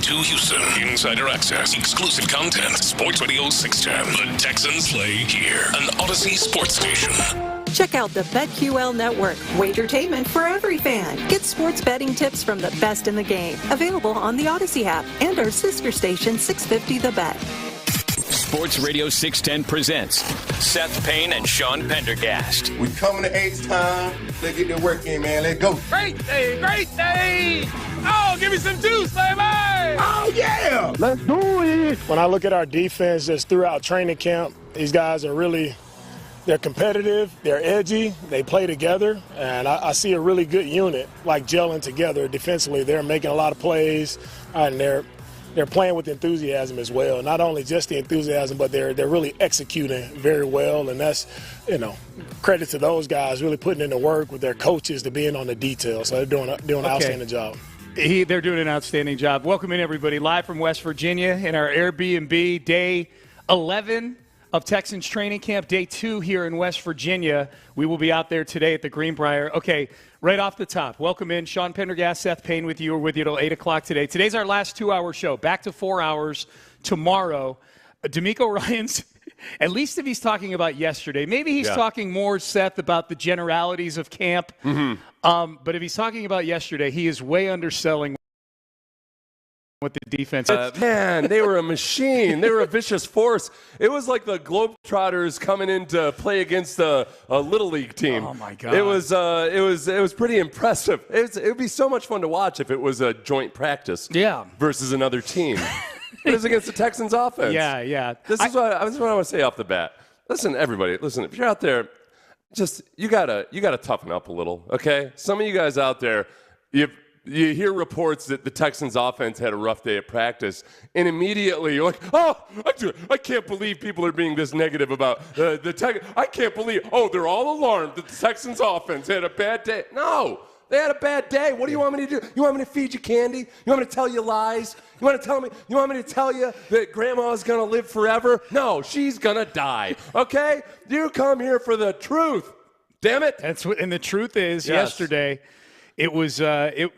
to Houston. Insider access, exclusive content. Sports Radio 610. The Texans play here. An Odyssey sports station. Check out the BetQL Network. Wagertainment for every fan. Get sports betting tips from the best in the game. Available on the Odyssey app and our sister station 650 The Bet. Sports Radio 610 presents Seth Payne and Sean Pendergast. We coming to H-Town. Let's get the work in, man. Let's go. Great day, great day. Oh, give me some juice, baby. Oh, yeah. Let's do it. When I look at our defense just throughout training camp, these guys are they're competitive, they're edgy, they play together, and I see a really good unit like gelling together defensively. They're making a lot of plays, and they're playing with enthusiasm as well. Not only just the enthusiasm, but they're really executing very well, and that's, credit to those guys really putting in the work with their coaches to being on the details. So they're doing an outstanding job. They're doing an outstanding job. Welcome in, everybody, live from West Virginia in our Airbnb, day 11 of Texans training camp, day 2 here in West Virginia. We will be out there today at the Greenbriar. Okay, right off the top, welcome in. Sean Pendergast, Seth Payne with you. We're with you till 8 o'clock today. Today's our last 2-hour show. Back to 4 hours tomorrow. D'Amico Ryans, at least if he's talking about yesterday, maybe he's talking more, Seth, about the generalities of camp. Mm-hmm. But if he's talking about yesterday, he is way underselling what the defense is. Man, they were a machine. They were a vicious force. It was like the Globetrotters coming in to play against a Little League team. Oh, my God. It was pretty impressive. It would be so much fun to watch if it was a joint practice versus another team. It was against the Texans offense. Yeah. This is what I want to say off the bat. Listen, everybody, if you're out there, just you gotta toughen up a little, okay? Some of you guys out there, you hear reports that the Texans offense had a rough day at practice, and immediately you're like, oh, I can't believe people are being this negative about the Texans. I can't believe, they're all alarmed that the Texans offense had a bad day. No, they had a bad day. What do you want me to do? You want me to feed you candy? You want me to tell you lies? You want me to tell you that grandma's going to live forever? No, she's going to die, okay? You come here for the truth. Damn it. And the truth is, yesterday, It was. They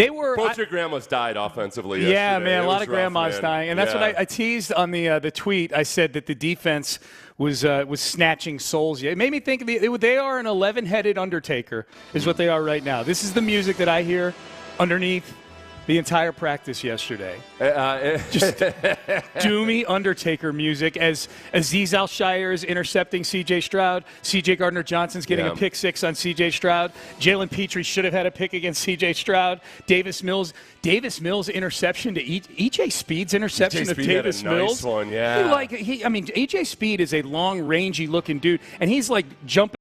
were. Both your grandmas died offensively. Yeah, yesterday. man, a lot of grandmas dying, and that's what I teased on the tweet. I said that the defense was snatching souls. It made me think they are an 11-headed Undertaker, is what they are right now. This is the music that I hear underneath the entire practice yesterday. Just doomy Undertaker music as Azeez Al-Shire is intercepting C.J. Stroud. C.J. Gardner-Johnson's getting a pick 6 on C.J. Stroud. Jalen Petrie should have had a pick against C.J. Stroud. Davis Mills interception to E.J. Speed's interception of Davis Mills. Nice one, yeah. E.J. Speed is a long, rangy-looking dude, and he's like jumping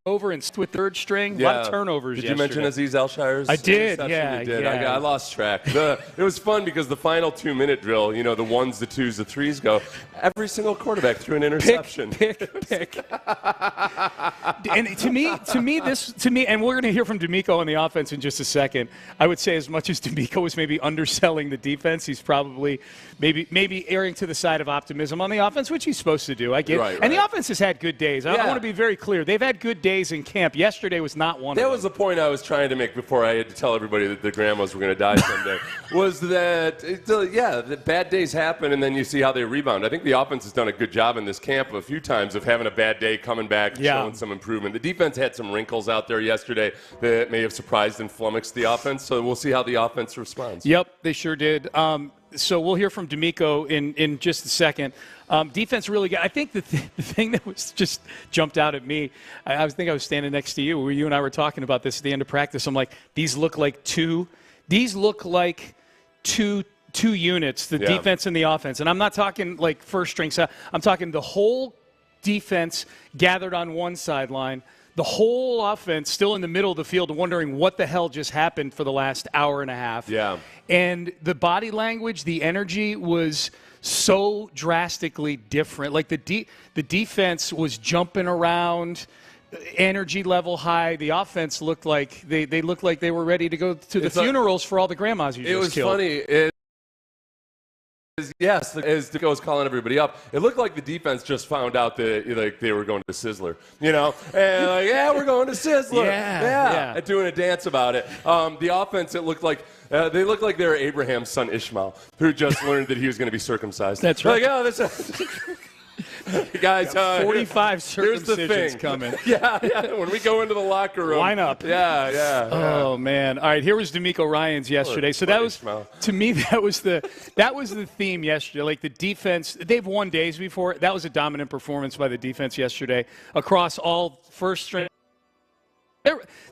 over and with third string, a lot of turnovers. Did you mention Azeez Al-Shire's? I did, yeah. I lost track. It was fun because the final 2-minute drill, the 1s, the 2s, the 3s go. Every single quarterback threw an interception. Pick. And to me, and we're going to hear from D'Amico on the offense in just a second. I would say as much as D'Amico was maybe underselling the defense, he's probably maybe erring to the side of optimism on the offense, which he's supposed to do. I get. Right. And the offense has had good days. I want to be very clear. They've had good days in camp. Yesterday was not one of them. That was the point I was trying to make before I had to tell everybody that the grandmas were going to die someday, was that, the bad days happen, and then you see how they rebound. I think the offense has done a good job in this camp a few times of having a bad day, coming back, showing some improvement. The defense had some wrinkles out there yesterday that may have surprised and flummoxed the offense, so we'll see how the offense responds. Yep, they sure did. So we'll hear from D'Amico in just a second. Defense really good. I think the thing that was just jumped out at me, I think I was standing next to you where you and I were talking about this at the end of practice. I'm like, these look like two units, the defense and the offense. And I'm not talking like first string. I'm talking the whole defense gathered on one sideline, the whole offense still in the middle of the field wondering what the hell just happened for the last hour and a half. Yeah. And the body language, the energy was so drastically different. Like the defense was jumping around, energy level high. The offense looked like they looked like they were ready to go to the funerals for all the grandmas you just killed. It was funny. Yes, as Dico was calling everybody up, it looked like the defense just found out that they were going to Sizzler, and we're going to Sizzler, and doing a dance about it. The offense, it looked like they looked like they were Abraham's son Ishmael, who just learned that he was going to be circumcised. That's right. Guys, 45 circumcisions coming. Yeah. When we go into the locker room, line up. Yeah. Oh man! All right, here was D'Amico Ryans yesterday. So that was, to me, that was the theme yesterday. Like the defense, they've won days before. That was a dominant performance by the defense yesterday across all first string.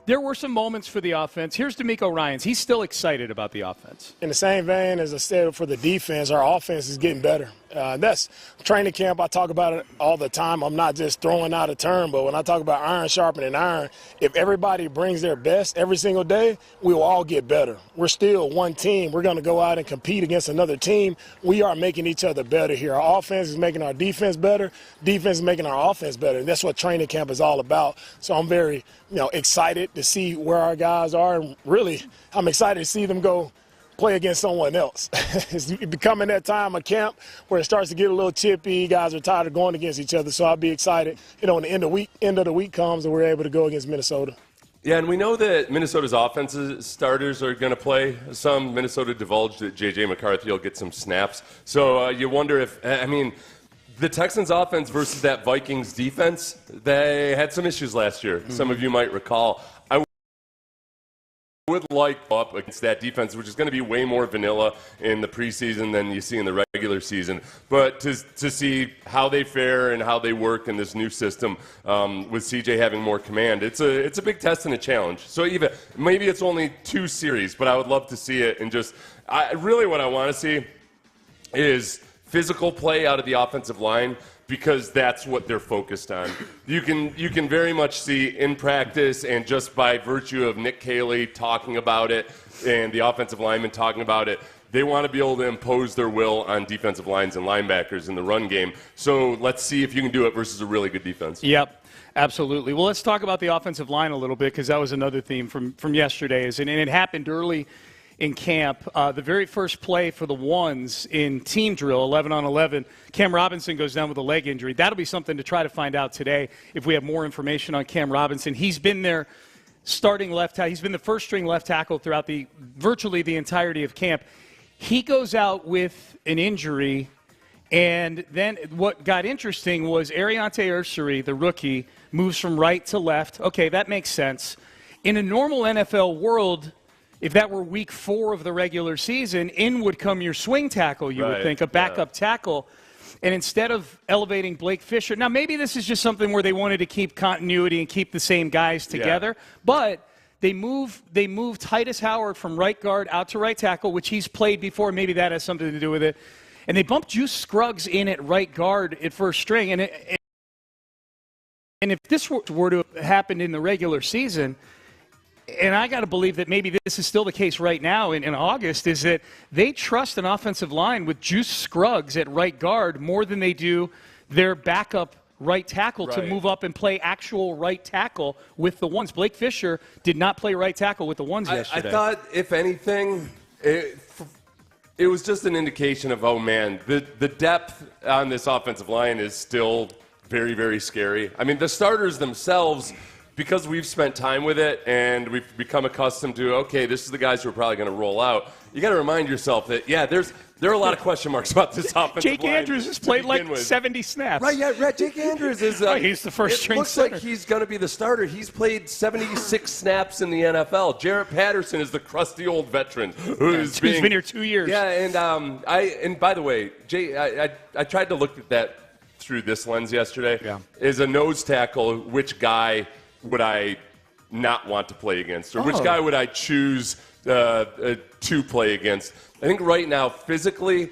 There were some moments for the offense. Here's D'Amico Ryans. He's still excited about the offense. In the same vein as I said for the defense, our offense is getting better. That's training camp. I talk about it all the time. I'm not just throwing out a term, but when I talk about iron sharpening iron, if everybody brings their best every single day, we will all get better. We're still one team. We're going to go out and compete against another team. We are making each other better here. Our offense is making our defense better. Defense is making our offense better. And that's what training camp is all about. So I'm very, excited to see where our guys are. And really, I'm excited to see them go play against someone else. It's becoming that time of camp where it starts to get a little chippy. Guys are tired of going against each other. So I'll be excited, when the end of the week comes and we're able to go against Minnesota. Yeah, and we know that Minnesota's offensive starters are going to play some. Minnesota divulged that J.J. McCarthy will get some snaps. So you wonder if, the Texans offense versus that Vikings defense, they had some issues last year. Some of you might recall. I would like up against that defense, which is going to be way more vanilla in the preseason than you see in the regular season. But to see how they fare and how they work in this new system with CJ having more command, it's a big test and a challenge. So even maybe it's only 2 series, but I would love to see it. And really what I want to see is physical play out of the offensive line, because that's what they're focused on. You can very much see in practice, and just by virtue of Nick Caley talking about it and the offensive linemen talking about it, they want to be able to impose their will on defensive lines and linebackers in the run game. So let's see if you can do it versus a really good defense. Yep. Absolutely. Well, let's talk about the offensive line a little bit, because that was another theme from yesterday, and it happened early in camp. The very first play for the ones in team drill, 11-on-11, Cam Robinson goes down with a leg injury. That'll be something to try to find out today if we have more information on Cam Robinson. He's been their starting left tackle. He's been the first-string left tackle throughout virtually the entirety of camp. He goes out with an injury, and then what got interesting was Ariante Ursary, the rookie, moves from right to left. Okay, that makes sense. In a normal NFL world, if that were week 4 of the regular season, in would come your swing tackle, you would think, a backup tackle. And instead of elevating Blake Fisher, now maybe this is just something where they wanted to keep continuity and keep the same guys together, but they move Titus Howard from right guard out to right tackle, which he's played before. Maybe that has something to do with it. And they bumped Juice Scruggs in at right guard at first string. And if this were to have happened in the regular season, and I got to believe that maybe this is still the case right now in August, is that they trust an offensive line with Juice Scruggs at right guard more than they do their backup right tackle to move up and play actual right tackle with the ones. Blake Fisher did not play right tackle with the ones yesterday. I thought, if anything, it was just an indication of, oh, man, the depth on this offensive line is still very, very scary. I mean, the starters themselves, because we've spent time with it and we've become accustomed to, okay, this is the guys who are probably going to roll out, you got to remind yourself that, there are a lot of question marks about this offensive Jake line. Andrews has played like 70 snaps. Right, Jake Andrews is he's the first string looks center. like he's going to be the starter. He's played 76 snaps in the NFL. Jarrett Patterson is the crusty old veteran who's been here 2 years. Yeah, and by the way, Jay, I tried to look at that through this lens yesterday. Yeah. As a nose tackle, which guy would I not want to play against, or which guy would I choose to play against? I think right now, physically,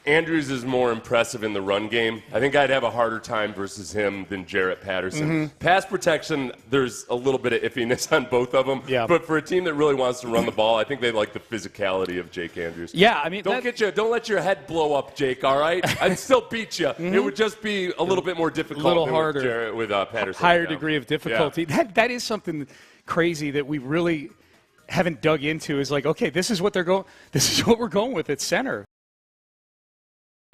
Andrews is more impressive in the run game. I think I'd have a harder time versus him than Jarrett Patterson. Mm-hmm. Pass protection, there's a little bit of iffiness on both of them. Yeah. But for a team that really wants to run the ball, I think they like the phicality of Jake Andrews. Yeah, I mean, don't let your head blow up, Jake. All right, I'd still beat you. Mm-hmm. It would just be a little bit more difficult. A little harder with Patterson. Higher degree of difficulty. Yeah. That is something crazy that we really haven't dug into. Is like, okay, this is what we're going with at center.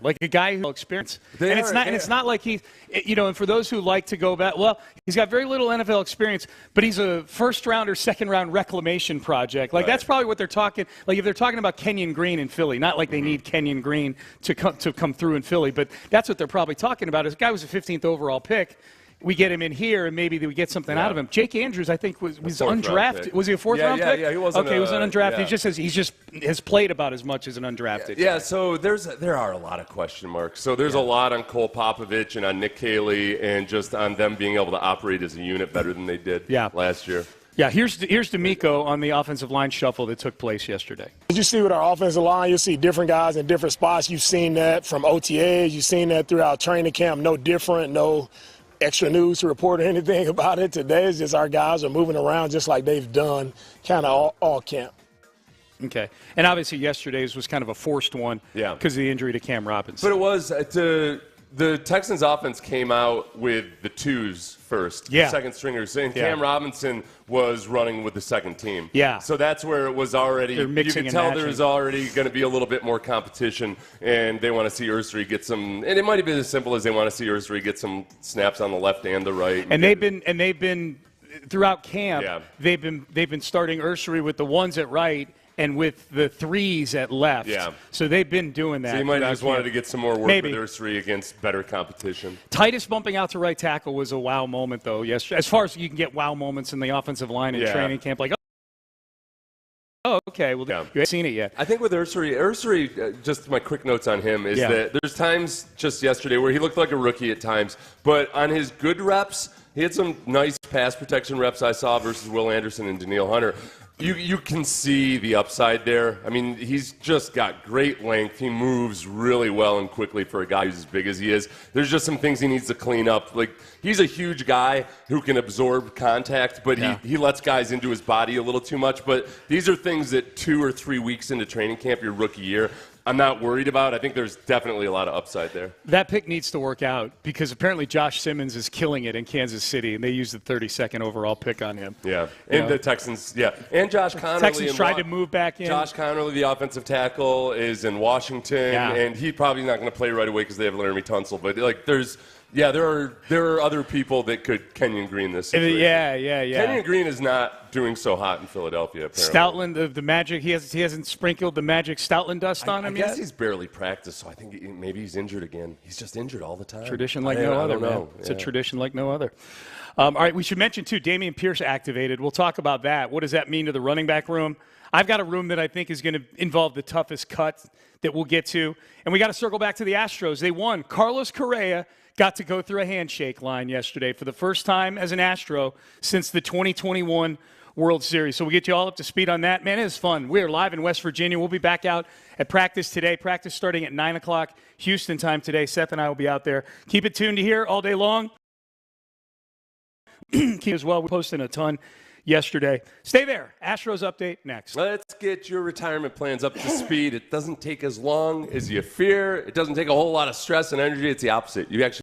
like a guy who experience. And it's not like he, and for those who like to go back, well, he's got very little NFL experience, but he's a first-round or second-round reclamation project. Like, that's probably what they're talking. Like, if they're talking about Kenyon Green in Philly, not like they need Kenyon Green to come through in Philly, but that's what they're probably talking about. This guy was a 15th overall pick. We get him in here, and maybe we get something out of him. Jake Andrews, I think, was undrafted. Was he a fourth-round pick? Yeah, he wasn't. Okay, he was an undrafted. Yeah. He just has played about as much as an undrafted. Yeah, so there are a lot of question marks. So there's a lot on Cole Popovich and on Nick Caley and just on them being able to operate as a unit better than they did last year. Yeah, here's D'Amico on the offensive line shuffle that took place yesterday. Did you see with our offensive line, you'll see different guys in different spots. You've seen that from OTAs. You've seen that throughout training camp. No different, no extra news to report or anything about it. Today is just our guys are moving around just like they've done kind of all camp. Okay. And obviously yesterday's was kind of a forced one because of the injury to Cam Robinson. But it was the Texans offense came out with the twos first, second stringers, and Cam Robinson was running with the second team. Yeah. So that's where it was already, you could tell there was already going to be a little bit more competition, and they want to see Ursary get some, and it might have been as simple as they want to see Ursary get some snaps on the left and the right. And they've been throughout camp, they've been starting Ursary with the ones at right and with the threes at left. Yeah. So they've been doing that. So you might have just wanted to get some more work with Ursary against better competition. Titus bumping out to right tackle was a wow moment, though, yesterday. As far as you can get wow moments in the offensive line in training camp, like, oh, okay, well, you haven't seen it yet. I think with Ursary, just my quick notes on him is that there's times just yesterday where he looked like a rookie at times, but on his good reps, he had some nice pass protection reps I saw versus Will Anderson and Daniil Hunter. You can see the upside there. I mean, he's just got great length. He moves really well and quickly for a guy who's as big as he is. There's just some things he needs to clean up. Like, he's a huge guy who can absorb contact, but he lets guys into his body a little too much. But these are things that 2 or 3 weeks into training camp, your rookie year, I'm not worried about. I think there's definitely a lot of upside there. That pick needs to work out because apparently Josh Simmons is killing it in Kansas City, and they used the 32nd overall pick on him. Yeah, and the Texans, and Josh Connerly. Texans tried to move back in. Josh Connerly, the offensive tackle, is in Washington, and he's probably not going to play right away because they have Laramie Tunsil. But like, there are other people that could Kenyon Green this situation. Yeah. Kenyon Green is not doing so hot in Philadelphia, apparently. Stoutland, the Magic, he hasn't sprinkled the Magic Stoutland dust on him yet? I guess he's barely practiced, so I think maybe he's injured again. He's just injured all the time. Tradition like no other, man. It's a tradition like no other. All right, we should mention, too, Dameon Pierce activated. We'll talk about that. What does that mean to the running back room? I've got a room that I think is going to involve the toughest cut that we'll get to. And we got to circle back to the Astros. They won. Carlos Correa got to go through a handshake line yesterday for the first time as an Astro since the 2021 World Series. So we'll get you all up to speed on that. Man, it is fun. We're live in West Virginia. We'll be back out at practice today. Practice starting at 9 o'clock Houston time today. Seth and I will be out there. Keep it tuned to here all day long. As well, we're posting a ton yesterday. Stay there. Astros update next. Let's get your retirement plans up to speed. It doesn't take as long as you fear. It doesn't take a whole lot of stress and energy. It's the opposite. You actually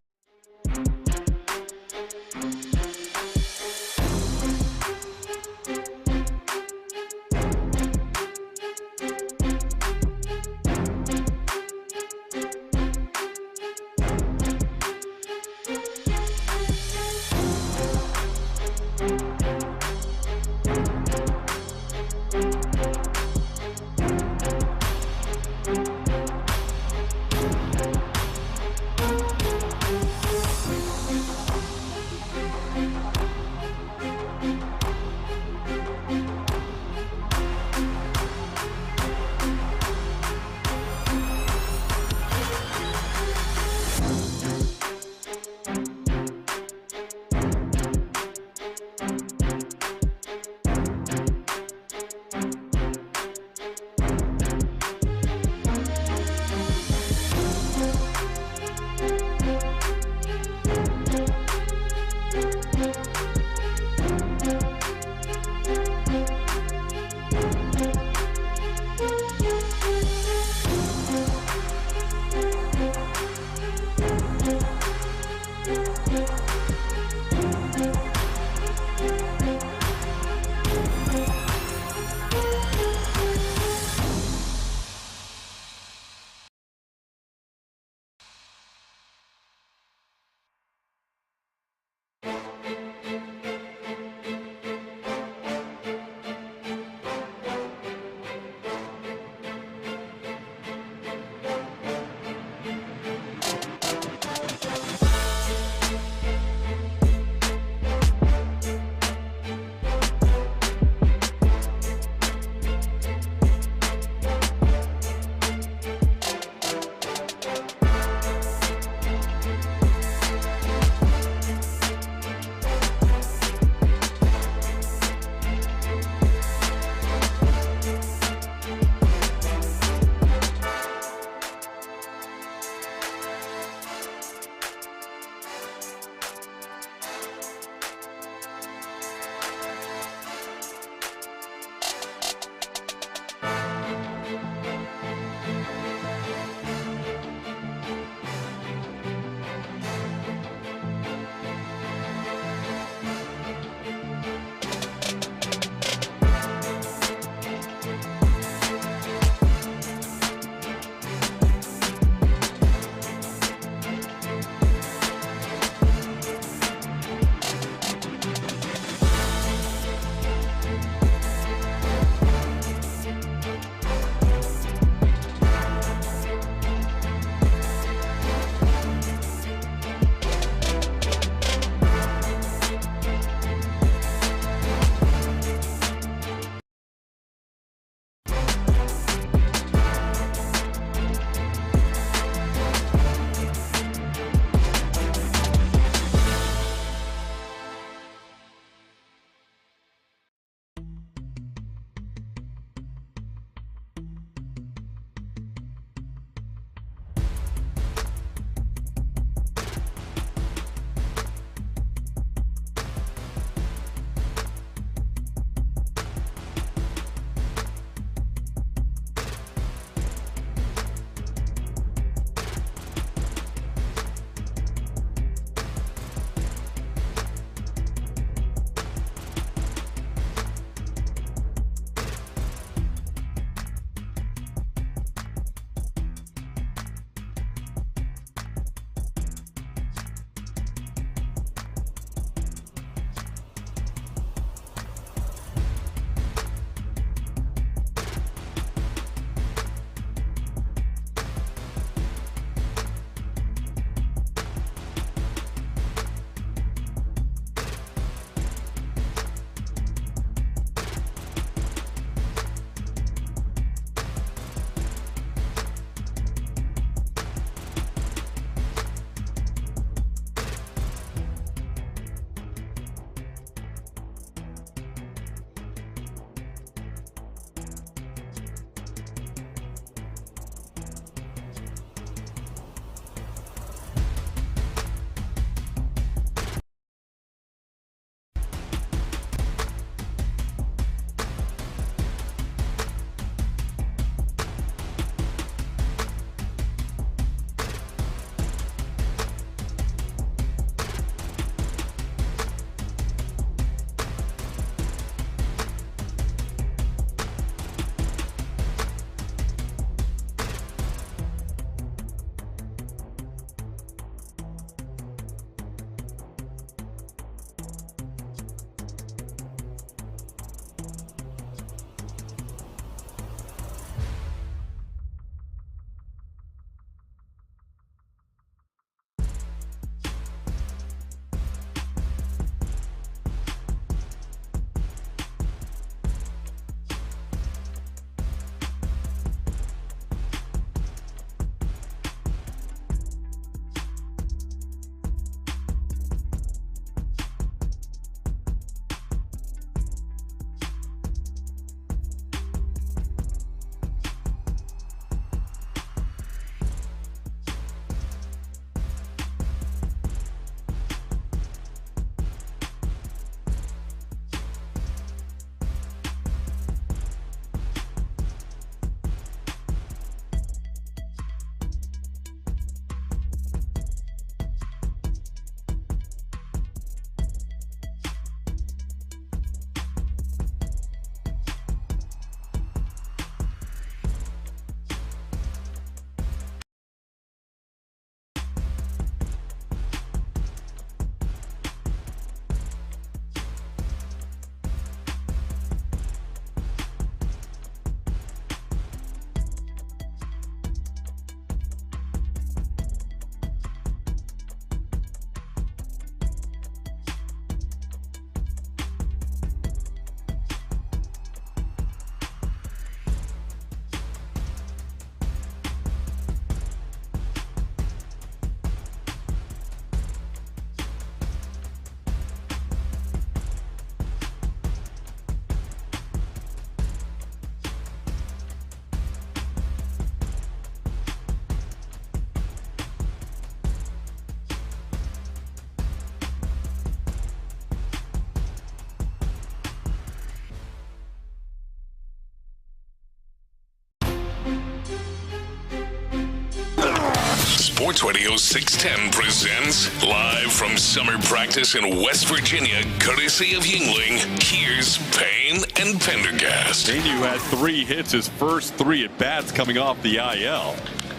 Sports Radio 610 presents live from summer practice in West Virginia, courtesy of Yingling. Here's Payne and Pendergast. Payne had 3 hits, his first 3 at bats coming off the IL.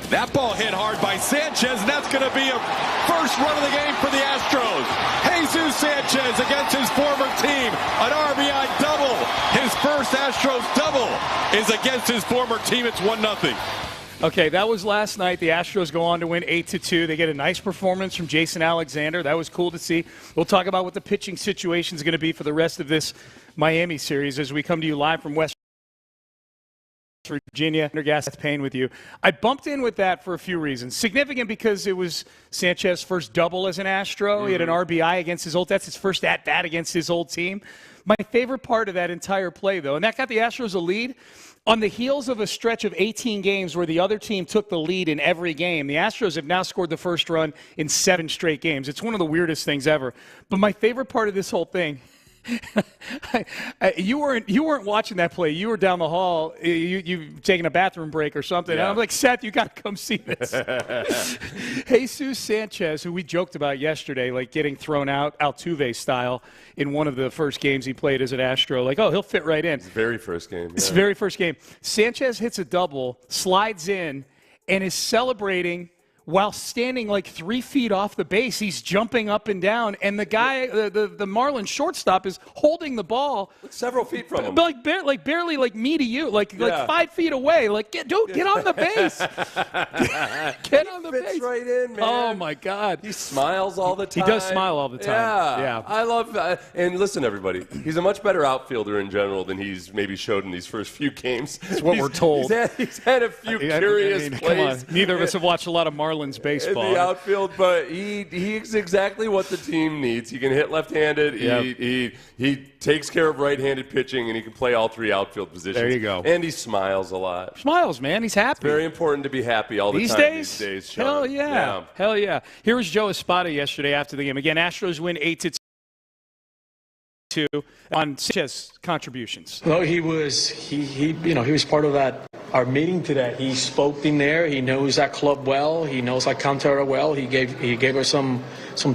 That ball hit hard by Sanchez, and that's going to be a first run of the game for the Astros. Jesus Sanchez against his former team, an RBI double. His first Astros double is against his former team. It's 1-0. Okay, that was last night. The Astros go on to win 8-2. They get a nice performance from Jason Alexander. That was cool to see. We'll talk about what the pitching situation is going to be for the rest of this Miami series as we come to you live from West Virginia. Pendergast, Payne with you. I bumped in with that for a few reasons. Significant because it was Sanchez's first double as an Astro. He had an RBI against his old. That's his first at-bat against his old team. My favorite part of that entire play, though, and that got the Astros a lead, on the heels of a stretch of 18 games where the other team took the lead in every game. The Astros have now scored the first run in 7 straight games. It's one of the weirdest things ever. But my favorite part of this whole thing, you weren't watching that play. You were down the hall. You taking a bathroom break or something. Yeah. And I'm like, Seth, you got to come see this. Jesus Sanchez, who we joked about yesterday, like getting thrown out Altuve style in one of the first games he played as an Astro. Like, oh, he'll fit right in. His very first game. Yeah. It's the very first game. Sanchez hits a double, slides in, and is celebrating while standing like 3 feet off the base. He's jumping up and down, and the guy, the Marlins shortstop, is holding the ball Several feet from him. barely like me to you, like 5 feet away. Like, get on the base. Get on the Fits base. right in, man. Oh my God. He smiles all the time. He does smile all the time. Yeah. I love and listen, everybody, he's a much better outfielder in general than he's maybe showed in these first few games. That's what we're told. He's had a few curious plays. Come on. Neither of us have watched a lot of Marlins baseball. In the outfield, but he's exactly what the team needs. He can hit left-handed. Yep. He takes care of right-handed pitching, and he can play all 3 outfield positions. There you go. And he smiles a lot. Smiles, man. He's happy. Very important to be happy all the These time days? these days, Sean. Hell yeah. Hell yeah. Here was Joe Espada yesterday after the game. Again, Astros win 8-2 on Sanchez contributions. Well, he was part of our meeting today. He spoke in there. He knows that club well. He knows that Cantera well. He gave us some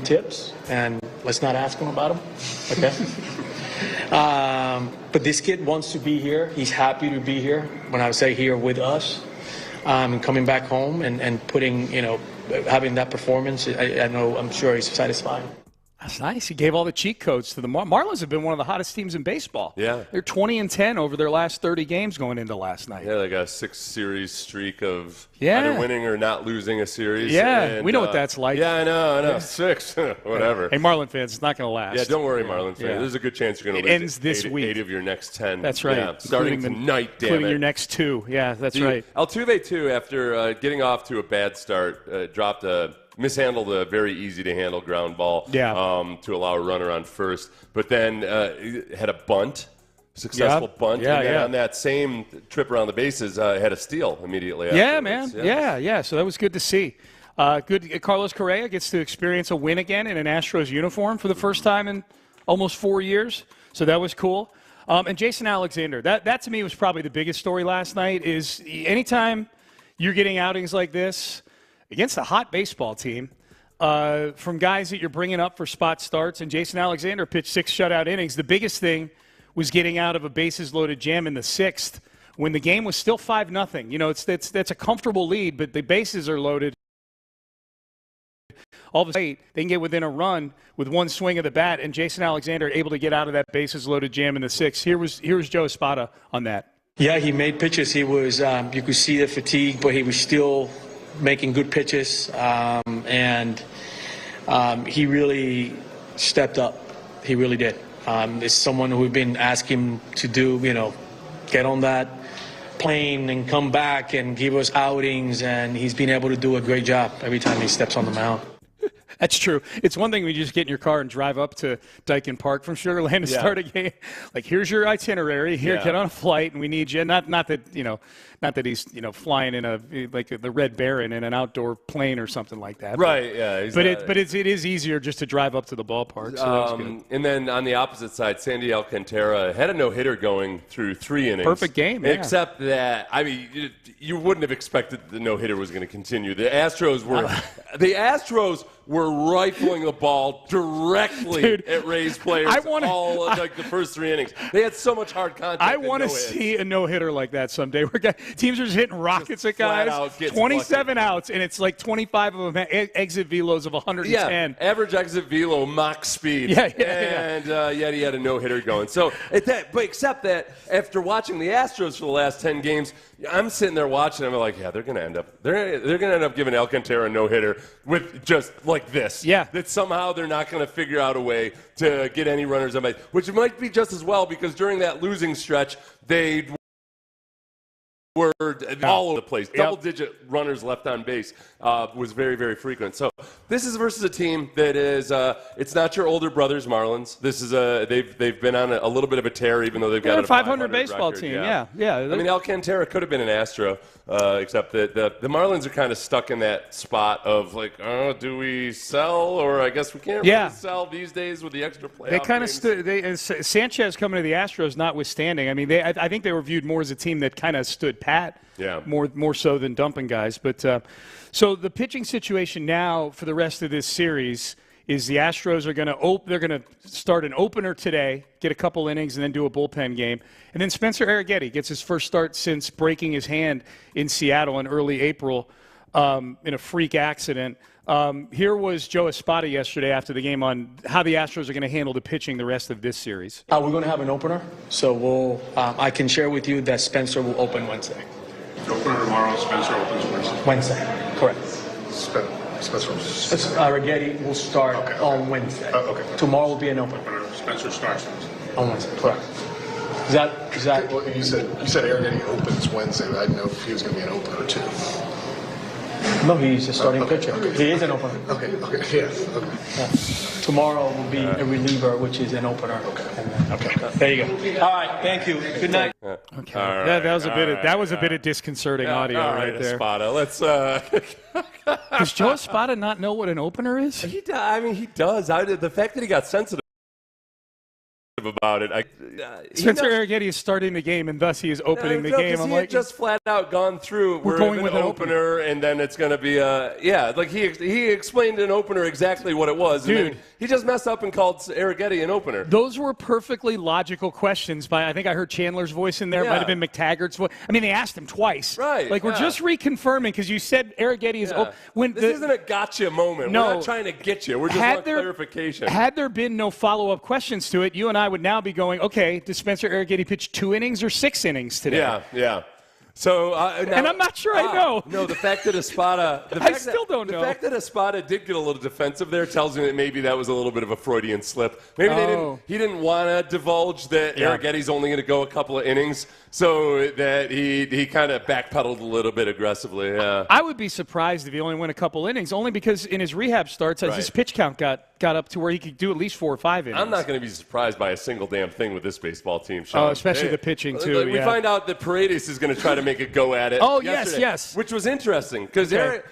tips, and let's not ask him about them. Okay. But this kid wants to be here. He's happy to be here. When I say here with us, and coming back home and putting, having that performance, I'm sure he's satisfied. That's nice. He gave all the cheat codes to the Marlins. Have been one of the hottest teams in baseball. Yeah. They're 20-10 over their last 30 games going into last night. Yeah, they got a 6-series streak of Yeah. either winning or not losing a series. Yeah, And, we know what that's like. Yeah, I know. 6, whatever. Hey, Marlin fans, it's not going to last. Yeah, don't worry, Marlins fans. Yeah. There's a good chance you're going to It lose ends this 8 week. of your next 10. That's right. Yeah, starting Including tonight, damn including it. your next 2. Yeah, that's right. Altuve, too, after getting off to a bad start, mishandled a very easy-to-handle ground ball to allow a runner on first, but then had a successful bunt, and then on that same trip around the bases, had a steal immediately afterwards. Yeah. So that was good to see. Good. Carlos Correa gets to experience a win again in an Astros uniform for the first time in almost 4 years, so that was cool. And Jason Alexander, that to me was probably the biggest story last night, is anytime you're getting outings like this against a hot baseball team, from guys that you're bringing up for spot starts, and Jason Alexander pitched 6 shutout innings. The biggest thing was getting out of a bases-loaded jam in the 6th when the game was still 5-0. That's a comfortable lead, but the bases are loaded. All of a sudden, they can get within a run with one swing of the bat, and Jason Alexander able to get out of that bases-loaded jam in the 6th. Here was Joe Espada on that. Yeah, he made pitches. He was, you could see the fatigue, but he was still making good pitches, and he really stepped up. He really did. It's someone who we've been asking to do, get on that plane and come back and give us outings, and he's been able to do a great job every time he steps on the mound. That's true. It's one thing when you just get in your car and drive up to Dyken Park from Sugar Land to start a game. Like, here's your itinerary. Here, get on a flight, and we need you. Not that he's flying in the Red Baron in an outdoor plane or something like that. Right. Yeah. But it is easier just to drive up to the ballpark. So that was good. And then on the opposite side, Sandy Alcantara had a no-hitter going through 3 innings. Perfect game. Yeah. Except that, I mean, you wouldn't have expected the no-hitter was going to continue. The Astros were rifling the ball directly at Rays players the first 3 innings. They had so much hard contact. I want to see a no-hitter like that someday. Where teams are just hitting rockets at guys. 27 outs, and it's like 25 of them exit velos of 110. Yeah, average exit velo, Mach speed. Yet he had a no-hitter going. So, but except that after watching the Astros for the last 10 games, I'm sitting there watching. I'm like, they're going to end up giving Alcantara a no-hitter with just like this. Yeah. That somehow they're not going to figure out a way to get any runners on base, which might be just as well because during that losing stretch, they were all over the place. Double-digit runners left on base was very, very frequent. So this is versus a team that is it's not your older brothers Marlins. This is they've been on a little bit of a tear, even though they've got a 500 baseball record. team. Yeah. I mean, Alcantara could have been an Astro, except that the Marlins are kind of stuck in that spot of like, do we sell or I guess we can't really sell these days with the extra playoff. They kind of Sanchez coming to the Astros, notwithstanding. I mean, I think they were viewed more as a team that kind of stood pat. Yeah. More so than dumping guys. But so the pitching situation now for the rest of this series is the Astros are going to start an opener today, get a couple innings, and then do a bullpen game. And then Spencer Arrighetti gets his first start since breaking his hand in Seattle in early April in a freak accident. Here was Joe Espada yesterday after the game on how the Astros are going to handle the pitching the rest of this series. We're going to have an opener, so I can share with you that Spencer will open Wednesday. Opener tomorrow, Spencer opens Wednesday. Wednesday, correct. Spencer. Arrighetti will start on Wednesday. Okay. Tomorrow will be an opener. Spencer starts Wednesday. On Wednesday, correct. Is that? Well, you said Arrighetti opens Wednesday, but I didn't know if he was going to be an opener too. No, he's a starting pitcher. Okay. He is an opener. Okay. Yeah. Tomorrow will be a reliever, which is an opener. Okay. There you go. All right. Thank you. Good night. Okay. Right. That was a bit of disconcerting audio right there. Espada. Let's. Does Joe Espada not know what an opener is? He does. The fact that he got sensitive about it. Spencer Arrighetti is starting the game, and thus he is opening the game. I'm like, just flat out gone through. We're going with an opener, and then it's going to be like he explained an opener exactly what it was. Dude, and then he just messed up and called Arrighetti an opener. Those were perfectly logical questions. I think I heard Chandler's voice in there. It might have been McTaggart's voice. I mean, they asked him twice. Right. Like, we're just reconfirming because you said Arrighetti is this isn't a gotcha moment. No, we're not trying to get you. We're just want clarification. Had there been no follow-up questions to it, you and I would now be going, okay, does Spencer Arrighetti pitch 2 innings or 6 innings today? Yeah. So, and I'm not sure I know. No, the fact that Espada... I still don't know. The fact that Espada did get a little defensive there tells me that maybe that was a little bit of a Freudian slip. Maybe he didn't want to divulge that Arrighetti's only going to go a couple of innings, so that he kind of backpedaled a little bit aggressively. Yeah. I would be surprised if he only went a couple innings, only because in his rehab starts, as his pitch count got up to where he could do at least 4 or 5 innings. I'm not going to be surprised by a single damn thing with this baseball team, Sean. Oh, especially the pitching, too. We find out that Paredes is going to try to make a go at it. Oh, yesterday, yes. Which was interesting because lay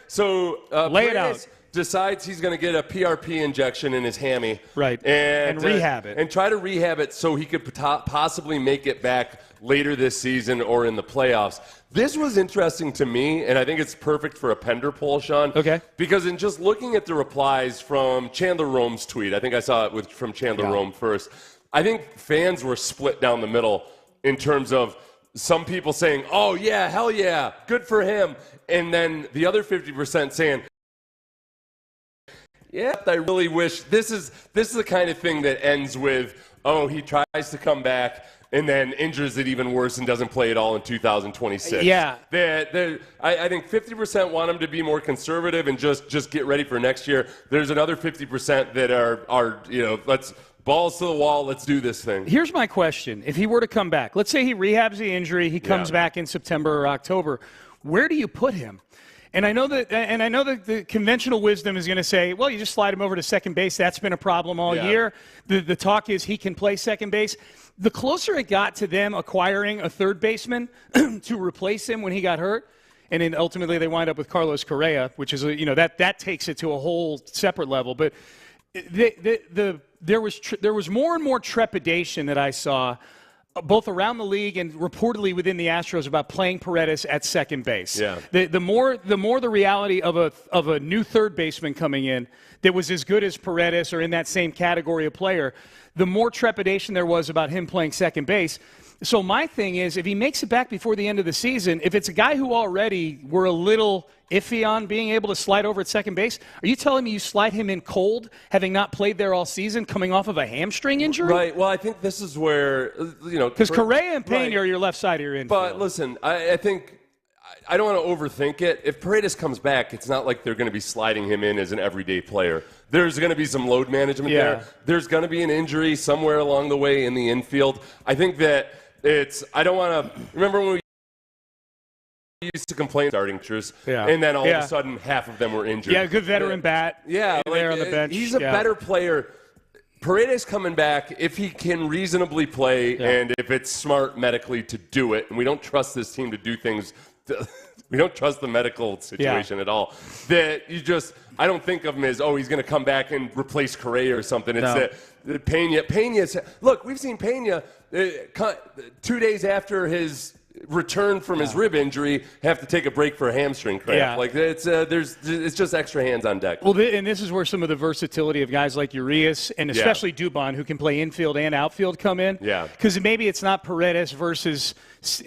it out. Decides he's going to get a PRP injection in his hammy. Right. And rehab it. And try to rehab it so he could possibly make it back later this season or in the playoffs. This was interesting to me, and I think it's perfect for a Pender poll, Sean. Okay. Because in just looking at the replies from Chandler Rome's tweet, I think I saw it from Chandler Rome first, I think fans were split down the middle in terms of some people saying, oh, yeah, hell yeah, good for him. And then the other 50% saying, yeah, I really wish this is the kind of thing that ends with, oh, he tries to come back and then injures it even worse and doesn't play at all in 2026. Yeah. I think 50% want him to be more conservative and just get ready for next year. There's another 50% that are let's balls to the wall, let's do this thing. Here's my question. If he were to come back, let's say he rehabs the injury, he comes back in September or October, where do you put him? And I know that the conventional wisdom is going to say, well, you just slide him over to second base. That's been a problem all year. The talk is he can play second base. The closer it got to them acquiring a third baseman to replace him when he got hurt, and then ultimately they wind up with Carlos Correa, which is that takes it to a whole separate level. But there was more and more trepidation that I saw, both around the league and reportedly within the Astros, about playing Paredes at second base. Yeah. The more the reality of a new third baseman coming in that was as good as Paredes or in that same category of player, the more trepidation there was about him playing second base. So my thing is, if he makes it back before the end of the season, if it's a guy who already we're a little iffy on being able to slide over at second base, are you telling me you slide him in cold, having not played there all season, coming off of a hamstring injury? Right. Well, I think this is where, because Correa and Payne are your left side of your infield. But listen, I think I don't want to overthink it. If Paredes comes back, it's not like they're going to be sliding him in as an everyday player. There's going to be some load management there. There's going to be an injury somewhere along the way in the infield. I think that I don't want to remember when we used to complain starting pitchers, and then all of a sudden half of them were injured. Yeah, good veteran bat. Yeah, there on the bench. He's a better player. Paredes coming back, if he can reasonably play and if it's smart medically to do it, and we don't trust this team to do things, we don't trust the medical situation at all, that I don't think of him as, he's going to come back and replace Correa or something. It's that Pena's, look, we've seen Pena 2 days after his return from his rib injury have to take a break for a hamstring cramp. Like it's just extra hands on deck. Well, and this is where some of the versatility of guys like Urias and especially Dubon, who can play infield and outfield, come in. Yeah. Because maybe it's not Paredes versus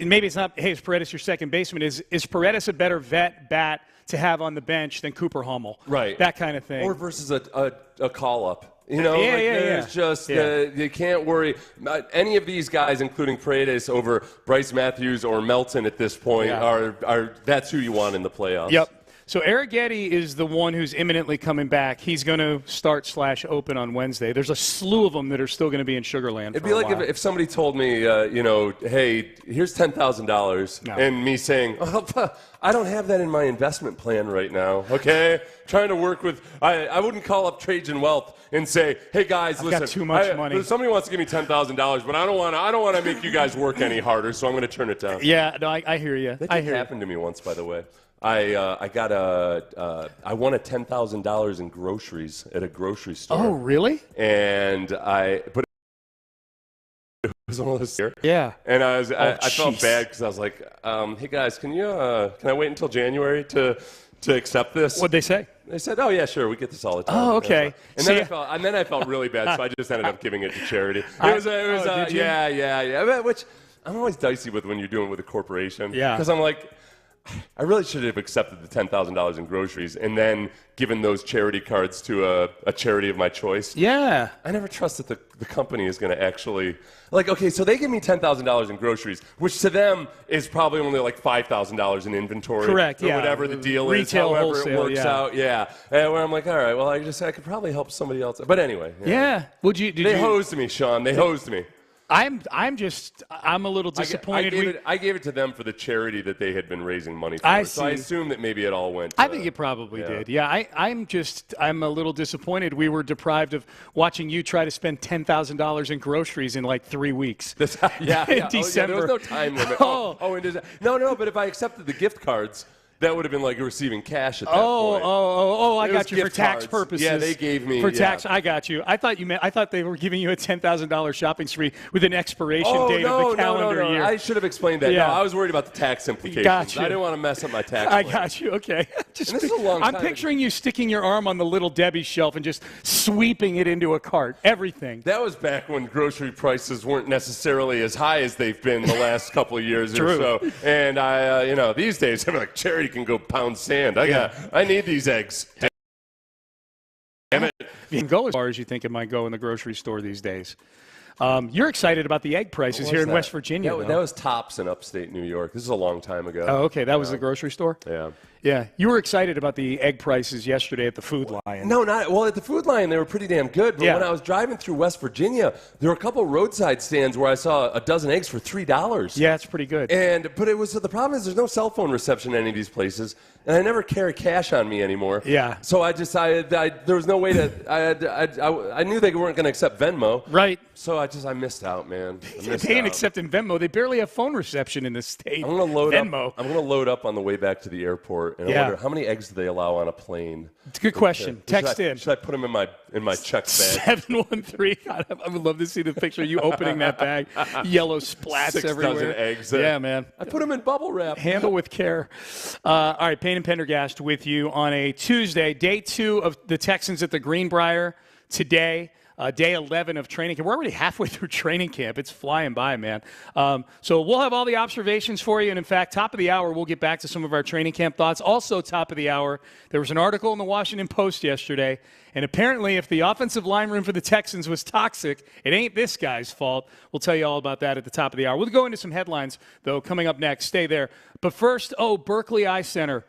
maybe it's not, hey, is Paredes your second baseman? Is Paredes a better bat to have on the bench than Cooper Hummel? Right. That kind of thing. Or versus a call up. There's just you can't worry. Any of these guys, including Paredes over Bryce Matthews or Melton at this point, are that's who you want in the playoffs. Yep. So Arrighetti is the one who's imminently coming back. He's going to start/open on Wednesday. There's a slew of them that are still going to be in Sugar Land. It'd be like if somebody told me, hey, here's $10,000, and me saying, I don't have that in my investment plan right now. Okay, trying to work with. I wouldn't call up Trajan Wealth and say, hey guys, listen, got too much money. Somebody wants to give me $10,000, but I don't want to make you guys work any harder, so I'm going to turn it down. Yeah, no, I hear you. That happened to me once, by the way. I won $10,000 in groceries at a grocery store. Oh, really? And but it was one of those here. Yeah. And I felt bad because I was like, hey guys, can I wait until January to accept this? What'd they say? They said, oh yeah, sure, we get this all the time. Oh, okay. And then I felt really bad, so I just ended up giving it to charity. Did you? Yeah. Which I'm always dicey with when you're doing it with a corporation. Yeah. Because I'm like, I really should have accepted the $10,000 in groceries and then given those charity cards to a charity of my choice. Yeah. I never trust that the company is going to actually, okay, so they give me $10,000 in groceries, which to them is probably only like $5,000 in inventory. Correct, or whatever the deal Retail, is, however wholesale, it works out. Yeah. And where I'm like, all right, well, I could probably help somebody else. But anyway. Yeah. They hosed me, Sean. They hosed me. I'm a little disappointed. I gave it to them for the charity that they had been raising money for. So I assume that maybe it all went. I think it probably did. Yeah, I'm a little disappointed. We were deprived of watching you try to spend $10,000 in groceries in like 3 weeks. In December. There was no time limit. In December. No, but if I accepted the gift cards, that would have been like receiving cash at that point. I got you for tax purposes. Yeah, they gave me for tax. I got you. I thought they were giving you a $10,000 shopping spree with an expiration date of the calendar year. I should have explained that. Yeah. No, I was worried about the tax implications. Gotcha. I didn't want to mess up my tax. I got you. Okay. This is a long time. I'm picturing you sticking your arm on the Little Debbie shelf and just sweeping it into a cart. Everything. That was back when grocery prices weren't necessarily as high as they've been the last couple of years or so. And I, these days, I'm like, charity can go pound sand. I need these eggs. Damn it. You can go as far as you think it might go in the grocery store these days. You're excited about the egg prices here in West Virginia. That was Tops in upstate New York. This is a long time ago. Oh, okay. That was the grocery store? Yeah. Yeah. You were excited about the egg prices yesterday at the Food Lion. No, not well. At the Food Lion, they were pretty damn good. But when I was driving through West Virginia, there were a couple roadside stands where I saw a dozen eggs for $3. Yeah, it's pretty good. But the problem is there's no cell phone reception in any of these places, and I never carry cash on me anymore. Yeah. So I decided there was no way to. I knew they weren't going to accept Venmo. Right. So I missed out, man. They ain't accepting Venmo. They barely have phone reception in this state. I'm going to load Venmo. up. I'm going to load up on the way back to the airport, and I wonder how many eggs do they allow on a plane. It's a good question. Text in. Should I put them in my check bag? 713. God, I would love to see the picture of you opening that bag. Yellow splats 6 everywhere. dozen eggs. Yeah, man. I put them in bubble wrap. Handle with care. All right, Payne and Pendergast with you on a Tuesday, day 2 of the Texans at the Greenbriar today. Day 11 of training camp. We're already halfway through training camp. It's flying by, man. So we'll have all the observations for you. And, in fact, top of the hour, we'll get back to some of our training camp thoughts. Also, top of the hour, there was an article in the Washington Post yesterday. And apparently, if the offensive line room for the Texans was toxic, it ain't this guy's fault. We'll tell you all about that at the top of the hour. We'll go into some headlines, though, coming up next. Stay there. But first, Berkeley Eye Center.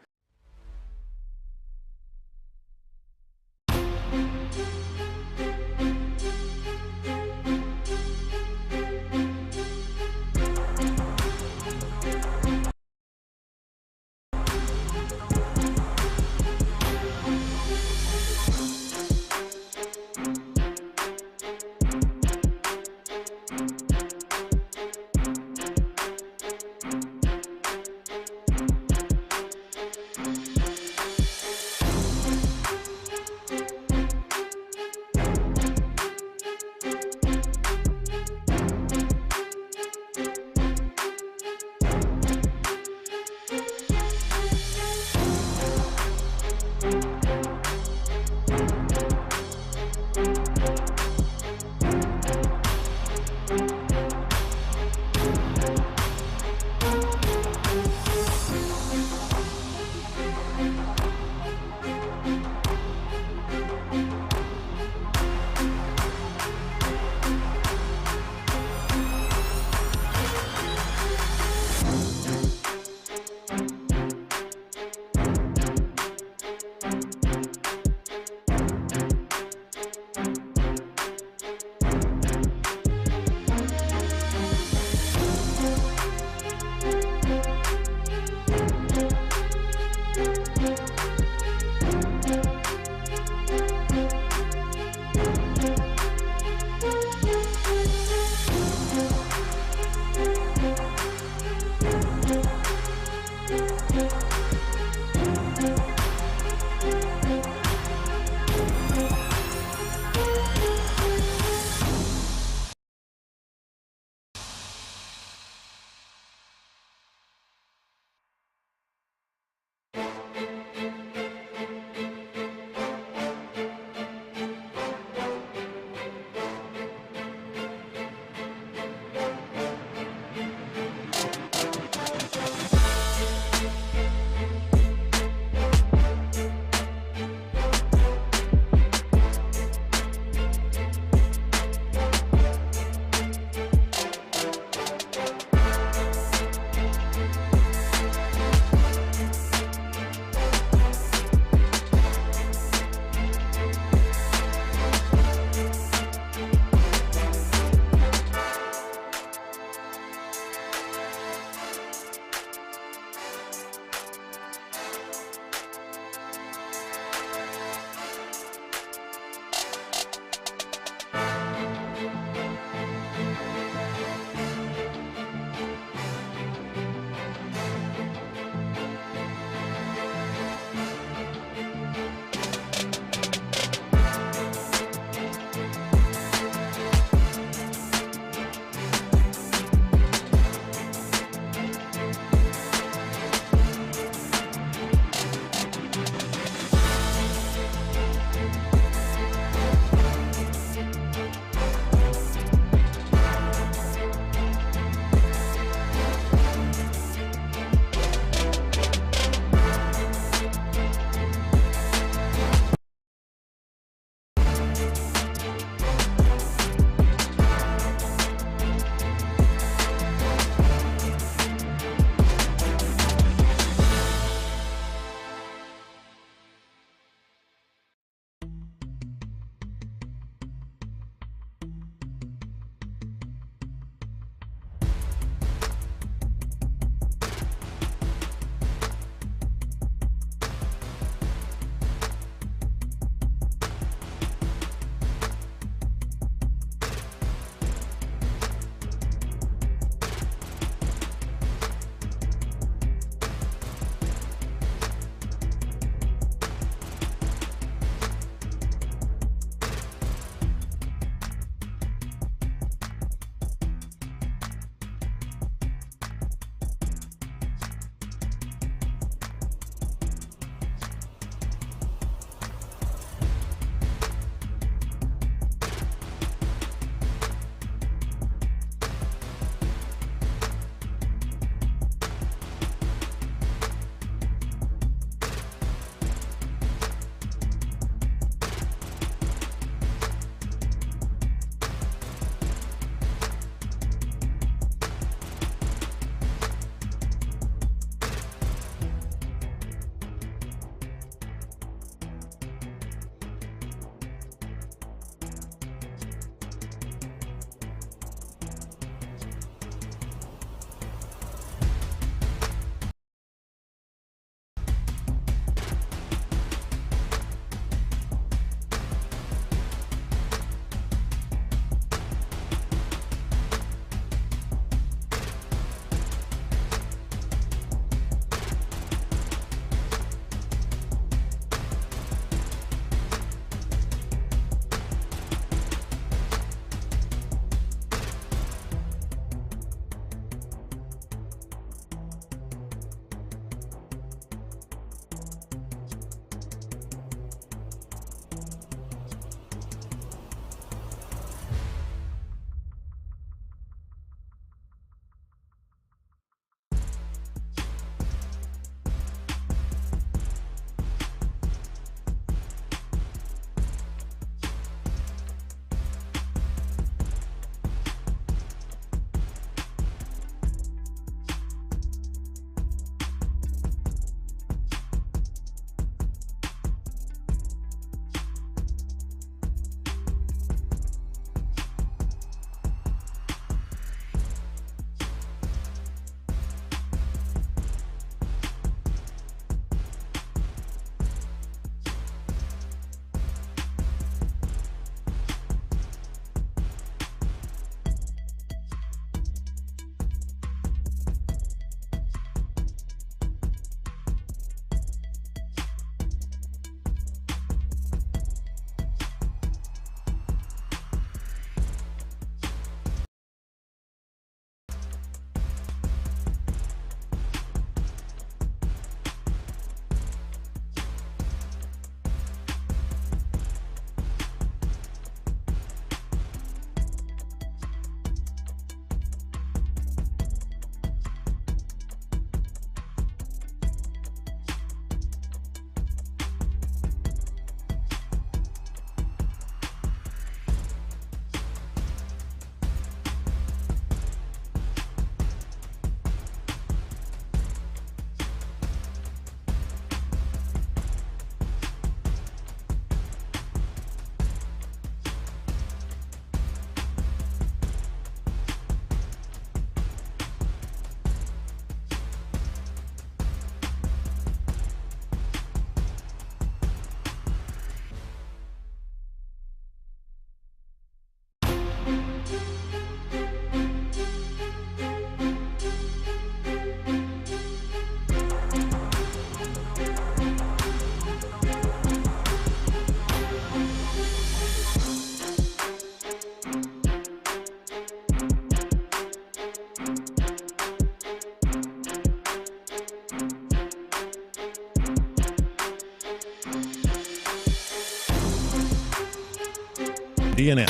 DNA.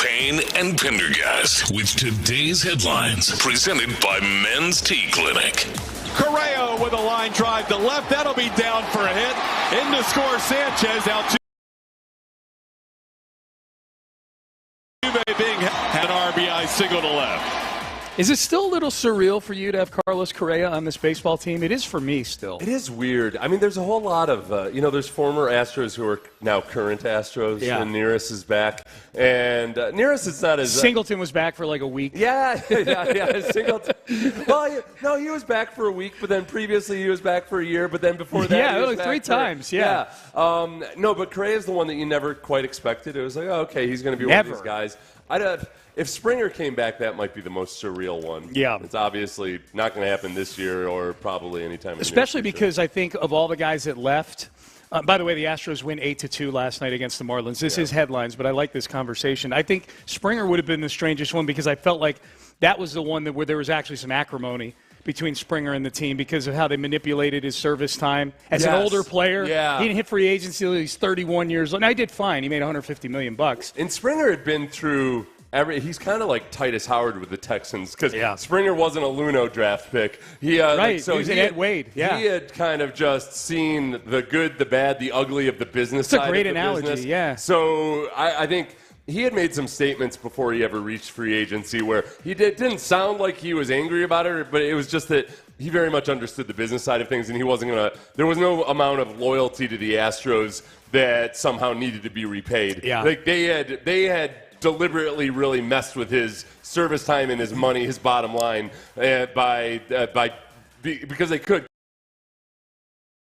Payne and Pendergast with today's headlines, presented by Men's Tea Clinic. Correa with a line drive to left. That'll be down for a hit. In to score Sanchez. Altuve being had an RBI single to left. Is it still a little surreal for you to have Carlos Correa on this baseball team? It is for me still. It is weird. I mean, there's a whole lot of, there's former Astros who are now current Astros, and Neris is back. And Neris is not as... Singleton was back for like a week. Yeah, Singleton. Well, no, he was back for a week, but then previously he was back for a year, but then before that he was back 3 times, No, but Correa is the one that you never quite expected. It was like, oh, okay, he's going to be one of these guys. If Springer came back, that might be the most surreal one. Yeah. It's obviously not going to happen this year or probably anytime in the Especially near future. because I think of all the guys that left, by the way, the Astros win 8-2 last night against the Marlins. This is headlines, but I like this conversation. I think Springer would have been the strangest one because I felt like that was the one where there was actually some acrimony between Springer and the team because of how they manipulated his service time. As an older player, he didn't hit free agency until he's 31 years old. And I did fine. He made $150 million. And Springer had been through... he's kind of like Titus Howard with the Texans because Springer wasn't a Luno draft pick. He he was an Ed Wade. Yeah. He had kind of just seen the good, the bad, the ugly of the business side. It's a great of the analogy, business. yeah. So I think he had made some statements before he ever reached free agency where he didn't sound like he was angry about it, but it was just that he very much understood the business side of things, and he wasn't going to – there was no amount of loyalty to the Astros that somehow needed to be repaid. Yeah. Like they had deliberately really messed with his service time and his money, his bottom line, because they could,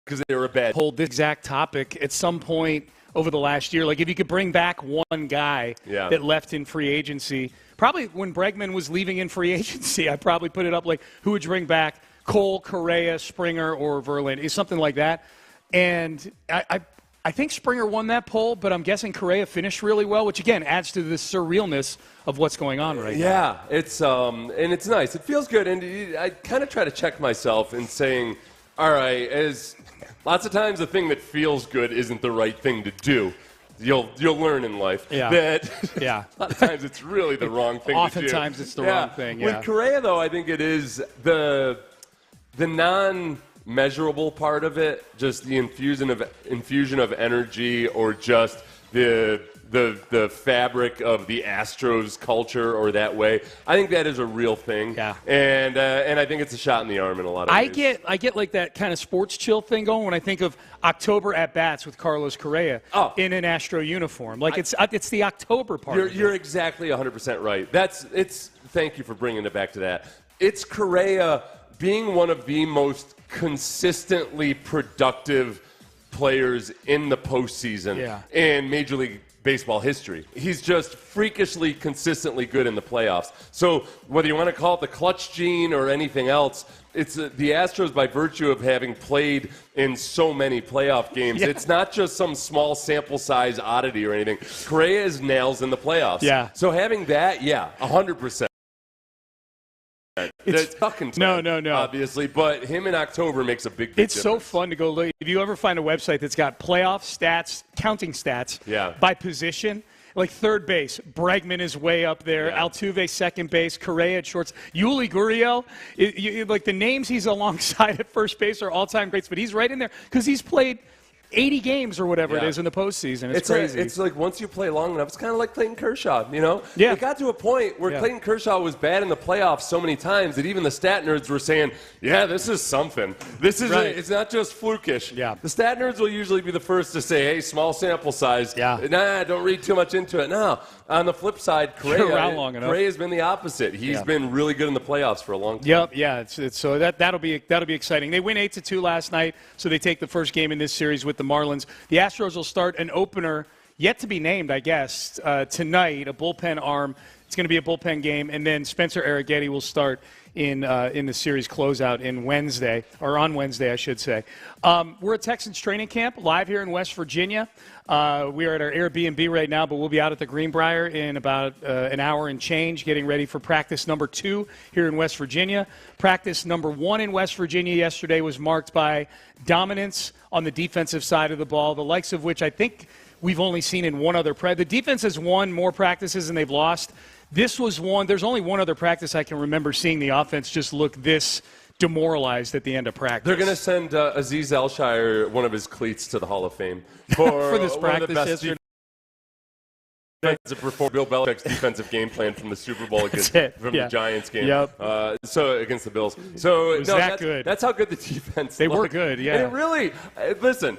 because they were a bad. Hold this exact topic at some point over the last year. Like if you could bring back one guy that left in free agency, probably when Bregman was leaving in free agency, I probably put it up like who would you bring back? Cole, Correa, Springer, or Verlander, something like that. And I think Springer won that poll, but I'm guessing Correa finished really well, which again adds to the surrealness of what's going on right now. Yeah, it's and it's nice. It feels good, and I kind of try to check myself in saying, all right, as lots of times the thing that feels good isn't the right thing to do. You'll learn in life that a lot of times it's really the wrong thing to do. Oftentimes it's the wrong thing. With Correa, though, I think it is the non-measurable part of it, just the infusion of energy, or just the fabric of the Astros culture, or that way. I think that is a real thing. Yeah. And I think it's a shot in the arm in a lot of ways. I get like that kind of sports chill thing going when I think of October at bats with Carlos Correa in an Astro uniform. Like it's the October part. You're exactly 100% right. Thank you for bringing it back to that. It's Correa being one of the most consistently productive players in the postseason in Major League Baseball history. He's just freakishly consistently good in the playoffs. So whether you want to call it the clutch gene or anything else, it's the Astros, by virtue of having played in so many playoff games. It's not just some small sample size oddity or anything. Correa is nails in the playoffs. Yeah. So having that, 100%. It's fucking no, obviously, but him in October makes a big difference. It's so fun to go look. If you ever find a website that's got playoff stats, counting stats by position, like third base, Bregman is way up there, Altuve second base, Correa at shorts, Yuli Gurriel, like the names he's alongside at first base are all-time greats, but he's right in there because he's played 80 games or whatever it is in the postseason. It's crazy. It's like once you play long enough, it's kind of like Clayton Kershaw, you know? Yeah. It got to a point where Clayton Kershaw was bad in the playoffs so many times that even the stat nerds were saying, this is something. This is it's not just flukish. Yeah. The stat nerds will usually be the first to say, hey, small sample size. Nah, don't read too much into it. No. On the flip side, Correa's been the opposite. He's been really good in the playoffs for a long time. So that'll be exciting. They win 8-2 last night, so they take the first game in this series with the Marlins. The Astros will start an opener, yet to be named, I guess, tonight, a bullpen arm. It's going to be a bullpen game, and then Spencer Arrighetti will start in the series closeout on Wednesday, I should say. We're at Texans training camp live here in West Virginia. We are at our Airbnb right now, but we'll be out at the Greenbriar in about an hour and change, getting ready for practice number 2 here in West Virginia. Practice number 1 in West Virginia yesterday was marked by dominance on the defensive side of the ball, the likes of which I think we've only seen in one other practice. The defense has won more practices than they've lost. This was one. There's only one other practice I can remember seeing the offense just look this demoralized at the end of practice. They're going to send Azeez Elshire one of his cleats to the Hall of Fame for this practice yesterday. Bill Belichick's defensive game plan from the Super Bowl the Giants game. Yep. So against the Bills. So that's good. That's how good the defense. They looked. were good. Yeah. And it really, listen.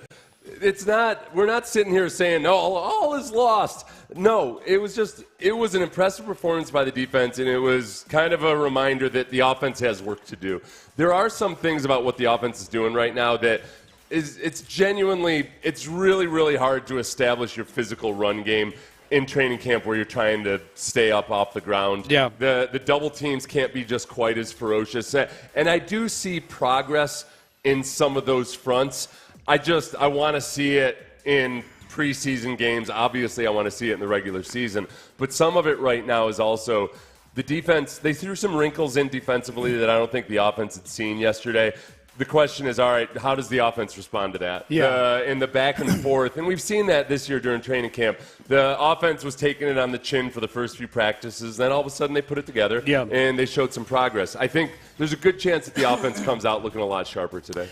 It's not. We're not sitting here saying no, all is lost. No, it was an impressive performance by the defense, and it was kind of a reminder that the offense has work to do. There are some things about what the offense is doing right now that it's really, really hard to establish your physical run game in training camp where you're trying to stay up off the ground. Yeah. The double teams can't be just quite as ferocious. And I do see progress in some of those fronts. I want to see it in preseason games. Obviously, I want to see it in the regular season. But some of it right now is also the defense. They threw some wrinkles in defensively that I don't think the offense had seen yesterday. The question is, all right, how does the offense respond to that? Yeah. In the back and forth, and we've seen that this year during training camp. The offense was taking it on the chin for the first few practices, then all of a sudden they put it together, and they showed some progress. I think there's a good chance that the offense comes out looking a lot sharper today.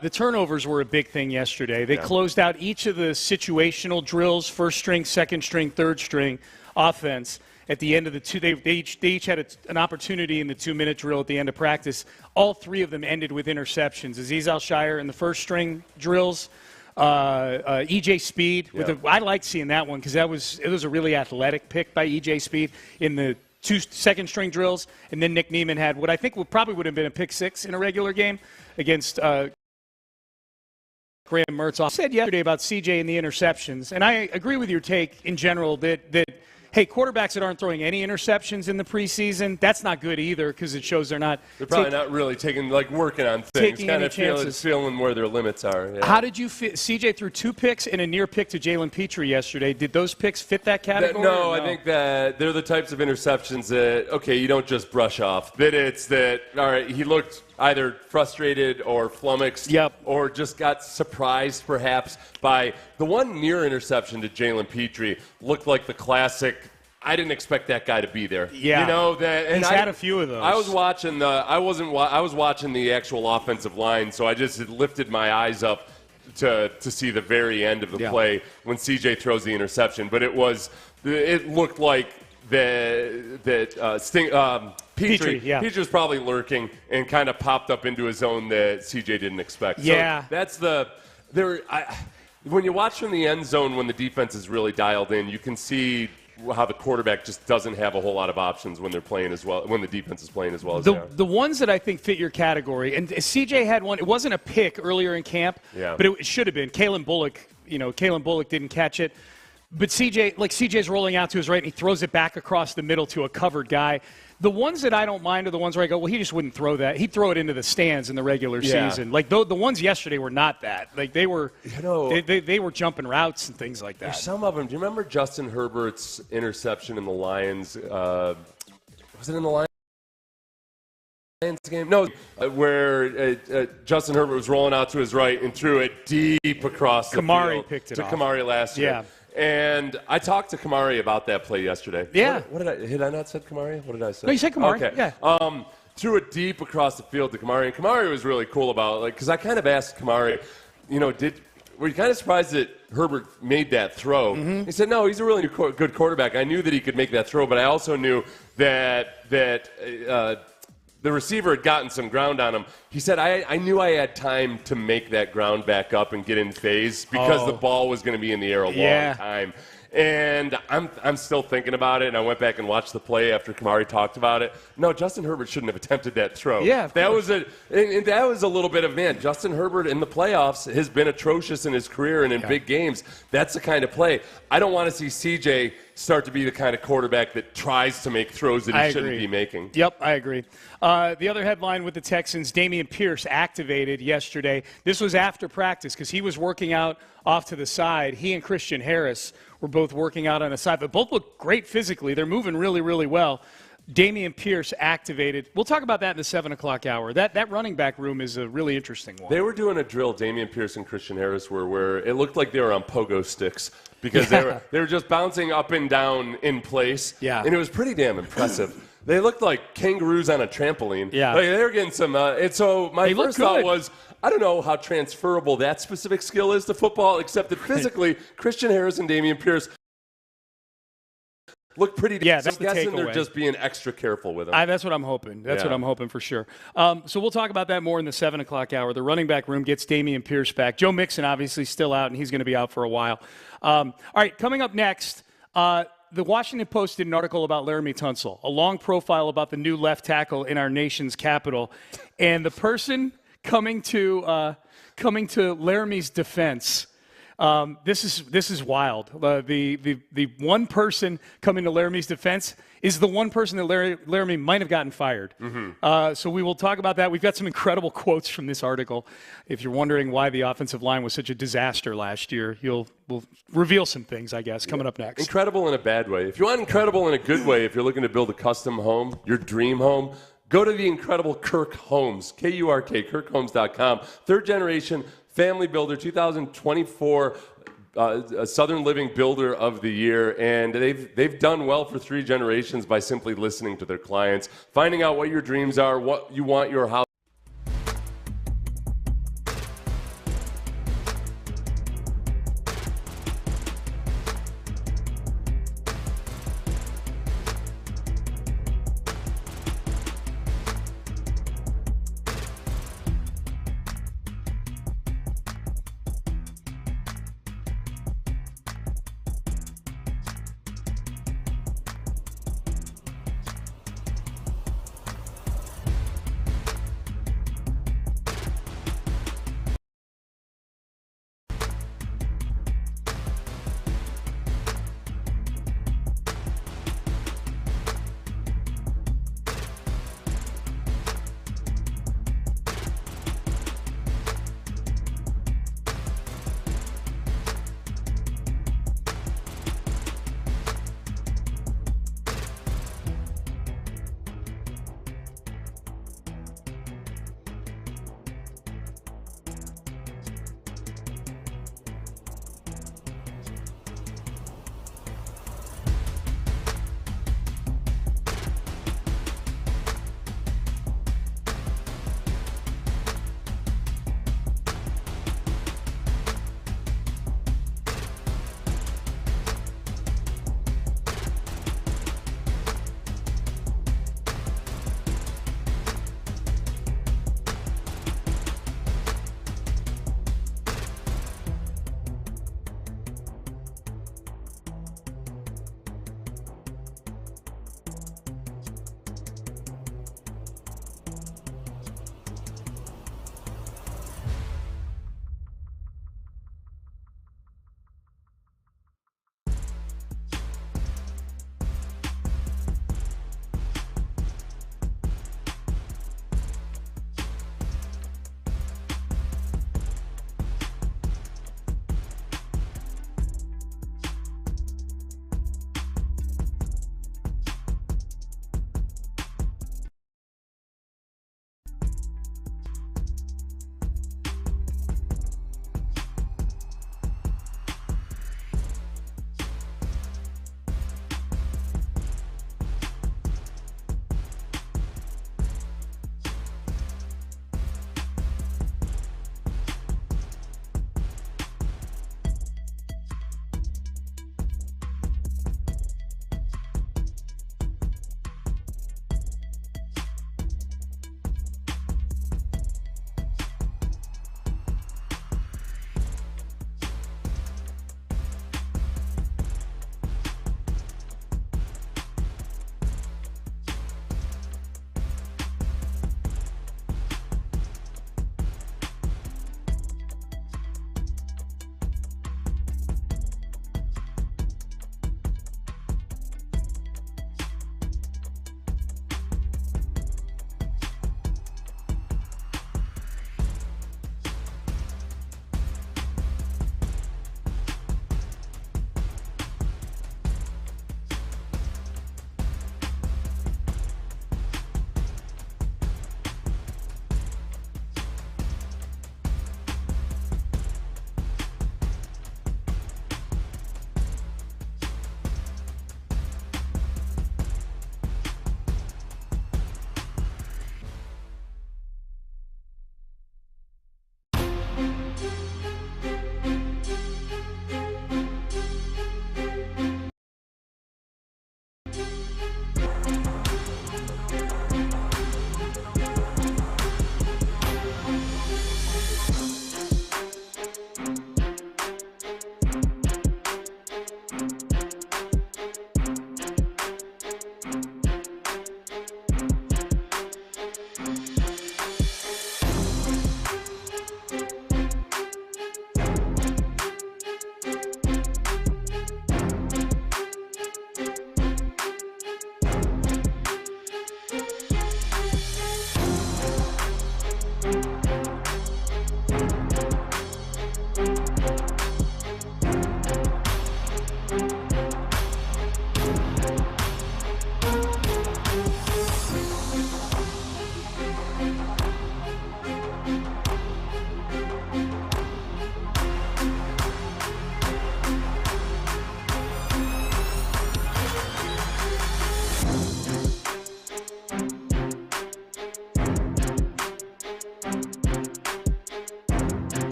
The turnovers were a big thing yesterday. They closed out each of the situational drills, first string, second string, third string offense. At the end of the two, they each had an opportunity in the 2-minute drill at the end of practice. All three of them ended with interceptions. Azeez Elshire in the first string drills, E.J. Speed. I liked seeing that one because it was a really athletic pick by E.J. Speed in the 2 second string drills. And then Nick Neiman had what I think probably would have been a pick 6 in a regular game against Graham Mertz. I said yesterday about C.J. and the interceptions, and I agree with your take in general that hey, quarterbacks that aren't throwing any interceptions in the preseason, that's not good either because it shows they're probably not really working on things, kind of feeling where their limits are. Yeah. How did you fit? CJ threw 2 picks and a near pick to Jalen Petrie yesterday. Did those picks fit that category? No, I think that they're the types of interceptions that, you don't just brush off. That it's that, all right, he looked either frustrated or flummoxed or just got surprised perhaps by the one near interception to Jalen Petrie looked like the classic, I didn't expect that guy to be there. Yeah. He's had a few of those. I was watching I was watching the actual offensive line, so I just lifted my eyes up to see the very end of the play when CJ throws the interception, but it looked like Petrie was probably lurking and kind of popped up into a zone that CJ didn't expect. Yeah. So when you watch from the end zone when the defense is really dialed in, you can see how the quarterback just doesn't have a whole lot of options when they're playing as well, when the defense is playing as well as they are. The ones that I think fit your category, and CJ had one, it wasn't a pick earlier in camp, but it should have been. Kalen Bullock didn't catch it. But CJ's rolling out to his right, and he throws it back across the middle to a covered guy. The ones that I don't mind are the ones where I go, well, he just wouldn't throw that. He'd throw it into the stands in the regular season. The ones yesterday were not that. They were they were jumping routes and things like that. There's some of them. Do you remember Justin Herbert's interception in the Lions? Was it in the Lions game? No, where Justin Herbert was rolling out to his right and threw it deep across the field. Kamari picked it to off. Kamari last year. Yeah. And I talked to Kamari about that play yesterday. Yeah. What did I not say Kamari? What did I say? No, you said Kamari. Okay. Yeah. Threw it deep across the field to Kamari, and Kamari was really cool about it, because I kind of asked Kamari, were you kind of surprised that Herbert made that throw? Mm-hmm. He said, no, he's a really good quarterback. I knew that he could make that throw, but I also knew that the receiver had gotten some ground on him. He said, I knew I had time to make that ground back up and get in phase because the ball was going to be in the air a long time. And I'm still thinking about it, and I went back and watched the play after Kamari talked about it. No, Justin Herbert shouldn't have attempted that throw. Yeah, that was a little bit of, man, Justin Herbert in the playoffs has been atrocious in his career and in big games. That's the kind of play. I don't want to see CJ start to be the kind of quarterback that tries to make throws that he shouldn't be making. Yep, I agree. The other headline with the Texans, Dameon Pierce activated yesterday. This was after practice because he was working out off to the side. He and Christian Harris were both working out on the side, but both look great physically. They're moving really, really well. Dameon Pierce activated. We'll talk about that in the 7 o'clock hour. That running back room is a really interesting one. They were doing a drill, Dameon Pierce and Christian Harris were, where it looked like they were on pogo sticks because they were just bouncing up and down in place. Yeah. And it was pretty damn impressive. They looked like kangaroos on a trampoline. Yeah. Like, they were getting some and so my first thought was, I don't know how transferable that specific skill is to football, except that physically Christian Harris and Dameon Pierce look pretty damn. That's the I'm guessing takeaway. they're just being extra careful with them. That's what I'm hoping. That's what I'm hoping for sure. So we'll talk about that more in the 7 o'clock hour. The running back room gets Dameon Pierce back. Joe Mixon obviously still out, and he's going to be out for a while. All right, coming up next, the Washington Post did an article about Laramie Tunsil, a long profile about the new left tackle in our nation's capital. And the person coming to Laramie's defense, this is wild. The one person coming to Laramie's defense is the one person that Laramie might have gotten fired. Mm-hmm. So we will talk about that. We've got some incredible quotes from this article. If you're wondering why the offensive line was such a disaster last year, we'll reveal some things, I guess, coming up next. Incredible in a bad way. If you want incredible in a good way, if you're looking to build a custom home, your dream home, go to the incredible Kirk Homes, K-U-R-K, kirkhomes.com. Third generation family builder, 2024 Southern Living Builder of the Year, and they've done well for 3 generations by simply listening to their clients, finding out what your dreams are, what you want your house.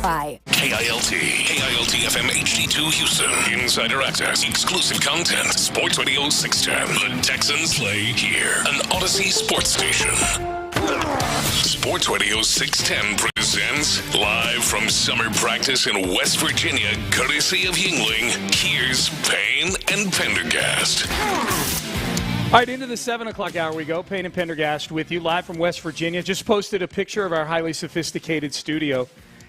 apply. KILT FM HD2 Houston. Insider access, exclusive content. Sports Radio 610. The Texans play here. An Odyssey sports station. Sports Radio 610 presents live from summer practice in West Virginia, courtesy of Yingling. Here's Payne and Pendergast. All right, into the 7 o'clock hour we go. Payne and Pendergast with you live from West Virginia. Just posted a picture of our highly sophisticated studio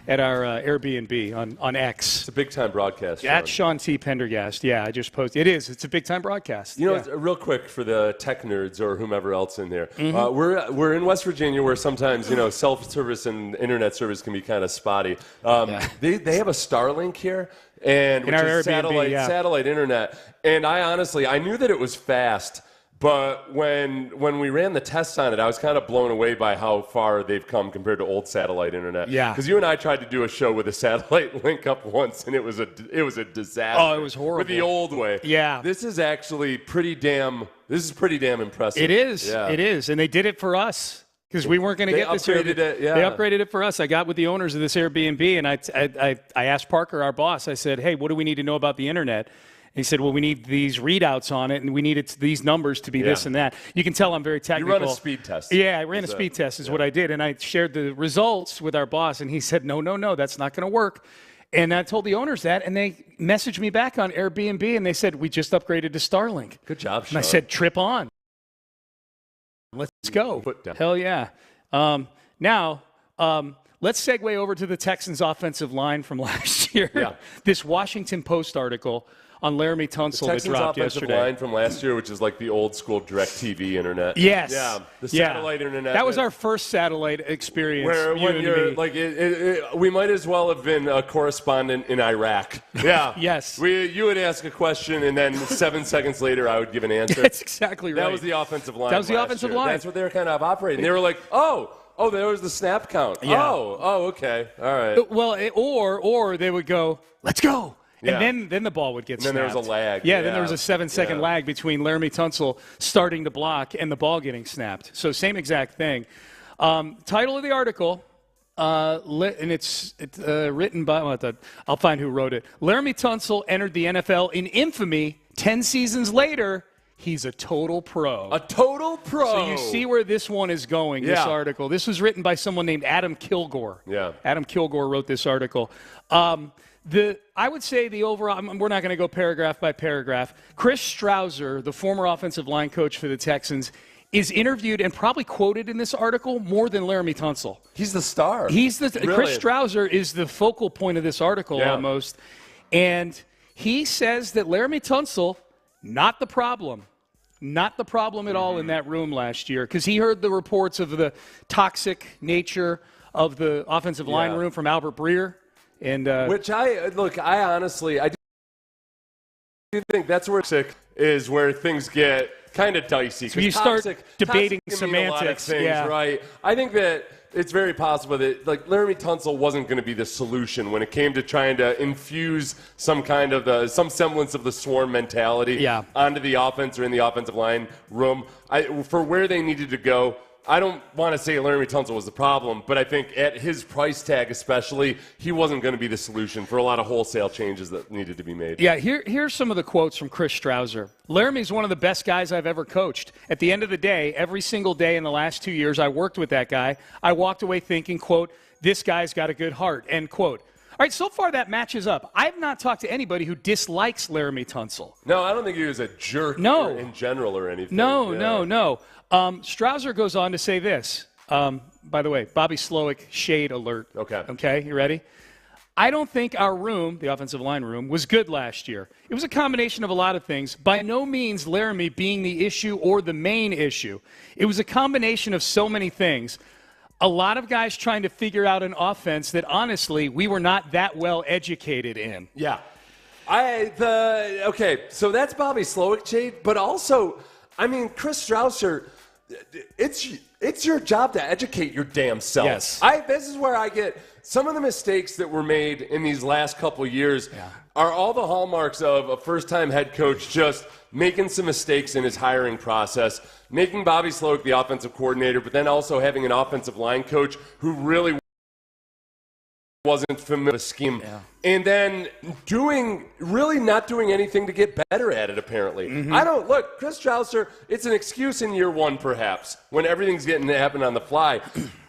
at our Airbnb on X. It's a big-time broadcast. At Sean T. Pendergast. Yeah, I just posted. It is. It's a big-time broadcast. You know, real quick for the tech nerds or whomever else in there. We're in West Virginia where sometimes, self-service and internet service can be kind of spotty. They have a Starlink here, and which is Airbnb, satellite internet. And I knew that it was fast. But when we ran the tests on it, I was kind of blown away by how far they've come compared to old satellite internet. Yeah. Because you and I tried to do a show with a satellite link up once, and it was a disaster. Oh, it was horrible. With the old way. Yeah. This is actually pretty damn impressive. It is. Yeah. It is. And they did it for us. Because we weren't going to get this. They upgraded it for us. I got with the owners of this Airbnb, and I asked Parker, our boss, I said, hey, what do we need to know about the internet? He said, well, we need these readouts on it, and we need these numbers to be this and that. You can tell I'm very technical. You run a speed test. Yeah, I ran a speed test is what I did, and I shared the results with our boss, and he said, no, that's not going to work. And I told the owners that, and they messaged me back on Airbnb, and they said, we just upgraded to Starlink. Good job, Sean. And I said, trip on. Let's go. Hell yeah. Now, let's segue over to the Texans' offensive line from last year. Yeah. This Washington Post article on Laramie Tunsil that dropped yesterday. The Texans' offensive line from last year, which is like the old school DirecTV internet. Yes. Yeah. The satellite internet. That was our first satellite experience. Where when you're like, we might as well have been a correspondent in Iraq. Yeah. Yes. You would ask a question, and then 7 seconds later, I would give an answer. That's exactly right. That was the offensive line. That was the offensive line. That's what they were kind of operating. They were like, oh, there was the snap count. Yeah. Oh, okay. All right. Well, or they would go, let's go. Yeah. And then the ball would get snapped. Then there was a lag. Yeah, then there was a 7-second lag between Laramie Tunsil starting to block and the ball getting snapped. So same exact thing. Title of the article, and it's written by, I'll find who wrote it. Laramie Tunsil entered the NFL in infamy. 10 seasons later, he's a total pro. A total pro. So you see where this one is going, this article. This was written by someone named Adam Kilgore. Yeah. Adam Kilgore wrote this article. I would say the overall, we're not going to go paragraph by paragraph. Chris Strausser, the former offensive line coach for the Texans, is interviewed and probably quoted in this article more than Laramie Tunsil. He's the star. Chris Strausser is the focal point of this article almost. And he says that Laramie Tunsil, not the problem. Not the problem at all in that room last year, because he heard the reports of the toxic nature of the offensive line room from Albert Breer. And which I honestly do think that's where is where things get kind of dicey. So you start debating semantics, right? I think that it's very possible that Laramie Tunsil wasn't going to be the solution when it came to trying to infuse some semblance of the swarm mentality onto the offense or in the offensive line room. For where they needed to go. I don't want to say Laramie Tunsil was the problem, but I think at his price tag especially, he wasn't going to be the solution for a lot of wholesale changes that needed to be made. Yeah, here's some of the quotes from Chris Strausser. Laramie's one of the best guys I've ever coached. At the end of the day, every single day in the last 2 years I worked with that guy, I walked away thinking, quote, this guy's got a good heart, end quote. All right, so far that matches up. I've not talked to anybody who dislikes Laramie Tunsil. No, I don't think he was a jerk in general or anything. No. Strausser goes on to say this. By the way, Bobby Slowick, shade alert. Okay, you ready? I don't think our room, the offensive line room, was good last year. It was a combination of a lot of things. By no means Laramie being the issue or the main issue. It was a combination of so many things. A lot of guys trying to figure out an offense that, honestly, we were not that well educated in. Yeah. Okay, so that's Bobby Slowick, Jade, but also, I mean, Chris Strausser, it's your job to educate your damn self. Yes. This is where I get some of the mistakes that were made in these last couple of years are all the hallmarks of a first-time head coach just making some mistakes in his hiring process, making Bobby Slowick the offensive coordinator, but then also having an offensive line coach who really wasn't familiar with the scheme. Yeah. And then really not doing anything to get better at it, apparently. Mm-hmm. Chris Strausser, it's an excuse in year one, perhaps, when everything's getting to happen on the fly.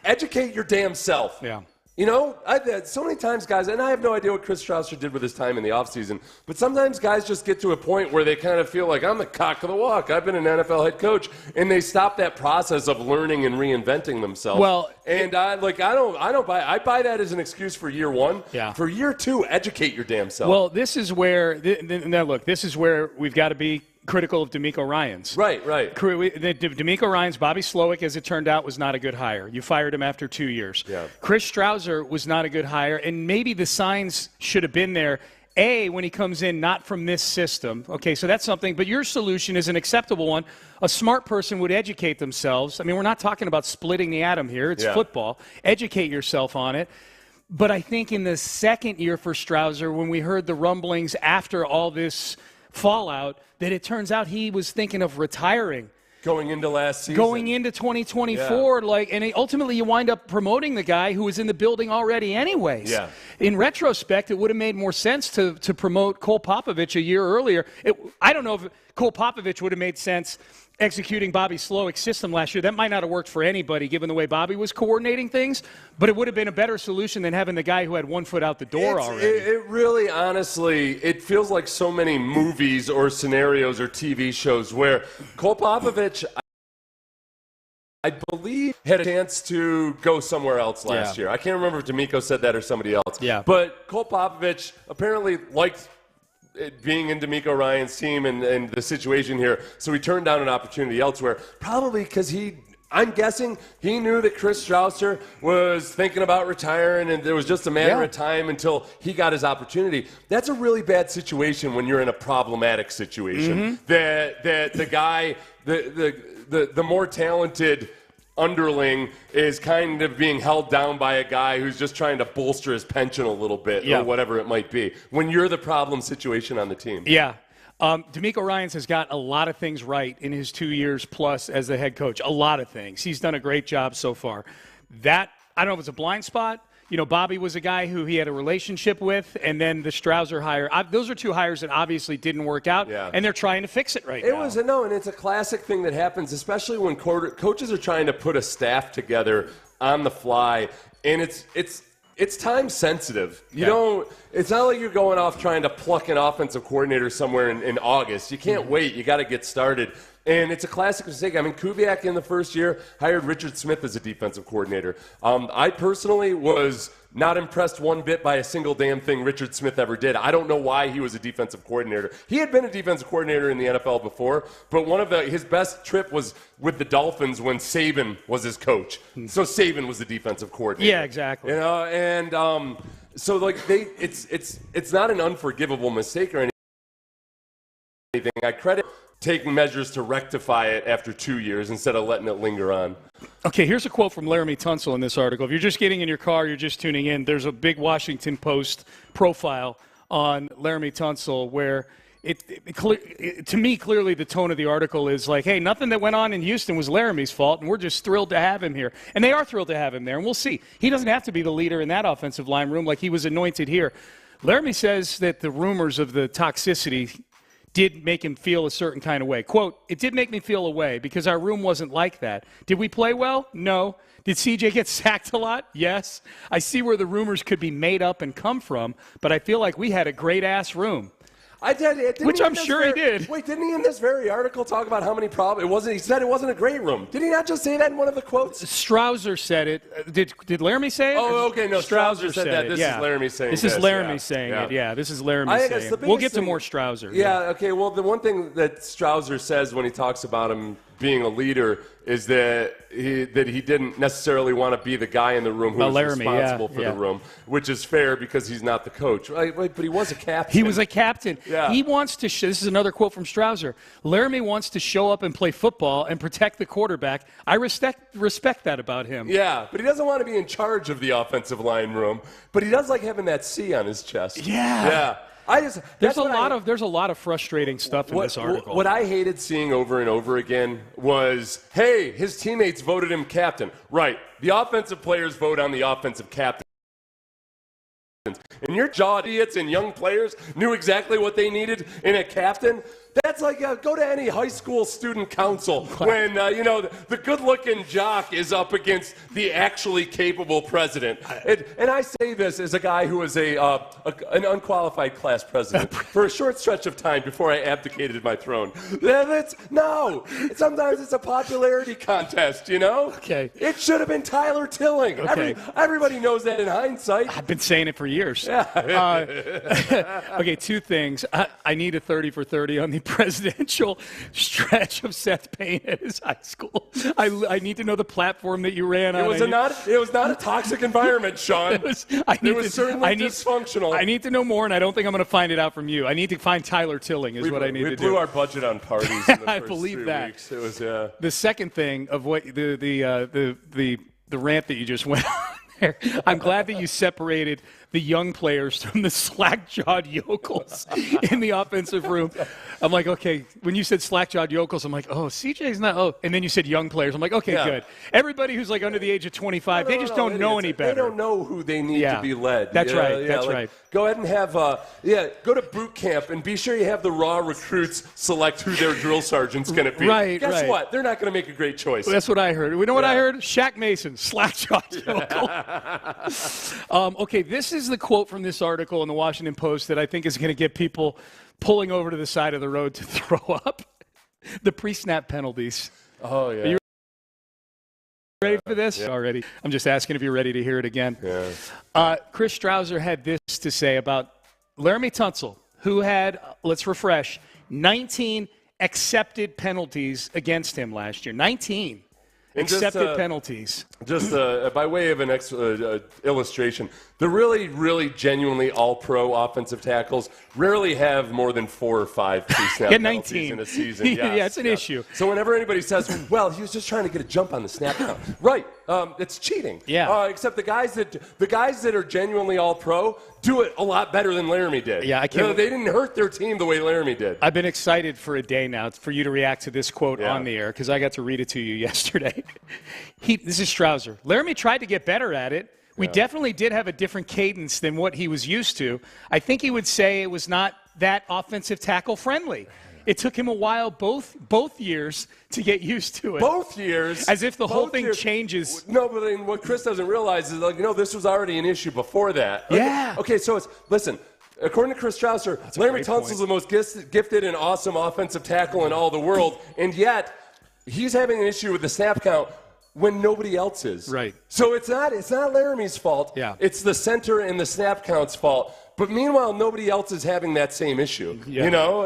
Educate your damn self. Yeah. You know, so many times, guys, and I have no idea what Chris Strausser did with his time in the offseason, but sometimes guys just get to a point where they kind of feel like, I'm the cock of the walk. I've been an NFL head coach, and they stop that process of learning and reinventing themselves. Well, and I buy that as an excuse for year one. Yeah. For year two, educate your damn self. Well, this is where this is where we've got to be critical of D'Amico Ryans. Right. D'Amico Ryans, Bobby Slowick, as it turned out, was not a good hire. You fired him after 2 years. Yeah. Chris Strausser was not a good hire, and maybe the signs should have been there. When he comes in not from this system. Okay, so that's something, but your solution is an acceptable one. A smart person would educate themselves. I mean, we're not talking about splitting the atom here. It's football. Educate yourself on it. But I think in the second year for Strausser, when we heard the rumblings after all this fallout, that it turns out he was thinking of retiring. Going into last season. Going into 2024. And ultimately you wind up promoting the guy who was in the building already anyways. Yeah. In retrospect, it would have made more sense to promote Cole Popovich a year earlier. I don't know if Cole Popovich would have made sense executing Bobby Slowick's system last year. That might not have worked for anybody given the way Bobby was coordinating things, but it would have been a better solution than having the guy who had 1 foot out the door already. It really, honestly, it feels like so many movies or scenarios or TV shows where Cole Popovich, I believe, had a chance to go somewhere else last year. I can't remember if D'Amico said that or somebody else. Yeah. But Cole Popovich apparently liked it being in D'Amico Ryan's team and the situation here, so he turned down an opportunity elsewhere, probably because I'm guessing he knew that Chris Strausser was thinking about retiring, and there was just a matter of time until he got his opportunity. That's a really bad situation when you're in a problematic situation. Mm-hmm. That the guy, the more talented underling is kind of being held down by a guy who's just trying to bolster his pension a little bit or whatever it might be when you're the problem situation on the team. Yeah. D'Amico Ryans has got a lot of things right in his 2 years plus as the head coach. A lot of things. He's done a great job so far. I don't know if it's a blind spot. You know, Bobby was a guy who he had a relationship with, and then the Strausser hire. Those are two hires that obviously didn't work out, and they're trying to fix it right now. And it's a classic thing that happens, especially when coaches are trying to put a staff together on the fly, and it's time sensitive. It's not like you're going off trying to pluck an offensive coordinator somewhere in August. You can't wait. You got to get started. And it's a classic mistake. I mean, Kubiak in the first year hired Richard Smith as a defensive coordinator. I personally was not impressed one bit by a single damn thing Richard Smith ever did. I don't know why he was a defensive coordinator. He had been a defensive coordinator in the NFL before, but his best trip was with the Dolphins when Saban was his coach. So Saban was the defensive coordinator. Yeah, exactly. It's not an unforgivable mistake or anything. I credit taking measures to rectify it after 2 years instead of letting it linger on. Okay, here's a quote from Laramie Tunsil in this article. If you're just getting in your car, you're just tuning in, there's a big Washington Post profile on Laramie Tunsil where to me, clearly the tone of the article is like, hey, nothing that went on in Houston was Laramie's fault, and we're just thrilled to have him here. And they are thrilled to have him there, and we'll see. He doesn't have to be the leader in that offensive line room like he was anointed here. Laramie says that the rumors of the toxicity did make him feel a certain kind of way. Quote, it did make me feel a way because our room wasn't like that. Did we play well? No. Did CJ get sacked a lot? Yes. I see where the rumors could be made up and come from, but I feel like we had a great-ass room. I did. Which I'm sure he did. Wait, didn't he in this very article talk about how many problems? He said it wasn't a great room. Did he not just say that in one of the quotes? Strausser said it. Did Laramie say it? Oh, okay. No, Strausser said that. This is Laramie saying this. This is Laramie saying it. Yeah, this is Laramie saying it. We'll get to more Strausser. Yeah, okay. Well, the one thing that Strausser says when he talks about him being a leader is that he didn't necessarily want to be the guy in the room who was responsible for the room, which is fair because he's not the coach. Right, but he was a captain. He was a captain. Yeah. He wants to this is another quote from Strausser. Laramie wants to show up and play football and protect the quarterback. I respect that about him. Yeah, but he doesn't want to be in charge of the offensive line room, but he does like having that C on his chest. Yeah. There's a lot of frustrating stuff in this article. What I hated seeing over and over again was, hey, his teammates voted him captain. Right. The offensive players vote on the offensive captain. And your jaw idiots and young players knew exactly what they needed in a captain. That's like go to any high school student council when the good-looking jock is up against the actually capable president. And I say this as a guy who was an unqualified class president for a short stretch of time before I abdicated my throne. Sometimes it's a popularity contest, you know? Okay. It should have been Tyler Tilling. Okay. Everybody knows that in hindsight. I've been saying it for years. Yeah. Okay, two things. I need a 30 for 30 on the presidential stretch of Seth Payne at his high school. I need to know the platform that you ran on. It was not a toxic environment, Sean. It was certainly dysfunctional. I need to know more, and I don't think I'm going to find it out from you. I need to find Tyler Tilling is what I need to do. We blew our budget on parties in the I first believe 3 that. weeks. It was, The second thing of what the rant that you just went on there, I'm glad that you separated the young players from the slack-jawed yokels in the offensive room. I'm like, okay, when you said slack-jawed yokels, I'm like, oh, CJ's not, oh. And then you said young players. I'm like, okay, good. Everybody who's like under the age of 25, they just don't know any better. They don't know who they need to be led. That's right. That's right. Go ahead and have, go to boot camp and be sure you have the raw recruits select who their drill sergeant's going to be. Guess what? They're not going to make a great choice. Well, that's what I heard. You know what I heard? Shaq Mason, slack-jawed yokel. Okay, this is the quote from this article in the Washington Post that I think is going to get people pulling over to the side of the road to throw up. The pre-snap penalties. Oh, yeah. Are you ready for this? Already. I'm just asking if you're ready to hear it again. Yeah. Chris Strouser had this to say about Laramie Tunsil, who had, let's refresh, 19 accepted penalties against him last year. 19 accepted penalties. Just by way of an illustration, the really, really genuinely all-pro offensive tackles rarely have more than 4 or 5 pre-snap penalties in a season. Yeah, it's an issue. So whenever anybody says, well, he was just trying to get a jump on the snap count. Right. It's cheating. Yeah. Except the guys that are genuinely all-pro do it a lot better than Laramie did. Yeah, I can't. They didn't hurt their team the way Laramie did. I've been excited for a day now for you to react to this quote on the air because I got to read it to you yesterday. This is Strouser. Laramie tried to get better at it. We definitely did have a different cadence than what he was used to. I think he would say it was not that offensive tackle friendly. It took him a while, both years, to get used to it. Both years? As if the whole thing changes. No, but then what Chris doesn't realize is, this was already an issue before that. Yeah. Okay, so listen. According to Chris Strouser, Laramie Tunsil is the most gifted and awesome offensive tackle in all the world, and yet he's having an issue with the snap count when nobody else is. Right. So it's not Laramie's fault. Yeah. It's the center and the snap count's fault. But meanwhile, nobody else is having that same issue. Yeah. No,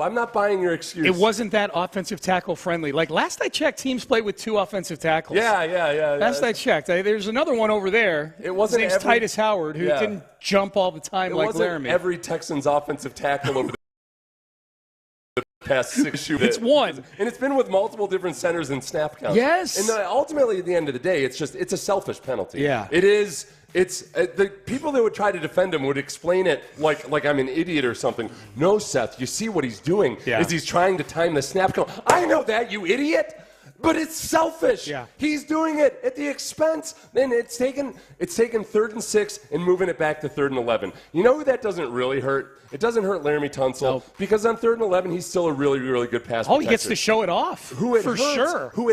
I'm not buying your excuse. It wasn't that offensive tackle friendly. Like last I checked, teams play with 2 offensive tackles. Yeah. Last I checked. There's another one over there. It wasn't His name's Titus Howard, who didn't jump all the time like Laramie. Every Texans offensive tackle over the past 6 years. It's one. And it's been with multiple different centers and snap counts. Yes. And ultimately, at the end of the day, it's a selfish penalty. Yeah. It is. It's the people that would try to defend him would explain it like I'm an idiot or something. No, Seth, you see what he's doing is he's trying to time the snap count. I know that, you idiot. But it's selfish. Yeah. He's doing it at the expense. Then it's taken 3rd and 6 and moving it back to 3rd and 11. You know who that doesn't really hurt? It doesn't hurt Laramie Tunsil because on 3rd and 11 he's still a really, really good pass protector. He gets to show it off. Who it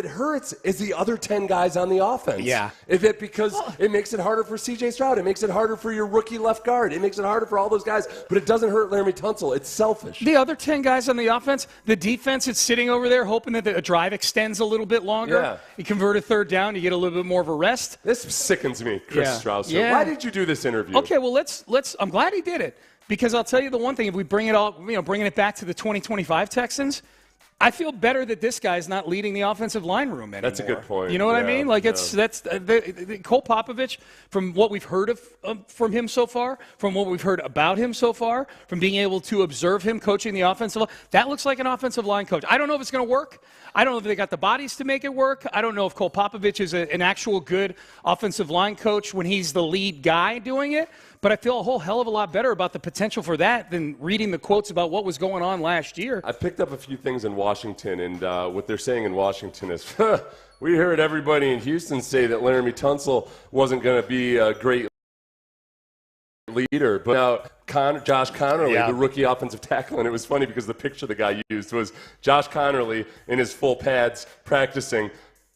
hurts is the other 10 guys on the offense. Yeah. Because it makes it harder for C.J. Stroud. It makes it harder for your rookie left guard. It makes it harder for all those guys. But it doesn't hurt Laramie Tunsil. It's selfish. The other 10 guys on the offense, the defense is sitting over there hoping that the drive extends a little bit longer. Yeah. You convert a 3rd down, you get a little bit more of a rest. This sickens me, Chris Strouser. Yeah. Why did you do this interview? Okay, well let's. I'm glad he did it because I'll tell you the one thing. If we bring it back to the 2025 Texans, I feel better that this guy's not leading the offensive line room anymore. That's a good point. You know what I mean? Like that's Cole Popovich. From what we've heard from him so far, from what we've heard about him so far, from being able to observe him coaching the offensive line, that looks like an offensive line coach. I don't know if it's going to work. I don't know if they got the bodies to make it work. I don't know if Cole Popovich is an actual good offensive line coach when he's the lead guy doing it. But I feel a whole hell of a lot better about the potential for that than reading the quotes about what was going on last year. I picked up a few things in Washington, and what they're saying in Washington is, we heard everybody in Houston say that Laramie Tunsil wasn't going to be a great leader. But now Josh Connerly, the rookie offensive tackle, and it was funny because the picture the guy used was Josh Connerly in his full pads practicing.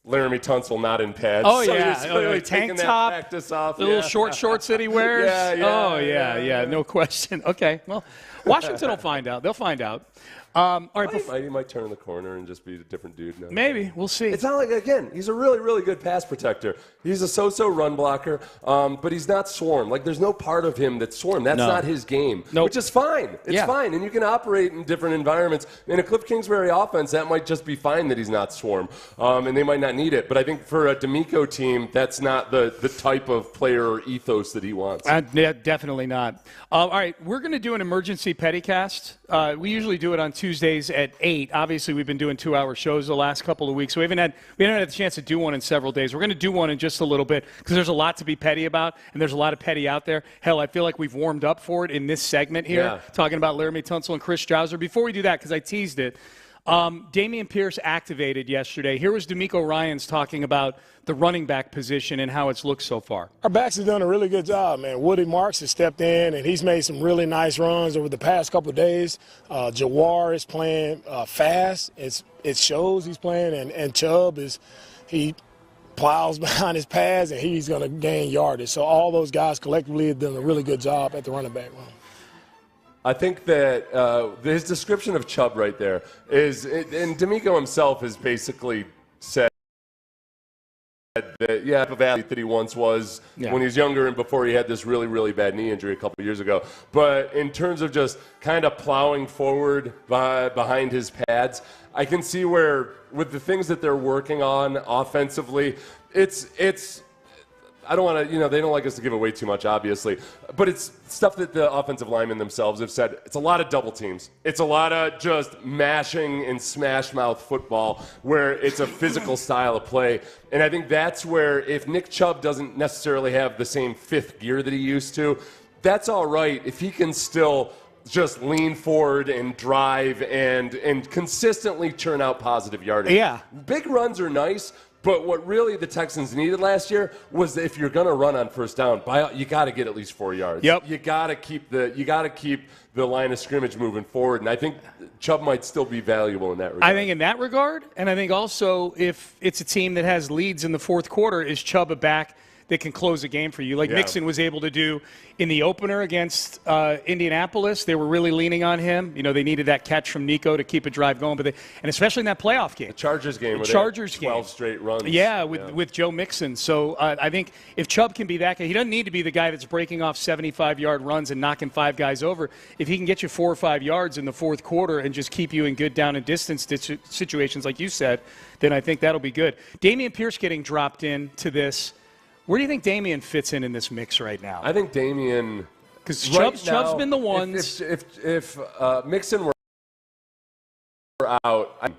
Laramie Tunsil not in pads. Oh, so yeah. He's clearly Tank taking top, that practice off. the little short shorts that he wears. Yeah, no question. Okay, well, Washington will find out. They'll find out. All right, he might turn the corner and just be a different dude now. Maybe. We'll see. It's not like, again, he's a really, really good pass protector. He's a so-so run blocker, but he's not swarm. Like, there's no part of him that's swarm. That's not his game, which is fine. It's fine, and you can operate in different environments. In a Cliff Kingsbury offense, that might just be fine that he's not swarm, and they might not need it. But I think for a D'Amico team, that's not the type of player or ethos that he wants. Yeah, definitely not. All right, we're going to do an emergency pettycast. We usually do it on Tuesdays at 8. Obviously, we've been doing 2-hour shows the last couple of weeks, so we haven't had the chance to do one in several days. We're going to do one in just a little bit because there's a lot to be petty about, and there's a lot of petty out there. Hell, I feel like we've warmed up for it in this segment here, talking about Laramie Tunsil and Chris Strauser. Before we do that, because I teased it, Dameon Pierce activated yesterday. Here was D'Amico Ryans talking about the running back position and how it's looked so far. Our backs have done a really good job, man. Woody Marks has stepped in, and he's made some really nice runs over the past couple of days. Jawar is playing fast. It shows he's playing, and Chubb he plows behind his pads, and he's going to gain yardage. So all those guys collectively have done a really good job at the running back run. I think that his description of Chubb right there is, and D'Amico himself has basically said that, the athlete that he once was when he was younger and before he had this really, really bad knee injury a couple of years ago. But in terms of just kind of plowing forward behind his pads, I can see where, with the things that they're working on offensively, it's I don't want to, they don't like us to give away too much, obviously, but it's stuff that the offensive linemen themselves have said. It's a lot of double teams. It's a lot of just mashing and smash mouth football where it's a physical style of play. And I think that's where, if Nick Chubb doesn't necessarily have the same fifth gear that he used to, that's all right if he can still just lean forward and drive and consistently churn out positive yardage. Yeah. Big runs are nice. But what really the Texans needed last year was that if you're going to run on first down, you got to get at least 4 yards. Yep. You got to keep the line of scrimmage moving forward, and I think Chubb might still be valuable in that regard. I think in that regard, and I think also if it's a team that has leads in the fourth quarter, is Chubb a back that can close a game for you, like Mixon was able to do in the opener against Indianapolis. They were really leaning on him. They needed that catch from Nico to keep a drive going, and especially in that playoff game. The Chargers game. The Chargers game. 12 straight runs. Yeah, with Joe Mixon. So I think if Chubb can be that guy, he doesn't need to be the guy that's breaking off 75-yard runs and knocking 5 guys over. If he can get you 4 or 5 yards in the fourth quarter and just keep you in good down and distance situations like you said, then I think that'll be good. Dameon Pierce getting dropped into this. Where do you think Dameon fits in this mix right now? I think Dameon, because Chubb's been the ones. If Mixon were out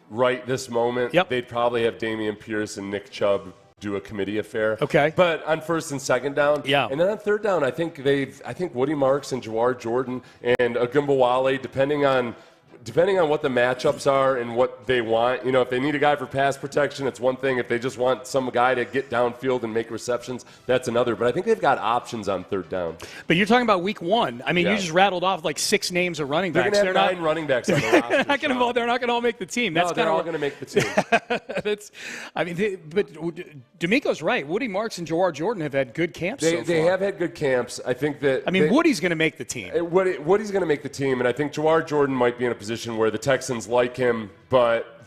right this moment, they'd probably have Dameon Pierce and Nick Chubb do a committee affair. Okay. But on first and second down, and then on third down, I think Woody Marks and Jawar Jordan and Agumbawale, depending on what the matchups are and what they want. If they need a guy for pass protection, it's one thing. If they just want some guy to get downfield and make receptions, that's another. But I think they've got options on third down. But you're talking about week 1. I mean, you just rattled off like 6 names of running backs. They're going to have 9 running backs on the roster. They're not going to all make the team. They're all going to make the team. But D'Amico's right. Woody Marks and Jawar Jordan have had good camps so far. They have had good camps. I think that. Woody's going to make the team. Woody's going to make the team, and I think Jawar Jordan might be in a position where the Texans like him, but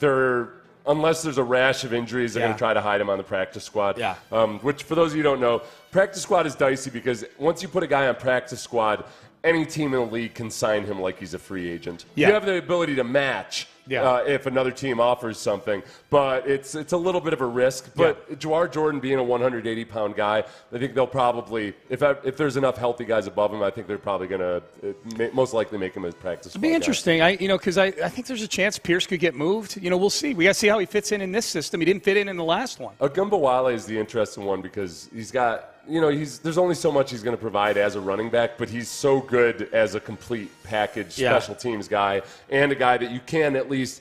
unless there's a rash of injuries, they're going to try to hide him on the practice squad. Yeah. Which, for those of you who don't know, practice squad is dicey because once you put a guy on practice squad, any team in the league can sign him like he's a free agent. Yeah. You have the ability to match if another team offers something, but it's a little bit of a risk. But Jawar Jordan being a 180-pound guy, I think they'll probably, if there's enough healthy guys above him, I think they're probably going to most likely make him a practice squad. It'll be interesting, because I think there's a chance Pierce could get moved. We'll see. We got to see how he fits in this system. He didn't fit in the last one. Agumbawale is the interesting one because he's got. There's only so much he's going to provide as a running back, but he's so good as a complete package special teams guy and a guy that you can at least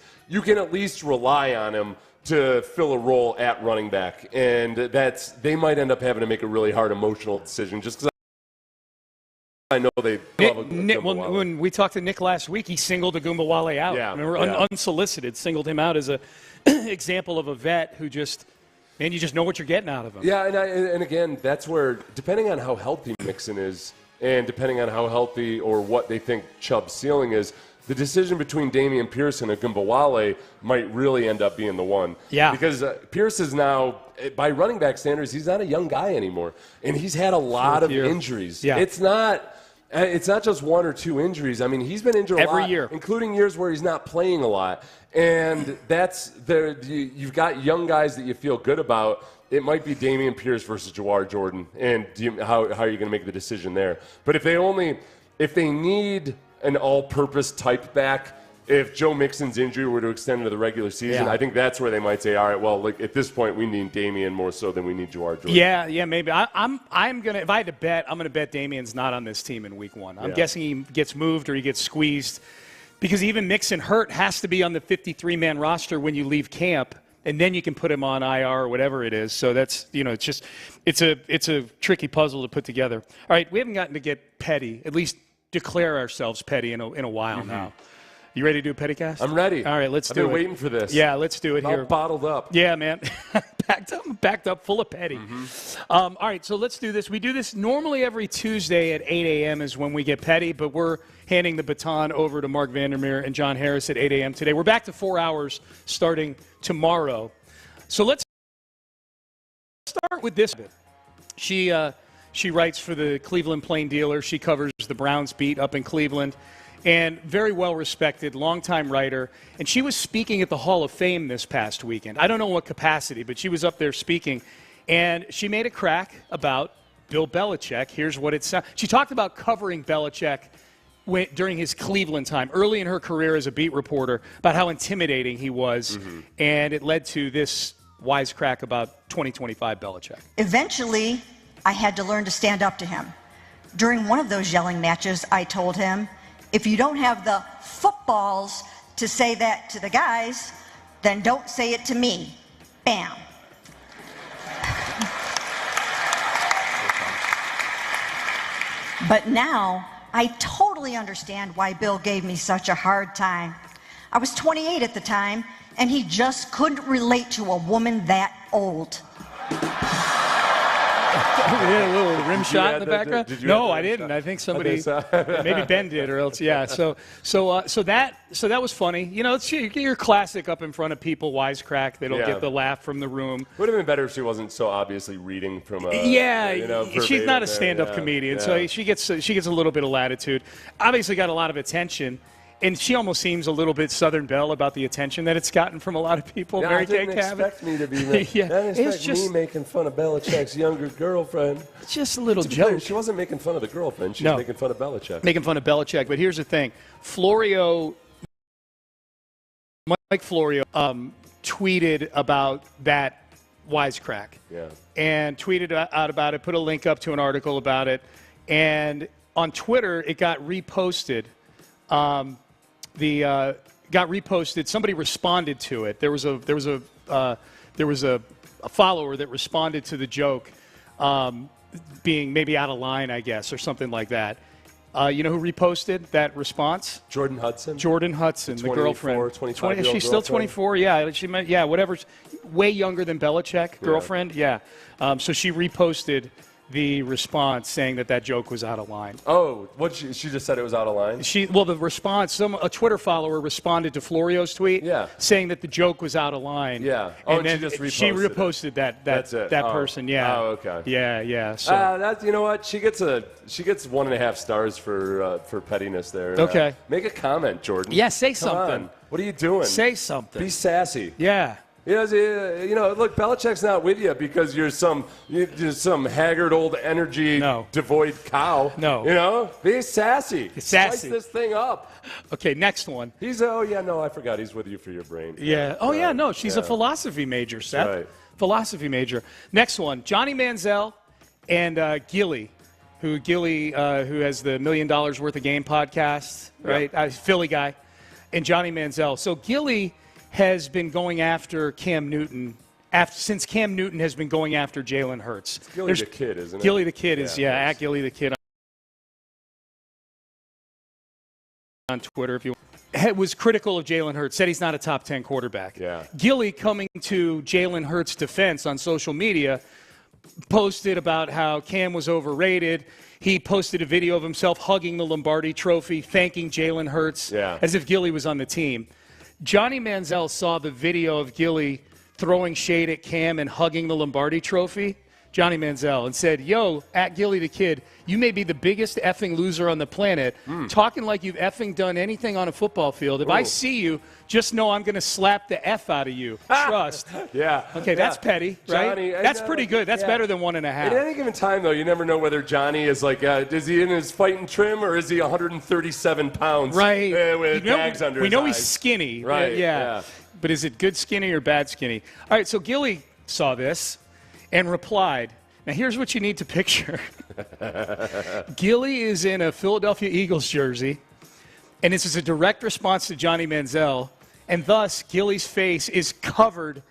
rely on him to fill a role at running back. And they might end up having to make a really hard emotional decision just because I know they when we talked to Nick last week, he singled Agumbawale out. Yeah, Remember, unsolicited, singled him out as a example of a vet who just, man, you just know what you're getting out of him. Yeah, and again, that's where, depending on how healthy Mixon is, and depending on how healthy or what they think Chubb's ceiling is, the decision between Dameon Pierce and Agumbawale might really end up being the one. Yeah. Because Pierce is now, by running back standards, he's not a young guy anymore, and he's had a lot of injuries. Yeah. It's not just one or two injuries. I mean, he's been injured a lot, every year, including years where he's not playing a lot. And you've got young guys that you feel good about. It might be Dameon Pierce versus Jawar Jordan, and how are you going to make the decision there? But if they need an all-purpose type back, if Joe Mixon's injury were to extend into the regular season, I think that's where they might say, all right, well, at this point, we need Dameon more so than we need Jawar Jordan. Yeah, maybe. I'm gonna, if I had to bet, I'm gonna bet Damien's not on this team in week 1. I'm guessing he gets moved or he gets squeezed, because even Mixon hurt has to be on the 53-man roster when you leave camp, and then you can put him on IR or whatever it is. So that's, it's a tricky puzzle to put together. All right, we haven't gotten to get petty, at least declare ourselves petty in a while now. You ready to do a petty cast? I'm ready. All right, let's do it. I've been waiting for this. Yeah, let's do it here. I'm bottled up. Yeah, man. Backed up, full of petty. All right, so let's do this. We do this normally every Tuesday at 8 a.m. is when we get petty, but we're handing the baton over to Mark Vandermeer and John Harris at 8 a.m. today. We're back to 4 hours starting tomorrow. So let's start with this bit. She writes for the Cleveland Plain Dealer. She covers the Browns beat up in Cleveland. And very well-respected, longtime writer. And she was speaking at the Hall of Fame this past weekend. I don't know what capacity, but she was up there speaking. And she made a crack about Bill Belichick. Here's what it sounds. She talked about covering Belichick during his Cleveland time, early in her career as a beat reporter, about how intimidating he was. And it led to this wisecrack about 2025 Belichick. Eventually, I had to learn to stand up to him. During one of those yelling matches, I told him, if you don't have the footballs to say that to the guys, then don't say it to me. Bam. But now, I totally understand why Bill gave me such a hard time. I was 28 at the time, and he just couldn't relate to a woman that old. We had a little rim shot in the background. No, I didn't. I think somebody, maybe Ben did, or else, yeah. So that was funny. It's your classic up in front of people wisecrack. They don't get the laugh from the room. Would have been better if she wasn't so obviously reading from a. She's not a stand-up comedian, so she gets a little bit of latitude. Obviously, got a lot of attention. And she almost seems a little bit Southern Belle about the attention that it's gotten from a lot of people. Yeah, Mary Kay Cabot. Expect me to be. Didn't expect me making fun of Belichick's younger girlfriend. It's just a little joke. She wasn't making fun of the girlfriend. She was making fun of Belichick. Making fun of Belichick. But here's the thing: Mike Florio, tweeted about that wisecrack. Yeah. And tweeted out about it. Put a link up to an article about it. And on Twitter, it got reposted. Got reposted. Somebody responded to it. There was a follower that responded to the joke, being maybe out of line, I guess, or something like that. You know who reposted that response? Jordan Hudson. Jordan Hudson, the girlfriend. 25-year-old She's still 24. Yeah, she meant whatever's way younger than Belichick. Girlfriend. Yeah. So she reposted the response saying that joke was out of line. Oh, what she just said it was out of line? The response, a Twitter follower responded to Florio's tweet saying that the joke was out of line. Yeah. And then she reposted that person. Yeah. Oh, okay. Yeah. So you know what? She gets 1.5 stars for pettiness there. Okay. Make a comment, Jordan. Yeah, say Come something. on. What are you doing? Say something. Be sassy. Yeah. Look, Belichick's not with you because you're some haggard old energy devoid cow. No. Be sassy. Spice this thing up. Okay, next one. I forgot he's with you for your brain. Yeah. She's a philosophy major, Seth. Right. Philosophy major. Next one, Johnny Manziel and Gilly, who has the $1 Million Worth of Game podcast, right? Philly guy, and Johnny Manziel. So Gilly has been going after Cam Newton since Cam Newton has been going after Jalen Hurts. Gilly the Kid, isn't it? Gilly the Kid is, at Gilly the Kid on Twitter if you was critical of Jalen Hurts, said he's not a top 10 quarterback. Yeah. Gilly, coming to Jalen Hurts' defense on social media, posted about how Cam was overrated. He posted a video of himself hugging the Lombardi Trophy, thanking Jalen Hurts, as if Gilly was on the team. Johnny Manziel saw the video of Gilly throwing shade at Cam and hugging the Lombardi Trophy, Johnny Manziel, and said, yo, at Gilly the Kid, you may be the biggest effing loser on the planet, talking like you've effing done anything on a football field. If I see you, just know I'm going to slap the F out of you. Trust. Okay, that's petty, right? Johnny, that's pretty good. That's better than 1.5. At any given time, though, you never know whether Johnny is like, is he in his fighting trim or is he 137 pounds with bags under his eyes? We know he's skinny. Right, yeah. But is it good skinny or bad skinny? All right, so Gilly saw this and replied. Now, here's what you need to picture. Gilly is in a Philadelphia Eagles jersey, and this is a direct response to Johnny Manziel, and thus Gilly's face is covered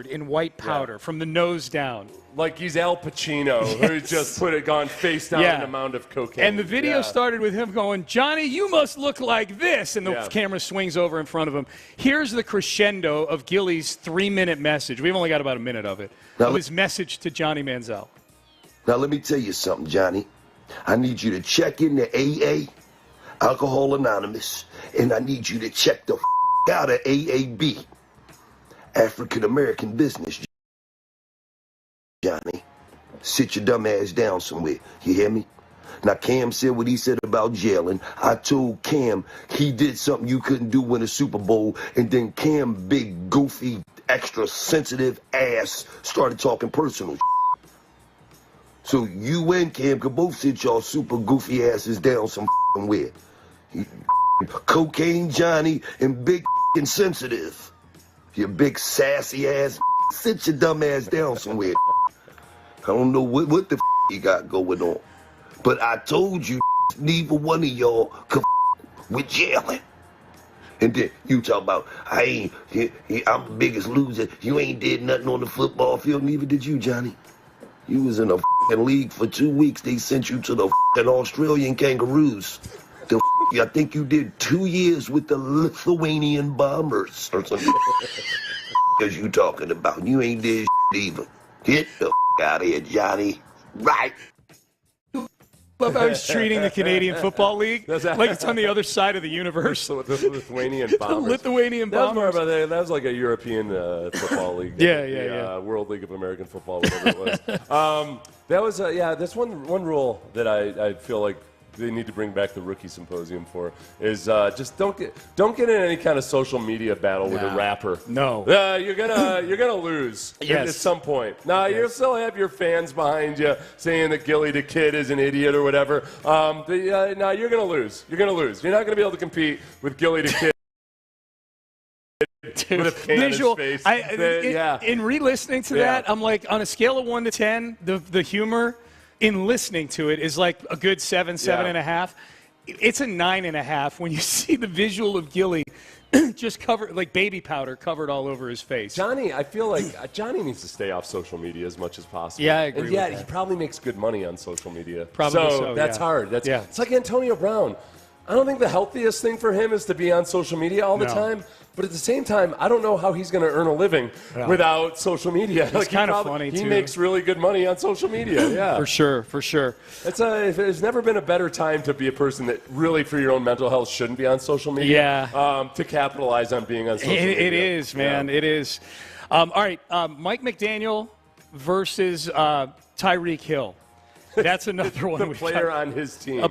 in white powder from the nose down. Like he's Al Pacino, who just gone face down in an amount of cocaine. And the video started with him going, Johnny, you must look like this. And the camera swings over in front of him. Here's the crescendo of Gilly's 3-minute message. We've only got about a minute of it. Of his message to Johnny Manziel. Now, let me tell you something, Johnny. I need you to check in the AA, Alcohol Anonymous, and I need you to check the out of AAB, African American Business. Johnny, sit your dumb ass down somewhere. You hear me? Now, Cam said what he said about Jalen. I told Cam he did something you couldn't do in a Super Bowl, and then Cam, big, goofy, extra sensitive ass, started talking personal. So you and Cam could both sit y'all super goofy asses down somewhere. Cocaine Johnny and big sensitive. You big sassy ass, sit your dumb ass down somewhere. I don't know what the you got going on. But I told you neither one of y'all could with Jalen. And then you talk about, I'm the biggest loser. You ain't did nothing on the football field. Neither did you, Johnny. You was in a league for 2 weeks. They sent you to the Australian Kangaroos. I think you did 2 years with the Lithuanian Bombers or something. As you talking about. You ain't did either. Get the out of here, Johnny. Right. Love how he's treating the Canadian Football League like it's on the other side of the universe. The Lithuanian Bombers. The Lithuanian Bombers. That was like a European football league. World League of American Football, whatever it was. That's one rule that I feel like they need to bring back the rookie symposium for is just don't get in any kind of social media battle with a rapper. No, you're gonna lose at some point. Now you'll still have your fans behind you saying that Gilly the Kid is an idiot or whatever. Now you're gonna lose. You're gonna lose. You're not gonna be able to compete with Gilly the Kid. Dude, with a pain visual. on his face. In re-listening to that, I'm like, on a scale of 1 to 10, the humor in listening to it is like a good 7.5. It's a 9.5 when you see the visual of Gilly just covered, like baby powder covered all over his face. Johnny, I feel like Johnny needs to stay off social media as much as possible. Yeah, I agree with that. He probably makes good money on social media. Probably so, that's hard. It's like Antonio Brown. I don't think the healthiest thing for him is to be on social media all the time. But at the same time, I don't know how he's going to earn a living without social media. It's kind of funny, too. He makes really good money on social media, For sure. There's never been a better time to be a person that really, for your own mental health, shouldn't be on social media. To capitalize on being on social media. It is, man. It is. All right, Mike McDaniel versus Tyreek Hill. That's another one. A player on his team.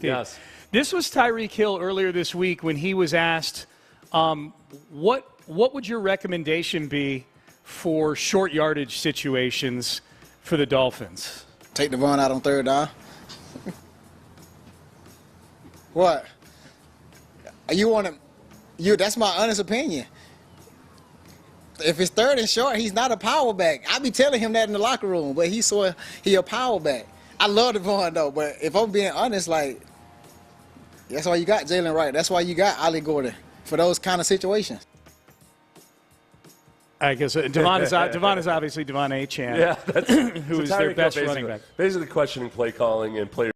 Yes. This was Tyreek Hill earlier this week when he was asked, what would your recommendation be for short yardage situations for the Dolphins? Take Devon out on third down. What? You want to? That's my honest opinion. If it's third and short, he's not a power back. I be telling him that in the locker room, but he a power back. I love Devon though, but if I'm being honest, like that's why you got Jalen Wright. That's why you got Ollie Gordon for those kind of situations. I guess Devon is obviously Devon Achane, who is their best running back. Basically questioning play calling and player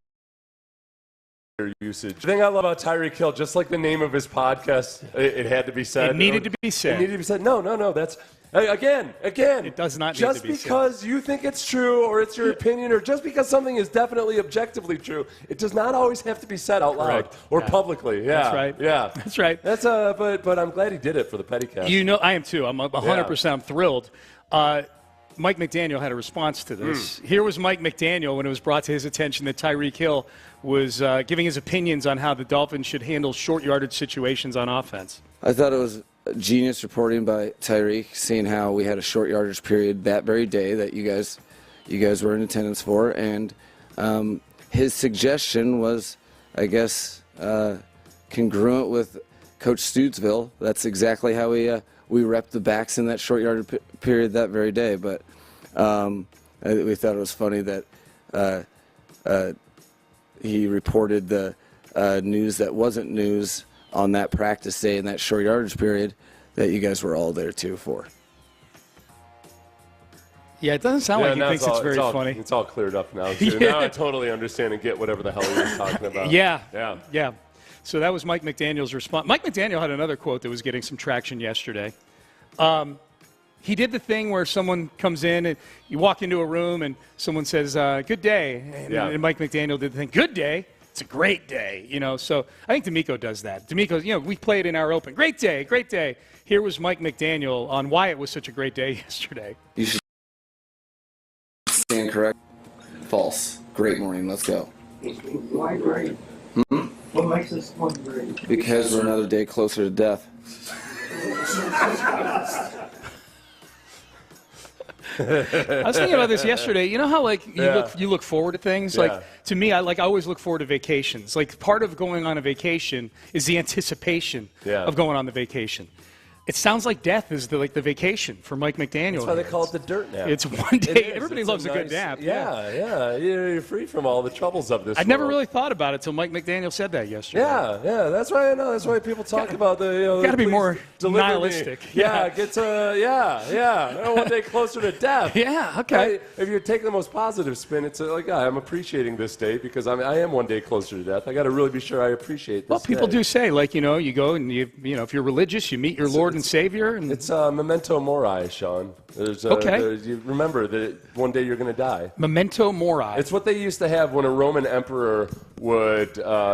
usage. The thing I love about Tyreek Hill, just like the name of his podcast, it had to be said. It needed to be said. It needed to be said. No. That's again. It does not need to be said. Just because you think it's true, or it's your opinion, or just because something is definitely objectively true, it does not always have to be said out loud or publicly. Yeah, that's right. Yeah, that's right. That's but I'm glad he did it for the Pettycast. You know, I am too. I'm 100%. I'm thrilled. Mike McDaniel had a response to this. Here was Mike McDaniel when it was brought to his attention that Tyreek Hill was giving his opinions on how the Dolphins should handle short yardage situations on offense. I thought it was genius reporting by Tyreek, seeing how we had a short yardage period that very day that you guys were in attendance for, and his suggestion was, I guess, congruent with Coach Stutesville. That's exactly how we repped the backs in that short yardage period that very day. But we thought it was funny that he reported the news that wasn't news on that practice day in that short yardage period that you guys were all there too for. Yeah, it doesn't sound like he thinks it's very funny. It's all cleared up now, too. Now I totally understand and get whatever the hell he was talking about. Yeah. So that was Mike McDaniel's response. Mike McDaniel had another quote that was getting some traction yesterday. He did the thing where someone comes in and you walk into a room and someone says, good day. And Mike McDaniel did the thing, good day. It's a great day, So I think D'Amico does that. D'Amico, we played in our open. Great day, great day. Here was Mike McDaniel on why it was such a great day yesterday. You should stand correct. False. Great morning. Let's go. Why great? What makes this one great? Because we're another day closer to death. I was thinking about this yesterday. You know how you look forward to things? Like to me, I always look forward to vacations. Like part of going on a vacation is the anticipation of going on the vacation. It sounds like death is the vacation for Mike McDaniel. That's why they call it the dirt nap. It's one day. Everybody loves a good nap. Yeah. You're free from all the troubles of this I'd never really thought about it until Mike McDaniel said that yesterday. Yeah. That's why I know. That's why people talk about the. Got to be more nihilistic. Get to one day closer to death. Yeah. Okay. If you take the most positive spin, it's I'm appreciating this day because I am one day closer to death. I got to really be sure I appreciate this. Well, people do say you go and if you're religious, you meet your Lord and Savior. And it's memento mori, Sean. You remember that one day you're going to die. Memento mori. It's what they used to have when a Roman emperor would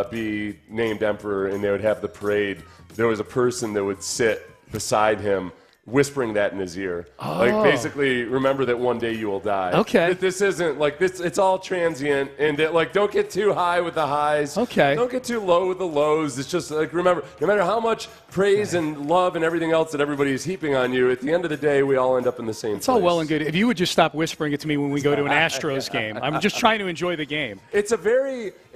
be named emperor and they would have the parade. There was a person that would sit beside him whispering that in his ear. Basically, remember that one day you will die. Okay. This isn't this, it's all transient, and don't get too high with the highs. Okay. Don't get too low with the lows. It's just remember, no matter how much praise and love and everything else that everybody is heaping on you, at the end of the day, we all end up in the same place. It's all well and good. If you would just stop whispering it to me when we go to an Astros game. I'm just trying to enjoy the game. It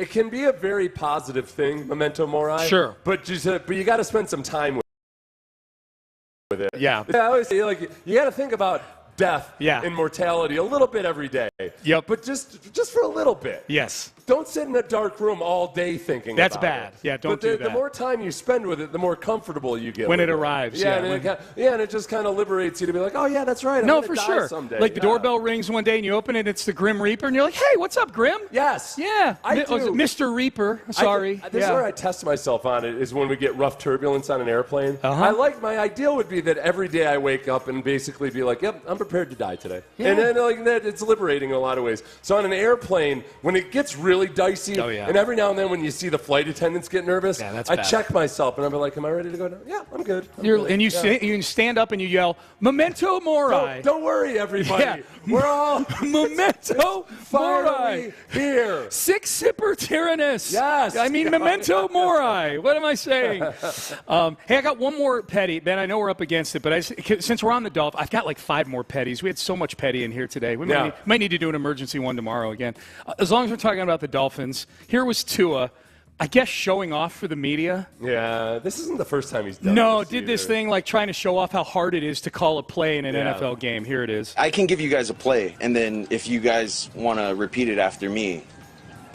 can be a very positive thing, memento mori. Sure. But you got to spend some time with it. Yeah. I always say, you got to think about death and mortality a little bit every day. Yep. But just for a little bit. Yes. Don't sit in a dark room all day thinking That's about bad. it. Yeah, don't do that. The more time you spend with it, the more comfortable you get when with it arrives. And it just kind of liberates you to be like, oh, yeah, that's right. No, for sure. Someday. Like the doorbell rings one day and you open it, it's the Grim Reaper, and you're like, hey, what's up, Grim? Yes. Yeah. I do. Mr. Reaper. Sorry. This is where I test myself on it, is when we get rough turbulence on an airplane. My ideal would be that every day I wake up and basically be like, yep, I'm prepared to die today. Yeah. And then it's liberating in a lot of ways. So on an airplane, when it gets really dicey, and every now and then when you see the flight attendants get nervous, I check myself and I'm like, am I ready to go now? Yeah, I'm good. You stand up and you yell, memento mori. Don't worry, everybody. Yeah. We're all memento mori here. Sic semper tyrannis. Yes. I mean, memento mori. What am I saying? Hey, I got one more petty. Ben, I know we're up against it, but since we're on the Dolphins, I've got 5 more petties. We had so much petty in here today. We might need to do an emergency one tomorrow again. As long as we're talking about the Dolphins, here was Tua, I guess, showing off for the media. Yeah, this isn't the first time he's done this thing trying to show off how hard it is to call a play in an NFL game. Here it is. I can give you guys a play, and then if you guys want to repeat it after me,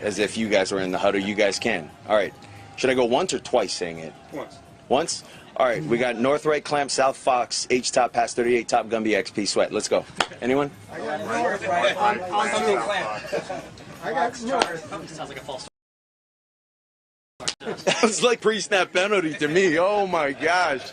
as if you guys were in the huddle, you guys can. All right. Should I go once or twice saying it? Once. Once? All right. We got North Right Clamp, South Fox, H Top Pass 38, Top Gumby, XP Sweat. Let's go. Anyone? I got North Right on Clamp. I got North. Sounds like a false That was like pre-snap penalty to me. Oh, my gosh.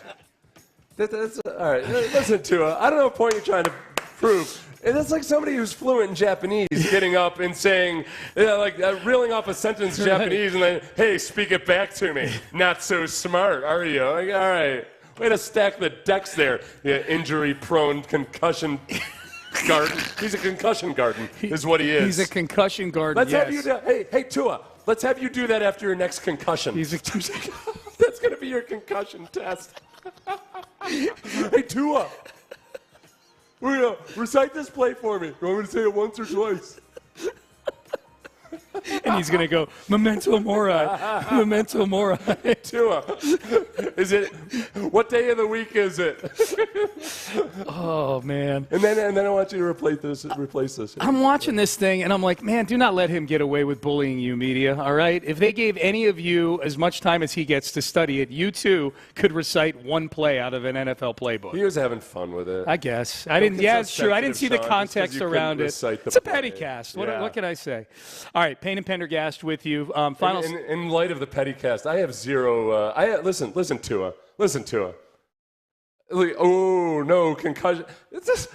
That's all right. Listen to it. I don't know what point you're trying to prove. And that's like somebody who's fluent in Japanese getting up and saying, reeling off a sentence in Japanese and then, hey, speak it back to me. Not so smart, are you? Like, all right. Way to stack the decks there. Yeah, injury-prone concussion garden. He's a concussion garden, is what he is. He's a concussion garden, Let's have you do, hey, Tua, let's have you do that after your next concussion. That's going to be your concussion test. Hey, Tua. Recite this play for me. You want me to say it once or twice? And he's going to go, memento mori, memento mori. Tua, what day of the week is it? Oh, man. And then I want you to replace this. I'm watching this thing, and I'm like, man, do not let him get away with bullying you, media, all right? If they gave any of you as much time as he gets to study it, you too could recite one play out of an NFL playbook. He was having fun with it. I guess. It's true. I didn't see the context around it. It's a petty cast. What can I say? All right, Payne and Pendergast with you. In light of the petty cast, I have zero. Listen to her. Oh no, concussion. It's just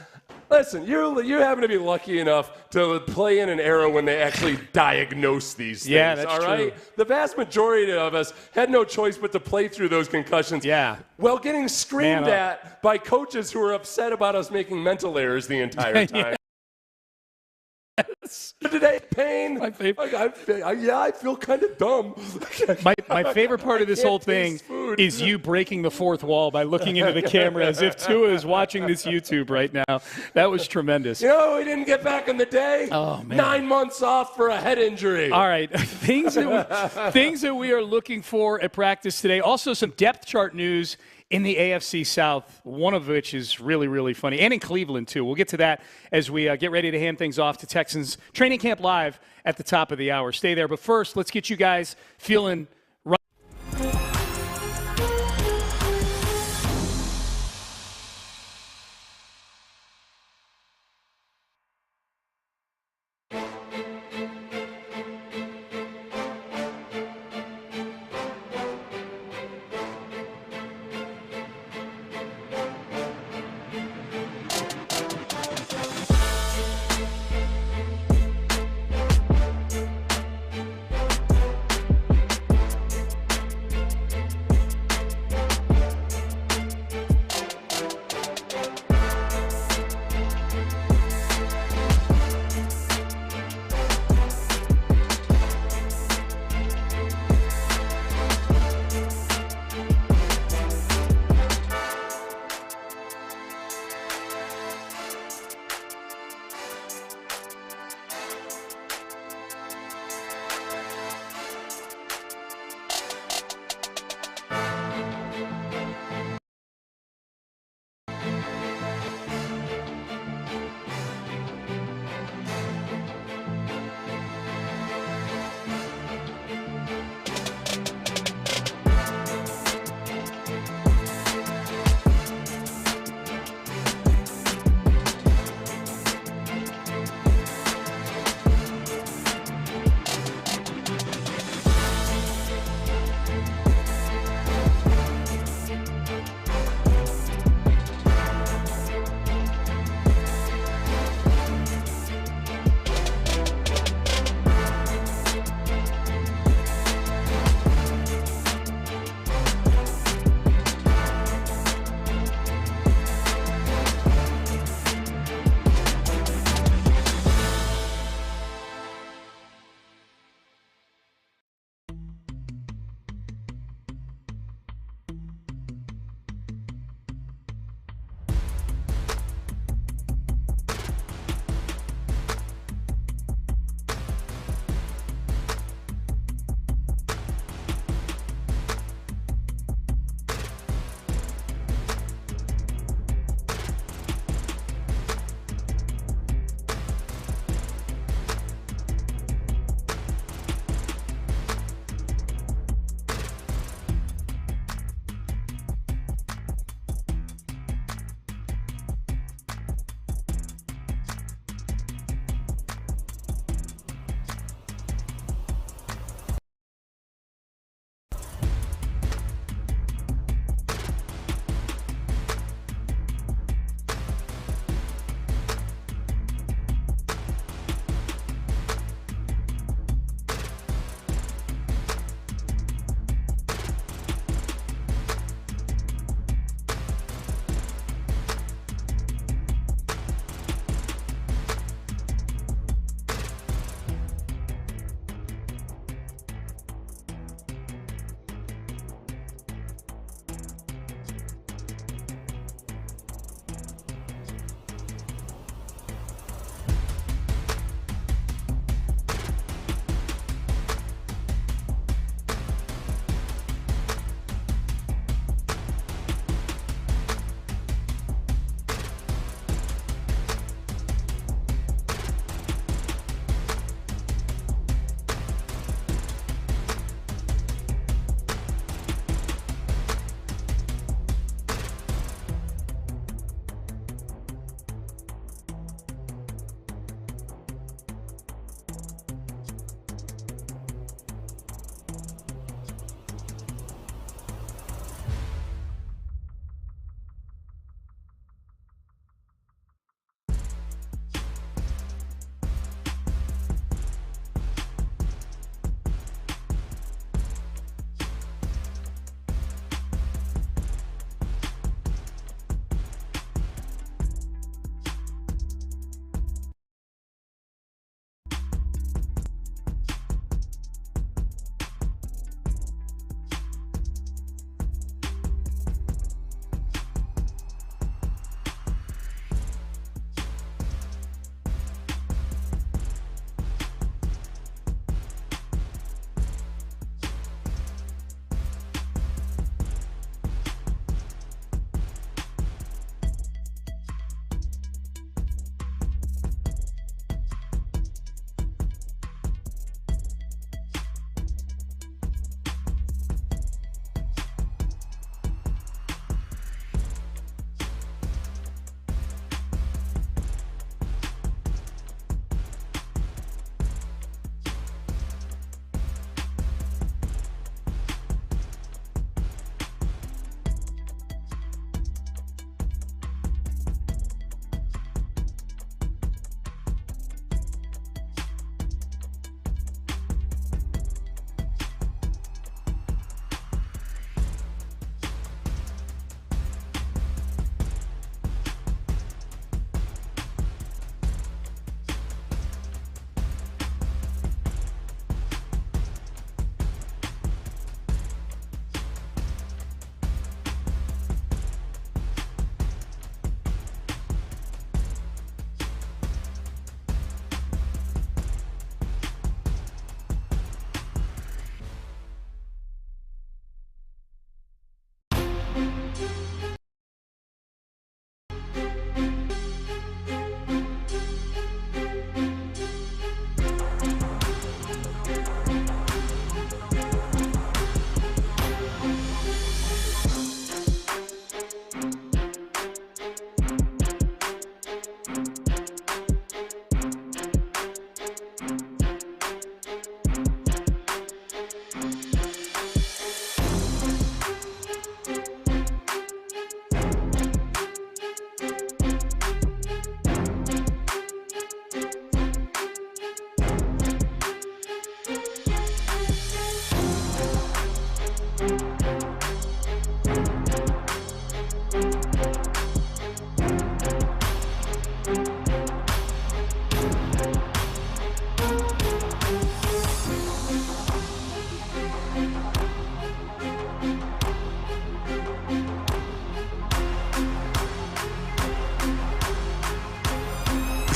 listen. You happen to be lucky enough to play in an era when they actually diagnose these things. Yeah, that's all right. true. The vast majority of us had no choice but to play through those concussions. Yeah. While getting screamed at by coaches who were upset about us making mental errors the entire time. Today, Payne. I feel kind of dumb. My favorite part of this whole thing is you breaking the fourth wall by looking into the camera as if Tua is watching this YouTube right now. That was tremendous. We didn't get back in the day. Oh, man. 9 months off for a head injury. All right, things that we are looking for at practice today. Also, some depth chart news in the AFC South, one of which is really, really funny, and in Cleveland, too. We'll get to that as we get ready to hand things off to Texans Training Camp Live at the top of the hour. Stay there. But first, let's get you guys feeling right.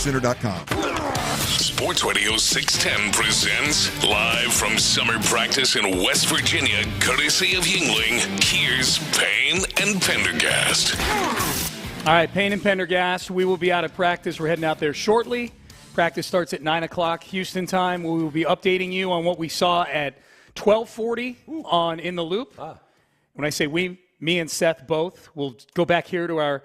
Center.com. Sports Radio 610 presents live from summer practice in West Virginia, courtesy of Yingling. Here's Payne and Pendergast. All right, Payne and Pendergast. We will be out of practice. We're heading out there shortly. Practice starts at 9 o'clock Houston time. We will be updating you on what we saw at 12:40 on In the Loop. When I say we, me and Seth both, we'll go back here to our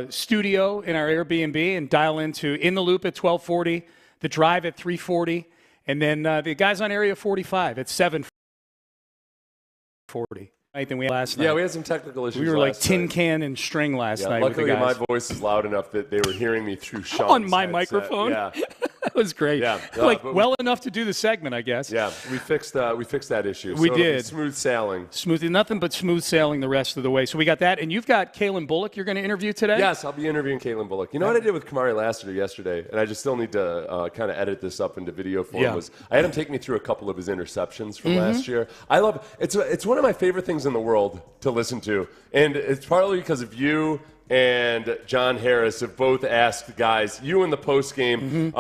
studio in our Airbnb and dial into In the Loop at 12:40, The Drive at 3:40, and then the guys on Area 45 at 7:40. Than we had last night. Yeah, we had some technical issues. We were like last tin night. can and string last night. Luckily, with the guys. my voice is loud enough that they were hearing me through Sean's on my headset. microphone. Yeah, that was great. Yeah, well enough to do the segment, I guess. Yeah, we fixed that issue. We so did. Smooth sailing. Nothing but smooth sailing the rest of the way. So we got that, and you've got Kalen Bullock. You're going to interview today. Yes, I'll be interviewing Kalen Bullock. You know what I did with Kamari Lassiter yesterday, and I just still need to kind of edit this up into video form. Yeah. Was I had him take me through a couple of his interceptions from last year. I love it's one of my favorite things in the world to listen to, and it's partly because of you and John Harris have both asked guys, you in the post game,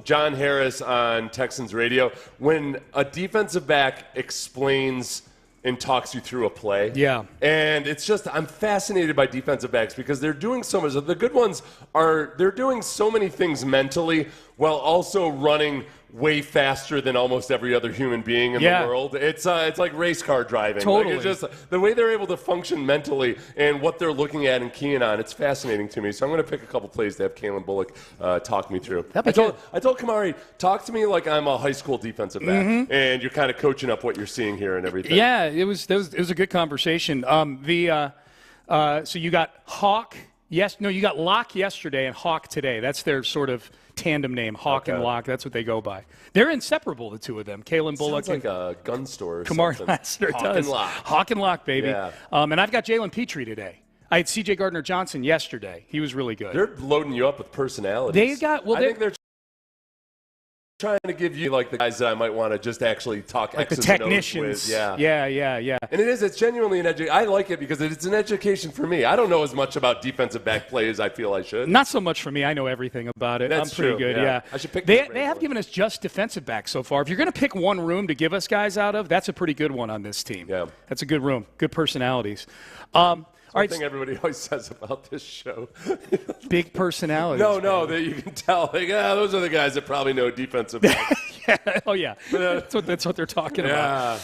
John Harris on Texans radio, when a defensive back explains and talks you through a play. Yeah. And it's just, I'm fascinated by defensive backs because they're doing so much. The good ones they're doing so many things mentally while also running way faster than almost every other human being in the world. It's like race car driving. Totally. Like it's just the way they're able to function mentally and what they're looking at and keying on. It's fascinating to me. So I'm going to pick a couple plays to have Kalen Bullock talk me through. I told Kamari, talk to me like I'm a high school defensive back, and you're kind of coaching up what you're seeing here and everything. Yeah, it was a good conversation. So you got Hawk. Yes, no, you got Locke yesterday and Hawk today. That's their sort of tandem name, Hawk and Locke. That's what they go by. They're inseparable, the two of them. Kalen Bullock. Sounds like a gun store or Kamari something. Lassiter does. Hawk and Locke, baby. Yeah. And I've got Jalen Petrie today. I had C.J. Gardner-Johnson yesterday. He was really good. They're loading you up with personalities. I think they're trying to give you like the guys that I might want to just actually talk like the X's and O's technicians. with. Yeah. And it's genuinely an education. I like it because it's an education for me. I don't know as much about defensive back play as I feel I should. Not so much for me. I know everything about it. That's I'm pretty true. good, yeah. I should pick They have given us just defensive backs so far. If you're going to pick one room to give us guys out of, that's a pretty good one on this team. Yeah. That's a good room. Good personalities. One thing everybody always says about this show. Big personalities. No, that you can tell. Like, those are the guys that probably know defensive backs. Oh, yeah. That's what they're talking about.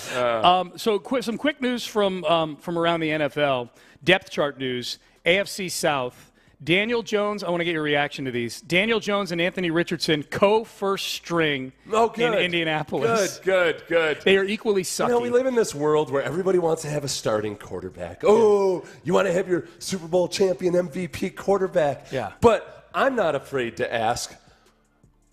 So some quick news from around the NFL. Depth chart news. AFC South. Daniel Jones, I want to get your reaction to these. Daniel Jones and Anthony Richardson, co-first string in Indianapolis. Good. They are equally sucky. We live in this world where everybody wants to have a starting quarterback. Oh, you want to have your Super Bowl champion MVP quarterback. Yeah. But I'm not afraid to ask,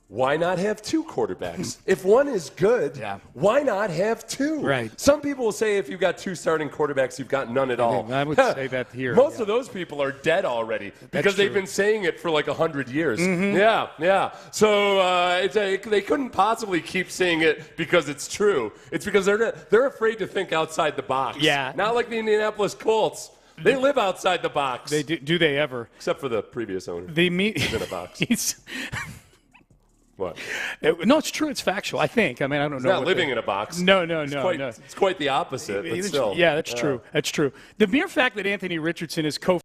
why not have two quarterbacks? If one is good, why not have two? Right. Some people will say if you've got two starting quarterbacks, you've got none at all. I would say that here. Most of those people are dead already because they've been saying it for like 100 years. Yeah. So they couldn't possibly keep saying it because it's true. It's because they're afraid to think outside the box. Yeah. Not like the Indianapolis Colts. They live outside the box. They do they ever? Except for the previous owner. He's in a box. What? No, it's true. It's factual. I think. I mean, I don't know. He's not living in a box. No. It's quite the opposite. But still. Yeah, that's true. That's true. The mere fact that Anthony Richardson is first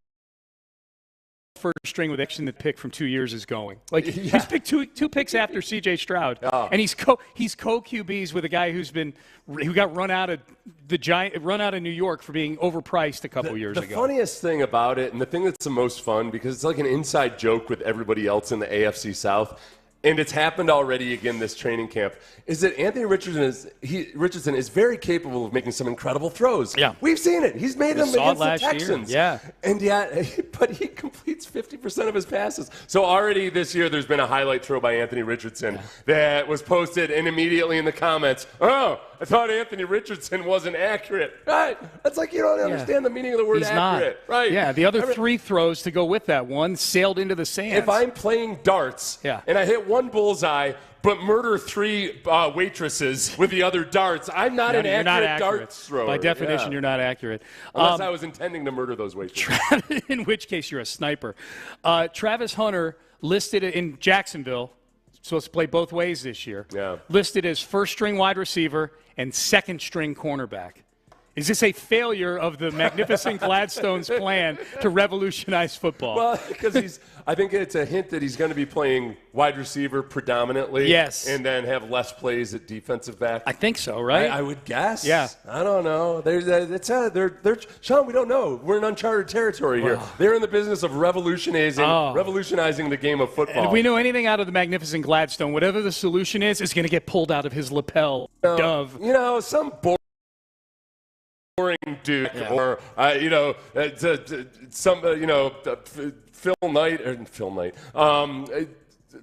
string with the pick from 2 years is going. Like he's picked two picks after C.J. Stroud, and he's co QBs with a guy who got run out of New York for being overpriced a couple years ago. The funniest thing about it, and the thing that's the most fun, because it's like an inside joke with everybody else in the AFC South. And it's happened already again this training camp, is that Anthony Richardson is very capable of making some incredible throws. Yeah. We've seen it. He's made them against the last Texans. Year. Yeah. And yet, but he completes 50% of his passes. So already this year there's been a highlight throw by Anthony Richardson that was posted, and immediately in the comments, oh, I thought Anthony Richardson wasn't accurate. Right? That's like you don't understand the meaning of the word He's accurate. not. Right? Yeah, the other 3 throws to go with that one sailed into the sands. If I'm playing darts and I hit one bullseye but murder 3 waitresses with the other darts, I'm not an accurate darts thrower. By definition, you're not accurate. Unless I was intending to murder those waitresses. In which case, you're a sniper. Travis Hunter listed in Jacksonville, supposed to play both ways this year, listed as first-string wide receiver and second-string cornerback. Is this a failure of the magnificent Gladstone's plan to revolutionize football? Well, because I think it's a hint that he's going to be playing wide receiver predominantly. Yes. And then have less plays at defensive back. I think so, right? I would guess. Yeah. I don't know. Sean, we don't know. We're in uncharted territory here. They're in the business of revolutionizing the game of football. And if we know anything out of the magnificent Gladstone, whatever the solution is going to get pulled out of his lapel. Dove. You know, some boring dude, or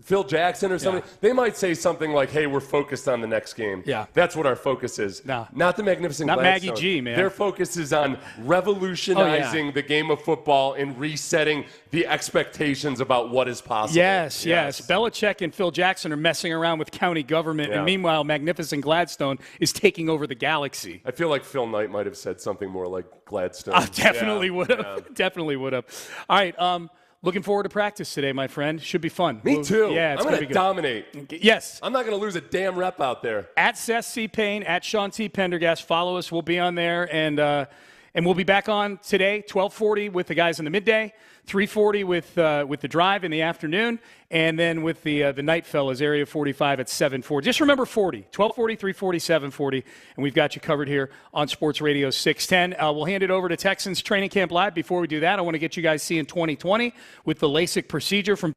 Phil Jackson or something. They might say something like, "Hey, we're focused on the next game." Yeah, that's what our focus is. Not the magnificent. Not Gladstone. Maggie G, man. Their focus is on revolutionizing the game of football and resetting the expectations about what is possible. Yes. Belichick and Phil Jackson are messing around with county government, and meanwhile, magnificent Gladstone is taking over the galaxy. I feel like Phil Knight might have said something more like Gladstone. Definitely would have. Definitely would have. All right. Looking forward to practice today, my friend. Should be fun. Me too. Yeah, it's I'm going to dominate. Yes. I'm not going to lose a damn rep out there. At Seth C. Payne, at Sean T. Pendergast. Follow us. We'll be on there. And we'll be back on today, 12:40 with the guys in the midday, 3:40 with the drive in the afternoon, and then with the night fellas, Area 45 at 7:40. Just remember 40, 12:40, 3:40, 7:40, and we've got you covered here on Sports Radio 610. We'll hand it over to Texans Training Camp Live. Before we do that, I want to get you guys seeing 2020 with the LASIK procedure from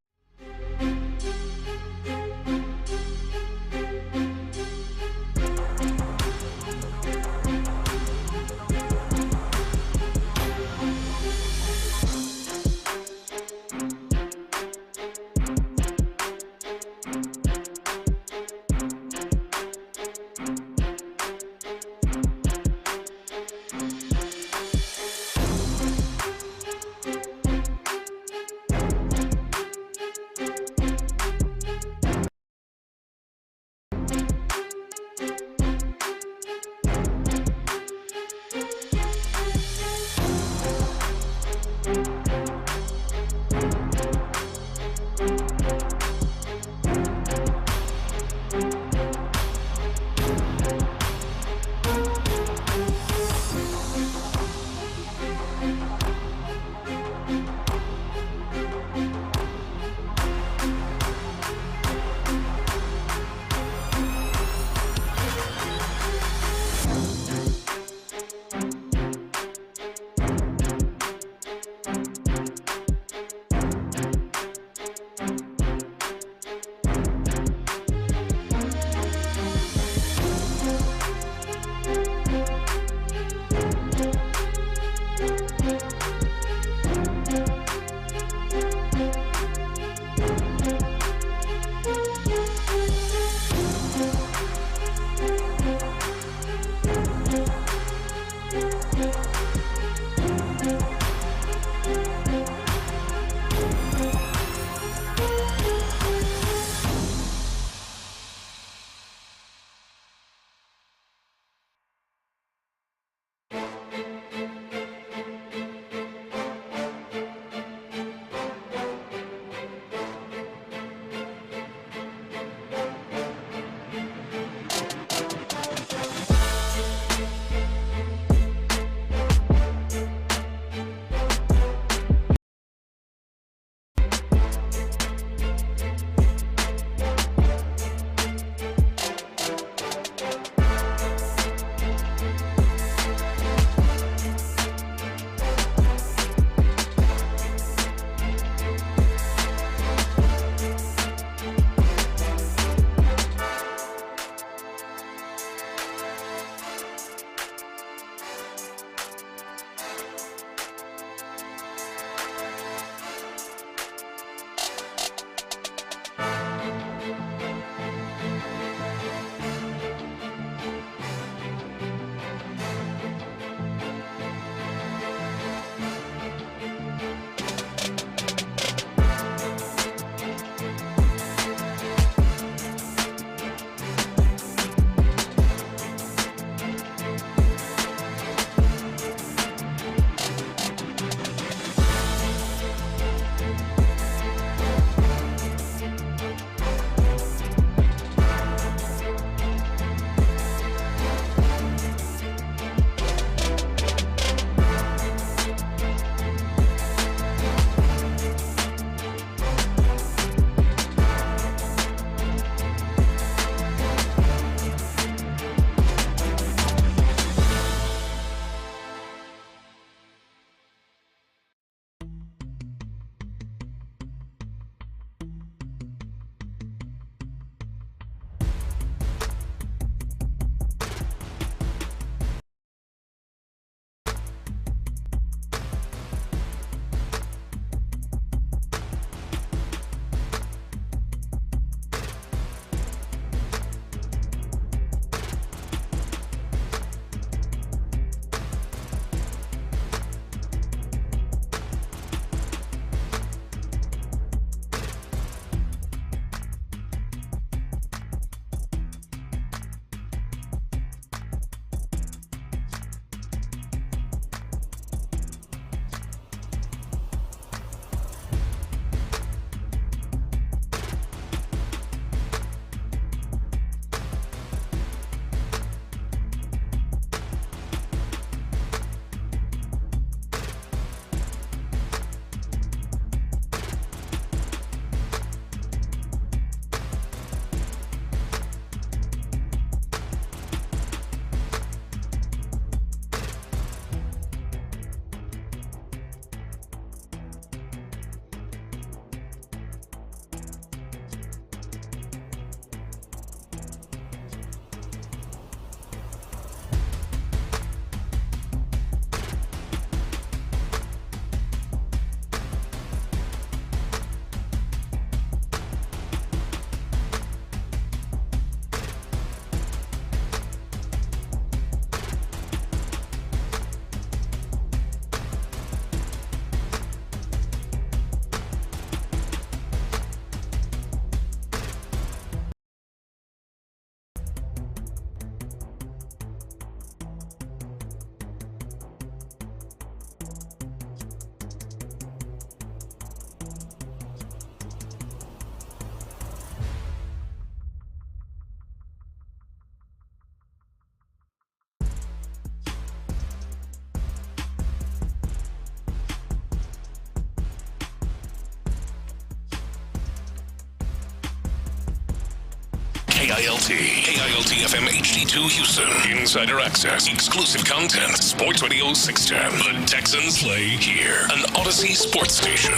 KILT FM HD2 Houston. Insider access, exclusive content. Sports Radio 610. The Texans play here. An Odyssey sports station.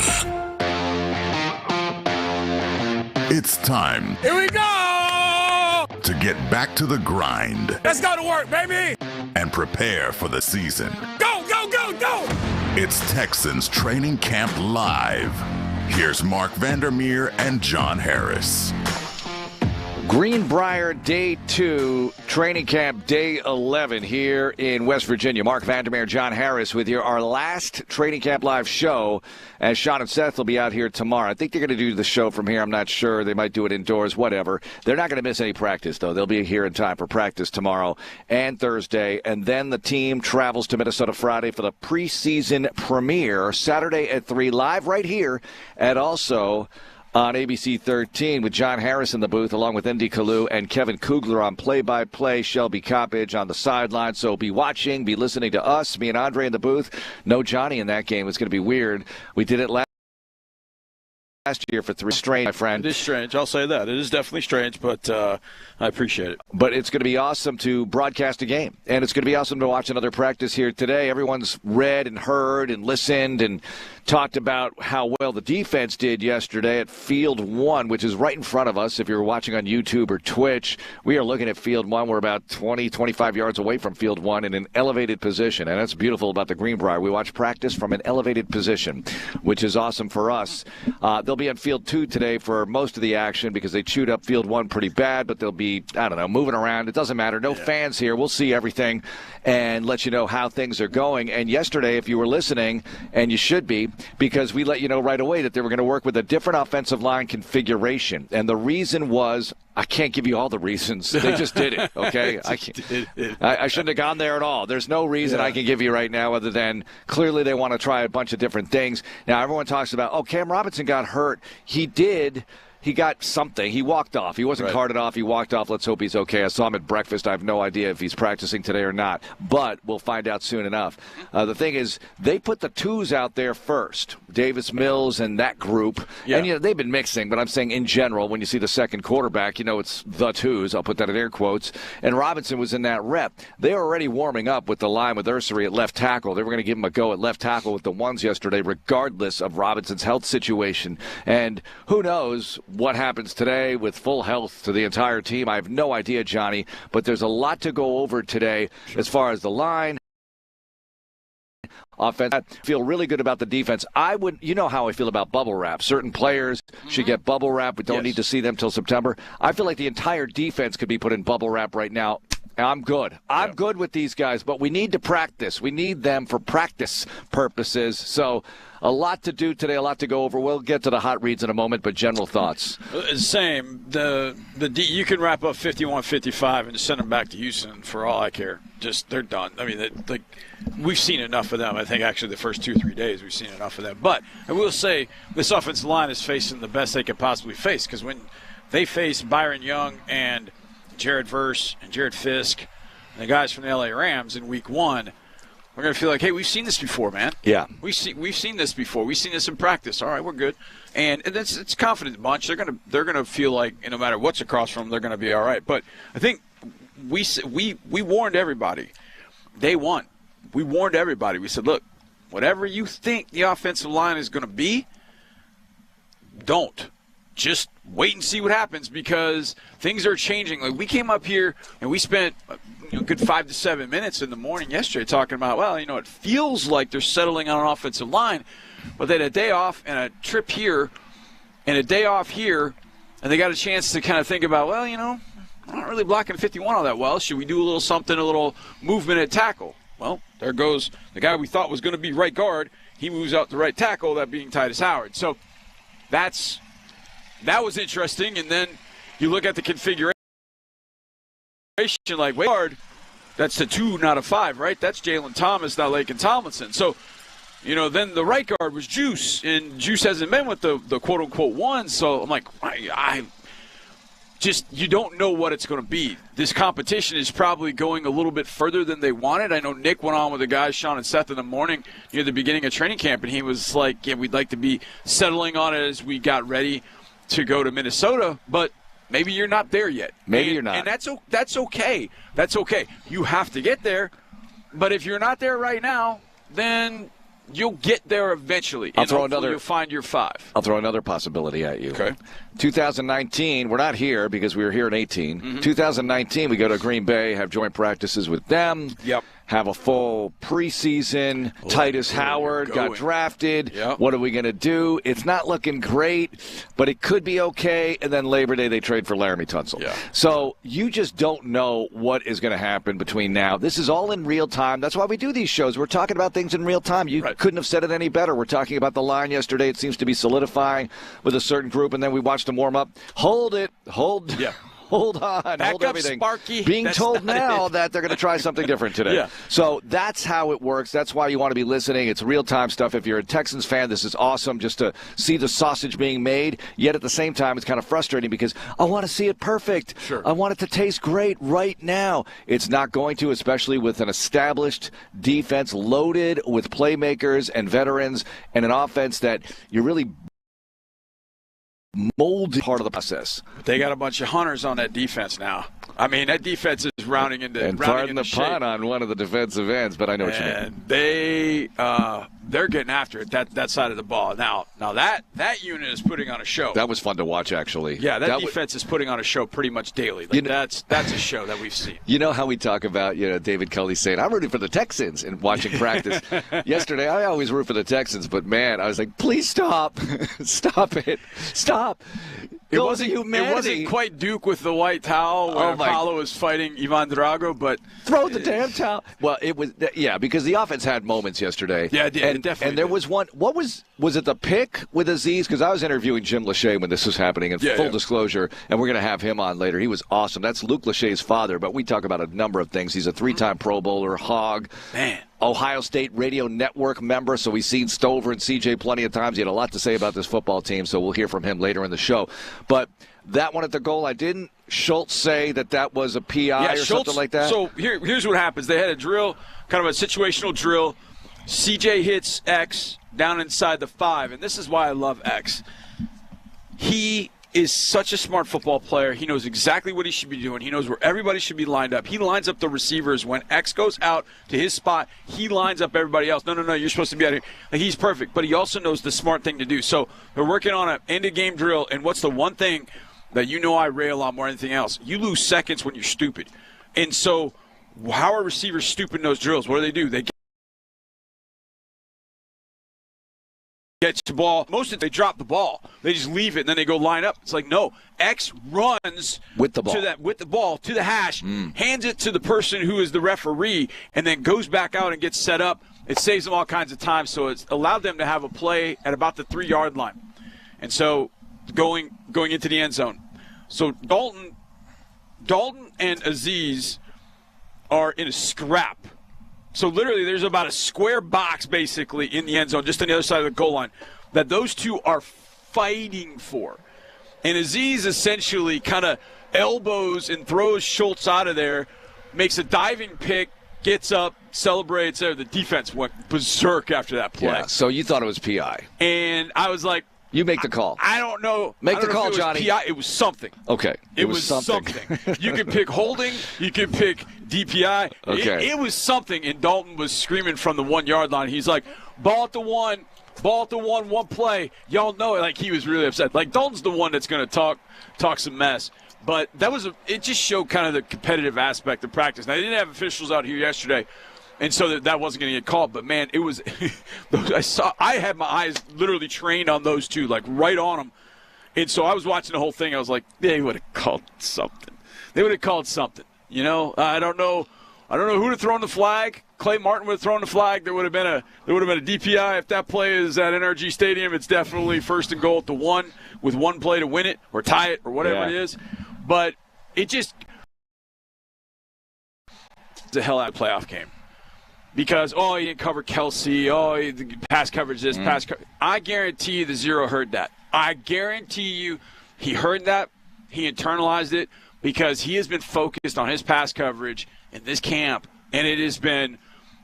It's time Here we go! to get back to the grind Let's go to work, baby! and prepare for the season. Go, go, go, go! It's Texans Training Camp Live. Here's Mark Vandermeer and John Harris. Greenbriar Day 2, Training Camp Day 11 here in West Virginia. Mark Vandermeer, John Harris with you. Our last Training Camp Live show, as Sean and Seth will be out here tomorrow. I think they're going to do the show from here. I'm not sure. They might do it indoors, whatever. They're not going to miss any practice, though. They'll be here in time for practice tomorrow and Thursday. And then the team travels to Minnesota Friday for the preseason premiere, Saturday at 3, live right here, and also on ABC 13 with John Harris in the booth, along with Indy Kalu and Kevin Kugler on play-by-play, Shelby Coppage on the sideline. So be watching, be listening to us, me and Andre in the booth. No Johnny in that game. It's going to be weird. We did it last year for 3. Strange, my friend. It is strange. I'll say that. It is definitely strange, but I appreciate it. But it's going to be awesome to broadcast a game, and it's going to be awesome to watch another practice here today. Everyone's read and heard and listened and talked about how well the defense did yesterday at Field 1, which is right in front of us. If you're watching on YouTube or Twitch, we are looking at Field 1. We're about 20, 25 yards away from Field 1 in an elevated position, and that's beautiful about the Greenbriar. We watch practice from an elevated position, which is awesome for us. They'll be on Field 2 today for most of the action because they chewed up Field 1 pretty bad, but they'll be, I don't know, moving around. It doesn't matter. No fans here. We'll see everything and let you know how things are going. And yesterday, if you were listening, and you should be, because we let you know right away that they were going to work with a different offensive line configuration. And the reason was, I can't give you all the reasons. They just did it, okay? I shouldn't have gone there at all. There's no reason I can give you right now other than clearly they want to try a bunch of different things. Now, everyone talks about, oh, Cam Robinson got hurt. He did. He got something. He walked off. He wasn't carted off. He walked off. Let's hope he's okay. I saw him at breakfast. I have no idea if he's practicing today or not, but we'll find out soon enough. The thing is, they put the twos out there first, Davis Mills and that group. Yeah. And, they've been mixing, but I'm saying in general, when you see the second quarterback, it's the twos. I'll put that in air quotes. And Robinson was in that rep. They were already warming up with the line with Ursery at left tackle. They were going to give him a go at left tackle with the ones yesterday, regardless of Robinson's health situation. And who knows what happens today with full health to the entire team. I have no idea, Johnny, but there's a lot to go over today as far as the line. Offense. I feel really good about the defense. You know how I feel about bubble wrap. Certain players should get bubble wrap. We don't need to see them till September. I feel like the entire defense could be put in bubble wrap right now. I'm good. I'm good with these guys, but we need to practice. We need them for practice purposes. So a lot to do today, a lot to go over. We'll get to the hot reads in a moment, but general thoughts. Same. You can wrap up 51-55 and send them back to Houston for all I care. Just they're done. I mean, we've seen enough of them. I think actually the first 2 or 3 days we've seen enough of them. But I will say this offensive line is facing the best they could possibly face because when they face Byron Young and Jared Verse and Jared Fisk and the guys from the LA Rams in week 1, we're going to feel like, hey, we've seen this before, man. Yeah. We've seen this before. We've seen this in practice. All right, we're good. And it's a confident bunch. They're going to feel like no matter what's across from them, they're going to be all right. But I think we warned everybody. Day 1, we warned everybody. We said, look, whatever you think the offensive line is going to be, don't. Just wait and see what happens because things are changing. Like we came up here and we spent a good 5 to 7 minutes in the morning yesterday talking about, well, it feels like they're settling on an offensive line, but they had a day off and a trip here and a day off here, and they got a chance to kind of think about, well, I'm not really blocking 51 all that well. Should we do a little something, a little movement at tackle? Well, there goes the guy we thought was going to be right guard. He moves out to right tackle, that being Titus Howard. So that was interesting, and then you look at the configuration, like, wait, guard, that's the 2, not a 5, right? That's Jalen Thomas, not Laken Tomlinson. So, then the right guard was Juice, and Juice hasn't been with the quote-unquote 1, so I'm like, you don't know what it's going to be. This competition is probably going a little bit further than they wanted. I know Nick went on with the guys, Sean and Seth, in the morning near the beginning of training camp, and he was like, yeah, we'd like to be settling on it as we got ready to go to Minnesota, but Maybe you're not there yet. Maybe you're not. And that's okay. That's okay. You have to get there. But if you're not there right now, then you'll get there eventually. You'll find your 5. I'll throw another possibility at you. Okay. 2019, we're not here because we were here in 18. Mm-hmm. 2019, we go to Green Bay, have joint practices with them. Yep. Have a full preseason. Titus Howard got drafted. Yep. What are we going to do? It's not looking great, but it could be okay. And then Labor Day, they trade for Laramie Tunsil. Yeah. So you just don't know what is going to happen between now. This is all in real time. That's why we do these shows. We're talking about things in real time. You couldn't have said it any better. We're talking about the line yesterday. It seems to be solidifying with a certain group, and then we watched them warm up. Hold it. Hold on. Back hold up, everything. Sparky. Being That's told not now it. that they're going to try something different today. Yeah. So that's how it works. That's why you want to be listening. It's real-time stuff. If you're a Texans fan, this is awesome just to see the sausage being made. Yet at the same time, it's kind of frustrating because I want to see it perfect. Sure. I want it to taste great right now. It's not going to, especially with an established defense loaded with playmakers and veterans and an offense that you're really molded part of the process. They got a bunch of hunters on that defense now. I mean, that defense is rounding into and pardon the pun on one of the defensive ends, but I know what you mean. They're getting after it, that side of the ball. Now that unit is putting on a show. That was fun to watch, actually. Yeah, that defense is putting on a show pretty much daily. Like, that's a show that we've seen. You know how we talk about, David Culley saying, I'm rooting for the Texans and watching practice. Yesterday, I always root for the Texans, but, man, I was like, please stop. Stop it. Stop. It wasn't quite Duke with the white towel when Apollo was fighting Ivan Drago, but throw the damn towel. Well, it was because the offense had moments yesterday. Yeah, it did. It definitely. And there was one. What was it? The pick with Aziz? Because I was interviewing Jim Lachey when this was happening. And full disclosure, and we're going to have him on later. He was awesome. That's Luke Lachey's father. But we talk about a number of things. He's a 3-time Pro Bowler, Hog. Man. Ohio State Radio Network member, so we've seen Stover and CJ plenty of times. He had a lot to say about this football team, so we'll hear from him later in the show. But that one at the goal, didn't Schultz say that was a PI or something like that? So here's what happens. They had a drill, kind of a situational drill. CJ hits X down inside the 5, and this is why I love X. He is such a smart football player. He knows exactly what he should be doing. He knows where everybody should be lined up. He lines up the receivers. When X goes out to his spot, he lines up everybody else. No, you're supposed to be out here. Like, he's perfect, but he also knows the smart thing to do. So they're working on an end-of-game drill, and what's the one thing that I rail on more than anything else? You lose seconds when you're stupid. And so how are receivers stupid in those drills? What do? They get the ball. Most of it, they drop the ball. They just leave it, and then they go line up. It's like, no. X runs with the ball to the hash, hands it to the person who is the referee, and then goes back out and gets set up. It saves them all kinds of time, so it's allowed them to have a play at about the 3-yard line. And so going into the end zone. So Dalton and Aziz are in a scrap. So literally there's about a square box basically in the end zone, just on the other side of the goal line, that those two are fighting for. And Aziz essentially kind of elbows and throws Schultz out of there, makes a diving pick, gets up, celebrates there. The defense went berserk after that play. Yeah, so you thought it was PI. And I was like, you make the call. I don't know. Make the call, Johnny. PI. It was something. Okay. It was something. You could pick holding. You could pick DPI. Okay. It was something. And Dalton was screaming from the 1-yard line. He's like, ball at the 1, one play. Y'all know it. Like, he was really upset. Like, Dalton's the one that's going to talk some mess. But it just showed kind of the competitive aspect of practice. Now, they didn't have officials out here yesterday, and so that wasn't going to get called. But, man, it was I had my eyes literally trained on those two, like right on them. And so I was watching the whole thing. I was like, they would have called something. They would have called something. I don't know who would have thrown the flag. Clay Martin would have thrown the flag. There would have been a DPI. If that play is at NRG Stadium, it's definitely 1st and goal at the 1 with 1 play to win it or tie it or whatever it is. But it just the hell out of playoff game. Because, he didn't cover Kelsey. The pass coverage this, pass coverage. I guarantee you the Zero heard that. I guarantee you he heard that. He internalized it because he has been focused on his pass coverage in this camp. And it has been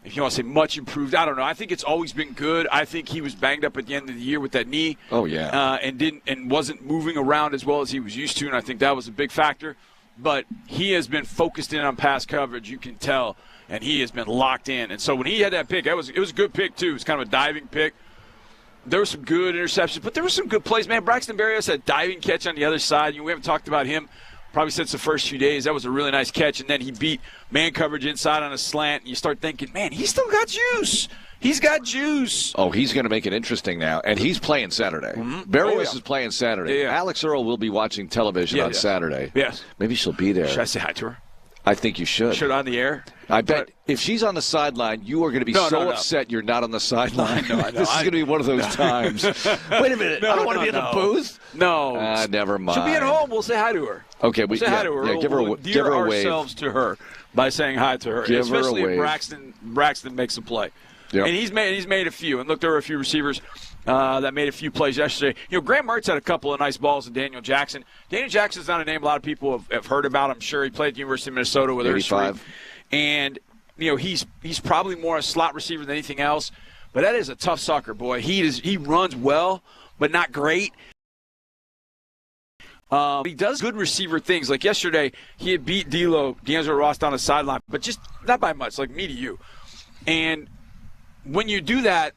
if you want to say much improved, I don't know. I think it's always been good. I think he was banged up at the end of the year with that knee. Oh, yeah. And wasn't moving around as well as he was used to, and I think that was a big factor. But he has been focused in on pass coverage, you can tell, and he has been locked in. And so when he had that pick, it was a good pick, too. It was kind of a diving pick. There were some good interceptions, but there were some good plays. Man, Braxton Berrios had a diving catch on the other side. We haven't talked about him probably since the first few days. That was a really nice catch, and then he beat man coverage inside on a slant, and you start thinking, man, he's still got juice. He's got juice. Oh, he's going to make it interesting now, and he's playing Saturday. Berrios is playing Saturday. Yeah. Alex Earl will be watching television on Saturday. Yes. Maybe she'll be there. Should I say hi to her? I think you should. Should on the air? I bet if she's on the sideline, you are going to be upset you're not on the sideline. I know. This is going to be one of those times. Wait a minute. I don't want to be in the booth. No. Never mind. She'll be at home. We'll say hi to her. Okay. We'll say hi to her. Yeah, give her a wave. Ourselves to her by saying hi to her. Give especially her a wave. if Braxton makes a play. Yep. And he's made a few. And look, there were a few receivers that made a few plays yesterday. Graham Mertz had a couple of nice balls in Daniel Jackson. Daniel Jackson's not a name a lot of people have heard about. I'm sure he played at the University of Minnesota with 85. And, he's probably more a slot receiver than anything else. But that is a tough sucker, boy. He runs well, but not great. He does good receiver things. Like yesterday, he had beat D'Angelo Ross down the sideline, but just not by much, like me to you. And when you do that,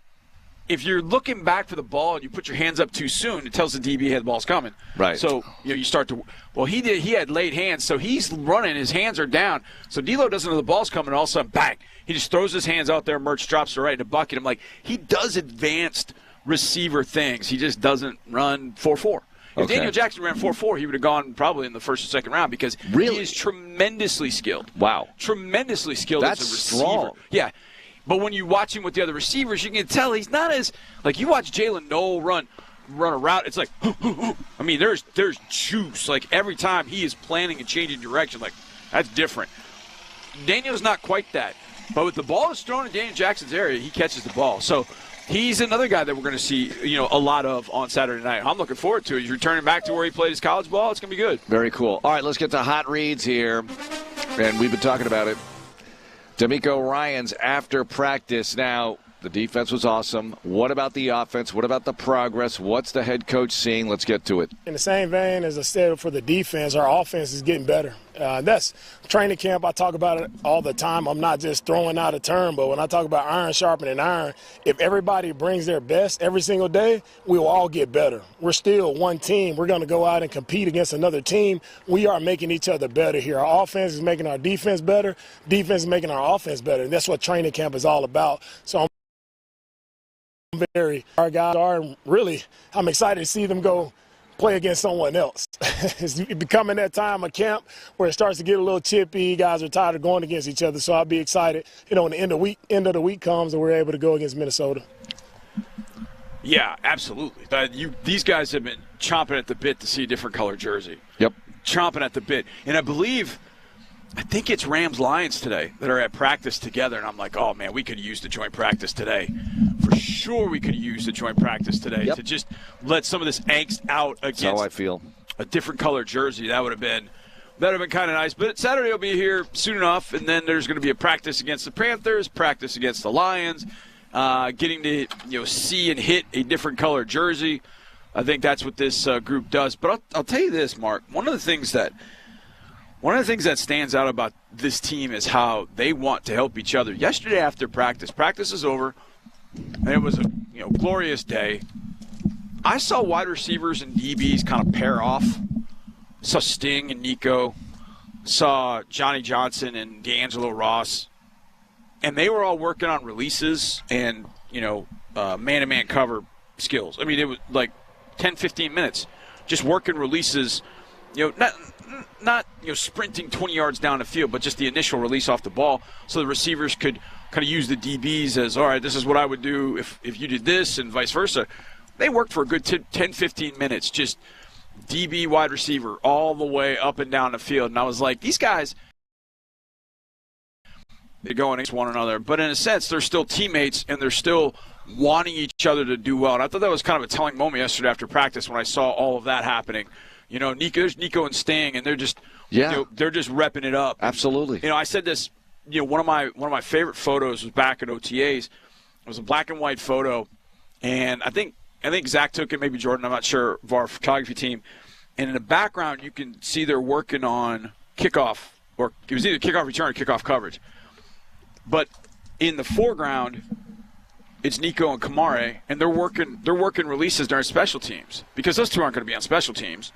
if you're looking back for the ball and you put your hands up too soon, it tells the DB the ball's coming. Right. So you start to. Well, he had late hands, so he's running. His hands are down. So D'Lo doesn't know the ball's coming. And all of a sudden, bang! He just throws his hands out there. Mertz drops it right in the bucket. I'm like, he does advanced receiver things. He just doesn't run 4.4. If Daniel Jackson ran 4.4, he would have gone probably in the first or second round because he is tremendously skilled. Wow. Tremendously skilled That's as a receiver. Strong. Yeah. But when you watch him with the other receivers, you can tell he's not as – like you watch Jalen Noel run a route, it's like – I mean, there's juice. Like every time he is planning and changing direction, like that's different. Daniel's not quite that. But with the ball is thrown in Daniel Jackson's area, he catches the ball. So he's another guy that we're going to see a lot of on Saturday night. I'm looking forward to it. He's returning back to where he played his college ball. It's going to be good. Very cool. All right, let's get to hot reads here. And we've been talking about it. D'Amico Ryans after practice. Now, the defense was awesome. What about the offense? What about the progress? What's the head coach seeing? Let's get to it. In the same vein as I said for the defense, our offense is getting better. That's training camp. I talk about it all the time. I'm not just throwing out a term, but when I talk about iron sharpening iron, if everybody brings their best every single day, we will all get better. We're still one team. We're going to go out and compete against another team. We are making each other better here. Our offense is making our defense better. Defense is making our offense better. And that's what training camp is all about. So our guys are, and really, I'm excited to see them go play against someone else. It's becoming that time of camp where it starts to get a little chippy. Guys are tired of going against each other, so I'll be excited. When the end of the week comes and we're able to go against Minnesota. Yeah, absolutely. These guys have been chomping at the bit to see a different color jersey. Yep. Chomping at the bit. And I think it's Rams-Lions today that are at practice together, and I'm like, oh, man, we could use the joint practice today. For sure we could use the joint practice today to just let some of this angst out against That's how I feel. A different color jersey. That would have been kind of nice. But Saturday will be here soon enough, and then there's going to be a practice against the Panthers, practice against the Lions, getting to see and hit a different color jersey. I think that's what this group does. But I'll tell you this, Mark. One of the things that stands out about this team is how they want to help each other. Yesterday after practice is over, and it was a glorious day. I saw wide receivers and DBs kind of pair off. Saw Sting and Nico. Saw Johnny Johnson and D'Angelo Ross. And they were all working on releases and, man-to-man cover skills. I mean, it was like 10, 15 minutes just working releases, not sprinting 20 yards down the field, but just the initial release off the ball so the receivers could kind of use the DBs as, all right, this is what I would do if you did this and vice versa. They worked for a good 10, 15 minutes, just DB wide receiver all the way up and down the field. And I was like, these guys, they're going against one another. But in a sense, they're still teammates, and they're still wanting each other to do well. And I thought that was kind of a telling moment yesterday after practice when I saw all of that happening. There's Nico and Sting, and they're just they're just repping it up. Absolutely. I said this one of my favorite photos was back at OTAs. It was a black and white photo, and I think Zach took it, maybe Jordan, I'm not sure, of our photography team. And in the background, you can see they're working on kickoff, or it was either kickoff return or kickoff coverage. But in the foreground, it's Nico and Kamare, and they're working releases during special teams, because those two aren't going to be on special teams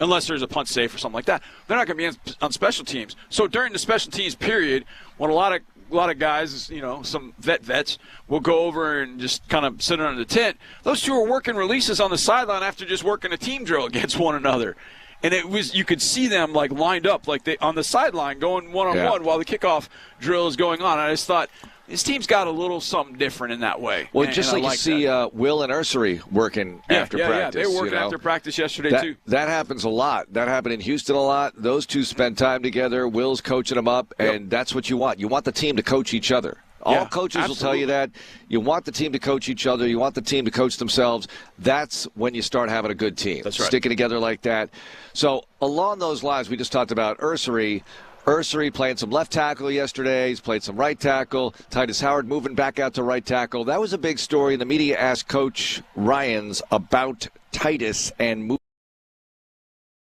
unless there's a punt safe or something like that. They're not going to be on special teams. So during the special teams period, when a lot of guys, some vets will go over and just kind of sit under the tent, those two are working releases on the sideline after just working a team drill against one another. And you could see them like lined up, like they on the sideline going one-on-one while the kickoff drill is going on. And I just thought, this team's got a little something different in that way. Well, just like you see Will and Ursary working after practice. Yeah, they were working after practice yesterday, too. That happens a lot. That happened in Houston a lot. Those two spend time together. Will's coaching them up, and that's what you want. You want the team to coach each other. All coaches will tell you that. You want the team to coach each other. You want the team to coach themselves. That's when you start having a good team. That's right. Sticking together like that. So along those lines, we just talked about Ursary. Ursary playing some left tackle yesterday. He's played some right tackle. Titus Howard moving back out to right tackle. That was a big story. The media asked Coach Ryans about Titus and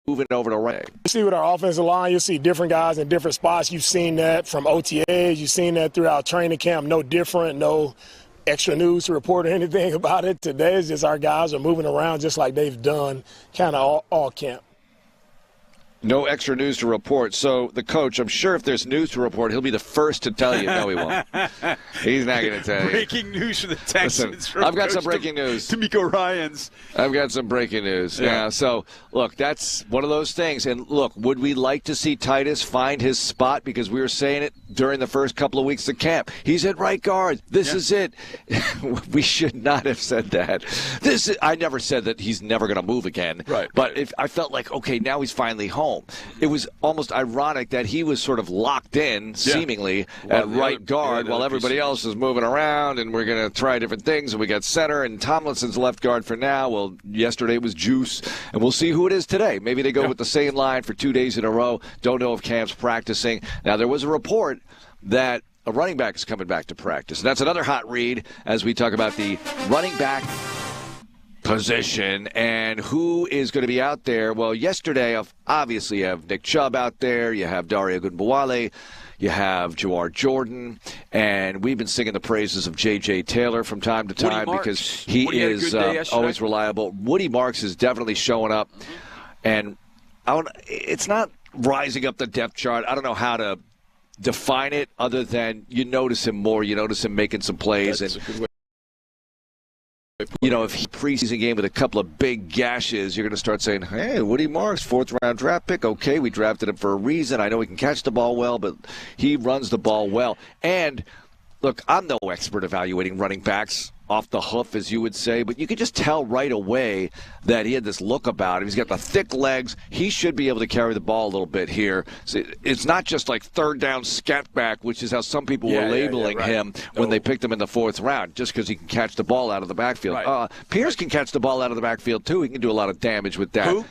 moving over to right. You see with our offensive line, you'll see different guys in different spots. You've seen that from OTAs. You've seen that throughout training camp. No different, no extra news to report or anything about it. Today is just our guys are moving around just like they've done kind of all camp. No extra news to report. So the coach, I'm sure if there's news to report, he'll be the first to tell you. No, he won't. He's not going to tell you. Breaking news for the Texans. Listen, I've got some breaking news. D'Amico Ryans. I've got some breaking news. Yeah. So, look, that's one of those things. And, look, would we like to see Titus find his spot? Because we were saying it during the first couple of weeks of camp. He's at right guard. This is it. We should not have said that. I never said that he's never going to move again. Right. But if I felt like, okay, now he's finally home. It was almost ironic that he was sort of locked in, seemingly, at right guard while everybody else is moving around, and we're going to try different things. And we got center, and Tomlinson's left guard for now. Well, yesterday was Juice, and we'll see who it is today. Maybe they go with the same line for 2 days in a row. Don't know if Cam's practicing. Now, there was a report that a running back is coming back to practice. And that's another hot read as we talk about the running back position and who is going to be out there. Well, yesterday, obviously, you have Nick Chubb out there. You have Dario Gunbowale. You have Jawar Jordan. And we've been singing the praises of J.J. Taylor from time to time because he is always reliable. Woody Marks is definitely showing up. And it's not rising up the depth chart. I don't know how to define it other than you notice him more. You notice him making some plays. That's a good way. If he preseason game with a couple of big gashes, you're going to start saying, hey, Woody Marks, 4th-round draft pick. Okay, we drafted him for a reason. I know he can catch the ball well, but he runs the ball well. And, look, I'm no expert evaluating running backs off the hoof, as you would say, but you could just tell right away that he had this look about him. He's got the thick legs. He should be able to carry the ball a little bit here. So it's not just like third down scat back, which is how some people were labeling him when they picked him in the 4th round, just because he can catch the ball out of the backfield. Right. Pierce can catch the ball out of the backfield, too. He can do a lot of damage with that. Who?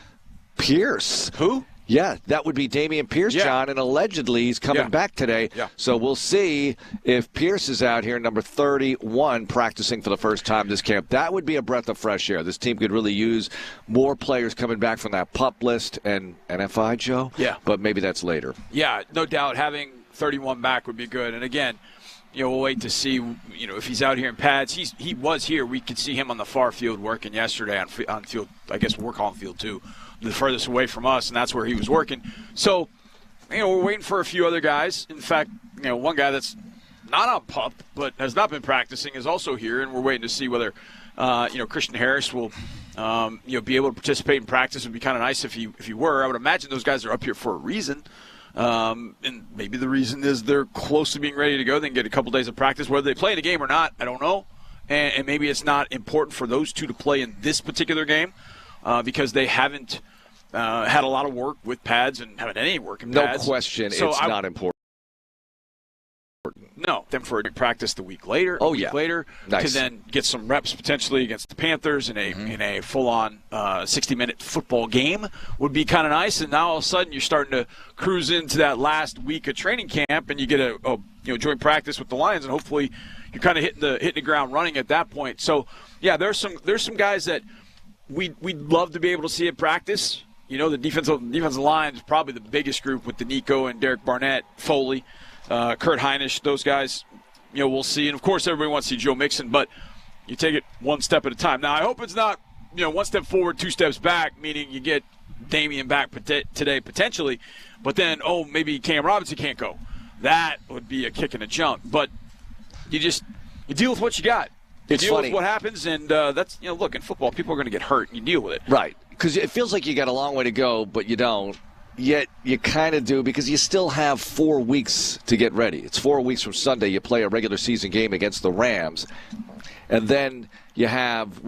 Pierce. Who? Yeah, that would be Dameon Pierce, John, and allegedly he's coming back today. Yeah. So we'll see if Pierce is out here, number 31, practicing for the first time this camp. That would be a breath of fresh air. This team could really use more players coming back from that PUP list and NFI, Joe. Yeah. But maybe that's later. Yeah, no doubt. Having 31 back would be good. And, again, we'll wait to see, if he's out here in pads. He was here. We could see him on the far field working yesterday on field, I guess work on field too. The furthest away from us, and that's where he was working. So, we're waiting for a few other guys. In fact, one guy that's not on PUP but has not been practicing is also here, and we're waiting to see whether, Christian Harris will, be able to participate in practice. It would be kind of nice if he were. I would imagine those guys are up here for a reason. And maybe the reason is they're close to being ready to go. They can get a couple days of practice. Whether they play in the game or not, I don't know. And maybe it's not important for those two to play in this particular game. Because they haven't had a lot of work with pads and haven't any work in pads. No question, so it's not important. No, them for a practice the week later. Later Nice. to then get some reps potentially against the Panthers in a full-on 60-minute football game would be kind of nice. And now all of a sudden you're starting to cruise into that last week of training camp, and you get a joint practice with the Lions, and hopefully you're kind of hitting the ground running at that point. So yeah, there's some guys that we'd love to be able to see at practice. The defensive line is probably the biggest group with Danico and Derek Barnett, Foley. Kurt Heinisch, those guys, we'll see. And, of course, everybody wants to see Joe Mixon, but you take it one step at a time. Now, I hope it's not, one step forward, two steps back, meaning you get Damian back today potentially, but then, maybe Cam Robinson can't go. That would be a kick and a jump. But you deal with what you got. You deal with what happens, and that's, look, in football, people are going to get hurt, and you deal with it. Right, because it feels like you got a long way to go, but you don't. Yet you kind of do, because you still have 4 weeks to get ready. It's 4 weeks from Sunday. You play a regular season game against the Rams. And then you have,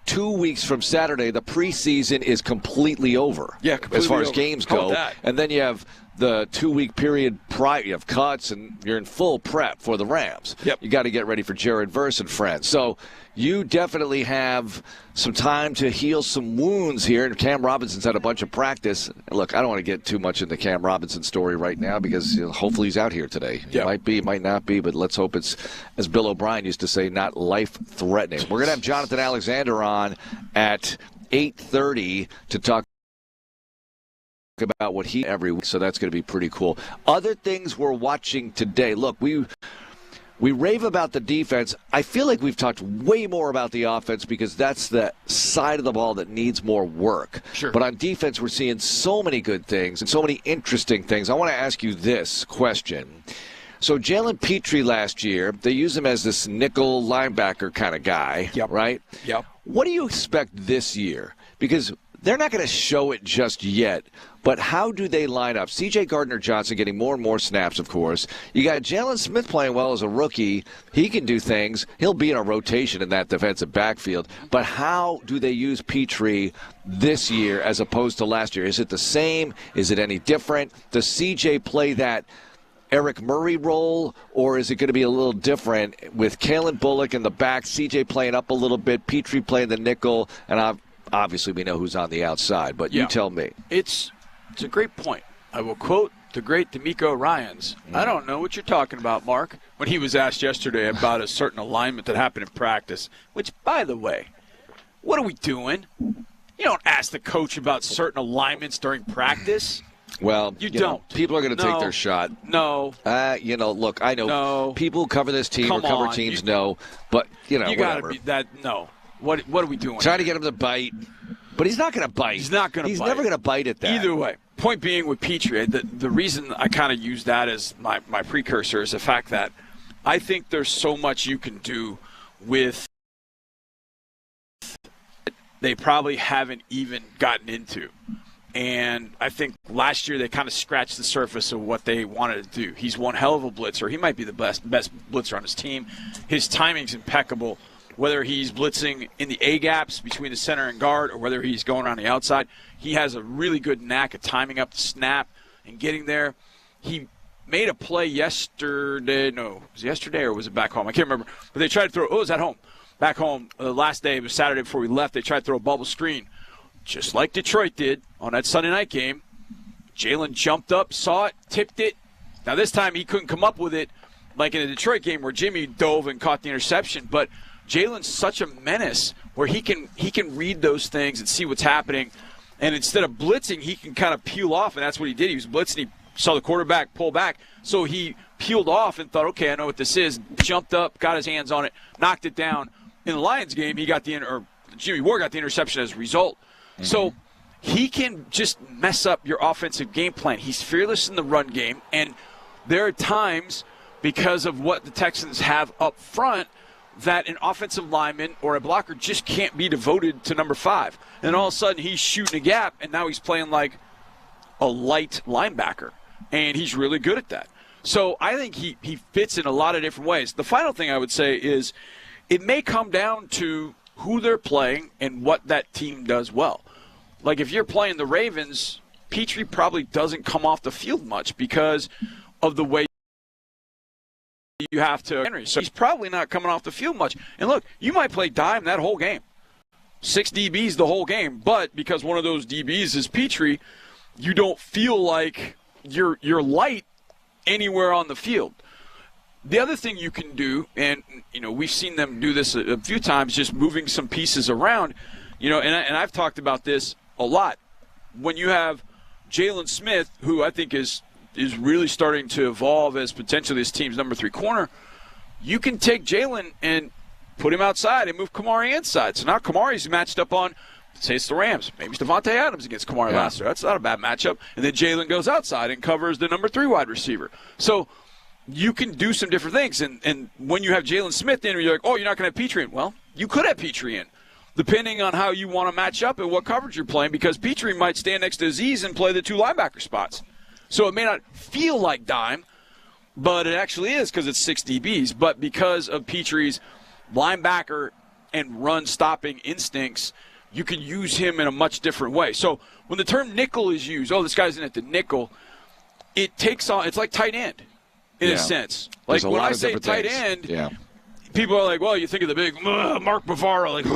2 weeks from Saturday. The preseason is completely over. Yeah, completely as far as over. games How go. about that? And then you have the 2 week period prior. You have cuts, and you're in full prep for the Rams. Yep. You got to get ready for Jared Verse and friends. So you definitely have some time to heal some wounds here. And Cam Robinson's had a bunch of practice. Look, I don't want to get too much into Cam Robinson's story right now, because hopefully he's out here today. He might be, might not be, but let's hope it's, as Bill O'Brien used to say, not life-threatening. We're going to have Jonathan Alexander on at 8:30 to talk about what he every week, so that's going to be pretty cool. Other things we're watching today. Look, we rave about the defense. I feel like we've talked way more about the offense, because that's the side of the ball that needs more work. Sure. But on defense, we're seeing so many good things and so many interesting things. I want to ask you this question. So Jalen Petrie last year, they used him as this nickel linebacker kind of guy, right? Yep. What do you expect this year? Because they're not going to show it just yet, but how do they line up? C.J. Gardner-Johnson getting more and more snaps, of course. You got Jalen Smith playing well as a rookie. He can do things. He'll be in a rotation in that defensive backfield. But how do they use Petrie this year as opposed to last year? Is it the same? Is it any different? Does C.J. play that Eric Murray role, or is it going to be a little different with Kalen Bullock in the back, C.J. playing up a little bit, Petrie playing the nickel, and obviously we know who's on the outside, but you tell me. It's a great point. I will quote the great D'Amico Ryans. I don't know what you're talking about, Mark, when he was asked yesterday about a certain alignment that happened in practice, which, by the way, what are we doing? You don't ask the coach about certain alignments during practice. Well, you don't. People are going to take their shot. No. Look, I know people who cover this team or cover teams know, but, you whatever. gotta be that. No. What are we doing? Trying to get him to bite. But he's not going to bite. He's not going to bite. He's never going to bite at that. Either way. Point being with Petrie, the reason I kind of use that as my precursor is the fact that I think there's so much you can do with they probably haven't even gotten into. And I think last year they kind of scratched the surface of what they wanted to do. He's one hell of a blitzer. He might be the best blitzer on his team. His timing's impeccable. Whether he's blitzing in the A-gaps between the center and guard or whether he's going around the outside, he has a really good knack of timing up the snap and getting there. He made a play yesterday. No, was it yesterday or was it back home? I can't remember. But they tried to throw – it was at home. Back home, the last day, it was Saturday before we left, they tried to throw a bubble screen. Just like Detroit did on that Sunday night game. Jalen jumped up, saw it, tipped it. Now this time he couldn't come up with it like in the Detroit game where Jimmy dove and caught the interception. But Jalen's such a menace where he can read those things and see what's happening. And instead of blitzing, he can kind of peel off, and that's what he did. He was blitzing, he saw the quarterback pull back. So he peeled off and thought, okay, I know what this is. Jumped up, got his hands on it, knocked it down. In the Lions game, Jimmy Ward got the interception as a result. Mm-hmm. So he can just mess up your offensive game plan. He's fearless in the run game, and there are times because of what the Texans have up front that an offensive lineman or a blocker just can't be devoted to number 5. And all of a sudden he's shooting a gap, and now he's playing like a light linebacker, and he's really good at that. So I think he fits in a lot of different ways. The final thing I would say is it may come down to who they're playing and what that team does well. Like if you're playing the Ravens, Petrie probably doesn't come off the field much because of the way you have to Henry. So he's probably not coming off the field much. And look, you might play dime that whole game. 6 DBs the whole game, but because one of those DBs is Petrie, you don't feel like you're light anywhere on the field. The other thing you can do, and we've seen them do this a few times, just moving some pieces around, and I've talked about this a lot. When you have Jalen Smith, who I think is really starting to evolve as potentially this team's number 3 corner, you can take Jalen and put him outside and move Kamari inside. So now Kamari's matched up on, say it's the Rams. Maybe it's Devontae Adams against Kamari Lassiter. That's not a bad matchup. And then Jalen goes outside and covers the number 3 wide receiver. So you can do some different things. And when you have Jalen Smith in, you're like, oh, you're not going to have Petrie in. Well, you could have Petrie in, depending on how you want to match up and what coverage you're playing, because Petrie might stand next to Azeez and play the 2 linebacker spots. So it may not feel like dime, but it actually is because it's 6 DBs. But because of Petrie's linebacker and run-stopping instincts, you can use him in a much different way. So when the term nickel is used, this guy's in at the nickel, it takes on, it's like tight end in a sense. Like when I say tight end, people are like, well, you think of the big Mark Bavaro, like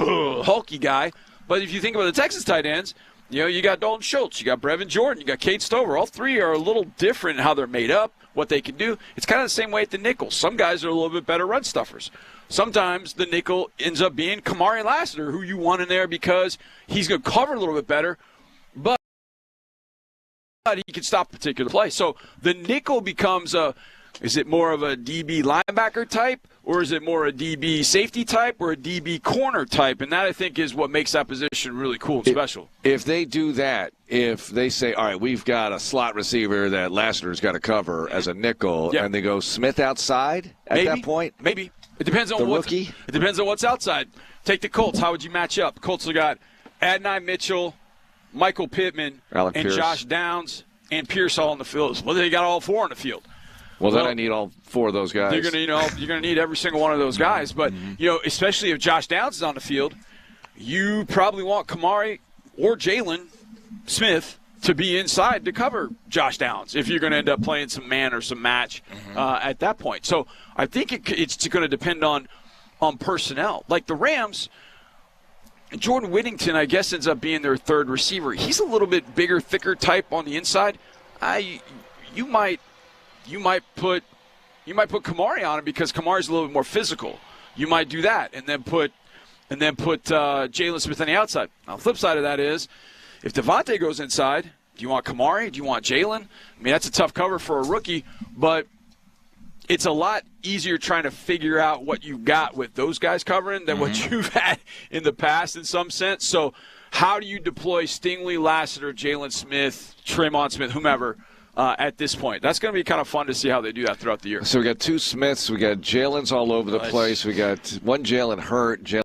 hulky guy. But if you think about the Texas tight ends, you got Dalton Schultz, you got Brevin Jordan, you got Cade Stover. All 3 are a little different in how they're made up, what they can do. It's kind of the same way at the nickel. Some guys are a little bit better run stuffers. Sometimes the nickel ends up being Kamari Lassiter, who you want in there because he's going to cover a little bit better, but he can stop a particular play. So the nickel becomes is it more of a DB linebacker type, or is it more a DB safety type, or a DB corner type? And that, I think, is what makes that position really cool and special. If they do that, if they say, all right, we've got a slot receiver that Lassiter's got to cover as a nickel, and they go Smith outside at that point? Maybe. It depends on rookie? It depends on what's outside. Take the Colts. How would you match up? Colts have got Adonai Mitchell, Michael Pittman, and Pierce. Josh Downs, and Pierce all in the field. Well, they got all 4 on the field. Well, then I need all 4 of those guys. You're going to need every single one of those guys. But, especially if Josh Downs is on the field, you probably want Kamari or Jalen Smith to be inside to cover Josh Downs if you're going to end up playing some man or some match at that point. So I think it's going to depend on personnel. Like the Rams, Jordan Whittington, I guess, ends up being their 3rd receiver. He's a little bit bigger, thicker type on the inside. You might put Kamari on him because Kamari's a little bit more physical. You might do that and then put Jalen Smith on the outside. Now, the flip side of that is, if Devontae goes inside, do you want Kamari? Do you want Jalen? I mean, that's a tough cover for a rookie, but it's a lot easier trying to figure out what you've got with those guys covering than what you've had in the past in some sense. So how do you deploy Stingley, Lassiter, Jalen Smith, Tremont Smith, whomever, at this point? That's going to be kind of fun to see how they do that throughout the year. So we got 2 Smiths. We got Jalen's all over the place. We got one Jalen hurt. Jalen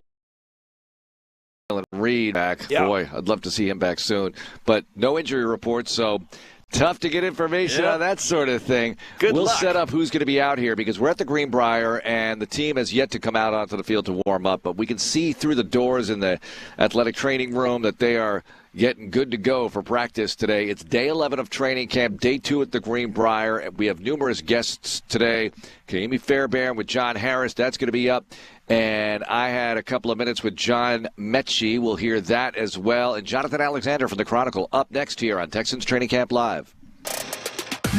Reed back. Yeah. Boy, I'd love to see him back soon. But no injury reports, so tough to get information on that sort of thing. We'll set up who's going to be out here because we're at the Greenbriar, and the team has yet to come out onto the field to warm up. But we can see through the doors in the athletic training room that they are getting good to go for practice today. It's day 11 of training camp, day 2 at the Greenbriar. And we have numerous guests today. Amy Fairbairn with John Harris, that's going to be up. And I had a couple of minutes with John Mechie. We'll hear that as well. And Jonathan Alexander from the Chronicle up next here on Texans Training Camp Live.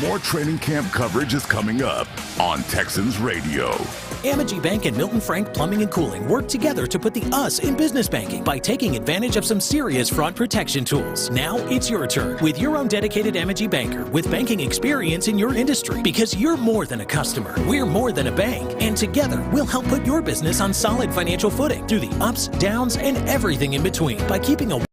More training camp coverage is coming up on Texans Radio. Amity Bank and Milton Frank Plumbing and Cooling work together to put the us in business banking by taking advantage of some serious fraud protection tools. Now it's your turn with your own dedicated Amity banker with banking experience in your industry, because you're more than a customer. We're more than a bank, and together we'll help put your business on solid financial footing through the ups, downs, and everything in between by keeping a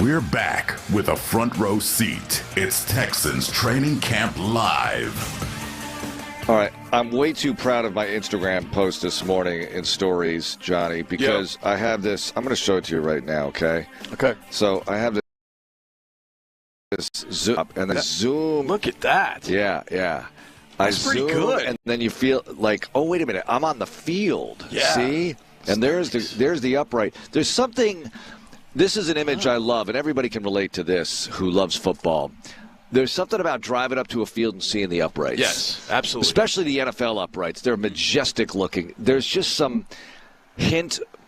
We're back with a front row seat. It's Texans Training Camp Live. All right, I'm way too proud of my Instagram post this morning in stories, Johnny, because I have this. I'm going to show it to you right now, okay? Okay. So I have this zoom up and then zoom. Look at that. Yeah. That's pretty good. And then you feel like, oh, wait a minute, I'm on the field. Yeah. See? And there's the upright. There's something. This is an image I love, and everybody can relate to this who loves football. There's something about driving up to a field and seeing the uprights. Yes, absolutely. Especially the NFL uprights. They're majestic looking. There's just some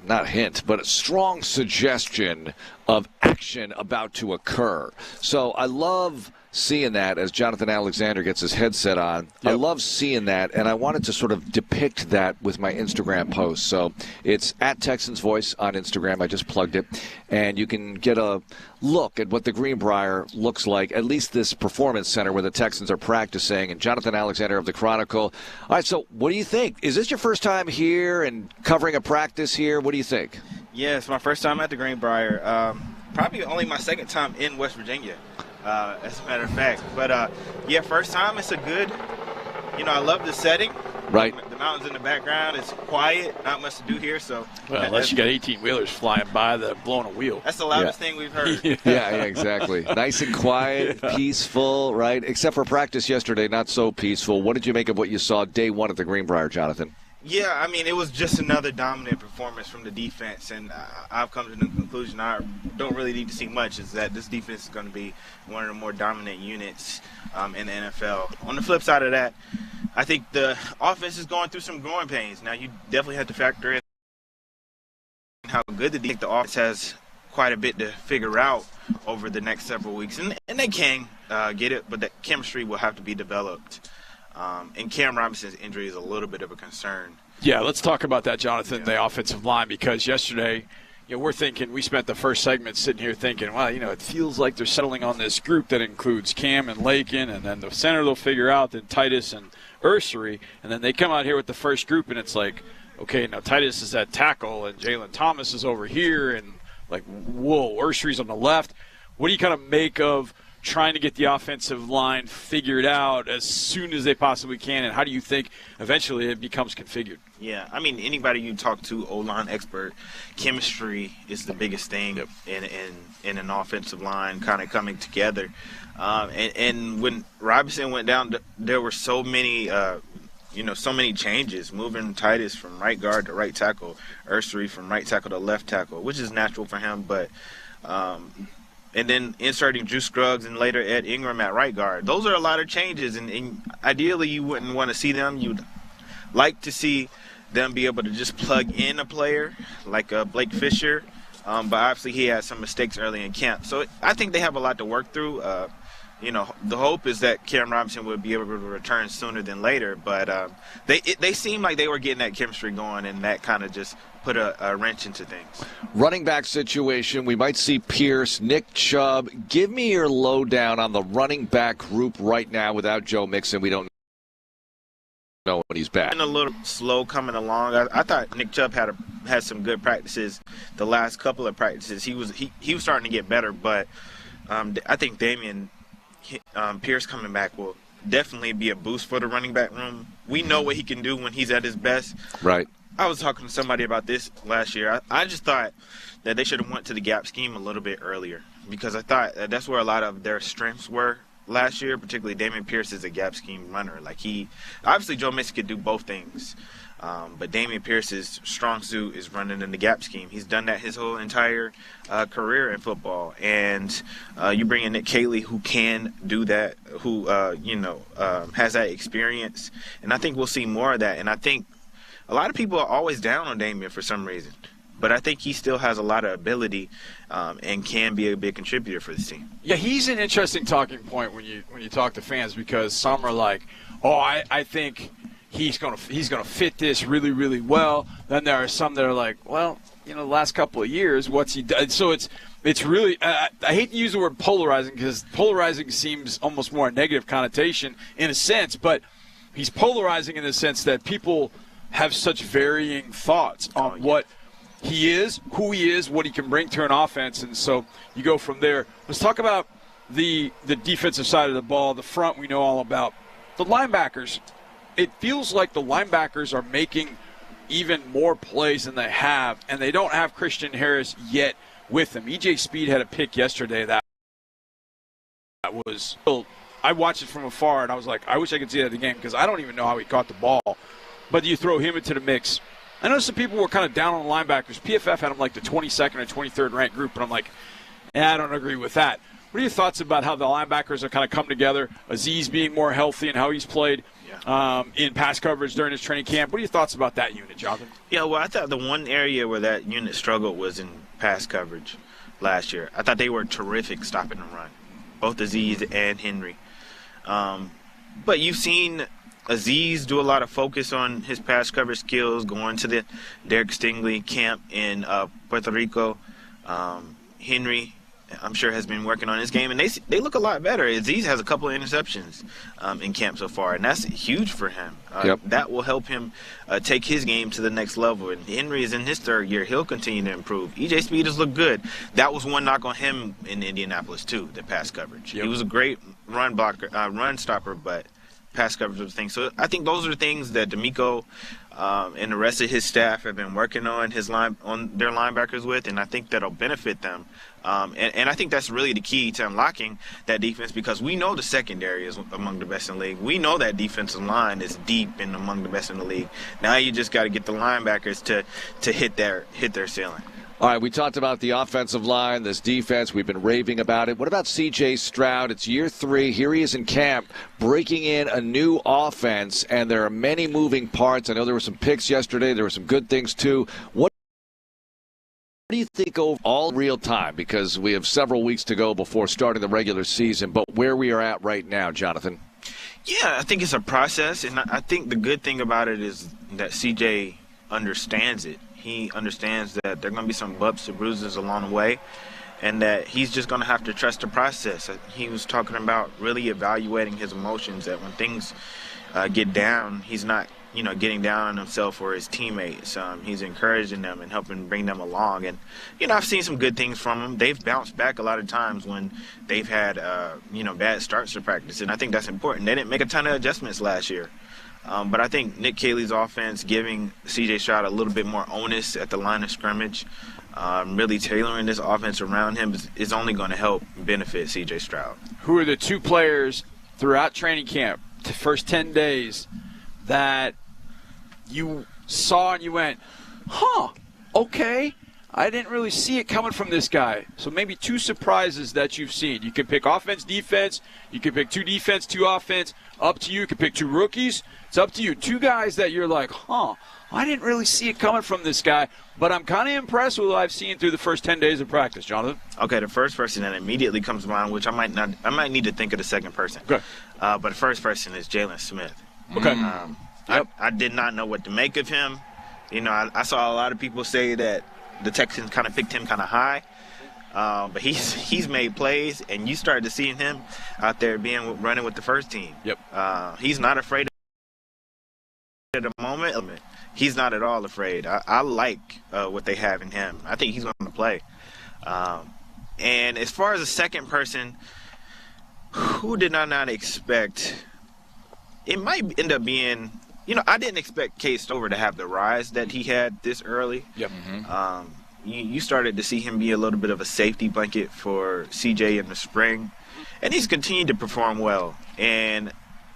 not hint, but a strong suggestion of action about to occur. So I love seeing that as Jonathan Alexander gets his headset on. Yep. I love seeing that, and I wanted to sort of depict that with my Instagram post. So it's at Texans Voice on Instagram. I just plugged it. And you can get a look at what the Greenbriar looks like, at least this performance center where the Texans are practicing. And Jonathan Alexander of the Chronicle. All right, so what do you think? Is this your first time here and covering a practice here? What do you think? Yeah, it's my first time at the Greenbriar. Probably only my second time in West Virginia. As a matter of fact. But, yeah, first time, it's a good, I love the setting. Right. The mountains in the background, it's quiet, not much to do here. So, well, unless you got 18-wheelers flying by blowing a wheel. That's the loudest thing we've heard. yeah, exactly. Nice and quiet, peaceful, right? Except for practice yesterday, not so peaceful. What did you make of what you saw day one at the Greenbriar, Jonathan? Yeah, I mean, it was just another dominant performance from the defense, and I've come to the conclusion I don't really need to see much, is that this defense is going to be one of the more dominant units in the NFL. On the flip side of that, I think the offense is going through some growing pains. Now, you definitely have to factor in how good the offense has quite a bit to figure out over the next several weeks, and they can get it, but that chemistry will have to be developed. And Cam Robinson's injury is a little bit of a concern. Yeah, let's talk about that, Jonathan, the offensive line, because yesterday, we're thinking, we spent the first segment sitting here thinking, well, it feels like they're settling on this group that includes Cam and Lakin, and then the center they'll figure out, then Titus and Ursery, and then they come out here with the first group, and it's like, okay, now Titus is at tackle, and Jalen Thomas is over here, and like, whoa, Ursery's on the left. What do you kind of make of trying to get the offensive line figured out as soon as they possibly can, and how do you think eventually it becomes configured? Yeah, I mean, anybody you talk to, O-line expert, chemistry is the biggest thing in an offensive line kind of coming together. And when Robinson went down, there were so many so many changes, moving Titus from right guard to right tackle, Ursery from right tackle to left tackle, which is natural for him, but and then inserting Drew Scruggs and later Ed Ingram at right guard. Those are a lot of changes, and ideally you wouldn't want to see them. You'd like to see them be able to just plug in a player like Blake Fisher, but obviously he had some mistakes early in camp. So I think they have a lot to work through. The hope is that Cam Robinson would be able to return sooner than later, but they seem like they were getting that chemistry going, and that kind of just put a wrench into things. Running back situation, we might see Pierce, Nick Chubb. Give me your lowdown on the running back group right now without Joe Mixon. We don't know when he's back. Been a little slow coming along. I thought Nick Chubb had some good practices. The last couple of practices, he was starting to get better, but I think Damian Pierce coming back will definitely be a boost for the running back room. We know what he can do when he's at his best. Right. I was talking to somebody about this last year. I just thought that they should have went to the gap scheme a little bit earlier, because I thought that's where a lot of their strengths were last year, particularly Damian Pierce is a gap scheme runner. Obviously Joe Mixon could do both things, but Damian Pierce's strong suit is running in the gap scheme. He's done that his whole entire career in football, and you bring in Nick Caley, who can do that, who has that experience, and I think we'll see more of that. And I think a lot of people are always down on Damian for some reason, but I think he still has a lot of ability and can be a big contributor for this team. Yeah, he's an interesting talking point when you talk to fans, because some are like, oh, I think he's gonna fit this really, really well. Then there are some that are like, well, the last couple of years, what's he done? So it's really I hate to use the word polarizing, because polarizing seems almost more a negative connotation in a sense, but he's polarizing in the sense that people have such varying thoughts on what he is, who he is, what he can bring to an offense, and so you go from there. Let's talk about the defensive side of the ball. The front we know all about. The linebackers, it feels like the linebackers are making even more plays than they have, and they don't have Christian Harris yet with them. E.J. Speed had a pick yesterday that was – I watched it from afar, and I was like, I wish I could see that in the game because I don't even know how he caught the ball. But you throw him into the mix. I know some people were kind of down on the linebackers. PFF had them like the 22nd or 23rd ranked group, and I'm like, I don't agree with that. What are your thoughts about how the linebackers have kind of come together? Azeez being more healthy and how he's played in pass coverage during his training camp. What are your thoughts about that unit, Jonathan? Yeah, well, I thought the one area where that unit struggled was in pass coverage last year. I thought they were terrific stopping the run, both Azeez and Henry. But you've seen Azeez do a lot of focus on his pass coverage skills, going to the Derek Stingley camp in Puerto Rico. Henry, I'm sure, has been working on his game, and they look a lot better. Azeez has a couple of interceptions in camp so far, and that's huge for him. That will help him take his game to the next level. And Henry is in his third year. He'll continue to improve. E.J. Speed has looked good. That was one knock on him in Indianapolis, too, the pass coverage. He was a great run stopper, but pass coverage was the thing. So I think those are things that D'Amico and the rest of his staff have been working on their linebackers with, and I think that'll benefit them. And I think that's really the key to unlocking that defense, because we know the secondary is among the best in the league. We know that defensive line is deep and among the best in the league. Now you just got to get the linebackers to hit their ceiling. All right, we talked about the offensive line, this defense. We've been raving about it. What about C.J. Stroud? It's year 3. Here he is in camp, breaking in a new offense, and there are many moving parts. I know there were some picks yesterday. There were some good things, too. What do you think all real time? Because we have several weeks to go before starting the regular season, but where we are at right now, Jonathan? Yeah, I think it's a process, and I think the good thing about it is that C.J. understands it. He understands that there are going to be some bumps and bruises along the way, and that he's just going to have to trust the process. He was talking about really evaluating his emotions, that when things get down, he's not, getting down on himself or his teammates. He's encouraging them and helping bring them along. And, I've seen some good things from them. They've bounced back a lot of times when they've had, bad starts to practice, and I think that's important. They didn't make a ton of adjustments last year. But I think Nick Caley's offense, giving C.J. Stroud a little bit more onus at the line of scrimmage, really tailoring this offense around him is only going to help benefit C.J. Stroud. Who are the two players throughout training camp, the first 10 days, that you saw and you went, okay, I didn't really see it coming from this guy? So maybe 2 surprises that you've seen. You can pick offense, defense. You can pick 2 defense, 2 offense. Up to you. You can pick 2 rookies. It's up to you. 2 guys that you're like, I didn't really see it coming from this guy, but I'm kind of impressed with what I've seen through the first 10 days of practice, Jonathan. Okay, the first person that immediately comes to mind, which I might need to think of the second person. Okay. But the first person is Jalen Smith. Okay. I did not know what to make of him. I saw a lot of people say that the Texans kind of picked him kind of high. But he's made plays, and you started to see him out there running with the first team. Yep. He's not afraid at the moment. He's not at all afraid. I like what they have in him. I think he's going to play. And as far as the second person, who did I not expect? It might end up being, I didn't expect Cade Stover to have the rise that he had this early. Yep. You started to see him be a little bit of a safety blanket for CJ in the spring, and he's continued to perform well. And,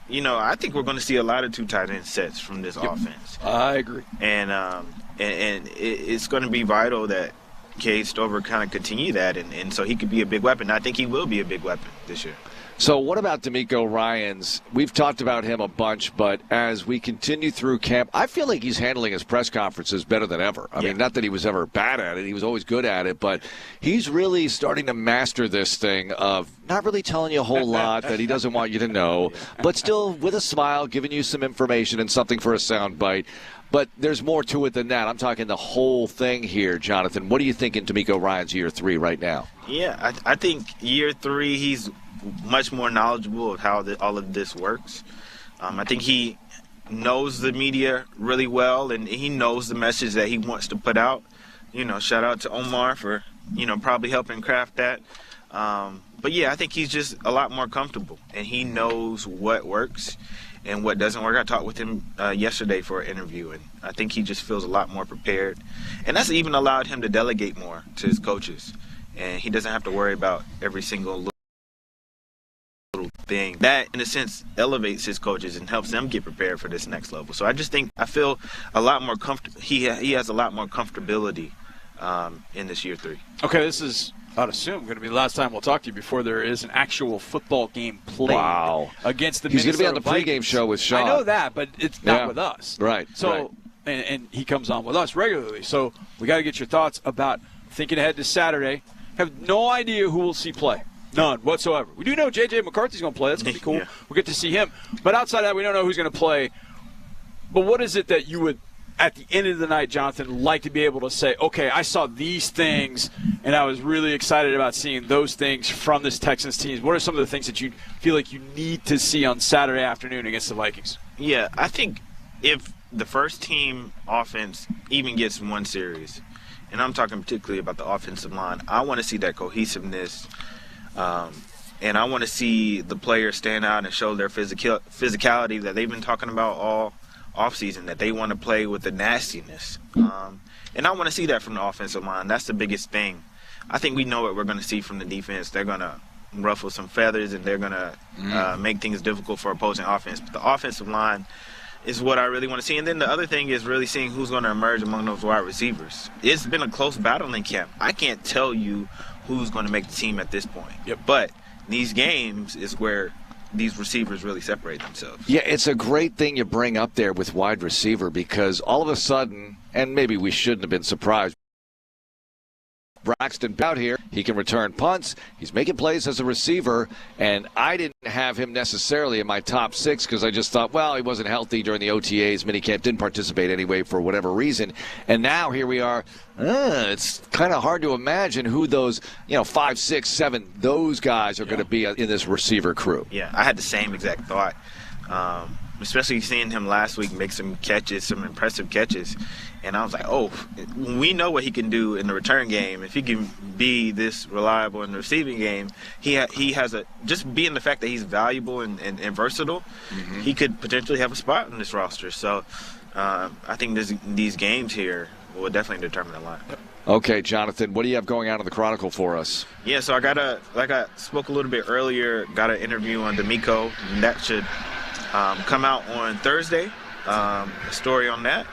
I think we're going to see a lot of 2 tight end sets from this offense. I agree. And it's going to be vital that Cade Stover kind of continue that, and so he could be a big weapon. I think he will be a big weapon this year. So what about D'Amico Ryans? We've talked about him a bunch, but as we continue through camp, I feel like he's handling his press conferences better than ever. I mean, not that he was ever bad at it. He was always good at it, but he's really starting to master this thing of not really telling you a whole lot that he doesn't want you to know, but still with a smile giving you some information and something for a soundbite. But there's more to it than that. I'm talking the whole thing here, Jonathan. What do you think in D'Amico Ryans' year 3 right now? Yeah, I think year 3 he's much more knowledgeable of how all of this works. I think he knows the media really well, and he knows the message that he wants to put out. shout out to Omar for, probably helping craft that. But yeah, I think he's just a lot more comfortable, and he knows what works and what doesn't work. I talked with him yesterday for an interview, and I think he just feels a lot more prepared. And that's even allowed him to delegate more to his coaches. And he doesn't have to worry about every single little thing. That, in a sense, elevates his coaches and helps them get prepared for this next level. So I feel a lot more comfortable. He has a lot more comfortability in this year 3. Okay, this is, I'd assume, going to be the last time we'll talk to you before there is an actual football game played against the Minnesota Vikings. He's going to be on the pregame show with Sean. I know that, but it's not with us. Right. So, and he comes on with us regularly. So we got to get your thoughts about thinking ahead to Saturday. Have no idea who we'll see play. None whatsoever. We do know J.J. McCarthy's going to play. That's going to be cool. Yeah. We'll get to see him. But outside of that, we don't know who's going to play. But what is it that you would, at the end of the night, Jonathan, like to be able to say, okay, I saw these things, and I was really excited about seeing those things from this Texans team. What are some of the things that you feel like you need to see on Saturday afternoon against the Vikings? Yeah, I think if the first team offense even gets one series, and I'm talking particularly about the offensive line, I want to see that cohesiveness, and I want to see the players stand out and show their physicality that they've been talking about all offseason, that they want to play with the nastiness. And I want to see that from the offensive line. That's the biggest thing. I think we know what we're going to see from the defense. They're going to ruffle some feathers, and they're going to make things difficult for opposing offense. But the offensive line is what I really want to see. And then the other thing is really seeing who's going to emerge among those wide receivers. It's been a close battle in camp. I can't tell you who's going to make the team at this point. Yep. But these games is where these receivers really separate themselves. Yeah, it's a great thing you bring up there with wide receiver, because all of a sudden, and maybe we shouldn't have been surprised, Braxton out here, he can return punts, he's making plays as a receiver, and I didn't have him necessarily in my top 6 because I just thought, well, he wasn't healthy during the OTAs, minicamp, didn't participate anyway for whatever reason, and now here we are. It's kind of hard to imagine who those 5, 6, 7 those guys are going to be in this receiver crew. Yeah, I had the same exact thought, especially seeing him last week make some catches, some impressive catches. And I was like, oh, we know what he can do in the return game. If he can be this reliable in the receiving game, he has just being the fact that he's valuable and versatile, he could potentially have a spot in this roster. So I think these games here will definitely determine a lot. Okay, Jonathan, what do you have going on in the Chronicle for us? Yeah, so like I spoke a little bit earlier, got an interview on D'Amico, and that should come out on Thursday. A story on that,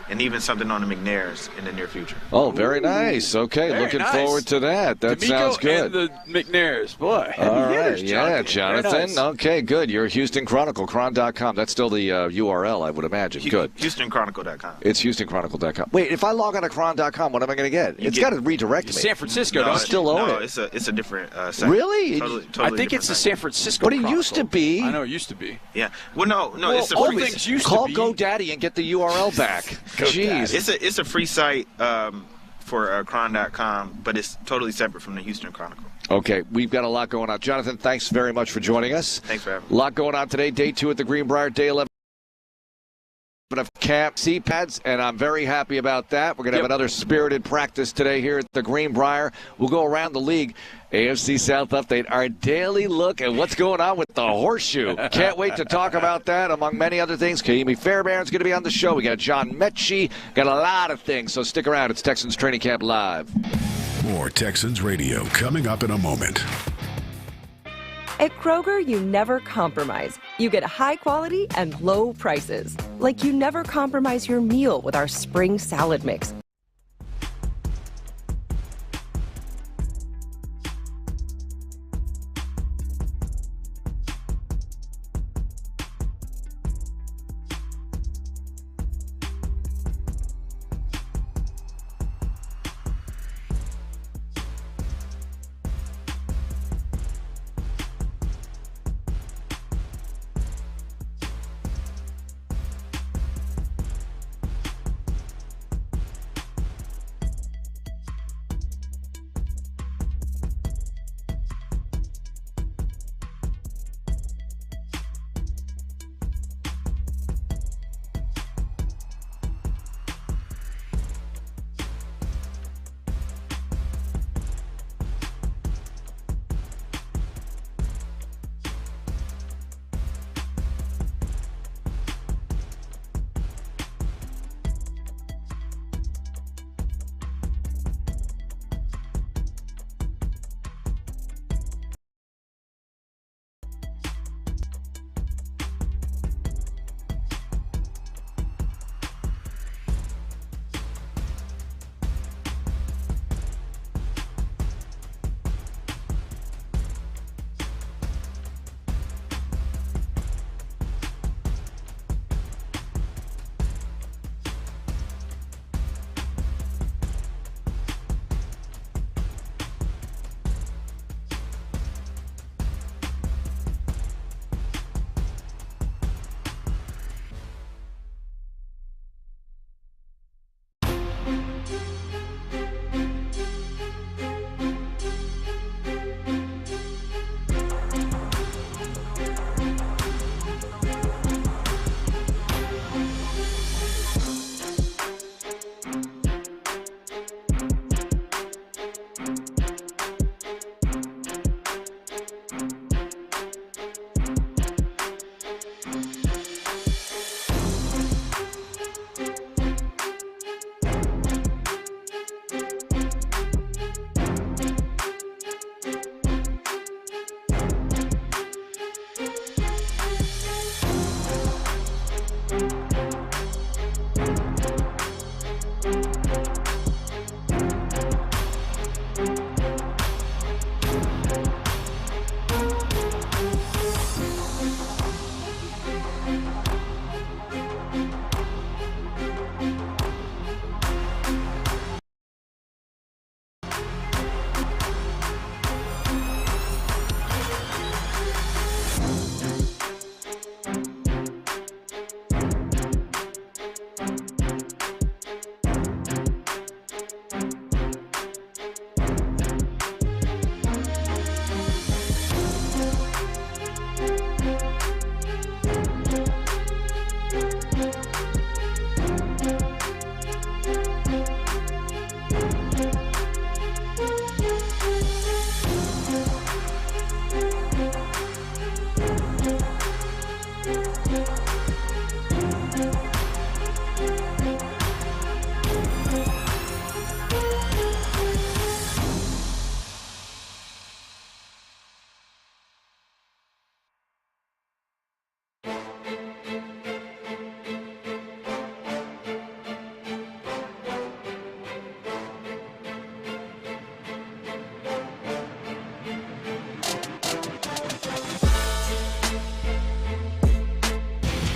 and even something on the McNairs in the near future. Oh, very nice. Okay, very looking nice. forward to that. That D'Amico sounds good. And the McNairs, boy. All right, hitters, yeah, Jonathan. Nice. Okay, good. You're Houston Chronicle, chron.com. That's still the URL, I would imagine. Good. HoustonChronicle.com. It's HoustonChronicle.com. Wait, if I log on to chron.com, what am I going to get? It's got to redirect me. San Francisco, no, I still own it. It's a different site. Really? Totally I think it's the San Francisco But it Chronicle. used to be. I know it used to be. Yeah. Well, no, it's a all free. things used Call to be. GoDaddy and get the URL back. Jeez. It's a free site for chron.com, but it's totally separate from the Houston Chronicle. Okay, we've got a lot going on. Jonathan, thanks very much for joining us. Thanks for having me. A lot going on today. Day 2 at the Greenbriar, day 11 of camp, C-pads, and I'm very happy about that. We're going to have another spirited practice today here at the Greenbriar. We'll go around the league. AFC South update, our daily look at what's going on with the horseshoe. Can't wait to talk about that, among many other things. Kaimi Fairbairn's going to be on the show. We got John Mechie, got a lot of things, so stick around. It's Texans Training Camp Live. More Texans Radio coming up in a moment. At Kroger, you never compromise. You get high quality and low prices. Like you never compromise your meal with our spring salad mix.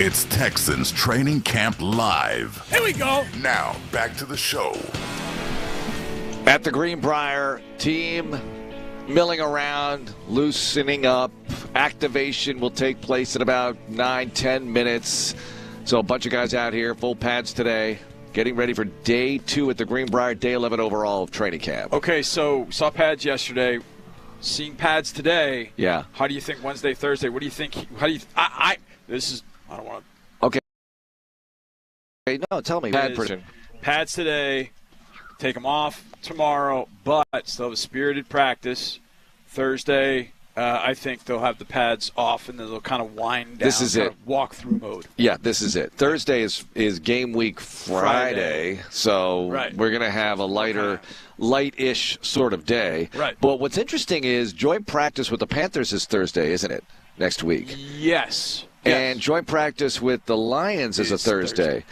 It's Texans Training Camp Live. Here we go. Now, back to the show. At the Greenbriar, team milling around, loosening up. Activation will take place in about 9-10 minutes. So a bunch of guys out here, full pads today, getting ready for day 2 at the Greenbriar, day 11 overall of training camp. Okay, so saw pads yesterday. Seeing pads today. Yeah. How do you think Wednesday, Thursday? What do you think? How do you? I don't want to. Okay, no, tell me. Pads today, take them off tomorrow, but still have a spirited practice. Thursday, I think they'll have the pads off, and then they'll kind of wind down. This is it. Walk-through mode. Yeah, this is it. Thursday is game week Friday, so we're going to have a light-ish sort of day. Right. But what's interesting is joint practice with the Panthers is Thursday, isn't it? Next week. Yes. And joint practice with the Lions is a Thursday.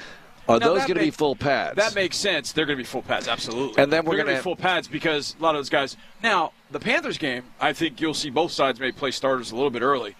Are those going to be full pads? That makes sense. They're going to be full pads, absolutely. And then we're going to be full pads because a lot of those guys. Now, the Panthers game, I think you'll see both sides may play starters a little bit early,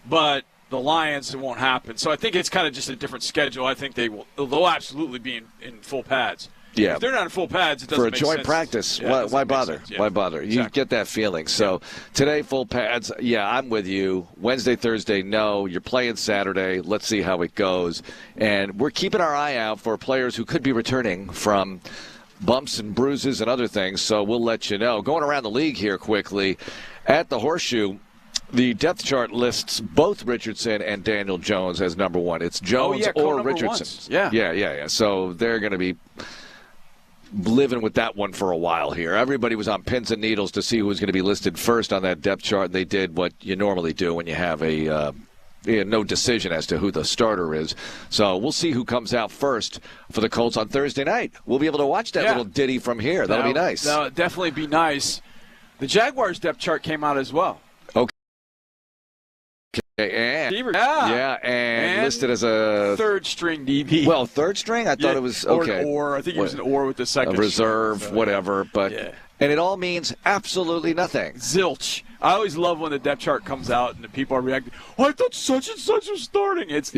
but the Lions, it won't happen. So I think it's kind of just a different schedule. I think they'll absolutely be in full pads. Yeah. If they're not in full pads, it doesn't make sense. For a joint practice, why bother? Yeah. Why bother? You get that feeling. So today, full pads. Yeah, I'm with you. Wednesday, Thursday, no. You're playing Saturday. Let's see how it goes. And we're keeping our eye out for players who could be returning from bumps and bruises and other things. So we'll let you know. Going around the league here quickly, at the Horseshoe, the depth chart lists both Richardson and Daniel Jones as number one. It's Jones or Richardson. Yeah. So they're going to be living with that one for a while here. Everybody was on pins and needles to see who was going to be listed first on that depth chart. They did what you normally do when you have no decision as to who the starter is. So we'll see who comes out first for the Colts on Thursday night. We'll be able to watch that little ditty from here. That'll be nice. That'll definitely be nice. The Jaguars depth chart came out as well. And listed as a third string DB. Well, third string? I thought it was okay. Or I think he was an or with the second a reserve, string, whatever. But and it all means absolutely nothing. Zilch. I always love when the depth chart comes out and the people are reacting. Oh, I thought such and such was starting. It's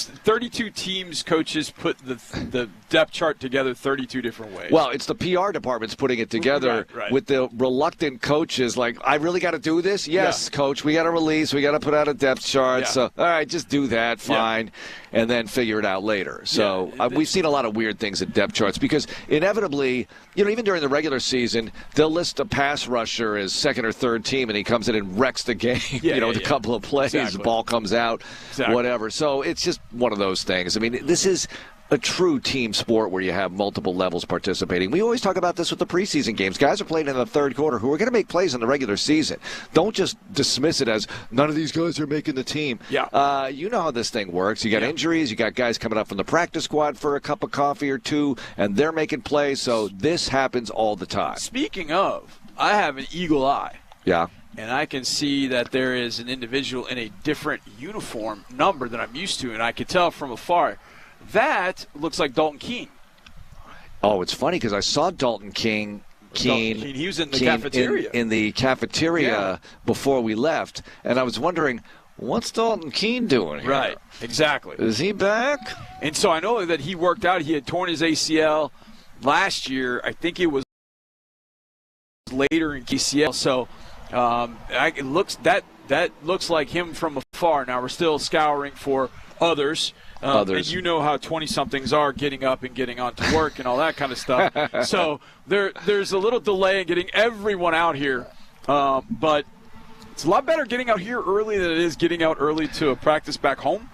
32 teams, coaches put the depth chart together 32 different ways. Well, it's the PR department's putting it together with the reluctant coaches. Like, I really got to do this? Yes, coach. We got to release. We got to put out a depth chart. So, all right, just do that. Fine. And then figure it out later. So we've seen a lot of weird things in depth charts because inevitably, even during the regular season, they'll list a pass rusher as second or third team, and he comes in and wrecks the game, with a couple of plays, the ball comes out, whatever. So it's just one of those things. I mean, this is a true team sport where you have multiple levels participating. We always talk about this with the preseason games. Guys are playing in the third quarter who are going to make plays in the regular season. Don't just dismiss it as none of these guys are making the team. Yeah. You know how this thing works. You got injuries. You got guys coming up from the practice squad for a cup of coffee or two, and they're making plays. So this happens all the time. Speaking of, I have an eagle eye. Yeah. And I can see that there is an individual in a different uniform number than I'm used to, and I can tell from afar. That looks like Dalton Keene. Oh, it's funny because I saw Dalton Keene. He was in the cafeteria. In the cafeteria before we left, and I was wondering, what's Dalton Keene doing here? Right, exactly. Is he back? And so I know that he worked out. He had torn his ACL last year. I think it was later in ACL. So it looks that looks like him from afar. Now we're still scouring for others. And you know how 20-somethings are getting up and getting on to work and all that kind of stuff. So there's a little delay in getting everyone out here. But it's a lot better getting out here early than it is getting out early to a practice back home.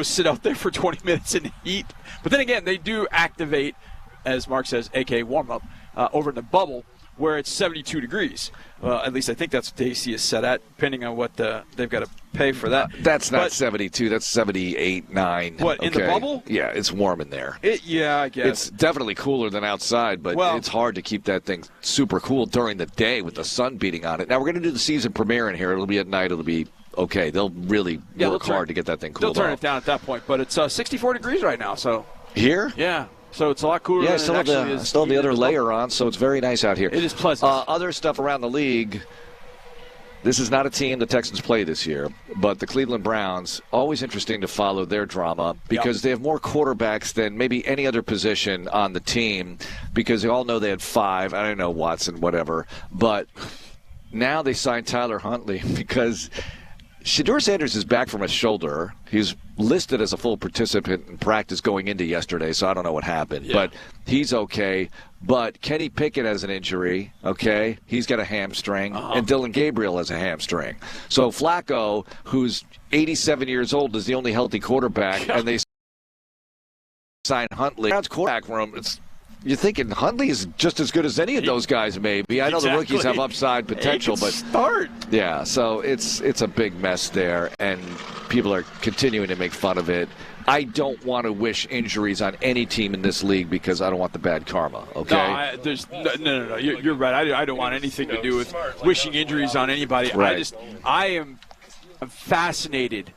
Sit out there for 20 minutes in the heat. But then again, they do activate, as Mark says, a.k.a. warm-up, over in the bubble where it's 72 degrees. At least I think that's what the AC is set at, depending on what they've got to pay for that. That's not 72. That's 78, 9. What, in the bubble? Yeah, it's warm in there. Yeah, I guess. It's definitely cooler than outside, but it's hard to keep that thing super cool during the day with the sun beating on it. Now, we're going to do the season premiere in here. It'll be at night. It'll be okay. They'll really work hard to get that thing cooled They'll turn it down at that point, but it's 64 degrees right now. So here? Yeah. So it's a lot cooler than it actually is. Still have the other layer on, so it's very nice out here. It is pleasant. Other stuff around the league. This is not a team the Texans play this year, but the Cleveland Browns, always interesting to follow their drama because they have more quarterbacks than maybe any other position on the team because they all know they had 5. I don't know, Watson, whatever. But now they signed Tyler Huntley because Shedeur Sanders is back from a shoulder. He's listed as a full participant in practice going into yesterday, so I don't know what happened. But he's okay. But Kenny Pickett has an injury, okay? He's got a hamstring. And Dylan Gabriel has a hamstring. So Flacco, who's 87 years old, is the only healthy quarterback, and they signed Huntley. Browns quarterback room, you're thinking Huntley is just as good as any of those guys, maybe. I know the rookies have upside potential, but start. Yeah, so it's a big mess there, and people are continuing to make fun of it. I don't want to wish injuries on any team in this league because I don't want the bad karma, okay? No. You're right. I don't want anything to do with wishing injuries on anybody. Right. I am fascinated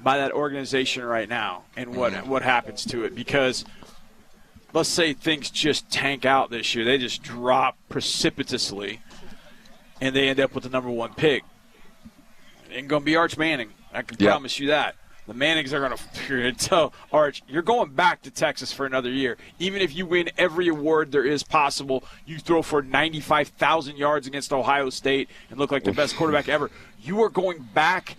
by that organization right now and what happens to it because let's say things just tank out this year. They just drop precipitously, and they end up with the number 1 pick. It ain't going to be Arch Manning. I can promise you that. The Mannings are going to tell Arch, you're going back to Texas for another year. Even if you win every award there is possible, you throw for 95,000 yards against Ohio State and look like the best quarterback ever, you are going back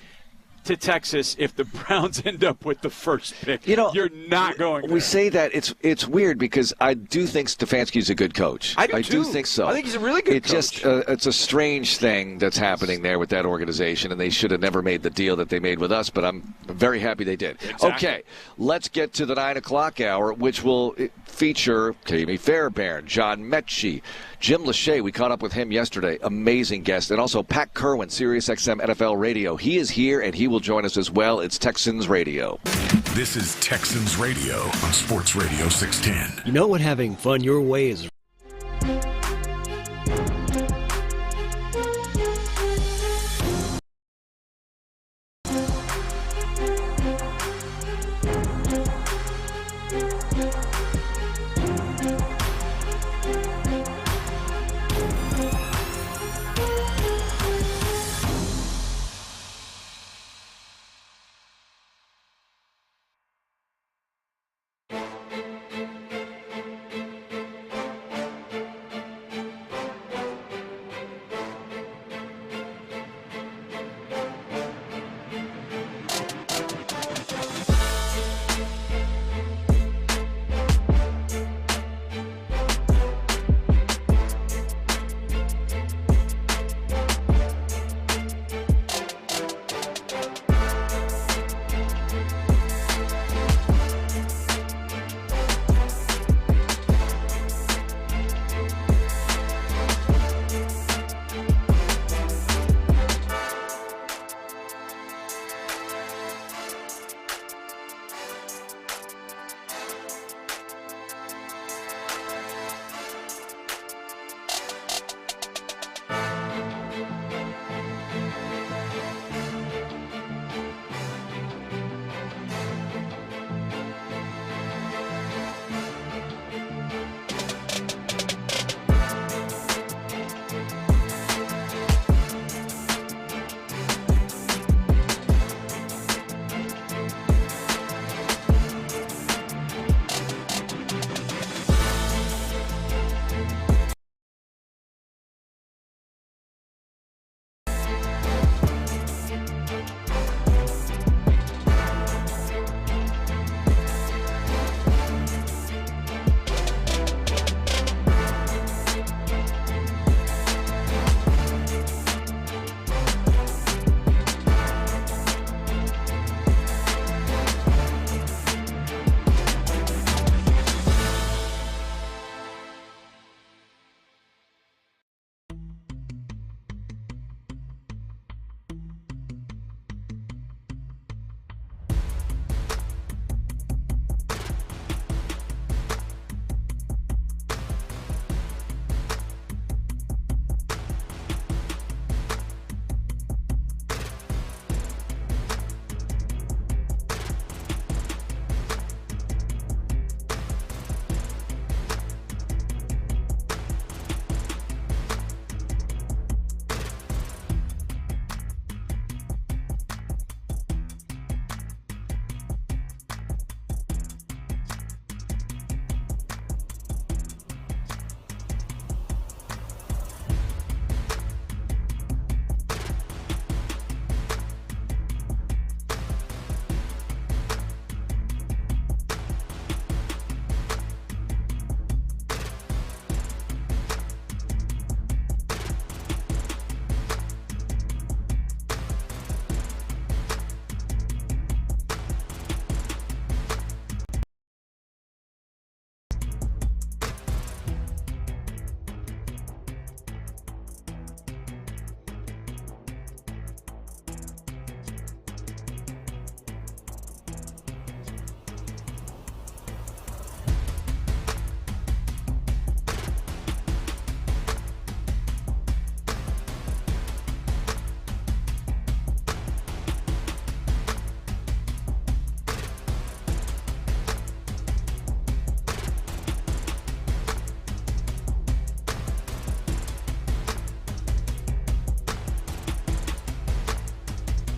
to Texas if the Browns end up with the first pick. You're not going there. We say that it's weird because I do think Stefanski's a good coach. I do do think so. I think he's a really good coach. It's a strange thing that's happening there with that organization, and they should have never made the deal that they made with us, but I'm very happy they did. Exactly. Okay, let's get to the 9 o'clock hour, which will feature Kami Fairbairn, John Mechie, Jim Lachey. We caught up with him yesterday. Amazing guest. And also Pat Kerwin, SiriusXM NFL Radio. He is here, and he will join us as well. It's Texans Radio. This is Texans Radio on Sports Radio 610. You know what having fun your way is?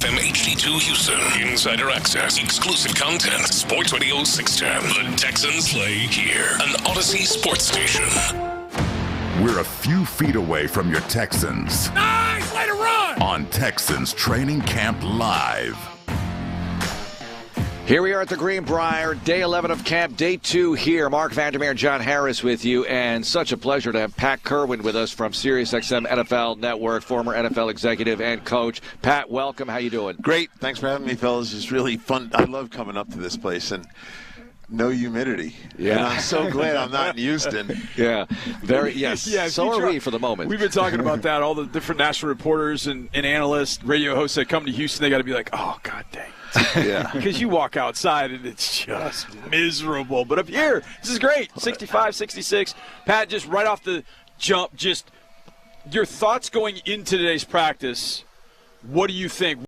FM HD2 Houston. Insider access. Exclusive content. Sports Radio 610. The Texans play here. An Odyssey sports station. We're a few feet away from your Texans. Nice! Way to run! On Texans Training Camp Live. Here we are at the Greenbriar, day 11 of camp, day 2 here. Mark Vandermeer and John Harris with you, and such a pleasure to have Pat Kerwin with us from SiriusXM NFL Network, former NFL executive and coach. Pat, welcome. How you doing? Great. Thanks for having me, fellas. It's really fun. I love coming up to this place, and no humidity. Yeah. And I'm so glad I'm not in Houston. Yeah. Very. Yes. Yeah, so are we for the moment. We've been talking about that. All the different national reporters and analysts, radio hosts that come to Houston, they got to be like, oh, God dang. Yeah. Because you walk outside and it's just miserable. But up here, this is great. 65, 66. Pat, just right off the jump, just your thoughts going into today's practice. What do you think?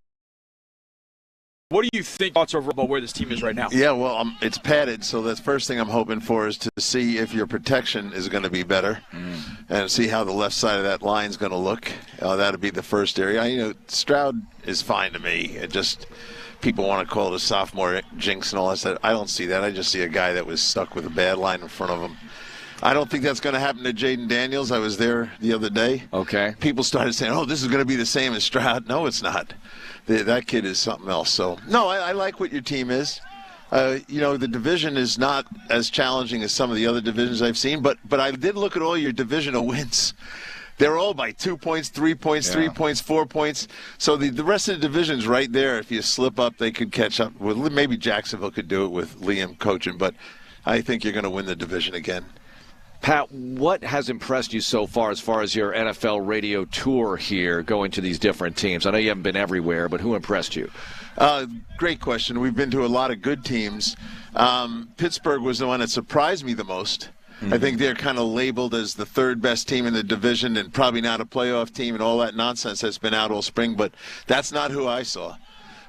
What do you think thoughts overall about where this team is right now? Yeah, well, it's padded, so the first thing I'm hoping for is to see if your protection is going to be better and see how the left side of that line is going to look. That'll be the first area. Stroud is fine to me. It just – people want to call it a sophomore jinx and all that stuff. I don't see that. I just see a guy that was stuck with a bad line in front of him. I don't think that's going to happen to Jaden Daniels. I was there the other day. Okay. People started saying, oh, this is going to be the same as Stroud. No, it's not. That kid is something else. So, no, I like what your team is. The division is not as challenging as some of the other divisions I've seen, but I did look at all your divisional wins. They're all by 2 points, 3 points, 3 points, 4 points. So the rest of the division's right there. If you slip up, they could catch up. Maybe Jacksonville could do it with Liam coaching, but I think you're going to win the division again. Pat, what has impressed you so far as your NFL radio tour here, going to these different teams? I know you haven't been everywhere, but who impressed you? Great question. We've been to a lot of good teams. Pittsburgh was the one that surprised me the most. I think they're kind of labeled as the third best team in the division and probably not a playoff team and all that nonsense that's been out all spring, but that's not who I saw.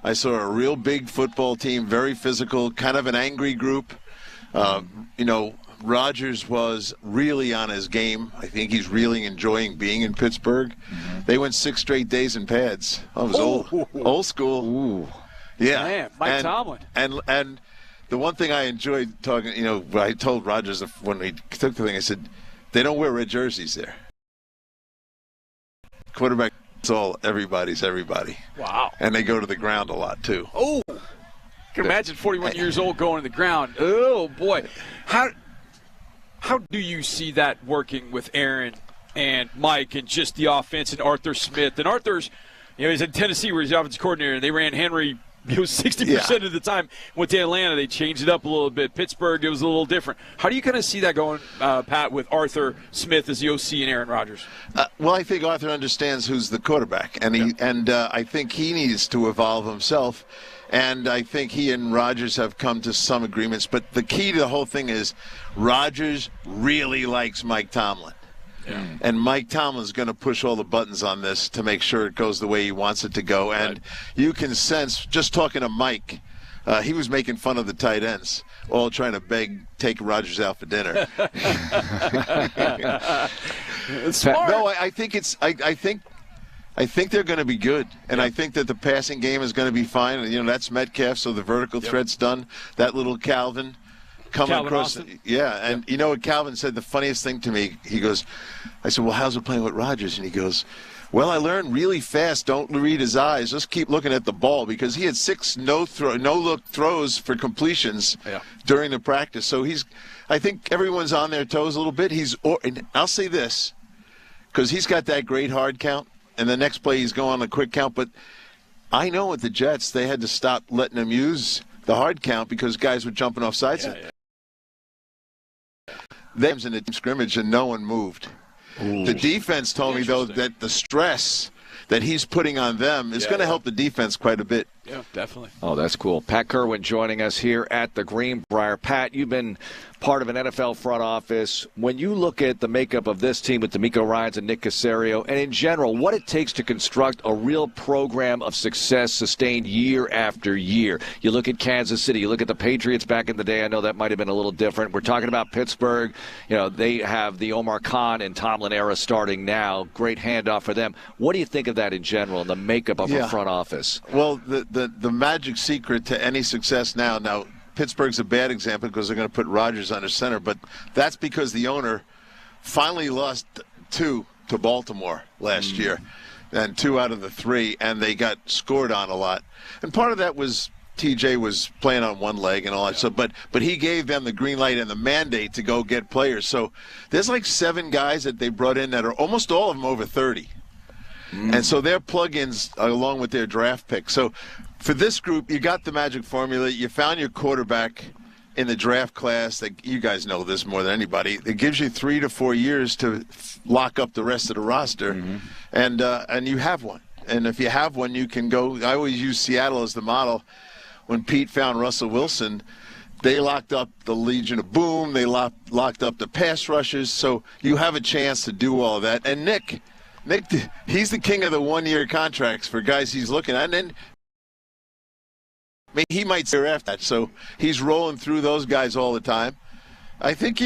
I saw a real big football team, very physical, kind of an angry group. Rodgers was really on his game. I think he's really enjoying being in Pittsburgh. They went 6 straight days in pads. That was old school. Ooh. Yeah. Man, Mike Tomlin. And the one thing I enjoyed talking, I told Rodgers when we took the thing, I said, they don't wear red jerseys there. Quarterback, it's all everybody's everybody. Wow. And they go to the ground a lot, too. Oh, I can imagine 41 years old going to the ground. Oh, boy. How do you see that working with Aaron and Mike and just the offense and Arthur Smith? And Arthur's, he's in Tennessee where he's the offensive coordinator, and they ran Henry 60% of the time. Went to Atlanta, they changed it up a little bit. Pittsburgh, it was a little different. How do you kind of see that going, Pat, with Arthur Smith as the OC and Aaron Rodgers? Well, I think Arthur understands who's the quarterback, and I think he needs to evolve himself. And I think he and Rodgers have come to some agreements. But the key to the whole thing is Rodgers really likes Mike Tomlin. Yeah. And Mike Tomlin's going to push all the buttons on this to make sure it goes the way he wants it to go. And you can sense, just talking to Mike, he was making fun of the tight ends, all trying to take Rodgers out for dinner. Smart. No, I think I think they're going to be good, and I think that the passing game is going to be fine. That's Metcalf, so the vertical threat's done. That little Calvin coming across. Austin? And you know what Calvin said? The funniest thing to me, he goes, I said, well, how's it playing with Rodgers? And he goes, well, I learned really fast, don't read his eyes. Just keep looking at the ball, because he had 6 no-look throws for completions during the practice. So I think everyone's on their toes a little bit. And I'll say this, because he's got that great hard count, and the next play he's going on a quick count. But I know with the Jets, they had to stop letting him use the hard count because guys were jumping off sides. Them in the scrimmage, and no one moved. Ooh. The defense told me, though, that the stress that he's putting on them is going to help the defense quite a bit. Yeah, definitely. Oh, that's cool. Pat Kerwin joining us here at the Greenbriar. Pat, you've been part of an NFL front office. When you look at the makeup of this team with D'Amico Ryans and Nick Caserio, and in general, what it takes to construct a real program of success sustained year after year. You look at Kansas City, you look at the Patriots back in the day. I know that might have been a little different. We're talking about Pittsburgh. You know, they have the Omar Khan and Tomlin era starting now. Great handoff for them. What do you think of that in general and the makeup of a front office? Well, the magic secret to any success now Pittsburgh's a bad example because they're going to put Rodgers under center, but that's because the owner finally lost 2 to Baltimore last year, and 2 out of the 3, and they got scored on a lot. And part of that was TJ was playing on one leg and all that stuff, but he gave them the green light and the mandate to go get players. So there's like 7 guys that they brought in that are almost all of them over 30. And so they're plug-ins along with their draft pick. So for this group, you got the magic formula. You found your quarterback in the draft class. That you guys know this more than anybody. It gives you 3 to 4 years to lock up the rest of the roster, and you have one. And if you have one, you can go. I always use Seattle as the model. When Pete found Russell Wilson, they locked up the Legion of Boom. They locked up the pass rushers. So you have a chance to do all that. And Nick, he's the king of the one-year contracts for guys he's looking at. And then he might say after that. So he's rolling through those guys all the time. I think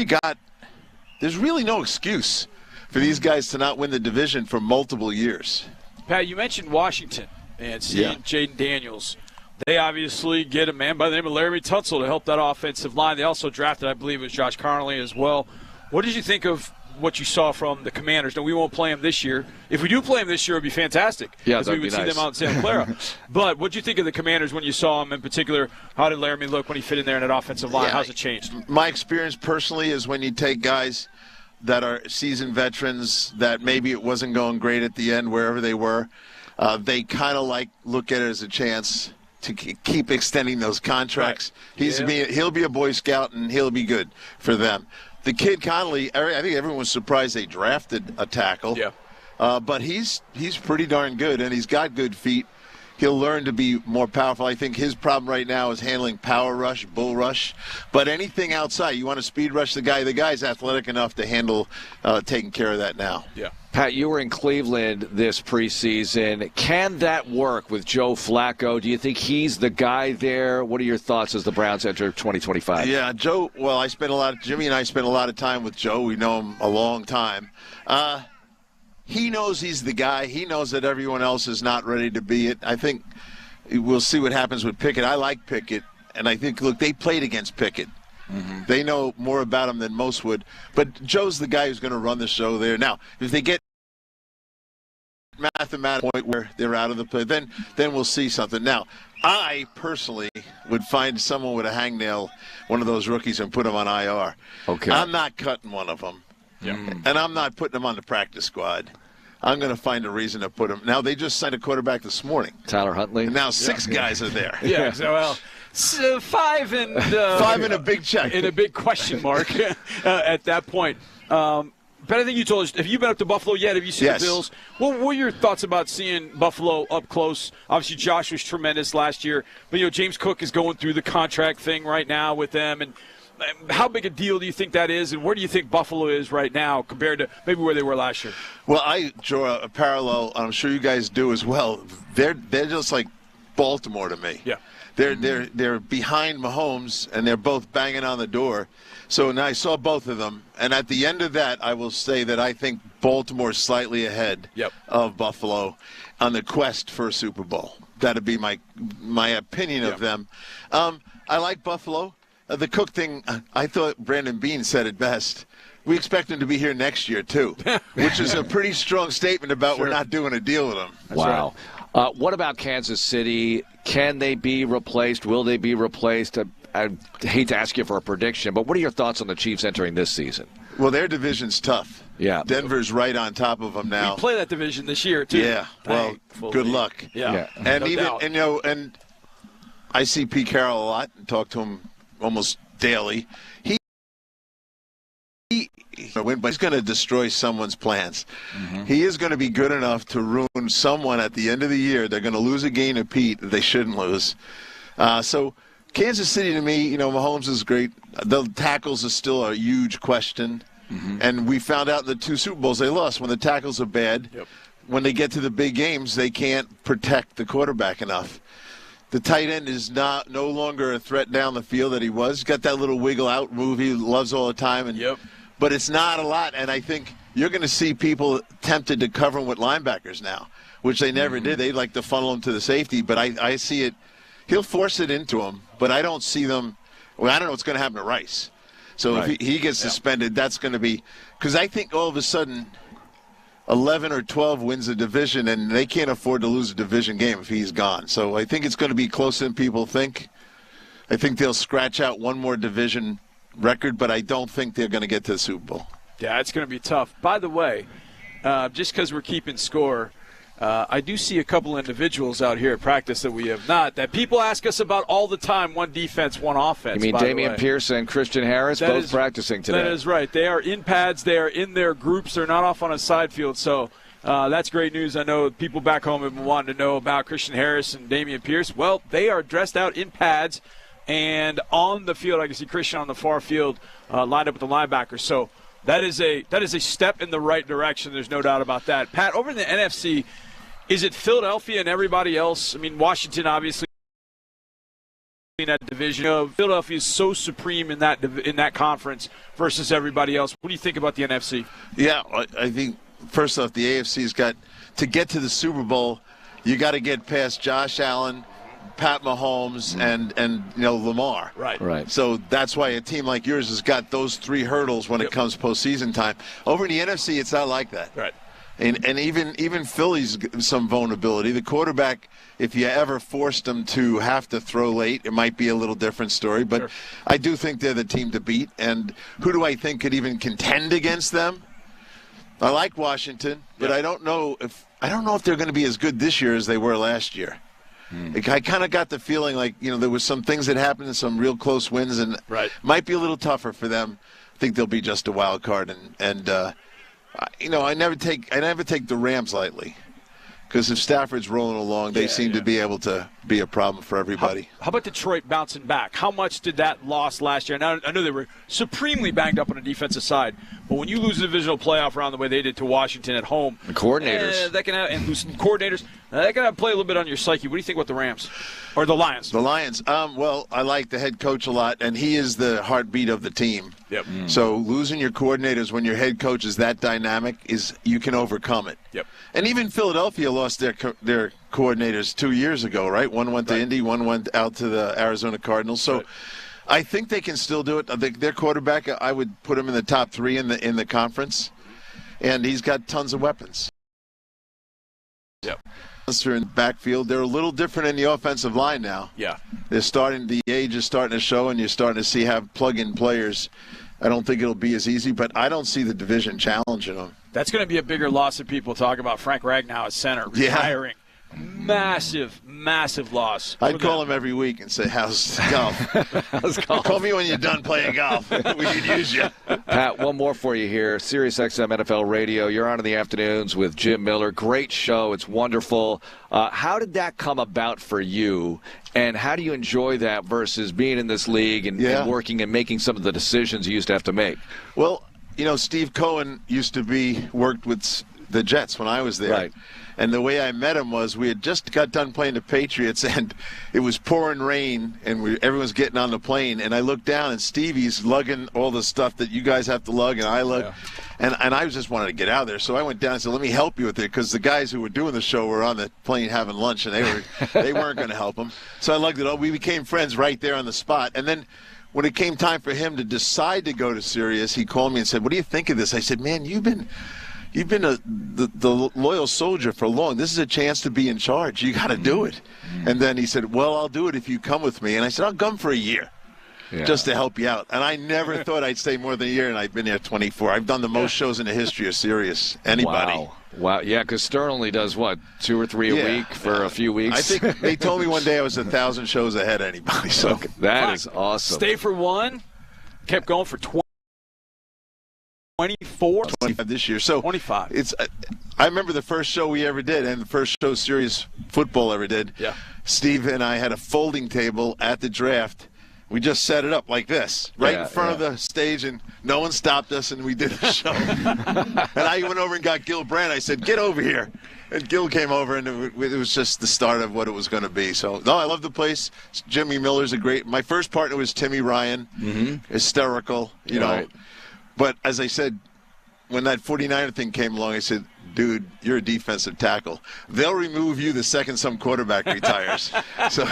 there's really no excuse for these guys to not win the division for multiple years. Pat, you mentioned Washington and seeing Jaden Daniels. They obviously get a man by the name of Laremy Tunsil to help that offensive line. They also drafted, I believe, it was Josh Connolly as well. What did you think of what you saw from the Commanders? No, we won't play them this year. If we do play them this year, it would be fantastic. Yeah, because we would see them out in Santa Clara. But what did you think of the Commanders when you saw them in particular? How did Laremy look when he fit in there in that offensive line? How's it changed? My experience personally is when you take guys that are seasoned veterans that maybe it wasn't going great at the end wherever they were, they kind of look at it as a chance to keep extending those contracts. Right. He'll be a Boy Scout, and he'll be good for them. The kid Connolly, I think everyone was surprised they drafted a tackle. Yeah. But he's pretty darn good, and he's got good feet. He'll learn to be more powerful. I think his problem right now is handling power rush, bull rush. But anything outside, you want to speed rush the guy. The guy's athletic enough to handle taking care of that now. Yeah. Pat, you were in Cleveland this preseason. Can that work with Joe Flacco? Do you think he's the guy there? What are your thoughts as the Browns enter 2025? Yeah, Joe, well, Jimmy and I spent a lot of time with Joe. We know him a long time. He knows he's the guy. He knows that everyone else is not ready to be it. I think we'll see what happens with Pickett. I like Pickett, and I think, look, they played against Pickett. Mm-hmm. They know more about him than most would. But Joe's the guy who's going to run the show there. Now, if they get mathematical point where they're out of the play, then we'll see something. Now, I personally would find someone with a hangnail, one of those rookies, and put him on IR. Okay. I'm not cutting one of them. Yeah. And I'm not putting him on the practice squad. I'm going to find a reason to put him. Now, they just signed a quarterback this morning. Tyler Huntley. And now 6 guys are there. Yeah, so 5 and 5 and a big check. And a big question mark at that point. But I think you told us, have you been up to Buffalo yet? Have you seen the Bills? What were your thoughts about seeing Buffalo up close? Obviously, Josh was tremendous last year. But, James Cook is going through the contract thing right now with them. And how big a deal do you think that is, and where do you think Buffalo is right now compared to maybe where they were last year? Well, I draw a parallel, and I'm sure you guys do as well. They're just like Baltimore to me. Yeah. They're behind Mahomes, and they're both banging on the door. So now I saw both of them, and at the end of that, I will say that I think Baltimore's slightly ahead of Buffalo on the quest for a Super Bowl. That'd be my opinion of them. I like Buffalo. The Cook thing, I thought Brandon Beane said it best. We expect him to be here next year, too, which is a pretty strong statement about we're not doing a deal with him. Wow. Right. What about Kansas City? Can they be replaced? Will they be replaced? I hate to ask you for a prediction, but what are your thoughts on the Chiefs entering this season? Well, their division's tough. Yeah. Denver's right on top of them now. We play that division this year, too. Yeah. Well, good luck. Yeah. And and I see Pete Carroll a lot and talk to him almost daily. He win, but he's going to destroy someone's plans. He is going to be good enough to ruin someone at the end of the year. They're going to lose a game to Pete that they shouldn't lose. So Kansas City, to me, Mahomes is great. The tackles are still a huge question. And we found out in the 2 Super Bowls they lost. When the tackles are bad, when they get to the big games, they can't protect the quarterback enough. The tight end is no longer a threat down the field that he was. He's got that little wiggle out move he loves all the time. But it's not a lot, and I think you're going to see people tempted to cover him with linebackers now, which they never did. They like to funnel him to the safety, but I see it. He'll force it into him, but I don't see them. Well, I don't know what's going to happen to Rice. So if he gets suspended, that's going to be – because I think all of a sudden 11 or 12 wins a division, and they can't afford to lose a division game if he's gone. So I think it's going to be closer than people think. I think they'll scratch out one more division record, but I don't think they're going to get to the Super Bowl. Yeah, it's going to be tough. By the way, just because we're keeping score, I do see a couple individuals out here at practice that we have not, that people ask us about all the time, one defense, one offense. You mean Damian Pierce and Christian Harris both practicing today? That is right. They are in pads. They are in their groups. They're not off on a side field. So that's great news. I know people back home have been wanting to know about Christian Harris and Damian Pierce. Well, they are dressed out in pads and on the field. I can see Christian on the far field lined up with the linebackers. So that is a step in the right direction. There's no doubt about that. Pat, over in the NFC, is it Philadelphia and everybody else? I mean, Washington obviously in that division. Philadelphia is so supreme in that conference versus everybody else. What do you think about the NFC? Yeah, I think first off, the AFC's got to get to the Super Bowl. You got to get past Josh Allen, Pat Mahomes, and Lamar. Right. So that's why a team like yours has got those 3 hurdles when it comes postseason time. Over in the NFC, it's not like that. Right. And even Philly's some vulnerability. The quarterback, if you ever forced them to have to throw late, it might be a little different story. But I do think they're the team to beat. And who do I think could even contend against them? I like Washington, but I don't know if they're going to be as good this year as they were last year. I kind of got the feeling like there was some things that happened and some real close wins, and might be a little tougher for them. I think they'll be just a wild card, and I never take the Rams lightly, because if Stafford's rolling along, they seem to be able to be a problem for everybody. How about Detroit bouncing back? How much did that loss last year? Now, I know they were supremely banged up on the defensive side, but when you lose a divisional playoff round the way they did to Washington at home, the coordinators and losing coordinators, that can play a little bit on your psyche. What do you think about the Rams or the Lions? The Lions. Well, I like the head coach a lot, and he is the heartbeat of the team. Yep. So losing your coordinators when your head coach is that dynamic you can overcome it. Yep. And even Philadelphia lost their coordinators 2 years ago, right? One went to Indy, one went out to the Arizona Cardinals. So I think they can still do it. I think their quarterback, I would put him in the top 3 in the conference, and he's got tons of weapons. Yep. In the backfield, they're a little different in the offensive line now. Yeah. The age is starting to show, and you're starting to see plug-in players. I don't think it'll be as easy, but I don't see the division challenging them. That's going to be a bigger loss than people talk about. Frank Ragnow at center, retiring. Massive, massive loss. I'd call him every week and say, how's golf? How's golf? Call me when you're done playing golf. We could use you. Pat, one more for you here. SiriusXM NFL Radio. You're on in the afternoons with Jim Miller. Great show. It's wonderful. How did that come about for you, and how do you enjoy that versus being in this league and working and making some of the decisions you used to have to make? Well, Steve Cohen worked with the Jets when I was there. Right. And the way I met him was we had just got done playing the Patriots, and it was pouring rain, and everyone was getting on the plane. And I looked down, and Stevie's lugging all the stuff that you guys have to lug, and I lug. Yeah. And I just wanted to get out of there. So I went down and said, let me help you with it, because the guys who were doing the show were on the plane having lunch, and they weren't going to help him. So I lugged it all. We became friends right there on the spot. And then when it came time for him to decide to go to Sirius, he called me and said, what do you think of this? I said, man, you've been the loyal soldier for long. This is a chance to be in charge. You got to do it. And then he said, well, I'll do it if you come with me. And I said, I'll come for a year just to help you out. And I never thought I'd stay more than a year, and I've been there 24. I've done the most shows in the history of Sirius. Anybody. Wow. Yeah, because Stern only does, 2 or 3 a week for a few weeks? I think they told me one day I was 1,000 shows ahead of anybody. So that is awesome. Stay for one, kept going for 20. 24? 25 this year. So 25. It's. I remember the first show we ever did, and the first show serious football ever did. Yeah. Steve and I had a folding table at the draft. We just set it up like this, right in front of the stage, and no one stopped us, and we did the show. And I went over and got Gil Brandt. I said, "Get over here." And Gil came over, and it was just the start of what it was going to be. So, no, I love the place. Jimmy Miller's a great – my first partner was Timmy Ryan, hysterical, you know. Right. But as I said, when that 49er thing came along, I said, dude, you're a defensive tackle. They'll remove you the second some quarterback retires. So,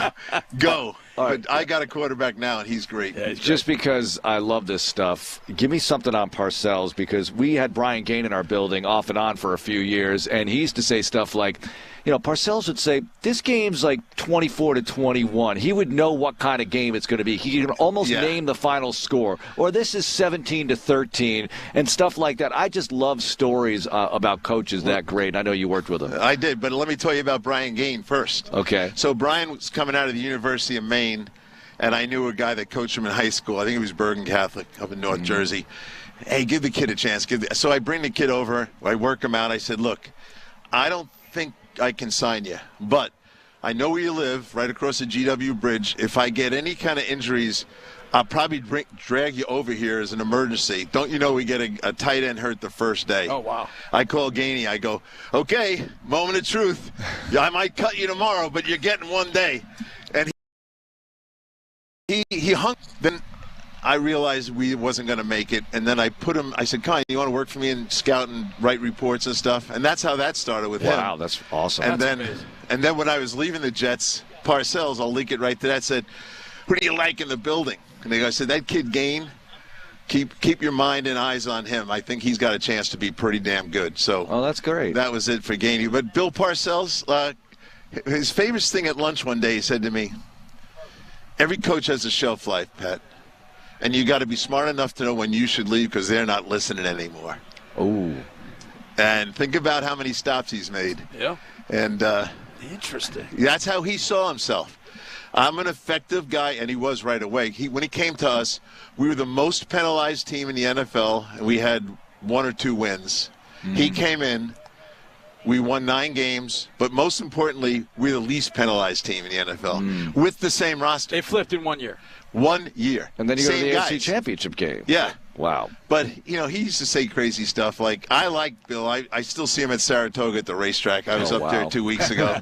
go. But I got a quarterback now, and he's great. Yeah, just because I love this stuff, give me something on Parcells, because we had Brian Gain in our building off and on for a few years, and he used to say stuff like, you know, Parcells would say, this game's like 24-21. He would know what kind of game it's going to be. He can almost name the final score. Or this is 17-13 and stuff like that. I just love stories about coaches that great. I know you worked with him. I did, but let me tell you about Brian Gain first. Okay. So Brian was coming out of the University of Maine, and I knew a guy that coached him in high school. I think he was Bergen Catholic up in North Jersey. Hey, give the kid a chance. So I bring the kid over. I work him out. I said, look, I don't think I can sign you, but I know where you live, right across the GW Bridge. If I get any kind of injuries, I'll probably drag you over here as an emergency. Don't you know we get a tight end hurt the first day? Oh, wow. I call Gainey. I go, okay, moment of truth. I might cut you tomorrow, but you're getting one day. And he hung. Then I realized we wasn't going to make it, and then I put him. I said, "Kai, you want to work for me and scout and write reports and stuff?" And that's how that started with him. Wow, that's awesome. And That's then when I was leaving the Jets, Parcells, I'll link it right to that, said, "Who do you like in the building?" And I said, "That kid Gain. Keep your mind and eyes on him. I think he's got a chance to be pretty damn good." So, that's great. That was it for Gainey. But Bill Parcells, his favorite thing at lunch one day, he said to me, "Every coach has a shelf life, Pat. And you got to be smart enough to know when you should leave because they're not listening anymore." Oh. And think about how many stops he's made. Yeah. And interesting. That's how he saw himself. I'm an effective guy, and he was right away. When he came to us, we were the most penalized team in the NFL, and we had 1 or 2 wins. He came in. We won 9 games, but most importantly, we're the least penalized team in the NFL with the same roster. They flipped in 1 year. 1 year. And then you go to the Same AFC Championship game. Yeah. Wow. But, you know, he used to say crazy stuff. Like, I like Bill. I still see him at Saratoga at the racetrack. I was up there 2 weeks ago.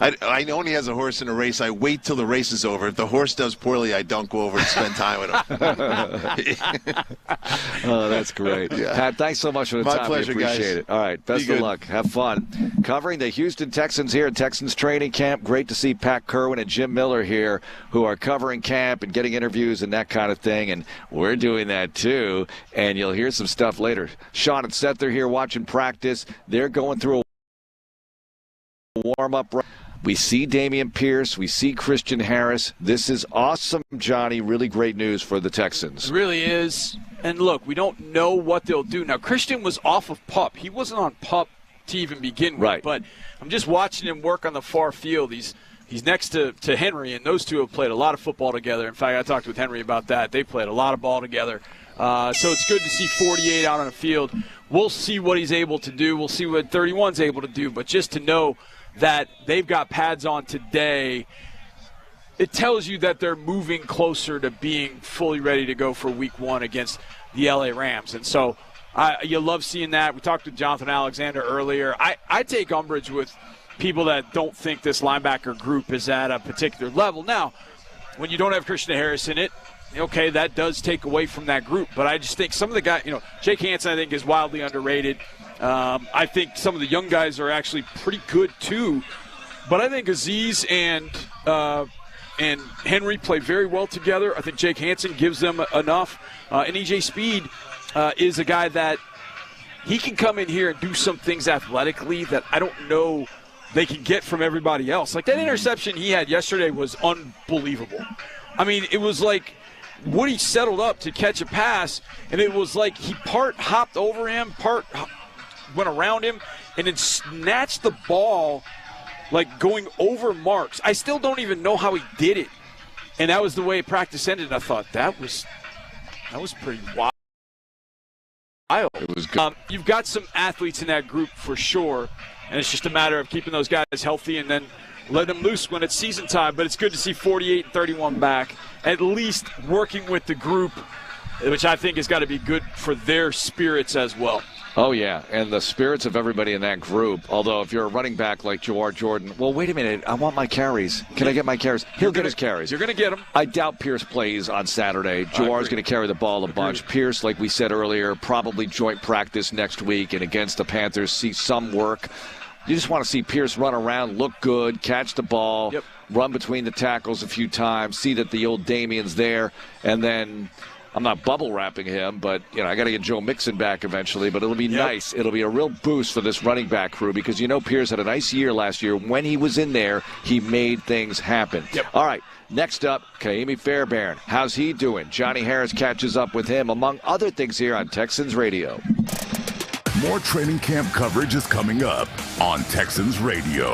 I know when he has a horse in a race, I wait till the race is over. If the horse does poorly, I don't go over and spend time with him. Oh, that's great. Yeah. Pat, thanks so much for the My time. pleasure, we appreciate guys. it. All right, best of luck. Have fun. Covering the Houston Texans here at Texans training camp. Great to see Pat Kerwin and Jim Miller here who are covering camp and getting interviews and that kind of thing. And we're doing that too. And you'll hear some stuff later. Sean and Seth are here watching practice. They're going through a warm-up. We see Dameon Pierce. We see Christian Harris. This is awesome, Johnny. Really great news for the Texans. It really is. And look, we don't know what they'll do. Now, Christian was off of PUP. He wasn't on PUP to even begin with. Right. But I'm just watching him work on the far field. He's next to Henry, and those two have played a lot of football together. In fact, I talked with Henry about that. They played a lot of ball together. So it's good to see 48 out on the field. We'll see what he's able to do. We'll see what 31's able to do. But just to know that they've got pads on today, it tells you that they're moving closer to being fully ready to go for week 1 against the LA Rams. And so you love seeing that. We talked to Jonathan Alexander earlier. I take umbrage with people that don't think this linebacker group is at a particular level. Now, when you don't have Christian Harris in it, okay, that does take away from that group. But I just think some of the guys, Jake Hansen, I think, is wildly underrated. I think some of the young guys are actually pretty good too. But I think Azeez and Henry play very well together. I think Jake Hansen gives them enough. And E.J. Speed is a guy that he can come in here and do some things athletically that I don't know they can get from everybody else. Like that interception he had yesterday was unbelievable. I mean, it was like Woody settled up to catch a pass, and it was like he part hopped over him, part went around him, and then snatched the ball like going over marks. I still don't even know how he did it. And that was the way practice ended. I thought that was pretty wild. It was good. You've got some athletes in that group for sure, and it's just a matter of keeping those guys healthy and then let them loose when it's season time. But it's good to see 48 and 31 back, at least working with the group, which I think has got to be good for their spirits as well. Oh, yeah, and the spirits of everybody in that group. Although if you're a running back like Jawar Jordan, well, wait a minute, I want my carries. Can I get my carries? He'll get his carries. You're going to get them. I doubt Pierce plays on Saturday. Jawar's going to carry the ball a bunch. Pierce, like we said earlier, probably joint practice next week, and against the Panthers, see some work. You just want to see Pierce run around, look good, catch the ball, run between the tackles a few times, see that the old Damian's there, and then I'm not bubble wrapping him, but I got to get Joe Mixon back eventually. But it'll be nice. It'll be a real boost for this running back crew because Pierce had a nice year last year. When he was in there, he made things happen. All right, next up, Kaimi Fairbairn. How's he doing? Johnny Harris catches up with him, among other things, here on Texans Radio. More training camp coverage is coming up on Texans Radio.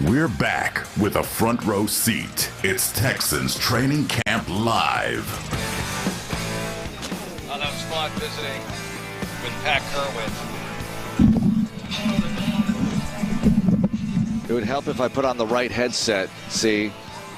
We're back with a front row seat. It's Texans Training Camp Live. Oh, that was fun visiting with Pat Kerwin. It would help if I put on the right headset. See,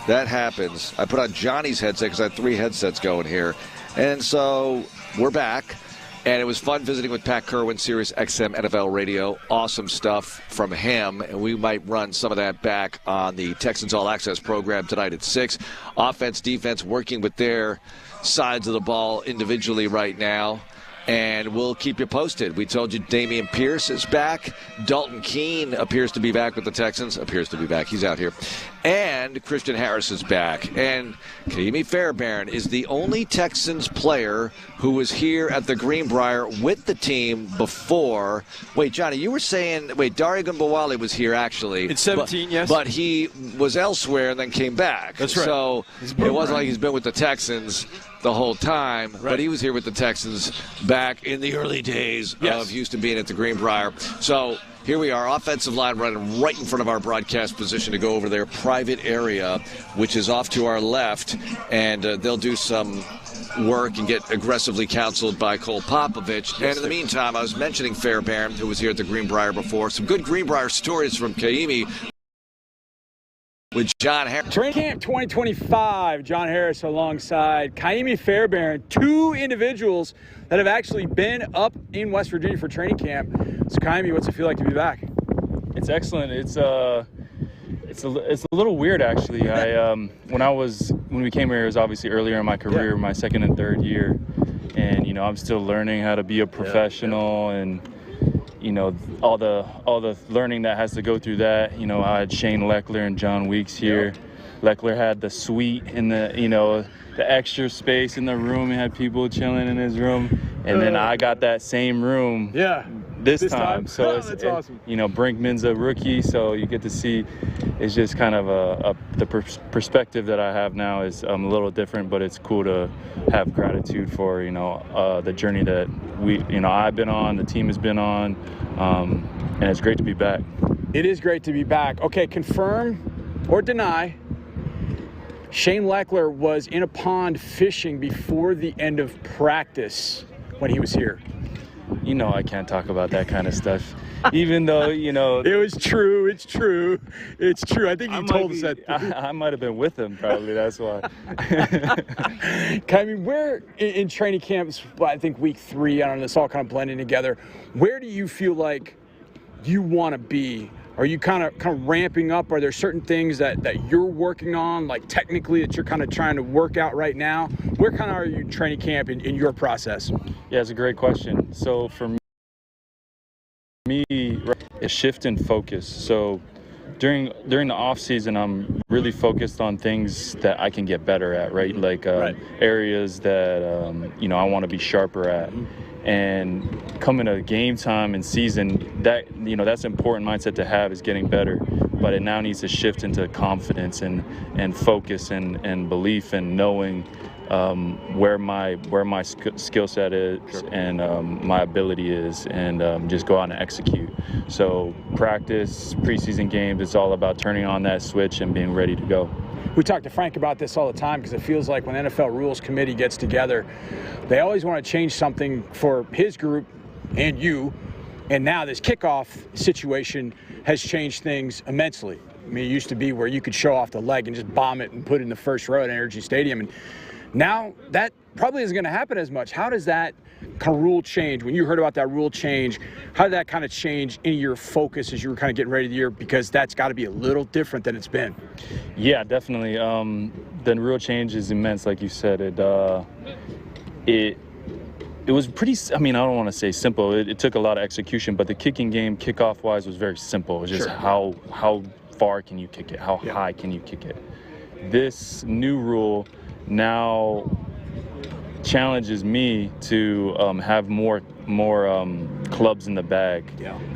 that happens. I put on Johnny's headset because I had 3 headsets going here. And so we're back. And it was fun visiting with Pat Kerwin, Sirius XM NFL Radio. Awesome stuff from him. And we might run some of that back on the Texans All Access program tonight at 6. Offense, defense, working with their sides of the ball individually right now. And we'll keep you posted. We told you Dameon Pierce is back. Dalton Keene appears to be back with the Texans. Appears to be back. He's out here. And Christian Harris is back. And Ka'imi Fairbairn is the only Texans player who was here at the Greenbriar with the team before. Wait, Johnny, you were saying, Dario Gumbawale was here actually. It's 17, yes. But he was elsewhere and then came back. That's right. So it wasn't like he's been with the Texans the whole time, right. But he was here with the Texans back in the early days of Houston being at the Greenbriar. So here we are, offensive line running right in front of our broadcast position to go over their private area, which is off to our left, and they'll do some work and get aggressively counseled by Cole Popovich. And in the meantime, I was mentioning Fairbairn, who was here at the Greenbriar before. Some good Greenbriar stories from Ka'imi with John Harris. Training Camp 2025, John Harris alongside Ka'imi Fairbairn, 2 individuals that have actually been up in West Virginia for training camp. So Ka'imi, what's it feel like to be back? It's excellent. It's a little weird actually. When we came here, it was obviously earlier in my career, my 2nd and 3rd year, and I'm still learning how to be a professional and all the learning that has to go through that. I had Shane Leckler and John Weeks here. Leckler had the suite and the extra space in the room. He had people chilling in his room, and then I got that same room. This time. So it's awesome. Brinkman's a rookie, so you get to see. It's just kind of the perspective that I have now is a little different, but it's cool to have gratitude for the journey that I've been on, the team has been on, and it's great to be back. It is great to be back. Okay, confirm or deny, Shane Leckler was in a pond fishing before the end of practice when he was here. I can't talk about that kind of stuff. Even though, It was true. It's true. It's true. I think you told us that. I might have been with him, probably. That's why. I mean, where in training camps, I think week 3, I don't know, it's all kind of blending together. Where do you feel like you want to be? Are you kind of ramping up? Are there certain things that you're working on, like technically, that you're kind of trying to work out right now? Where kind of are you in training camp in your process? Yeah, it's a great question. So for me, a shift in focus. So during the off season, I'm really focused on things that I can get better at, right? Like areas that I want to be sharper at. And coming to game time and season, that's an important mindset to have, is getting better. But it now needs to shift into confidence and focus and belief and knowing where my skill set is and my ability is, and just go out and execute. So practice, preseason games, it's all about turning on that switch and being ready to go. We talk to Frank about this all the time because it feels like when NFL Rules Committee gets together, they always want to change something for his group and you. And now this kickoff situation has changed things immensely. I mean, it used to be where you could show off the leg and just bomb it and put it in the first row at Energy Stadium. And now that probably isn't going to happen as much. How does that kind of rule change? When you heard about that rule change, how did that kind of change in your focus as you were kind of getting ready to the year? Because that's got to be a little different than it's been. Yeah, definitely. The rule change is immense, like you said. It was pretty, I don't want to say simple. It took a lot of execution, but the kicking game, kickoff-wise, was very simple. It was just how far can you kick it? How high can you kick it? This new rule now challenges me to have more clubs in the bag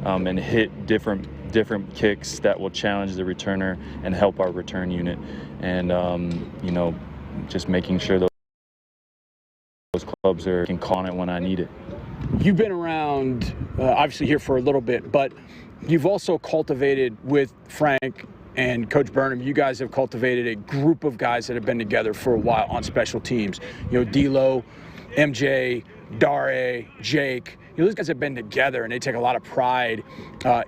and hit different kicks that will challenge the returner and help our return unit, and just making sure those clubs can call on it when I need it. You've been around obviously here for a little bit, but you've also cultivated with Frank and Coach Burnham, you guys have cultivated a group of guys that have been together for a while on special teams. You know, D'Lo, MJ, Dare, Jake. You know, those guys have been together, and they take a lot of pride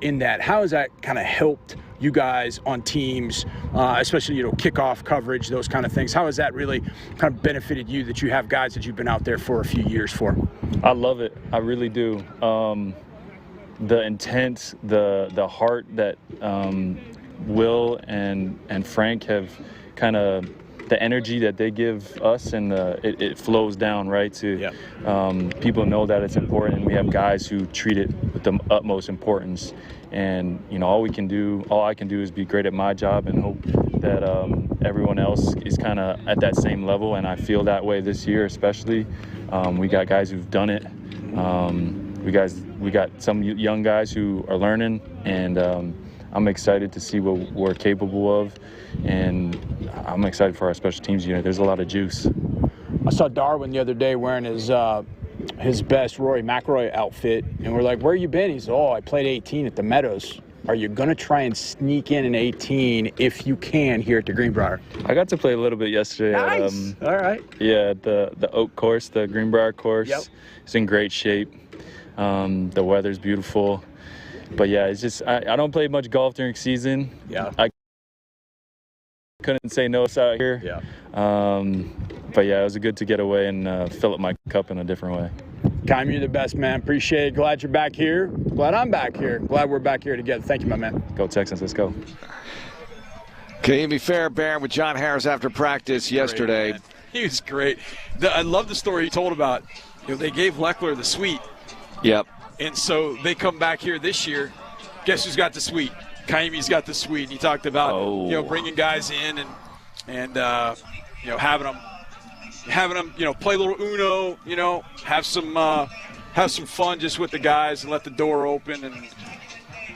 in that. How has that kind of helped you guys on teams, especially, you know, kickoff coverage, those kind of things? How has that really kind of benefited you that you have guys that you've been out there for a few years for? I love it. I really do. The intent, the heart that Will and Frank have kind of, the energy that they give us, and it flows down, right, to people know that it's important, and we have guys who treat it with the utmost importance. And, you know, all I can do is be great at my job and hope that everyone else is kind of at that same level, and I feel that way this year especially. We got guys who've done it. We got some young guys who are learning, and I'm excited to see what we're capable of, and I'm excited for our special teams unit. There's a lot of juice. I saw Darwin the other day wearing his best Rory McIlroy outfit, and we're like, where you been? He's, I played 18 at the Meadows. Are you going to try and sneak in an 18 if you can here at the Greenbriar? I got to play a little bit yesterday. Nice. All right. Yeah, the Oak course, the Greenbriar course. Yep. It's in great shape. The weather's beautiful. But, yeah, it's just I don't play much golf during season. Yeah. I couldn't say no out here. Yeah. But, yeah, it was good to get away and fill up my cup in a different way. Kyle, you're the best, man. Appreciate it. Glad you're back here. Glad I'm back here. Glad we're back here together. Thank you, my man. Go Texans. Let's go. Ka'imi Fairbairn with John Harris after practice yesterday. Great, he was great. I love the story he told about, you know, they gave Leckler the suite. Yep. And so they come back here this year. Guess who's got the suite? Ka'imi's got the suite. And he talked about, you know, bringing guys in and you know, having them, you know, play a little Uno, you know, have some fun just with the guys and let the door open. And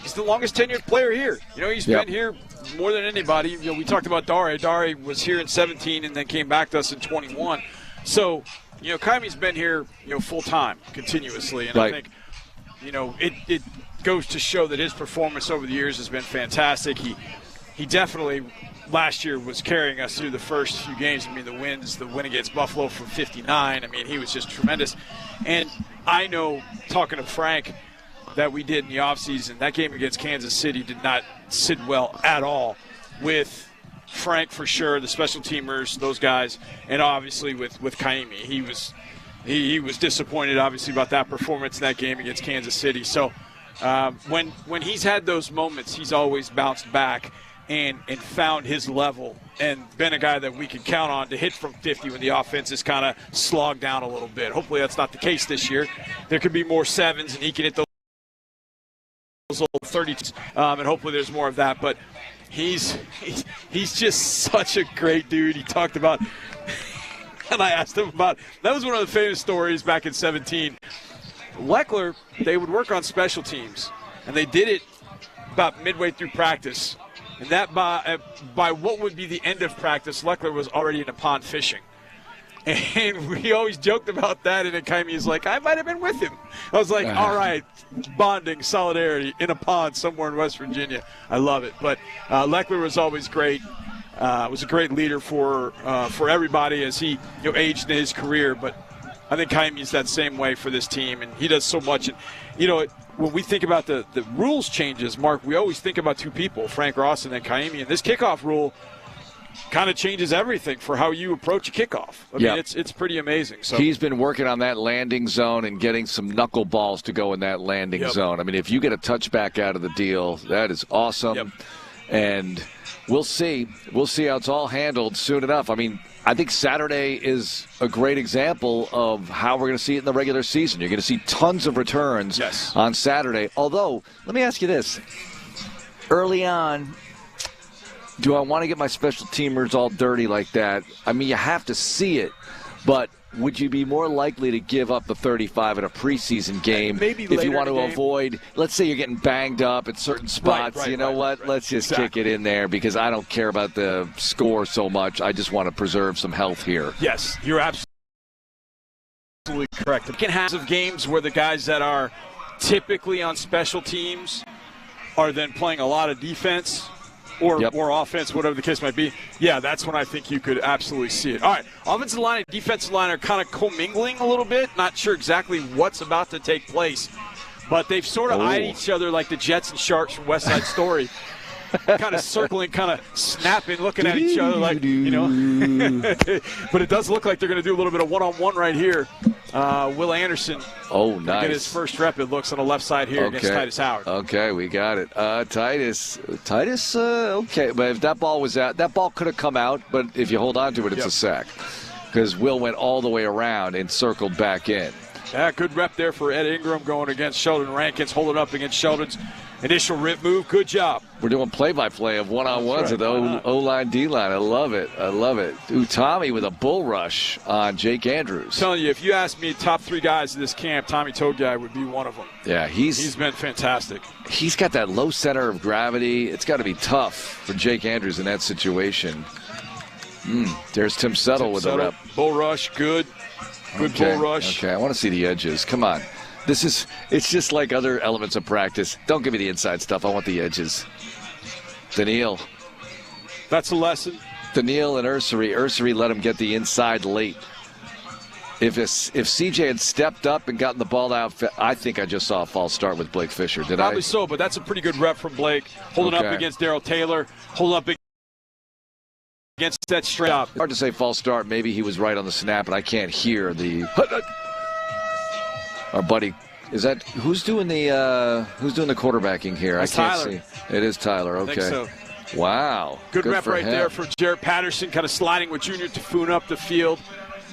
he's the longest tenured player here. You know, he's been here more than anybody. You know, we talked about Dare. Dare was here in 17 and then came back to us in 21. So, you know, Ka'imi's been here, you know, full time, continuously. And I think, you know, it goes to show that his performance over the years has been fantastic. He definitely last year was carrying us through the first few games. I mean, the win against Buffalo from 59. I mean, he was just tremendous. And I know, talking to Frank, that we did in the offseason, that game against Kansas City did not sit well at all with Frank, for sure, the special teamers, those guys, and obviously with Ka'imi. He was disappointed, obviously, about that performance in that game against Kansas City. So when he's had those moments, he's always bounced back and found his level and been a guy that we can count on to hit from 50 when the offense is kind of slogged down a little bit. Hopefully that's not the case this year. There could be more sevens, and he can hit those old 30s, and hopefully there's more of that. But he's just such a great dude. He talked about, and I asked him about, that was one of the famous stories back in 17. Leckler, they would work on special teams, and they did it about midway through practice. And that by what would be the end of practice, Leckler was already in a pond fishing. And we always joked about that, and Ka'imi is like, I might have been with him. I was like, all right, bonding, solidarity in a pond somewhere in West Virginia. I love it. But Leckler was always great. Was a great leader for everybody as he aged in his career. But I think Ka'imi is that same way for this team, and he does so much. And, when we think about the rules changes, Mark, we always think about two people, Frank Ross and then Ka'imi. And this kickoff rule kind of changes everything for how you approach a kickoff. I mean, it's pretty amazing. So he's been working on that landing zone and getting some knuckleballs to go in that landing zone. I mean, if you get a touchback out of the deal, that is awesome. And we'll see. We'll see how it's all handled soon enough. I mean, I think Saturday is a great example of how we're going to see it in the regular season. You're going to see tons of returns on Saturday. Although, let me ask you this. Early on, do I want to get my special teamers all dirty like that? I mean, you have to see it, but would you be more likely to give up the 35 in a preseason game if you want to avoid, let's say you're getting banged up at certain spots, let's just kick it in there because I don't care about the score so much. I just want to preserve some health here. Yes, you're absolutely correct. You can have some games where the guys that are typically on special teams are then playing a lot of defense. or offense, whatever the case might be, yeah, that's when I think you could absolutely see it. All right, offensive line and defensive line are kind of commingling a little bit. Not sure exactly what's about to take place, but they've sort of eyed each other like the Jets and Sharks from West Side Story. Kind of circling, kind of snapping, looking at each other like, But it does look like they're going to do a little bit of one-on-one right here. Will Anderson. Oh, nice. Get his first rep, it looks, on the left side here against Titus Howard. Okay, we got it. Titus, okay. But if that ball was out, that ball could have come out, but if you hold on to it, it's a sack. Because Will went all the way around and circled back in. Yeah, good rep there for Ed Ingram going against Sheldon Rankins, holding up against Sheldon's initial rip move. Good job. We're doing play-by-play of one-on-ones at the O-line, D-line. I love it. Ooh, Tommy with a bull rush on Jake Andrews. I'm telling you, if you ask me top 3 guys in this camp, Tommy Togiai would be one of them. Yeah, he's been fantastic. He's got that low center of gravity. It's got to be tough for Jake Andrews in that situation. There's Tim Settle with a rep. Bull rush, good. Good bull rush. Okay, I want to see the edges. Come on. It's just like other elements of practice. Don't give me the inside stuff. I want the edges. Daniil. That's a lesson. Daniil and Ursary let him get the inside late. If CJ had stepped up and gotten the ball out, I think I just saw a false start with Blake Fisher. Probably so, but that's a pretty good rep from Blake. Holding up against Darrell Taylor. Holding up against that straight up. Hard to say false start. Maybe he was right on the snap, and I can't hear the. Our buddy, who's doing the quarterbacking here? That's I can't Tyler. see. It is Tyler. Okay. I think so. Wow. Good rep right there for Jarrett Patterson, kind of sliding with Junior Tafuna up the field.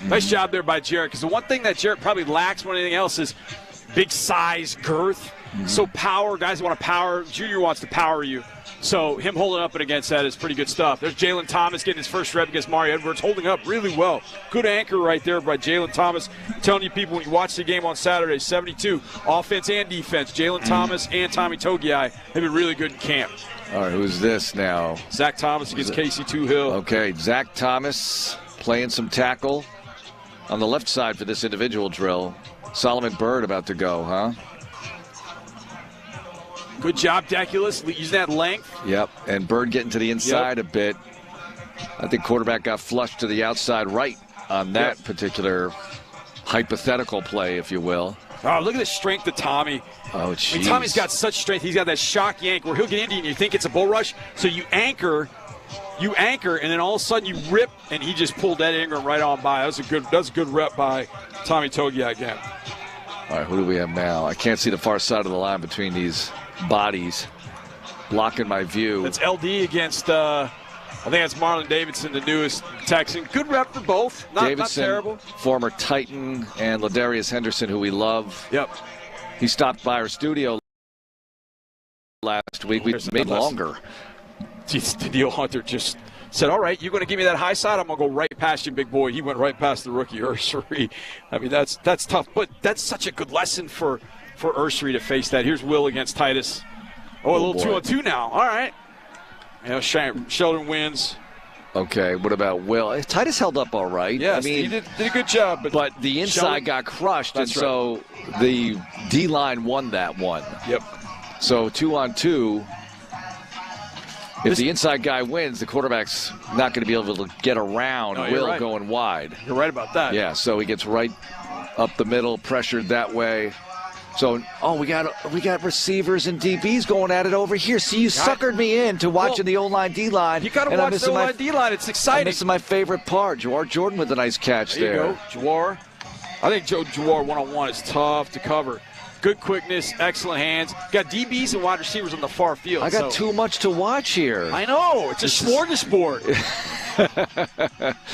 Nice job there by Jarrett, because the one thing that Jarrett probably lacks more than anything else is big size, girth. So power, guys want to power. Junior wants to power you. So him holding up and against that is pretty good stuff. There's Jalen Thomas getting his first rep against Mario Edwards, holding up really well. Good anchor right there by Jalen Thomas. I'm telling you people, when you watch the game on Saturday, 72, offense and defense, Jalen Thomas and Tommy Togiai have been really good in camp. All right, who's this now? Zach Thomas against Casey Toohill. Okay, Zach Thomas playing some tackle on the left side for this individual drill. Solomon Byrd about to go, huh? Good job, Deculus, using that length. Yep, and Byrd getting to the inside a bit. I think quarterback got flushed to the outside right on that particular hypothetical play, if you will. Oh, look at the strength of Tommy. Oh, jeez. I mean, Tommy's got such strength. He's got that shock yank where he'll get into you and you think it's a bull rush. So you anchor, and then all of a sudden you rip, and he just pulled Ed Ingram right on by. That was a good rep by Tommy Togiai again. All right, who do we have now? I can't see the far side of the line between these bodies blocking my view. It's LD against, I think that's Marlon Davidson, the newest Texan. Good rep for both. Not terrible. Former Titan, and Ladarius Henderson, who we love. Yep. He stopped by our studio last week. We made longer. Daniil Hunter just said, all right, you're going to give me that high side, I'm going to go right past you, big boy. He went right past the rookie, Ursary. I mean, that's tough. But that's such a good lesson for Ursary to face that. Here's Will against Titus. A little 2-on-2 now. All right. Sheldon wins. Okay, what about Will? Titus held up all right. Yes, I mean, he did a good job. But the inside got crushed, and so the D-line won that one. Yep. So 2-on-2. If the inside guy wins, the quarterback's not going to be able to get around Will going wide. You're right about that. Yeah, so he gets right up the middle, pressured that way. So, we got receivers and DBs going at it over here. See, you suckered me into watching the O-line, D-line. You got to watch the O-line, D-line. It's exciting. This is my favorite part. Jawar Jordan with a nice catch there. There you go, Jawar. I think Jawar one-on-one is tough to cover. Good quickness, excellent hands. Got DBs and wide receivers on the far field. I got too much to watch here. I know. It's a smorgasbord.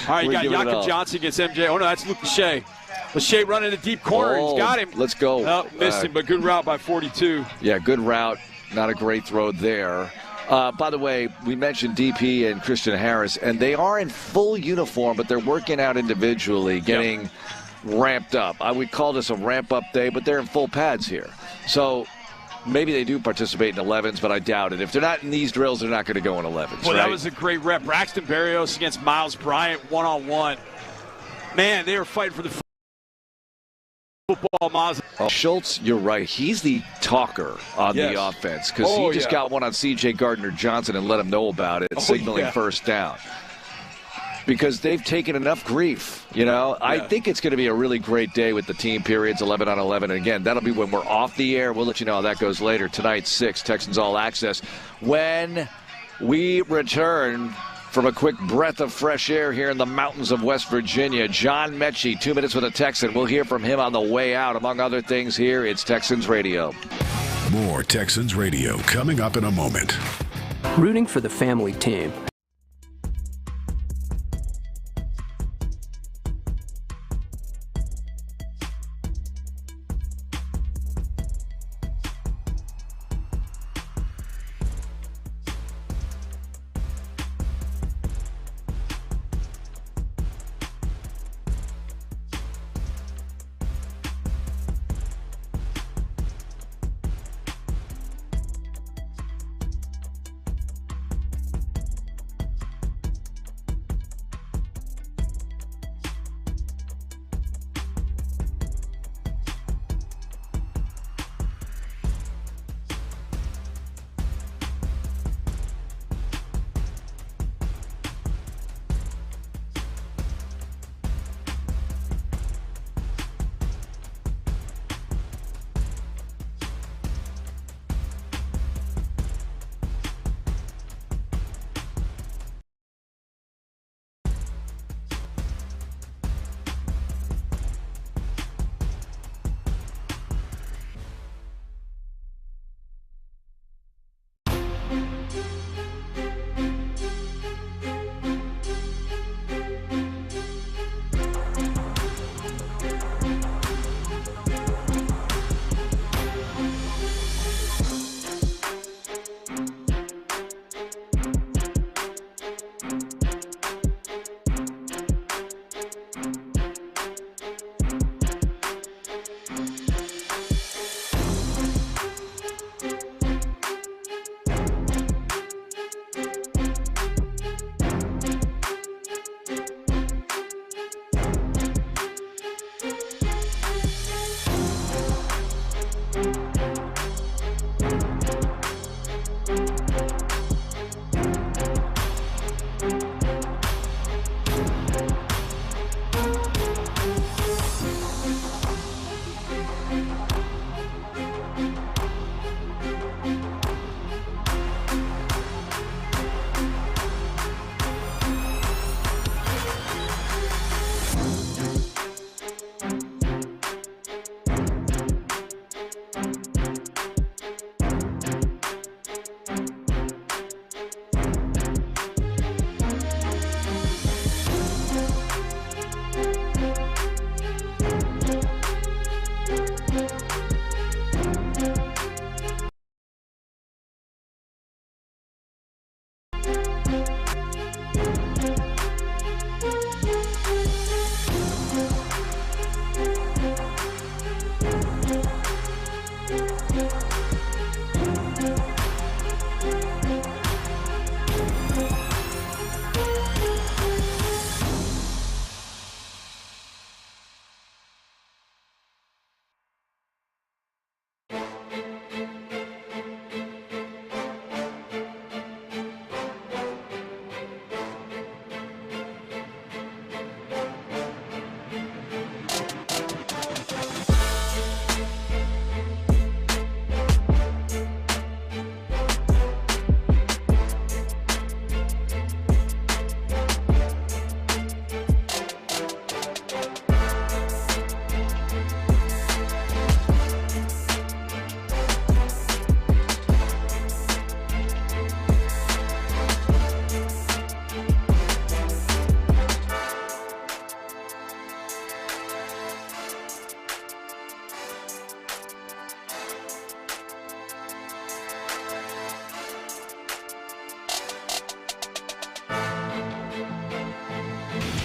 All right, you got Jakob Johnson against MJ. Oh, no, that's Luke Lachey. Lachey running the deep corner. He's got him. Let's go. Oh, missed him, but good route by 42. Yeah, good route. Not a great throw there. By the way, we mentioned DP and Christian Harris, and they are in full uniform, but they're working out individually, getting ramped up. I would call this a ramp-up day, but they're in full pads here. So maybe they do participate in 11s, but I doubt it. If they're not in these drills, they're not going to go in 11s. Well, that was a great rep. Braxton Berrios against Miles Bryant, one-on-one. Man, they were fighting for the football. Miles Schultz, you're right. He's the talker on the offense because he just got one on C.J. Gardner-Johnson and let him know about it, signaling first down. Because they've taken enough grief, I think it's going to be a really great day with the team periods, 11 on 11. And again, that'll be when we're off the air. We'll let you know how that goes later. Tonight, 6, Texans All Access. When we return from a quick breath of fresh air here in the mountains of West Virginia, John Mechie, 2 minutes with a Texan. We'll hear from him on the way out. Among other things here, it's Texans Radio. More Texans Radio coming up in a moment. Rooting for the family team.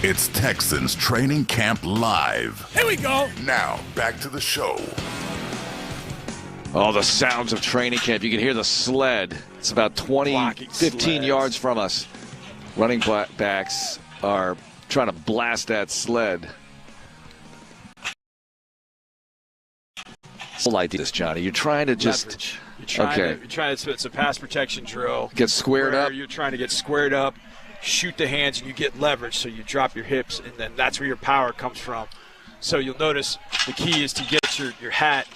It's Texans Training Camp Live. Here we go. Now, back to the show. Oh, the sounds of training camp. You can hear the sled. It's about 15 yards from us. Running backs are trying to blast that sled. whole idea, this Johnny. You're trying to just leverage. You're trying to. It's a pass protection drill. Get squared up. You're trying to get squared up, shoot the hands, and you get leverage. So you drop your hips, and then that's where your power comes from. So you'll notice the key is to get your hat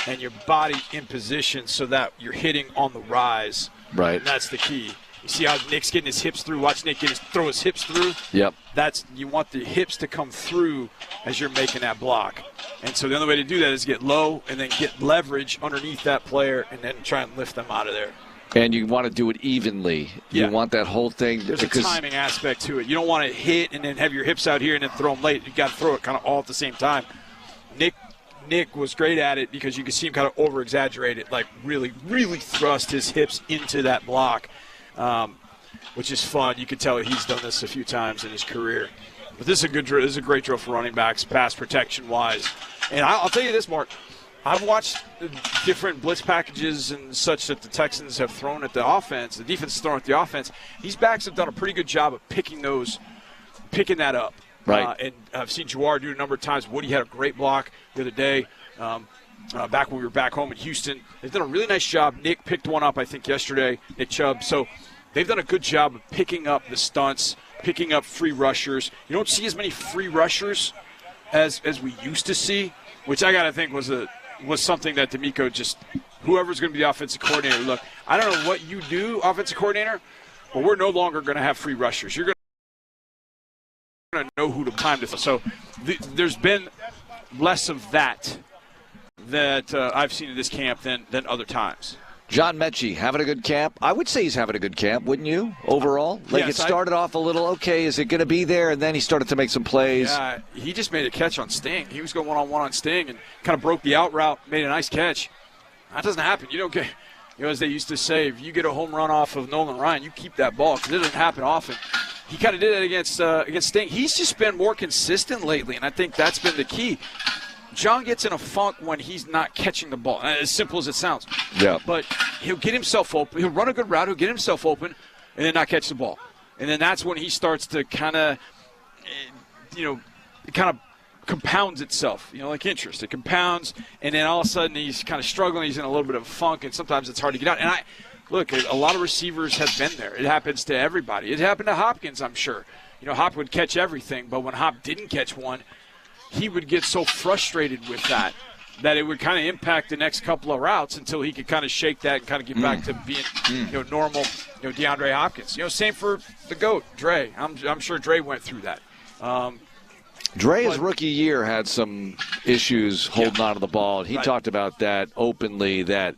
and your body in position so that you're hitting on the rise. Right. And that's the key. You see how Nick's getting his hips through? Watch Nick throw his hips through. Yep. You want the hips to come through as you're making that block. And so the only way to do that is get low and then get leverage underneath that player and then try and lift them out of there. And you want to do it evenly. You want that whole thing. There's a timing aspect to it. You don't want to hit and then have your hips out here and then throw them late. You got to throw it kind of all at the same time. Nick was great at it because you could see him kind of over-exaggerate it, like really, really thrust his hips into that block, which is fun. You can tell he's done this a few times in his career. But this is a good drill. This is a great drill for running backs, pass protection-wise. And I'll tell you this, Mark. I've watched different blitz packages and such that the Texans have thrown at the offense. The defense has thrown at the offense. These backs have done a pretty good job of picking that up. Right. And I've seen Jawar do it a number of times. Woody had a great block the other day back when we were back home in Houston. They've done a really nice job. Nick picked one up, I think, yesterday, Nick Chubb. So they've done a good job of picking up the stunts, picking up free rushers. You don't see as many free rushers as we used to see, which I got to think was something that D'Amico whoever's going to be the offensive coordinator, look, I don't know what you do, offensive coordinator, but we're no longer going to have free rushers. You're going to know who to time to. So there's been less of that I've seen in this camp than other times. John Mechie having a good camp. I would say he's having a good camp, wouldn't you, overall? It started off a little, okay, is it going to be there? And then he started to make some plays. Yeah, he just made a catch on Sting. He was going one-on-one on Sting and kind of broke the out route, made a nice catch. That doesn't happen. You don't get, as they used to say, if you get a home run off of Nolan Ryan, you keep that ball because it doesn't happen often. He kind of did that against Sting. He's just been more consistent lately, and I think that's been the key. John gets in a funk when he's not catching the ball, as simple as it sounds. Yeah. But he'll get himself open. He'll run a good route. He'll get himself open and then not catch the ball. And then that's when he starts to kind of, it kind of compounds itself, like interest. It compounds, and then all of a sudden he's kind of struggling. He's in a little bit of a funk, and sometimes it's hard to get out. And look, a lot of receivers have been there. It happens to everybody. It happened to Hopkins, I'm sure. Hop would catch everything, but when Hop didn't catch one, he would get so frustrated with that it would kind of impact the next couple of routes until he could kind of shake that and kind of get back to being, normal, DeAndre Hopkins. Same for the GOAT, Dre. I'm sure Dre went through that. Dre, his rookie year, had some issues holding on to the ball. And he talked about that openly, that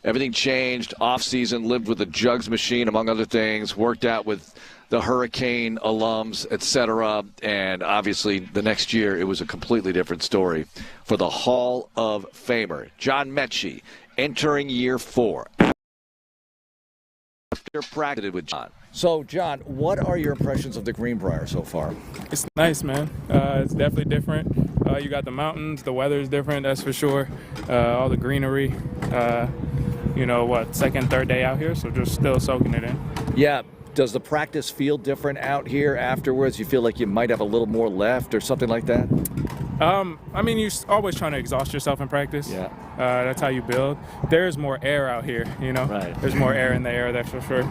everything changed, off-season, lived with the jugs machine, among other things, worked out with the Hurricane alums, etc. And obviously the next year it was a completely different story for the Hall of Famer. John Mechie entering year 4. After practicing with John. So, John, what are your impressions of the Greenbriar so far? It's nice, man. It's definitely different. You got the mountains, the weather is different, that's for sure. All the greenery. Second, third day out here, so just still soaking it in. Yeah. Does the practice feel different out here afterwards? You feel like you might have a little more left or something like that? You're always trying to exhaust yourself in practice. Yeah. That's how you build. There's more air out here, Right. There's more air in the air, that's for sure.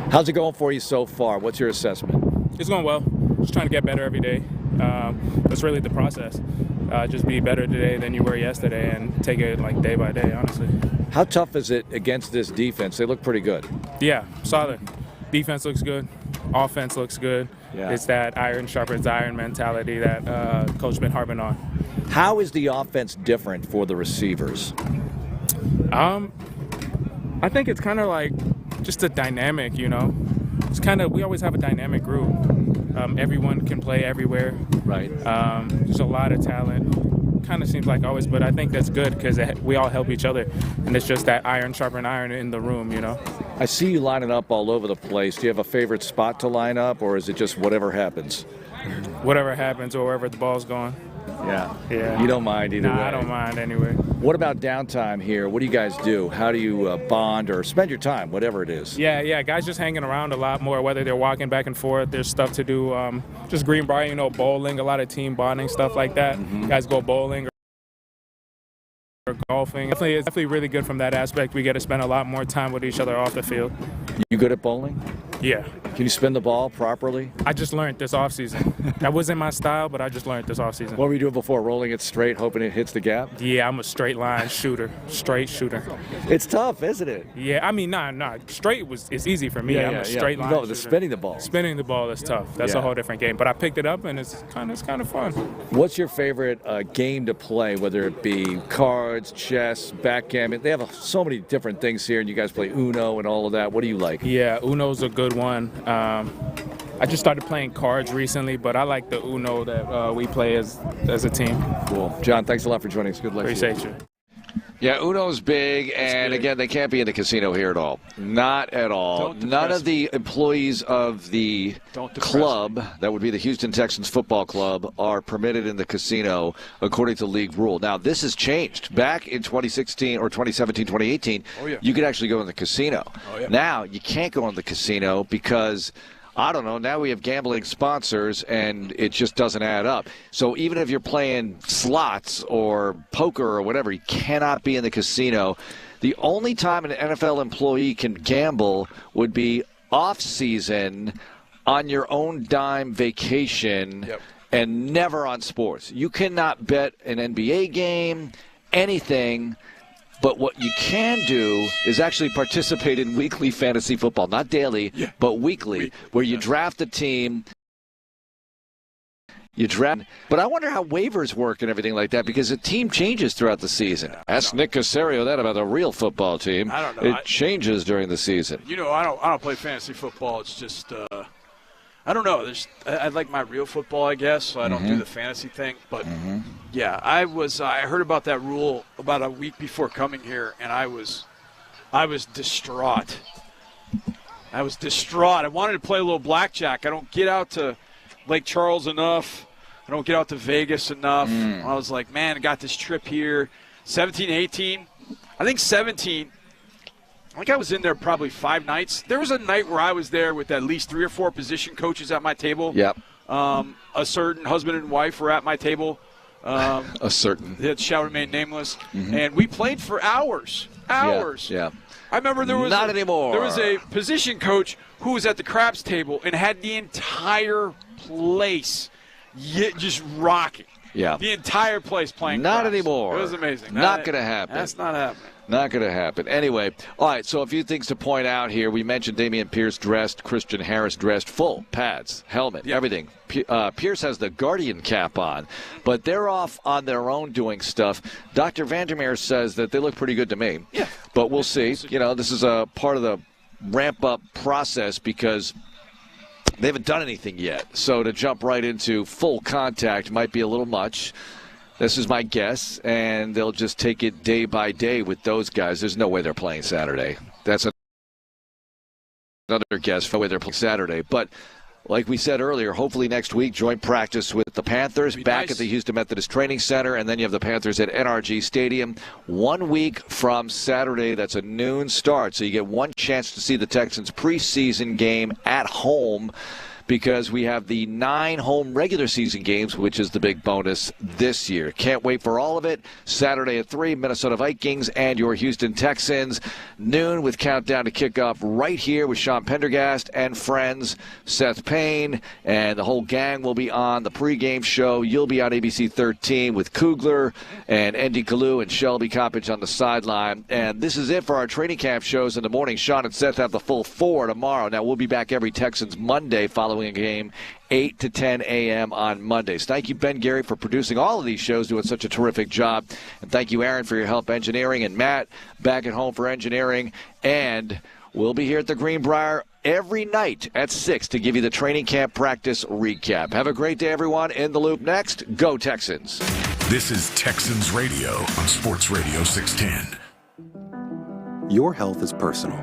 How's it going for you so far? What's your assessment? It's going well. Just trying to get better every day. That's really the process. Just be better today than you were yesterday and take it day by day, honestly. How tough is it against this defense? They look pretty good. Yeah, solid. Defense looks good. Offense looks good. Yeah. It's that iron sharpens iron mentality that Coach been harping on. How is the offense different for the receivers? I think it's kind of like just a dynamic, It's we always have a dynamic group. Everyone can play everywhere. Right. There's a lot of talent. Kind of seems like always, but I think that's good because we all help each other, and it's just that iron sharpen iron in the room, I see you lining up all over the place. Do you have a favorite spot to line up, or is it just whatever happens? Whatever happens, or wherever the ball's going. Yeah. You don't mind either way. I don't mind anyway. What about downtime here? What do you guys do? How do you bond or spend your time, whatever it is? Yeah. Guys just hanging around a lot more, whether they're walking back and forth. There's stuff to do. Just Greenbriar, bowling, a lot of team bonding, stuff like that. Mm-hmm. Guys go bowling or golfing. It's definitely really good from that aspect. We get to spend a lot more time with each other off the field. You good at bowling? Yeah. Can you spin the ball properly? I just learned this offseason. That wasn't my style, but I just learned this offseason. What were you doing before? Rolling it straight, hoping it hits the gap? Yeah, I'm a straight line shooter. Straight shooter. It's tough, isn't it? Yeah, I mean, nah. Straight is easy for me. I'm a straight line No, shooter. spinning the ball. Spinning the ball is tough. That's a whole different game. But I picked it up, and it's kind of fun. What's your favorite game to play, whether it be cards, chess, backgammon? They have so many different things here, and you guys play Uno and all of that. What do you like? Yeah, Uno's a good one. I just started playing cards recently, but I like the Uno that we play as a team. Cool. John, thanks a lot for joining us. Good luck. Appreciate you. Yeah, Uno's big, and again, they can't be in the casino here at all. Not at all. None of the employees of the club, that would be the Houston Texans Football Club, are permitted in the casino according to league rule. Now, this has changed. Back in 2016 or 2017, 2018, you could actually go in the casino. Now, you can't go in the casino because, I don't know, now we have gambling sponsors, and it just doesn't add up. So even if you're playing slots or poker or whatever, you cannot be in the casino. The only time an NFL employee can gamble would be off-season on your own dime vacation and never on sports. You cannot bet an NBA game, anything. But what you can do is actually participate in weekly fantasy football, not daily, but weekly, where you draft a team. But I wonder how waivers work and everything like that, because the team changes throughout the season. Ask Nick Caserio that about a real football team. I don't know. It changes during the season. You know, I don't play fantasy football. It's just I don't know. I like my real football, I guess, so I don't do the fantasy thing. But, yeah, I heard about that rule about a week before coming here, and I was distraught. I wanted to play a little blackjack. I don't get out to Lake Charles enough. I don't get out to Vegas enough. I was like, man, I got this trip here. 17, 18. I think 17. I think I was in there probably 5 nights. There was a night where I was there with at least 3 or 4 position coaches at my table. Yep. A certain husband and wife were at my table. A certain. That shall remain nameless. And we played for hours. Hours. Yeah. I remember there was not anymore. There was a position coach who was at the craps table and had the entire place just rocking. Yeah. The entire place playing Not craps. anymore. It was amazing. Not going to happen. That's not happening. Not going to happen. Anyway, all right, so a few things to point out here. We mentioned Dameon Pierce dressed, Christian Harris dressed, full pads, helmet, everything. Pierce has the Guardian cap on, but they're off on their own doing stuff. Dr. Vandermeer says that they look pretty good to me. Yeah. But we'll see. You know, this is a part of the ramp-up process because they haven't done anything yet. So to jump right into full contact might be a little much. This is my guess, and they'll just take it day by day with those guys. There's no way they're playing Saturday. That's another guess for the way they're playing Saturday. But like we said earlier, hopefully next week, joint practice with the Panthers back at the Houston Methodist Training Center, and then you have the Panthers at NRG Stadium 1 week from Saturday. That's a noon start, so you get one chance to see the Texans preseason game at home, because we have the 9 home regular season games, which is the big bonus this year. Can't wait for all of it. Saturday at 3, Minnesota Vikings and your Houston Texans. Noon with countdown to kickoff right here with Sean Pendergast and friends, Seth Payne, and the whole gang will be on the pregame show. You'll be on ABC 13 with Kugler and Andy Kalu and Shelby Coppage on the sideline. And this is it for our training camp shows in the morning. Sean and Seth have the full 4 tomorrow. Now, we'll be back every Texans Monday following a game 8 to 10 a.m. on Mondays. Thank you, Ben Gary, for producing all of these shows, doing such a terrific job. And thank you, Aaron, for your help engineering, and Matt back at home for engineering. And we'll be here at the Greenbriar every night at 6 to give you the training camp practice recap. Have a great day, everyone. In the Loop next. Go Texans. This is Texans Radio on Sports Radio 610. Your health is personal.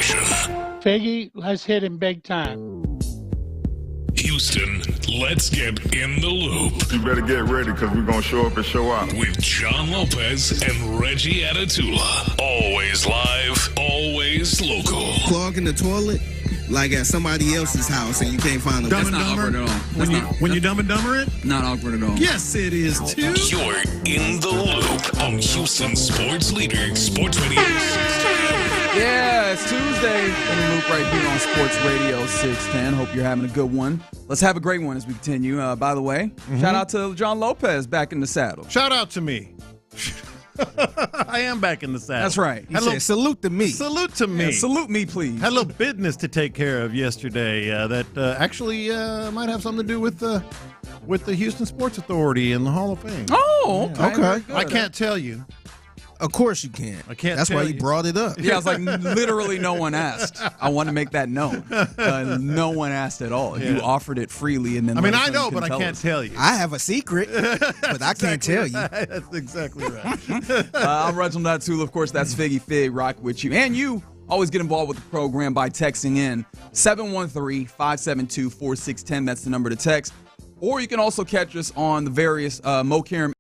station. Faggy has hit him big time. Houston, let's get in the loop. You better get ready because we're going to show up and show out. With John Lopez and Reggie Atatula. Always live, always local. Clogging the toilet like at somebody else's house and you can't find them. Dumb and Dumber? At all. When you Dumb and Dumber it? Not awkward at all. Yes, it is too. You're in the loop on Houston Sports Leader, Sports Radio 610. Yeah, it's Tuesday in the loop right here on Sports Radio 610. Hope you're having a good one. Let's have a great one as we continue. By the way, shout out to John Lopez back in the saddle. Shout out to me. I am back in the saddle. That's right. He said, salute to me. Salute to me. Yeah, salute me, please. Had a little business to take care of yesterday that actually might have something to do with the Houston Sports Authority and the Hall of Fame. Oh, okay. I can't tell you. Of course you can. I can't. That's why you brought it up. Yeah, I was like, literally no one asked. I want to make that known. No one asked at all. Yeah. You offered it freely, and then I know, but I can't tell you. I have a secret, but I can't tell you. That's exactly right. I'm Reginald Natula. Of course, that's Figgy Fig. Rock with you. And you always get involved with the program by texting in 713-572-4610. That's the number to text. Or you can also catch us on the various Mo Karam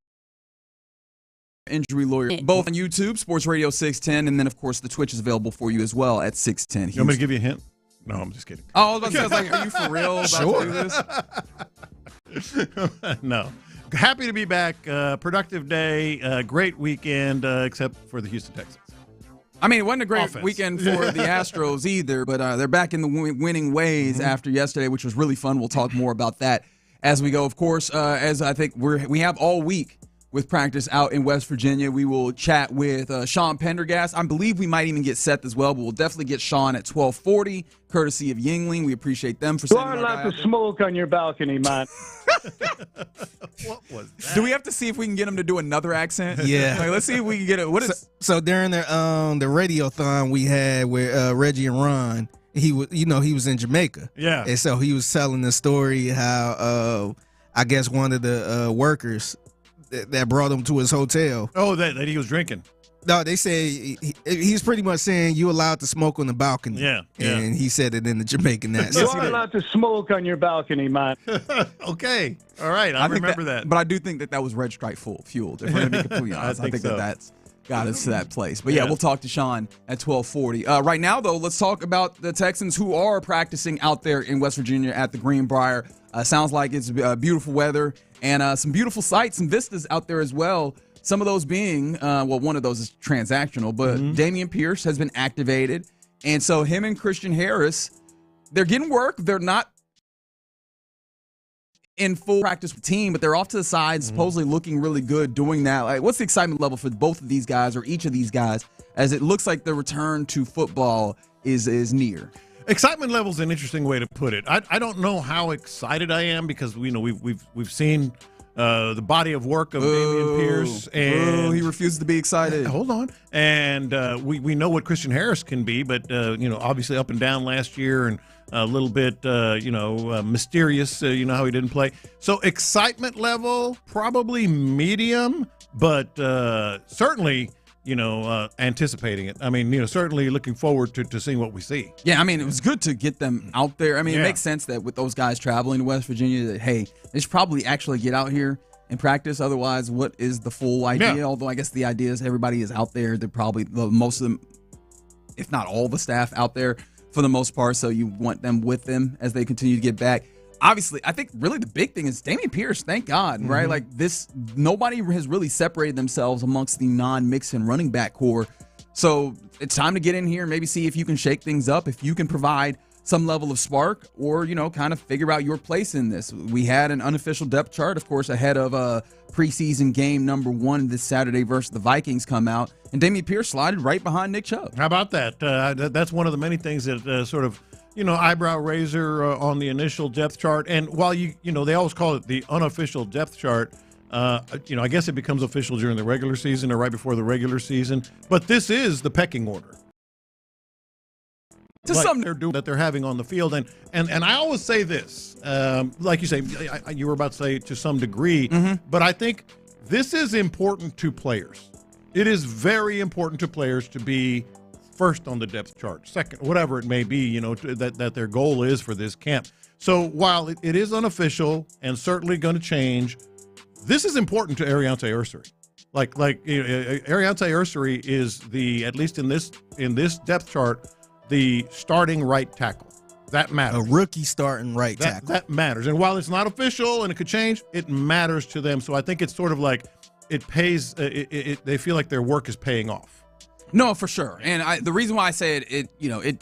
Injury Lawyer, both on YouTube, Sports Radio 610, and then, of course, the Twitch is available for you as well at 610. You want me to give you a hint? No, I'm just kidding. Oh, I was about to say, I was like, are you for real about to do this? No. Happy to be back. Productive day. Great weekend, except for the Houston Texans. I mean, it wasn't a great weekend for the Astros either, but they're back in the winning ways after yesterday, which was really fun. We'll talk more about that as we go. Of course, as I think we have all week with practice out in West Virginia, we will chat with Sean Pendergast. I believe we might even get Seth as well, but we'll definitely get Sean at 12:40, courtesy of Yingling. We appreciate them for sending You are allowed to smoke on your balcony, man. What was that? Do we have to see if we can get him to do another accent? Yeah. Like, let's see if we can get it. So during the radiothon we had with Reggie and Ron, he was in Jamaica. Yeah. And so he was telling the story how I guess one of the workers that brought him to his hotel. Oh, that he was drinking. No, they say he's pretty much saying you allowed to smoke on the balcony. Yeah. And he said it in the Jamaican accent. You are allowed to smoke on your balcony, man. Okay. All right. I remember that. But I do think that was Red Stripe fueled. If we're going to be completely honest, I think so. that's got us to that place. But yeah, we'll talk to Sean at 12:40. Right now, though, let's talk about the Texans who are practicing out there in West Virginia at the Greenbriar. Sounds like it's beautiful weather and some beautiful sights and vistas out there as well. Some of those being, one of those is transactional, but Dameon Pierce has been activated. And so him and Christian Harris, they're getting work. They're not in full practice with the team, but they're off to the side, supposedly looking really good doing that. Like, what's the excitement level for both of these guys or each of these guys as it looks like the return to football is near? Excitement level is an interesting way to put it. I don't know how excited I am because we've seen the body of work of Dameon Pierce, and he refuses to be excited. Hold on, and we know what Christian Harris can be, but obviously up and down last year and a little bit mysterious. How he didn't play. So excitement level probably medium, but certainly. Anticipating it. I mean, certainly looking forward to seeing what we see. Yeah, I mean, it was good to get them out there. I mean, It makes sense that with those guys traveling to West Virginia that, hey, they should probably actually get out here and practice. Otherwise, what is the full idea? Yeah. Although I guess the idea is everybody is out there. They're probably most of them, if not all the staff out there for the most part. So you want them with them as they continue to get back. Obviously, I think really the big thing is Dameon Pierce, thank God, right? Like nobody has really separated themselves amongst the non-Mixon running back core. So it's time to get in here and maybe see if you can shake things up, if you can provide some level of spark or, kind of figure out your place in this. We had an unofficial depth chart, of course, ahead of preseason game number 1 this Saturday versus the Vikings come out, and Dameon Pierce slided right behind Nick Chubb. How about that? That's one of the many things that sort of eyebrow raiser on the initial depth chart. And while they always call it the unofficial depth chart, I guess it becomes official during the regular season or right before the regular season. But this is the pecking order. That they're having on the field. And I always say this, like you say, you were about to say to some degree, but I think this is important to players. It is very important to players to be first on the depth chart, second, whatever it may be, that their goal is for this camp. So while it is unofficial and certainly going to change, this is important to Ariante Ursary. Ariante Ursary is at least in this depth chart, the starting right tackle. That matters. A rookie starting right tackle. That matters. And while it's not official and it could change, it matters to them. So I think it's sort of like it pays. They feel like their work is paying off. No, for sure. And the reason why I say it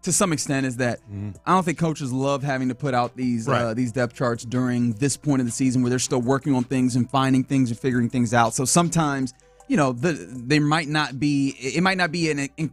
to some extent is that I don't think coaches love having to put out these depth charts during this point of the season where they're still working on things and finding things and figuring things out. So sometimes, they might not be. It might not be an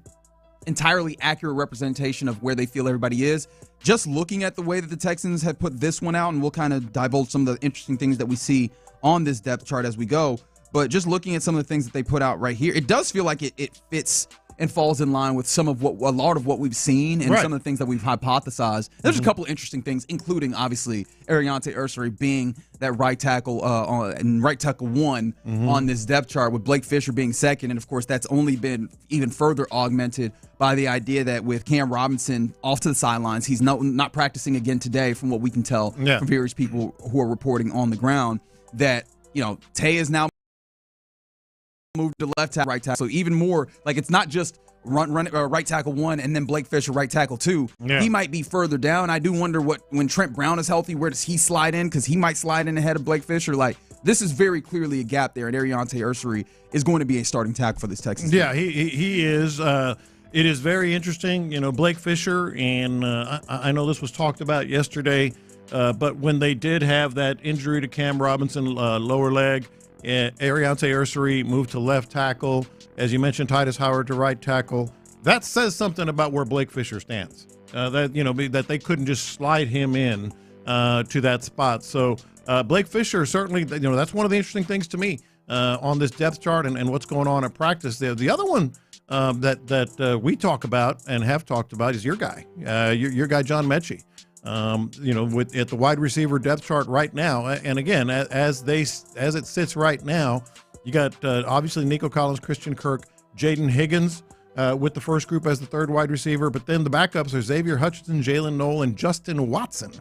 entirely accurate representation of where they feel everybody is. Just looking at the way that the Texans have put this one out, and we'll kind of divulge some of the interesting things that we see on this depth chart as we go. But just looking at some of the things that they put out right here, it does feel like it fits and falls in line with a lot of what we've seen and some of the things that we've hypothesized. There's a couple of interesting things, including obviously Ariante Ursary being that right tackle and right tackle one on this depth chart, with Blake Fisher being second, and of course that's only been even further augmented by the idea that with Cam Robinson off to the sidelines, he's not practicing again today, from what we can tell from various people who are reporting on the ground. That Tay is now moved to left tackle, right tackle. So even more, like, it's not just right tackle one and then Blake Fisher right tackle two. He might be further down. I do wonder when Trent Brown is healthy, where does he slide in? Because he might slide in ahead of Blake Fisher. Like, this is very clearly a gap there, and Ariante Ursary is going to be a starting tackle for this Texans team. Yeah, he is. It is very interesting. Blake Fisher, and I know this was talked about yesterday, but when they did have that injury to Cam Robinson, lower leg, Ariante Ursary moved to left tackle. As you mentioned, Titus Howard to right tackle. That says something about where Blake Fisher stands. That they couldn't just slide him in to that spot. So Blake Fisher, certainly, that's one of the interesting things to me on this depth chart and what's going on at practice there. The other one that we talk about and have talked about is your guy, your guy John Mechie. At the wide receiver depth chart right now, and again, as it sits right now, you got obviously Nico Collins, Christian Kirk, Jaden Higgins with the first group as the third wide receiver, but then the backups are Xavier Hutchinson, Jalen Knoll, and Justin Watson.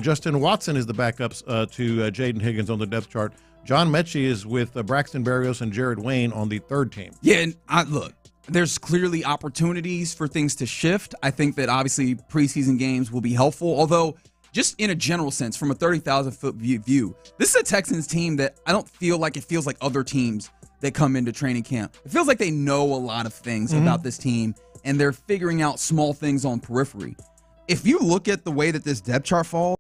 Justin Watson is the backups to Jaden Higgins on the depth chart. John Mechie is with Braxton Berrios and Jared Wayne on the third team. Yeah, and look, there's clearly opportunities for things to shift. I think that obviously preseason games will be helpful, although just in a general sense, from a 30,000-foot view, this is a Texans team that I don't feel like it feels like other teams that come into training camp. It feels like they know a lot of things about this team, and they're figuring out small things on periphery. If you look at the way that this depth chart falls,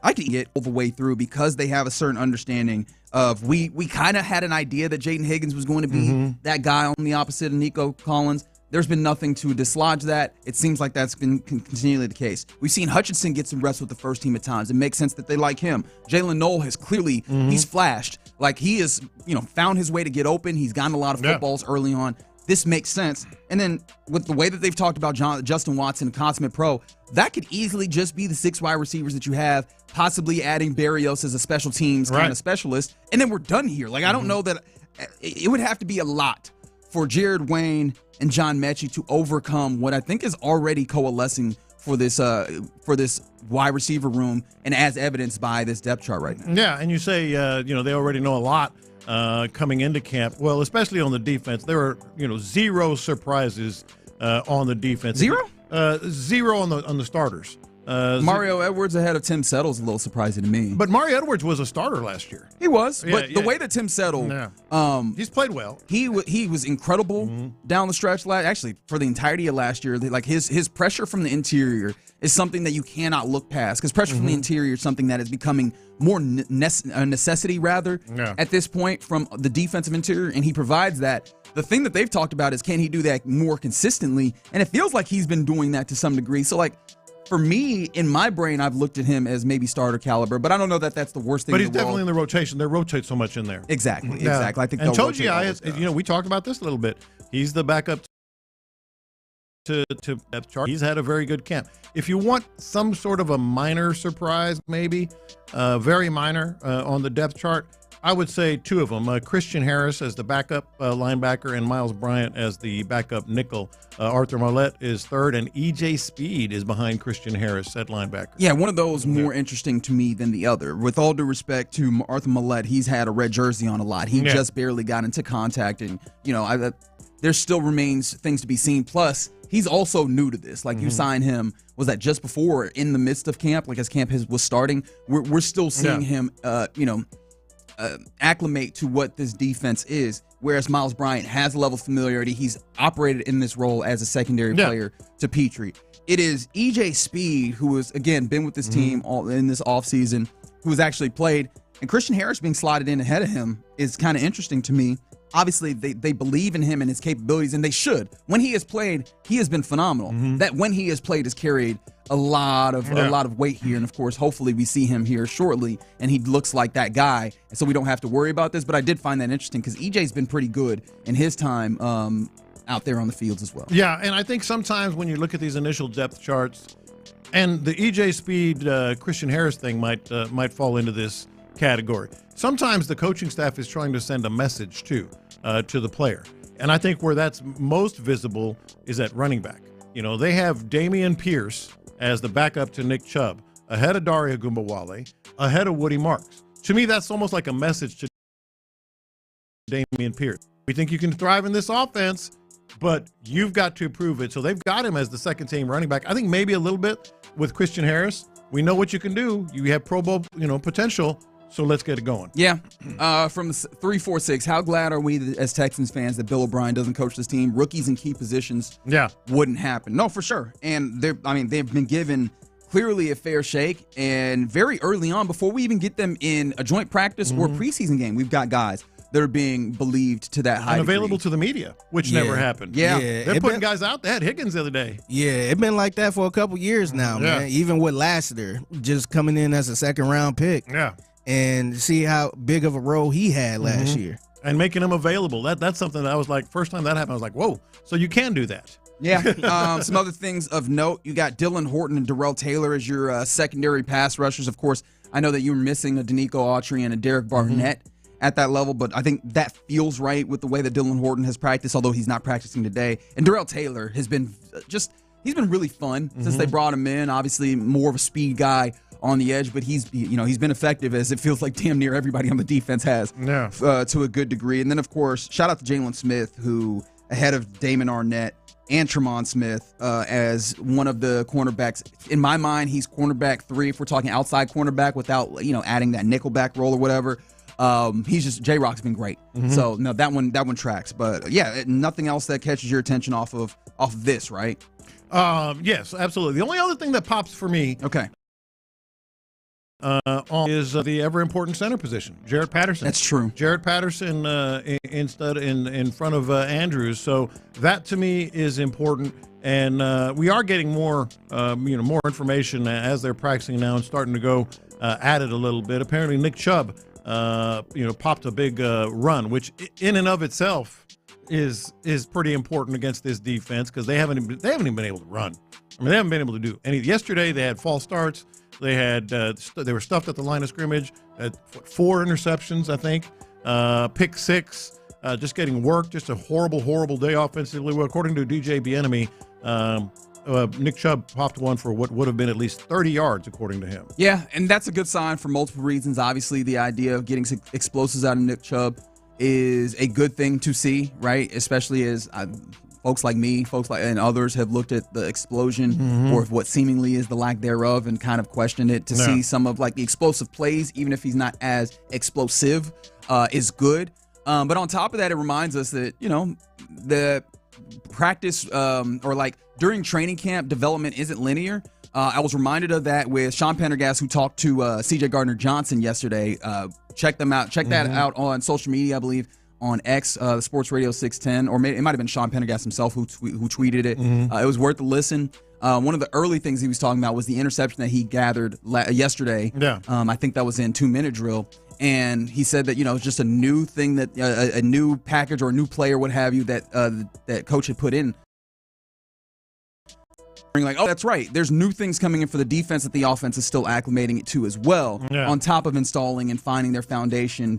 I can get all the way through because they have a certain understanding of we kind of had an idea that Jaden Higgins was going to be that guy on the opposite of Nico Collins. There's been nothing to dislodge that. It seems like that's been continually the case. We've seen Hutchinson get some reps with the first team at times. It makes sense that they like him. Jalen Knoll has clearly, he's flashed. Like, he has, found his way to get open. He's gotten a lot of footballs early on. This makes sense. And then with the way that they've talked about Justin Watson, consummate pro, that could easily just be the 6 wide receivers that you have, possibly adding Berrios as a special teams kind of specialist. And then we're done here. Like, I don't know that it would have to be a lot for Jared Wayne and John Mechie to overcome what I think is already coalescing for this wide receiver room, and as evidenced by this depth chart right now. Yeah, and you say they already know a lot coming into camp. Well, especially on the defense, there are zero surprises on the defense. Zero on the starters. Mario Edwards ahead of Tim Settle's a little surprising to me. But Mario Edwards was a starter last year. He was, but the way that Tim Settle, he's played well. He was incredible down the stretch. Actually, for the entirety of last year, like his pressure from the interior is something that you cannot look past. Because pressure from the interior is something that is becoming more a necessity rather at this point from the defensive interior, and he provides that. The thing that they've talked about is, can he do that more consistently? And it feels like he's been doing that to some degree. So, like, for me, in my brain, I've looked at him as maybe starter caliber, but I don't know that that's the worst thing. But he's definitely in the rotation. They rotate so much in there. Exactly. I think. And Choji, we talked about this a little bit. He's the backup to depth chart. He's had a very good camp. If you want some sort of a minor surprise, maybe very minor on the depth chart, I would say two of them. Christian Harris as the backup linebacker and Miles Bryant as the backup nickel. Arthur Marlette is third, and E.J. Speed is behind Christian Harris at linebacker. Yeah, one of those more interesting to me than the other. With all due respect to Arthur Marlette, he's had a red jersey on a lot. He just barely got into contact, and, there still remains things to be seen. Plus, he's also new to this. Like, you signed him, was that just before, in the midst of camp, like as camp was starting? We're still seeing him, acclimate to what this defense is, whereas Miles Bryant has a level of familiarity. He's operated in this role as a secondary player to Petrie. It is E.J. Speed, who has, again, been with this team all in this offseason, who has actually played, and Christian Harris being slotted in ahead of him is kind of interesting to me. Obviously, they believe in him and his capabilities, and they should. When he has played, he has been phenomenal. That when he has played has carried a lot of weight here, and of course, hopefully, we see him here shortly, and he looks like that guy, and so we don't have to worry about this. But I did find that interesting because EJ's been pretty good in his time out there on the fields as well. Yeah, and I think sometimes when you look at these initial depth charts, and the E.J. Speed Christian Harris thing might fall into this category. Sometimes the coaching staff is trying to send a message to the player. And I think where that's most visible is at running back. They have Damian Pierce as the backup to Nick Chubb, ahead of Daria Gumbawale, ahead of Woody Marks. To me, that's almost like a message to Damian Pierce. We think you can thrive in this offense, but you've got to prove it. So they've got him as the second-team running back. I think maybe a little bit with Christian Harris. We know what you can do. You have Pro Bowl, potential. So let's get it going. Yeah. From the 346, how glad are we as Texans fans that Bill O'Brien doesn't coach this team? Rookies in key positions wouldn't happen. No, for sure. And they've been given clearly a fair shake. And very early on, before we even get them in a joint practice or preseason game, we've got guys that are being believed to that high and available degree. to the media, which never happened. Yeah. They're putting guys out. They had Higgins the other day. Yeah, it's been like that for a couple years now, man. Even with Lassiter just coming in as a second-round pick. Yeah. And see how big of a role he had last year. And making him available. That's something that I was like, first time that happened, I was like, whoa, so you can do that. Yeah. Some other things of note, you got Dylan Horton and Darrell Taylor as your secondary pass rushers. Of course, I know that you were missing a Danico Autry and a Derek Barnett at that level, but I think that feels right with the way that Dylan Horton has practiced, although he's not practicing today. And Darrell Taylor has been he's been really fun since they brought him in. Obviously, more of a speed guy on the edge, but he's been effective, as it feels like damn near everybody on the defense has to a good degree. And then, of course, shout out to Jalen Smith, who ahead of Damon Arnett and Tremont Smith as one of the cornerbacks. In my mind, he's cornerback 3 if we're talking outside cornerback without adding that nickelback role or whatever. He's just J-Rock's been great. So no, that one tracks. But yeah, nothing else that catches your attention off of this, right? Yes, absolutely. The only other thing that pops for me, is the ever important center position, Jarrett Patterson. That's true. Jarrett Patterson in front of Andrews. So that to me is important, and we are getting more more information as they're practicing now and starting to go at it a little bit. Apparently, Nick Chubb popped a big run, which in and of itself is pretty important against this defense because they haven't even been able to run. I mean, they haven't been able to do any. Yesterday they had false starts. They had they were stuffed at the line of scrimmage. Had 4 interceptions, I think. Pick 6. Just getting work. Just a horrible day offensively. Well, according to DJ Bieniemy, Nick Chubb popped one for what would have been at least 30 yards, according to him. Yeah, and that's a good sign for multiple reasons. Obviously, the idea of getting explosives out of Nick Chubb is a good thing to see, right? Especially as folks like me, and others have looked at the explosion or what seemingly is the lack thereof and kind of questioned it to see some of like the explosive plays, even if he's not as explosive, is good. But on top of that, it reminds us that, the practice or like during training camp, development isn't linear. I was reminded of that with Sean Pendergast, who talked to C.J. Gardner-Johnson yesterday. Check them out. Check that out on social media, I believe, on X, SportsRadio 610, or maybe it might have been Sean Pendergast himself who tweeted it. It was worth a listen. One of the early things he was talking about was the interception that he gathered yesterday. I think that was in 2-minute drill. And he said that, it's just a new thing that a new package or a new player, what have you, that coach had put in. like, oh, that's right. There's new things coming in for the defense that the offense is still acclimating it to as well, on top of installing and finding their foundation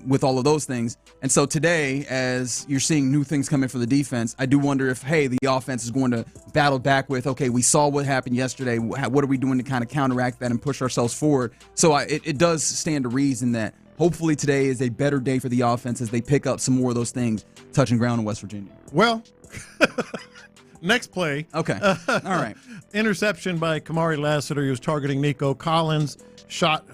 with all of those things. And so today, as you're seeing new things come in for the defense, I do wonder if, hey, the offense is going to battle back with, okay, we saw what happened yesterday. What are we doing to kind of counteract that and push ourselves forward? So it does stand to reason that hopefully today is a better day for the offense as they pick up some more of those things touching ground in West Virginia. Well, next play. Okay. All right. Interception by Kamari Lassiter. He was targeting Nico Collins.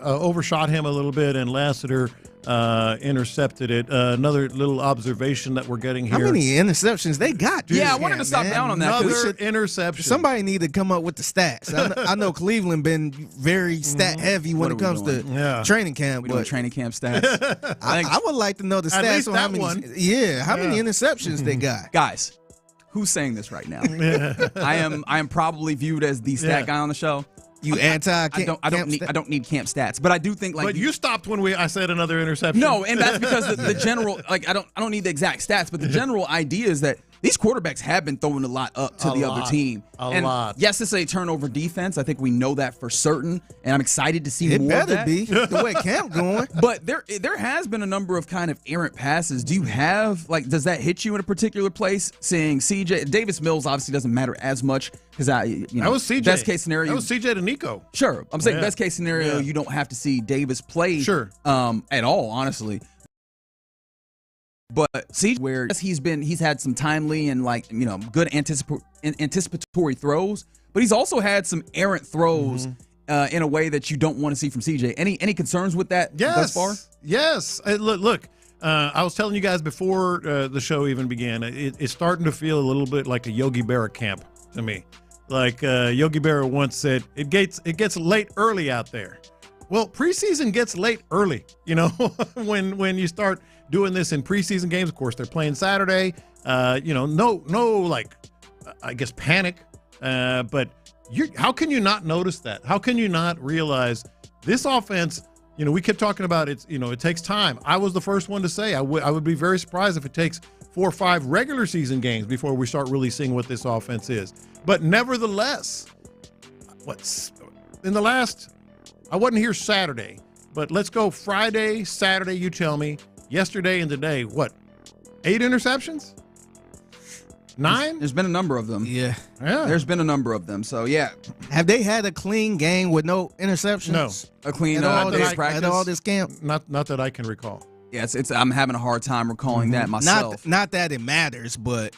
Overshot him a little bit, and Lassiter intercepted it. Another little observation that we're getting here. How many interceptions they got? I wanted to stop down on that. Another interception. Somebody need to come up with the stats. I know Cleveland been very stat heavy when it comes to training camp. We doing training camp stats. I would like to know the stats on how many. How many interceptions they got, guys. Who's saying this right now? I am probably viewed as the stat guy on the show. You I don't need camp stats, but I do think But you stopped when I said another interception. No, and that's because the general I don't need the exact stats, but the general idea is that these quarterbacks have been throwing a lot up to the other team. A lot. Yes, it's a turnover defense. I think we know that for certain, and I'm excited to see more of that. It better be the way camp going. But there has been a number of kind of errant passes. Do you have does that hit you in a particular place? Seeing CJ Davis Mills obviously doesn't matter as much because that was CJ. Best case scenario. That was CJ to Nico. Sure, I'm saying best case scenario. You don't have to see Davis play at all, honestly. But CJ, where he's had some timely and good anticipatory throws, but he's also had some errant throws in a way that you don't want to see from CJ. Any concerns with that thus far? Yes. Look. I was telling you guys before the show even began. It's starting to feel a little bit like a Yogi Berra camp to me. Like Yogi Berra once said, it gets late early out there. Well, preseason gets late early. When you start doing this in preseason games. Of course, they're playing Saturday. No, I guess panic. But how can you not notice that? How can you not realize this offense? We kept talking about it. It takes time. I was the first one to say I would be very surprised if it takes 4 or 5 regular season games before we start really seeing what this offense is. But nevertheless, in the last, I wasn't here Saturday, but let's go Friday, Saturday, you tell me, yesterday and today, 8 interceptions? 9? There's been a number of them. Yeah. There's been a number of them. So, yeah. Have they had a clean game with no interceptions? No. A clean at all this camp? Not that I can recall. Yeah, I'm having a hard time recalling that myself. Not that it matters, but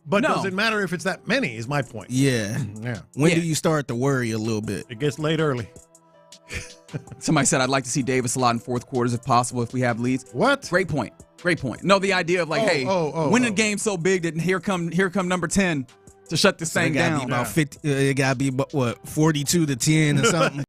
no. Does it matter if it's that many is my point. Yeah. When do you start to worry a little bit? It gets late early. Somebody said I'd like to see Davis a lot in fourth quarters if possible if we have leads. What? Great point. No, the idea of winning a game so big that here come number 10 to shut this thing down. Be about 50. It got to be 42-10 or something.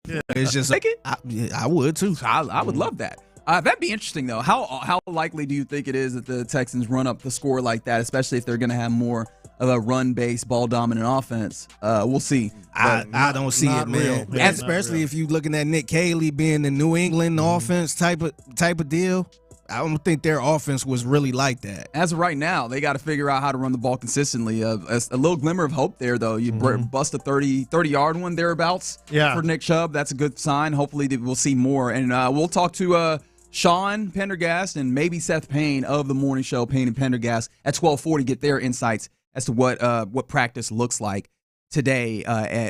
Yeah. It's just I would too. I would love that. That'd be interesting though. How likely do you think it is that the Texans run up the score like that, especially if they're going to have more of a run-based, ball-dominant offense? We'll see. I don't see it, man. Especially if you're looking at Nick Caley being the New England offense type of deal. I don't think their offense was really like that. As of right now, they got to figure out how to run the ball consistently. A little glimmer of hope there, though. You bust a 30-yard one thereabouts for Nick Chubb. That's a good sign. Hopefully we'll see more. And we'll talk to Sean Pendergast and maybe Seth Payne of the morning show, Payne and Pendergast, at 12:40, get their insights as to what practice looks like today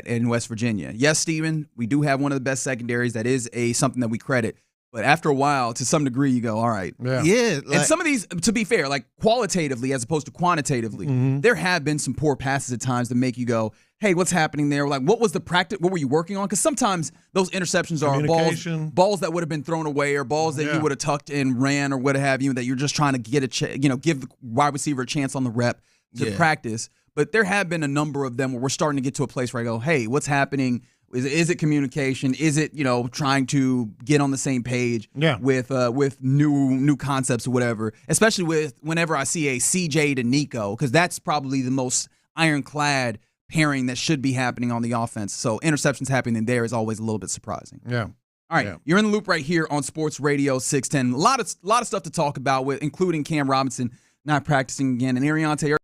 in West Virginia. Yes, Stephen, we do have one of the best secondaries. That is something that we credit. But after a while, to some degree, you go, all right. Yeah. And some of these, to be fair, qualitatively as opposed to quantitatively, there have been some poor passes at times that make you go, hey, what's happening there? What was the practice? What were you working on? Because sometimes those interceptions are balls that would have been thrown away or balls that you would have tucked and ran or what have you, that you're just trying to get give the wide receiver a chance on the rep to practice. But there have been a number of them where we're starting to get to a place where I go, hey, what's happening? Is it communication? Is it trying to get on the same page with new concepts or whatever? Especially whenever I see a CJ to Nico, because that's probably the most ironclad pairing that should be happening on the offense. So interceptions happening there is always a little bit surprising. Yeah. All right, you're in the loop right here on Sports Radio 610. A lot of stuff to talk about with, including Cam Robinson not practicing again, and Ariante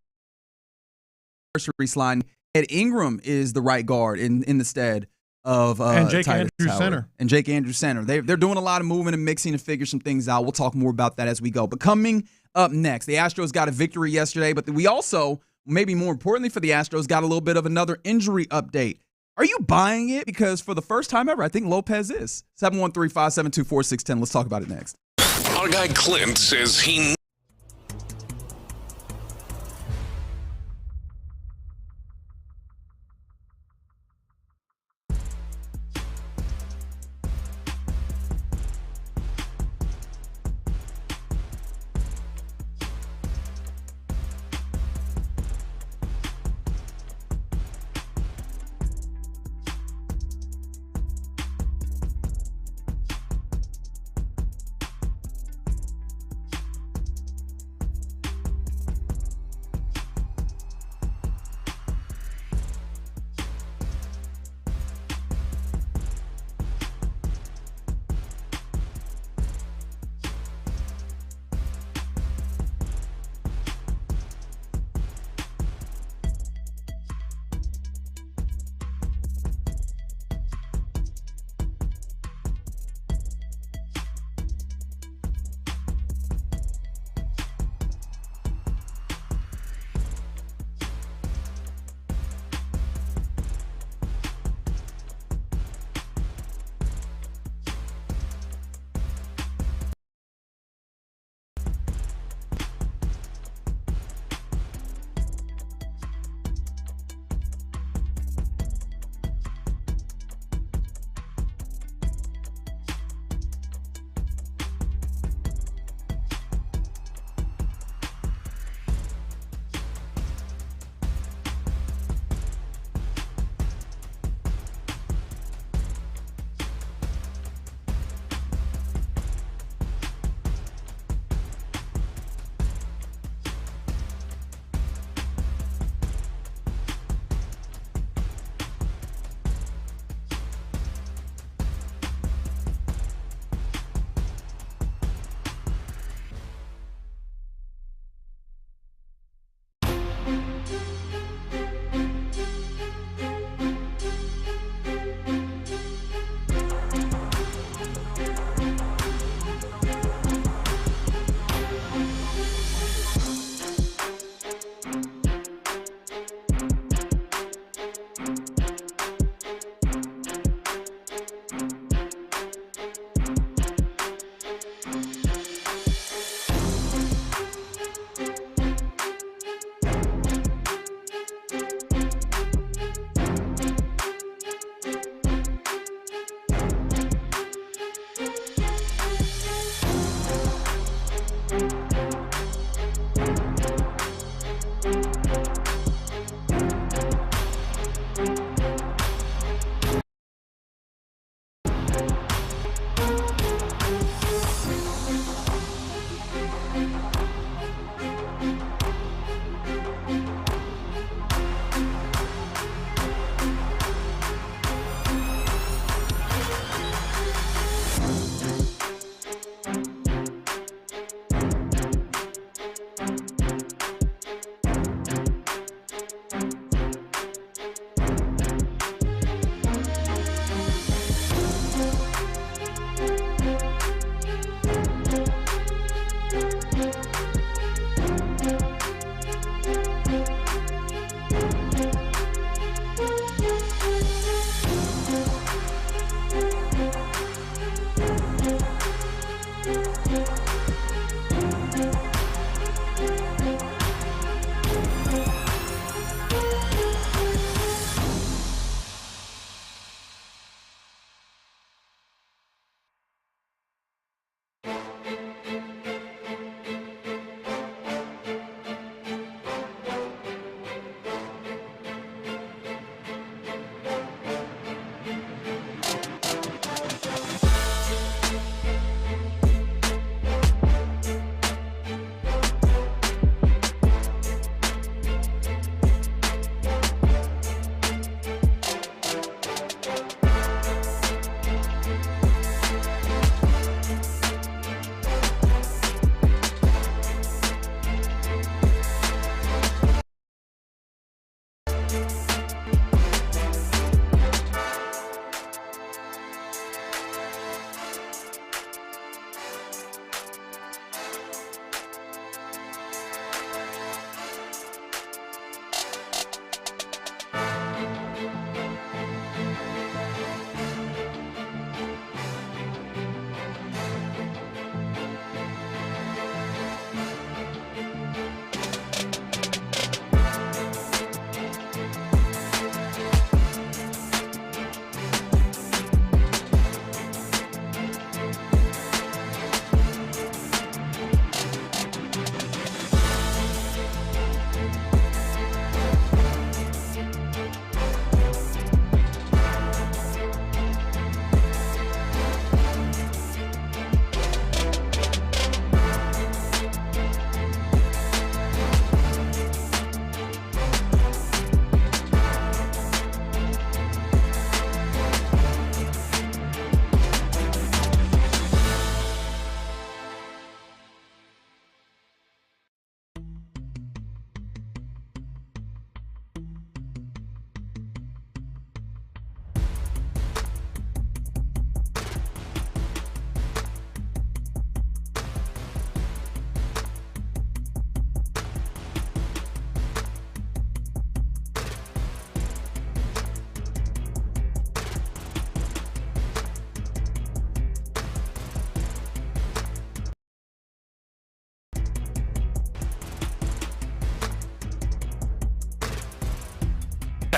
anniversary slide. Ed Ingram is the right guard in the stead of and Jake Titus Andrews Howard. center. And Jake Andrews center. They're doing a lot of moving and mixing to figure some things out. We'll talk more about that as we go. But coming up next, the Astros got a victory yesterday, but we also, maybe more importantly for the Astros, got a little bit of another injury update. Are you buying it? Because for the first time ever, I think Lopez is. 713-572-4610. Let's talk about it next. Our guy Clint says he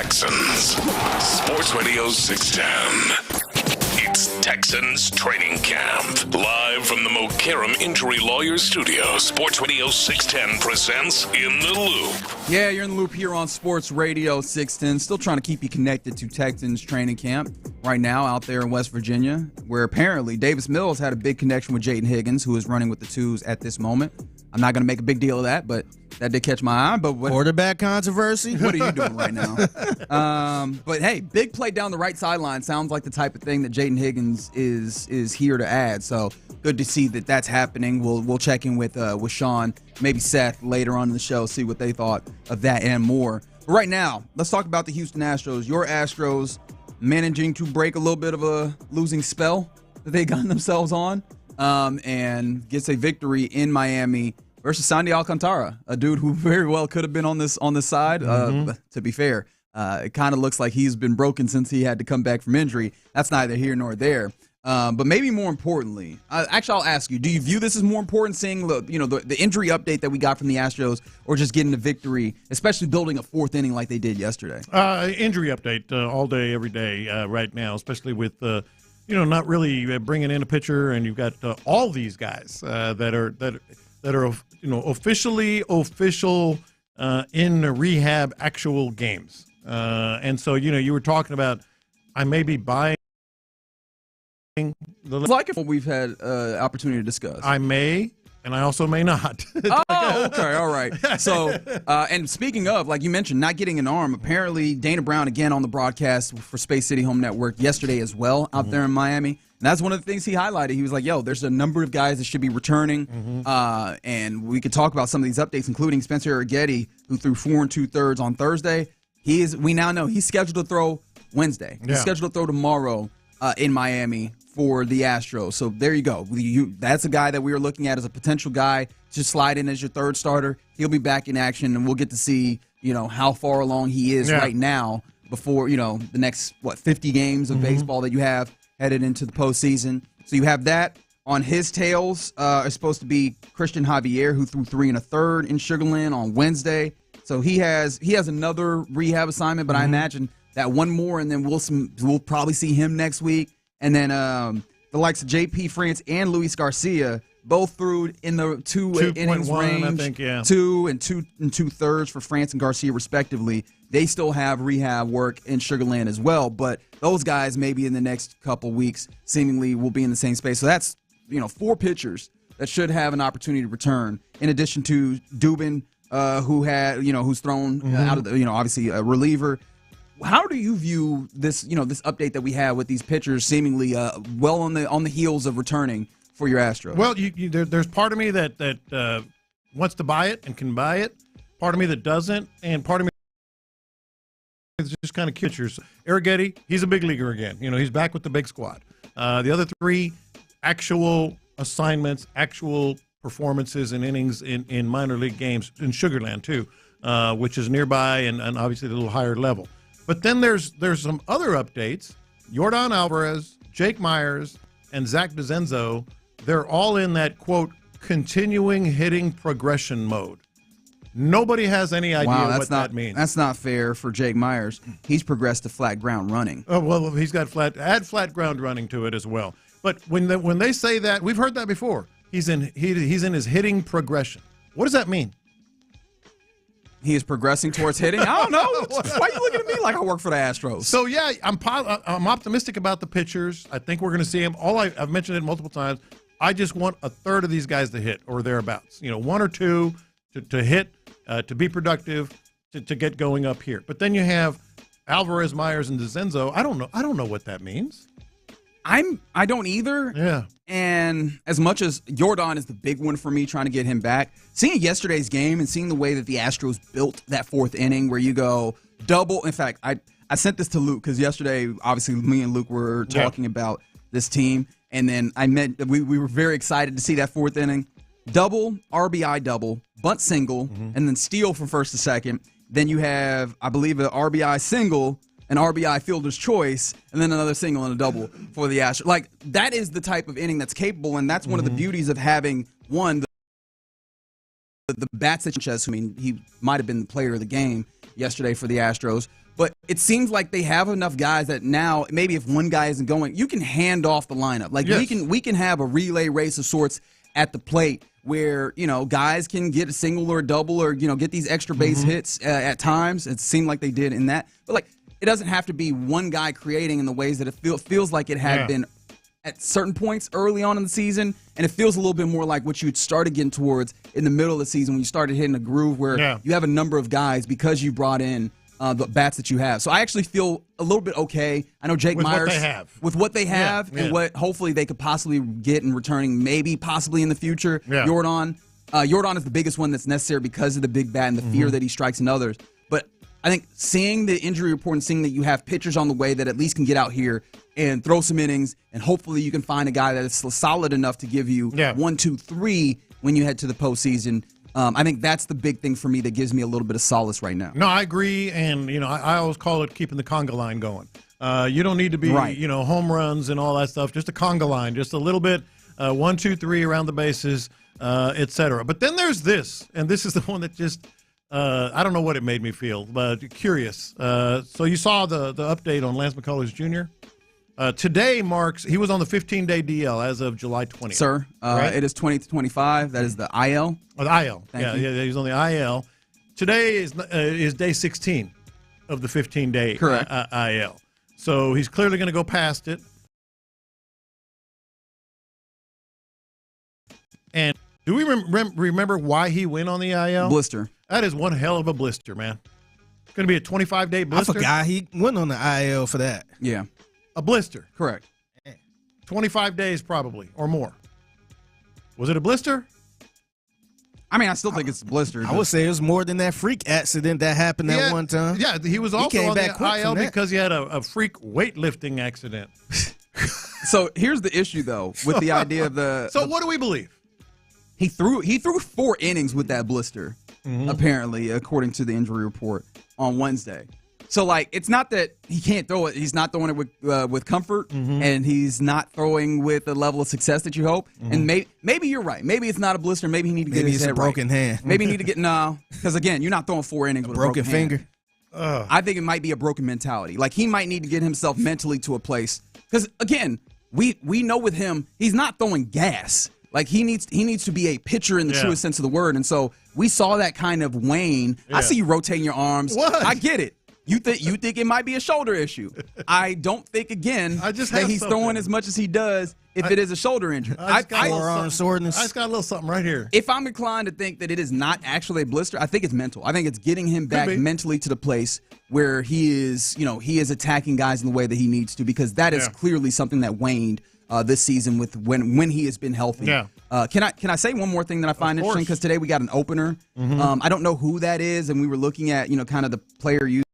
Texans. Sports Radio 610. It's Texans Training Camp. Live from the Mokaram Injury Lawyers Studio, Sports Radio 610 presents In the Loop. Yeah, you're in the loop here on Sports Radio 610. Still trying to keep you connected to Texans Training Camp right now out there in West Virginia, where apparently Davis Mills had a big connection with Jaden Higgins, who is running with the twos at this moment. I'm not going to make a big deal of that, but that did catch my eye. But quarterback controversy? What are you doing right now? But hey, big play down the right sideline sounds like the type of thing that Jaden Higgins is here to add. So good to see that that's happening. We'll check in with Sean, maybe Seth later on in the show, see what they thought of that and more. But right now, let's talk about the Houston Astros. Your Astros managing to break a little bit of a losing spell that they got themselves on, and gets a victory in Miami versus Sandy Alcantara, a dude who very well could have been on this side. To be fair, it kind of looks like he's been broken since he had to come back from injury. That's neither here nor there. But maybe more importantly, actually, I'll ask you: do you view this as more important, seeing the injury update that we got from the Astros, or just getting the victory, especially building a fourth inning like they did yesterday? Injury update all day, every day right now, especially with not really bringing in a pitcher, and you've got all these guys that are official in rehab actual games, and so you were talking about I may be buying. Like what we've had opportunity to discuss. I may, and I also may not. Okay, all right. So, and speaking of, like you mentioned, not getting an arm, apparently Dana Brown, again on the broadcast for Space City Home Network yesterday as well, out there in Miami. And that's one of the things he highlighted. He was like, there's a number of guys that should be returning. And we could talk about some of these updates, including Spencer Arrighetti, who threw 4 2/3 on Thursday. We now know he's scheduled to throw Wednesday. He's scheduled to throw tomorrow in Miami for the Astros. So there you go. That's a guy that we were looking at as a potential guy to slide in as your third starter. He'll be back in action, and we'll get to see, how far along he is right now before, the next, 50 games of baseball that you have headed into the postseason. So you have that. On his tails is supposed to be Christian Javier, who threw 3 1/3 in Sugar Land on Wednesday. So he has another rehab assignment, but I imagine that one more, and then we'll probably see him next week. And then the likes of J.P. France and Luis Garcia both threw in the 2 innings range, I think, 2 and 2 2/3 for France and Garcia respectively. They still have rehab work in Sugar Land as well, but those guys maybe in the next couple weeks seemingly will be in the same space. So that's 4 pitchers that should have an opportunity to return, in addition to Dubin, who's thrown out of the obviously a reliever. How do you view this, this update that we have with these pitchers seemingly well on the heels of returning for your Astros? Well, there's part of me that wants to buy it and can buy it, part of me that doesn't, and part of me is just kind of pitchers. Arrighetti, he's a big leaguer again. He's back with the big squad. The other 3 actual assignments, actual performances and innings in minor league games in Sugar Land too, which is nearby and obviously a little higher level. But then there's some other updates. Yordan Alvarez, Jake Myers, and Zach DeZenzo, they're all in that, quote, continuing hitting progression mode. Nobody has any idea what that means. That's not fair for Jake Myers. He's progressed to flat ground running. Oh, well, he's got flat ground running to it as well. But when they say that, we've heard that before. He's in his hitting progression. What does that mean? He is progressing towards hitting. I don't know. Why are you looking at me like I work for the Astros? So yeah, I'm optimistic about the pitchers. I think we're going to see him. I've mentioned it multiple times. I just want a third of these guys to hit or thereabouts. 1 or 2 to hit, to be productive, to get going up here. But then you have Alvarez, Myers, and DeZenzo. I don't know what that means. I don't either. Yeah. And as much as Yordan is the big one for me, trying to get him back, seeing yesterday's game and seeing the way that the Astros built that 4th inning where you go double. In fact, I sent this to Luke because yesterday, obviously, me and Luke were talking about this team. And then we were very excited to see that 4th inning. Double, RBI double, bunt single, and then steal from first to second. Then you have, I believe, an RBI single, an RBI fielder's choice, and then another single and a double for the Astros. Like, that is the type of inning that's capable, and that's one of the beauties of having, one, the bats that he might have been the player of the game yesterday for the Astros. But it seems like they have enough guys that now maybe if one guy isn't going, you can hand off the lineup. Like we can have a relay race of sorts at the plate where, guys can get a single or a double or, get these extra base hits at times. It seemed like they did in that. But, it doesn't have to be one guy creating in the ways that it feels like it had been at certain points early on in the season. And it feels a little bit more like what you started getting towards in the middle of the season when you started hitting a groove where you have a number of guys because you brought in the bats that you have. So I actually feel a little bit okay. I know Jake Myers with what they have and what hopefully they could possibly get in returning, possibly in the future. Jordan is the biggest one that's necessary because of the big bat and the fear that he strikes in others. But I think seeing the injury report and seeing that you have pitchers on the way that at least can get out here and throw some innings, and hopefully you can find a guy that is solid enough to give you 1, 2, 3 when you head to the postseason. I think that's the big thing for me that gives me a little bit of solace right now. No, I agree, and I always call it keeping the conga line going. You don't need to be home runs and all that stuff. Just a conga line, just a little bit, 1, 2, 3 around the bases, etc. But then there's this, and this is the one that just I don't know what it made me feel, but curious. So you saw the update on Lance McCullers Jr. Today marks he was on the 15-day DL as of July 20th. Sir, right? It is 20 to 25. That is the IL. Oh, the IL. Yeah, he's on the IL. Today is day 16 of the 15-day IL. So he's clearly going to go past it. And do we remember why he went on the IL? Blister. That is one hell of a blister, man. It's going to be a 25-day blister. I forgot he went on the IL for that. Yeah. A blister. Correct. 25 days probably or more. Was it a blister? I mean, I still think it's a blister. I would say it was more than that freak accident that happened that one time. Yeah, he was also on the IL because he had a freak weightlifting accident. So here's the issue, though, with the idea of the. So what do we believe? He threw 4 innings with that blister, apparently, according to the injury report on Wednesday. So, it's not that he can't throw it. He's not throwing it with comfort, and he's not throwing with the level of success that you hope. And maybe you're right. Maybe it's not a blister. Maybe he need to get his head right. Maybe it's a broken hand. Maybe he need to get because again, you're not throwing 4 innings with a broken finger. I think it might be a broken mentality. He might need to get himself mentally to a place because again, we know with him, he's not throwing gas. He needs to be a pitcher in the truest sense of the word. And so we saw that kind of wane. I see you rotating your arms. What? I get it. You think it might be a shoulder issue. I don't think, again, that he's throwing as much as he does if it is a shoulder injury. Forearm soreness. I just got a little something right here. If I'm inclined to think that it is not actually a blister, I think it's mental. I think it's getting him back mentally to the place where he is attacking guys in the way that he needs to, because that is clearly something that waned this season with when he has been healthy. Yeah. Can I say one more thing that I find interesting? Because today we got an opener. I don't know who that is, and we were looking at kind of the player usage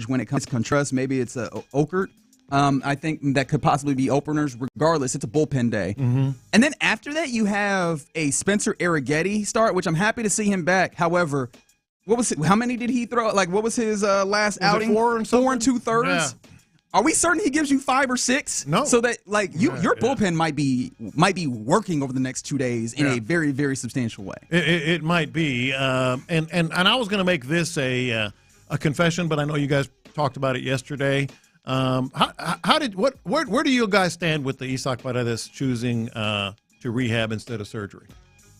when it comes to contrast. Maybe it's Okert. I think that could possibly be openers. Regardless, it's a bullpen day. And then after that, you have a Spencer Arrighetti start, which I'm happy to see him back. However, how many did he throw? What was his last outing? 4 and 2/3. Yeah. Are we certain he gives you 5 or 6? No. So that your bullpen might be working over the next 2 days in a very, very substantial way. It might be. And I was going to make this a confession, but I know you guys talked about it yesterday. Where do you guys stand with the Isaac Paredes choosing to rehab instead of surgery?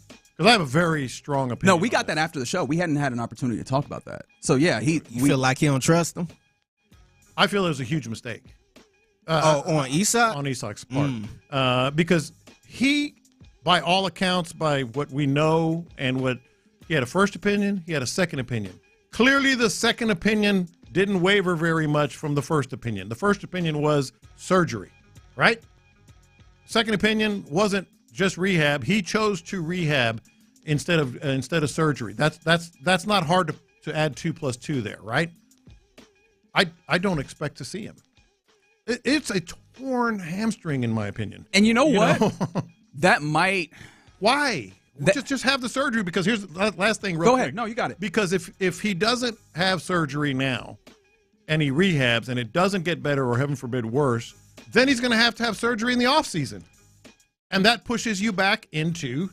Because I have a very strong opinion. No, we got that after the show. We hadn't had an opportunity to talk about that. So yeah, you feel like he don't trust him? I feel it was a huge mistake. On Isaac? On Isaac's part. Because he, by all accounts, by what we know and he had a first opinion, he had a second opinion. Clearly, the second opinion didn't waver very much from the first opinion. The first opinion was surgery, right? Second opinion wasn't just rehab. He chose to rehab instead of surgery. That's not hard to add 2 + 2 there, right? I don't expect to see him. It's a torn hamstring, in my opinion. And you know what? That might. Why? Just have the surgery, because here's the last thing. Go ahead. No, you got it. Because if he doesn't have surgery now and he rehabs and it doesn't get better, or heaven forbid worse, then he's going to have surgery in the offseason. And that pushes you back into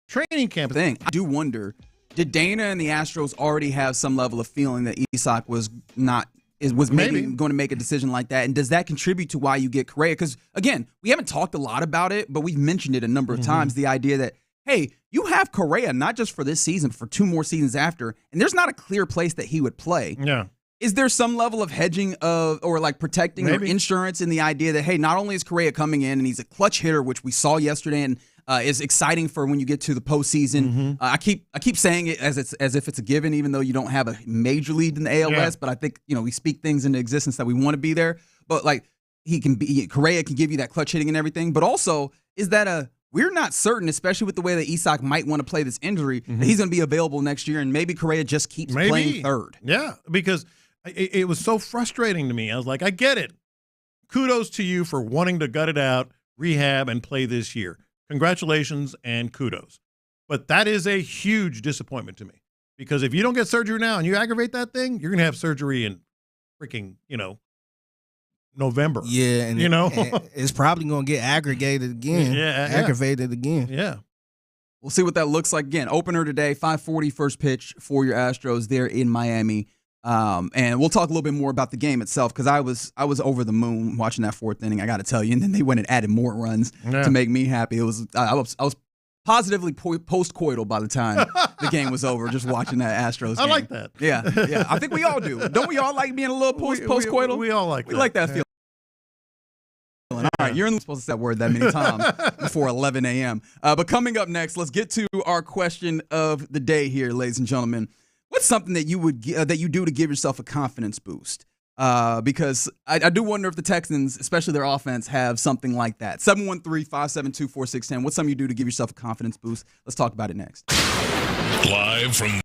training camp. I do wonder Did Dana and the Astros already have some level of feeling that Isak was maybe going to make a decision like that? And does that contribute to why you get Correa? Because, again, we haven't talked a lot about it, but we've mentioned it a number of times, the idea that, hey, you have Correa not just for this season, for 2 more seasons after, and there's not a clear place that he would play. Yeah. Is there some level of hedging or like protecting or insurance in the idea that, hey, not only is Correa coming in and he's a clutch hitter, which we saw yesterday and is exciting for when you get to the postseason. I keep saying it as if it's a given, even though you don't have a major lead in the AL West. But I think we speak things into existence that we want to be there. But like Correa can give you that clutch hitting and everything. But also, is that we're not certain, especially with the way that Isak might want to play this injury, that he's going to be available next year, and maybe Correa just keeps playing third. Yeah, because it was so frustrating to me. I was like, I get it. Kudos to you for wanting to gut it out, rehab, and play this year. Congratulations and kudos. But that is a huge disappointment to me, because if you don't get surgery now and you aggravate that thing, you're going to have surgery in freaking, November. Yeah, and it's probably going to get aggravated again. Aggravated again. Yeah. We'll see what that looks like. Again, opener today, 5:40 first pitch for your Astros there in Miami. And we'll talk a little bit more about the game itself, because I was over the moon watching that 4th inning, I got to tell you. And then they went and added more runs to make me happy. I was positively post-coital by the time the game was over, just watching that Astros game. I like that. Yeah. I think we all do. Don't we all like being a little post-coital? We all like that. We like that feeling. All right, you're supposed to say that word that many times before 11 a.m. But coming up next, let's get to our question of the day here, ladies and gentlemen. What's something that you do to give yourself a confidence boost? Because I do wonder if the Texans, especially their offense, have something like that. 713-572-4610. What's something you do to give yourself a confidence boost? Let's talk about it next. Live from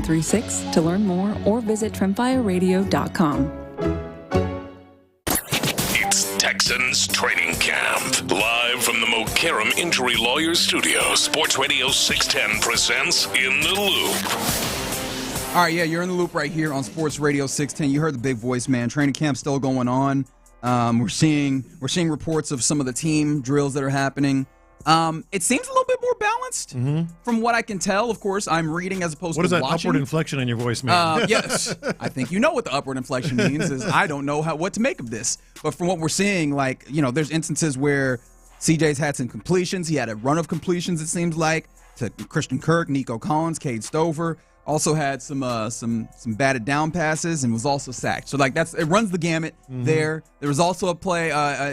36 to learn more or visit trimfireradio.com. It's Texans Training Camp. Live from the Mokaram Injury Lawyers Studio, Sports Radio 610 presents In the Loop. All right, yeah, you're in the loop right here on Sports Radio 610. You heard the big voice, man. Training camp still going on. We're seeing reports of some of the team drills that are happening. It seems a little bit more balanced from what I can tell. Of course, I'm reading as opposed to watching. What does that upward inflection in your voice mean? Yes, I think you know what the upward inflection means. Is I don't know what to make of this. But from what we're seeing, there's instances where CJ's had some completions. He had a run of completions, it seems like, to Christian Kirk, Nico Collins, Cade Stover. Also had some batted down passes and was also sacked. So it runs the gamut there. There was also a play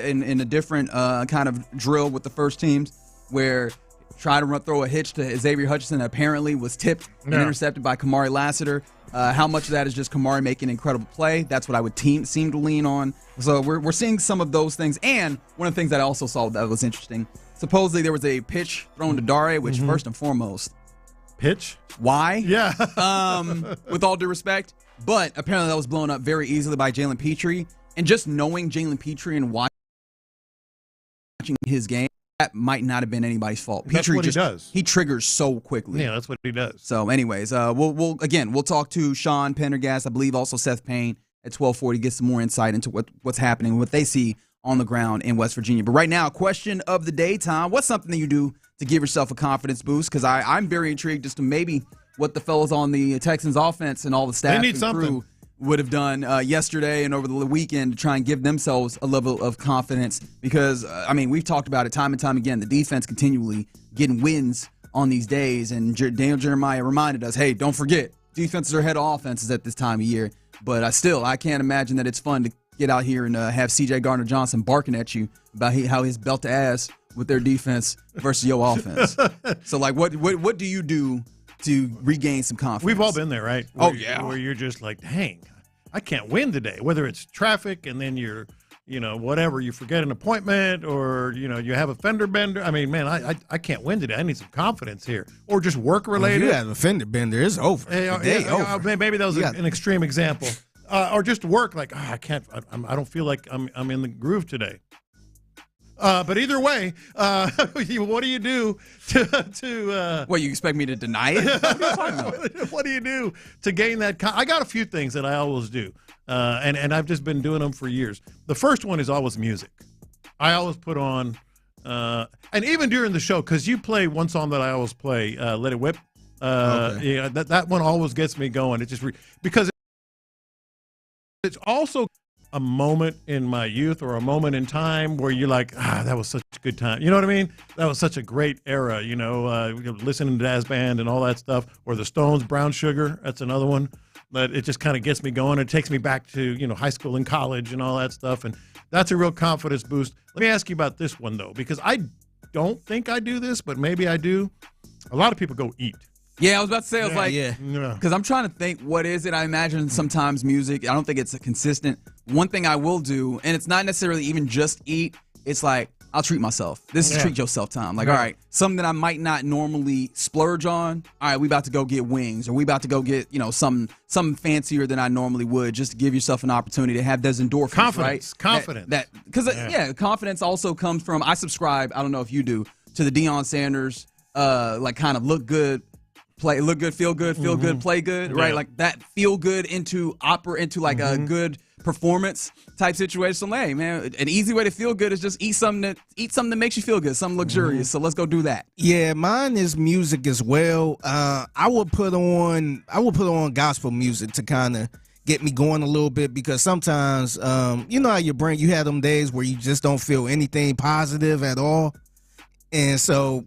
in a different kind of drill with the first teams where tried to throw a hitch to Xavier Hutchinson that apparently was tipped and intercepted by Kamari Lassiter. How much of that is just Kamari making an incredible play? That's what I would seem to lean on. So we're seeing some of those things. And one of the things that I also saw that was interesting, supposedly there was a pitch thrown to Dare, which first and foremost, pitch? Why? Yeah. With all due respect. But apparently that was blown up very easily by Jalen Petrie. And just knowing Jalen Petrie and watching his game, that might not have been anybody's fault. That's Petrie what he does. He triggers so quickly. Yeah, that's what he does. So anyways, we'll talk to Sean Pendergast, I believe also Seth Payne at 1240, get some more insight into what's happening, what they see on the ground in West Virginia. But right now, question of the day, Tom, what's something that you do to give yourself a confidence boost? Because I'm very intrigued as to maybe what the fellas on the Texans offense and all the staff and crew would have done yesterday and over the weekend to try and give themselves a level of confidence. Because, we've talked about it time and time again, the defense continually getting wins on these days. And Daniel Jeremiah reminded us, hey, don't forget, defenses are ahead of offenses at this time of year. But I can't imagine that it's fun to get out here and have C.J. Gardner-Johnson barking at you about how his belt to ass with their defense versus your offense. So, what do you do to regain some confidence? We've all been there, right? Where you're just like, dang, I can't win today. Whether it's traffic and then you're, whatever, you forget an appointment or, you have a fender bender. I can't win today. I need some confidence here. Or just work related. If you have a fender bender, it's over. Over. Maybe that was an extreme example. Or just work, I can't, I don't feel like I'm in the groove today. But either way, what do you do to what, you expect me to deny it? What are you talking about? What do you do to gain that? I got a few things that I always do, and I've just been doing them for years. The first one is always music. I always put on, and even during the show, because you play one song that I always play, Let It Whip. Okay. Yeah, that one always gets me going. It just because it's also a moment in my youth or a moment in time where you're like, that was such a good time. You know what I mean? That was such a great era, listening to Jazz Band and all that stuff. Or the Stones, Brown Sugar, that's another one. But it just kind of gets me going. It takes me back to, high school and college and all that stuff. And that's a real confidence boost. Let me ask you about this one, though, because I don't think I do this, but maybe I do. A lot of people go eat. Yeah, I was about to say, because I'm trying to think, what is it? I imagine sometimes music, I don't think it's a consistent. One thing I will do, and it's not necessarily even just eat, it's like, I'll treat myself. This is treat yourself time. All right, something that I might not normally splurge on. All right, we about to go get wings, or we about to go get, something fancier than I normally would, just to give yourself an opportunity to have those endorphins. Confidence. Because confidence also comes from, I subscribe, I don't know if you do, to the Deion Sanders, kind of look good, feel good, play good, right? Like that feel good into a good performance type situation. So, hey, man, an easy way to feel good is just eat something that makes you feel good, something luxurious. So let's go do that. Yeah, mine is music as well. I would put on gospel music to kind of get me going a little bit, because sometimes how your brain, you have them days where you just don't feel anything positive at all, and so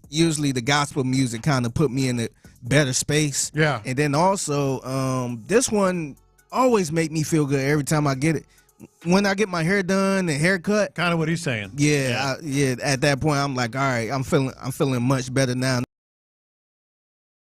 usually the gospel music kind of put me in a better space. Yeah. And then also, this one always make me feel good every time I get it. When I get my hair done and haircut. Kind of what he's saying. Yeah. At that point, I'm like, all right, I'm feeling much better now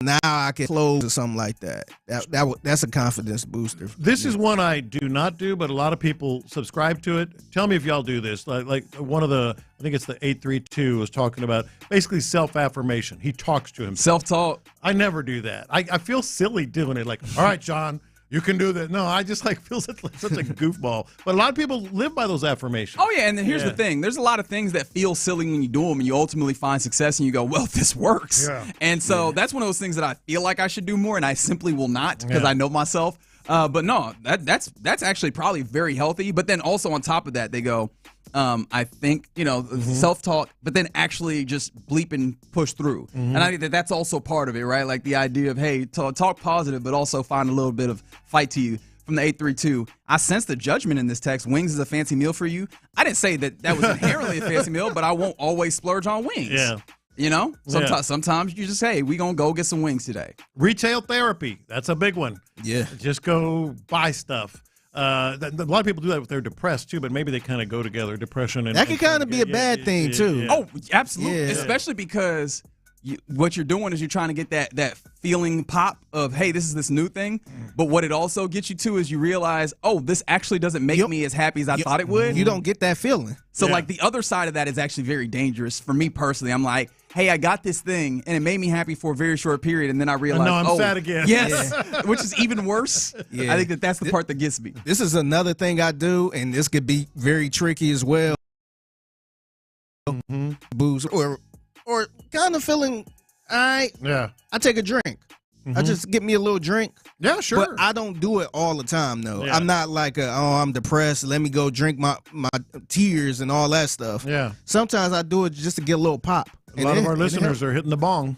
now I can close or something like that. That's a confidence booster. This is one I do not do, but a lot of people subscribe to it. Tell me if y'all do this. Like one of the, I think it's the 832 was talking about basically self-affirmation. He talks to himself. Self-talk. I never do that. I feel silly doing it. Like, all right, John, you can do that. No, I just feel such a goofball. But a lot of people live by those affirmations. Oh, yeah, and here's the thing. There's a lot of things that feel silly when you do them, and you ultimately find success, and you go, well, this works. Yeah. And so that's one of those things that I feel like I should do more, and I simply will not because I know myself. But no, that's actually probably very healthy. But then also on top of that, they go, I think, self-talk, but then actually just bleep and push through. And I think that's also part of it, right? Like the idea of, hey, talk positive, but also find a little bit of fight to you. From the 832, I sense the judgment in this text. Wings is a fancy meal for you. I didn't say that was inherently a fancy meal, but I won't always splurge on wings. Yeah. Sometimes you just, hey, we going to go get some wings today. Retail therapy. That's a big one. Yeah. Just go buy stuff. A lot of people do that if they're depressed, too, but maybe they kind of go together, depression. That can kind of be a bad thing, too. Yeah. Oh, absolutely. Yeah. Especially because what you're doing is you're trying to get that feeling pop of, hey, this is this new thing. But what it also gets you to is you realize, oh, this actually doesn't make me as happy as I thought it would. You don't get that feeling. So, like, the other side of that is actually very dangerous. For me personally, I'm like, hey, I got this thing, and it made me happy for a very short period, and then I realized, I'm sad again. Yes, which is even worse. Yeah. I think that's the part that gets me. This is another thing I do, and this could be very tricky as well. Booze or kind of feeling all right. Yeah. I take a drink. I just get me a little drink. Yeah, sure. But I don't do it all the time, though. Yeah. I'm not like, I'm depressed. Let me go drink my tears and all that stuff. Yeah. Sometimes I do it just to get a little pop. A lot of our listeners are hitting the bong.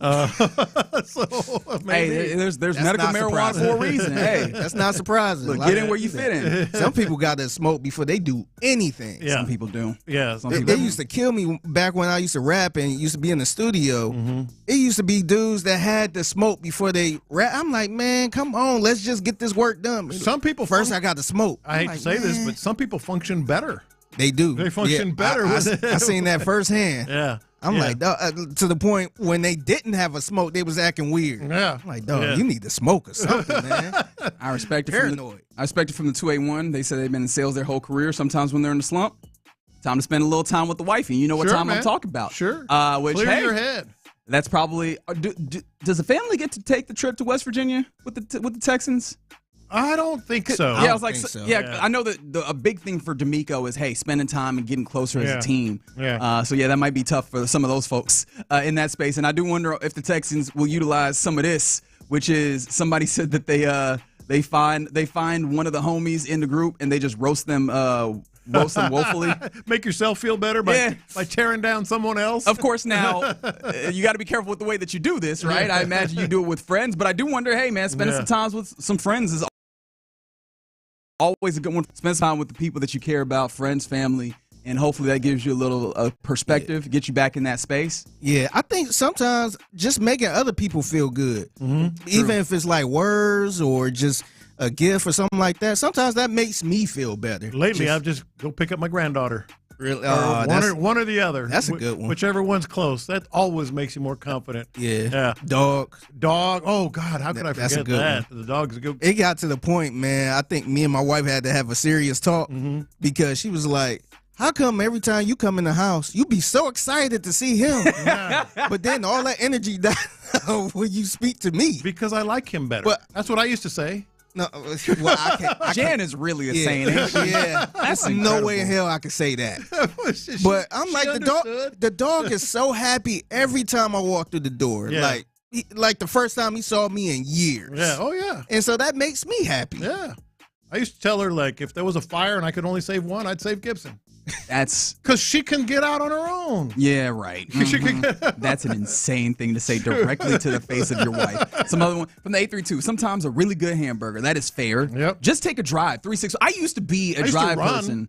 So maybe. Hey, there's medical marijuana for a reason. Hey, that's not surprising. Look, get in where you fit in. Some people got to smoke before they do anything. Yeah. Some people do. Yeah. They used to kill me back when I used to rap and used to be in the studio. It used to be dudes that had to smoke before they rap. I'm like, man, come on, let's just get this work done. Some people first I got to smoke. I hate to say this, but some people function better. They do. They function better. I seen that firsthand. Yeah. I'm like, to the point when they didn't have a smoke, they was acting weird. Yeah. I'm like, dog, you need to smoke or something, man. I respect it. Paranoid. I respect it from the 281. They said they've been in sales their whole career. Sometimes when they're in the slump, time to spend a little time with the wifey. You know what time I'm talking about. Sure. Which, Clear hey, your head. That's probably. Does the family get to take the trip to West Virginia with the Texans? I don't think so. Yeah, I was like, I know that a big thing for D'Amico is, hey, spending time and getting closer as a team. Yeah. So that might be tough for some of those folks in that space. And I do wonder if the Texans will utilize some of this, which is somebody said that they find one of the homies in the group and they just roast them woefully. Make yourself feel better by tearing down someone else. Of course, now you got to be careful with the way that you do this, right? I imagine you do it with friends, but I do wonder, hey, man, spending some time with some friends is always a good one. Spend time with the people that you care about, friends, family, and hopefully that gives you a little perspective, get you back in that space. Yeah, I think sometimes just making other people feel good, even if it's like words or just a gift or something like that, sometimes that makes me feel better. Lately, I've just go pick up my granddaughter. Really? One or the other. That's a good one. Whichever one's close. That always makes you more confident. Yeah. Dog. Oh, God. How could I That's a forget good that? one. The dog's a good. It got to the point, man, I think me and my wife had to have a serious talk because she was like, how come every time you come in the house, you be so excited to see him, but then all that energy dies when you speak to me? Because I like him better. But that's what I used to say. No, well, Jan is really a saying. Yeah, that's no way in hell I could say that. But I'm like, the dog is so happy every time I walk through the door. Yeah. Like the first time he saw me in years. Yeah. Oh, yeah. And so that makes me happy. Yeah. I used to tell her, like, if there was a fire and I could only save one, I'd save Gibson. That's because she can get out on her own. Yeah, right. That's an insane thing to say directly to the face of your wife. Some other one from the 832. Sometimes a really good hamburger. That is fair. Yep. Just take a drive. 3-6. I used to be a drive person.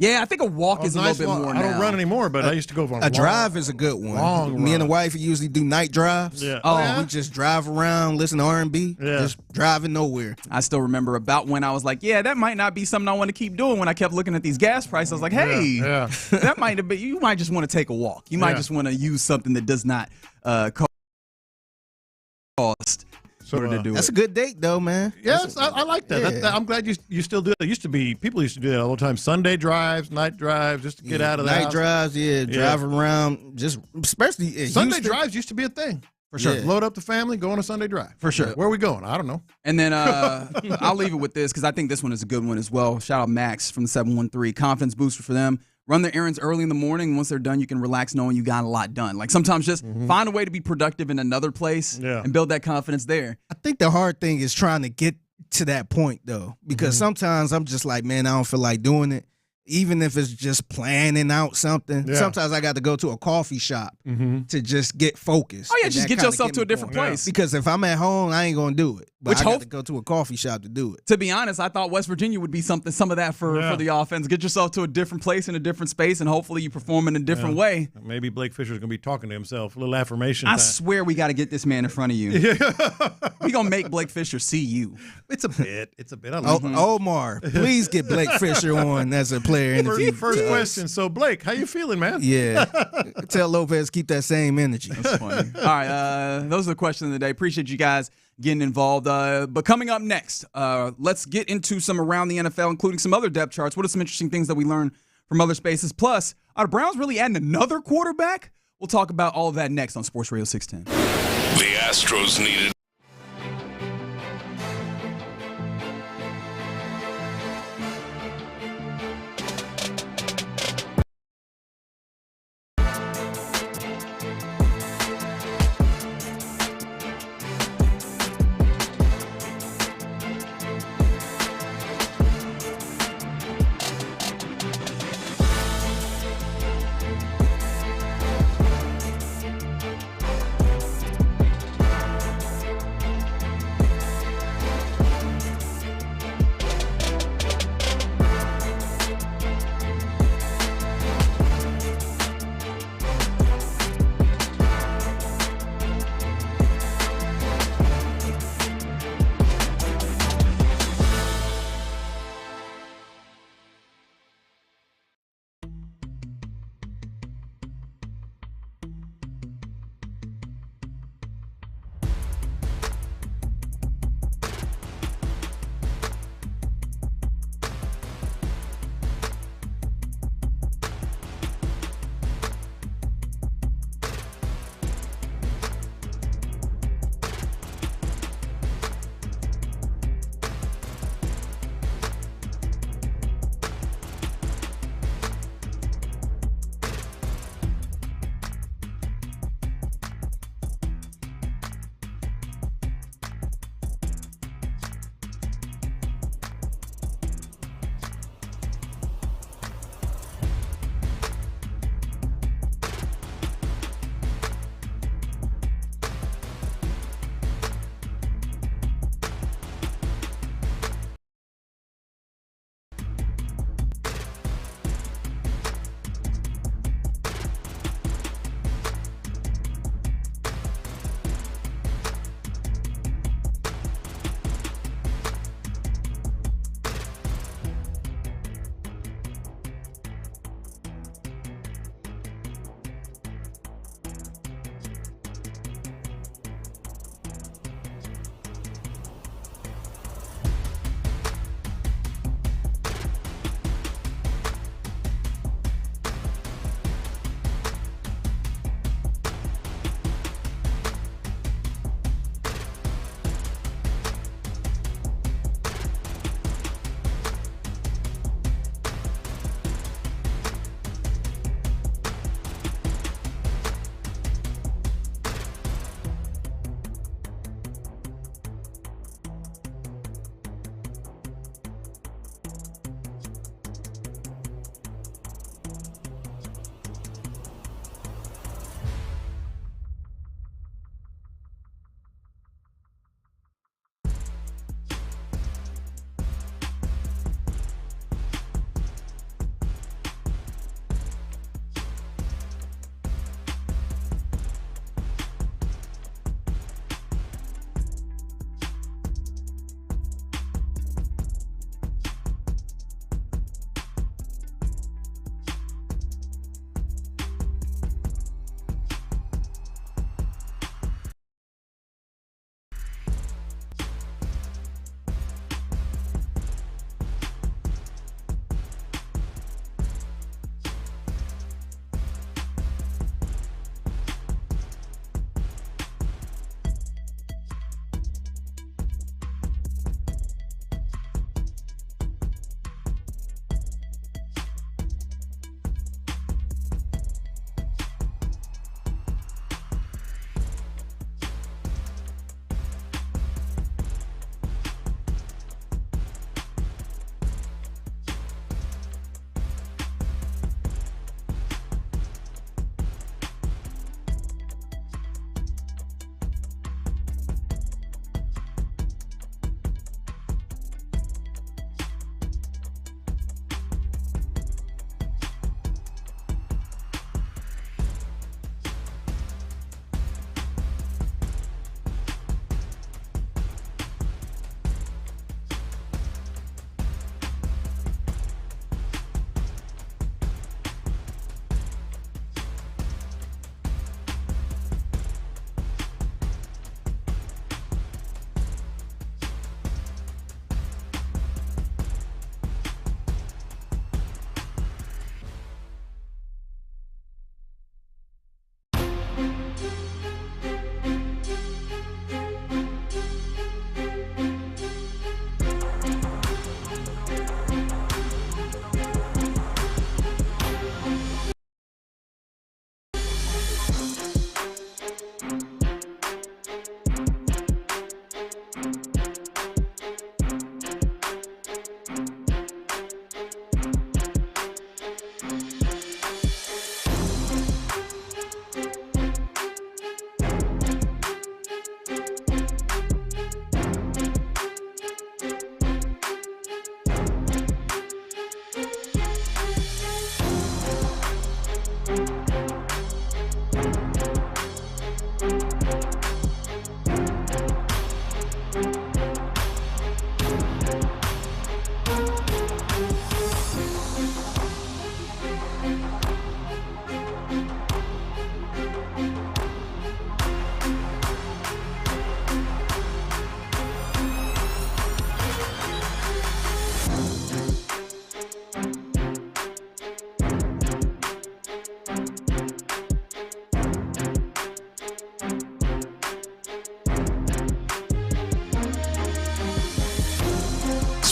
Yeah, I think a walk is a little bit more now. I don't run anymore, but I used to go for a drive is a good one. Me and the wife usually do night drives. Yeah. We just drive around, listen to R&B, just driving nowhere. I still remember about when I was like, that might not be something I want to keep doing. When I kept looking at these gas prices, I was like, hey, that might have been. You might just want to take a walk. You might just want to use something that does not cost in order to do that's it. a good date, though, man. Yes, I like that. Yeah. I'm glad you still do it. People used to do that all the time. Sunday drives, night drives, just to get out of the night house. drives, driving around, just especially in Sunday Houston. drives used to be a thing. For sure. Load up the family, go on a Sunday drive. For sure. Where are we going? I don't know. And then I'll leave it with this because I think this one is a good one as well. Shout out Max from the 713. Confidence booster for them. Run their errands early in the morning. Once they're done, you can relax knowing you got a lot done. Like sometimes just find a way to be productive in another place and build that confidence there. I think the hard thing is trying to get to that point, though, because sometimes I'm just like, man, I don't feel like doing it. Even if it's just planning out something. Yeah. Sometimes I got to go to a coffee shop to just get focused. Oh, yeah, just get yourself to a different place. Because if I'm at home, I ain't going to do it. But I got to go to a coffee shop to do it. To be honest, I thought West Virginia would be some of that for the offense. Get yourself to a different place in a different space, and hopefully you perform in a different way. Maybe Blake Fisher's going to be talking to himself. A little affirmation. I swear we got to get this man in front of you. We're going to make Blake Fisher see you. It's a bit. I like Omar, please get Blake Fisher on as a player interview. First question. So, Blake, how you feeling, man? Yeah. Tell Lopez keep that same energy. That's funny. All right. Those are the questions of the day. Appreciate you guys getting involved. But coming up next, let's get into some around the NFL, including some other depth charts. What are some interesting things that we learned from other spaces? Plus, are the Browns really adding another quarterback? We'll talk about all of that next on Sports Radio 610. The Astros needed.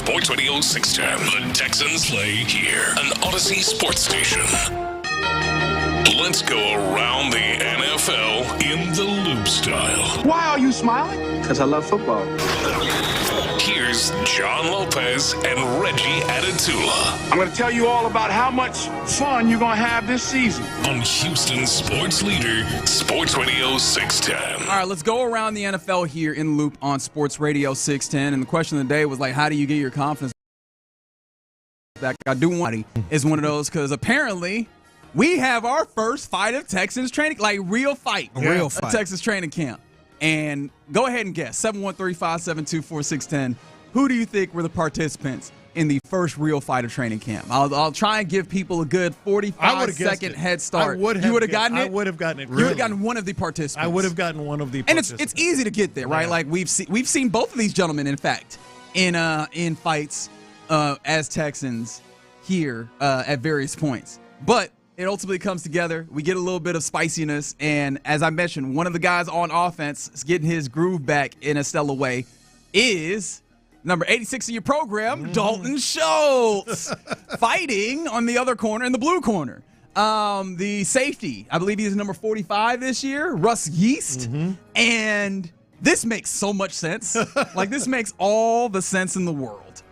Sports Radio 610. The Texans play here. An Odyssey sports station. Let's go around the NFL in the Loop style. Why are you smiling? Because I love football. Here's John Lopez and Reggie Adetula. I'm going to tell you all about how much fun you're going to have this season. On Houston sports leader, Sports Radio 610. All right, let's go around the NFL here in Loop on Sports Radio 610. And the question of the day was like, how do you get your confidence back? I do want is one of those because apparently we have our first fight of Texans training, like real fight. Real fight. Texas training camp. And go ahead and guess, 713-572-4610. Who do you think were the participants in the first real fight of training camp? I'll try and give people a good 45-second head start. You would have gotten it? I would have gotten it. You would have gotten one of the participants. I would have gotten one of the participants. And it's easy to get there, right? Yeah. Like we've seen both of these gentlemen, in fact, in fights as Texans here at various points. But it ultimately comes together. We get a little bit of spiciness. And as I mentioned, one of the guys on offense is getting his groove back in a stellar way is number 86 in your program, Dalton Schultz, fighting on the other corner in the blue corner. The safety, I believe he's number 45 this year, Russ Yeast. And this makes so much sense. Like, this makes all the sense in the world.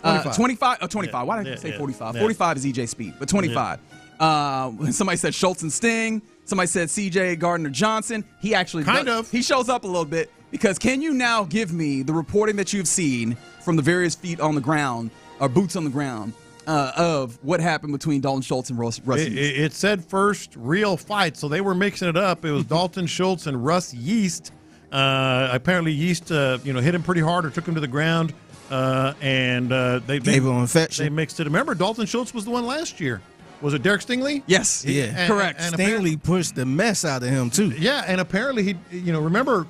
25. Why did I say 45? Yeah. 45 is EJ Speed, but 25. Somebody said Schultz and Sting. Somebody said CJ Gardner-Johnson. He actually he shows up a little bit because can you now give me the reporting that you've seen from the various feet on the ground or boots on the ground of what happened between Dalton Schultz and Russ Yeast? It said first real fight, so they were mixing it up. It was Dalton Schultz and Russ Yeast. Apparently Yeast hit him pretty hard or took him to the ground. And they gave him infection. They mixed it. Remember, Dalton Schultz was the one last year. Was it Derek Stingley? Yes. Yeah. Correct. And Stingley pushed the mess out of him, too. Yeah, and apparently remember,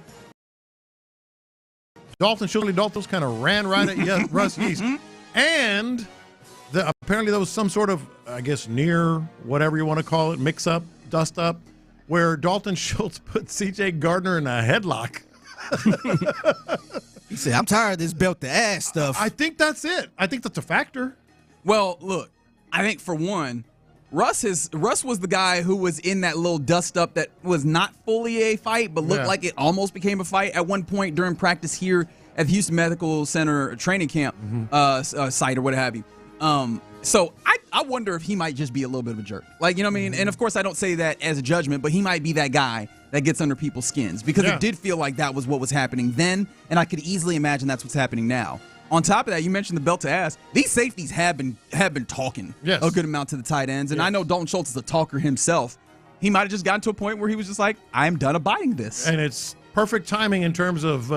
Dalton Schultz kind of ran right at Russ Yeast. And apparently there was some sort of, I guess, near whatever you want to call it, mix-up, dust-up, where Dalton Schultz put C.J. Gardner in a headlock. He said, I'm tired of this belt-to-ass stuff. I think that's it. I think that's a factor. Well, look, I think for one, Russ was the guy who was in that little dust-up that was not fully a fight, but looked like it almost became a fight at one point during practice here at the Houston Medical Center training camp site or what have you. So I wonder if he might just be a little bit of a jerk. Like, you know what I mean? And, of course, I don't say that as a judgment, but he might be that guy that gets under people's skins because it did feel like that was what was happening then, and I could easily imagine that's what's happening now. On top of that, you mentioned the belt to ass. These safeties have been talking a good amount to the tight ends, and I know Dalton Schultz is a talker himself. He might have just gotten to a point where he was just like, I'm done abiding this. And it's perfect timing in terms of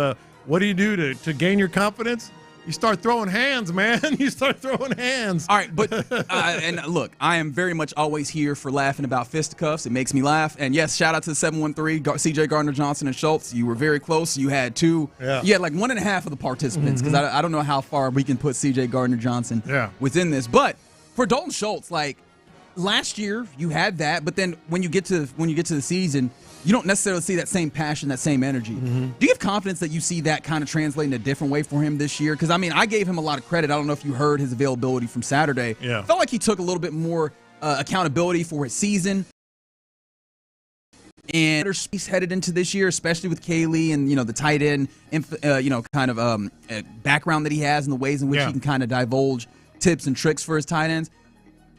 what do you do to gain your confidence? You start throwing hands, man. You start throwing hands. All right, but and look, I am very much always here for laughing about fisticuffs. It makes me laugh. And yes, shout out to the 713, CJ Gardner-Johnson and Schultz. You were very close. You had two. Yeah. You had like 1.5 of the participants because I don't know how far we can put CJ Gardner-Johnson within this. But for Dalton Schultz, like last year, you had that. But then when you get to the season, you don't necessarily see that same passion, that same energy. Do you have confidence that you see that kind of translating a different way for him this year? Because, I mean, I gave him a lot of credit. I don't know if you heard his availability from Saturday. Yeah. Felt like he took a little bit more accountability for his season. And he's headed into this year, especially with Kaylee and, the tight end, background that he has and the ways in which he can kind of divulge tips and tricks for his tight ends.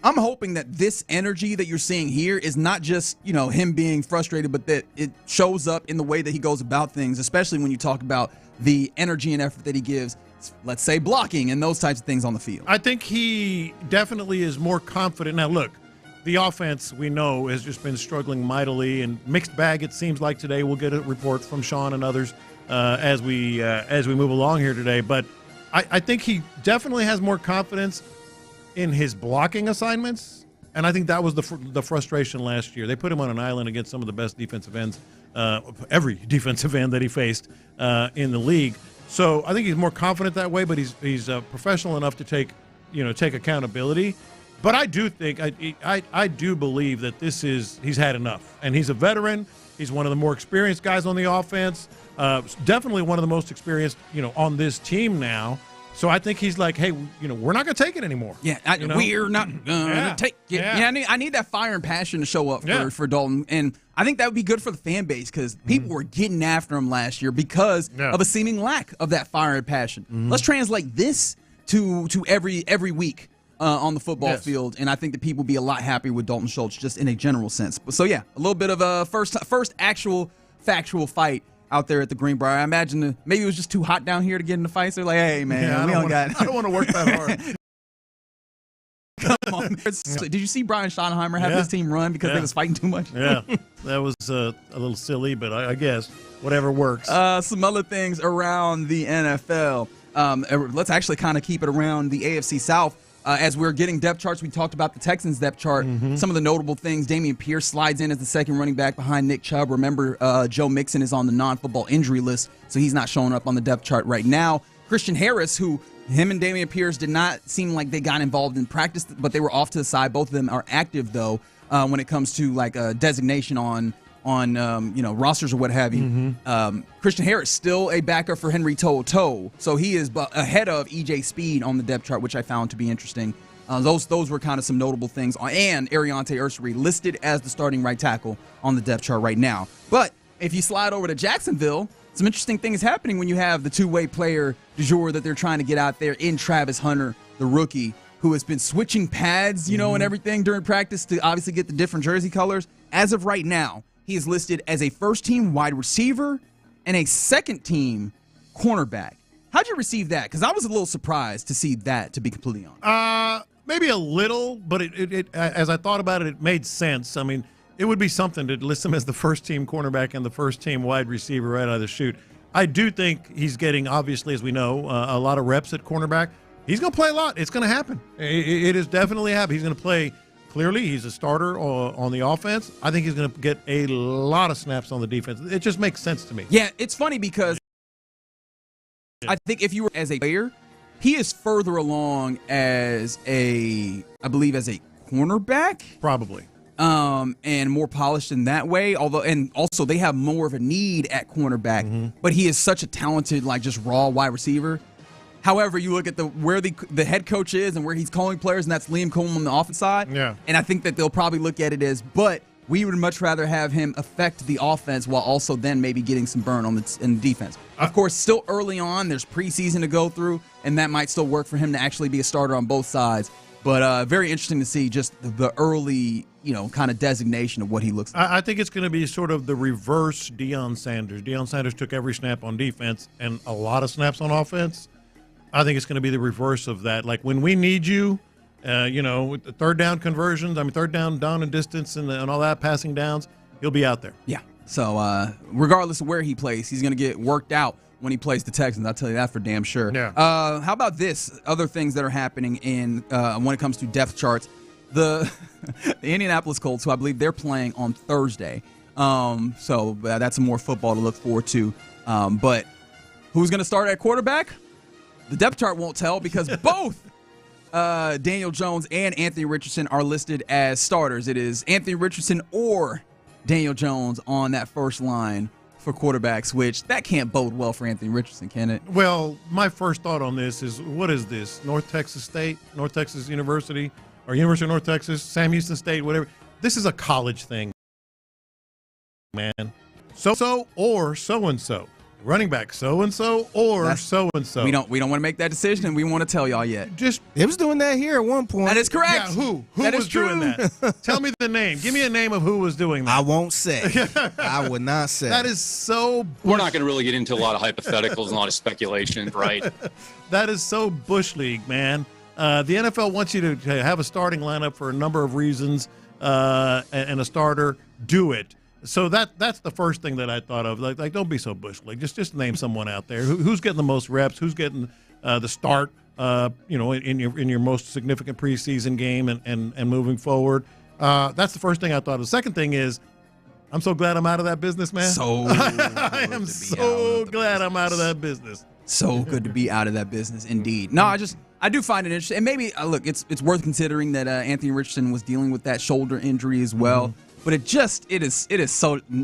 I'm hoping that this energy that you're seeing here is not just, him being frustrated, but that it shows up in the way that he goes about things, especially when you talk about the energy and effort that he gives, let's say blocking and those types of things on the field. I think he definitely is more confident. Now, look, the offense we know has just been struggling mightily and mixed bag it seems like today. We'll get a report from Sean and others as we move along here today. But I think he definitely has more confidence in his blocking assignments, and I think that was the frustration last year. They put him on an island against some of the best defensive ends, every defensive end that he faced in the league. So I think he's more confident that way, but he's professional enough to take accountability. But I do think I do believe that he's had enough, and he's a veteran. He's one of the more experienced guys on the offense. Definitely one of the most experienced, on this team now. So I think he's like, hey, we're not going to take it anymore. Yeah, we're not going to take it. Yeah, I need that fire and passion to show up for Dalton. And I think that would be good for the fan base because people were getting after him last year because of a seeming lack of that fire and passion. Let's translate this to every week on the football field, and I think that people would be a lot happier with Dalton Schultz just in a general sense. So, yeah, a little bit of a first actual factual fight out there at the Greenbriar. I imagine maybe it was just too hot down here to get in the fights. They're like, hey, man, I don't want to work that hard. Come on. Did you see Brian Schottenheimer have his team run because they was fighting too much? Yeah, that was a little silly, but I guess whatever works. Some other things around the NFL. Let's actually kind of keep it around the AFC South. As we're getting depth charts, we talked about the Texans depth chart. Some of the notable things, Dameon Pierce slides in as the second running back behind Nick Chubb. Remember, Joe Mixon is on the non-football injury list, so he's not showing up on the depth chart right now. Christian Harris, him and Dameon Pierce did not seem like they got involved in practice, but they were off to the side. Both of them are active, though, when it comes to like a designation on rosters or what have you. Christian Harris still a backup for Henry To'oTo'o, so he is ahead of EJ Speed on the depth chart, which I found to be interesting. Those were kind of some notable things. And Ariante Ursary listed as the starting right tackle on the depth chart right now. But if you slide over to Jacksonville, some interesting things happening when you have the two-way player du jour that they're trying to get out there in Travis Hunter, the rookie, who has been switching pads, and everything during practice to obviously get the different jersey colors. As of right now, he is listed as a first-team wide receiver and a second-team cornerback. How'd you receive that? Because I was a little surprised to see that, to be completely honest. Maybe a little, but it as I thought about it, it made sense. I mean, it would be something to list him as the first-team cornerback and the first-team wide receiver right out of the chute. I do think he's getting, obviously, as we know, a lot of reps at cornerback. He's going to play a lot. It's going to happen. It is definitely happening. He's going to play. Clearly, he's a starter on the offense. I think he's going to get a lot of snaps on the defense. It just makes sense to me. Yeah, it's funny because I think if you were as a player, he is further along as I believe as a cornerback. Probably. And more polished in that way. And also they have more of a need at cornerback, but he is such a talented, like just raw wide receiver. However, you look at where the head coach is and where he's calling players, and that's Liam Coleman on the offense side. Yeah. And I think that they'll probably look at it as, but we would much rather have him affect the offense while also then maybe getting some burn in the defense. Of course, still early on, there's preseason to go through, and that might still work for him to actually be a starter on both sides. But very interesting to see just the early, kind of designation of what he looks like. I think it's going to be sort of the reverse Deion Sanders. Deion Sanders took every snap on defense and a lot of snaps on offense. I think it's going to be the reverse of that. Like when we need you, with the third down conversions, third down and distance and all that, passing downs, he'll be out there. Yeah. So regardless of where he plays, he's going to get worked out when he plays the Texans. I'll tell you that for damn sure. Yeah. How about this? Other things that are happening when it comes to depth charts. The Indianapolis Colts, who I believe they're playing on Thursday. So that's some more football to look forward to. But who's going to start at quarterback? The depth chart won't tell because both Daniel Jones and Anthony Richardson are listed as starters. It is Anthony Richardson or Daniel Jones on that first line for quarterbacks, which that can't bode well for Anthony Richardson, can it? Well, my first thought on this is, what is this? North Texas State, North Texas University, or University of North Texas, Sam Houston State, whatever. This is a college thing, man. So or so-and-so. Running back so-and-so or so-and-so. We don't want to make that decision, and we want to tell y'all yet. It was doing that here at one point. That is correct. Yeah, who was doing that? Tell me the name. Give me a name of who was doing that. I won't say. I would not say. That is so We're not going to really get into a lot of hypotheticals and a lot of speculation, right? That is so Bush League, man. The NFL wants you to have a starting lineup for a number of reasons, and a starter. Do it. So that's the first thing that I thought of. Like don't be so Bush League. Just name someone out there who's getting the most reps, who's getting the start, in your most significant preseason game and moving forward. That's the first thing I thought of. The second thing is, I'm so glad I'm out of that business, man. I am so glad I'm out of that business. So good to be out of that business, indeed. No, I do find it interesting. And maybe, look, it's worth considering that Anthony Richardson was dealing with that shoulder injury as well. But it is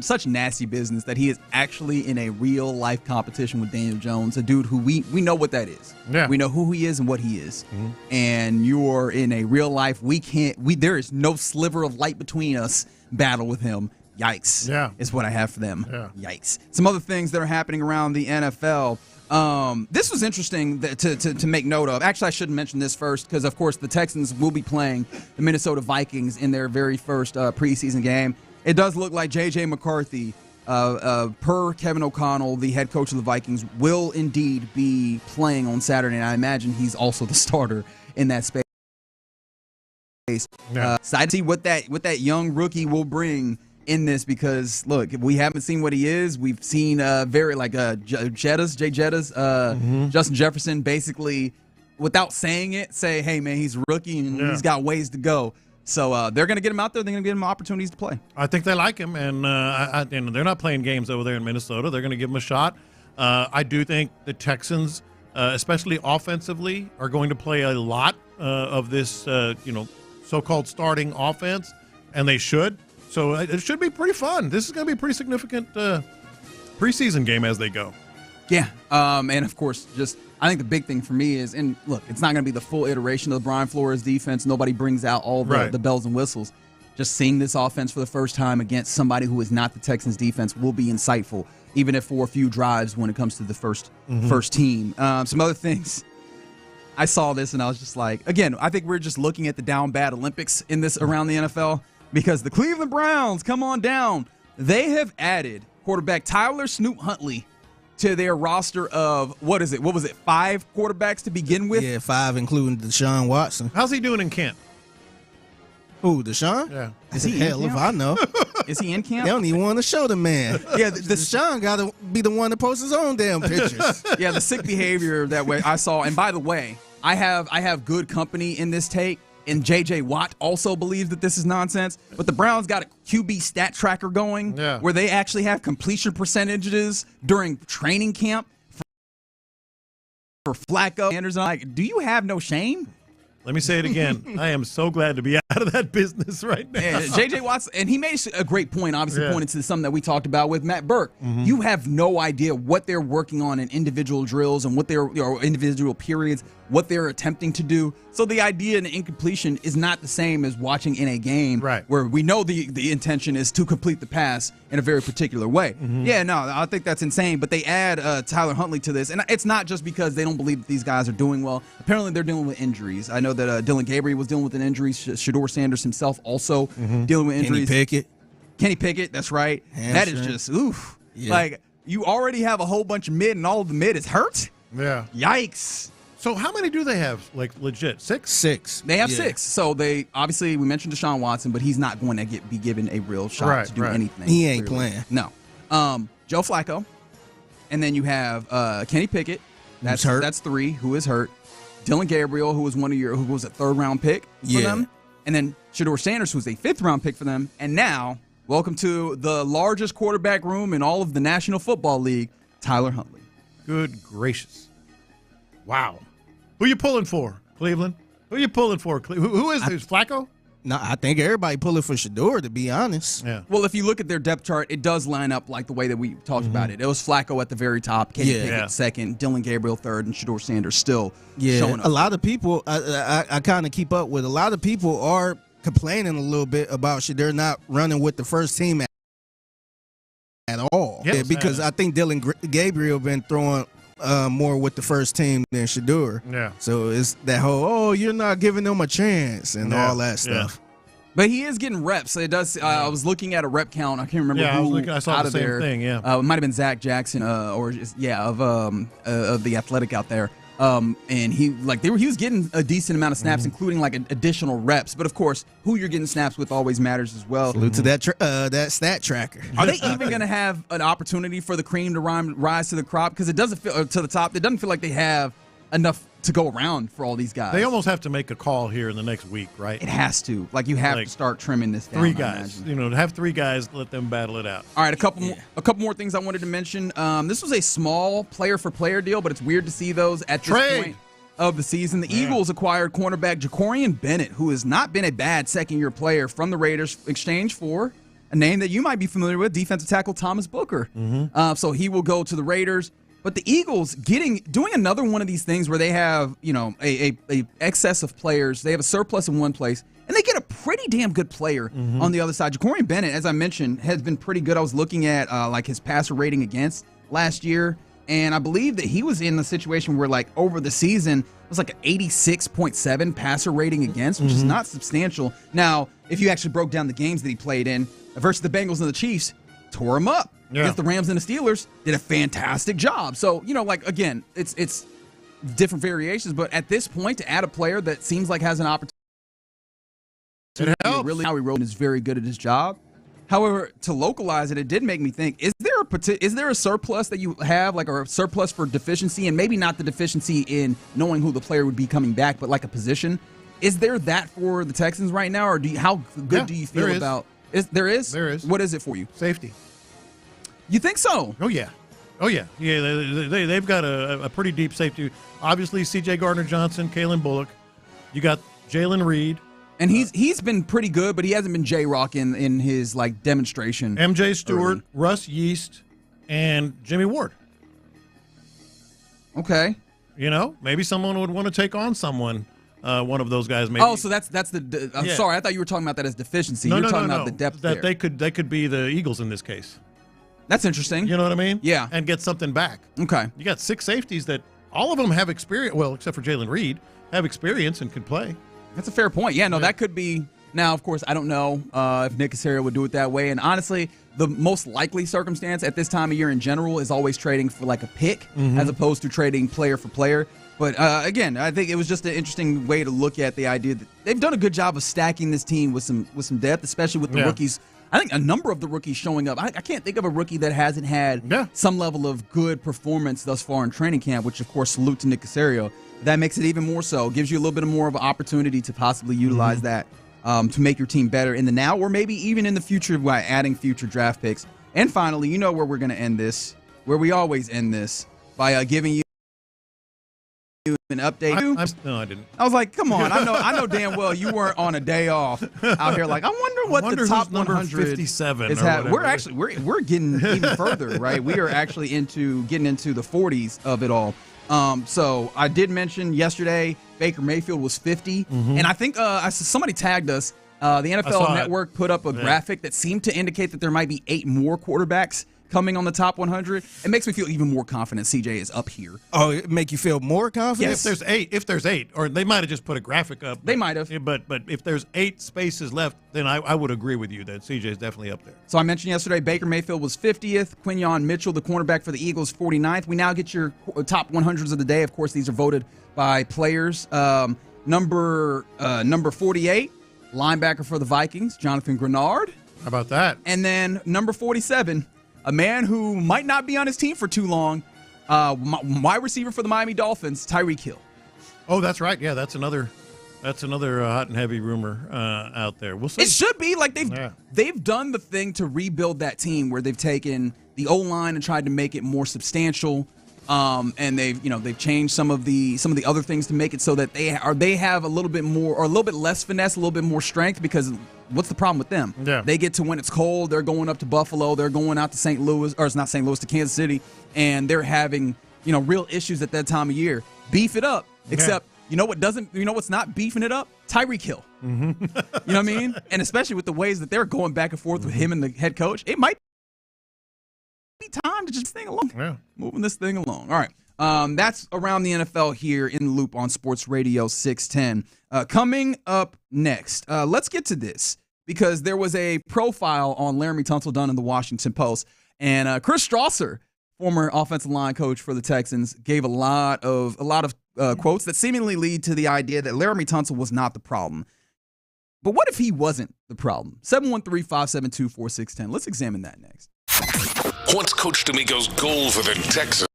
such nasty business that he is actually in a real life competition with Daniel Jones, a dude who we know what that is. Yeah. We know who he is and what he is. Mm-hmm. And you're in a real life, there is no sliver of light between us battle with him. Yikes. Yeah. Is what I have for them. Yeah. Yikes. Some other things that are happening around the NFL. This was interesting to make note of. Actually, I should mention this first because, of course, the Texans will be playing the Minnesota Vikings in their very first preseason game. It does look like J.J. McCarthy, per Kevin O'Connell, the head coach of the Vikings, will indeed be playing on Saturday, and I imagine he's also the starter in that space. Yeah. So I'd see what that young rookie will bring in this because, look, we haven't seen what he is. We've seen Jay Jettas, Justin Jefferson, basically, without saying it, say, hey, man, he's a rookie and he's got ways to go. So they're going to get him out there. They're going to give him opportunities to play. I think they like him, and they're not playing games over there in Minnesota. They're going to give him a shot. I do think the Texans, especially offensively, are going to play a lot of this, so-called starting offense, and they should. So it should be pretty fun. This is going to be a pretty significant preseason game as they go. Yeah, and of course, I think the big thing for me is, and look, it's not going to be the full iteration of the Brian Flores defense. Nobody brings out all the bells and whistles. Just seeing this offense for the first time against somebody who is not the Texans defense will be insightful, even if for a few drives when it comes to the first team. Some other things. I saw this and I was just like, again, I think we're just looking at the down bad Olympics in this around the NFL. Because the Cleveland Browns, come on down, they have added quarterback Tyler Snoop Huntley to their roster of, what was it, 5 quarterbacks to begin with? Yeah, 5, including Deshaun Watson. How's he doing in camp? Who, Deshaun? Yeah. Is he hell if I know. Is he in camp? They don't even want to show the man. Yeah, Deshaun got to be the one to post his own damn pictures. Yeah, the sick behavior that way I saw. And by the way, I have good company in this take. And J.J. Watt also believes that this is nonsense. But the Browns got a QB stat tracker going where they actually have completion percentages during training camp for Flacco. Anderson, like, do you have no shame? Let me say it again. I am so glad to be out of that business right now. And J.J. Watts, and he made a great point, obviously pointed to something that we talked about with Matt Burke. You have no idea what they're working on in individual drills and what their individual periods, what they're attempting to do. So the idea in incompletion is not the same as watching in a game where we know the intention is to complete the pass in a very particular way. Yeah, no, I think that's insane. But they add Tyler Huntley to this. And it's not just because they don't believe that these guys are doing well. Apparently they're dealing with injuries. I know that Dylan Gabriel was dealing with an injury. Shador Sanders himself also dealing with injuries. Kenny Pickett, that's right. Hamstring. That is just, oof. Yeah. Like, you already have a whole bunch of mid, and all of the mid is hurt? Yeah. Yikes. So how many do they have, like, legit? 6? 6. They have 6. So they, obviously, we mentioned Deshaun Watson, but he's not going to be given a real shot to do anything. He ain't playing. No. Joe Flacco. And then you have Kenny Pickett. That's hurt. That's 3, who is hurt. Dylan Gabriel, who was who was a 3rd-round pick for them. And then Shador Sanders, who's a 5th-round pick for them. And now, welcome to the largest quarterback room in all of the National Football League, Tyler Huntley. Good gracious. Wow. Who you pulling for, Cleveland? Who you pulling for? Who is this? Flacco? No, I think everybody pulling for Shador, to be honest. Yeah. Well, if you look at their depth chart, it does line up like the way that we talked about it. It was Flacco at the very top, Kenny Pickett 2nd, Dylan Gabriel 3rd, and Shador Sanders still showing up. A lot of people, I kind of keep up with, a lot of people are complaining a little bit about Shador not running with the first team at all. Yes, because I think Dylan Gabriel been throwing more with the first team than Shador. Yeah. So it's that whole, you're not giving them a chance and all that stuff. But he is getting reps. It does. I was looking at a rep count. I can't remember who I saw out the of same there. thing. Yeah. It might have been Zach Jackson, of the Athletic out there. And he was getting a decent amount of snaps, including like additional reps. But of course, who you're getting snaps with always matters as well. Salute to that stat tracker. Are they even going to have an opportunity for the cream to rise to the crop? Because it doesn't feel to the top. It doesn't feel like they have enough to go around for all these guys. They almost have to make a call here in the next week, right? It has to. Like, you have to start trimming this down. 3 guys. Have 3 guys, let them battle it out. All right, a couple more things I wanted to mention. This was a small player-for-player deal, but it's weird to see those at this point of the season. The Eagles acquired cornerback Jacorian Bennett, who has not been a bad second-year player from the Raiders, exchanged for a name that you might be familiar with, defensive tackle Thomas Booker. So he will go to the Raiders. But the Eagles doing another one of these things where they have, a excess of players. They have a surplus in one place, and they get a pretty damn good player on the other side. Ja'Cory Bennett, as I mentioned, has been pretty good. I was looking at his passer rating against last year, and I believe that he was in a situation where over the season it was an 86.7 passer rating against, which is not substantial. Now, if you actually broke down the games that he played in versus the Bengals and the Chiefs, tore him up. Against the Rams and the Steelers, did a fantastic job. So, again, it's different variations, but at this point, to add a player that seems like has an opportunity, really Howie Roseman is very good at his job. However, to localize it, it did make me think: is there a surplus that you have, or a surplus for deficiency, and maybe not the deficiency in knowing who the player would be coming back, but a position? Is there that for the Texans right now, or how good do you feel about? There is. What is it for you? Safety. You think so? Oh yeah. They've got a pretty deep safety. Obviously, C.J. Gardner-Johnson, Kalen Bullock. You got Jalen Reed, and he's been pretty good, but he hasn't been J-Rock in his demonstration. MJ Stewart, Russ Yeast, and Jimmy Ward. Okay. Maybe someone would want to take on someone. One of those guys, maybe. Oh, so that's the. I'm sorry, I thought you were talking about that as deficiency. You're talking about the depth that there. They could be the Eagles in this case. That's interesting. You know what I mean? Yeah. And get something back. Okay. You got 6 safeties that all of them have experience. Well, except for Jalen Reed, have experience and can play. That's a fair point. Yeah, no, that could be. Now, of course, I don't know if Nick Caserio would do it that way. And honestly, the most likely circumstance at this time of year in general is always trading for a pick as opposed to trading player for player. But again, I think it was just an interesting way to look at the idea that they've done a good job of stacking this team with some depth, especially with the rookies. I think a number of the rookies showing up. I can't think of a rookie that hasn't had some level of good performance thus far in training camp, which, of course, salute to Nick Caserio. That makes it even more so. Gives you a little bit more of an opportunity to possibly utilize that to make your team better in the now or maybe even in the future by adding future draft picks. And finally, where we're going to end this, where we always end this, by giving you an update. No, I didn't. I was like, come on. I know damn well you weren't on a day off out here. I wonder what the top 100 57 is. We're getting even further, right? We are actually getting into the 40s of it all. So I did mention yesterday Baker Mayfield was 50, and I think somebody tagged us. The NFL Network put up a graphic that seemed to indicate that there might be 8 more quarterbacks coming on the top 100. It makes me feel even more confident CJ is up here. Oh, it make you feel more confident? Yes. If there's eight, or they might have just put a graphic up. They might have. But if there's 8 spaces left, then I would agree with you that CJ is definitely up there. So I mentioned yesterday Baker Mayfield was 50th. Quinyon Mitchell, the cornerback for the Eagles, 49th. We now get your top 100s of the day. Of course, these are voted by players. Number 48, linebacker for the Vikings, Jonathan Grenard. How about that? And then number 47, a man who might not be on his team for too long, wide receiver for the Miami Dolphins, Tyreek Hill. Oh, that's right. Yeah, that's another hot and heavy rumor out there. We'll see. It should be they've done the thing to rebuild that team where they've taken the O-line and tried to make it more substantial. And they've changed some of the other things to make it so that they have a little bit more or a little bit less finesse, a little bit more strength. Because what's the problem with them? Yeah. They get to when it's cold, they're going up to Buffalo, they're going out to St. Louis, or it's not St. Louis, to Kansas City, and they're having real issues at that time of year. Beef it up, except what's not beefing it up? Tyreek Hill. Mm-hmm. You know what I mean? And especially with the ways that they're going back and forth with him and the head coach, it might be time to just moving this thing along. All right. That's around the NFL here in the Loop on Sports Radio 610. Coming up next, let's get to this because there was a profile on Laramie Tunsil done in the Washington Post, and Chris Strasser, former offensive line coach for the Texans, gave a lot of quotes that seemingly lead to the idea that Laramie Tunsil was not the problem. But what if he wasn't the problem? 713-572-4610. Let's examine that next. What's Coach D'Amico's goal for the Texans?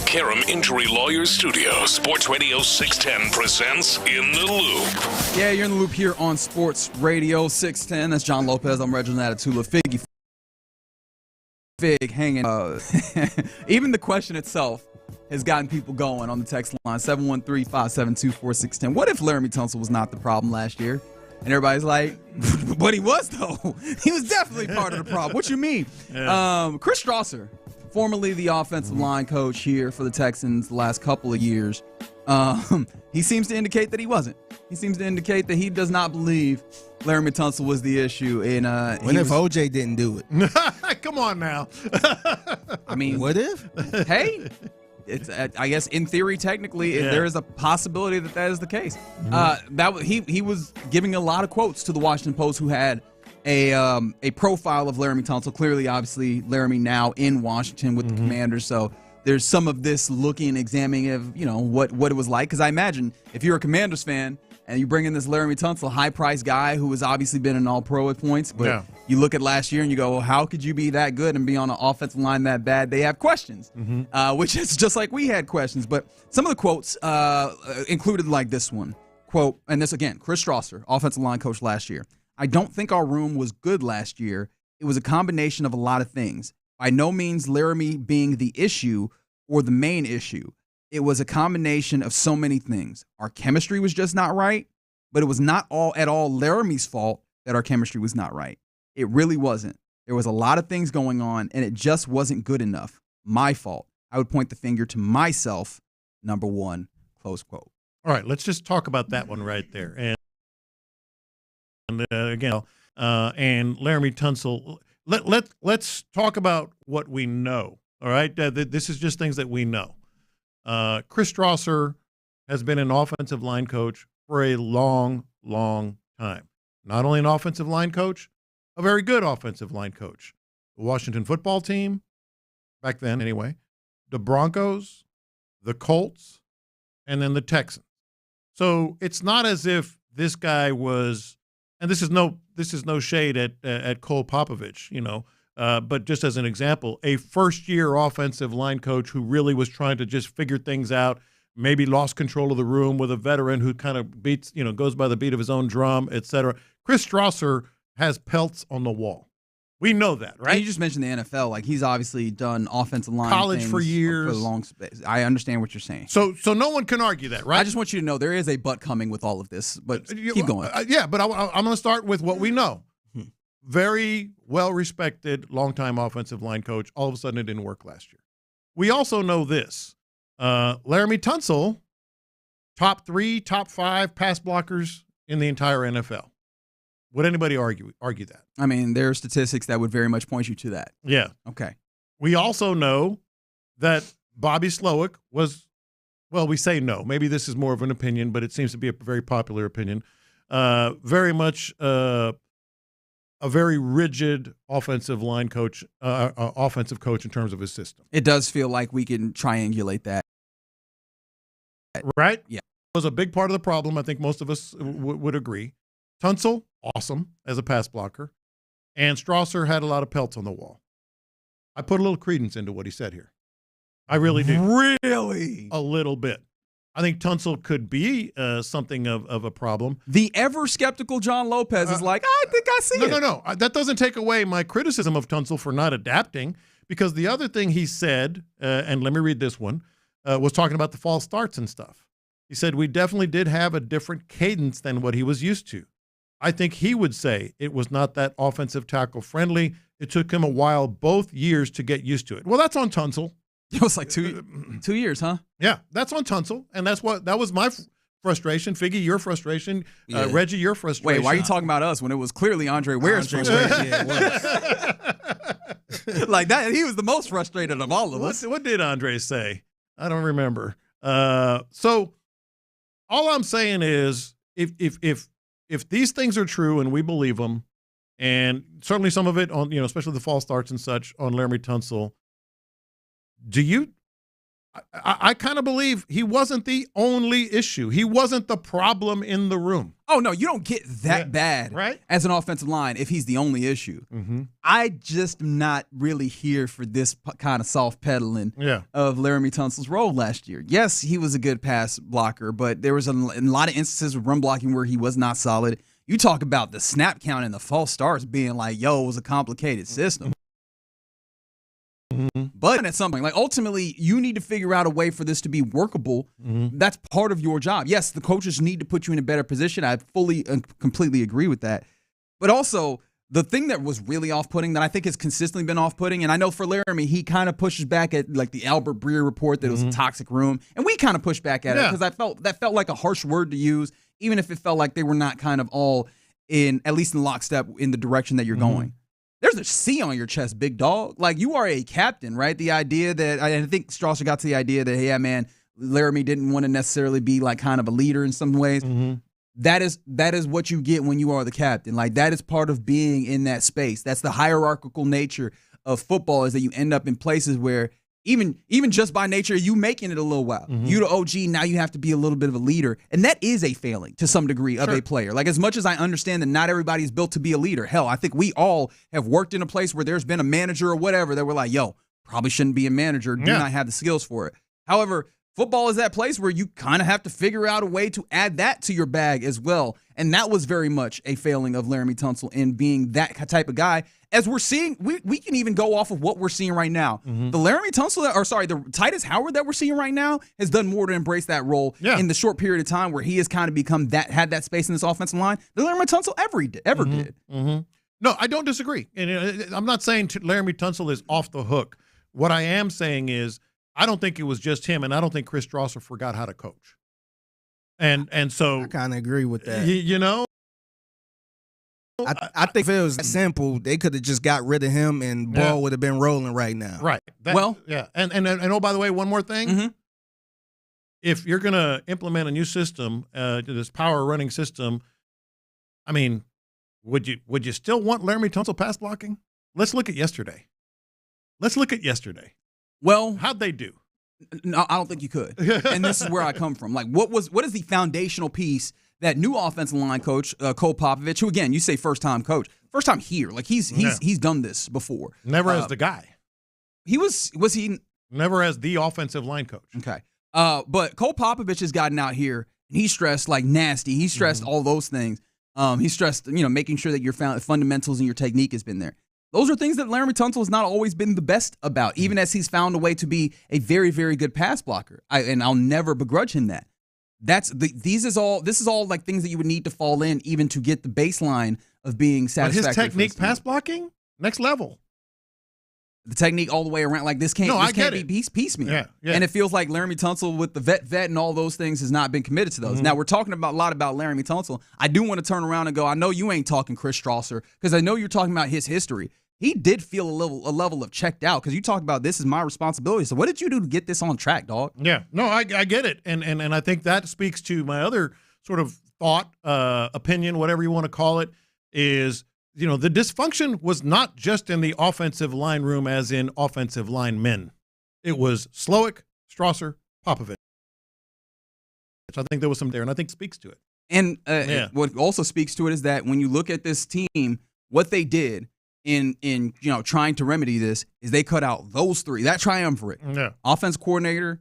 Karam Injury Lawyers Studio, Sports Radio 610 presents In the Loop. Yeah, you're in the loop here on Sports Radio 610. That's John Lopez. I'm Reginald Atatula. Fig hanging. Even the question itself has gotten people going on the text line, 713-572-4610. What if Laramie Tunsil was not the problem last year? And everybody's like, but he was, though. He was definitely part of the problem. What you mean? Yeah. Chris Strausser, formerly the offensive line coach here for the Texans the last couple of years, he seems to indicate that he wasn't. He seems to indicate that he does not believe Laramie Tunsil was the issue. And if OJ didn't do it? Come on now. I mean, what if? Hey, it's I guess in theory, technically, there is a possibility that is the case. He was giving a lot of quotes to the Washington Post, who had a profile of Laramie Tunsil. Clearly, obviously, Laramie now in Washington with the Commanders, so there's some of this looking and examining of what it was like. Because I imagine if you're a Commanders fan and you bring in this Laramie Tunsil, high-priced guy who has obviously been an all-pro at points, but you look at last year and you go, well, how could you be that good and be on an offensive line that bad? They have questions, which is just like we had questions. But some of the quotes included like this one. Quote, and this again, Chris Strausser, offensive line coach last year. I don't think our room was good last year. It was a combination of a lot of things. By no means Laramie being the issue or the main issue. It was a combination of so many things. Our chemistry was just not right, but it was not at all Laramie's fault that our chemistry was not right. It really wasn't. There was a lot of things going on, and it just wasn't good enough. My fault. I would point the finger to myself, number one, close quote. All right, let's just talk about that one right there. And again, and Laramie Tunsil, let's talk about what we know, all right? This is just things that we know. Chris Strausser has been an offensive line coach for a long, long time. Not only an offensive line coach, a very good offensive line coach. The Washington football team, back then anyway, the Broncos, the Colts, and then the Texans. So it's not as if this guy was, and this is no shade at Cole Popovich, but just as an example, a first-year offensive line coach who really was trying to just figure things out, maybe lost control of the room with a veteran who kind of beats, goes by the beat of his own drum, et cetera. Chris Strausser has pelts on the wall. We know that, right? And you just mentioned the NFL. Like, he's obviously done offensive line college things for years. For the long space. I understand what you're saying. So no one can argue that, right? I just want you to know there is a but coming with all of this, but keep going. But I'm going to start with what we know. Very well-respected, longtime offensive line coach. All of a sudden, it didn't work last year. We also know this. Laramie Tunsil, top 3, top 5 pass blockers in the entire NFL. Would anybody argue that? I mean, there are statistics that would very much point you to that. Yeah. Okay. We also know that Bobby Slowick was, well, we say no. Maybe this is more of an opinion, but it seems to be a very popular opinion. Very much a very rigid offensive line coach, offensive coach in terms of his system. It does feel like we can triangulate that. Right? Yeah. It was a big part of the problem. I think most of us would agree. Tunsil, awesome as a pass blocker. And Strausser had a lot of pelts on the wall. I put a little credence into what he said here. I really do. Really? A little bit. I think Tunsil could be something of a problem. The ever-skeptical John Lopez is like, I think I see it. No. That doesn't take away my criticism of Tunsil for not adapting, because the other thing he said, and let me read this one, was talking about the false starts and stuff. He said, we definitely did have a different cadence than what he was used to. I think he would say it was not that offensive tackle friendly. It took him a while, both years, to get used to it. Well, that's on Tunsil. It was like 2 years, huh? Yeah, that's on Tunsil, and that was my frustration. Figgy, your frustration. Yeah. Reggie, your frustration. Wait, why are you talking about us when it was clearly Andre Ware's frustration? Yeah, it was. Like that, he was the most frustrated of all of us. What did Andre say? I don't remember. So all I'm saying is, if these things are true and we believe them, and certainly some of it on, especially the false starts and such on Laramie Tunsil, I kind of believe he wasn't the only issue. He wasn't the problem in the room. Oh, no, you don't get that bad as an offensive line if he's the only issue. Mm-hmm. I just am not really here for this kind of soft pedaling of Laramie Tunsil's role last year. Yes, he was a good pass blocker, but there was a lot of instances with run blocking where he was not solid. You talk about the snap count and the false starts being like, yo, it was a complicated system. Mm-hmm. But at some point, like ultimately, you need to figure out a way for this to be workable. Mm-hmm. That's part of your job. Yes, the coaches need to put you in a better position. I fully and completely agree with that. But also, the thing that was really off-putting that I think has consistently been off-putting, and I know for Laramie, he kind of pushes back at like the Albert Breer report that it was a toxic room, and we kind of pushed back at it because that felt like a harsh word to use, even if it felt like they were not kind of all in, at least in lockstep, in the direction that you're going. There's a C on your chest, big dog. Like, you are a captain, right? The idea that, I think Strasser got to the idea that, hey, yeah, man, Laramie didn't want to necessarily be like kind of a leader in some ways. That is what you get when you are the captain. Like, that is part of being in that space. That's the hierarchical nature of football, is that you end up in places where even just by nature, you making it a little while. You the OG, now you have to be a little bit of a leader. And that is a failing to some degree of a player. Like, as much as I understand that not everybody is built to be a leader, hell, I think we all have worked in a place where there's been a manager or whatever that we're like, yo, probably shouldn't be a manager, do not have the skills for it. However, football is that place where you kind of have to figure out a way to add that to your bag as well. And that was very much a failing of Laramie Tunsil in being that type of guy. As we're seeing, we can even go off of what we're seeing right now. The Laramie Tunsil, the Titus Howard that we're seeing right now has done more to embrace that role in the short period of time where he has kind of become had that space in this offensive line than Laramie Tunsil ever did. No, I don't disagree. And I'm not saying Laramie Tunsil is off the hook. What I am saying is, I don't think it was just him, and I don't think Chris Strasser forgot how to coach. And so I kind of agree with that. You know, I think if it was simple, they could have just got rid of him, and ball would have been rolling right now. Right. And oh, by the way, one more thing. If you're going to implement a new system, this power running system, I mean, would you still want Laramie Tunsil pass blocking? Let's look at yesterday. Well, how'd they do? No, I don't think you could. And this is where I come from. Like, what is the foundational piece that new offensive line coach, Cole Popovich, who, again, you say first-time coach, first time here. Like, he's done this before. Never as the guy. Was he? Never as the offensive line coach. Okay. But Cole Popovich has gotten out here, and he stressed, like, nasty. He stressed all those things. He stressed, making sure that your fundamentals and your technique has been there. Those are things that Laramie Tunsil has not always been the best about, even as he's found a way to be a very, very good pass blocker. And I'll never begrudge him that. This is all like things that you would need to fall in even to get the baseline of being satisfactory. But his technique pass blocking, next level. The technique all the way around, like this can't be piecemeal. Yeah. And it feels like Laramie Tunsil with the vet and all those things has not been committed to those. Now, we're talking a lot about Laramie Tunsil. I do want to turn around and go, I know you ain't talking Chris Strasser, because I know you're talking about his history. He did feel a level of checked out, because you talked about this is my responsibility. So what did you do to get this on track, dog? Yeah, no, I get it. And I think that speaks to my other sort of thought, opinion, whatever you want to call it, is, the dysfunction was not just in the offensive line room as in offensive line men. It was Slowick, Strasser, Popovich. I think there was some there, and I think speaks to it. And what also speaks to it is that when you look at this team, what they did in trying to remedy this is they cut out those three, that triumvirate. Offense coordinator,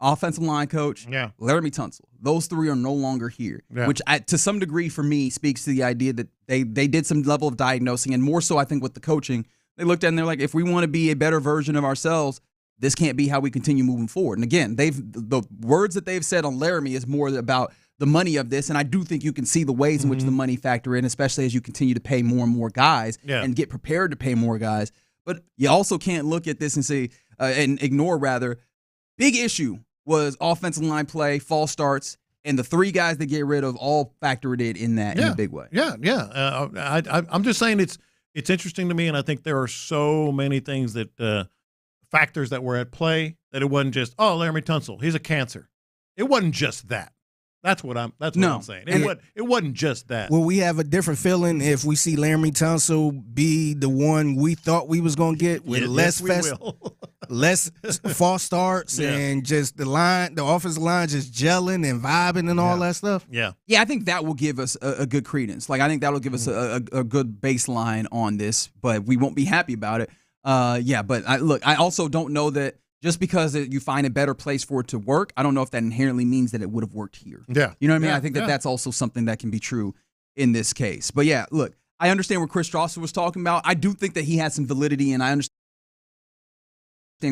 offensive line coach, Laramie Tunsil. Those three are no longer here, which to some degree for me speaks to the idea that they did some level of diagnosing, and more so I think with the coaching, they looked at it and they're like, if we want to be a better version of ourselves, this can't be how we continue moving forward. And again, the words that they've said on Laramie is more about the money of this, and I do think you can see the ways in which the money factor in, especially as you continue to pay more and more guys and get prepared to pay more guys. But you also can't look at this and say and ignore, rather, big issue was offensive line play, false starts, and the three guys that get rid of all factored in that in a big way. I'm just saying it's interesting to me, and I think there are so many things that factors that were at play that it wasn't just, Laramie Tunsil, he's a cancer. It wasn't just that. That's what I'm saying. It wasn't just that. Will we have a different feeling if we see Laramie Tunsil be the one we thought we was going to get with less less false starts and just the offensive line just gelling and vibing and all that stuff. Yeah. Yeah, I think that will give us a good credence. Like, I think that'll give us a good baseline on this, but we won't be happy about it. But I also don't know that just because you find a better place for it to work, I don't know if that inherently means that it would have worked here. Yeah. You know what I mean? I think that's also something that can be true in this case. But yeah, look, I understand what Chris Strasser was talking about. I do think that he has some validity, and I understand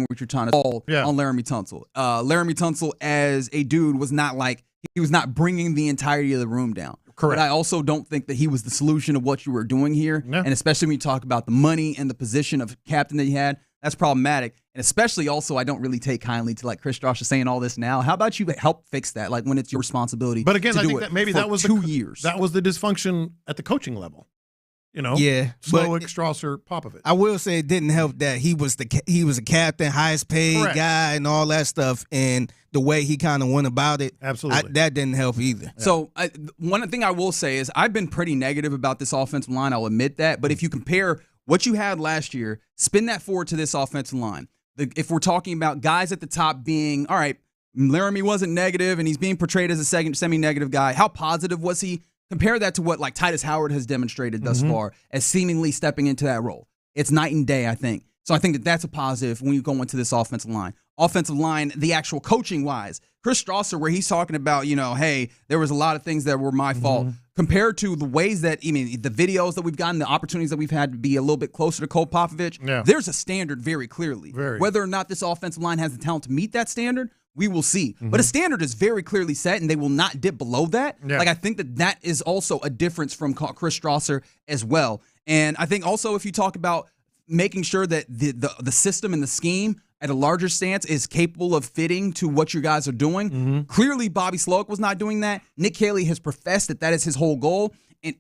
what you're trying to call on Laramie Tunsil. Laramie Tunsil as a dude was not bringing the entirety of the room down. Correct. But I also don't think that he was the solution of what you were doing here. And especially when you talk about the money and the position of captain that he had, that's problematic. And especially also, I don't really take kindly to like Chris Strasser saying all this now. How about you help fix that? Like when it's your responsibility. But again, to I do think it that maybe for that was 2 years. That was the dysfunction at the coaching level. Slowick, Strasser, Popovich. I will say it didn't help that he was a captain, highest paid guy, and all that stuff, and the way he kind of went about it. Absolutely, that didn't help either. So one thing I will say is I've been pretty negative about this offensive line. I'll admit that, but if you compare what you had last year, spin that forward to this offensive line. If we're talking about guys at the top being all right, Laramie wasn't negative, and he's being portrayed as a second semi-negative guy. How positive was he? Compare that to what like Titus Howard has demonstrated thus far as seemingly stepping into that role. It's night and day, I think. So I think that that's a positive when you go into this offensive line. Offensive line, the actual coaching-wise, Chris Strasser, where he's talking about, hey, there was a lot of things that were my fault. Compared to the ways that, the videos that we've gotten, the opportunities that we've had to be a little bit closer to Cole Popovich, there's a standard very clearly. Whether or not this offensive line has the talent to meet that standard, we will see. But a standard is very clearly set, and they will not dip below that. Like, I think that is also a difference from Chris Strasser as well. And I think also if you talk about making sure that the system and the scheme at a larger stance is capable of fitting to what you guys are doing, clearly Bobby Slowick was not doing that. Nick Haley has professed that is his whole goal. And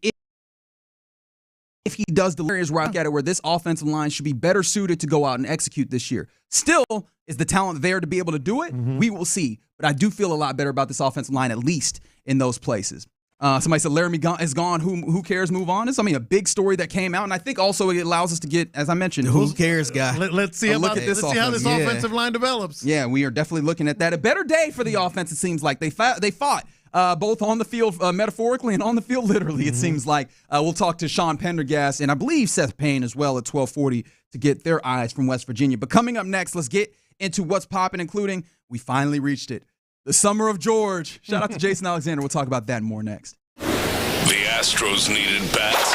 if he does the areas where I get it, where this offensive line should be better suited to go out and execute this year. Still, is the talent there to be able to do it? We will see. But I do feel a lot better about this offensive line, at least in those places. Somebody said Laramie is gone. Who cares? Move on. It's a big story that came out, and I think also it allows us to get, as I mentioned, who cares, guy. Let's see how this offensive line develops. Yeah, we are definitely looking at that. A better day for the offense. It seems like they fought. Both on the field metaphorically and on the field literally, it seems like. We'll talk to Sean Pendergast and I believe Seth Payne as well at 1240 to get their eyes from West Virginia. But coming up next, let's get into what's popping, including we finally reached it. The Summer of George. Shout out to Jason Alexander. We'll talk about that and more next. The Astros needed bats.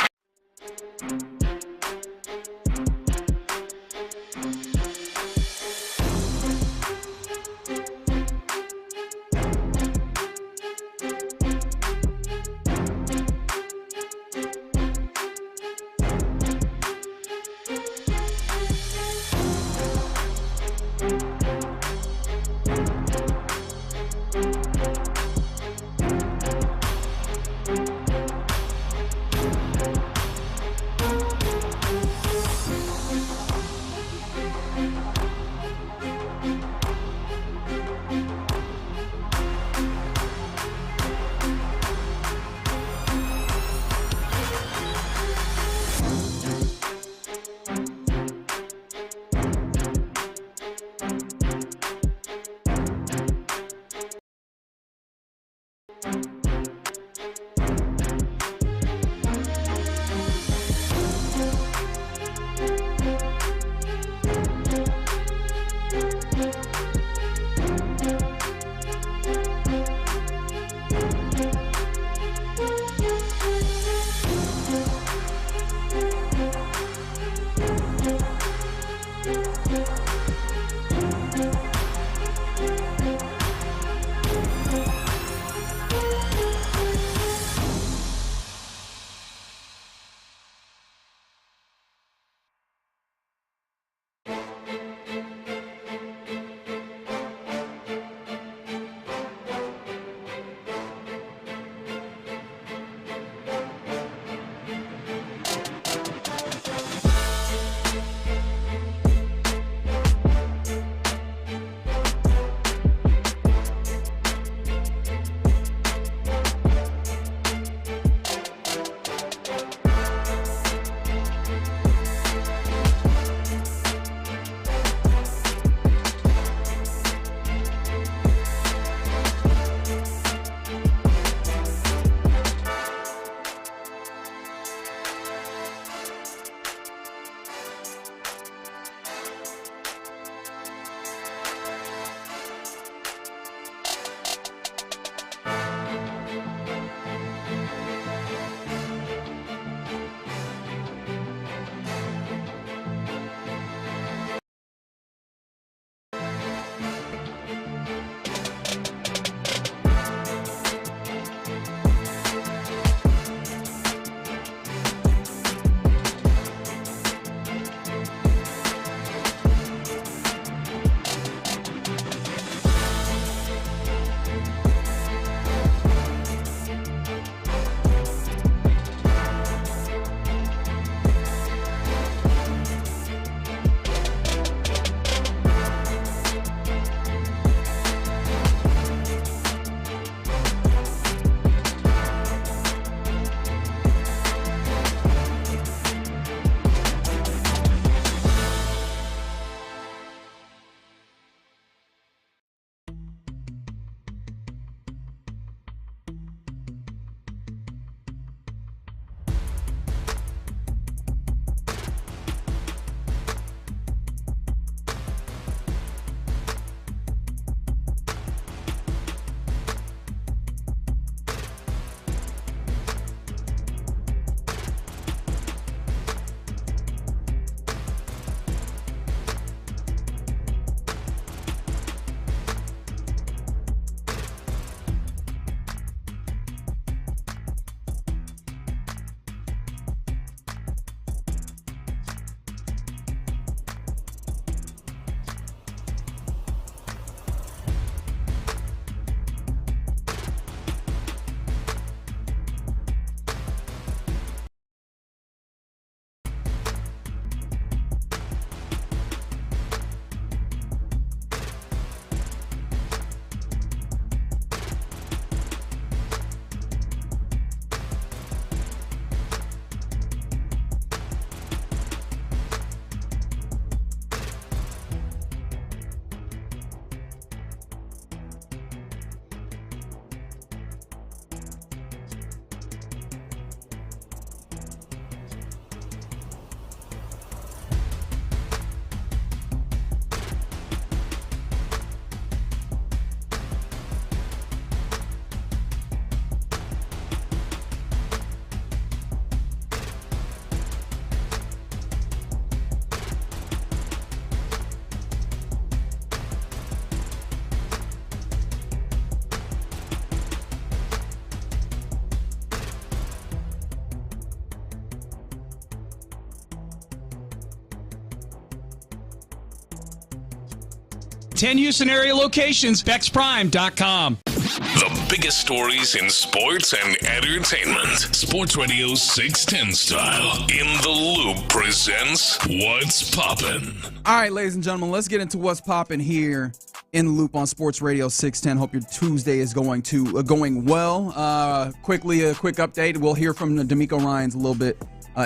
10 Houston area locations, BexPrime.com. The biggest stories in sports and entertainment. Sports Radio 610 style. In the Loop presents What's Poppin'. All right, ladies and gentlemen, let's get into What's Poppin' here in the Loop on Sports Radio 610. Hope your Tuesday is going well. Quickly, a quick update. We'll hear from D'Amico Ryans a little bit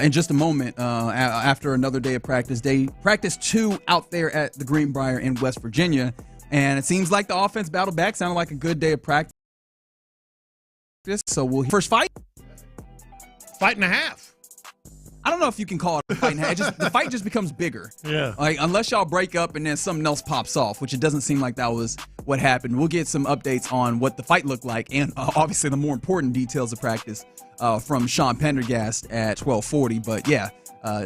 in just a moment after another day of practice. Practice 2 out there at the Greenbriar in West Virginia. And it seems like the offense battled back. Sounded like a good day of practice. So we'll first fight. Fight and a half. I don't know if you can call it a fight and a half. The fight just becomes bigger. Yeah. Like, unless y'all break up and then something else pops off, which it doesn't seem like that was what happened. We'll get some updates on what the fight looked like and obviously the more important details of practice from Sean Pendergast at 12:40. But yeah,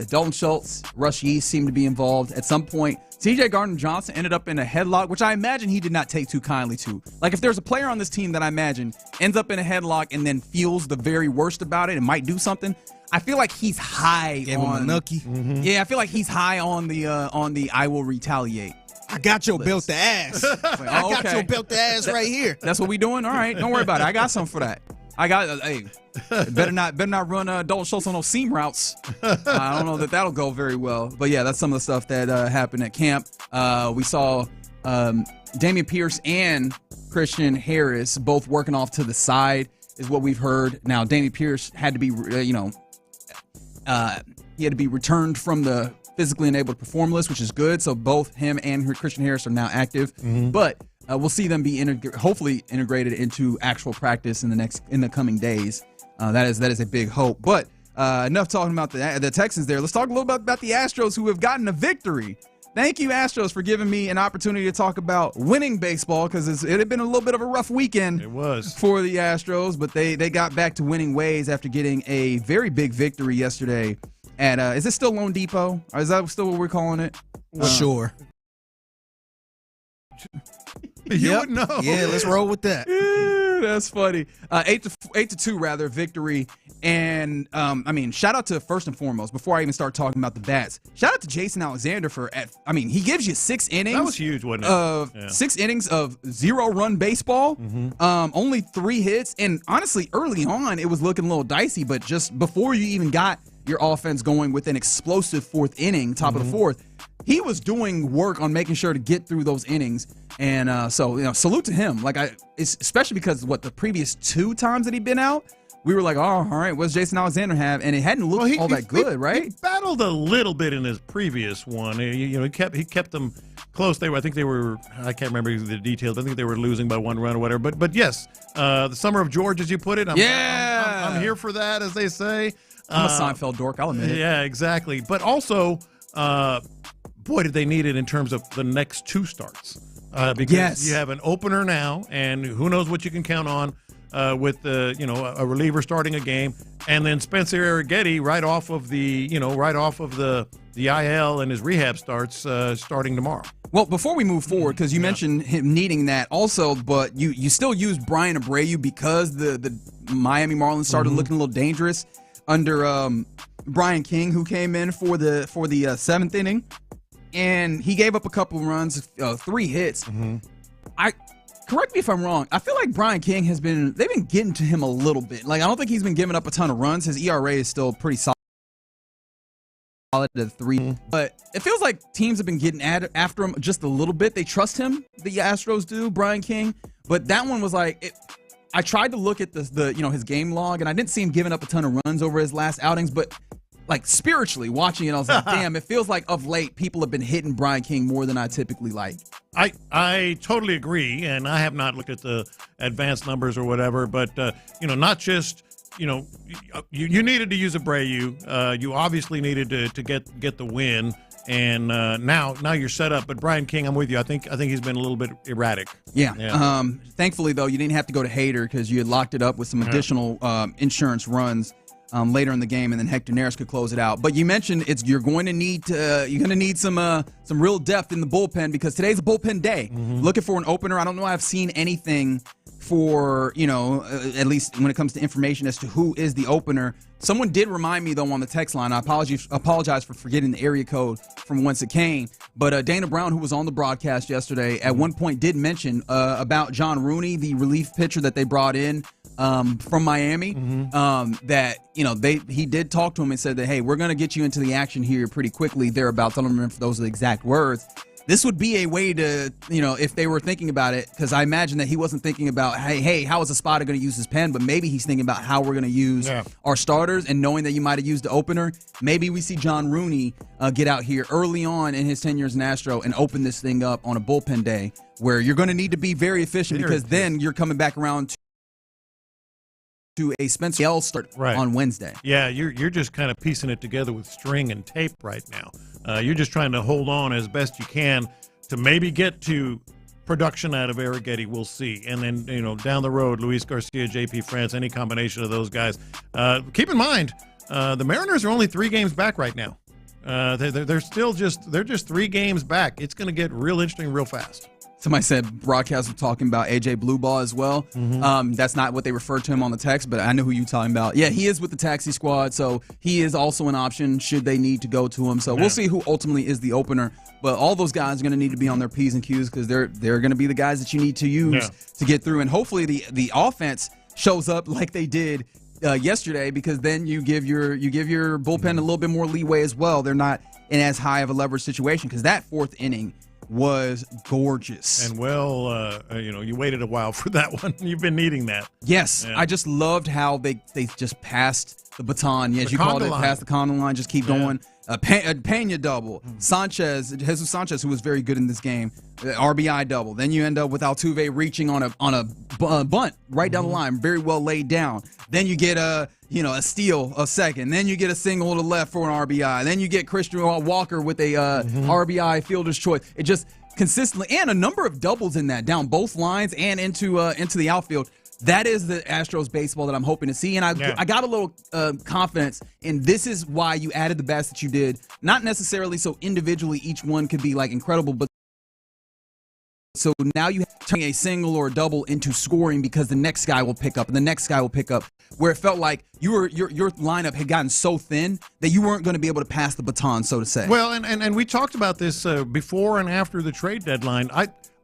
Dalton Schultz, Rush Yeast seemed to be involved at some point. C.J. Gardner-Johnson ended up in a headlock, which I imagine he did not take too kindly to. Like, if there's a player on this team that I imagine ends up in a headlock and then feels the very worst about it and might do something, I feel like he's high Gave on him a nookie. Mm-hmm. Yeah, I feel like he's high on the I will retaliate. I got your built ass. Like, I got your built ass right here. That's what we doing? All right, don't worry about it. I got something for that. I got better not run Dalton Schultz on those seam routes. I don't know that'll go very well. But yeah, that's some of the stuff that happened at camp. We saw Damian Pierce and Christian Harris both working off to the side is what we've heard. Now, Damian Pierce had to be he had to be returned from the physically unable to perform list, which is good. So both him and Christian Harris are now active. Mm-hmm. But we'll see them be hopefully integrated into actual practice in the coming days. That is a big hope. But enough talking about the Texans there. Let's talk a little bit about the Astros, who have gotten a victory. Thank you, Astros, for giving me an opportunity to talk about winning baseball, because it had been a little bit of a rough weekend. It was for the Astros, but they got back to winning ways after getting a very big victory yesterday. At is it still Lone Depot? Or is that still what we're calling it? Sure. You would know. Yeah, let's roll with that. That's funny. 8-2 rather victory. And shout out to, first and foremost, before I even start talking about the bats, shout out to Jason Alexander he gives you 6 innings. That was huge, wasn't it? 6 innings of 0-run baseball. Mm-hmm. Only 3 hits. And honestly, early on, it was looking a little dicey, but just before you even got your offense going with an explosive 4th inning, top of the 4th, he was doing work on making sure to get through those innings. And salute to him. Especially because the previous 2 times that he'd been out, we were like, oh, all right, what's Jason Alexander have? And it hadn't looked all that good, right? He battled a little bit in his previous one. He kept them close. I think they were, I can't remember the details. I think they were losing by 1 run or whatever. But yes, the summer of George, as you put it. I'm here for that, as they say. I'm a Seinfeld dork, I'll admit it. Yeah, exactly. But also, boy, did they need it in terms of the next 2 starts. Because you have an opener now, and who knows what you can count on with a reliever starting a game, and then Spencer Arrighetti right off of the IL and his rehab starts starting tomorrow. Well, before we move forward, because you mentioned him needing that also, but you still used Brian Abreu because the Miami Marlins started looking a little dangerous under Brian King, who came in for the 7th inning, and he gave up a couple runs, 3 hits. Mm-hmm. Correct me if I'm wrong. I feel like Brian King they've been getting to him a little bit. Like, I don't think he's been giving up a ton of runs. His ERA is still pretty solid at 3. But it feels like teams have been getting after him just a little bit. They trust him, the Astros do, Brian King. But that one was like, I tried to look at his game log, and I didn't see him giving up a ton of runs over his last outings. But like, spiritually watching it, I was like, damn, it feels like of late people have been hitting Brian King more than I typically like. I totally agree, and I have not looked at the advanced numbers or whatever, but not just you needed to use Abreu. You obviously needed to get the win, and now you're set up. But Brian King, I'm with you. I think he's been a little bit erratic. Yeah. Thankfully, though, you didn't have to go to Hader because you had locked it up with some additional insurance runs later in the game, and then Hector Neris could close it out. But you mentioned you're going to need some real depth in the bullpen, because today's a bullpen day. Mm-hmm. Looking for an opener. I don't know I've seen anything for, at least when it comes to information as to who is the opener. Someone did remind me, though, on the text line. I apologize for forgetting the area code from whence it came. But Dana Brown, who was on the broadcast yesterday, at one point did mention about John Rooney, the relief pitcher that they brought in from Miami, that, he did talk to him and said that, hey, we're going to get you into the action here pretty quickly, thereabouts. I don't remember if those are the exact words. This would be a way to, if they were thinking about it, because I imagine that he wasn't thinking about, hey, how is a spotter going to use his pen? But maybe he's thinking about how we're going to use our starters, and knowing that you might have used the opener, maybe we see John Rooney get out here early on in his 10 years in Astro and open this thing up on a bullpen day where you're going to need to be very efficient because then you're coming back around to a Spencer Yell start on Wednesday. Yeah, you're just kind of piecing it together with string and tape right now. You're just trying to hold on as best you can to maybe get to production out of Arrighetti. We'll see. And then, down the road, Luis Garcia, JP France, any combination of those guys. Keep in mind, the Mariners are only 3 games back right now. They're just 3 games back. It's going to get real interesting real fast. Somebody said broadcast was talking about AJ Blueball as well. That's not what they referred to him on the text, but I know who you're talking about. Yeah, he is with the taxi squad, so he is also an option should they need to go to him. So we'll see who ultimately is the opener. But all those guys are going to need to be on their P's and Q's because they're going to be the guys that you need to use to get through. And hopefully the offense shows up like they did yesterday, because then you give your bullpen a little bit more leeway as well. They're not in as high of a leverage situation because that 4th inning was gorgeous. And you waited a while for that one. You've been needing that. Yes. Yeah. I just loved how they just passed the baton. As you called it, passed the conga line, just keep going. Pena double. Jesus Sanchez, who was very good in this game, RBI double. Then you end up with Altuve reaching on a bunt right down the line, very well laid down. Then you get a steal, a second. Then you get a single to the left for an RBI. Then you get Christian Walker with a RBI fielder's choice. It just consistently, and a number of doubles in that, down both lines and into the outfield. That is the Astros baseball that I'm hoping to see. And I got a little confidence, and this is why you added the bats that you did. Not necessarily so individually each one could be like incredible, but so now you have to turn a single or a double into scoring because the next guy will pick up and the next guy will pick up, where it felt like your lineup had gotten so thin that you weren't going to be able to pass the baton, so to say. Well, and we talked about this before and after the trade deadline.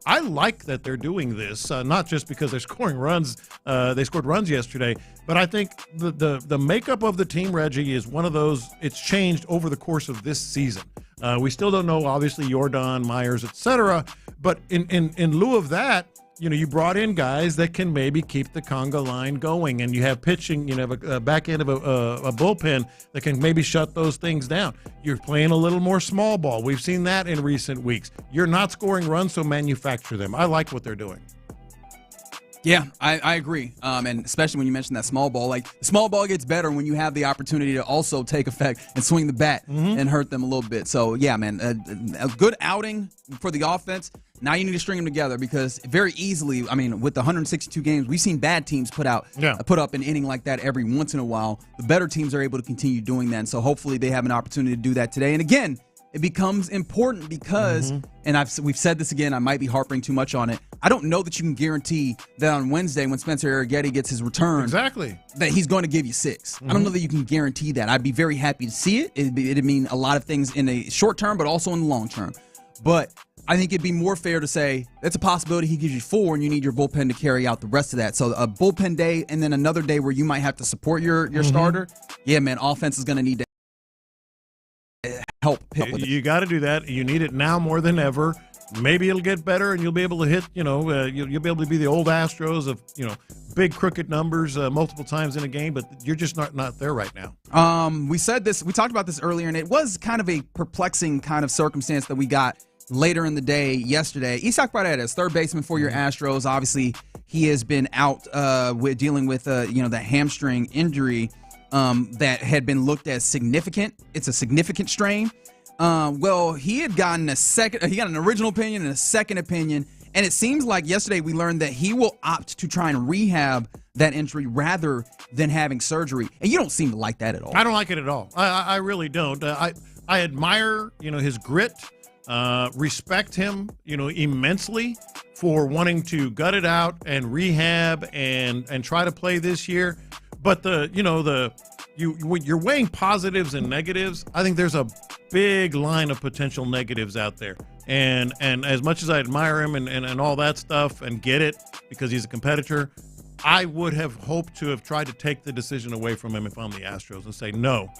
I like that they're doing this, not just because they're scoring runs. They scored runs yesterday, but I think the makeup of the team, Reggie, is one of those. It's changed over the course of this season. We still don't know, obviously, Jordan, Myers, etc. But in lieu of that, you brought in guys that can maybe keep the conga line going, and you have pitching, have a back end of a bullpen that can maybe shut those things down. You're playing a little more small ball. We've seen that in recent weeks. You're not scoring runs, so manufacture them. I like what they're doing. Yeah, I agree. And especially when you mentioned that small ball. Like, small ball gets better when you have the opportunity to also take effect and swing the bat and hurt them a little bit. So, yeah, man, a good outing for the offense. Now you need to string them together because very easily, with the 162 games, we've seen bad teams put up an inning like that every once in a while. The better teams are able to continue doing that. And so hopefully they have an opportunity to do that today. And again, it becomes important because, and we've said this again, I might be harping too much on it. I don't know that you can guarantee that on Wednesday when Spencer Arrighetti gets his return, that he's going to give you 6. I don't know that you can guarantee that. I'd be very happy to see it. It'd mean a lot of things in the short term, but also in the long term. But I think it'd be more fair to say that's a possibility he gives you 4 and you need your bullpen to carry out the rest of that. So a bullpen day and then another day where you might have to support your starter. Yeah, man, offense is going to need to help with it. You got to do that. You need it now more than ever. Maybe it'll get better and you'll be able to hit, you'll be able to be the old Astros of, big crooked numbers multiple times in a game, but you're just not there right now. We talked about this earlier, and it was kind of a perplexing kind of circumstance that we got later in the day yesterday. Isaac Paredes, third baseman for your Astros. Obviously, he has been out dealing with the hamstring injury that had been looked at significant. It's a significant strain. He had gotten he got an original opinion and a second opinion, and it seems like yesterday we learned that he will opt to try and rehab that injury rather than having surgery. And you don't seem to like that at all. I don't like it at all. I really don't. I admire, his grit, respect him, immensely for wanting to gut it out and rehab and try to play this year. But you're weighing positives and negatives. I think there's a big line of potential negatives out there. And as much as I admire him and all that stuff and get it because he's a competitor, I would have hoped to have tried to take the decision away from him if I'm the Astros and say, no,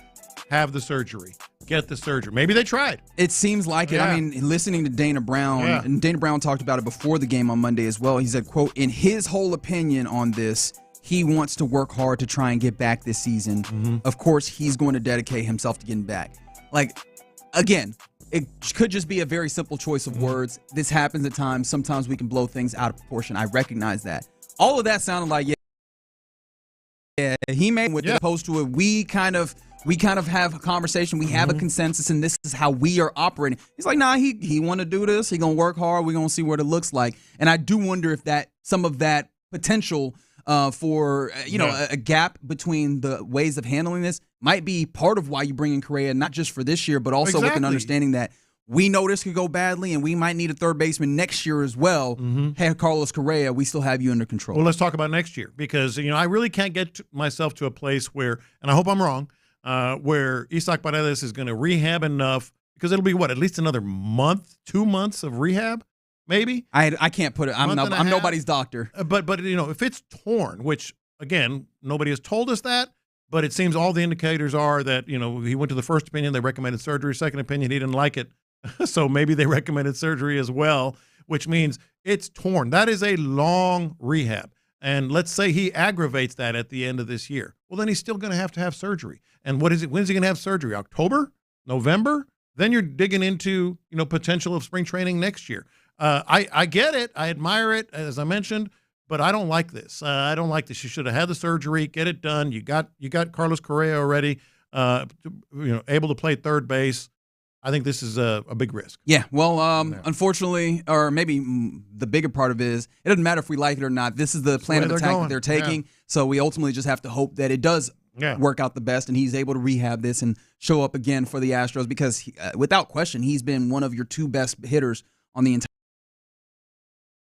have the surgery. Get the surgery. Maybe they tried. It seems like it. I mean, listening to Dana Brown, and Dana Brown talked about it before the game on Monday as well. He said, quote, in his whole opinion on this, he wants to work hard to try and get back this season. Mm-hmm. Of course, he's going to dedicate himself to getting back. Like, again, it could just be a very simple choice of words. This happens at times. Sometimes we can blow things out of proportion. I recognize that. All of that sounded like, he made with it opposed to it. We kind of have a conversation. We have a consensus, and this is how we are operating. He's like, nah, he want to do this. He going to work hard. We're going to see what it looks like. And I do wonder if that some of that potential for a gap between the ways of handling this might be part of why you bring in Correa, not just for this year, but also with an understanding that we know this could go badly, and we might need a third baseman next year as well. Hey, Carlos Correa, we still have you under control. Well, let's talk about next year because, I really can't get myself to a place where, and I hope I'm wrong, where Isaac Paredes is going to rehab enough because it'll be, at least another month, 2 months of rehab, maybe? I can't put it. I'm nobody's doctor. But if it's torn, which, again, nobody has told us that, but it seems all the indicators are that, he went to the first opinion, they recommended surgery, second opinion, he didn't like it. So maybe they recommended surgery as well, which means it's torn. That is a long rehab. And let's say he aggravates that at the end of this year. Well, then he's still going to have surgery. And what is it? When's he going to have surgery? October? November? Then you're digging into, potential of spring training next year. I get it. I admire it, as I mentioned, but I don't like this. I don't like this. You should have had the surgery, get it done. You got Carlos Correa already, able to play third base. I think this is a big risk. Yeah, well, unfortunately, or maybe the bigger part of it is, it doesn't matter if we like it or not. This is the plan of attack that they're taking, so we ultimately just have to hope that it does work out the best and he's able to rehab this and show up again for the Astros because, without question, he's been one of your two best hitters on the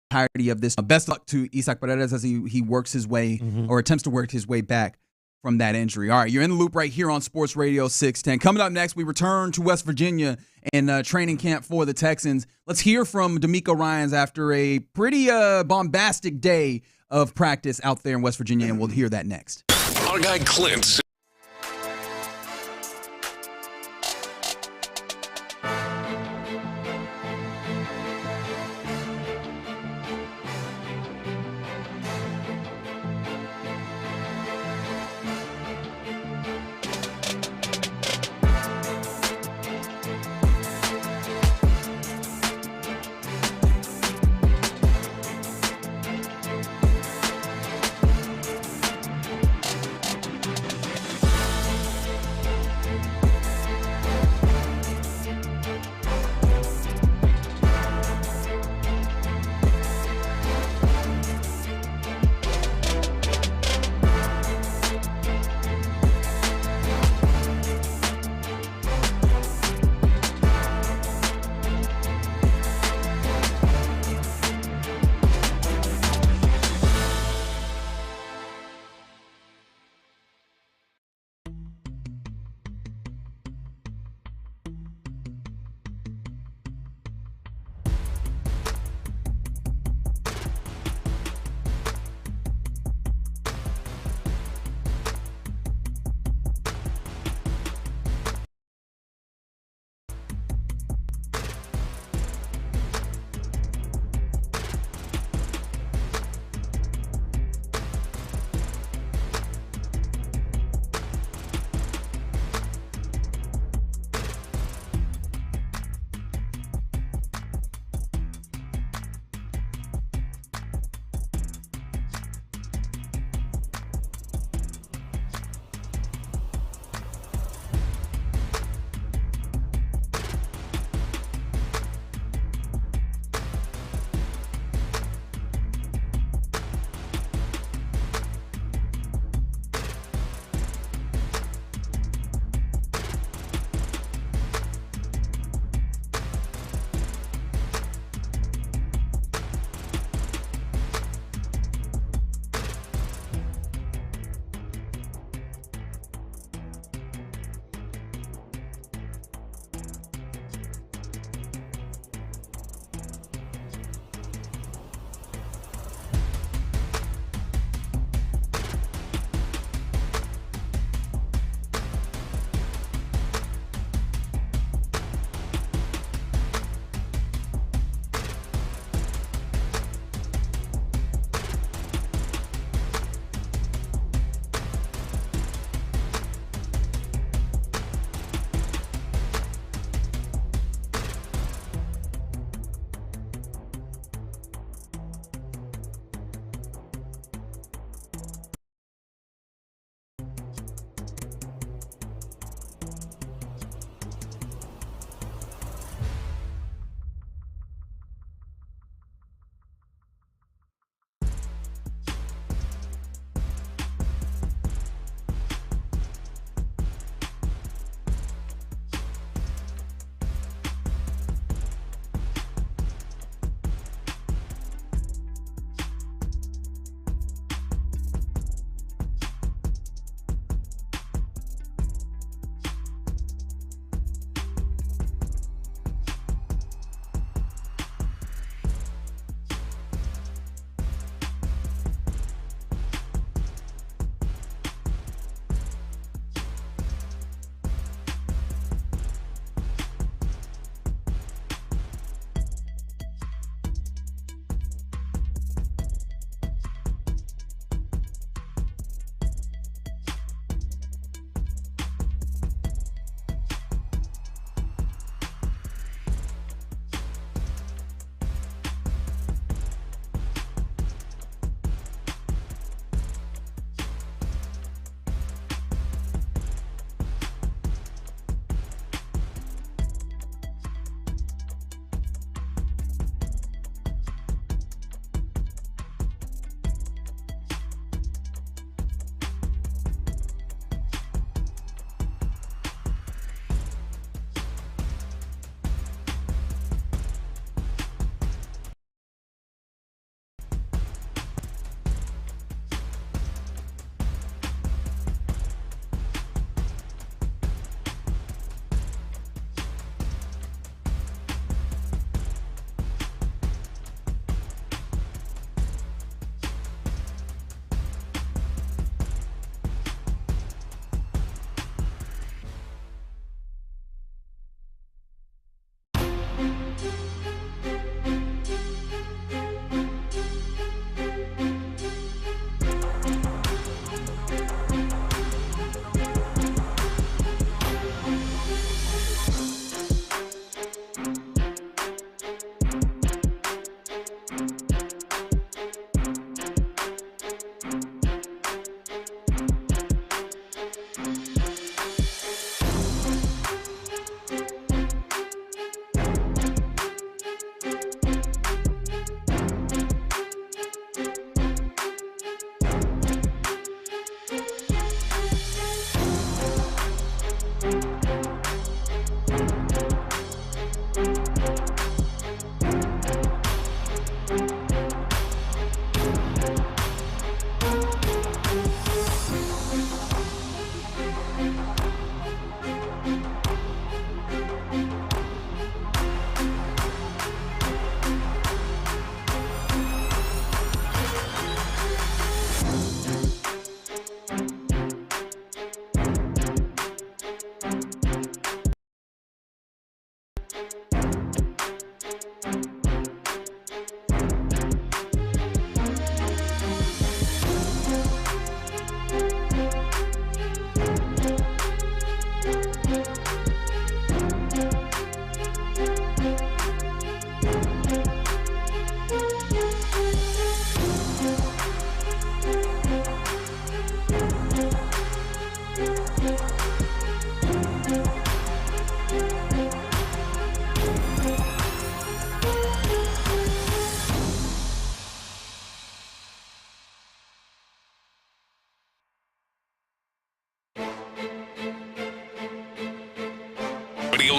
entirety of this. Best luck to Isaac Paredes as he works his way or attempts to work his way back from that injury. All right, you're in the loop right here on Sports Radio 610. Coming up next, we return to West Virginia and training camp for the Texans. Let's hear from D'Amico Ryans after a pretty bombastic day of practice out there in West Virginia, and we'll hear that next. Our guy Clint.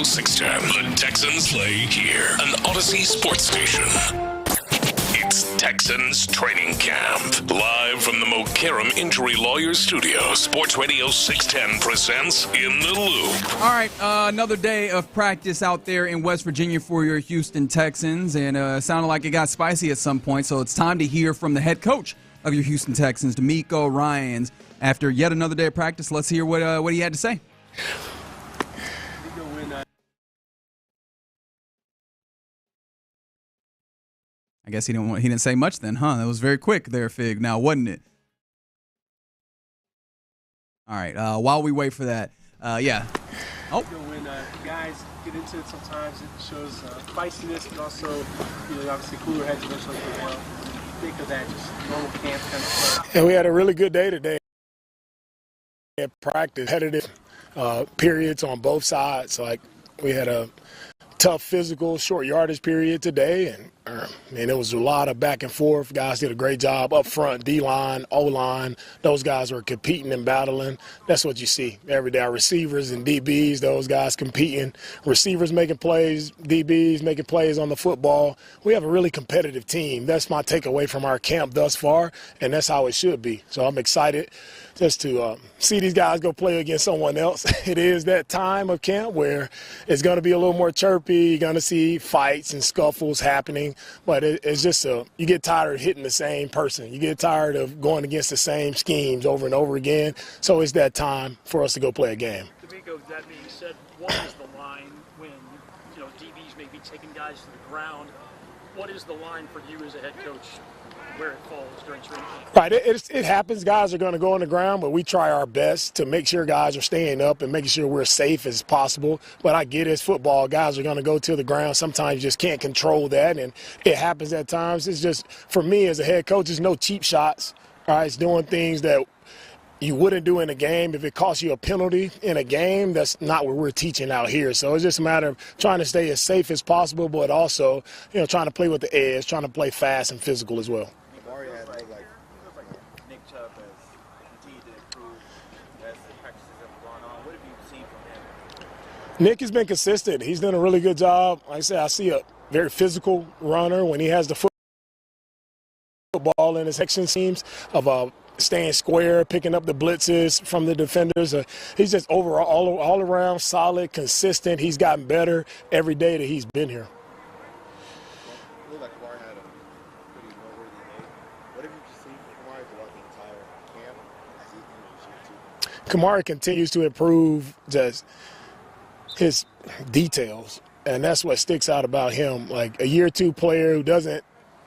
Sports Radio 610. The Texans play here. An Odyssey sports station. It's Texans training camp. Live from the Mokaram Injury Lawyers Studio, Sports Radio 610 presents In the Loop. All right, another day of practice out there in West Virginia for your Houston Texans, and it sounded like it got spicy at some point, so it's time to hear from the head coach of your Houston Texans, D'Amico Ryans. After yet another day of practice, let's hear what he had to say. I guess he didn't say much then, huh? That was very quick there, Fig. Now, wasn't it? All right. While we wait for that, yeah. Oh. When guys get into it, sometimes it shows spiciness, but also, obviously cooler heads eventually prevail. Think of that, just normal camp kind of stuff. And we had a really good day today at practice. Competitive periods on both sides. Like we had a tough physical short yardage period today, and it was a lot of back and forth. Guys did a great job up front, D-line, O-line. Those guys were competing and battling. That's what you see every day. Our receivers and DBs, those guys competing. Receivers making plays, DBs making plays on the football. We have a really competitive team. That's my takeaway from our camp thus far, and that's how it should be. So I'm excited just to see these guys go play against someone else. It is that time of camp where it's going to be a little more chirpy. You're going to see fights and scuffles happening, but it's just you get tired of hitting the same person. You get tired of going against the same schemes over and over again. So it's that time for us to go play a game. D'Amico, that being said, what is the line when DBs may be taking guys to the ground? What is the line for you as a head coach? Where it falls during training camp. Right, it happens. Guys are going to go on the ground, but we try our best to make sure guys are staying up and making sure we're safe as possible. But I get it, it's football. Guys are going to go to the ground. Sometimes you just can't control that, and it happens at times. It's just, for me as a head coach, there's no cheap shots. All right, it's doing things that you wouldn't do in a game. If it costs you a penalty in a game, that's not what we're teaching out here. So it's just a matter of trying to stay as safe as possible, but also, trying to play with the edge, trying to play fast and physical as well. Nick has been consistent. He's done a really good job. Like I said, I see a very physical runner when he has the football in his action teams of staying square, picking up the blitzes from the defenders. He's just overall all around solid, consistent. He's gotten better every day that he's been here. Kamari continues to improve just his details, and that's what sticks out about him. Like a year two player who doesn't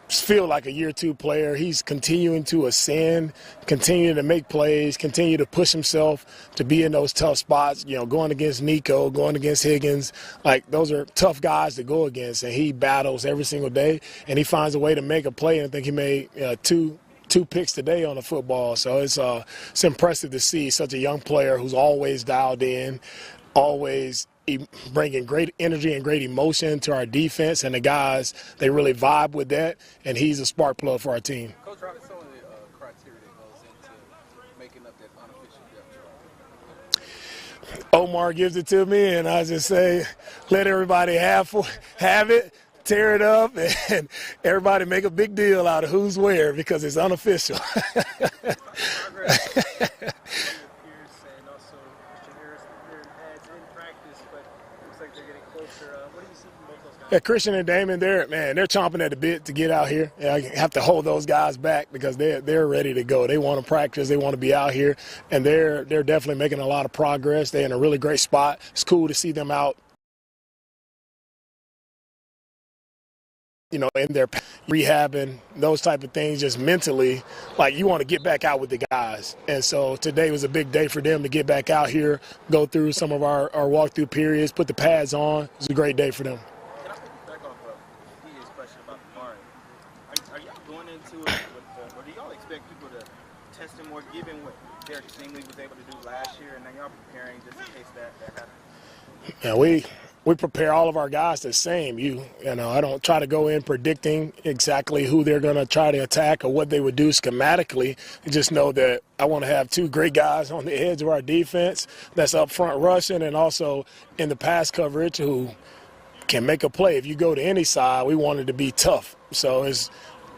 feel like a year two player, he's continuing to ascend, continuing to make plays, continue to push himself to be in those tough spots, going against Nico, going against Higgins. Like those are tough guys to go against, and he battles every single day, and he finds a way to make a play. And I think he made two picks today on the football. So it's impressive to see such a young player who's always dialed in, always bringing great energy and great emotion to our defense, and the guys, they really vibe with that, and he's a spark plug for our team. Coach, what are some of the criteria that goes into making up that unofficial depth chart? Omar gives it to me, and I just say, let everybody have it, tear it up, and everybody make a big deal out of who's where because it's unofficial. Yeah, Christian and Damon, they're chomping at the bit to get out here. I have to hold those guys back because they're ready to go. They want to practice. They want to be out here, and they're definitely making a lot of progress. They're in a really great spot. It's cool to see them out, in their rehabbing, those type of things, just mentally, like you want to get back out with the guys. And so today was a big day for them to get back out here, go through some of our walkthrough periods, put the pads on. It was a great day for them. Test him more, given what Derek Stingley was able to do last year, and now y'all preparing just in case that happens? Yeah, we prepare all of our guys the same. You know, I don't try to go in predicting exactly who they're going to try to attack or what they would do schematically. You just know that I want to have two great guys on the edge of our defense that's up front rushing and also in the pass coverage who can make a play. If you go to any side, we want it to be tough. So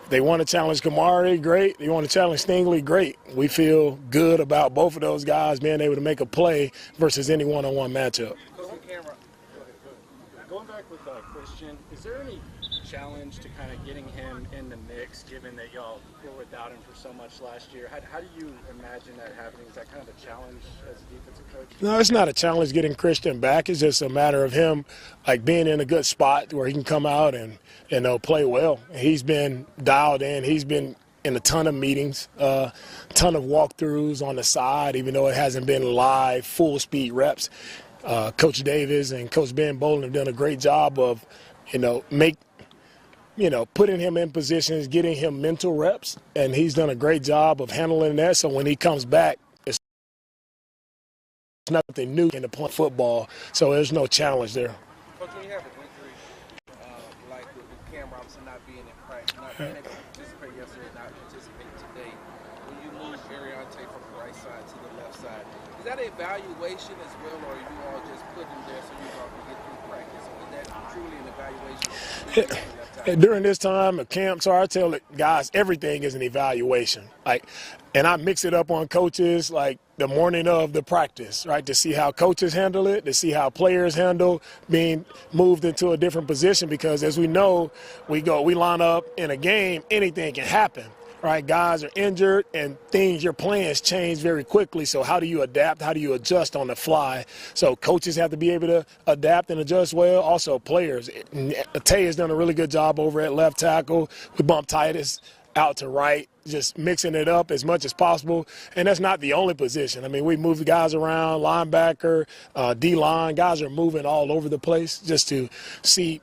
they want to challenge Kamari, great. They want to challenge Stingley, great. We feel good about both of those guys being able to make a play versus any one-on-one matchup. Going back with Christian, is there any challenge to kind of getting him in the mix, given that y'all were without him for so much last year? How do you imagine that happening? Is that kind of a challenge as a defensive coach? No, it's not a challenge getting Christian back. It's just a matter of him like being in a good spot where he can come out and play well. He's been dialed in. He's been in a ton of meetings, a ton of walkthroughs on the side, even though it hasn't been live, full-speed reps. Coach Davis and Coach Ben Bolin have done a great job of, putting him in positions, getting him mental reps, and he's done a great job of handling that. So when he comes back, it's nothing new in the football, so there's no challenge there. Coach, when you have a injury, like with Cam Robinson not being in practice, not being able to participate yesterday, not participating today, when you move Ariante from the right side to the left side, is that an evaluation as well, or are you all just putting him there so you all can get through practice? Or is that truly an evaluation? During this time of camp, so I tell the guys everything is an evaluation. And I mix it up on coaches like the morning of the practice, right, to see how coaches handle it, to see how players handle being moved into a different position. Because as we know, we line up in a game, anything can happen. Right, guys are injured and your plans change very quickly. So how do you adapt? How do you adjust on the fly? So coaches have to be able to adapt and adjust well. Also players. Tay has done a really good job over at left tackle. We bumped Titus out to right, just mixing it up as much as possible. And that's not the only position. I mean, we move the guys around, linebacker, D-line. Guys are moving all over the place just to see,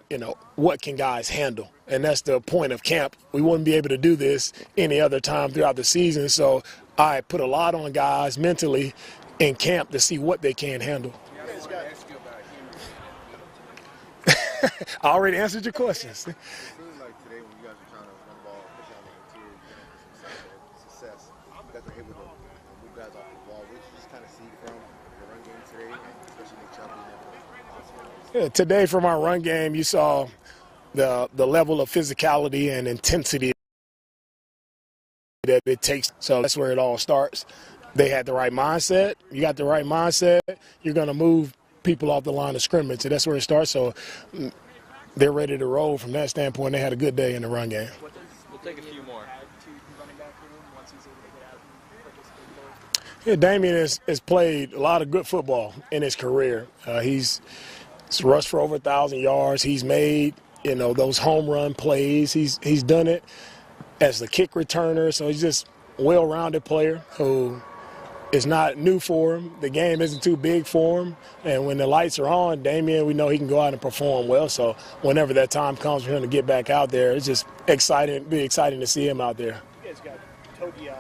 what can guys handle. And that's the point of camp. We wouldn't be able to do this any other time throughout the season. So I put a lot on guys mentally in camp to see what they can handle. I already answered your questions. Yeah, today from our run game, you saw the level of physicality and intensity that it takes. So that's where it all starts. They had the right mindset. You got the right mindset, you're going to move people off the line of scrimmage. So that's where it starts. So they're ready to roll from that standpoint. They had a good day in the run game. We'll take a few more. Yeah, Damian has played a lot of good football in his career. He's rushed for over 1,000 yards. He's made, those home run plays. He's done it as the kick returner. So he's just a well-rounded player who is not new for him. The game isn't too big for him. And when the lights are on, Damian, we know he can go out and perform well. So whenever that time comes for him to get back out there, it's just exciting to see him out there. You guys got Togi in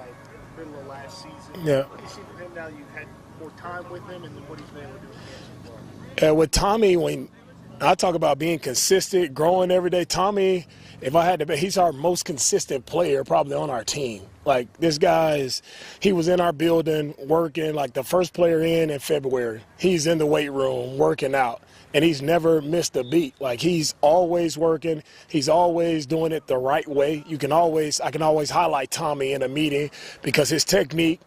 the middle of last season. Yeah. What do you see from him now that you've had more time with him, and then what he's been able to do in camp so far? With Tommy, when I talk about being consistent, growing every day, Tommy, if I had to bet, he's our most consistent player probably on our team. Like, this guy he was in our building working, like the first player in February. He's in the weight room working out, and he's never missed a beat. Like, he's always working. He's always doing it the right way. I can always highlight Tommy in a meeting because his technique,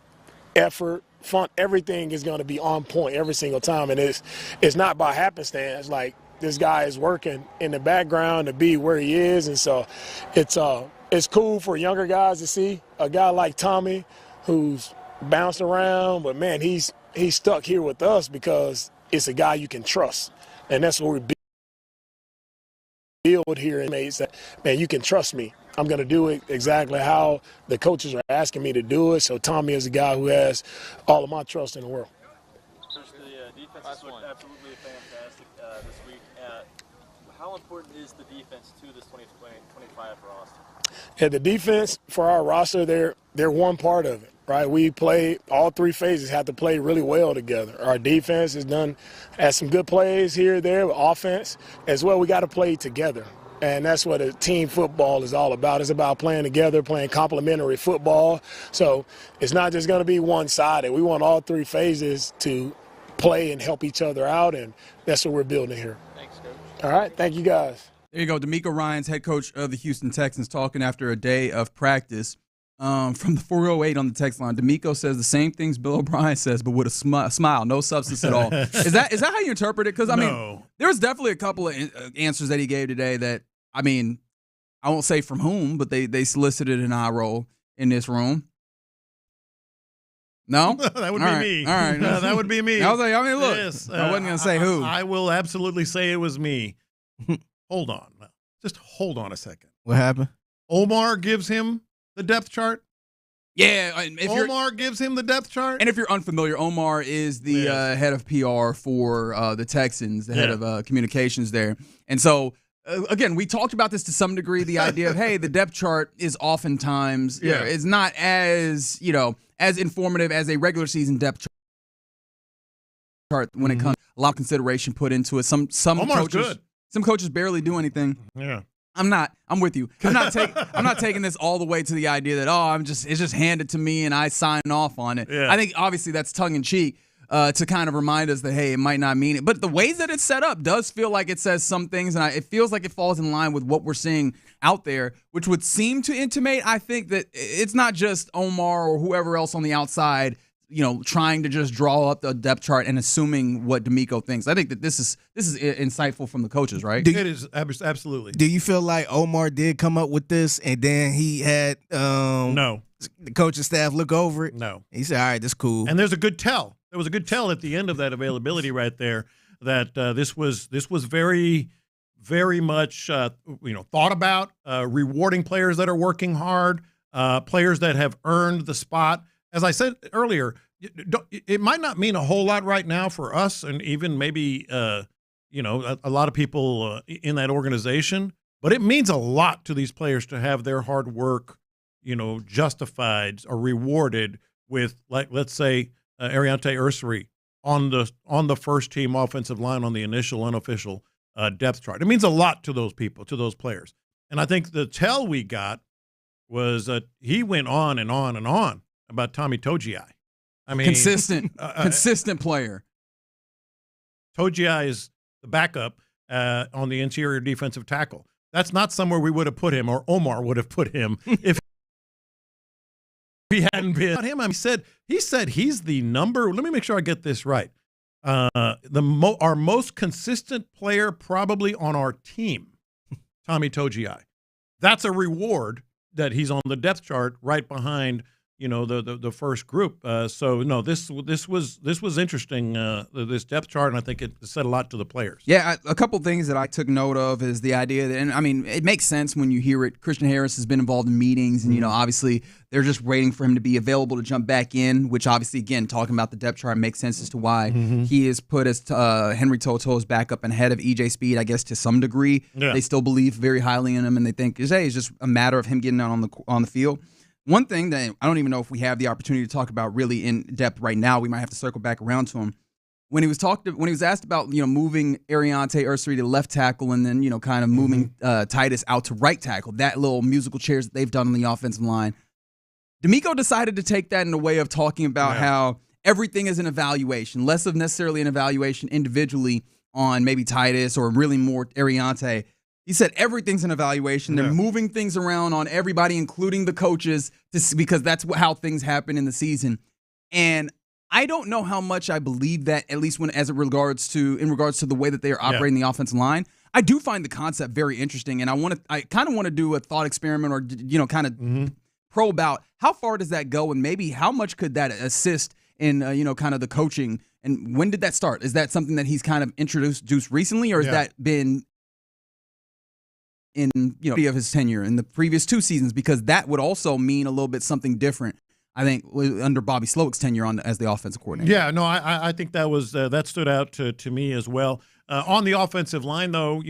effort, fun, everything is going to be on point every single time. And it's not by happenstance. Like, this guy is working in the background to be where he is. And so it's cool for younger guys to see a guy like Tommy who's bounced around, but man, he's stuck here with us because it's a guy you can trust. And that's what we build here in mates, that, man, you can trust me. I'm going to do it exactly how the coaches are asking me to do it. So Tommy is a guy who has all of my trust in the world. Coach, the defense looked absolutely fantastic this week. How important is the defense to this 2025 roster? Yeah, the defense for our roster, they're one part of it, right? We play all three phases have to play really well together. Our defense has some good plays here, there, with offense as well. We got to play together, and that's what a team football is all about. It's about playing together, playing complementary football. So it's not just going to be one-sided. We want all three phases to play and help each other out, and that's what we're building here. Thanks, Coach. All right, thank you guys. There you go. D'Amico Ryans, head coach of the Houston Texans, talking after a day of practice. From the 408 on the text line, D'Amico says the same things Bill O'Brien says, but with a smile, no substance at all. Is that how you interpret it? Because, I mean, there's definitely a couple of answers that he gave today that, I mean, I won't say from whom, but they solicited an eye roll in this room. No? That would be me. All right. No, that would be me. I was like, I mean, look, yes, I wasn't going to say who. I will absolutely say it was me. Hold on. Just hold on a second. What happened? Omar gives him the depth chart. Yeah. Omar gives him the depth chart. And if you're unfamiliar, Omar is the head of PR for the Texans, the head of communications there. And so, again, we talked about this to some degree, the idea of, hey, the depth chart is oftentimes, it's not as, as informative as a regular season depth chart when it comes. A lot of consideration put into it. Some Omar's coaches, good. Some coaches barely do anything. Yeah. I'm with you. I'm not taking this all the way to the idea that it's just handed to me and I sign off on it. Yeah. I think obviously that's tongue in cheek to kind of remind us that, hey, it might not mean it. But the ways that it's set up does feel like it says some things, and it feels like it falls in line with what we're seeing out there, which would seem to intimate, I think, that it's not just Omar or whoever else on the outside, trying to just draw up the depth chart and assuming what D'Amico thinks. I think that this is insightful from the coaches, right? It is absolutely. Do you feel like Omar did come up with this and then he had no the coaching staff look over it? No. He said, all right, this is cool. And there's a good tell. There was a good tell at the end of that availability right there that this was very, very much thought about, rewarding players that are working hard, players that have earned the spot. As I said earlier, it might not mean a whole lot right now for us, and even maybe a lot of people in that organization. But it means a lot to these players to have their hard work, justified or rewarded with, like, let's say, Ariante Ursary on the first team offensive line on the initial unofficial depth chart. It means a lot to those people, to those players. And I think the tell we got was that he went on and on and on about Tommy Togiai. I mean, consistent player. Togiai is the backup on the interior defensive tackle. That's not somewhere we would have put him, or Omar would have put him if he hadn't been him. He said he's the number. Let me make sure I get this right. Our most consistent player probably on our team, Tommy Togiai. That's a reward that he's on the depth chart right behind the first group. So no, this was interesting, this depth chart, and I think it said a lot to the players. Yeah, a couple things that I took note of is the idea that, and I mean, it makes sense when you hear it. Christian Harris has been involved in meetings, and obviously they're just waiting for him to be available to jump back in, which obviously, again, talking about the depth chart makes sense as to why he is put as Henry To'oTo'o's backup and ahead of EJ Speed, I guess, to some degree. Yeah. They still believe very highly in him, and they think, it's just a matter of him getting out on the field. One thing that I don't even know if we have the opportunity to talk about really in depth right now, we might have to circle back around to him. When he was asked about moving Ariante Ursary to left tackle and then kind of moving Titus out to right tackle, that little musical chairs that they've done on the offensive line, D'Amico decided to take that in a way of talking about how everything is an evaluation, less of necessarily an evaluation individually on maybe Titus or really more Ariante. He said everything's an evaluation. They're moving things around on everybody, including the coaches, because that's how things happen in the season. And I don't know how much I believe that, at least in regards to the way that they are operating the offensive line. I do find the concept very interesting, and I kind of want to do a thought experiment or kind of probe out how far does that go, and maybe how much could that assist in kind of the coaching. And when did that start? Is that something that he's kind of introduced recently, or has that been in of his tenure in the previous 2 seasons? Because that would also mean a little bit something different, I think, under Bobby Slowick's tenure as the offensive coordinator. Yeah, no, I think that was that stood out to me as well. On the offensive line, though,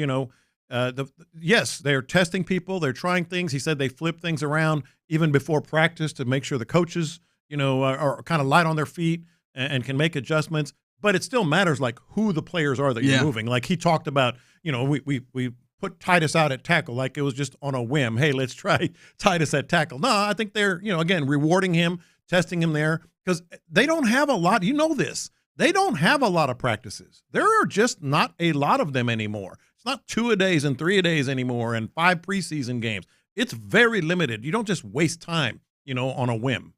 Yes, they're testing people. They're trying things. He said they flip things around even before practice to make sure the coaches, are kind of light on their feet and can make adjustments. But it still matters, like, who the players are that you're moving. Like he talked about, we put Titus out at tackle like it was just on a whim. Hey, let's try Titus at tackle. No, I think they're, again, rewarding him, testing him there because they don't have a lot. You know this. They don't have a lot of practices. There are just not a lot of them anymore. It's not 2-a-days and 3-a-days anymore and 5 preseason games. It's very limited. You don't just waste time, on a whim.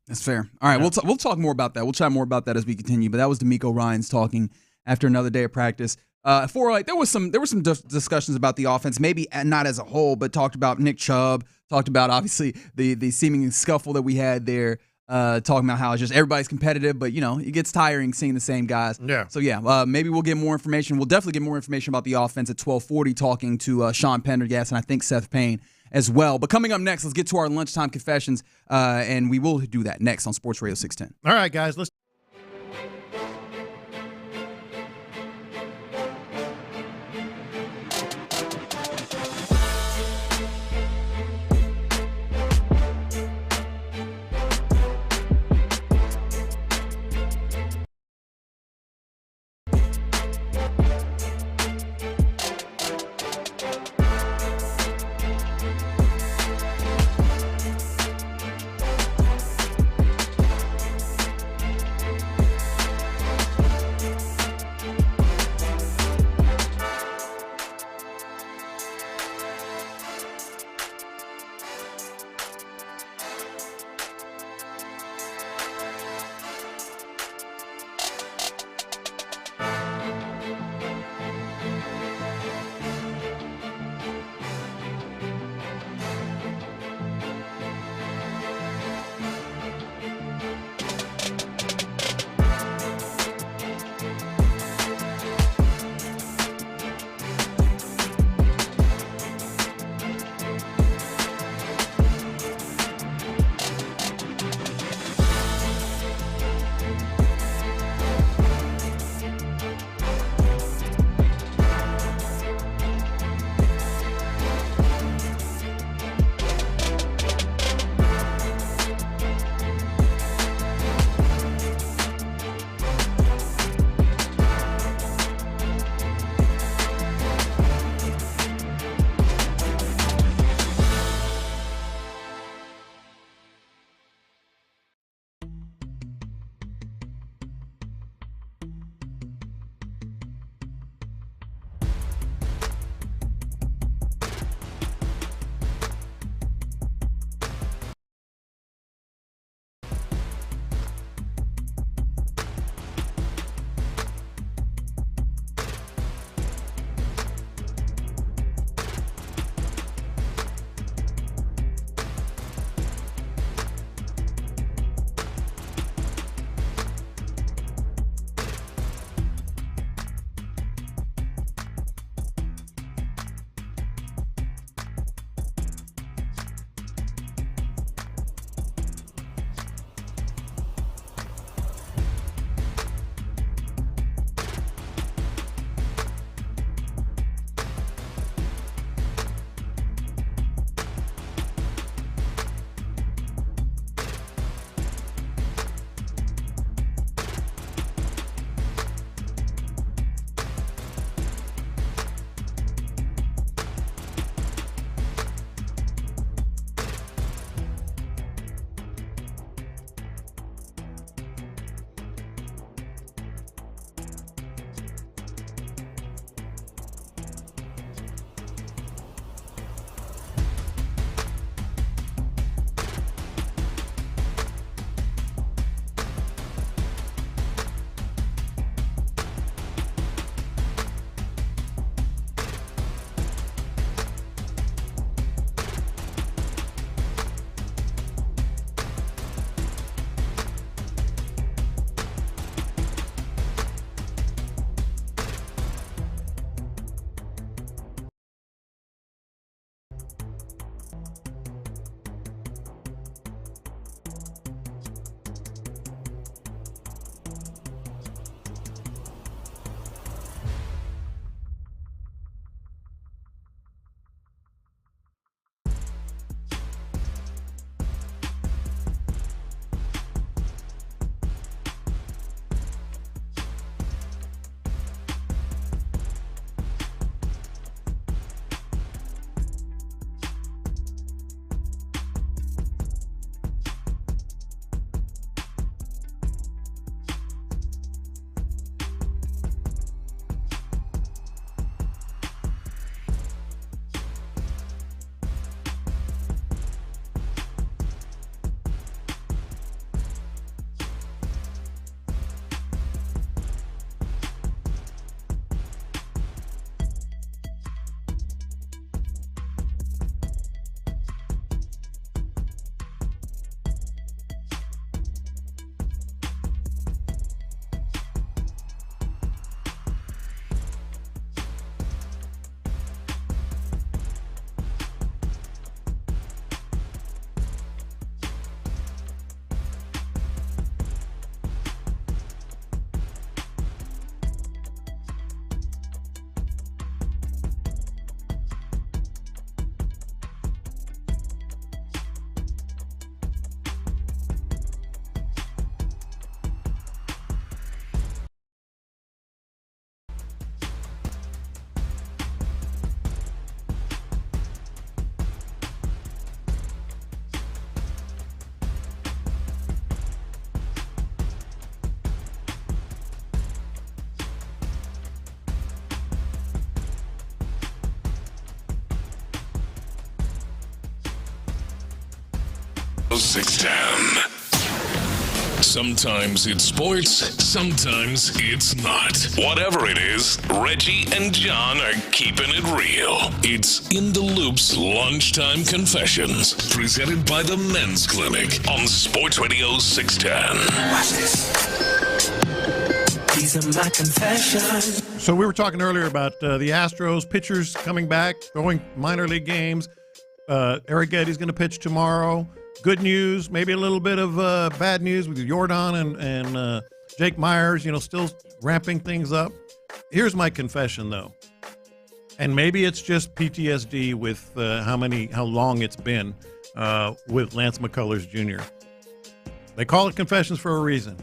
That's fair. All right, we'll talk more about that. We'll chat more about that as we continue. But that was D'Amico Ryans talking after another day of practice. There was some discussions about the offense, maybe not as a whole, but talked about Nick Chubb, talked about obviously the seeming scuffle that we had there. Talking about how it's just everybody's competitive, but it gets tiring seeing the same guys. Yeah. So maybe we'll get more information. We'll definitely get more information about the offense at 12:40, talking to Sean Pendergast and I think Seth Payne as well. But coming up next, let's get to our lunchtime confessions, and we will do that next on Sports Radio 610. All right, guys, let's. 610. Sometimes it's sports, sometimes it's not. Whatever it is, Reggie and John are keeping it real. It's In the Loop's Lunchtime Confessions, presented by the Men's Clinic on Sports Radio 610. Watch this. These are my confessions. So we were talking earlier about the Astros pitchers coming back, throwing minor league games. Eric Getty's going to pitch tomorrow. Good news, maybe a little bit of bad news with Jordan and Jake Myers, still ramping things up. Here's my confession, though. And maybe it's just PTSD with how long it's been with Lance McCullers Jr. They call it confessions for a reason.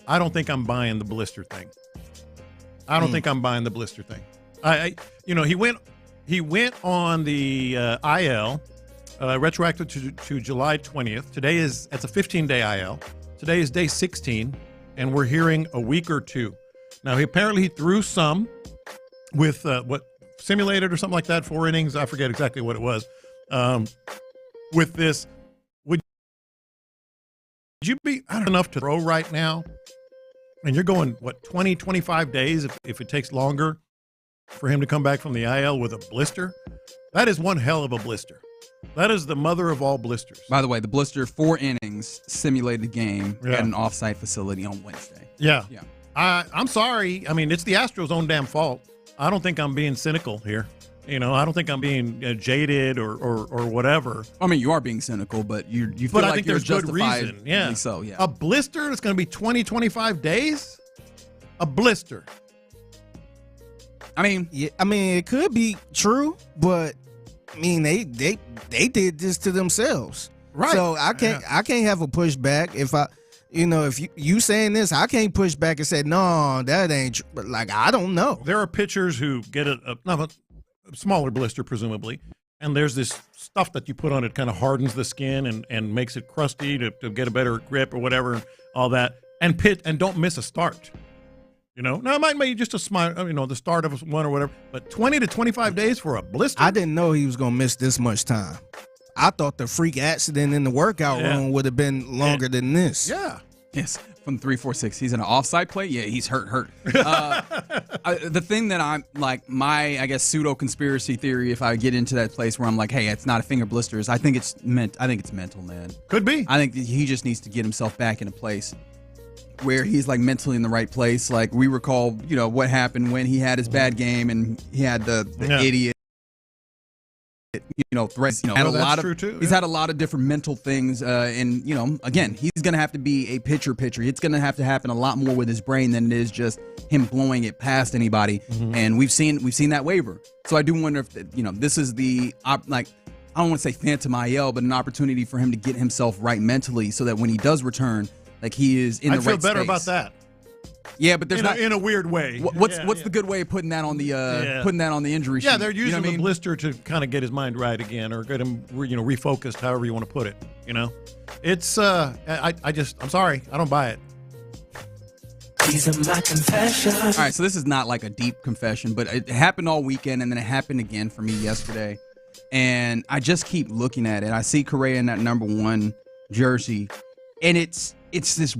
I don't think I'm buying the blister thing. He went on the IL, retroactive to July 20th. That's a 15-day IL. Today is day 16, and we're hearing a week or two. Now, he threw some with simulated or something like that, 4 innings. I forget exactly what it was. With this, would you be enough to throw right now? And you're going, 20, 25 days if it takes longer for him to come back from the IL with a blister? That is one hell of a blister. That is the mother of all blisters. By the way, the blister, 4 innings, simulated game at an off-site facility on Wednesday. Yeah. I'm sorry. I mean, it's the Astros' own damn fault. I don't think I'm being cynical here. I don't think I'm being jaded or whatever. I mean, you are being cynical, but you feel like I think you're there's good justified. reason. Yeah. So, yeah. A blister that's going to be 20, 25 days? A blister. I mean, it could be true, but I mean, they did this to themselves, right? So I can't have a pushback if you saying this, I can't push back and say no, that ain't true. But I don't know. There are pitchers who get a smaller blister, presumably, and there's this stuff that you put on it, kind of hardens the skin and makes it crusty to get a better grip or whatever, all that, and don't miss a start. Now it might be just a smile, the start of one or whatever, but 20 to 25 days for a blister. I didn't know he was going to miss this much time. I thought the freak accident in the workout room would have been longer than this. Yeah. Yes, from 346. He's in an offside play. Yeah, he's hurt. The thing that I'm my pseudo conspiracy theory, if I get into that place where I'm like, hey, it's not a finger blister, is I think it's mental, man. Could be. I think he just needs to get himself back in a place where he's mentally in the right place. We recall, what happened when he had his bad game and he had the idiot, threats. Had a lot of. He's had a lot of different mental things, and again, he's going to have to be a pitcher. It's going to have to happen a lot more with his brain than it is just him blowing it past anybody. Mm-hmm. And we've seen that waiver. So I do wonder if this is the I don't want to say phantom IL, but an opportunity for him to get himself right mentally, so that when he does return, he is in the right space. I feel better about that. Yeah, but there's in a weird way. What's the good way of putting that on the injury sheet? Yeah, they're using the blister to kind of get his mind right again, or get him refocused, however you want to put it. It's I'm sorry, I don't buy it. These are my confessions. All right, so this is not a deep confession, but it happened all weekend, and then it happened again for me yesterday, and I just keep looking at it. I see Correa in that number 1 jersey, and it's this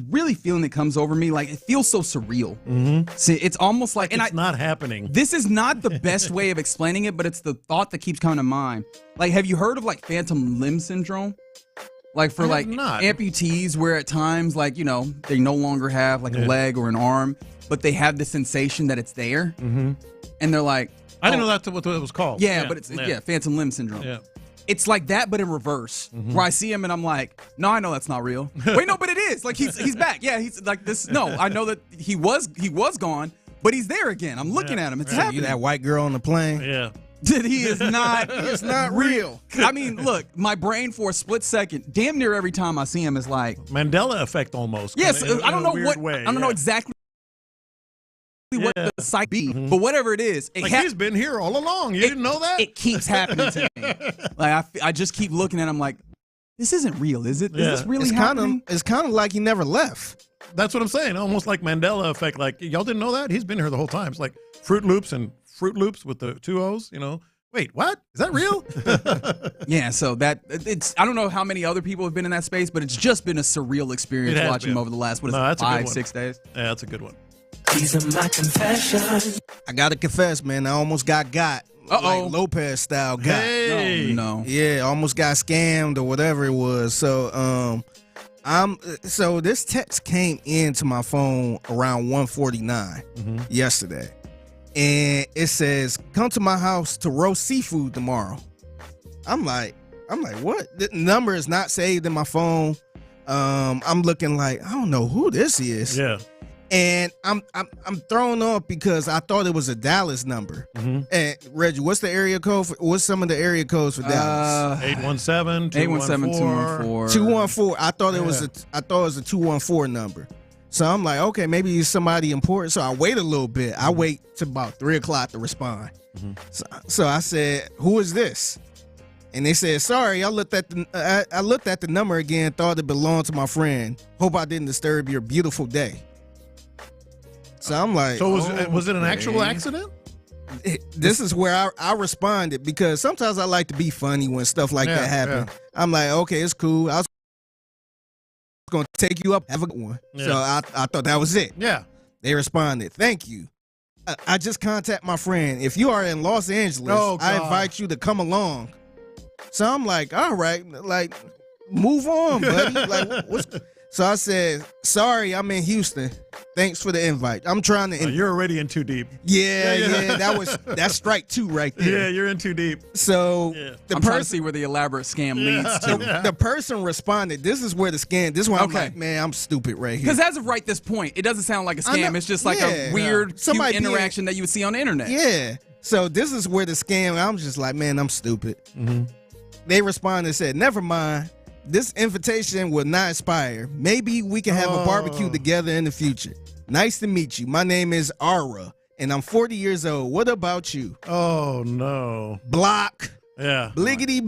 really feeling that comes over me. It feels so surreal. Mm-hmm. See, it's almost it's not happening. This is not the best way of explaining it, but it's the thought that keeps coming to mind. Have you heard of phantom limb syndrome? For amputees, where at times they no longer have a leg or an arm, but they have the sensation that it's there, mm-hmm. and they're like, I didn't know that's what it was called. Yeah, but it's phantom limb syndrome. Yeah. It's like that, but in reverse, mm-hmm. where I see him and I'm like, no, I know that's not real. Wait, no, but it is. He's back. Yeah, he's like this. No, I know that he was gone, but he's there again. I'm looking at him. It's happening. That white girl on the plane. Yeah. He is not. It's not real. I mean, look, my brain for a split second, damn near every time I see him is Mandela effect almost. Yes, I don't know what. I don't know exactly what the psych be, mm-hmm. but whatever it is, he's been here all along. You didn't know that? It keeps happening to me. I just keep looking at him this isn't real, is it? Is this really happening? It's kind of like he never left. That's what I'm saying. Almost like Mandela effect. Y'all didn't know that? He's been here the whole time. It's like Fruit Loops with the 2 O's, Wait, what? Is that real? Yeah, so I don't know how many other people have been in that space, but it's just been a surreal experience watching him over the last 5-6 days. Yeah, that's a good one. These are my confessions. I got to confess, man, I almost got. Like Lopez style got. Hey. No. Yeah, almost got scammed or whatever it was. So so this text came into my phone around 1:49 yesterday. And it says, "Come to my house to roast seafood tomorrow." I'm like, what? The number is not saved in my phone. I'm looking like, I don't know who this is. Yeah. And I'm thrown off because I thought it was a Dallas number. And Reggie, what's the area code? What's some of the area codes for Dallas? 817-214. 214. I thought it was a 214 number. So I'm like, okay, maybe it's somebody important. So I wait a little bit. I wait till about 3:00 to respond. So I said, "Who is this?" And they said, "Sorry, I looked at the number again. Thought it belonged to my friend. Hope I didn't disturb your beautiful day." So I'm like, so was it an actual accident? This is where I responded because sometimes I like to be funny when stuff like that happen. Yeah. I'm like, okay, it's cool. I was going to take you up, have a good one. Yeah. So I thought that was it. Yeah. They responded, "Thank you. I just contact my friend. If you are in Los Angeles, I invite you to come along." So I'm like, all right, like, move on, buddy. Like, what's... So I said, "Sorry, I'm in Houston. Thanks for the invite. I'm trying to." You're already in too deep. Yeah. That's strike 2 right there. Yeah, you're in too deep. So I'm trying to see where the elaborate scam leads to. The person responded, "This is where the scam." This one, I'm like, man, I'm stupid right here. Because as of right this point, it doesn't sound like a scam. It's just like a weird cute interaction that you would see on the internet. Yeah. So this is where the scam. I'm just like, man, I'm stupid. They responded and said, "Never mind. This invitation will not expire. Maybe we can have a barbecue together in the future. Nice to meet you. My name is Ara, and I'm 40 years old. What about you?" Oh, no. Block. Yeah. Bliggity.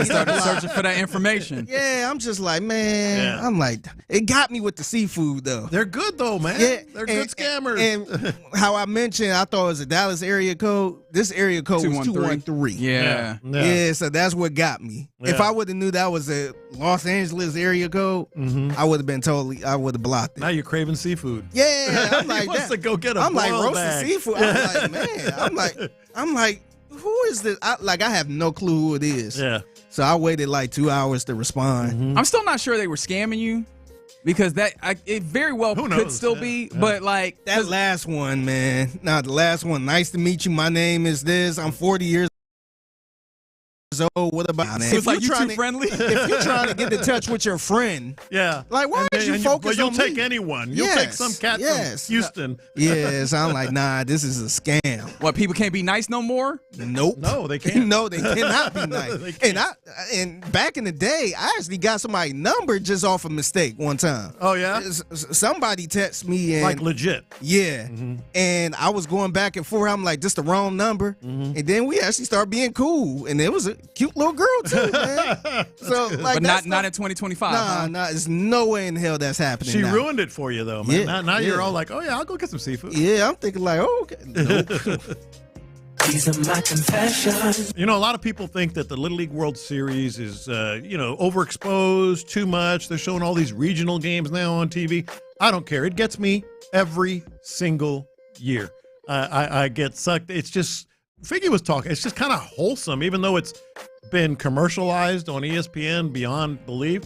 Started searching for that information. Yeah, I'm just like, man. Yeah. I'm like, it got me with the seafood, though. They're good, though, man. Yeah, they're good scammers. And how I mentioned, I thought it was a Dallas area code. This area code was 213. Yeah. So that's what got me. Yeah. If I would have knew that was a Los Angeles area code, I would have been I would have blocked it. Now you're craving seafood. Yeah, I'm like, he wants to go get a I'm like roasted bag. seafood. I'm like, man. I'm like, who is this? I have no clue who it is. Yeah. So I waited like 2 hours to respond. I'm still not sure they were scamming you because it very well could still be. Yeah. But like that last one, man. The last one. "Nice to meet you. My name is this. I'm 40 years old. What about it?" It's like you too friendly. If you're trying to get in touch with your friend, like why don't you focus on me? But you'll take anyone. You'll take some cat from Houston. Yes, I'm like, nah, this is a scam. What, people can't be nice no more? Nope. No, they can't. No, they cannot be nice. And back in the day, I actually got somebody's number just off a mistake one time. Oh yeah. Somebody texted me and like legit. Yeah. And I was going back and forth. I'm like, this the wrong number. And then we actually started being cool, and it was a cute little girl too, man. So, like, but not in 2025. Nah, there's no way in hell that's happening. She now. ruined it for you, though, man. Yeah, now you're all like, "Oh yeah, I'll go get some seafood." Yeah, I'm thinking like, oh, okay. Nope. These are my confessions. You know, a lot of people think that the Little League World Series is, overexposed, too much. They're showing all these regional games now on TV. I don't care. It gets me every single year. I get sucked. It's just, Figgy was talking, it's just kind of wholesome, even though it's been commercialized on ESPN beyond belief.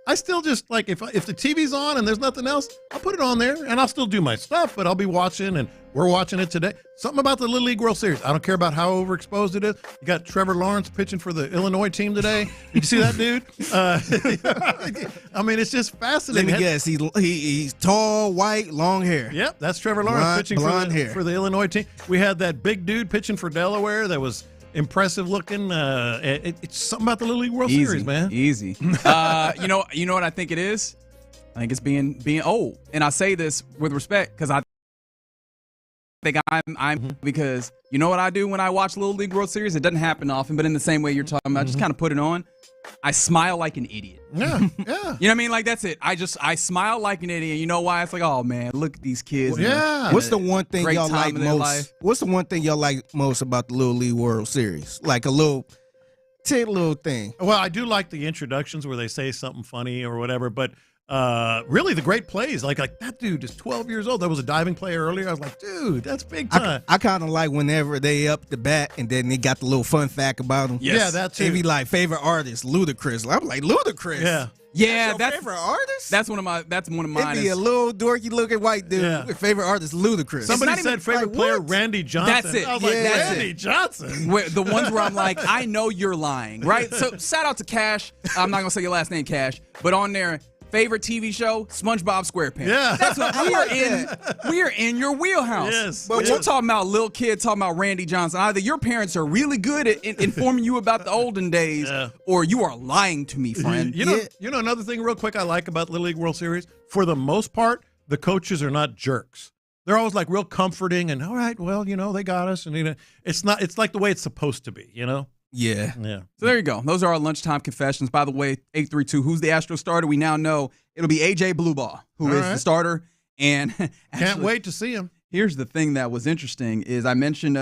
I still just, like, if the TV's on and there's nothing else, I'll put it on there, and I'll still do my stuff, but I'll be watching, and we're watching it today. Something about the Little League World Series. I don't care about how overexposed it is. You got Trevor Lawrence pitching for the Illinois team today. Did you see that, dude? I mean, it's just fascinating. Let me guess. He's tall, white, long hair. Yep, that's Trevor Lawrence pitching for the Illinois team. We had that big dude pitching for Delaware that was impressive looking. It's something about the Little League World Series, man. Easy. You know what I think it is? I think it's being old. And I say this with respect because I think I'm because you know what I do when I watch Little League World Series? It doesn't happen often, but in the same way you're talking about, just kind of put it on. I smile like an idiot. Yeah. You know what I mean? Like, that's it. I smile like an idiot. You know why? It's like, oh man, look at these kids. Yeah. What's the one thing y'all like most? Life. What's the one thing y'all like most about the Little League World Series? Like a little thing. Well, I do like the introductions where they say something funny or whatever, but really the great plays, like that dude is 12 years old. There was a diving play earlier. I was like, dude, that's big time. I kind of like whenever they up the bat and then they got the little fun fact about them. Yes. Yeah, that's it. They be like, favorite artist, Ludacris. I'm like, Ludacris? Yeah, that's your favorite artist? That's one of mine. It'd be a little dorky looking white dude. Yeah. Favorite artist, Ludacris. Somebody said favorite player, Randy Johnson. That's it. I was like, Randy Johnson? The ones where I'm like, I know you're lying, right? So shout out to Cash. I'm not going to say your last name, Cash, but on there, favorite TV show, SpongeBob SquarePants. Yeah. That's what we are in your wheelhouse. Yes. But we're talking about little kid talking about Randy Johnson. Either your parents are really good at informing you about the olden days, or you are lying to me, friend. You know another thing real quick I like about Little League World Series? For the most part, the coaches are not jerks. They're always like real comforting and, all right, well, they got us. And it's like the way it's supposed to be, Yeah. So there you go. Those are our lunchtime confessions. By the way, 832, who's the Astros starter? We now know it'll be A.J. Blueball, who is the starter. And can't wait to see him. Here's the thing that was interesting is I mentioned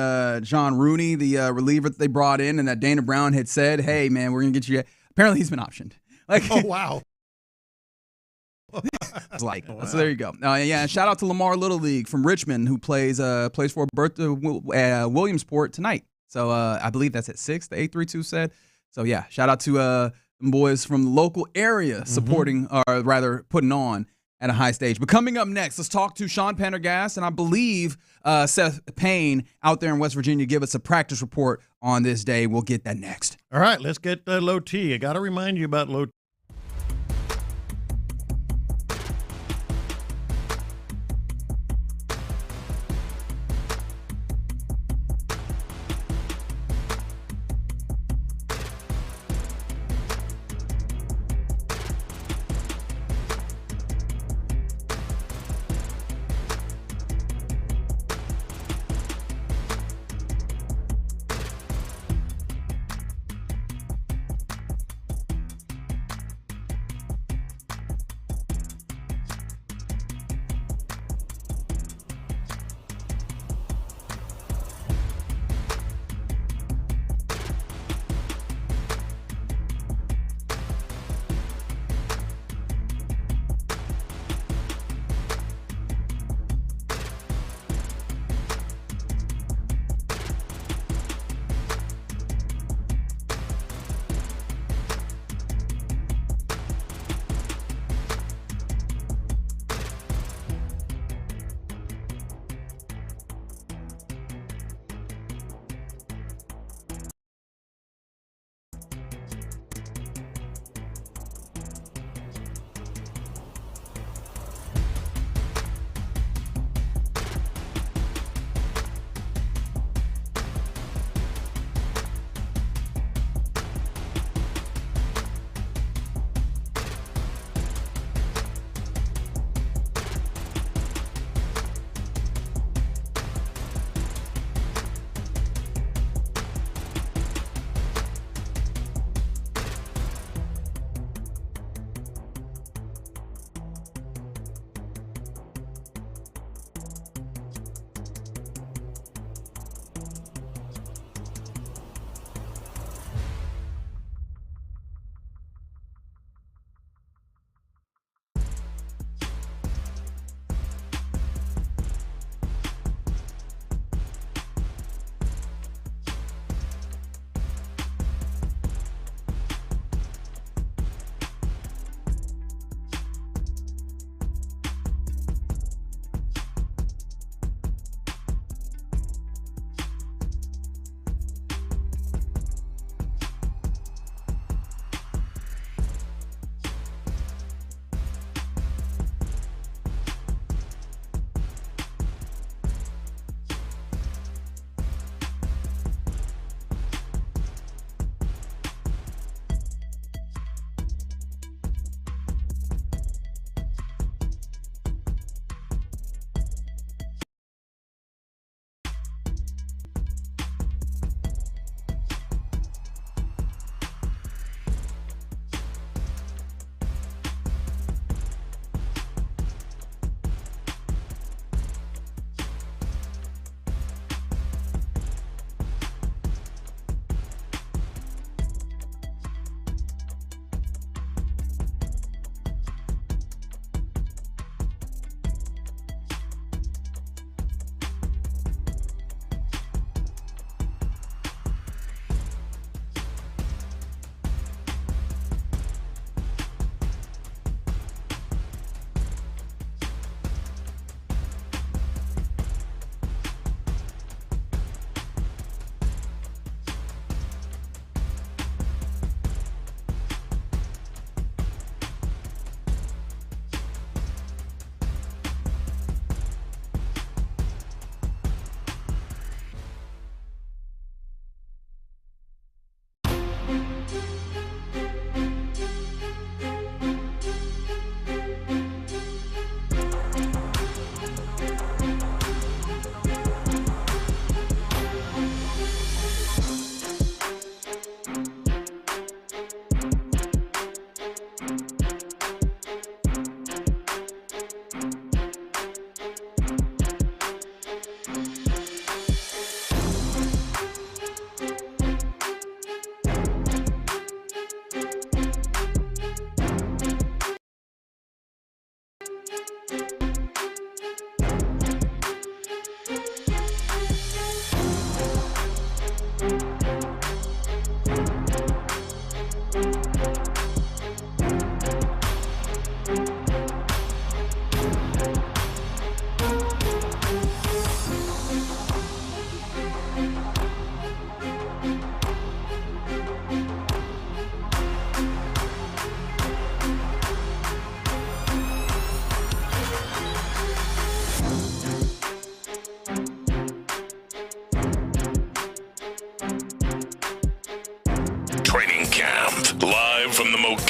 John Rooney, the reliever that they brought in, and that Dana Brown had said, hey, man, we're going to get you. Apparently he's been optioned. Oh, wow. So there you go. Shout out to Lamar Little League from Richmond, who plays for Williamsport tonight. So I believe that's at 6, the 832 said. So, yeah, shout out to them boys from the local area supporting, or rather putting on at a high stage. But coming up next, let's talk to Sean Pendergast, and I believe Seth Payne out there in West Virginia give us a practice report on this day. We'll get that next. All right, let's get Low T. I got to remind you about Low T.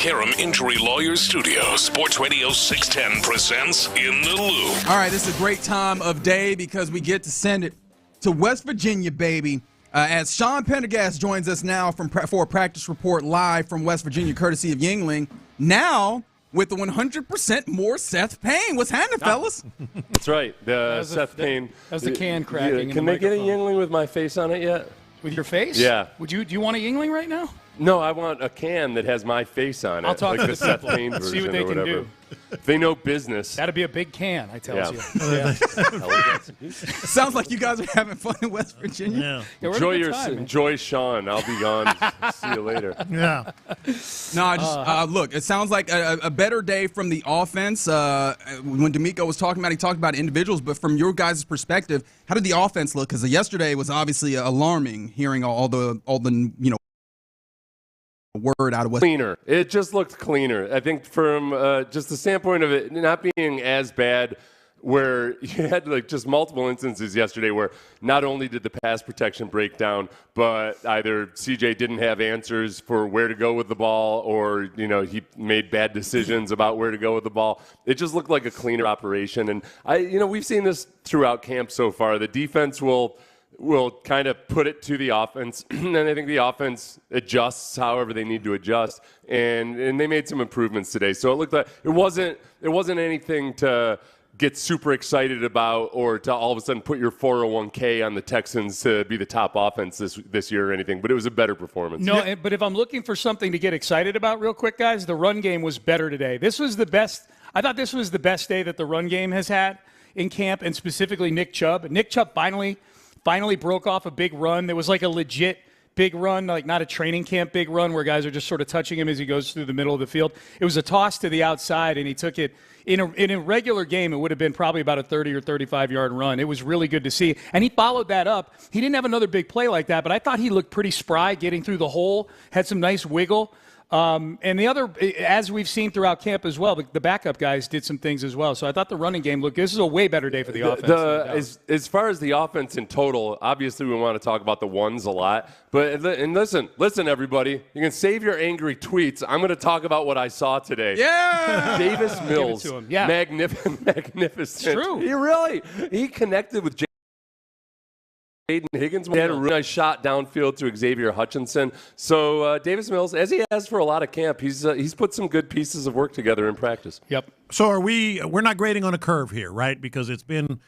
Karam Injury Lawyers Studio, Sports Radio 610 presents In the Loop. All right, this is a great time of day because we get to send it to West Virginia, baby. As Sean Pendergast joins us now for a practice report live from West Virginia, courtesy of Yingling. Now with the 100% more Seth Payne. What's happening, fellas? That's right. Seth Payne. How's the can cracking? Can they get a Yingling with my face on it yet? With your face? Yeah. Do you want a Yingling right now? No, I want a can that has my face on it. I'll talk like to the Seth Payne version see what they or can whatever. do. If they know business. That'd be a big can, I tell you. Yeah. Sounds like you guys are having fun in West Virginia. Yeah, Enjoy Sean. I'll be gone. See you later. Yeah. No, look, it sounds like a better day from the offense. When D'Amico was talking about it, he talked about individuals, but from your guys' perspective, how did the offense look? Because yesterday was obviously alarming, hearing all the word out of West. Cleaner. It just looked cleaner. I think from just the standpoint of it not being as bad, where you had like just multiple instances yesterday where not only did the pass protection break down, but either CJ didn't have answers for where to go with the ball, or he made bad decisions about where to go with the ball. It just looked like a cleaner operation, and we've seen this throughout camp so far. The defense will kind of put it to the offense, and I think the offense adjusts however they need to adjust, and they made some improvements today. So it looked like it wasn't anything to get super excited about, or to all of a sudden put your 401k on the Texans to be the top offense this year or anything, but it was a better performance. No, but if I'm looking for something to get excited about real quick, guys, the run game was better today. This was the best. I thought this was the best day that the run game has had in camp, and specifically Nick Chubb. Nick Chubb finally broke off a big run. There was like a legit big run, like not a training camp big run where guys are just sort of touching him as he goes through the middle of the field. It was a toss to the outside, and he took it. In a regular game, it would have been probably about a 30 or 35-yard run. It was really good to see. And he followed that up. He didn't have another big play like that, but I thought he looked pretty spry getting through the hole, had some nice wiggle. And the other, as we've seen throughout camp as well, the backup guys did some things as well. So I thought the running game looked, this is a way better day for the offense. As far as the offense in total, obviously we want to talk about the ones a lot. But listen, everybody, you can save your angry tweets. I'm going to talk about what I saw today. Yeah, Davis Mills, Give it to him. Yeah. magnificent. It's true. He connected with Jaden Higgins. He had a really nice shot downfield to Xavier Hutchinson. So Davis Mills, as he has for a lot of camp, he's put some good pieces of work together in practice. Yep. So we're not grading on a curve here, right? Because it's been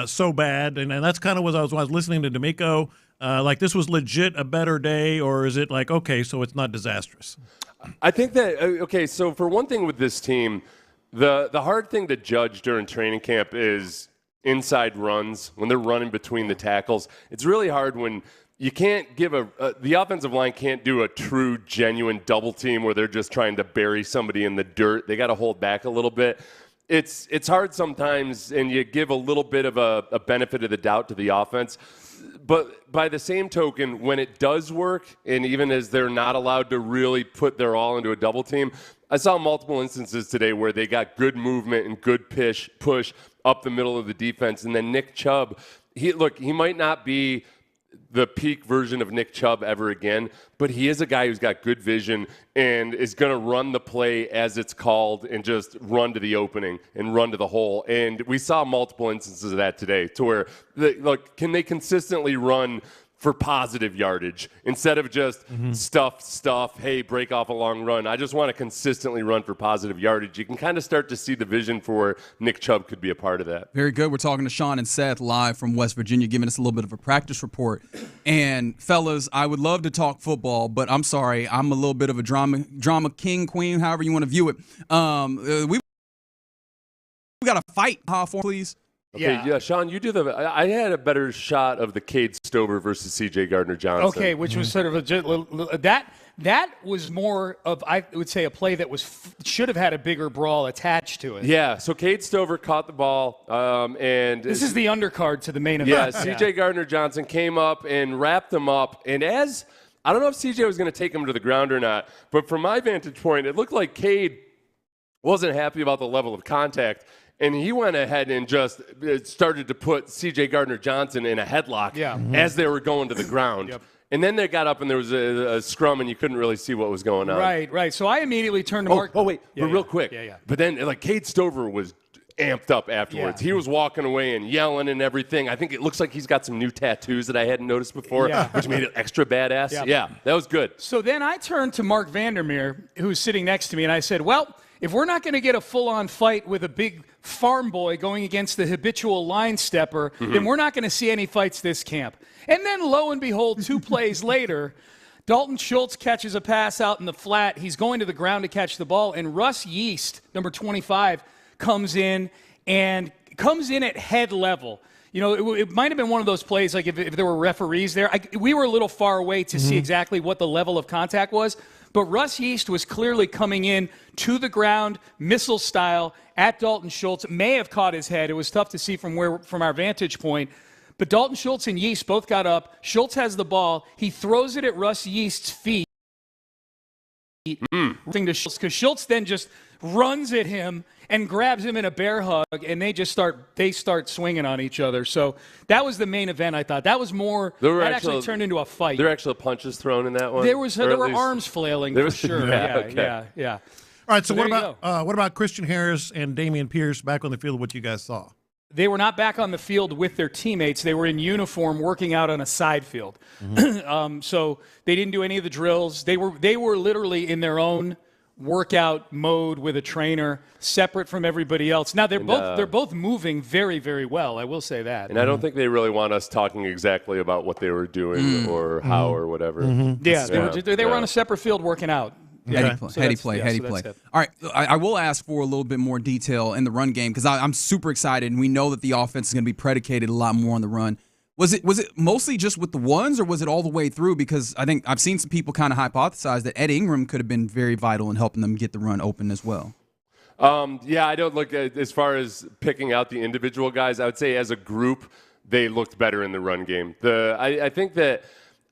so bad, and that's kind of what I was listening to D'Amico. Like this was legit a better day, or is it like, okay, so it's not disastrous? I think that, so for one thing with this team, the hard thing to judge during training camp is inside runs, when they're running between the tackles. It's really hard when you can't give the offensive line can't do a true, genuine double team where they're just trying to bury somebody in the dirt. They got to hold back a little bit. It's hard sometimes, and you give a little bit of a benefit of the doubt to the offense. But by the same token, when it does work, and even as they're not allowed to really put their all into a double team, I saw multiple instances today where they got good movement and good push up the middle of the defense. And then Nick Chubb, he might not be the peak version of Nick Chubb ever again, but he is a guy who's got good vision and is going to run the play as it's called and just run to the opening and run to the hole. And we saw multiple instances of that today, to where, can they consistently run for positive yardage instead of just stuff, hey, break off a long run. I just want to consistently run for positive yardage. You can kind of start to see the vision for where Nick Chubb could be a part of that. Very good. We're talking to Sean and Seth live from West Virginia, giving us a little bit of a practice report. And fellas, I would love to talk football, but I'm sorry, I'm a little bit of a drama king, queen, however you want to view it. We got to fight, please. Okay, yeah, Sean, you do I had a better shot of the Cade Stover versus C.J. Gardner-Johnson. Okay, which was sort of that was more of, I would say, a play that should have had a bigger brawl attached to it. Yeah, so Cade Stover caught the ball, and this is the undercard to the main event. Yeah, C.J. Gardner-Johnson came up and wrapped him up, and I don't know if C.J. was going to take him to the ground or not, but from my vantage point, it looked like Cade wasn't happy about the level of contact. And he went ahead and just started to put C.J. Gardner-Johnson in a headlock as they were going to the ground. And then they got up and there was a scrum and you couldn't really see what was going on. Right. So I immediately turned to Mark. Oh, wait, but real quick. Yeah. But then, like, Cade Stover was amped up afterwards. Yeah. He was walking away and yelling and everything. I think it looks like he's got some new tattoos that I hadn't noticed before, which made it extra badass. Yeah, that was good. So then I turned to Mark Vandermeer, who's sitting next to me, and I said, well, if we're not going to get a full-on fight with a big farm boy going against the habitual line stepper, then we're not going to see any fights this camp. And then, lo and behold, 2 plays later, Dalton Schultz catches a pass out in the flat. He's going to the ground to catch the ball, and Russ Yeast, number 25, comes in at head level. You know, it might have been one of those plays, like if there were referees there. We were a little far away to see exactly what the level of contact was, but Russ Yeast was clearly coming in to the ground, missile style, at Dalton Schultz. May have caught his head. It was tough to see from our vantage point. But Dalton Schultz and Yeast both got up. Schultz has the ball. He throws it at Russ Yeast's feet. Because Schultz then just runs at him and grabs him in a bear hug, and they start swinging on each other. So that was the main event, I thought. That was more, that actually turned into a fight. There were actually punches thrown in that one? There were arms flailing, for sure. Yeah. All right, so what about Christian Harris and Damian Pierce back on the field, what you guys saw? They were not back on the field with their teammates. They were in uniform working out on a side field. So they didn't do any of the drills. They were literally in their own workout mode with a trainer, separate from everybody else. Now they're both moving very, very well. I will say that. And I don't think they really want us talking exactly about what they were doing or how or whatever. They were on a separate field working out. Heady play. All right, I will ask for a little bit more detail in the run game because I'm super excited, and we know that the offense is going to be predicated a lot more on the run. Was it mostly just with the ones, or was it all the way through? Because I think I've seen some people kind of hypothesize that Ed Ingram could have been very vital in helping them get the run open as well. I don't look at, as far as picking out the individual guys, I would say as a group, they looked better in the run game. I think that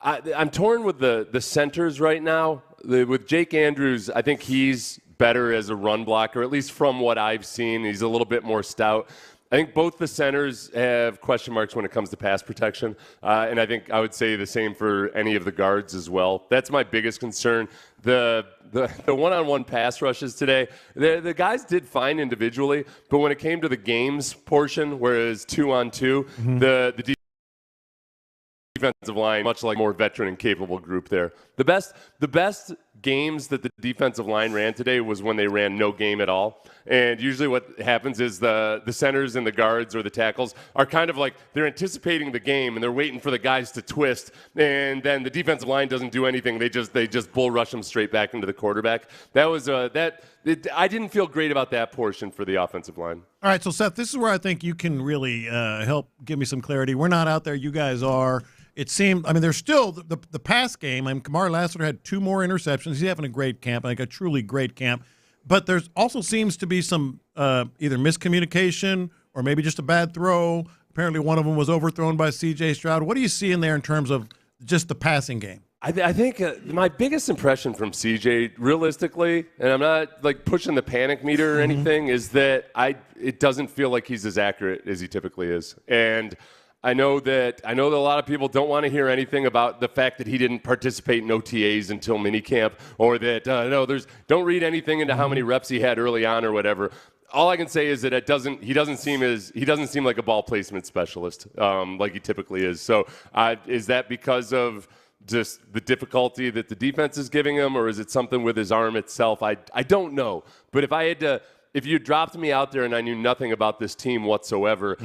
I'm torn with the centers right now. With Jake Andrews, I think he's better as a run blocker, at least from what I've seen. He's a little bit more stout. I think both the centers have question marks when it comes to pass protection, and I think I would say the same for any of the guards as well. That's my biggest concern. The one-on-one pass rushes today, the guys did fine individually, but when it came to the games portion, whereas 2-on-2, the defensive line, much like more veteran and capable group there. The best games that the defensive line ran today was when they ran no game at all. And usually what happens is the centers and the guards or the tackles are kind of like they're anticipating the game and they're waiting for the guys to twist, and then the defensive line doesn't do anything. They just bull rush them straight back into the quarterback. I didn't feel great about that portion for the offensive line. All right, so Seth, this is where I think you can really help give me some clarity. We're not out there. You guys are. It seemed, there's still the pass game. Kamar Lassiter had 2 more interceptions. He's having a great camp, like a truly great camp. But there's also seems to be some either miscommunication or maybe just a bad throw. Apparently one of them was overthrown by C.J. Stroud. What do you see in there in terms of just the passing game? I think my biggest impression from CJ, realistically, and I'm not like pushing the panic meter or anything, is that it doesn't feel like he's as accurate as he typically is. And I know that a lot of people don't want to hear anything about the fact that he didn't participate in OTAs until minicamp, or that don't read anything into how many reps he had early on or whatever. All I can say is that he doesn't seem like a ball placement specialist like he typically is. So is that because of just the difficulty that the defense is giving him, or is it something with his arm itself? I don't know. But if you dropped me out there and I knew nothing about this team whatsoever,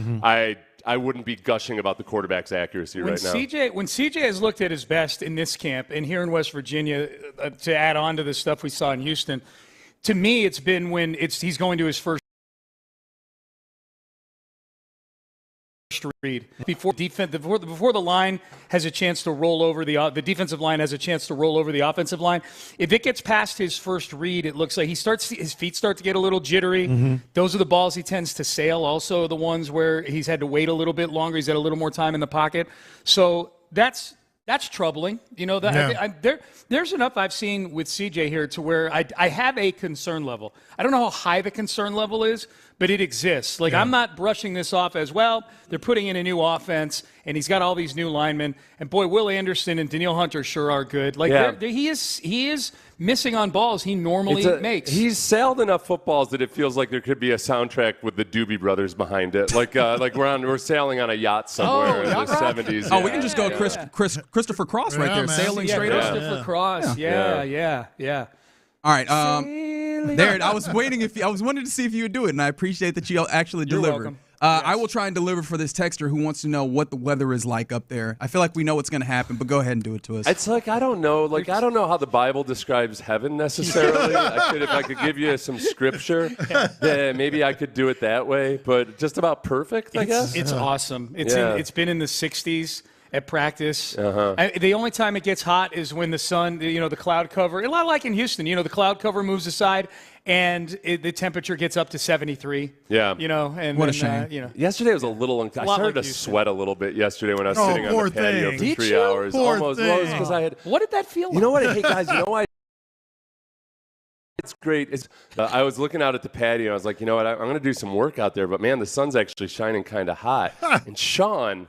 I wouldn't be gushing about the quarterback's accuracy right now. When CJ has looked at his best in this camp and here in West Virginia, to add on to the stuff we saw in Houston, to me it's been when he's going to his first read before the line has a chance to roll over the defensive line has a chance to roll over the offensive line. If it gets past his first read, it looks like his feet start to get a little jittery. Those are the balls he tends to sail. Also, the ones where he's had to wait a little bit longer. He's had a little more time in the pocket. So that's troubling. There's enough I've seen with CJ here to where I have a concern level. I don't know how high the concern level is, but it exists. Like, I'm not brushing this off as, well, they're putting in a new offense, and he's got all these new linemen. And, boy, Will Anderson and Danielle Hunter sure are good. Like, he is missing on balls he normally makes. He's sailed enough footballs that it feels like there could be a soundtrack with the Doobie Brothers behind it. Like we're sailing on a yacht somewhere in the 70s. Oh, we can just go Christopher Cross right there, sailing straight up. Christopher Cross. Yeah. All right. There, I was waiting. I was wanting to see if you would do it, and I appreciate that you actually delivered. You're welcome. I will try and deliver for this texter who wants to know what the weather is like up there. I feel like we know what's going to happen, but go ahead and do it to us. It's like, I don't know. Like, I don't know how the Bible describes heaven necessarily. If I could give you some scripture, then maybe I could do it that way. But just about perfect, I guess. It's awesome. It's been in the 60s. At practice. The only time it gets hot is when the sun, the cloud cover, a lot like in Houston, the cloud cover moves aside and the temperature gets up to 73. Yeah. And what a shame. Yesterday was a little I started to sweat a little bit yesterday when I was sitting on the patio for 3 hours. Almost. Well, because I had. What did that feel like? You know what? Hey, guys, it's great. I was looking out at the patio. I was like, you know what? I'm going to do some work out there. But, man, the sun's actually shining kind of hot. And Sean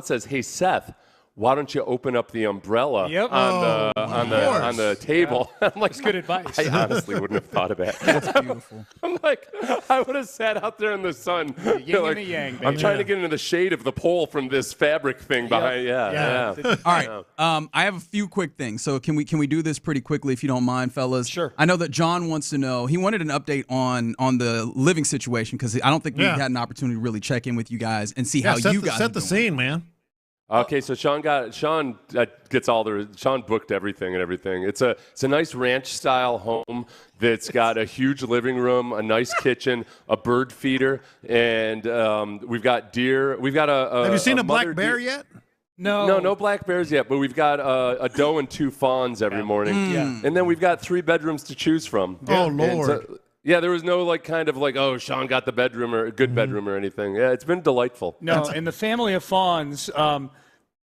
says, hey, Seth, why don't you open up the umbrella on the table? Yeah. I'm like, that's good advice. I honestly wouldn't have thought of that. That's beautiful. I'm like, I would have sat out there in the sun. The yin and the yang, baby. I'm trying to get into the shade of the pole from this fabric thing behind. Yeah. All right. I have a few quick things. So can we do this pretty quickly if you don't mind, fellas? Sure. I know that John wants to know. He wanted an update on the living situation because I don't think we've had an opportunity to really check in with you guys and see how you guys set the scene, man. Okay, so Sean gets Sean booked everything and everything. It's a nice ranch style home that's got a huge living room, a nice kitchen, a bird feeder, and we've got deer. We've got a. Have you seen a black bear yet? No black bears yet. But we've got a doe and 2 fawns every morning, and then we've got 3 bedrooms to choose from. Oh Lord. Yeah, there was no Sean got the bedroom or a good bedroom or anything. Yeah, it's been delightful. No, and the family of fawns,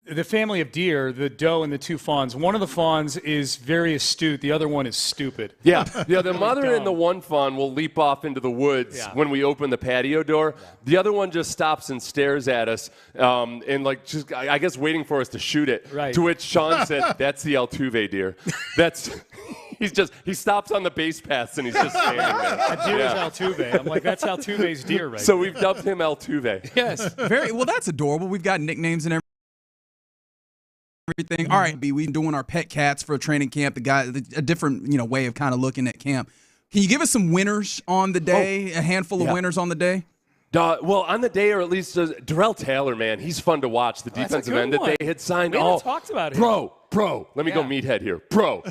the family of deer, the doe and the 2 fawns, one of the fawns is very astute, the other one is stupid. Yeah, the mother and the one fawn will leap off into the woods when we open the patio door. Yeah. The other one just stops and stares at us and just I guess waiting for us to shoot it. Right. To which Sean said, that's the Altuve deer. He stops on the base paths and he's just standing there. That deer is Altuve. I'm like, that's Altuve's deer right So we've dubbed him Altuve. Yes. Very well, that's adorable. We've got nicknames and everything. All right, B, we've been doing our pet cats for a training camp. A different way of kind of looking at camp. Can you give us some winners on the day? A handful of winners on the day? Well, on the day, or at least Darrell Taylor, man, he's fun to watch. The defensive end that they had signed. We haven't talked about him. Bro, let me go meathead here. Bro,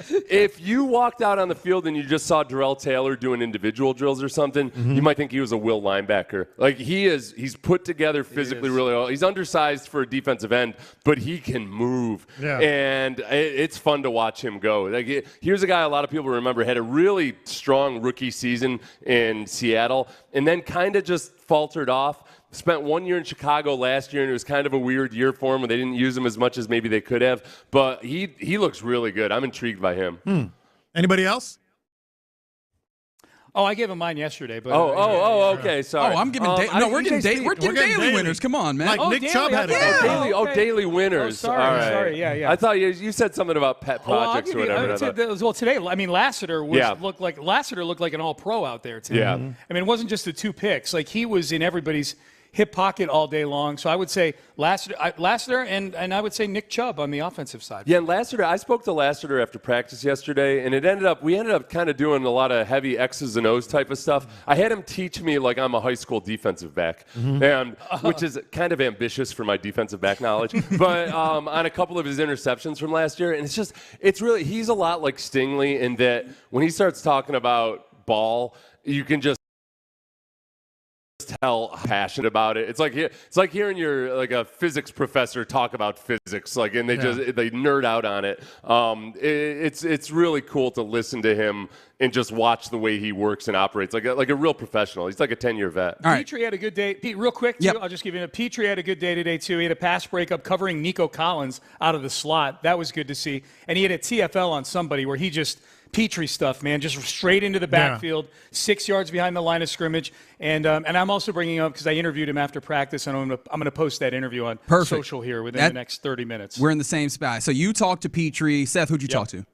if you walked out on the field and you just saw Darrell Taylor doing individual drills or something, you might think he was a will linebacker. Like, he's put together physically really well. He's undersized for a defensive end, but he can move. Yeah. And it's fun to watch him go. Like, here's a guy a lot of people remember had a really strong rookie season in Seattle and then kind of just faltered off. Spent 1 year in Chicago last year, and it was kind of a weird year for him where they didn't use him as much as maybe they could have. But he looks really good. I'm intrigued by him. Anybody else? Oh, I gave him mine yesterday. But okay. Sorry. Oh, I'm giving we're giving daily winners. Come on, man. Like Nick Chubb had a daily winners. Sorry. All right. Sorry. Yeah. I thought you said something about pet projects or whatever. Well, today, Lassiter looked like an all-pro out there today. Yeah. I mean, it wasn't just the 2 picks. Like, he was in everybody's hip pocket all day long. So I would say Lassiter and I would say Nick Chubb on the offensive side. Yeah, and Lassiter, I spoke to Lassiter after practice yesterday, and we ended up kind of doing a lot of heavy X's and O's type of stuff. I had him teach me like I'm a high school defensive back, and which is kind of ambitious for my defensive back knowledge. But on a couple of his interceptions from last year, and it's really he's a lot like Stingley in that when he starts talking about ball, you can just tell how passionate about it. It's like hearing a physics professor talk about physics, and they nerd out on it. It's really cool to listen to him and just watch the way he works and operates like a real professional. He's like a 10-year vet. All right. Petrie had a good day. Pete, real quick, too, I'll just give you Petrie had a good day today, too. He had a pass breakup covering Nico Collins out of the slot. That was good to see. And he had a TFL on somebody where he just Petrie stuff, man, just straight into the backfield, 6 yards behind the line of scrimmage. And I'm also bringing up, because I interviewed him after practice, and I'm going to post that interview on social here within the next 30 minutes. We're in the same spot. So you talked to Petrie. Seth, who'd you talk to?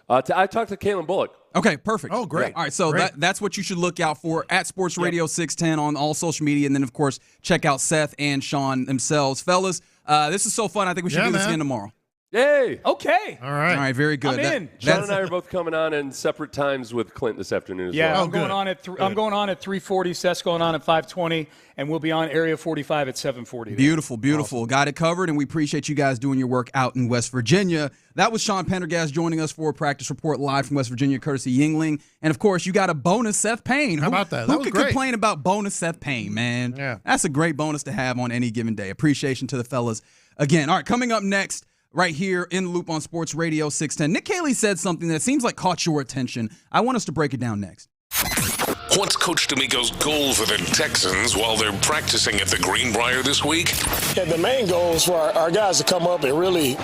I talked to Kalen Bullock. Okay, perfect. Oh, great. All right, so that's what you should look out for at Sports Radio 610 on all social media. And then, of course, check out Seth and Sean themselves. Fellas, this is so fun. I think we should do this again tomorrow. Yay! Okay. All right. All right, very good. I'm in. John and I are both coming on in separate times with Clint this afternoon as well. I'm going on at 3:40. Seth's going on at 5:20, and we'll be on Area 45 at 7:40. Beautiful. Awesome. Got it covered, and we appreciate you guys doing your work out in West Virginia. That was Sean Pendergast joining us for a practice report live from West Virginia, courtesy Yingling. And, of course, you got a bonus Seth Payne. How about that? Who could complain about bonus Seth Payne, man? Yeah. That's a great bonus to have on any given day. Appreciation to the fellas again. All right, coming up next, right here in the Loop on Sports Radio 610. Nick Haley said something that seems like caught your attention. I want us to break it down next. What's Coach D'Amico's goal for the Texans while they're practicing at the Greenbriar this week? Yeah, the main goal is for our guys to come up and really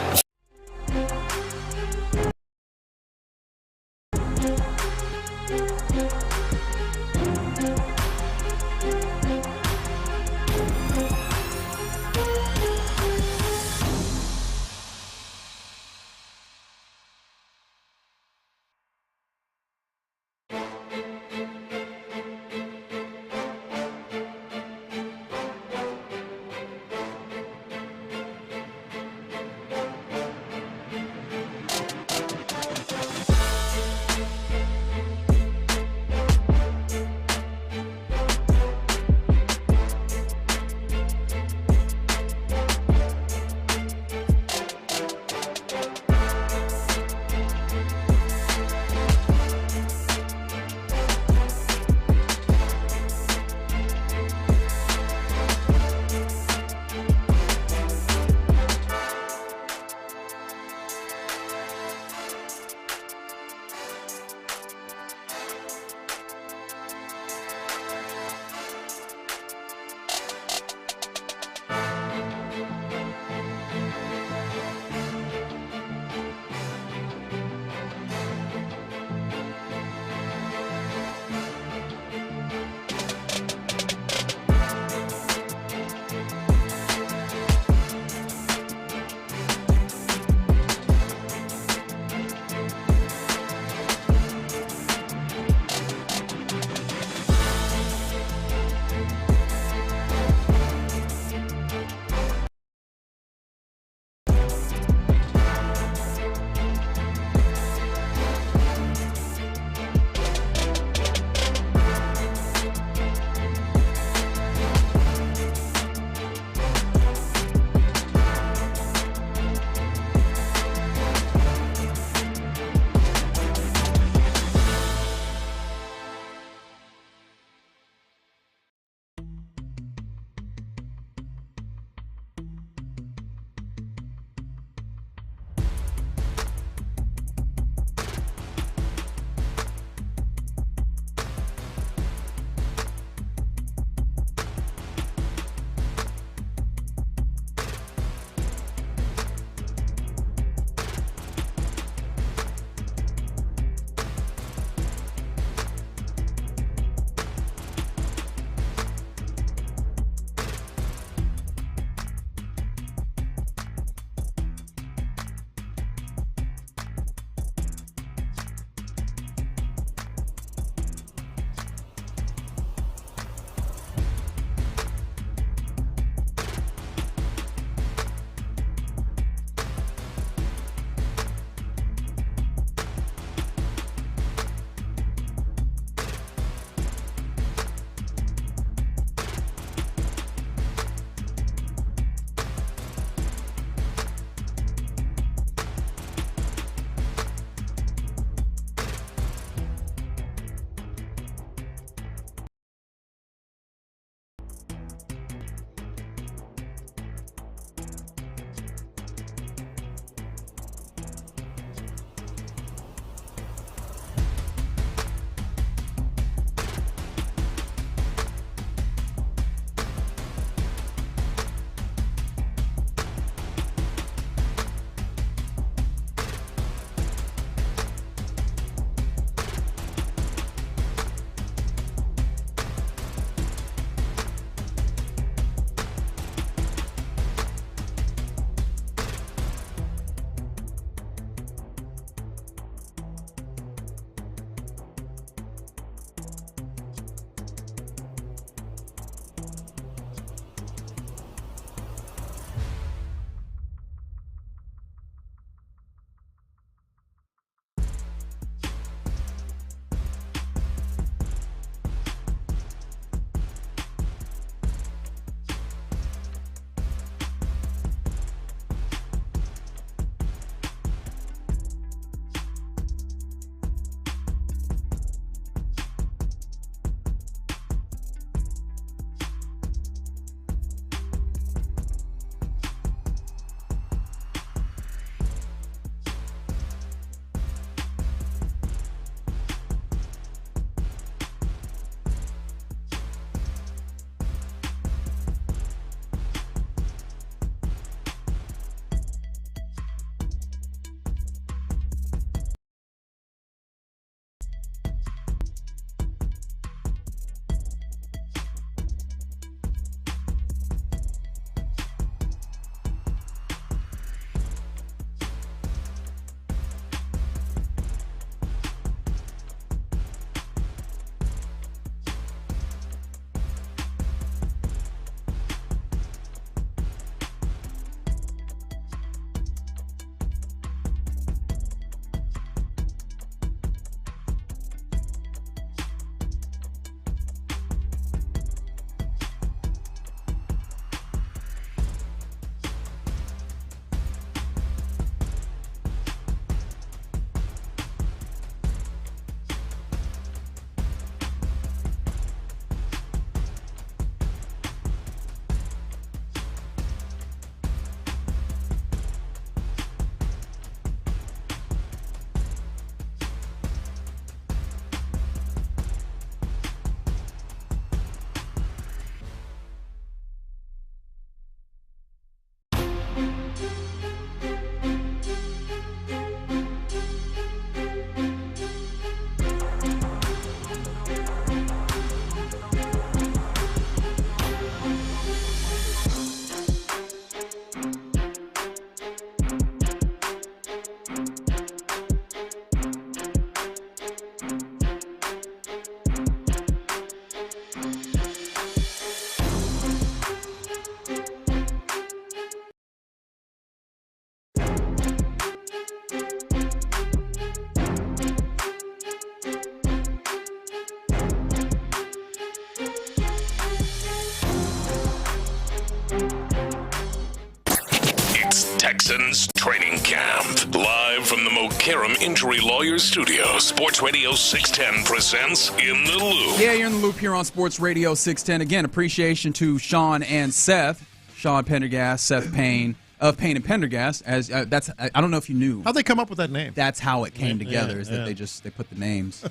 Texans training camp. Live from the Mokaram Injury Lawyers Studio, Sports Radio 610 presents In the Loop. Yeah, you're in the loop here on Sports Radio 610. Again, appreciation to Sean and Seth. Sean Pendergast, Seth Payne of Payne and Pendergast. As that's, I don't know if you knew. How'd they come up with that name? That's how it came together. Is that they put the names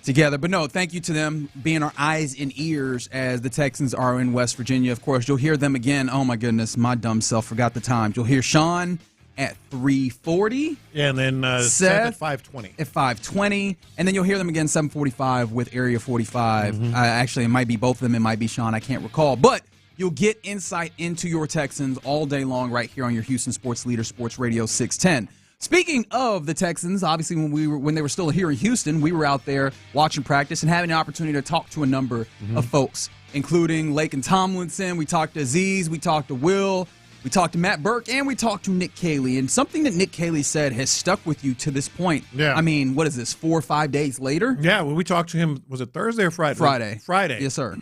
together. But no, thank you to them being our eyes and ears as the Texans are in West Virginia. Of course, you'll hear them again. Oh my goodness, my dumb self forgot the times. You'll hear Sean at 3:40. Yeah, and then Seth at 5:20. At 5:20, and then you'll hear them again 7:45 with Area 45. Actually, it might be both of them. It might be Sean. I can't recall, but. You'll get insight into your Texans all day long right here on your Houston sports leader, Sports Radio 610. Speaking of the Texans, obviously when they were still here in Houston, we were out there watching practice and having an opportunity to talk to a number of folks, including Lake and Tomlinson. We talked to Aziz, we talked to Will, we talked to Matt Burke, and we talked to Nick Caley. And something that Nick Caley said has stuck with you to this point. Yeah. I mean, what is this, 4 or 5 days later? Yeah, when we talked to him, was it Thursday or Friday? Friday. Yes, sir.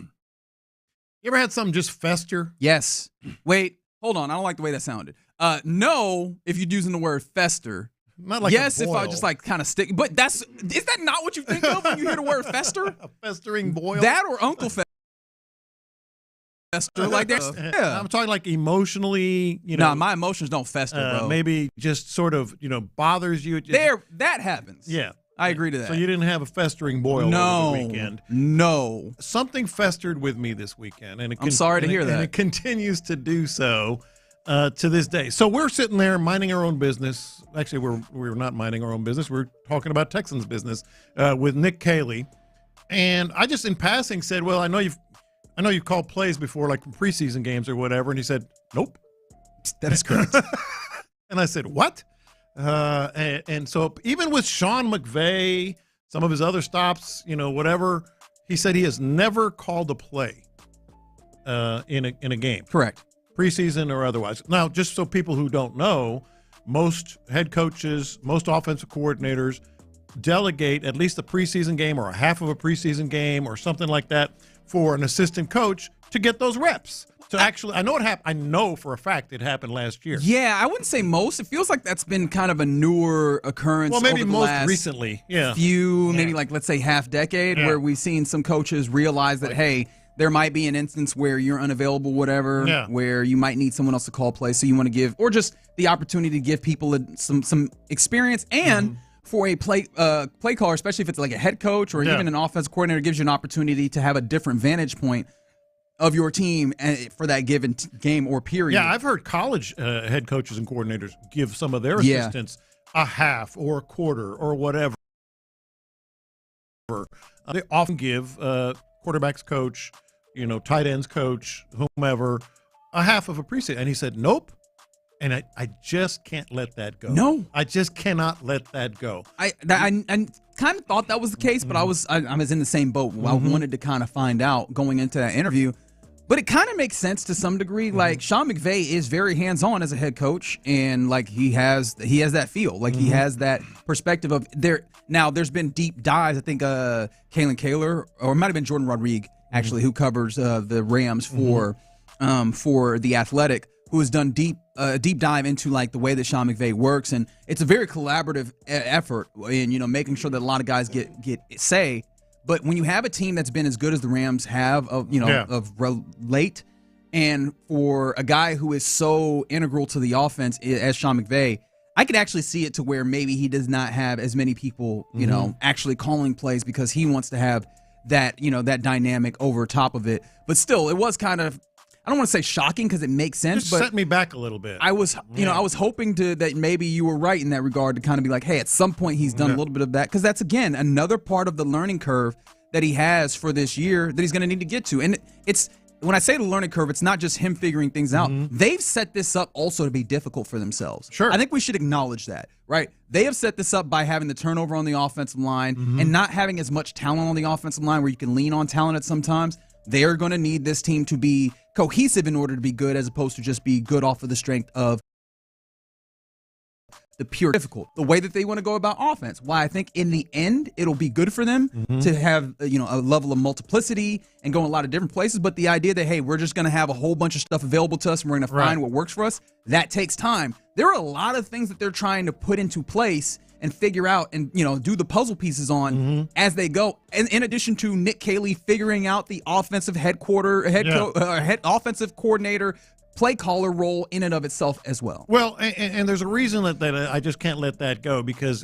You ever had something just fester? Yes. Wait, hold on. I don't like the way that sounded. No, if you're using the word fester. Not like yes, a boil. if I just like kind of stick. But is that not what you think of when you hear the word fester? A festering boil? That or Uncle Fester. Like there's, yeah. I'm talking like emotionally, Nah, my emotions don't fester, bro. Maybe just sort of, bothers you. That happens. Yeah. I agree to that. So you didn't have a festering boil over the weekend. No. Something festered with me this weekend. And I'm sorry to hear that. And it continues to do so to this day. So we're sitting there minding our own business. Actually, we're not minding our own business. We're talking about Texans business with Nick Caley. And I just in passing said, well, I know you've called plays before, like preseason games or whatever. And he said, nope. That is correct. And I said, what? And so even with Sean McVay, some of his other stops, whatever, he said he has never called a play in a game. Correct. Preseason or otherwise. Now, just so people who don't know, most head coaches, most offensive coordinators delegate at least a preseason game or a half of a preseason game or something like that for an assistant coach to get those reps. I know it happened. I know for a fact it happened last year. Yeah, I wouldn't say most. It feels like that's been kind of a newer occurrence. Well, maybe over the most last recently. Yeah. Maybe like let's say half decade, where we've seen some coaches realize that hey, there might be an instance where you're unavailable, whatever, where you might need someone else to call play, so you want to give, or just the opportunity to give people some experience and. For a play caller, especially if it's like a head coach or even an offensive coordinator, gives you an opportunity to have a different vantage point of your team for that given game or period. Yeah, I've heard college head coaches and coordinators give some of their assistants a half or a quarter or whatever. They often give quarterbacks coach, tight ends coach, whomever, a half of a preseason. And he said, nope. And I just can't let that go. No. I just cannot let that go. I kind of thought that was the case, but I was in the same boat. I wanted to kind of find out going into that interview. But it kind of makes sense to some degree. Like Sean McVay is very hands-on as a head coach, and like he has that feel. Like he has that perspective of there. Now there's been deep dives. I think Kalen Kaler, or it might have been Jordan Rodriguez actually, who covers the Rams for The Athletic, who has done deep dive into like the way that Sean McVay works, and it's a very collaborative effort in making sure that a lot of guys get say. But when you have a team that's been as good as the Rams have of late, and for a guy who is so integral to the offense as Sean McVay, I could actually see it to where maybe he does not have as many people actually calling plays because he wants to have that that dynamic over top of it. But still, it was kind of, I don't want to say shocking because it makes sense. Just but set me back a little bit. I was, I was hoping that maybe you were right in that regard to kind of be like, hey, at some point he's done a little bit of that, because that's again another part of the learning curve that he has for this year that he's going to need to get to. And it's when I say the learning curve, it's not just him figuring things out. They've set this up also to be difficult for themselves. Sure, I think we should acknowledge that, right? They have set this up by having the turnover on the offensive line and not having as much talent on the offensive line where you can lean on talent at sometimes. They're going to need this team to be cohesive in order to be good, as opposed to just be good off of the strength of the pure difficult, the way that they want to go about offense. Why I think in the end it'll be good for them to have a level of multiplicity and go in a lot of different places. But the idea that, hey, we're just going to have a whole bunch of stuff available to us and we're going to find what works for us, that takes time. There are a lot of things that they're trying to put into place and figure out and do the puzzle pieces on as they go. And in addition to Nick Caley figuring out the offensive offensive coordinator, play caller role in and of itself as well. Well, and there's a reason that I just can't let that go because,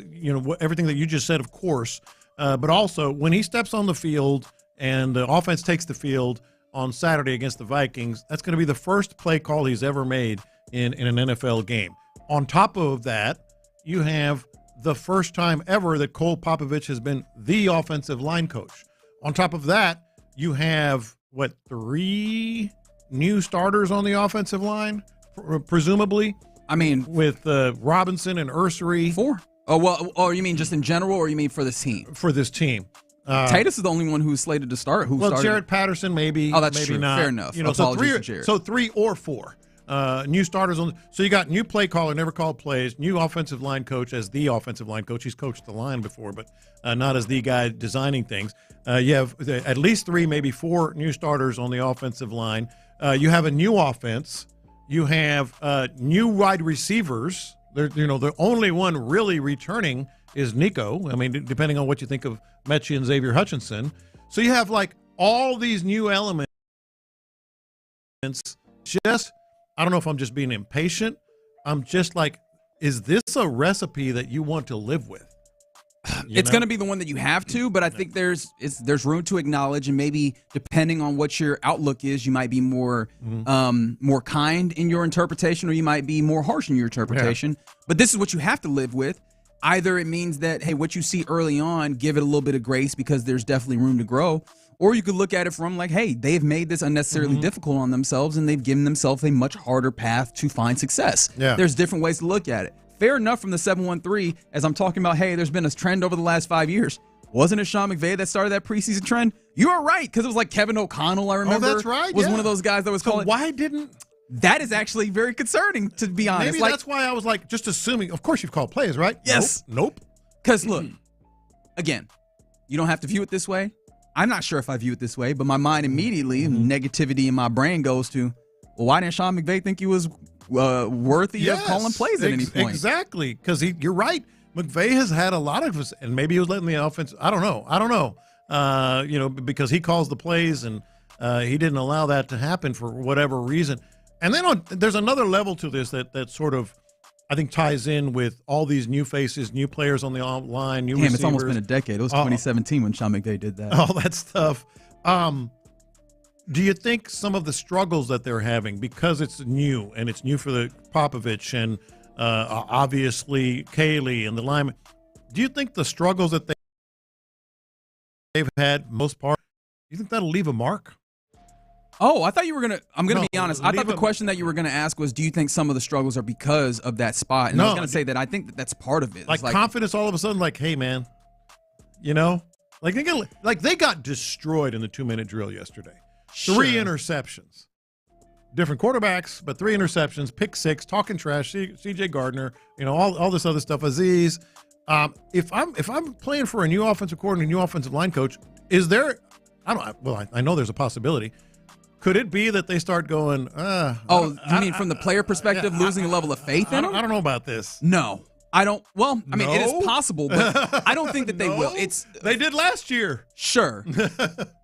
everything that you just said, of course, but also when he steps on the field and the offense takes the field on Saturday against the Vikings, that's going to be the first play call he's ever made in an NFL game. On top of that, you have the first time ever that Cole Popovich has been the offensive line coach. On top of that, you have, 3 new starters on the offensive line, presumably. I mean, with Robinson and Ursery. 4. Oh, well, or you mean just in general, or you mean for this team? For this team. Titus is the only one who's slated to start. Jared Patterson, maybe. Oh, that's maybe true. not. Fair enough. So 3 or 4 new starters on. So you got new play caller, never called plays, new offensive line coach as the offensive line coach. He's coached the line before, but not as the guy designing things. You have at least 3, maybe 4 new starters on the offensive line. You have a new offense. You have new wide receivers. The only one really returning is Nico. I mean, depending on what you think of Mechie and Xavier Hutchinson. So you have all these new elements. I don't know if I'm just being impatient. I'm just is this a recipe that you want to live with? It's going to be the one that you have to, but I think there's room to acknowledge, and maybe depending on what your outlook is, you might be more kind in your interpretation, or you might be more harsh in your interpretation. Yeah. But this is what you have to live with. Either it means that, hey, what you see early on, give it a little bit of grace because there's definitely room to grow, or you could look at it from hey, they've made this unnecessarily difficult on themselves, and they've given themselves a much harder path to find success. Yeah. There's different ways to look at it. Fair enough from the 713, as I'm talking about, hey, there's been a trend over the last 5 years. Wasn't it Sean McVay that started that preseason trend? You are right, because it was Kevin O'Connell, I remember. Oh, that's right. Was one of those guys that was calling. Why didn't... That is actually very concerning, to be honest. Maybe that's why I was just assuming. Of course you've called plays, right? Yes. Nope. Because, look, again, you don't have to view it this way. I'm not sure if I view it this way, but my mind immediately, negativity in my brain goes to, well, why didn't Sean McVay think he was worthy of calling plays at any point? Exactly, because you're right. McVay has had a lot of us, and maybe he was letting the offense. I don't know. Because he calls the plays, and he didn't allow that to happen for whatever reason. And then there's another level to this that sort of, I think, ties in with all these new faces, new players on the line, new receivers. It's almost been a decade. It was 2017 when Sean McVay did that. All that stuff. Do you think some of the struggles that they're having, because it's new and it's new for the Popovich and obviously Caley and the linemen, do you think the struggles that they've had most part, do you think that'll leave a mark? Oh, I thought you were going to – I'm going to be honest. I thought the question that you were going to ask was, do you think some of the struggles are because of that spot? And I was going to say that I think that's part of it. Confidence all of a sudden, hey, man, they got destroyed in the 2-minute drill yesterday. Sure. 3 interceptions. Different quarterbacks, but 3 interceptions, pick 6, talking trash, C.J. Gardner, all this other stuff. Aziz, if I'm playing for a new offensive coordinator, new offensive line coach, is there – I know there's a possibility. Could it be that they start going, you mean from the player perspective, losing a level of faith in them? I don't know about this. No. I don't. Well, I mean, it is possible, but I don't think that they will. They did last year. Sure.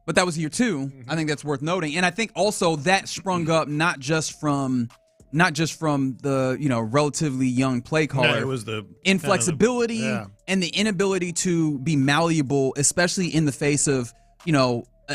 But that was year 2. I think that's worth noting. And I think also that sprung up not just from the relatively young play caller. No, it was the inflexibility and the inability to be malleable, especially in the face of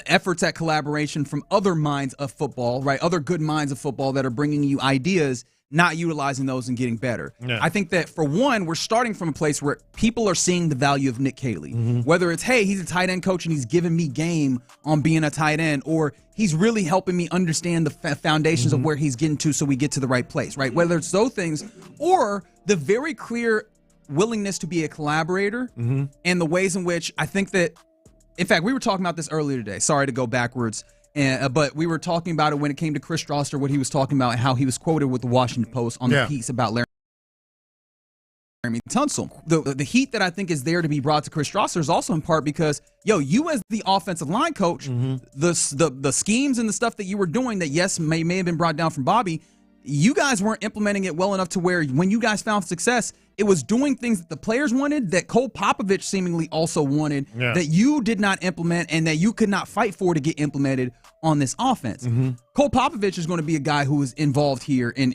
efforts at collaboration from other minds of football, right? Other good minds of football that are bringing you ideas, not utilizing those and getting better. Yeah. I think that, for one, we're starting from a place where people are seeing the value of Nick Caley. Whether it's, hey, he's a tight end coach and he's giving me game on being a tight end, or he's really helping me understand the foundations of where he's getting to so we get to the right place, right? Whether it's those things or the very clear willingness to be a collaborator and the ways in which I think that, in fact, we were talking about this earlier today. Sorry to go backwards. But we were talking about it when it came to Chris Strasser, what he was talking about, and how he was quoted with the Washington Post on the piece about Tunsil. The heat that I think is there to be brought to Chris Strasser is also in part because, you as the offensive line coach, the schemes and the stuff that you were doing that, yes, may have been brought down from Bobby, you guys weren't implementing it well enough to where when you guys found success, it was doing things that the players wanted, that Cole Popovich seemingly also wanted, that you did not implement and that you could not fight for to get implemented on this offense. Cole Popovich is going to be a guy who is involved here in,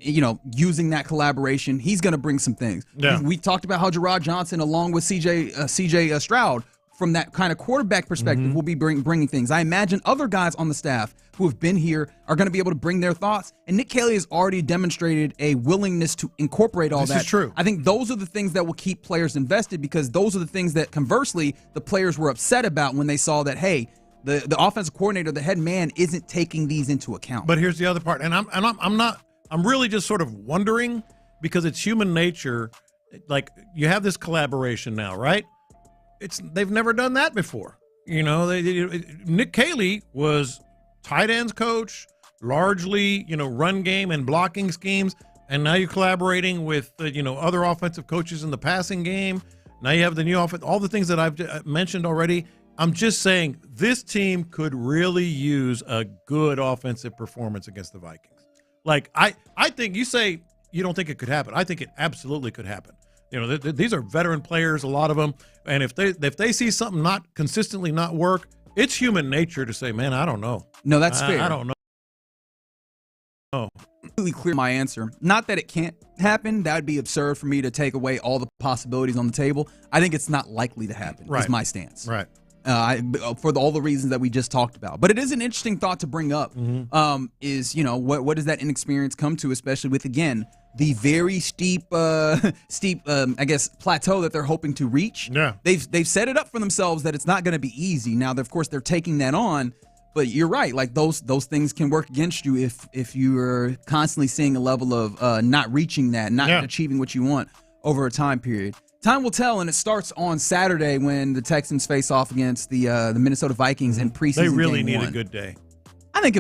using that collaboration. He's going to bring some things. We talked about how Gerard Johnson, along with CJ Stroud, from that kind of quarterback perspective, will be bringing things. I imagine other guys on the staff who have been here are going to be able to bring their thoughts. And Nick Caley has already demonstrated a willingness to incorporate all that. This is true. I think those are the things that will keep players invested, because those are the things that, conversely, the players were upset about when they saw that, hey, the offensive coordinator, the head man, isn't taking these into account. But here's the other part, and I'm really just sort of wondering, because it's human nature. Like, you have this collaboration now, right? They've never done that before. Nick Caley was tight ends coach, largely, run game and blocking schemes, and now you're collaborating with other offensive coaches in the passing game. Now you have the new offense, all the things that I've mentioned already. I'm just saying this team could really use a good offensive performance against the Vikings. Like, I think you say you don't think it could happen. I think it absolutely could happen. These are veteran players, a lot of them, and if they see something not consistently not work, it's human nature to say, man, I don't know. No, that's fair. I don't know. Really clear my answer. Not that it can't happen. That would be absurd for me to take away all the possibilities on the table. I think it's not likely to happen. Right. Is my stance. Right. For all the reasons that we just talked about. But it is an interesting thought to bring up. Is what does that inexperience come to, especially with, again, the very steep I guess, plateau that they're hoping to reach. Yeah. They've set it up for themselves that it's not going to be easy. Now, of course, they're taking that on. But you're right. Like, those things can work against you if you are constantly seeing a level of not reaching that, not achieving what you want over a time period. Time will tell, and it starts on Saturday when the Texans face off against the Minnesota Vikings in preseason. They really game need one. A good day. I think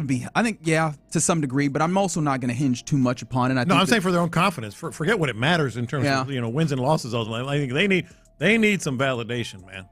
to some degree, but I'm also not going to hinge too much upon it. I'm saying for their own confidence. Forget what it matters in terms of wins and losses. I think they need some validation, man.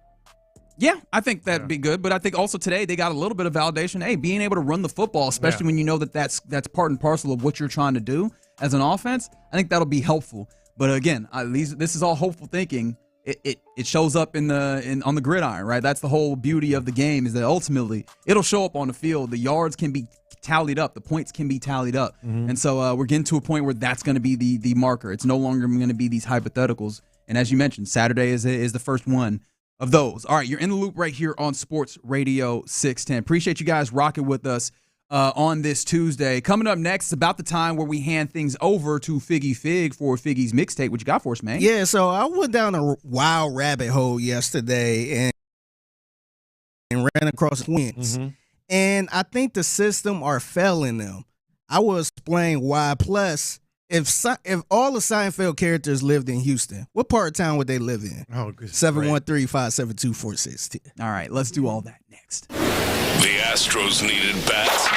Yeah, I think that'd be good, but I think also today they got a little bit of validation. Hey, being able to run the football, especially when you know that's part and parcel of what you're trying to do as an offense, I think that'll be helpful. But again, this is all hopeful thinking. It shows up on the gridiron, right? That's the whole beauty of the game, is that ultimately it'll show up on the field. The yards can be tallied up, the points can be tallied up, and so we're getting to a point where that's going to be the marker. It's no longer going to be these hypotheticals. And as you mentioned, Saturday is the first one of those. All right, you're in the loop right here on Sports Radio 610. Appreciate you guys rocking with us on this Tuesday. Coming up next is about the time where we hand things over to Figgy Fig for Figgy's mixtape. What you got for us, man? Yeah, so I went down a wild rabbit hole yesterday and ran across twins. And I think the system are failing them. I will explain why. Plus, if all the Seinfeld characters lived in Houston, what part of town would they live in? 713-572-4610. All right, let's do all that next. The Astros needed bats.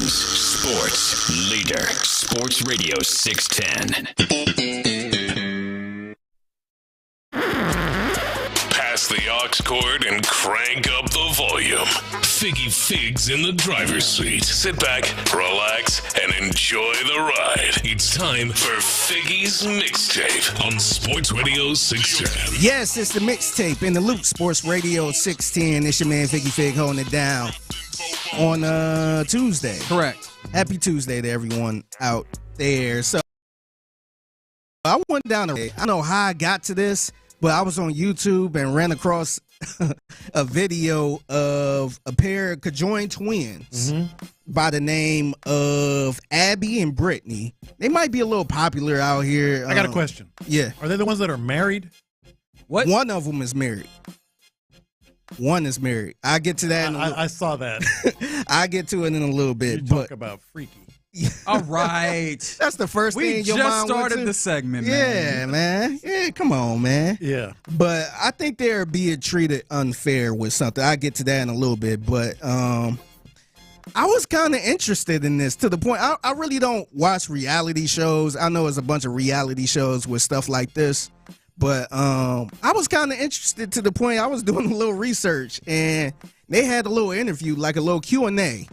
Sports leader. Sports Radio 610. Pass the aux cord and crank up the volume. Figgy Figs in the driver's seat. Sit back, relax, and enjoy the ride. It's time for Figgy's Mixtape on Sports Radio 610. Yes, it's the mixtape in the loop. Sports Radio 610. It's your man Figgy Fig holding it down on Tuesday. Correct. Happy Tuesday to everyone out there. So I went down I don't know how I got to this, but I was on YouTube and ran across a video of a pair of conjoined twins by the name of Abby and Brittany. They might be a little popular out here. I got a question. Yeah. Are they the ones that are married? What? One of them is married. One is married. I get to that. I saw that. I get to it in a little bit. Talk about freaky. All right. That's the first thing your mind just went started to. the segment, Yeah, man. Yeah, come on, man. Yeah. But I think they're being treated unfair with something. I'll get to that in a little bit. But I was kind of interested in this to the point. I really don't watch reality shows. I know there's a bunch of reality shows with stuff like this. But I was kind of interested to the point I was doing a little research. And they had a little interview, like a little Q&A.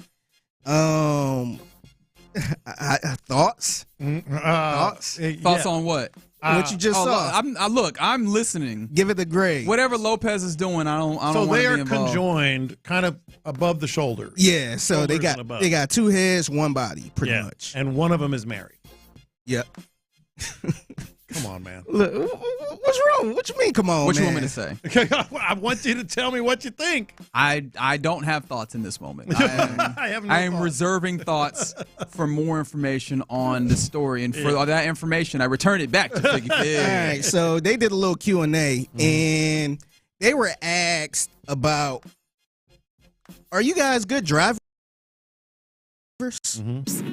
Thoughts? Thoughts on what? What you just saw. Look, I'm listening. Give it a grade. Whatever Lopez is doing, I don't want to be involved. So they are conjoined, kind of above the shoulders. Yeah, so they got two heads, one body, pretty much. And one of them is married. Yep. Come on, man. Look, what's wrong? What you mean, come on, What man? you want me to say? I want you to tell me what you think. I don't have thoughts in this moment. I am reserving thoughts for more information on the story, and for that information, I return it back to Figgy Pig. All right, so they did a little Q&A, and they were asked about, are you guys good drivers? We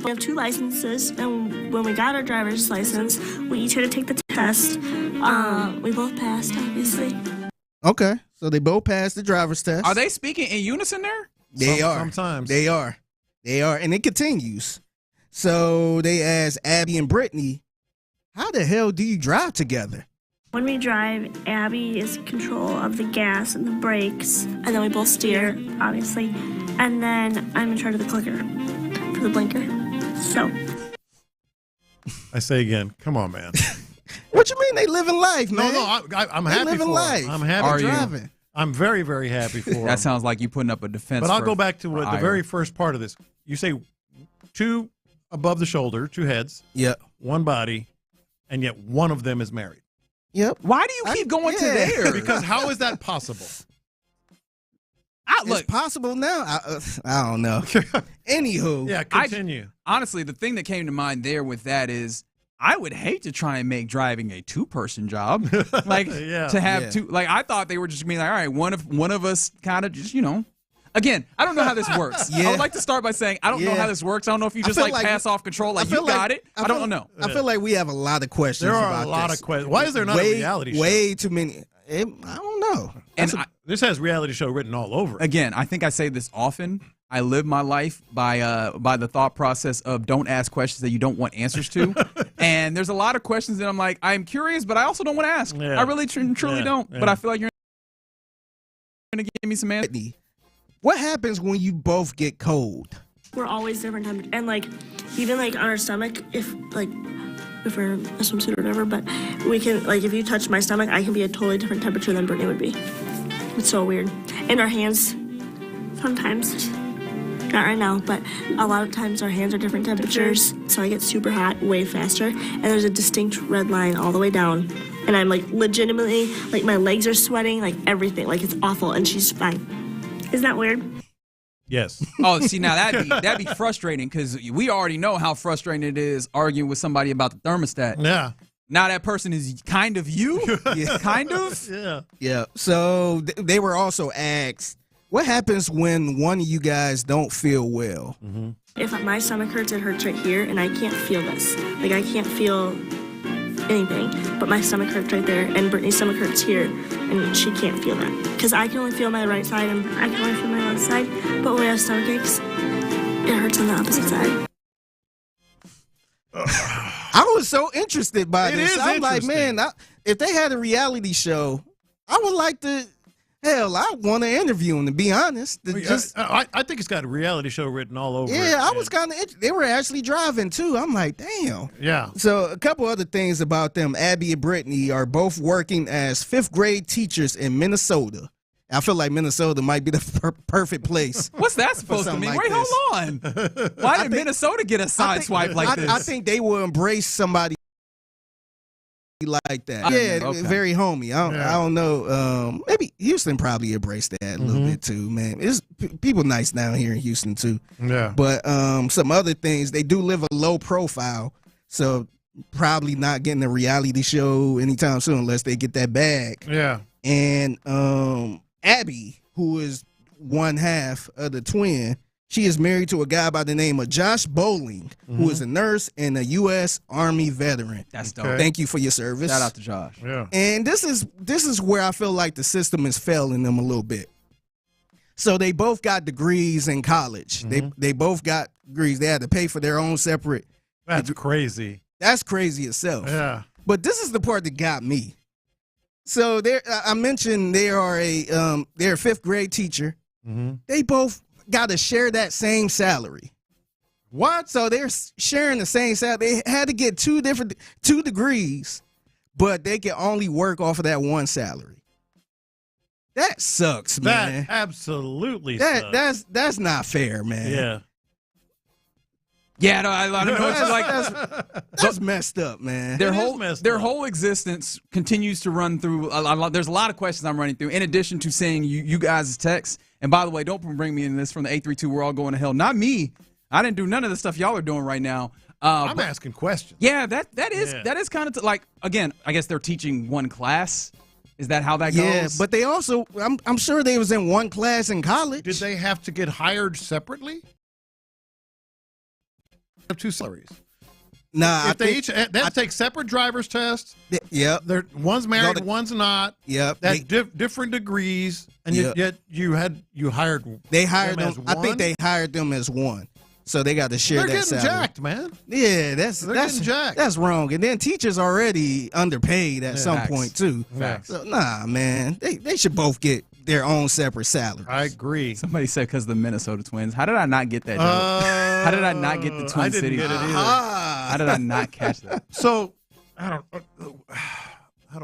have 2 licenses, and when we got our driver's license, we each had to take the test. We both passed, obviously. Okay, so they both passed the driver's test. Are they speaking in unison there? They are. Sometimes. They are, and it continues. So they asked Abby and Brittany, how the hell do you drive together? When we drive, Abby is in control of the gas and the brakes, and then we both steer, obviously. And then I'm in charge of the clicker for the blinker. So. I say again, come on, man. What you mean they living life, man? No, I'm happy living for life. I'm happy driving. I'm very, very happy for That sounds like you putting up a defense. But I'll go back to the very first part of this. You say 2 above the shoulder, 2 heads. Yep. 1 body, and yet one of them is married. Yep. Why do you keep going to there? Because how is that possible? It's possible now. I don't know. Anywho. Yeah, continue. Honestly, the thing that came to mind there with that is I would hate to try and make driving a 2-person job. Like to have 2. Like I thought they were just being like, all right, one of us kind of just, Again, I don't know how this works. I would like to start by saying I don't know how this works. I don't know if you just pass off control, like you got it. I don't know. I feel like we have a lot of questions. There are about a lot this. of questions. Why is there not a reality show? Way too many. I don't know. And this has reality show written all over it. Again, I think I say this often. I live my life by the thought process of don't ask questions that you don't want answers to. And there's a lot of questions that I'm like, I'm curious, but I also don't want to ask. Yeah. I really truly don't. Yeah. But I feel like you're going to give me some answers. What happens when you both get cold? We're always different temperatures. And, even, on our stomach, if we're in a swimsuit or whatever, but we can, if you touch my stomach, I can be a totally different temperature than Brittany would be. It's so weird. And our hands, sometimes, not right now, but a lot of times our hands are different temperatures, so I get super hot way faster, and there's a distinct red line all the way down. And I'm, legitimately, my legs are sweating, everything. It's awful, and she's fine. Isn't that weird? Yes. Oh, see, now that'd be frustrating because we already know how frustrating it is arguing with somebody about the thermostat. Yeah. Now that person is kind of you? Yeah. Kind of? Yeah. Yeah. So they were also asked, what happens when one of you guys don't feel well? Mm-hmm. If my stomach hurts, it hurts right here, and I can't feel this. I can't feel anything, but my stomach hurts right there, and Brittany's stomach hurts here, and she can't feel that. Because I can only feel my right side, and I can only feel my left side, but when I have stomach aches, it hurts on the opposite side. I was so interested by this. I'm like, man, if they had a reality show, I would like to. Hell, I want to interview them, to be honest. I think it's got a reality show written all over it. Yeah, I was kind of. They were actually driving too. I'm like, damn. Yeah. So a couple other things about them. Abby and Brittany are both working as 5th grade teachers in Minnesota. I feel like Minnesota might be the perfect place. What's that supposed to mean? Like Wait, hold on. Why did Minnesota get a sideswipe like this? I think they will embrace somebody like that. Okay. Very homey. I don't know. Maybe Houston probably embraced that a little bit too, man. It's people nice down here in Houston too. Yeah. But some other things, they do live a low profile, so probably not getting a reality show anytime soon unless they get that bag. Yeah. And Abby, who is one half of the twin, she is married to a guy by the name of Josh Bowling, who is a nurse and a U.S. Army veteran. That's dope. Thank you for your service. Shout out to Josh. Yeah. And this is where I feel like the system is failing them a little bit. So they both got degrees in college. They both got degrees. They had to pay for their own separate. That's crazy. That's crazy itself. Yeah. But this is the part that got me. So I mentioned they're a 5th grade teacher They both got to share that same salary. What? So they're sharing the same salary. They had to get two degrees, but they can only work off of that one salary. That sucks, man. That absolutely sucks. That's not fair, man. Yeah. Yeah, no, I don't know. It's like that's messed up, man. Their whole existence continues to run through. There's a lot of questions I'm running through. In addition to saying you guys' text, and by the way, don't bring me in this from the 832. We're all going to hell. Not me. I didn't do none of the stuff y'all are doing right now. I'm asking questions. Yeah, that is kind of like, again, I guess they're teaching one class. Is that how that goes? Yeah, but they also, I'm sure they was in one class in college. Did they have to get hired separately? Have two salaries. Nah, if they take separate driver's tests. Yep. One's married, one's not. Yep. That's different degrees, and yet you hired. They hired them. As one? I think they hired them as one, so they got to share They're that getting salary. jacked, man. Yeah, They're getting jacked. That's wrong. And then teachers already underpaid at some point too. Facts. So nah, man, they should both get their own separate salaries. I agree. Somebody said because the Minnesota Twins. How did I not get that joke? How did I not get the Twin Cities? Get it either. How did I not catch that? So, how do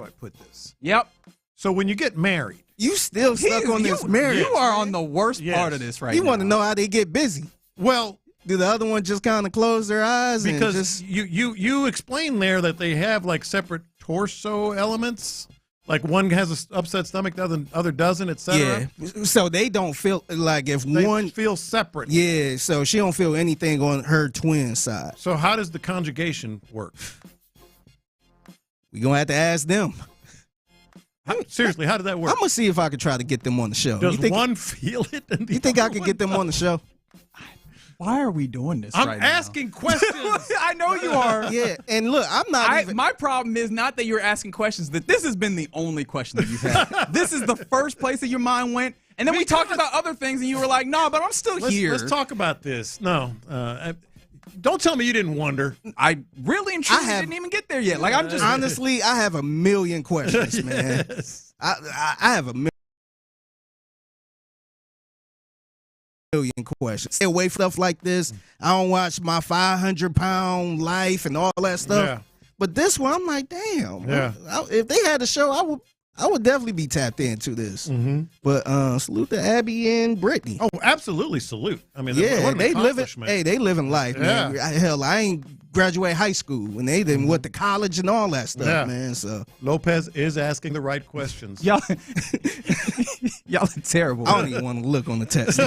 I put this? Yep. So when you get married, you still stuck on this marriage. You are on the worst part of this right now. You want to know how they get busy? Well, do the other one just kind of close their eyes? Because and just... you explained there that they have like separate torso elements. Like one has an upset stomach, the other doesn't, etc. Yeah, so they don't feel like if they one feel separate. Yeah, so she don't feel anything on her twin side. So how does the conjugation work? We gonna have to ask them. Seriously, how does that work? I'm gonna see if I can try to get them on the show. Does one feel it? You think I could get them on the show? Why are we doing this I'm right asking questions. I know you are. Yeah, and look, I'm not even... My problem is not that you're asking questions, that this has been the only question that you've had. This is the first place that your mind went, and then we talked about other things, and you were like, no, but I'm still here. Let's talk about this. No. Don't tell me you didn't wonder. I really and truly didn't even get there yet. Like I'm just... Honestly, I have a million questions, man. I have a million questions. Stay away from stuff like this. I don't watch my 500-pound life and all that stuff. Yeah. But this one, I'm like, damn. Yeah. If they had a show, I would definitely be tapped into this. Mm-hmm. But salute to Abby and Brittany. Oh, absolutely salute. I mean, yeah, what an they living. accomplishment. Hey, they living life, man. Hell, I ain't graduate high school when they didn't went to college and all that stuff, man. So Lopez is asking the right questions. Y'all are terrible. I don't even want to look on the text.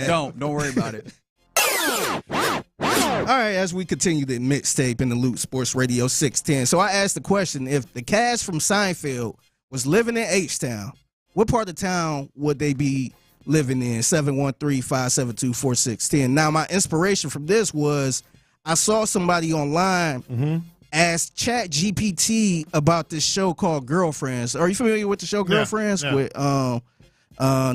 Don't worry about it. All right, as we continue the mixtape in the Loop Sports Radio 610. So I asked the question, if the cast from Seinfeld was living in H-Town, what part of town would they be living in? 713-572-4610. Now, my inspiration from this was I saw somebody online ask ChatGPT about this show called Girlfriends. Are you familiar with the show Girlfriends? Yeah. With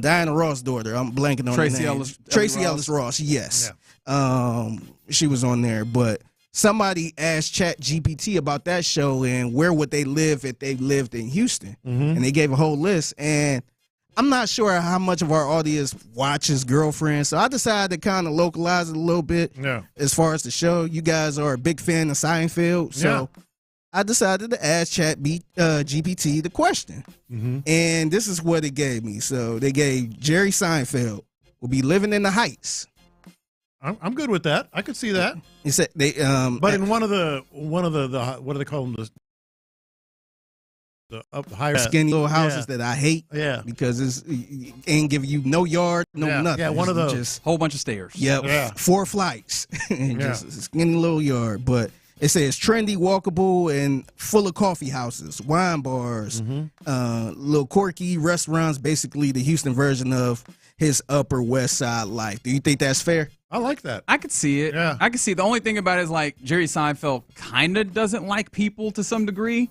Diana Ross' daughter. I'm blanking on Tracy her name. Ellis Tracy Ellis Ross, yes. Yeah. She was on there, but somebody asked ChatGPT about that show and where would they live if they lived in Houston. And they gave a whole list. And I'm not sure how much of our audience watches Girlfriends, so I decided to kind of localize it a little bit as far as the show. You guys are a big fan of Seinfeld, so I decided to ask GPT the question. And this is what it gave me. So they gave Jerry Seinfeld will be living in the Heights. I'm good with that. I could see that. He said they but in one of the what do they call them, the higher skinny little houses that I hate. Yeah. Because it ain't giving you no yard, no nothing. Yeah, one of those. Just whole bunch of stairs. Yep. 4 flights. Just a skinny little yard. But it says trendy, walkable, and full of coffee houses, wine bars, little quirky restaurants, basically the Houston version of his Upper West Side life. Do you think that's fair? I like that. I could see it. Yeah. I could see it. The only thing about it is like Jerry Seinfeld kind of doesn't like people to some degree,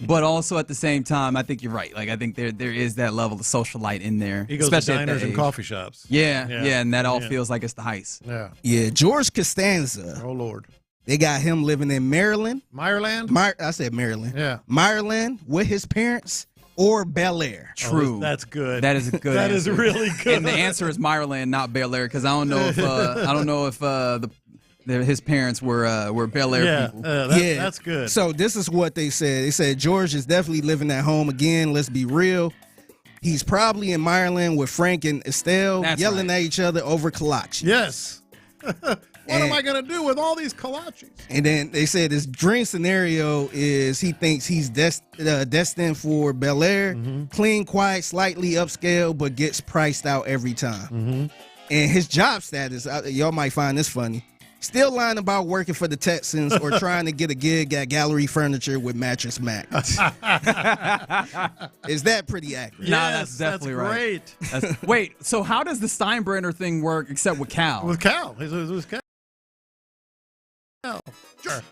but also at the same time, I think you're right. Like I think there is that level of socialite in there. He goes especially to diners at that and age. coffee shops. Yeah, and that all feels like it's the Heights. Yeah, George Costanza. Oh, Lord. They got him living in Maryland. Meyerland? I said Maryland. Yeah. Meyerland with his parents or Bel Air? True. That's good. That is a good That answer. is really good. And the answer is Meyerland, not Bel Air, because I don't know if his parents were Bel Air people. That's good. So this is what they said. They said George is definitely living at home again. Let's be real. He's probably in Ireland with Frank and Estelle yelling at each other over kolaches. Yes. What am I going to do with all these kolaches? And then they said his dream scenario is he thinks he's destined for Bel Air, clean, quiet, slightly upscale, but gets priced out every time. And his job status, y'all might find this funny. Still lying about working for the Texans or trying to get a gig at Gallery Furniture with Mattress Mac. Is that pretty accurate? Nah, that's definitely right. Great. Wait, so how does the Steinbrenner thing work except with Cal? With Cal. It was Cal. Sure.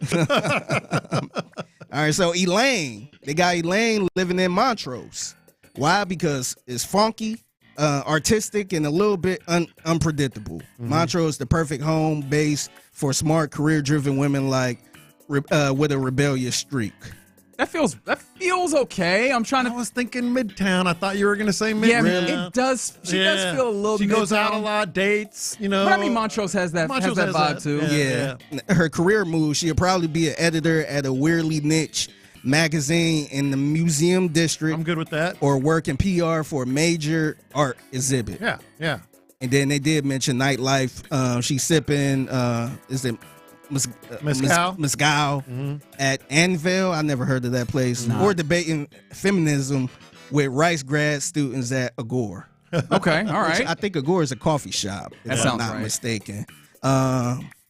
All right, so Elaine. They got Elaine living in Montrose. Why? Because it's funky, artistic, and a little bit unpredictable. Montrose, the perfect home base for smart, career-driven women like with a rebellious streak. That feels okay. I was thinking Midtown. I thought you were going to say Midtown. Yeah, it does. She does feel a little. She goes Midtown. out a lot, dates. You know. But I mean, Montrose has that vibe too. Yeah. Her career move, she'll probably be an editor at a weirdly niche magazine in the museum district. I'm good with that. Or work in PR for a major art exhibit. Yeah. And then they did mention nightlife. She's sipping, Mezcal at Anvil. I never heard of that place. Or debating feminism with Rice grad students at Agore. Okay, all right. I think Agore is a coffee shop, if I'm not mistaken.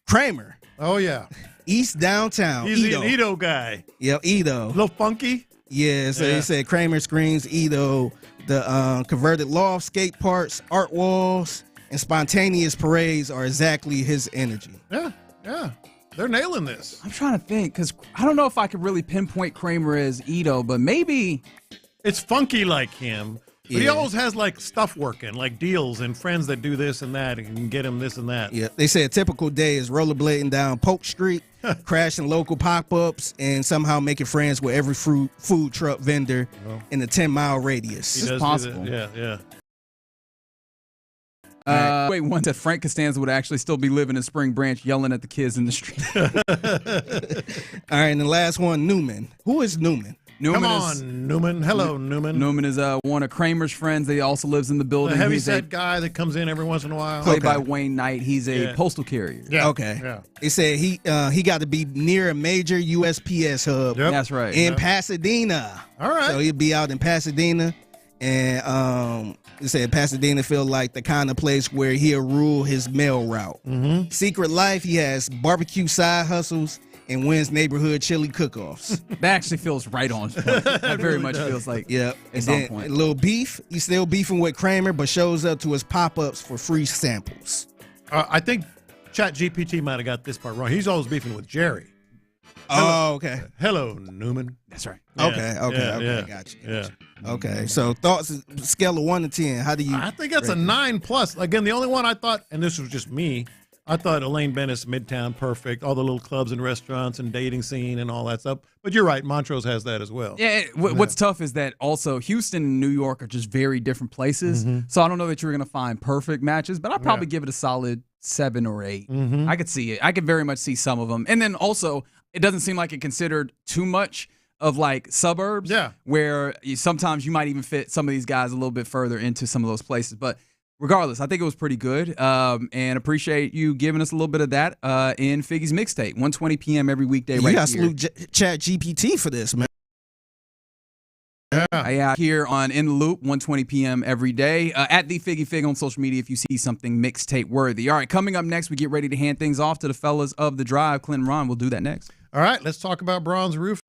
Kramer. Oh, yeah. East Downtown. He's an Edo guy. Yeah, Edo. A little funky. Yeah, so they said Kramer screens Edo, the converted loft, skate parks, art walls, and spontaneous parades are exactly his energy. Yeah. They're nailing this. I'm trying to think because I don't know if I could really pinpoint Kramer as Edo, but maybe it's funky like him. But he always has like stuff working, like deals and friends that do this and that and can get him this and that. Yeah, they say a typical day is rollerblading down Polk Street, crashing local pop-ups, and somehow making friends with every food truck vendor in a 10-mile radius. It's possible. Yeah. Wait, one said Frank Costanza would actually still be living in Spring Branch yelling at the kids in the street. All right, and the last one, Newman. Who is Newman? Newman. Hello, Newman. Newman is one of Kramer's friends. He also lives in the building. The heavyset guy that comes in every once in a while. Played by Wayne Knight. He's a postal carrier. Yeah. Okay. Yeah. They said he got to be near a major USPS hub. Yep. That's right. In Pasadena. All right. So he'll be out in Pasadena. And they said Pasadena feel like the kind of place where he'll rule his mail route. Secret life, he has barbecue side hustles and wins neighborhood chili cook-offs. That actually feels right on. That very much feels like it's on point. A little beef. He's still beefing with Kramer, but shows up to his pop-ups for free samples. I think ChatGPT might have got this part wrong. He's always beefing with Jerry. Okay. Hello, Newman. That's right. Okay. Gotcha. Okay, so thoughts, scale of 1 to 10. How do you? I think that's a 9+. Again, the only one I thought, and this was just me, I thought Elaine Bennis, Midtown, perfect. All the little clubs and restaurants and dating scene and all that stuff. But you're right, Montrose has that as well. Yeah, what's tough is that also Houston and New York are just very different places. So I don't know that you're going to find perfect matches, but I'd probably give it a solid 7 or 8. I could see it. I could very much see some of them. And then also, it doesn't seem like it considered too much of like suburbs where sometimes you might even fit some of these guys a little bit further into some of those places. But regardless, I think it was pretty good, and appreciate you giving us a little bit of that in Figgy's Mixtape, 1:20 p.m. every weekday. You got to salute ChatGPT for this, man. Yeah, here on In the Loop, 1:20 p.m. every day. At the Figgy Fig on social media if you see something mixtape worthy. All right, coming up next, we get ready to hand things off to the fellas of the Drive. Clint and Ron will do that next. All right, let's talk about Bronze Roof.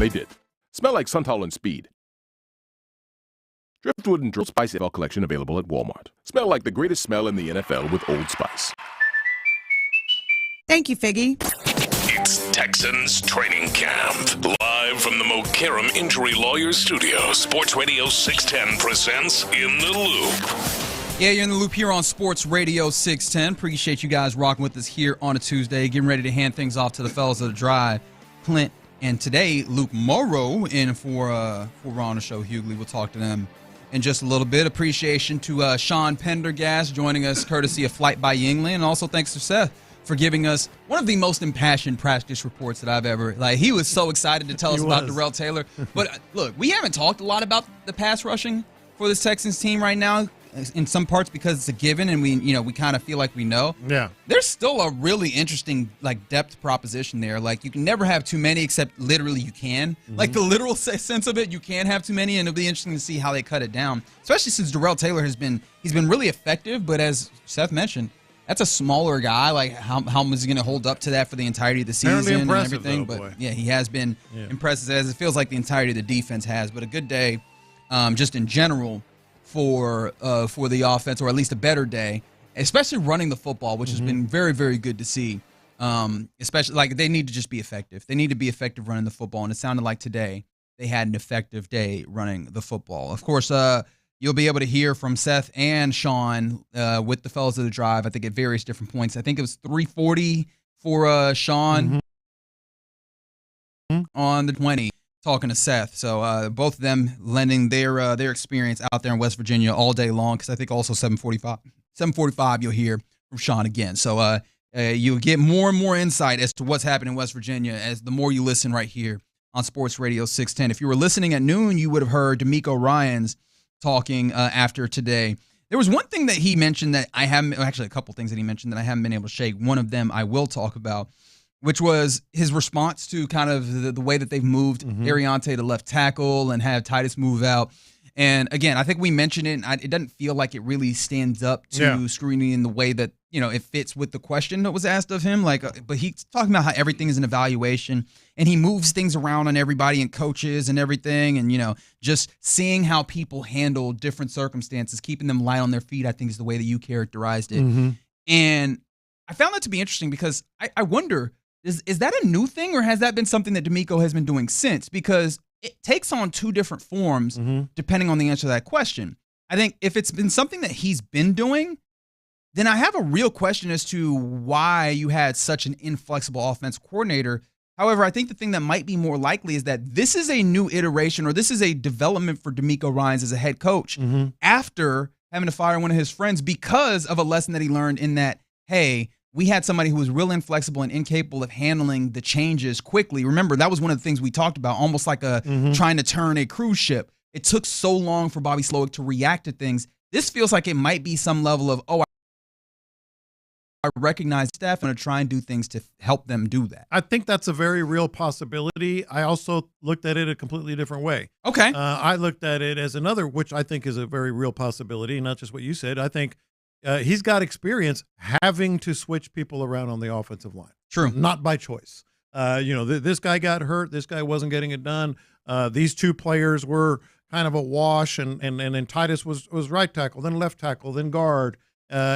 they did. Smell like Suntal and Speed. Driftwood and Old Spice NFL collection available at Walmart. Smell like the greatest smell in the NFL with Old Spice. Thank you, Figgy. It's Texans training camp. Live from the Mokaram Injury Lawyers Studio, Sports Radio 610 presents In the Loop. Yeah, you're in the loop here on Sports Radio 610. Appreciate you guys rocking with us here on a Tuesday. Getting ready to hand things off to the fellas of the drive, Clint, and today Luke Morrow in for Ron the Show. Hughley, we'll talk to them in just a little bit. Appreciation to Sean Pendergast joining us courtesy of Flight by Yingling, and also thanks to Seth for giving us one of the most impassioned practice reports that I've ever, he was so excited to tell us about Darrell Taylor. But look, we haven't talked a lot about the pass rushing for this Texans team right now, in some parts because it's a given and we kind of feel like we know. Yeah. There's still a really interesting depth proposition there. You can never have too many, except literally you can. The literal sense of it, you can't have too many, and it'll be interesting to see how they cut it down. Especially since Darrell Taylor he's been really effective, but as Seth mentioned, that's a smaller guy. How is he going to hold up to that for the entirety of the season and everything? Though, but yeah, he has been impressive, as it feels like the entirety of the defense has. But a good day, just in general, for the offense, or at least a better day, especially running the football, which has been very, very good to see. Especially they need to just be effective. They need to be effective running the football, and it sounded like today they had an effective day running the football. Of course, you'll be able to hear from Seth and Sean with the fellas of the drive, I think, at various different points. I think it was 3:40 for Sean on the 20. Talking to Seth, so both of them lending their experience out there in West Virginia all day long. Because I think also 7:45 you'll hear from Sean again. So you'll get more and more insight as to what's happening in West Virginia as the more you listen right here on Sports Radio 610. If you were listening at noon, you would have heard D'Amico Ryans talking after today. There was one thing that he mentioned that I haven't, actually a couple things that he mentioned that I haven't been able to shake. One of them I will talk about, which was his response to kind of the way that they've moved Ariante to left tackle and have Titus move out. And again, I think we mentioned it, and it doesn't feel like it really stands up to scrutiny in the way that, it fits with the question that was asked of him. But he's talking about how everything is an evaluation, and he moves things around on everybody and coaches and everything. And, just seeing how people handle different circumstances, keeping them light on their feet, I think is the way that you characterized it. And I found that to be interesting because I wonder, is that a new thing, or has that been something that D'Amico has been doing since? Because it takes on two different forms depending on the answer to that question. I think if it's been something that he's been doing, then I have a real question as to why you had such an inflexible offense coordinator. However, I think the thing that might be more likely is that this is a new iteration, or this is a development for D'Amico Ryans as a head coach after having to fire one of his friends because of a lesson that he learned in that, hey, we had somebody who was real inflexible and incapable of handling the changes quickly. Remember, that was one of the things we talked about, almost like trying to turn a cruise ship. It took so long for Bobby Slowick to react to things. This feels like it might be some level of, I recognize staff and going to try and do things to help them do that. I think that's a very real possibility. I also looked at it a completely different way. Okay. I looked at it as another, which I think is a very real possibility, not just what you said. I think he's got experience having to switch people around on the offensive line. True. Not by choice. This guy got hurt. This guy wasn't getting it done. These two players were kind of a wash, and then Titus was right tackle, then left tackle, then guard.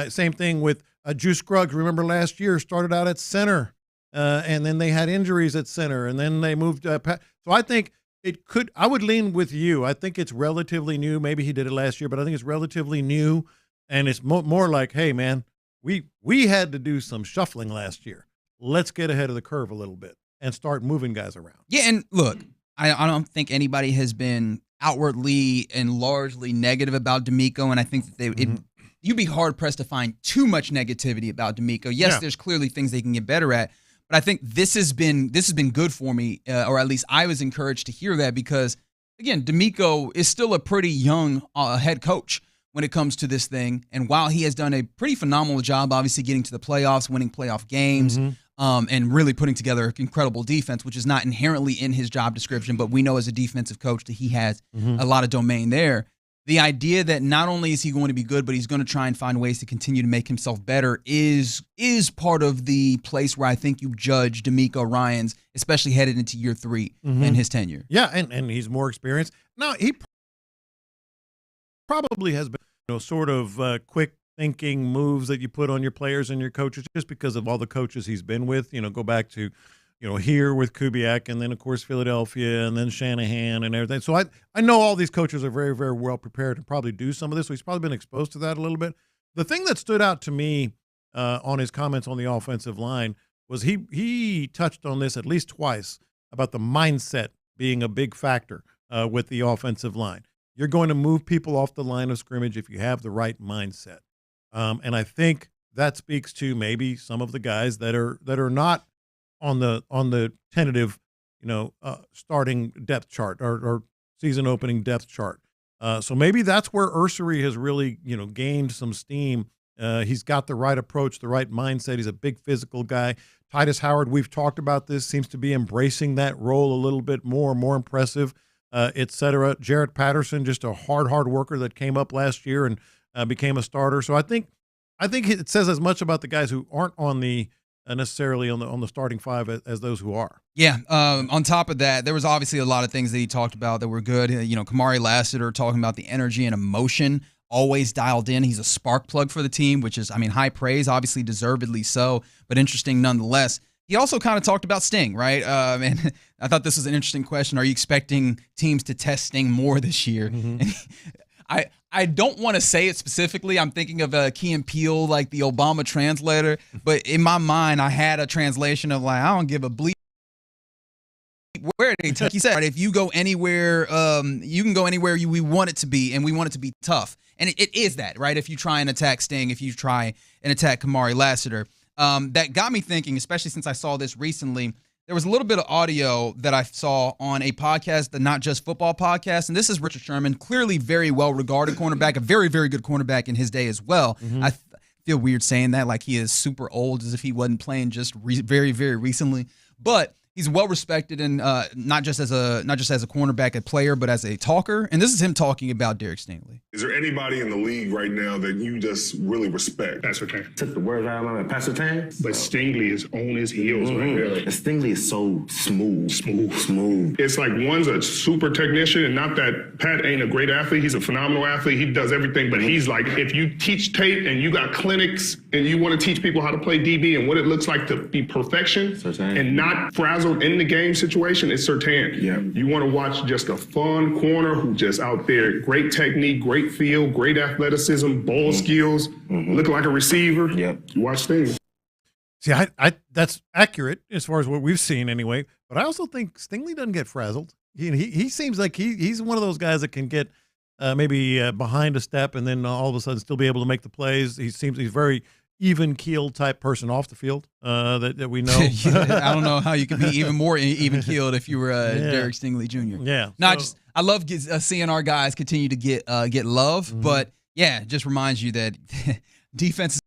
Same thing with Juice Scruggs. Remember last year started out at center, and then they had injuries at center, and then they moved. So I think it could. I would lean with you. I think it's relatively new. Maybe he did it last year, but I think it's relatively new. And it's more like, hey, man, we had to do some shuffling last year. Let's get ahead of the curve a little bit and start moving guys around. Yeah, and look, I don't think anybody has been outwardly and largely negative about D'Amico, and I think that you'd be hard-pressed to find too much negativity about D'Amico. Yes, there's clearly things they can get better at, but I think this has been good for me, or at least I was encouraged to hear that because, again, D'Amico is still a pretty young head coach when it comes to this thing. And while he has done a pretty phenomenal job, obviously getting to the playoffs, winning playoff games, and really putting together an incredible defense, which is not inherently in his job description, but we know as a defensive coach that he has a lot of domain there. the idea that not only is he going to be good, but he's going to try and find ways to continue to make himself better is part of the place where I think you judge DeMeco Ryans, especially headed into year 3 in his tenure. Yeah, and he's more experienced. Now, he probably has been, sort of quick thinking moves that you put on your players and your coaches just because of all the coaches he's been with. Go back to here with Kubiak, and then, of course, Philadelphia, and then Shanahan and everything. So I know all these coaches are very, very well prepared to probably do some of this, so he's probably been exposed to that a little bit. The thing that stood out to me on his comments on the offensive line was he touched on this at least twice about the mindset being a big factor with the offensive line. You're going to move people off the line of scrimmage if you have the right mindset. And I think that speaks to maybe some of the guys that are not on the tentative, starting depth chart or season opening depth chart. So maybe that's where Ursery has really, gained some steam. He's got the right approach, the right mindset. He's a big physical guy. Titus Howard, we've talked about this, seems to be embracing that role a little bit more impressive, et cetera. Jarrett Patterson, just a hard worker that came up last year and became a starter. So I think it says as much about the guys who aren't on the necessarily on the starting five as those who are. Yeah. On top of that, there was obviously a lot of things that he talked about that were good. Kamari Lassiter talking about the energy and emotion, always dialed in. He's a spark plug for the team, which is, high praise, obviously deservedly so, but interesting nonetheless. He also kind of talked about Sting, right? And I thought this was an interesting question. Are you expecting teams to test Sting more this year? Mm-hmm. I don't want to say it specifically. I'm thinking of Key and Peele, like the Obama translator. But in my mind, I had a translation of I don't give a bleep where they took. He said, if you go anywhere, you can go anywhere we want it to be, and we want it to be tough. And it is that, right? If you try and attack Sting, if you try and attack Kamari Lassiter. That got me thinking, especially since I saw this recently. There was a little bit of audio that I saw on a podcast, the Not Just Football podcast, and this is Richard Sherman, clearly very well-regarded cornerback, a very, very good cornerback in his day as well. Mm-hmm. I feel weird saying that, like he is super old, as if he wasn't playing just very, very recently. But he's well-respected, and not just as a cornerback, a player, but as a talker. And this is him talking about Derek Stingley. Is there anybody in the league right now that you just really respect? Pastor Tan. Took the words out of my mouth. Pastor Tan? But Stingley is on his heels right now. And Stingley is so smooth. It's like one's a super technician, and not that Pat ain't a great athlete. He's a phenomenal athlete. He does everything, but he's like, if you teach tape and you got clinics and you want to teach people how to play DB and what it looks like to be perfection and not frazzled in the game situation, it's Surtain. Yeah. You want to watch just a fun corner who just out there, great technique, great feel, great athleticism, ball skills, looking like a receiver. Yep. You watch things. See, I that's accurate as far as what we've seen anyway. But I also think Stingley doesn't get frazzled. He seems like he's one of those guys that can get maybe behind a step and then all of a sudden still be able to make the plays. He's very even-keeled type person off the field that we know. I don't know how you could be even more even-keeled if you were Derek Stingley Jr. Yeah. I love seeing our guys continue to get love, but yeah, it just reminds you that defense is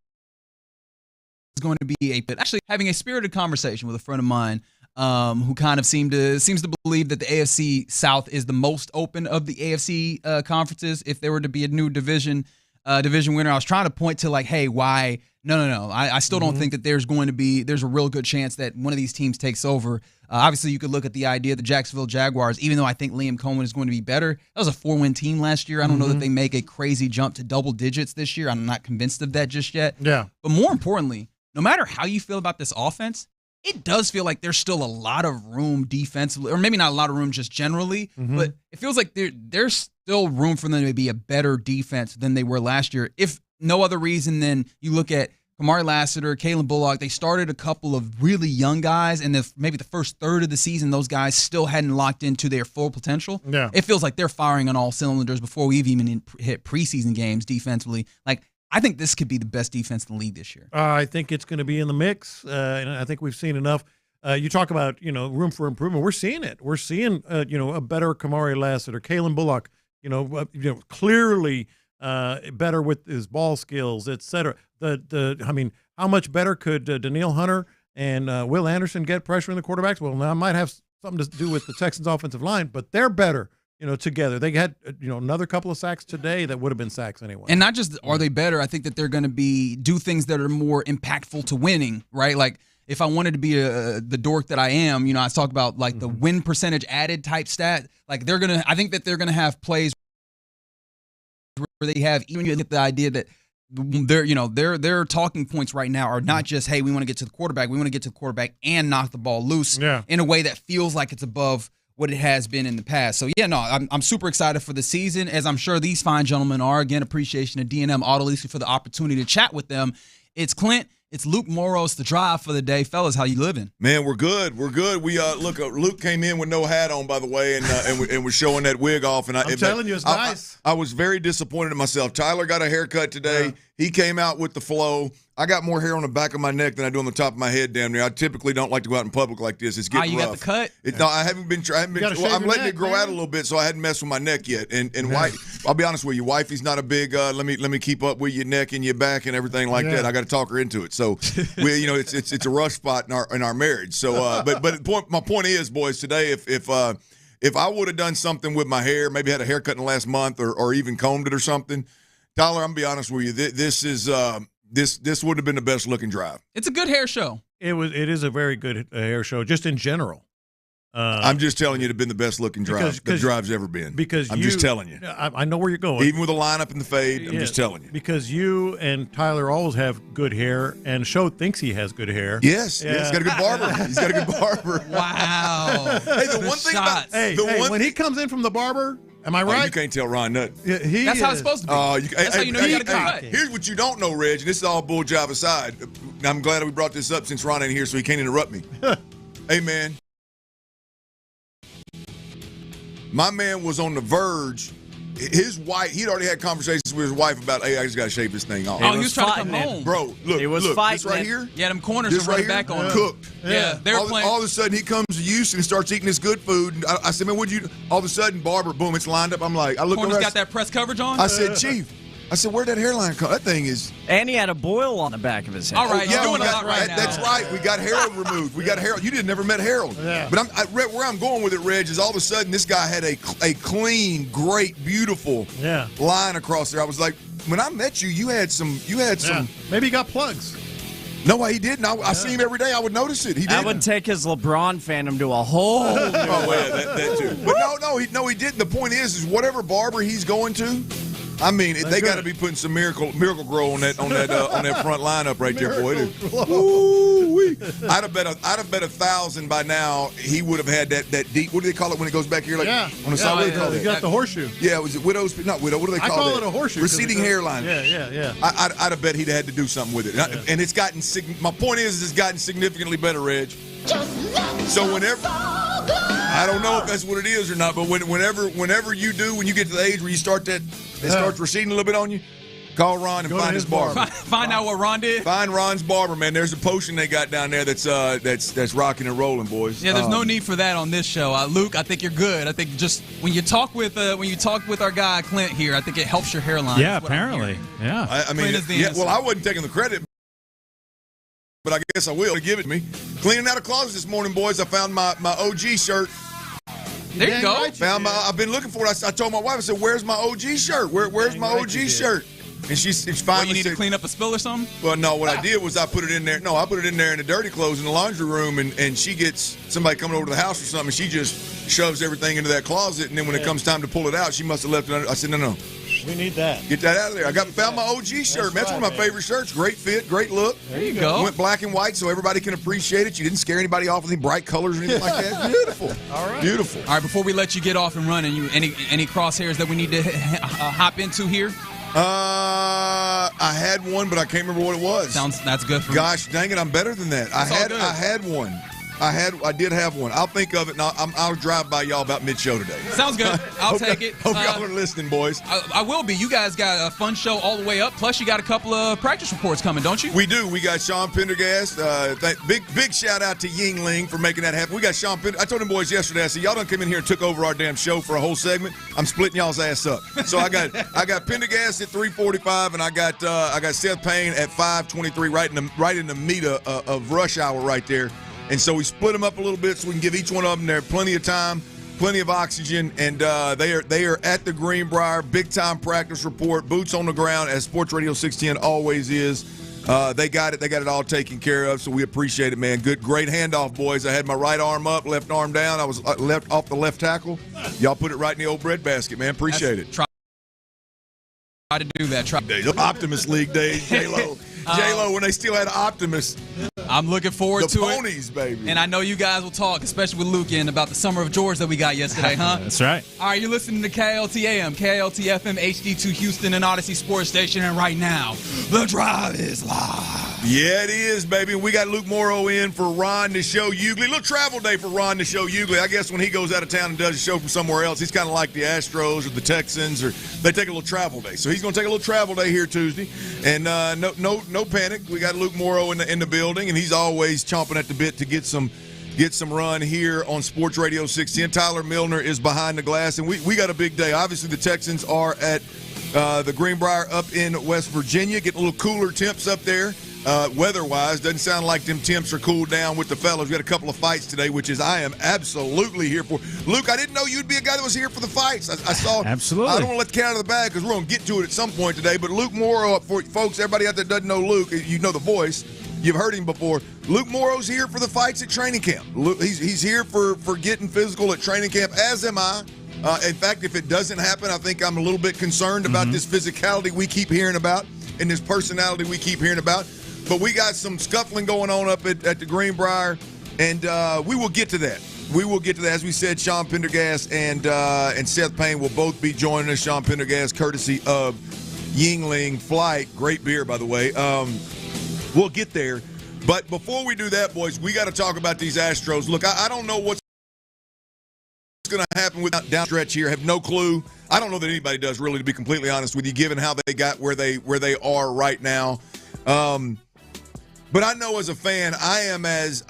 going to be actually having a spirited conversation with a friend of mine who kind of seems to believe that the AFC South is the most open of the AFC conferences. If there were to be a new division winner, I was trying to point to hey, why? No. I still don't think that there's a real good chance that one of these teams takes over. Obviously, you could look at the idea of the Jacksonville Jaguars, even though I think Liam Cohen is going to be better. That was a 4-win team last year. I don't know that they make a crazy jump to double digits this year. I'm not convinced of that just yet. Yeah. But more importantly, no matter how you feel about this offense, it does feel like there's still a lot of room defensively, or maybe not a lot of room just generally, but it feels like there's still room for them to be a better defense than they were last year. If no other reason than you look at Kamari Lassiter, Kalen Bullock, they started a couple of really young guys, and maybe the first third of the season, those guys still hadn't locked into their full potential. Yeah. It feels like they're firing on all cylinders before we've even hit preseason games defensively. I think this could be the best defense in the league this year. I think it's going to be in the mix, and I think we've seen enough. You talk about room for improvement. We're seeing it. We're seeing a better Kamari Lassiter, Kalen Bullock. Clearly better with his ball skills, et cetera. How much better could Danielle Hunter and Will Anderson get pressure in the quarterbacks? Well, now it might have something to do with the Texans' offensive line, but they're better. together. They had, another couple of sacks today that would have been sacks anyway. And not just are they better, I think that they're going to do things that are more impactful to winning, right? Like if I wanted to be the dork that I am, I talk about like the win percentage added type stat. Like I think that they're going to have plays where they have, even you get the idea that their talking points right now are not just, hey, we want to get to the quarterback. We want to get to the quarterback and knock the ball loose in a way that feels like it's above what it has been in the past. So, I'm super excited for the season, as I'm sure these fine gentlemen are. Again, appreciation to D&M Auto Leasing for the opportunity to chat with them. It's Clint. It's Luke Moros, the drive for the day. Fellas, how you living? Man, we're good. We're good. We look. Luke came in with no hat on, by the way, and was showing that wig off. And I'm telling you, it's nice. I was very disappointed in myself. Tyler got a haircut today. Yeah. He came out with the flow. I got more hair on the back of my neck than I do on the top of my head, damn near. I typically don't like to go out in public like this. It's getting rough. You got the cut? No, I haven't been. Well, I'm letting it grow out a little bit, so I hadn't messed with my neck yet. And I'll be honest with you, wifey's not a big. Let me keep up with your neck and your back and everything like that. I got to talk her into it. So it's a rough spot in our marriage. So, my point is, boys, today, if I would have done something with my hair, maybe had a haircut in the last month or even combed it or something, Tyler, I'm gonna be honest with you. This would have been the best looking drive. It's a good hair show. It is a very good hair show, just in general. I'm just telling you, it'd been the best looking drive the drive's ever been. I'm just telling you. I know where you're going. Even with the lineup and the fade, I'm just telling you. Because you and Tyler always have good hair, and Sho thinks he has good hair. Yes, he's got a good barber. He's got a good barber. Wow. Hey, the one thing about when he comes in from the barber, am I right? You can't tell Ron nothing. That's how it's supposed to be. That's how you know you got a good cut. Here's what you don't know, Reg, and this is all bull jive aside. I'm glad we brought this up since Ron ain't here, so he can't interrupt me. Hey, man. My man was on the verge. His wife, he'd already had conversations with his wife about, hey, I just got to shave this thing off. Oh, he was trying to come home. Bro, look, this right here. Yeah, them corners are running back on him. Cooked. Yeah, they were playing. All of a sudden, he comes to Houston and starts eating this good food. And I said, man, what'd you do? All of a sudden, barber, boom, it's lined up. I'm like, I look corners got that press coverage on? I said, Chief. I said, where'd that hairline come? That thing is. And he had a boil on the back of his head. All right, you're doing a lot right now. That's right. We got Harold removed. We got Harold. You never met Harold. Yeah. But where I'm going with it, Reg, is all of a sudden this guy had a clean, great, beautiful line across there. I was like, when I met you, you had some. Maybe he got plugs. No, he didn't. I see him every day. I would notice it. He didn't. That would take his LeBron fandom to a whole. That too. But no, he didn't. The point is whatever barber he's going to. I mean, they got to be putting some Miracle Grow on that front lineup right there, boy. I'd have bet 1,000 by now. He would have had that deep. What do they call it when it goes back here? Like on the side. What do they call it? You got the horseshoe. Yeah, was it widow's? Not widow. What do they call it? I call it a horseshoe. Receding hairline. Yeah. I'd have bet he'd had to do something with it, and it's gotten. My point is, it's gotten significantly better, Reg. So whenever. I don't know if that's what it is or not, but whenever you do, when you get to the age where you start it starts receding a little bit on you, call Ron and find his barber. Find out what Ron did. Find Ron's barber, man. There's a potion they got down there that's rocking and rolling, boys. Yeah, there's no need for that on this show, Luke. I think you're good. I think just when you talk with our guy Clint here, I think it helps your hairline. Yeah, apparently. Yeah. I mean, well, I wasn't taking the credit. But I guess I will. Give it to me. Cleaning out a closet this morning, boys. I found my OG shirt. There you go. I've been looking for it. I told my wife, I said, "Where's my OG shirt? Where's my OG shirt?" And she finally you need to clean up a spill or something? Well, no. What I did was I put it in there. No, I put it in there in the dirty clothes in the laundry room, and she gets somebody coming over to the house or something. And she just shoves everything into that closet, and then when it comes time to pull it out, she must have left it under. I said, "No. We need that. Get that out of there." Found my OG shirt. That's one of my favorite shirts. Great fit, great look. There you go. Went black and white so everybody can appreciate it. You didn't scare anybody off with any bright colors or anything like that. Beautiful. All right. Beautiful. All right, before we let you get off and run, any crosshairs that we need to hop into here? I had one, but I can't remember what it was. That's good for me. Gosh, dang it, I'm better than that. I had one. I did have one. I'll think of it, and I'll drive by y'all about mid-show today. Sounds good. I'll take it. Hope y'all are listening, boys. I will be. You guys got a fun show all the way up. Plus, you got a couple of practice reports coming, don't you? We do. We got Sean Pendergast. Big shout out to Yingling for making that happen. We got Sean Pendergast. I told them boys yesterday, I said, y'all done come in here and took over our damn show for a whole segment. I'm splitting y'all's ass up. So I got Pendergast at 3:45, and I got Seth Payne at 5:23, right in the meat of rush hour right there. And so we split them up a little bit so we can give each one of them there plenty of time. plenty of oxygen, and they are at the Greenbriar, big-time practice report, boots on the ground, as Sports Radio 610 always is. They got it all taken care of, so we appreciate it, man. Great handoff, boys. I had my right arm up, left arm down. I was left off the left tackle. Y'all put it right in the old bread basket, man. Appreciate it. Try to do that. Optimist League days, J-Lo. J-Lo, when they still had Optimus. I'm looking forward to it. The ponies, baby. And I know you guys will talk, especially with Luke, about the Summer of George that we got yesterday, huh? That's right. All right, you're listening to KLT AM, KLT FM, HD2 Houston, and Odyssey Sports Station. And right now, The Drive is live. Yeah, it is, baby. We got Luke Morrow in for Ron to show Hughley. Little travel day for Ron to show Hughley. I guess when he goes out of town and does a show from somewhere else, he's kind of like the Astros or the Texans, or they take a little travel day. So he's going to take a little travel day here Tuesday. And no panic. We got Luke Morrow in the building, and he's always chomping at the bit to get some run here on Sports Radio 610. Tyler Milner is behind the glass, and we got a big day. Obviously, the Texans are at the Greenbriar up in West Virginia, getting a little cooler temps up there. Weather-wise, doesn't sound like them temps are cooled down with the fellas. We had a couple of fights today, which is I am absolutely here for. Luke, I didn't know you'd be a guy that was here for the fights. I saw. Absolutely. I don't want to let the cat out of the bag because we're going to get to it at some point today. But Luke Morrow, for folks, everybody out there doesn't know Luke, you know the voice. You've heard him before. Luke Morrow's here for the fights at training camp. He's here for getting physical at training camp, as am I. In fact, if it doesn't happen, I think I'm a little bit concerned about this physicality we keep hearing about and this personality we keep hearing about. But we got some scuffling going on up at the Greenbriar, and we will get to that. We will get to that. As we said, Sean Pendergast and Seth Payne will both be joining us. Sean Pendergast, courtesy of Yingling Flight. Great beer, by the way. We'll get there. But before we do that, boys, we got to talk about these Astros. Look, I don't know what's going to happen with down stretch here. I have no clue. I don't know that anybody does, really, to be completely honest with you, given how they got where they are right now. But I know as a fan, I am as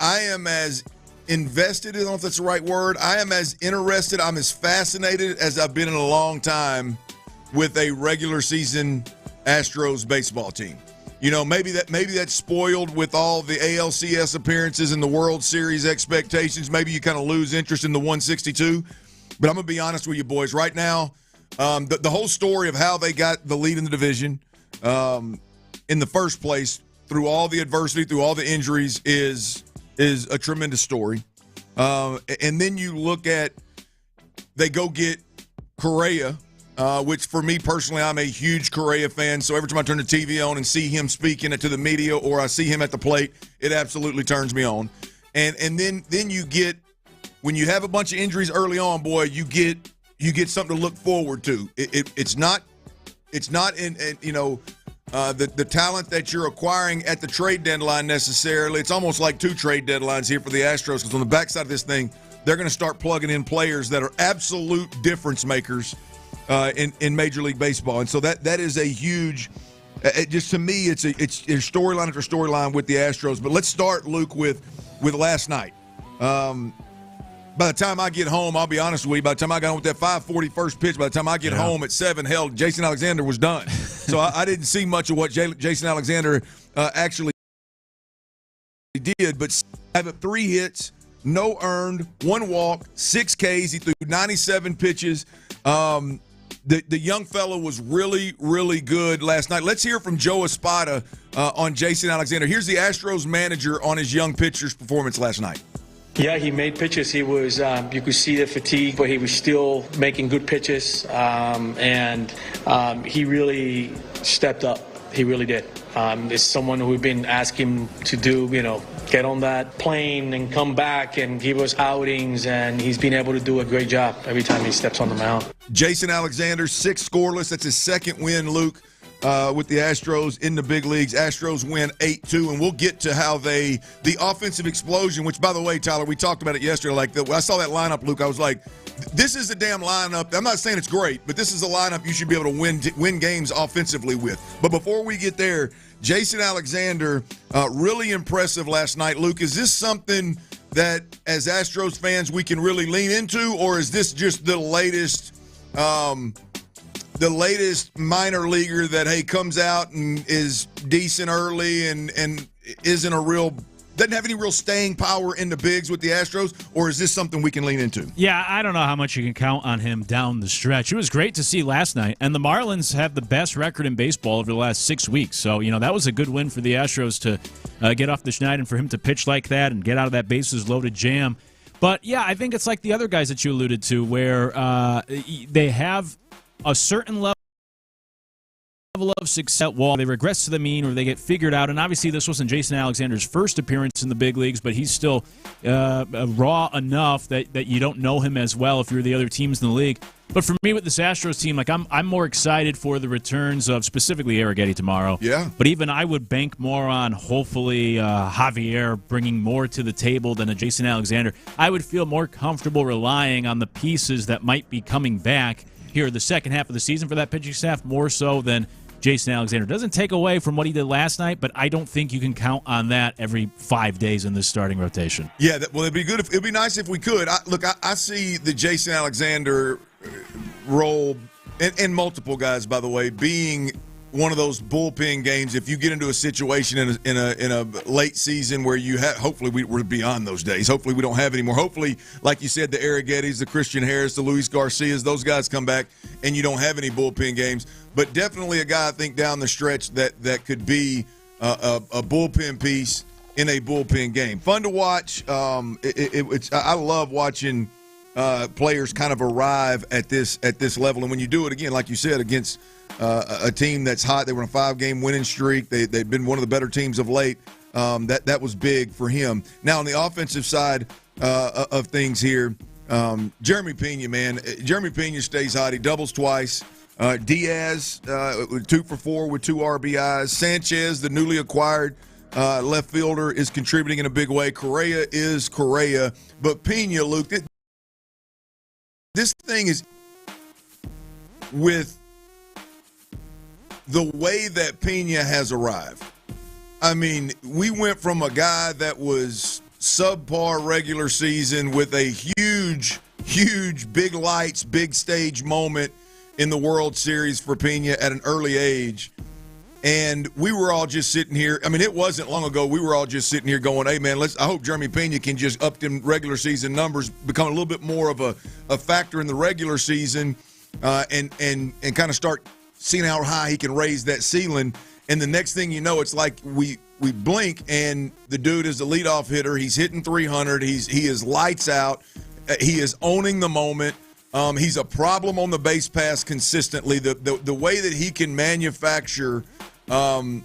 invested, I don't know if that's the right word. I am as interested, I'm as fascinated as I've been in a long time with a regular season Astros baseball team. You know, maybe that's spoiled with all the ALCS appearances and the World Series expectations. Maybe you kind of lose interest in the 162. But I'm going to be honest with you, boys. Right now, the whole story of how they got the lead in the division in the first place, through all the adversity, through all the injuries, is a tremendous story. And then you look at, they go get Correa, which for me personally, I'm a huge Correa fan. So every time I turn the TV on and see him speaking to the media or I see him at the plate, it absolutely turns me on. And then you get, when you have a bunch of injuries early on, boy, you get something to look forward to. It's not in you know, the talent that you're acquiring at the trade deadline necessarily. It's almost like two trade deadlines here for the Astros, because on the backside of this thing, they're going to start plugging in players that are absolute difference makers in Major League Baseball. And so that is a huge, just to me, it's storyline after storyline with the Astros. But let's start, Luke, with last night. By the time I get home, I'll be honest with you, by the time I got home with that 5:40 first pitch, by the time I get home at 7, hell, Jason Alexander was done. So I didn't see much of what Jason Alexander actually did, but have 3 hits, no earned, 1 walk, 6 Ks. He threw 97 pitches. The young fellow was really, really good last night. Let's hear from Joe Espada on Jason Alexander. Here's the Astros manager on his young pitcher's performance last night. Yeah, he made pitches. He was, you could see the fatigue, but he was still making good pitches. And he really stepped up. He really did. It's someone who we've been asking to do, get on that plane and come back and give us outings. And he's been able to do a great job every time he steps on the mound. Jason Alexander, 6 scoreless. That's his second win, Luke. With the Astros in the big leagues. Astros win 8-2, and we'll get to how the offensive explosion, which, by the way, Tyler, we talked about it yesterday. When I saw that lineup, Luke, I was like, this is the damn lineup. I'm not saying it's great, but this is a lineup you should be able to win games offensively with. But before we get there, Jason Alexander, really impressive last night. Luke, is this something that, as Astros fans, we can really lean into, or is this just the latest minor leaguer that, hey, comes out and is decent early and isn't doesn't have any real staying power in the bigs with the Astros, or is this something we can lean into? Yeah, I don't know how much you can count on him down the stretch. It was great to see last night, and the Marlins have the best record in baseball over the last 6 weeks. So, that was a good win for the Astros to get off the schneid and for him to pitch like that and get out of that bases-loaded jam. But, yeah, I think it's like the other guys that you alluded to where they have a certain level of success. Well, they regress to the mean or they get figured out. And obviously this wasn't Jason Alexander's first appearance in the big leagues, but he's still raw enough that you don't know him as well if you're the other teams in the league. But for me with this Astros team, I'm more excited for the returns of specifically Arrighetti tomorrow. Yeah. But even I would bank more on hopefully Javier bringing more to the table than a Jason Alexander. I would feel more comfortable relying on the pieces that might be coming back here the second half of the season for that pitching staff more so than Jason Alexander. Doesn't take away from what he did last night, but I don't think you can count on that every 5 days in this starting rotation. Yeah, it'd be good. It'd be nice if we could. I see the Jason Alexander role, and multiple guys, by the way, being one of those bullpen games. If you get into a situation in a late season where you have, hopefully we're beyond those days. Hopefully we don't have any more. Hopefully, like you said, the Arrighettis, the Christian Harris, the Luis Garcias, those guys come back and you don't have any bullpen games. But definitely a guy I think down the stretch that could be a bullpen piece in a bullpen game. Fun to watch. I love watching players kind of arrive at this level, and when you do it again, like you said, against a team that's hot. They were on a 5-game winning streak. They've been one of the better teams of late. That was big for him. Now on the offensive side of things here, Jeremy Pena, man. Jeremy Pena stays hot. He doubles twice. Diaz, 2 for 4 with 2 RBIs. Sanchez, the newly acquired left fielder, is contributing in a big way. Correa is Correa. But Pena, Luke, this thing is with the way that Pena has arrived. I mean, we went from a guy that was subpar regular season with a huge big lights, big stage moment in the World Series for Pena at an early age. And we were all just sitting here. I mean, it wasn't long ago. We were all just sitting here going, hey, man, I hope Jeremy Pena can just up them regular season numbers, become a little bit more of a factor in the regular season and kind of start seeing how high he can raise that ceiling. And the next thing you know, it's like we blink and the dude is the leadoff hitter. He's hitting 300. He is lights out. He is owning the moment. He's a problem on the base pass consistently. The way that he can manufacture, the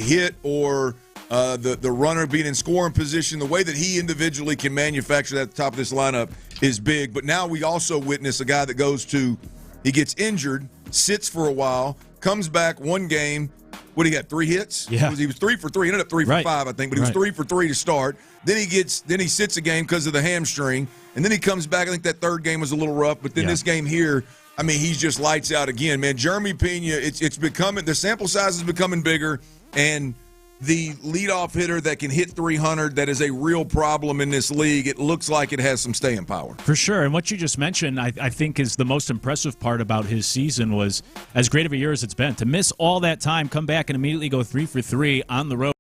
hit or the runner being in scoring position, the way that he individually can manufacture that at the top of this lineup is big. But now we also witness a guy that he gets injured, sits for a while, comes back one game. What, he got 3 hits? Yeah. He was 3 for 3. He ended up 3 for 5, I think, but he was 3 for 3 to start. Then he sits a game because of the hamstring, and then he comes back. I think that third game was a little rough, but then this game here, I mean, he's just lights out again, man. Jeremy Pena, it's becoming, the sample size is becoming bigger, and the leadoff hitter that can hit 300, that is a real problem in this league. It looks like it has some staying power. For sure. And what you just mentioned, I think, is the most impressive part about his season was, as great of a year as it's been, to miss all that time, come back and immediately go 3 for 3 on the road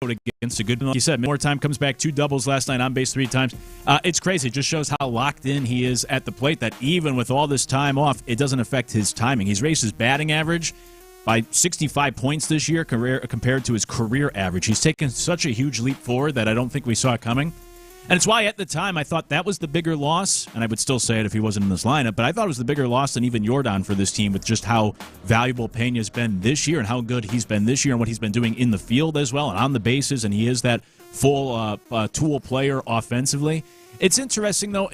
against a good, like you said, more time, comes back 2 doubles last night, on base 3 times. It's crazy. It just shows how locked in he is at the plate, that even with all this time off, it doesn't affect his timing. He's raised his batting average by 65 points this year compared to his career average. He's taken such a huge leap forward that I don't think we saw it coming. And it's why at the time I thought that was the bigger loss, and I would still say it if he wasn't in this lineup, but I thought it was the bigger loss than even Yordan for this team, with just how valuable Pena's been this year and how good he's been this year and what he's been doing in the field as well and on the bases, and he is that full tool player offensively. It's interesting, though,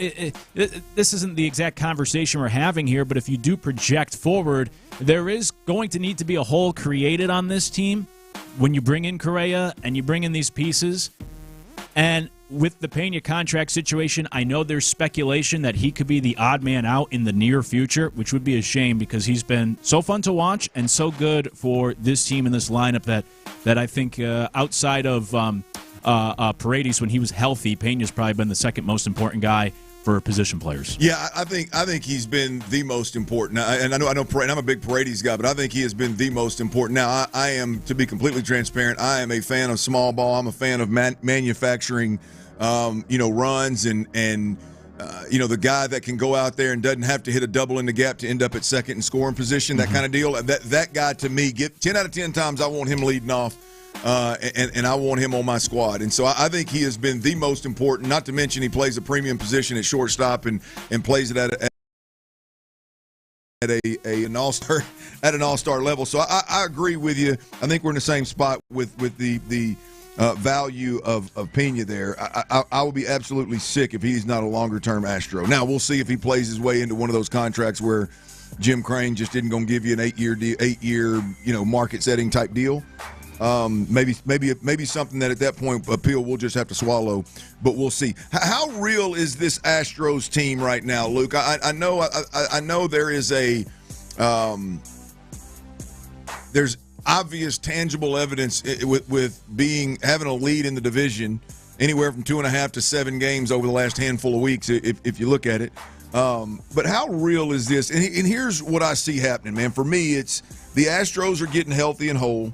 this isn't the exact conversation we're having here, but if you do project forward, there is going to need to be a hole created on this team when you bring in Correa and you bring in these pieces. And with the Pena contract situation, I know there's speculation that he could be the odd man out in the near future, which would be a shame because he's been so fun to watch and so good for this team and this lineup that I think outside of Paredes, when he was healthy, Pena's probably been the second most important guy for position players. Yeah, I think he's been the most important. And I know, I'm a big Paredes guy, but I think he has been the most important. Now, I am, to be completely transparent, I am a fan of small ball. I'm a fan of manufacturing, runs and the guy that can go out there and doesn't have to hit a double in the gap to end up at second and scoring position, that kind of deal. That guy, to me, 10 out of 10 times I want him leading off. And I want him on my squad. And so I think he has been the most important, not to mention he plays a premium position at shortstop and plays it at an all-star at an all-star level. So I agree with you. I think we're in the same spot with the value of Pena there. I will be absolutely sick if he's not a longer-term Astro. Now, we'll see if he plays his way into one of those contracts where Jim Crane just isn't going to give you an 8-year market-setting type deal. Maybe something that at that point appeal we'll just have to swallow, but we'll see. How real is this Astros team right now, Luke? I know there is there's obvious tangible evidence with having a lead in the division anywhere from 2.5 to 7 games over the last handful of weeks if you look at it. But how real is this? And here's what I see happening, man. For me, it's the Astros are getting healthy and whole.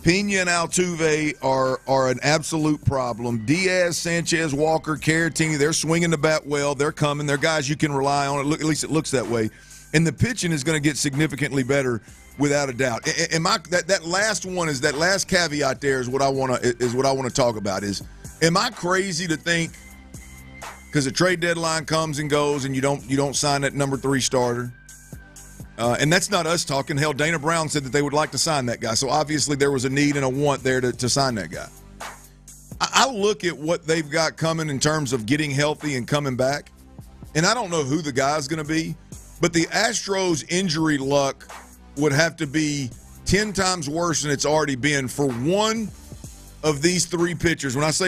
Pena and Altuve are an absolute problem. Diaz, Sanchez, Walker, Caratini, they're swinging the bat well. They're coming. They're guys you can rely on. At least it looks that way. And the pitching is going to get significantly better without a doubt. That last one is that last caveat there is what I want to talk about. Am I crazy to think because the trade deadline comes and goes and you don't sign that number 3 starter? And that's not us talking. Hell, Dana Brown said that they would like to sign that guy. So obviously there was a need and a want there to sign that guy. I look at what they've got coming in terms of getting healthy and coming back, and I don't know who the guy's going to be, but the Astros' injury luck would have to be 10 times worse than it's already been for one of these 3 pitchers. When I say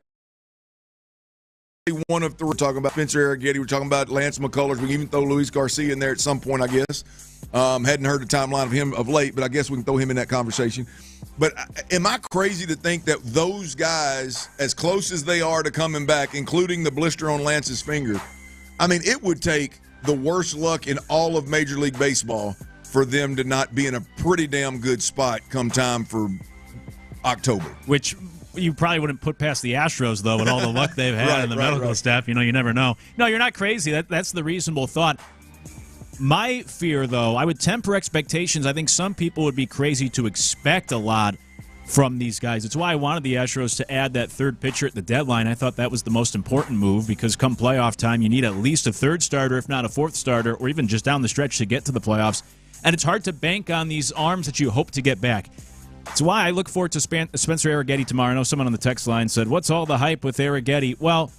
one of 3, we're talking about Spencer Arrighetti, we're talking about Lance McCullers. We can even throw Luis Garcia in there at some point, I guess. Hadn't heard the timeline of him of late, but I guess we can throw him in that conversation. But am I crazy to think that those guys, as close as they are to coming back, including the blister on Lance's finger, I mean, it would take the worst luck in all of Major League Baseball for them to not be in a pretty damn good spot come time for October. Which you probably wouldn't put past the Astros, though, with all the luck they've had and the medical staff. You never know. No, you're not crazy. That's the reasonable thought. My fear, though, I would temper expectations. I think some people would be crazy to expect a lot from these guys. It's why I wanted the Astros to add that 3rd pitcher at the deadline. I thought that was the most important move because come playoff time, you need at least a 3rd starter, if not a 4th starter, or even just down the stretch to get to the playoffs. And it's hard to bank on these arms that you hope to get back. It's why I look forward to Spencer Arrighetti tomorrow. I know someone on the text line said, what's all the hype with Arrighetti? Well,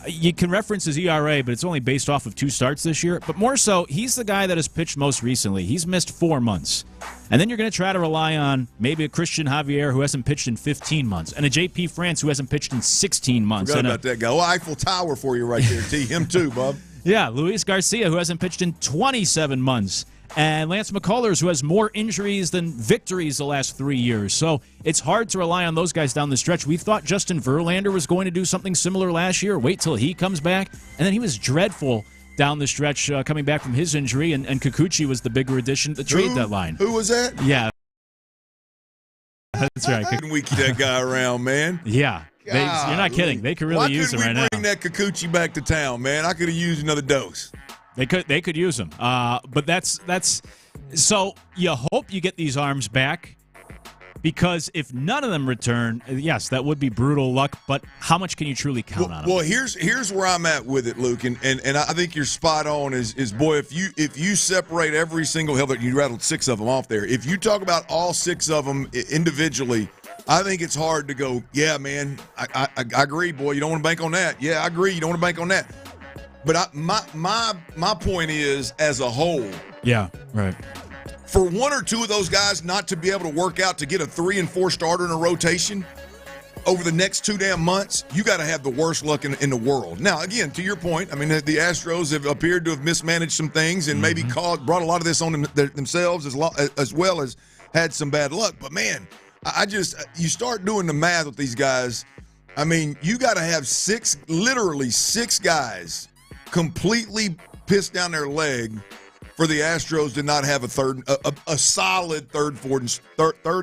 you can reference his ERA, but it's only based off of 2 starts this year. But more so, he's the guy that has pitched most recently. He's missed 4 months. And then you're going to try to rely on maybe a Christian Javier who hasn't pitched in 15 months, and a J.P. France who hasn't pitched in 16 months. Forgot about that guy. Well, Eiffel Tower for you right there, T. Him too, bub. Yeah, Luis Garcia, who hasn't pitched in 27 months. And Lance McCullers, who has more injuries than victories the last 3 years. So it's hard to rely on those guys down the stretch. We thought Justin Verlander was going to do something similar last year. Wait till he comes back. And then he was dreadful down the stretch coming back from his injury. And Kikuchi was the bigger addition at the trade deadline. Who was that? Yeah. That's right. Couldn't we keep that guy around, man? Yeah. You're not kidding. They could really use him right now. Why couldn't we bring that Kikuchi back to town, man? I could have used another dose. They could use him, but that's so you hope you get these arms back because if none of them return, yes, that would be brutal luck. But how much can you truly count on them? Well, here's where I'm at with it, Luke, and I think you're spot on. Is boy, if you separate every single you rattled 6 of them off there. If you talk about all 6 of them individually, I think it's hard to go. Yeah, man, I agree, boy. You don't want to bank on that. Yeah, I agree. You don't want to bank on that. But my point is, as a whole, yeah, right. For 1 or 2 of those guys not to be able to work out to get a 3 and 4 starter in a rotation over the next 2 damn months, you got to have the worst luck in the world. Now, again, to your point, I mean, the Astros have appeared to have mismanaged some things and maybe brought a lot of this on themselves as well as had some bad luck. But man, you start doing the math with these guys. I mean, you got to have literally six guys completely pissed down their leg for the Astros to not have a solid third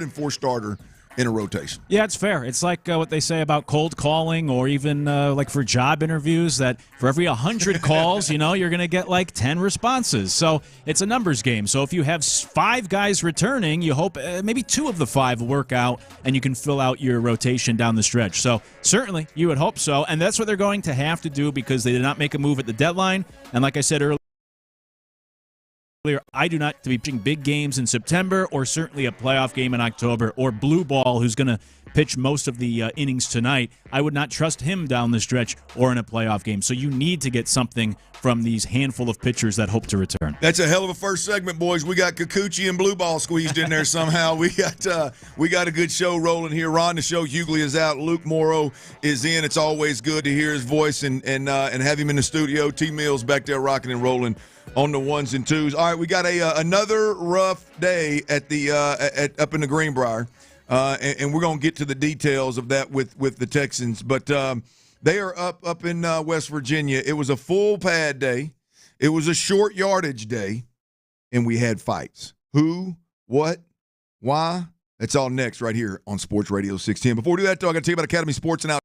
and fourth starter in a rotation. Yeah, it's fair. It's like what they say about cold calling, or even like for job interviews, that for every 100 calls, you're going to get like 10 responses. So it's a numbers game. So if you have 5 guys returning, you hope maybe 2 of the 5 work out and you can fill out your rotation down the stretch. So certainly you would hope so. And that's what they're going to have to do, because they did not make a move at the deadline. And like I said earlier, I do not to be pitching big games in September, or certainly a playoff game in October, or Blue Ball, who's going to pitch most of the innings tonight. I would not trust him down the stretch or in a playoff game. So you need to get something from these handful of pitchers that hope to return. That's a hell of a first segment, boys. We got Kikuchi and Blue Ball squeezed in there somehow. We got a good show rolling here. Ron, the show Hughley is out. Luke Morrow is in. It's always good to hear his voice and have him in the studio. T Mills back there rocking and rolling on the ones and twos. All right, we got another rough day at the up in the Greenbriar, and we're gonna get to the details of that with the Texans. But they are up in West Virginia. It was a full pad day. It was a short yardage day, and we had fights. Who, what, why? That's all next right here on Sports Radio 610. Before we do that, though, I got to tell you about Academy Sports and Out.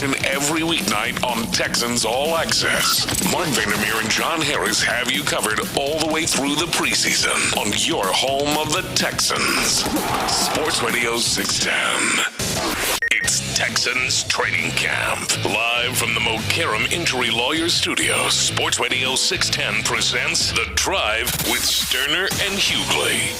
And every weeknight on Texans All Access, Mark Vandermeer and John Harris have you covered all the way through the preseason on your home of the Texans. Sports Radio 610. It's Texans Training Camp. Live from the Mokaram Injury Lawyers Studios, Sports Radio 610 presents The Drive with Stoerner and Hughley.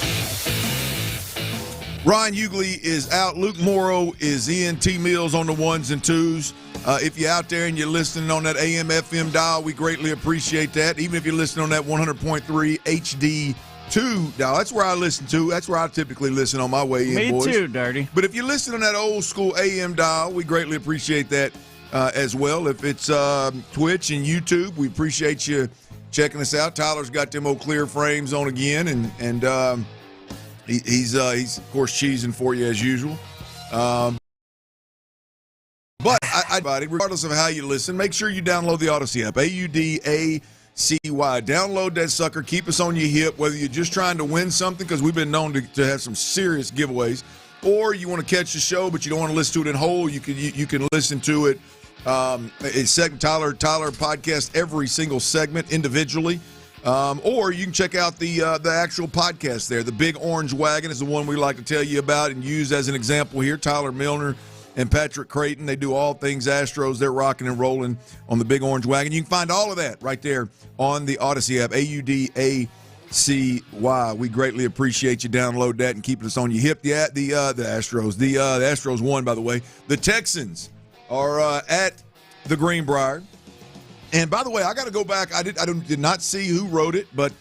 Ryan Hughley is out. Luke Morrow is in. T. Mills on the ones and twos. If you're out there and you're listening on that AM FM dial, we greatly appreciate that. Even if you're listening on that 100.3 HD2 dial, that's where I listen to. That's where I typically listen on my way in, boys. Me too, Dirty. But if you listen on that old school AM dial, we greatly appreciate that as well. If it's Twitch and YouTube, we appreciate you checking us out. Tyler's got them old clear frames on again, and he's of course cheesing for you as usual. But regardless of how you listen, make sure you download the Odyssey app, AUDACY. Download that sucker. Keep us on your hip, whether you're just trying to win something, because we've been known to have some serious giveaways, or you want to catch the show but you don't want to listen to it in whole. You can listen to it. It's Tyler podcast every single segment individually. Or you can check out the actual podcast there. The Big Orange Wagon is the one we like to tell you about and use as an example here. Tyler Milner and Patrick Creighton, they do all things Astros. They're rocking and rolling on the Big Orange Wagon. You can find all of that right there on the Odyssey app, AUDACY. We greatly appreciate you. Download that and keep us on your hip. The Astros. The Astros won, by the way. The Texans are at the Greenbriar. And by the way, I got to go back. I did not see who wrote it, but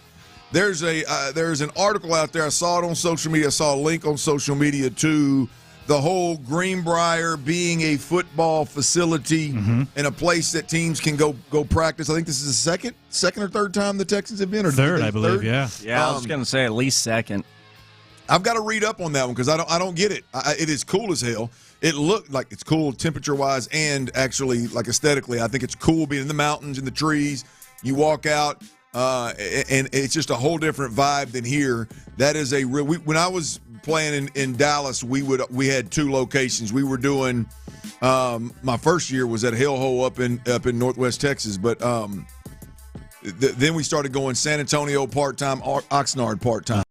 there's an article out there. I saw it on social media. I saw a link on social media to the whole Greenbriar being a football facility and a place that teams can go practice. I think this is the second or third time the Texans have been, or third, I believe. Yeah. Yeah, I was going to say at least second. I've got to read up on that one because I don't get it. It is cool as hell. It looked like it's cool temperature-wise and actually like aesthetically. I think it's cool being in the mountains and the trees. You walk out, and it's just a whole different vibe than here. That is a real. When I was playing in Dallas, we had two locations. We were doing my first year was at Hellhole up in Northwest Texas, but then we started going San Antonio part-time, Oxnard part-time.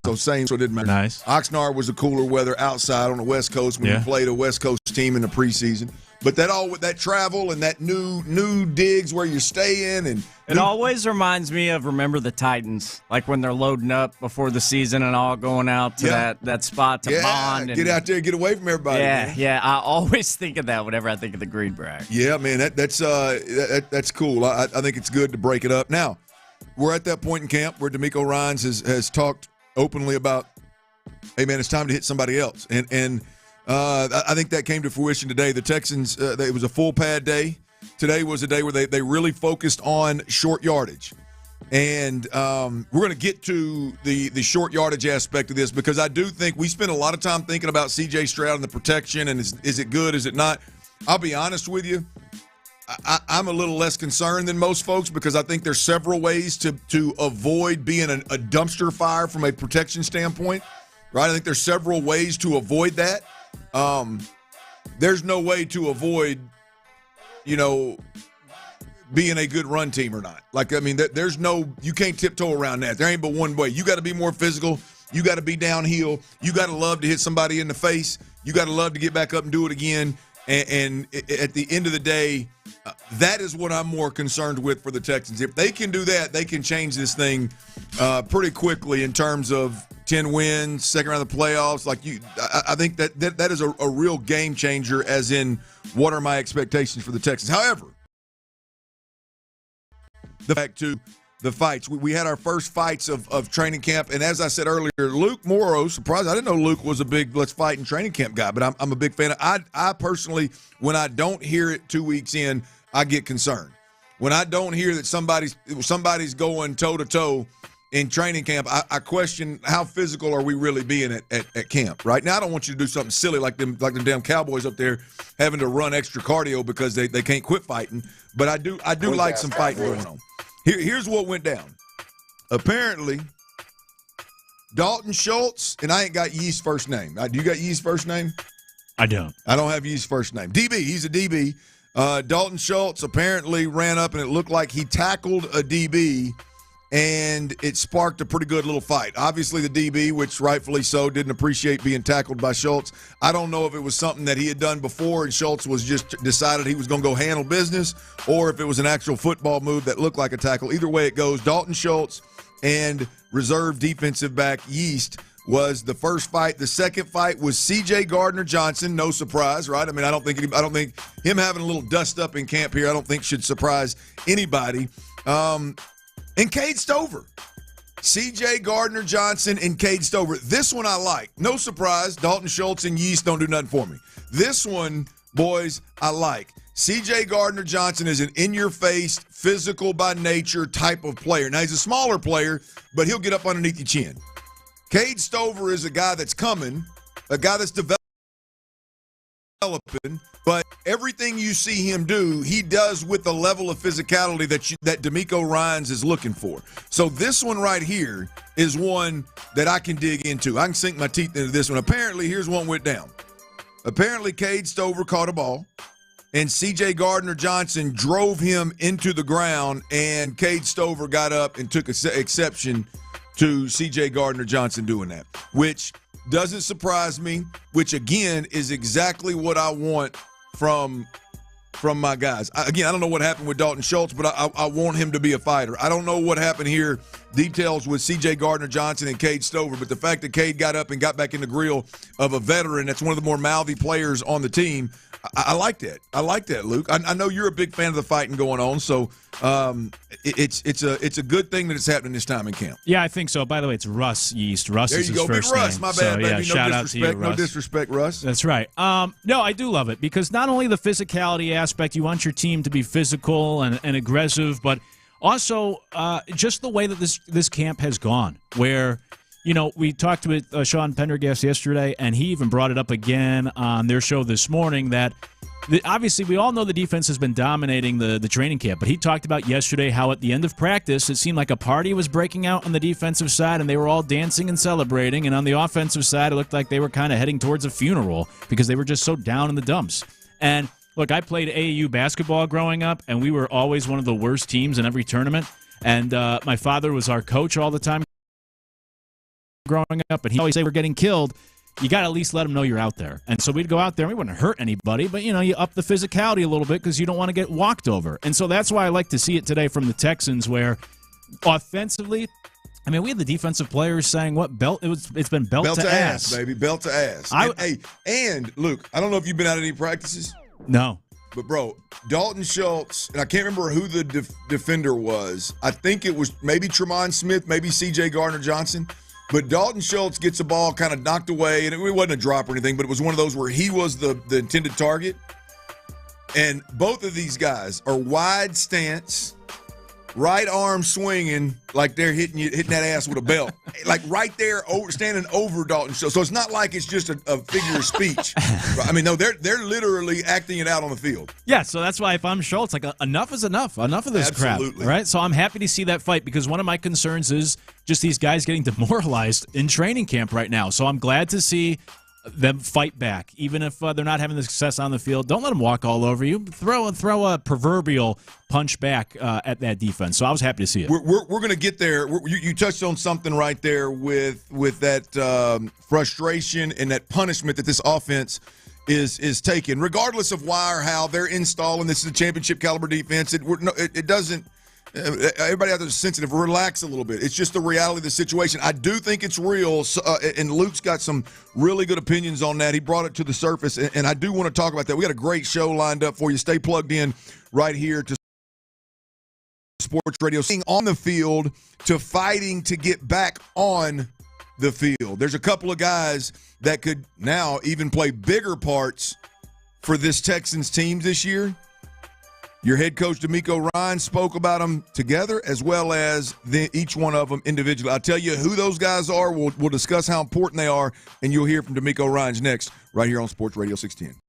So it didn't matter. Nice. Oxnard was the cooler weather outside on the West Coast when you played a West Coast team in the preseason. But that travel and that new digs where you're staying and it always reminds me of Remember the Titans, like when they're loading up before the season and all going out to that spot to bond. Get out there, get away from everybody. Yeah. I always think of that whenever I think of the Greenbriar. Yeah, man, that's cool. I think it's good to break it up. Now, we're at that point in camp where D'Amico Ryans has talked openly about, hey man, it's time to hit somebody else, and I think that came to fruition today. The Texans, it was a full pad day. Today was a day where they really focused on short yardage, and we're going to get to the short yardage aspect of this because I do think we spend a lot of time thinking about C.J. Stroud and the protection and is it good, is it not? I'll be honest with you. I'm a little less concerned than most folks because I think there's several ways to avoid being a dumpster fire from a protection standpoint, right? I think there's several ways to avoid that. There's no way to avoid, being a good run team or not. Like, I mean, you can't tiptoe around that. There ain't but one way. You got to be more physical. You got to be downhill. You got to love to hit somebody in the face. You got to love to get back up and do it again. And at the end of the day, that is what I'm more concerned with for the Texans. If they can do that, they can change this thing pretty quickly in terms of 10 wins, second round of the playoffs. I think that is a real game changer, as in what are my expectations for the Texans. However, back to the fights. We had our first fights of training camp, and as I said earlier, Luke Morrow, surprised. I didn't know Luke was a big let's fight in training camp guy, but I'm a big fan. I personally, when I don't hear it 2 weeks in, I get concerned. When I don't hear that somebody's going toe-to-toe in training camp, I question how physical are we really being at camp. Right now, I don't want you to do something silly like them damn Cowboys up there having to run extra cardio because they can't quit fighting. But I do like some fighting going on. Here's what went down. Apparently, Dalton Schultz, and I ain't got Yee's first name. Do you got Yee's first name? I don't. I don't have Yeast's first name. DB. He's a DB. Dalton Schultz apparently ran up, and it looked like he tackled a DB, and it sparked a pretty good little fight. Obviously, the DB, which rightfully so, didn't appreciate being tackled by Schultz. I don't know if it was something that he had done before and Schultz was just decided he was going to go handle business, or if it was an actual football move that looked like a tackle. Either way it goes, Dalton Schultz and reserve defensive back Yeast was the first fight. The second fight was C.J. Gardner-Johnson. No surprise, right? I mean, I don't think him having a little dust up in camp here, I don't think should surprise anybody. And Cade Stover. C.J. Gardner-Johnson and Cade Stover. This one I like. No surprise. Dalton Schultz and Yeast don't do nothing for me. This one, boys, I like. C.J. Gardner-Johnson is an in-your-face, physical by nature type of player. Now, he's a smaller player, but he'll get up underneath your chin. Cade Stover is a guy that's coming, a guy that's developing, but everything you see him do, he does with the level of physicality that DeMeco Ryans is looking for. So this one right here is one that I can dig into. I can sink my teeth into this one. Apparently, here's one went down. Apparently, Cade Stover caught a ball, and C.J. Gardner-Johnson drove him into the ground, and Cade Stover got up and took exception to C.J. Gardner-Johnson doing that, which doesn't surprise me, which, again, is exactly what I want from my guys. I don't know what happened with Dalton Schultz, but I want him to be a fighter. I don't know what happened here, details with C.J. Gardner-Johnson and Cade Stover, but the fact that Cade got up and got back in the grill of a veteran that's one of the more mouthy players on the team, I like that. I like that, Luke. I know you're a big fan of the fighting going on, so it's a good thing that it's happening this time in camp. Yeah, I think so. By the way, it's Russ Yeast. Russ is his first name. Russ, my bad, baby. Shout out to you, Russ. No disrespect, Russ. That's right. No, I do love it because not only the physicality aspect, you want your team to be physical and aggressive, but also just the way that this camp has gone, where we talked with Sean Pendergast yesterday, and he even brought it up again on their show this morning that obviously we all know the defense has been dominating the training camp, but he talked about yesterday how at the end of practice it seemed like a party was breaking out on the defensive side, and they were all dancing and celebrating, and on the offensive side it looked like they were kind of heading towards a funeral because they were just so down in the dumps. And look, I played AAU basketball growing up, and we were always one of the worst teams in every tournament, and my father was our coach all the time growing up, and he always say we're getting killed. You got to at least let them know you're out there. And so we'd go out there, and we wouldn't hurt anybody, but, you up the physicality a little bit because you don't want to get walked over. And so that's why I like to see it today from the Texans, where offensively, I mean, we had the defensive players saying, it's been belt to ass, baby, belt to ass. And Luke, I don't know if you've been out at any practices. No. But, bro, Dalton Schultz, and I can't remember who the defender was. I think it was maybe Tremont Smith, maybe C.J. Gardner-Johnson. But Dalton Schultz gets the ball kind of knocked away, and it wasn't a drop or anything, but it was one of those where he was the intended target. And both of these guys are wide stance, right arm swinging like they're hitting that ass with a belt, like right there, standing over Dalton Schultz. So it's not like it's just a figure of speech. I mean, no, they're literally acting it out on the field. Yeah, so that's why if I'm Schultz, like enough is enough. Enough of this crap, right? So I'm happy to see that fight because one of my concerns is just these guys getting demoralized in training camp right now. So I'm glad to see them fight back, even if they're not having the success on the field. Don't let them walk all over you. Throw a proverbial punch back at that defense. So I was happy to see it. We're going to get there. You touched on something right there with that frustration and that punishment that this offense is taking, regardless of why or how they're installing. This is a championship caliber defense. It doesn't. Everybody out there is sensitive. Relax a little bit. It's just the reality of the situation. I do think it's real, and Luke's got some really good opinions on that. He brought it to the surface, and I do want to talk about that. We got a great show lined up for you. Stay plugged in right here to Sports Radio. On the field to fighting to get back on the field. There's a couple of guys that could now even play bigger parts for this Texans team this year. Your head coach, DeMeco Ryans, spoke about them together as well as each one of them individually. I'll tell you who those guys are. We'll discuss how important they are, and you'll hear from DeMeco Ryans next right here on Sports Radio 610.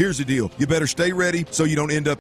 Here's the deal. You better stay ready so you don't end up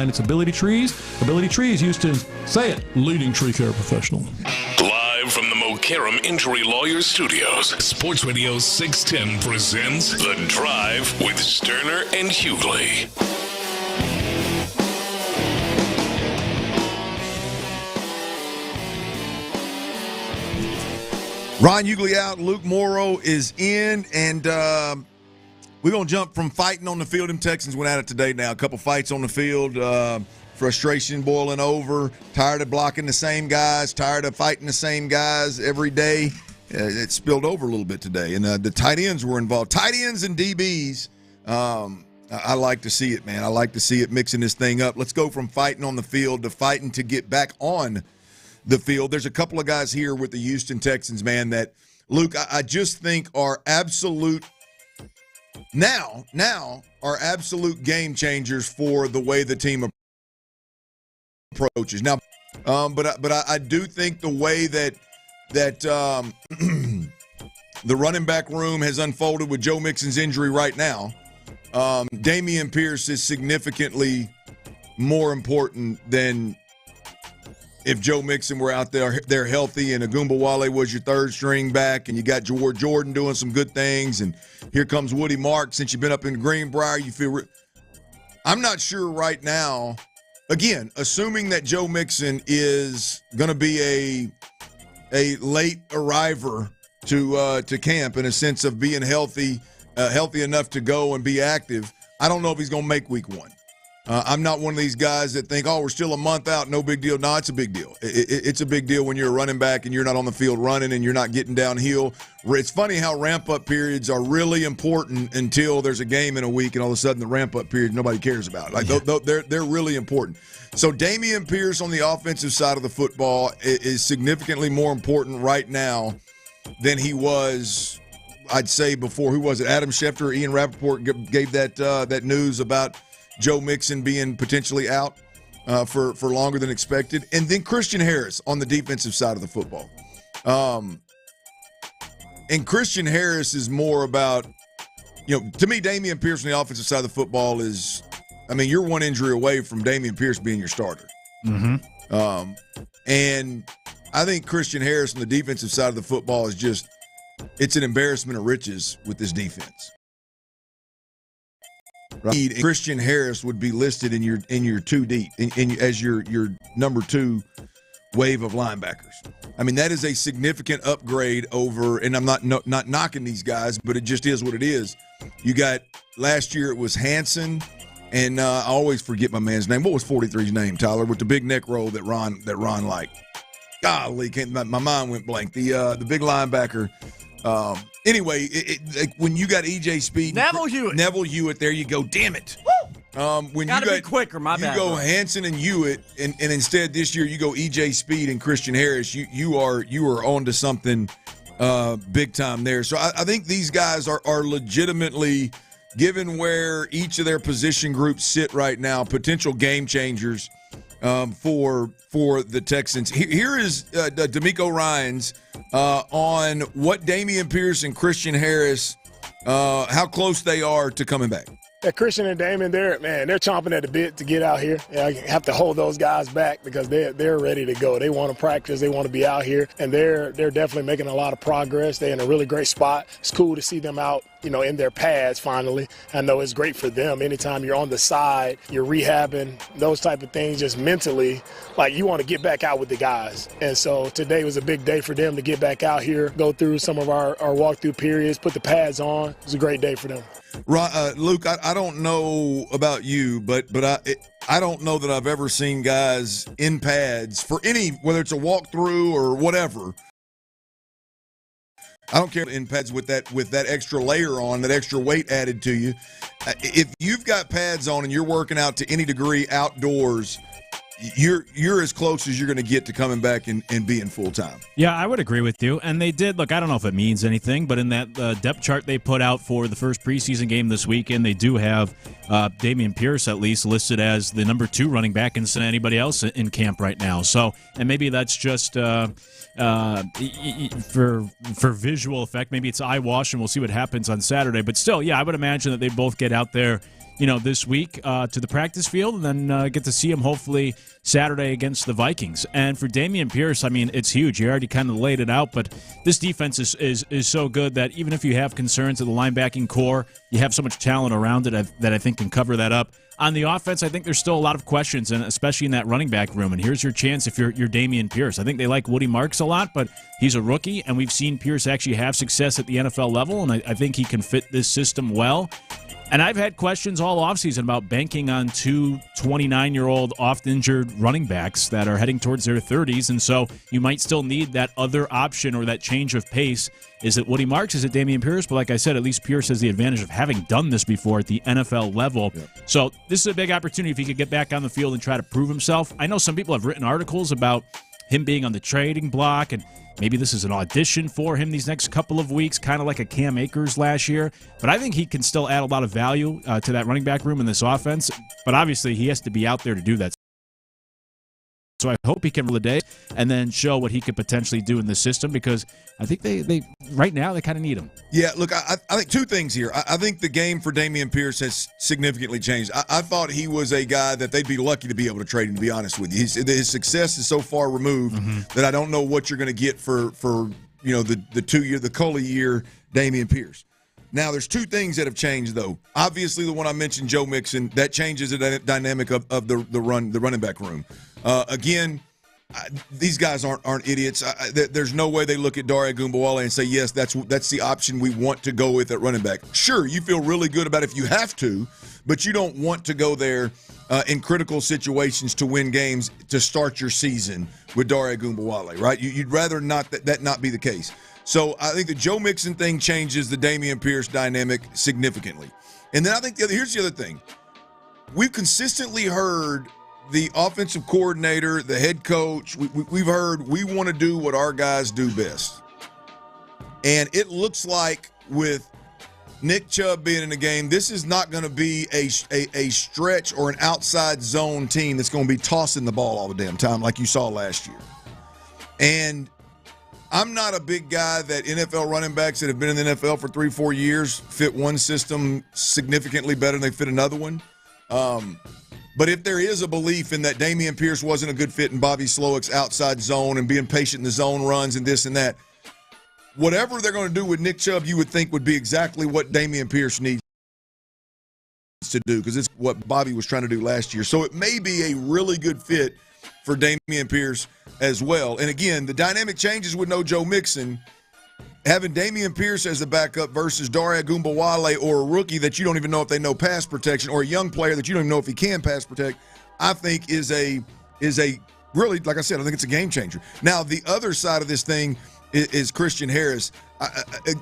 It's Ability Trees. Ability Trees, Houston. Say it. Leading tree care professional. Live from the Mokaram Injury Lawyers Studios, Sports Radio 610 presents The Drive with Stoerner and Hughley. Ron Hughley out, Luke Morrow is in, and we're going to jump from fighting on the field. Them Texans went at it today now. A couple fights on the field, frustration boiling over, tired of blocking the same guys, tired of fighting the same guys every day. It spilled over a little bit today, and the tight ends were involved. Tight ends and DBs, I like to see it, man. I like to see it mixing this thing up. Let's go from fighting on the field to fighting to get back on the field. There's a couple of guys here with the Houston Texans, man, that Luke, I just think are absolute now are absolute game changers for the way the team approaches. Now, but I do think the way that the running back room has unfolded with Joe Mixon's injury right now, Dameon Pierce is significantly more important than if Joe Mixon were out there healthy and Agumbawale was your third string back and you got Jordan doing some good things and here comes Woody Marks. Since you've been up in Greenbriar, you feel I'm not sure right now, again, assuming that Joe Mixon is going to be a late arriver to camp in a sense of being healthy enough to go and be active, I don't know if he's going to make week 1. I'm not one of these guys that think, we're still a month out, no big deal. No, it's a big deal. It's a big deal when you're a running back and you're not on the field running and you're not getting downhill. It's funny how ramp-up periods are really important until there's a game in a week and all of a sudden the ramp-up period nobody cares about. They're really important. So Dameon Pierce on the offensive side of the football is significantly more important right now than he was, I'd say, before. Who was it? Adam Schefter or Ian Rappaport gave that news about Joe Mixon being potentially out for longer than expected. And then Christian Harris on the defensive side of the football. And Christian Harris is more about, to me, Dameon Pierce on the offensive side of the football is, you're one injury away from Dameon Pierce being your starter. Mm-hmm. And I think Christian Harris on the defensive side of the football is just, it's an embarrassment of riches with this defense. Right. Christian Harris would be listed in your 2 deep as your number 2 wave of linebackers. That is a significant upgrade over, and I'm not knocking these guys, but it just is what it is. You got last year it was Hanson, and I always forget my man's name. What was 43's name, Tyler, with the big neck roll that Ron liked? Golly, my mind went blank. The big linebacker. Anyway, when you got E.J. Speed, Neville Hewitt, there you go. Damn it! When Gotta be quicker. My bad. You go Hanson and Hewitt, and instead this year you go E.J. Speed and Christian Harris. You are on to something big time there. So I think these guys are legitimately, given where each of their position groups sit right now, potential game changers for the Texans. Here is D'Amico Ryans on what Dameon Pierce and Christian Harris, how close they are to coming back. Yeah, Christian and Damon, they're chomping at the bit to get out here. I have to hold those guys back because they're ready to go. They want to practice. They want to be out here, and they're definitely making a lot of progress. They're in a really great spot. It's cool to see them out, in their pads finally. I know it's great for them. Anytime you're on the side, you're rehabbing, those type of things, just mentally, you want to get back out with the guys. And so today was a big day for them to get back out here, go through some of our walkthrough periods, put the pads on. It was a great day for them. Luke, I don't know about you, but I don't know that I've ever seen guys in pads for whether it's a walkthrough or whatever. I don't care in pads with that extra layer on, that extra weight added to you. If you've got pads on and you're working out to any degree outdoors, you're as close as you're going to get to coming back and being full-time. Yeah, I would agree with you. And they did, look, I don't know if it means anything, but in that depth chart they put out for the first preseason game this weekend, they do have Dameon Pierce at least listed as the number 2 running back instead of anybody else in camp right now. So, and maybe that's just for visual effect. Maybe it's eyewash, and we'll see what happens on Saturday. But still, yeah, I would imagine that they both get out there this week to the practice field and then get to see him hopefully Saturday against the Vikings. And for Dameon Pierce, it's huge. You already kind of laid it out, but this defense is so good that even if you have concerns of the linebacking core, you have so much talent around it that I think can cover that up. On the offense, I think there's still a lot of questions, and especially in that running back room. And here's your chance if you're Dameon Pierce. I think they like Woody Marks a lot, but he's a rookie, and we've seen Pierce actually have success at the NFL level, and I think he can fit this system well. And I've had questions all offseason about banking on 2 29-year-old oft-injured running backs that are heading towards their 30s, and so you might still need that other option or that change of pace. Is it Woody Marks? Is it Dameon Pierce? But like I said, at least Pierce has the advantage of having done this before at the NFL level. Yeah. So this is a big opportunity if he could get back on the field and try to prove himself. I know some people have written articles about him being on the trading block, and maybe this is an audition for him these next couple of weeks, kind of like a Cam Akers last year. But I think he can still add a lot of value to that running back room in this offense. But obviously, he has to be out there to do that. So I hope he can roll the day and then show what he could potentially do in the system, because I think they right now they kind of need him. Yeah, look, I think two things here. I think the game for Dameon Pierce has significantly changed. I thought he was a guy that they'd be lucky to be able to trade him, to be honest with you. His success is so far removed that I don't know what you're going to get for the 2 year, the Coley year Dameon Pierce. Now, there's two things that have changed, though. Obviously, the one I mentioned, Joe Mixon, that changes the dynamic of the running back room. Again, these guys aren't idiots. There's no way they look at Dare Ogunbowale and say, yes, that's the option we want to go with at running back. Sure, you feel really good about it if you have to, but you don't want to go there in critical situations to win games to start your season with Dare Ogunbowale, right? You'd rather not that not be the case. So I think the Joe Mixon thing changes the Dameon Pierce dynamic significantly. And then I think here's the other thing. We've consistently heard the offensive coordinator, the head coach, we've heard we want to do what our guys do best. And it looks like with Nick Chubb being in the game, this is not going to be a stretch or an outside zone team that's going to be tossing the ball all the damn time like you saw last year. And I'm not a big guy that NFL running backs that have been in the NFL for 3-4 years fit one system significantly better than they fit another one. But if there is a belief in that Dameon Pierce wasn't a good fit in Bobby Slowick's outside zone and being patient in the zone runs and this and that, whatever they're going to do with Nick Chubb, you would think would be exactly what Dameon Pierce needs to do, because it's what Bobby was trying to do last year. So it may be a really good fit for Dameon Pierce as well. And again, the dynamic changes with no Joe Mixon. Having Dameon Pierce as the backup versus Dare Ogunbowale or a rookie that you don't even know if they know pass protection, or a young player that you don't even know if he can pass protect, I think is a really, like I said, I think it's a game changer. Now, the other side of this thing is Christian Harris.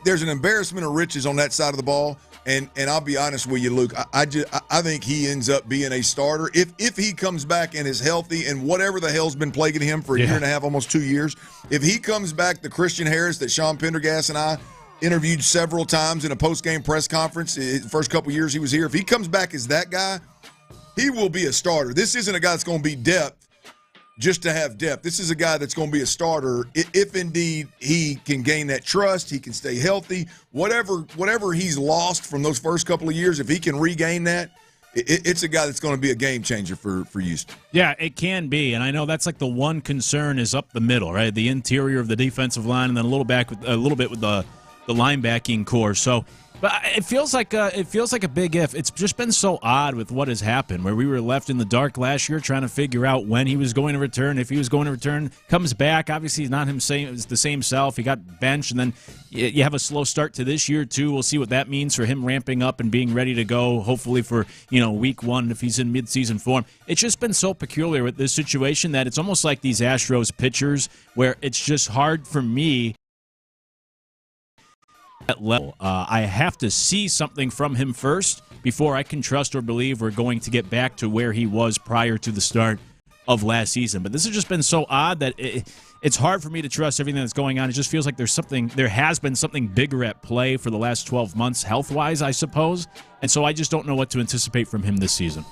There's an embarrassment of riches on that side of the ball, and I'll be honest with you, Luke. I think he ends up being a starter if he comes back and is healthy, and whatever the hell's been plaguing him for a year and a half, almost 2 years. If he comes back, the Christian Harris that Sean Pendergast and I interviewed several times in a post-game press conference, the first couple years he was here, if he comes back as that guy, he will be a starter. This isn't a guy that's going to be depth just to have depth. This is a guy that's going to be a starter if indeed he can gain that trust, he can stay healthy. Whatever he's lost from those first couple of years, if he can regain that, it's a guy that's going to be a game changer for Houston. Yeah, it can be, and I know that's like the one concern is up the middle, right? The interior of the defensive line, and then a little bit with the linebacking core. So, but it feels like a big if. It's just been so odd with what has happened, where we were left in the dark last year trying to figure out when he was going to return, if he was going to return. Comes back, obviously he's not the same self. He got benched, and then you have a slow start to this year too. We'll see what that means for him ramping up and being ready to go. Hopefully for week one if he's in midseason form. It's just been so peculiar with this situation that it's almost like these Astros pitchers, where it's just hard for me. That level. I have to see something from him first before I can trust or believe we're going to get back to where he was prior to the start of last season. But this has just been so odd that it's hard for me to trust everything that's going on. It just feels like there has been something bigger at play for the last 12 months, health-wise, I suppose. And so I just don't know what to anticipate from him this season.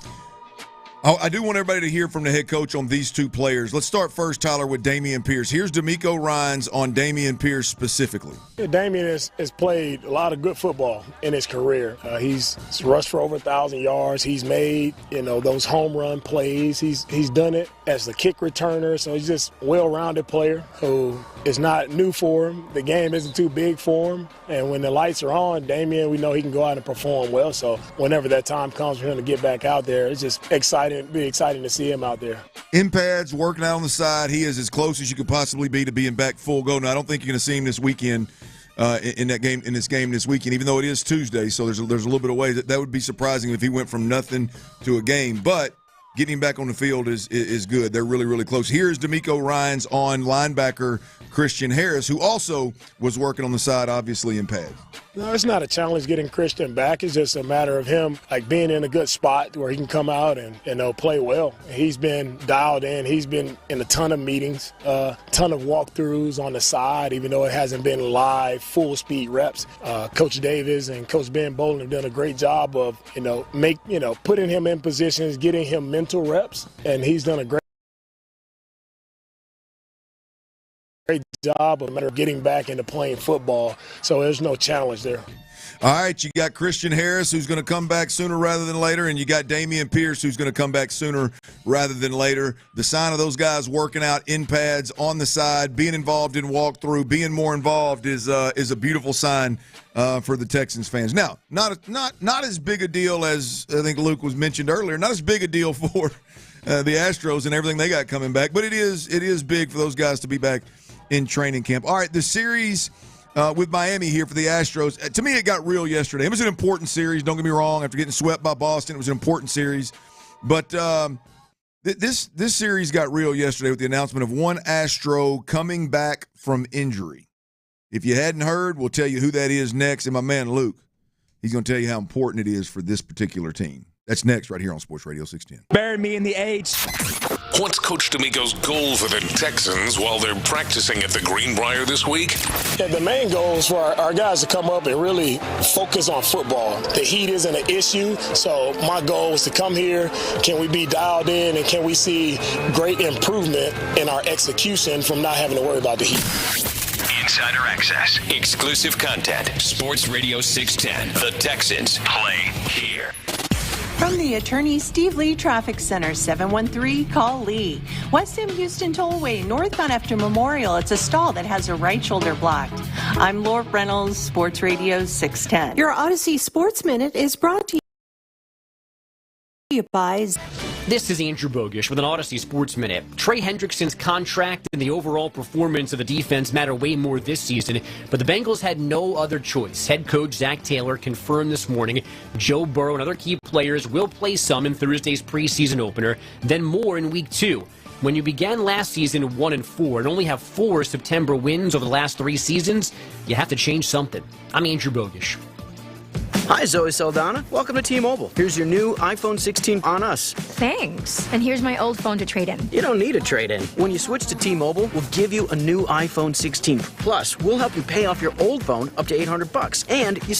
I do want everybody to hear from the head coach on these two players. Let's start first, Tyler, with Dameon Pierce. Here's D'Amico Ryans on Dameon Pierce specifically. Yeah, Dameon has played a lot of good football in his career. He's rushed for over 1,000 yards. He's made those home run plays. He's done it as the kick returner. So he's just a well-rounded player who is not new for him. The game isn't too big for him. And when the lights are on, Dameon, we know he can go out and perform well. So whenever that time comes for him to get back out there, it's just exciting. Be exciting to see him out there. In pads, working out on the side. He is as close as you could possibly be to being back full go. Now, I don't think you're going to see him this weekend in this game this weekend, even though it is Tuesday. So there's a little bit of ways that would be surprising if he went from nothing to a game. But getting him back on the field is good. They're really, really close. Here's D'Amico Ryans on linebacker Christian Harris, who also was working on the side, obviously, in pads. No, it's not a challenge getting Christian back. It's just a matter of him being in a good spot where he can come out and play well. He's been dialed in. He's been in a ton of meetings, a ton of walkthroughs on the side, even though it hasn't been live, full-speed reps. Coach Davis and Coach Ben Bolin have done a great job of, putting him in positions, getting him mental reps, and he's done a great job of getting back into playing football, so there's no challenge there. All right, you got Christian Harris, who's going to come back sooner rather than later, and you got Dameon Pierce, who's going to come back sooner rather than later. The sign of those guys working out in pads, on the side, being involved in walkthrough, being more involved is a beautiful sign for the Texans fans. Now, not as big a deal as I think Luke was mentioned earlier, not as big a deal for the Astros and everything they got coming back, but it is big for those guys to be back in training camp. All right, the series with Miami here for the Astros. To me, it got real yesterday. It was an important series. Don't get me wrong. After getting swept by Boston, it was an important series. But this series got real yesterday with the announcement of one Astro coming back from injury. If you hadn't heard, we'll tell you who that is next. And my man Luke, he's going to tell you how important it is for this particular team. That's next right here on Sports Radio 610. Bury me in the age. What's Coach D'Amico's goal for the Texans while they're practicing at the Greenbriar this week? Yeah, the main goal is for our guys to come up and really focus on football. The heat isn't an issue, so my goal is to come here. Can we be dialed in, and can we see great improvement in our execution from not having to worry about the heat? Insider access, exclusive content. Sports Radio 610. The Texans play here. From the Attorney Steve Lee Traffic Center, 713, call Lee. West M Houston Tollway, northbound after Memorial. It's a stall that has a right shoulder blocked. I'm Laura Reynolds, Sports Radio 610. Your Odyssey Sports Minute is brought to you by... This is Andrew Bogish with an Odyssey Sports Minute. Trey Hendrickson's contract and the overall performance of the defense matter way more this season, but the Bengals had no other choice. Head coach Zach Taylor confirmed this morning Joe Burrow and other key players will play some in Thursday's preseason opener, then more in Week 2. When you began last season 1-4 and only have 4 September wins over the last 3 seasons, you have to change something. I'm Andrew Bogish. Hi, Zoe Saldana. Welcome to T-Mobile. Here's your new iPhone 16 on us. Thanks. And here's my old phone to trade in. You don't need a trade-in. When you switch to T-Mobile, we'll give you a new iPhone 16. Plus, we'll help you pay off your old phone up to $800. And you...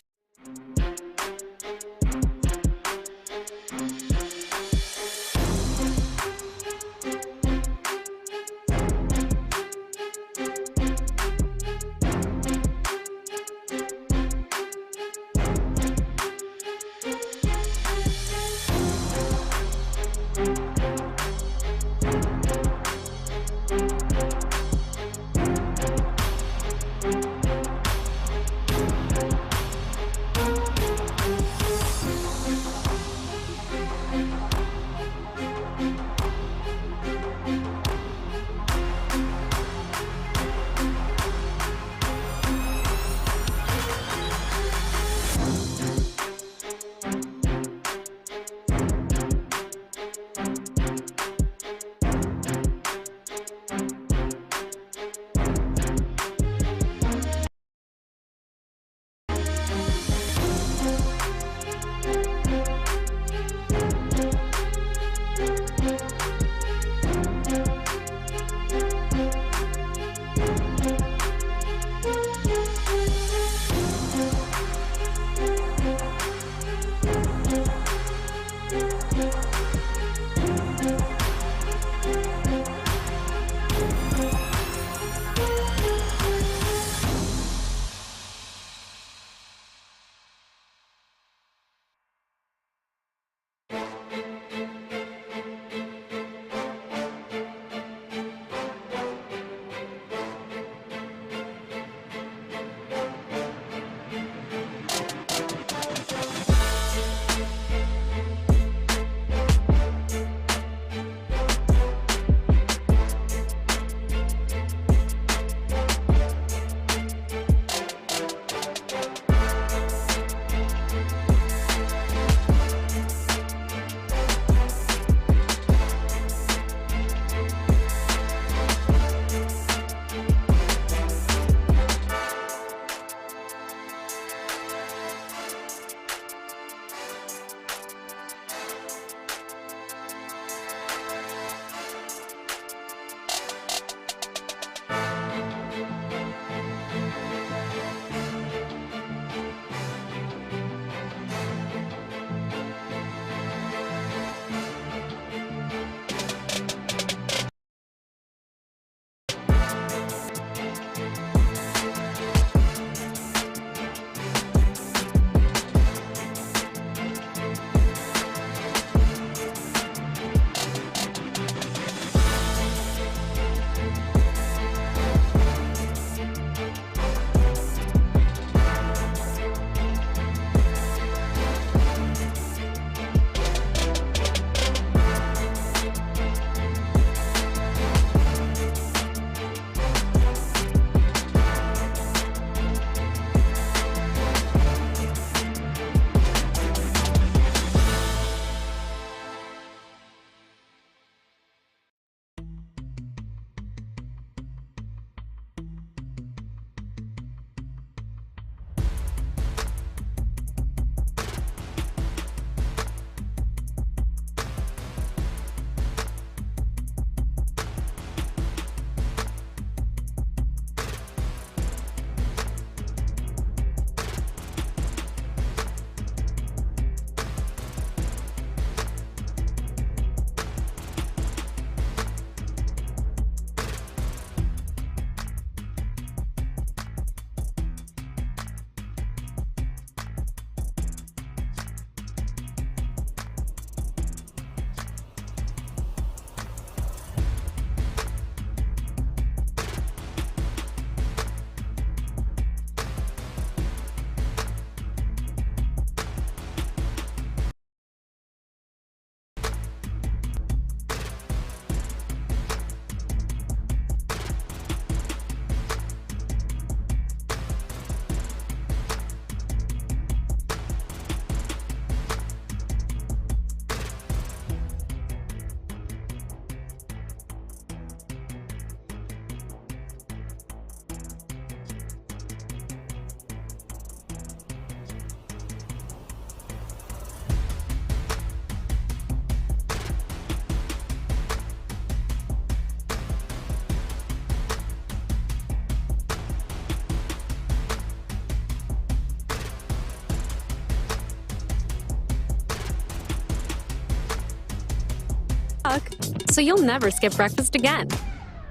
$1, so you'll never skip breakfast again.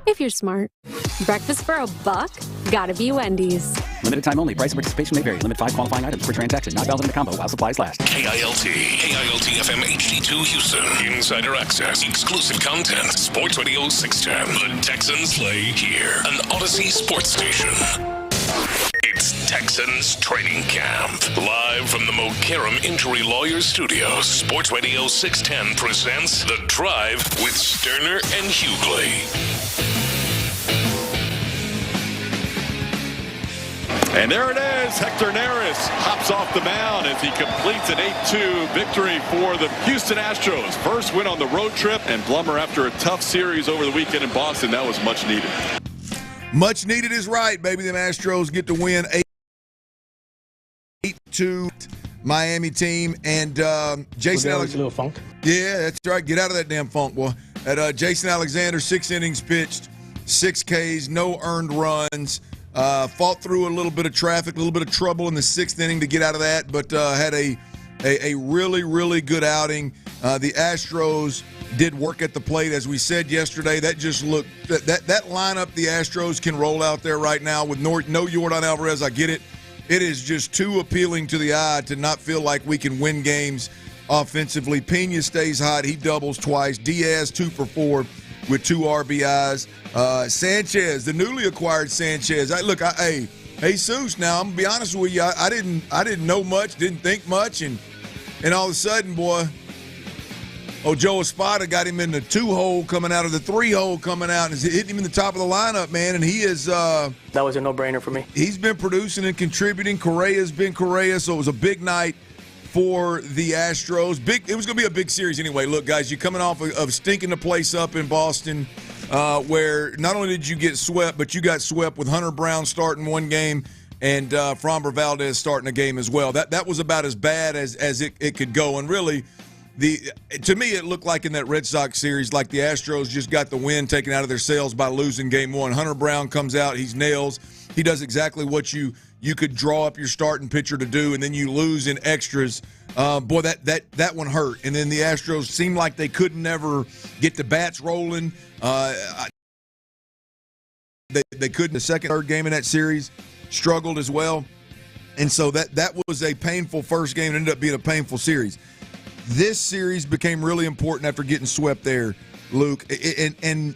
If you're smart. Breakfast for $1? Gotta be Wendy's. Limited time only. Price and participation may vary. Limit 5 qualifying items per transaction. Not valid in the combo while supplies last. KILT FM HD2 Houston. Insider access. Exclusive content. Sports Radio 610. The Texans play here. An Odyssey sports station. It's Texans training camp. Live from the Mokaram Injury Lawyers Studios. Sports Radio 610 presents The Drive with Stoerner and Hughley. And there it is. Hector Neris hops off the mound as he completes an 8-2 victory for the Houston Astros. First win on the road trip, and Blummer, after a tough series over the weekend in Boston, that was much needed. Much needed is right, baby. The Astros get to win 8-2 Miami team. And Jason Alexander. A little funk. Yeah, that's right. Get out of that damn funk, boy. Jason Alexander, 6 innings pitched, 6 Ks, no earned runs. Fought through a little bit of traffic, a little bit of trouble in the 6th inning to get out of that, but had a really, really good outing. The Astros did work at the plate, as we said yesterday. That just looked that lineup the Astros can roll out there right now with no Yordan Alvarez. I get it. It is just too appealing to the eye to not feel like we can win games offensively. Pena stays hot. He doubles twice. Diaz 2 for 4. With 2 RBIs. Sanchez, the newly acquired Sanchez. Hey, Jesus, now I'm going to be honest with you. I didn't know much, didn't think much, and all of a sudden, boy, Joe Espada got him in the 2-hole coming out of the 3-hole coming out, and hitting him in the top of the lineup, man, and he is that was a no-brainer for me. He's been producing and contributing. Correa's been Correa, so it was a big night for the Astros. It was going to be a big series anyway. Look, guys, you're coming off of stinking the place up in Boston, where not only did you get swept, but you got swept with Hunter Brown starting one game and Framber Valdez starting a game as well. That was about as bad as it could go. And really, to me, it looked like in that Red Sox series, like the Astros just got the wind taken out of their sails by losing game 1. Hunter Brown comes out, he's nails. He does exactly what you could draw up your starting pitcher to do, and then you lose in extras. Boy, that one hurt. And then the Astros seemed like they could never get the bats rolling. They couldn't. The second, third game in that series struggled as well. And so that was a painful first game and ended up being a painful series. This series became really important after getting swept there, Luke. And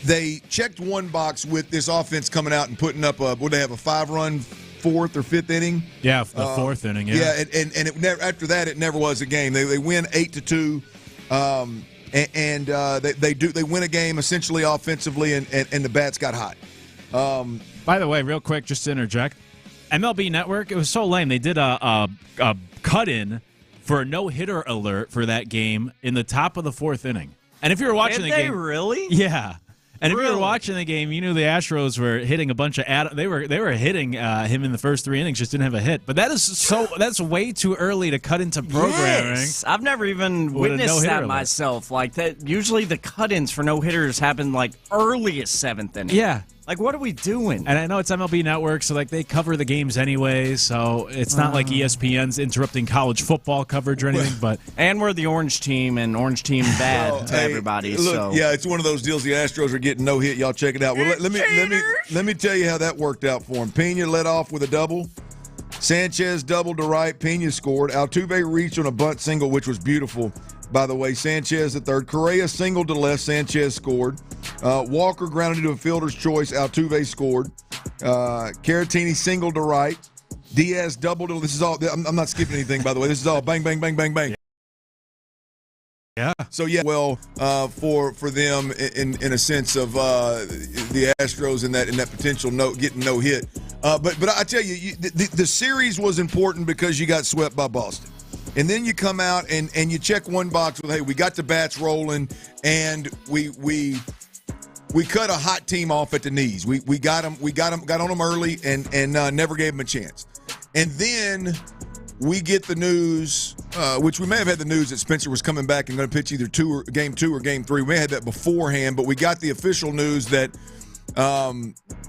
they checked one box with this offense coming out and putting up would they have a 5-run 4th or 5th inning? Yeah, the 4th inning. Yeah, yeah, and it never, after that it never was a game. They win 8-2, they win a game essentially offensively, and the bats got hot. By the way, real quick, just to interject, MLB Network, it was so lame. They did a cut-in for a no-hitter alert for that game in the top of the 4th inning. And if you were watching the game, really? Yeah. And if you were watching the game, you knew the Astros were hitting a bunch of they were hitting him in the first 3 innings, just didn't have a hit. But that's way too early to cut into programming. Yes. I've never even witnessed that myself. Like that, usually the cut-ins for no hitters happen like earliest 7th inning. Yeah. Like, what are we doing? And I know it's MLB Network, so like they cover the games anyway, so it's not like ESPN's interrupting college football coverage or anything. And we're the orange team, and orange team bad to everybody. Look, so yeah, it's one of those deals. The Astros are getting no hit. Y'all check it out. Well, let me tell you how that worked out for him. Pena led off with a double. Sanchez doubled to right. Pena scored. Altuve reached on a bunt single, which was beautiful. By the way, Sanchez the third. Correa singled to left. Sanchez scored. Walker grounded into a fielder's choice. Altuve scored. Caratini singled to right. Diaz doubled to. This is all. I'm not skipping anything, by the way. This is all bang, bang, bang, bang, bang. Yeah. So yeah, well, for them in a sense of the Astros in that potential getting no hit. But I tell you, the series was important because you got swept by Boston. And then you come out and you check one box with, hey, we got the bats rolling, and we cut a hot team off at the knees. We got on them early and never gave them a chance. And then we get the news, which we may have had the news that Spencer was coming back and going to pitch either game 2 or game 3. We may have had that beforehand, but we got the official news that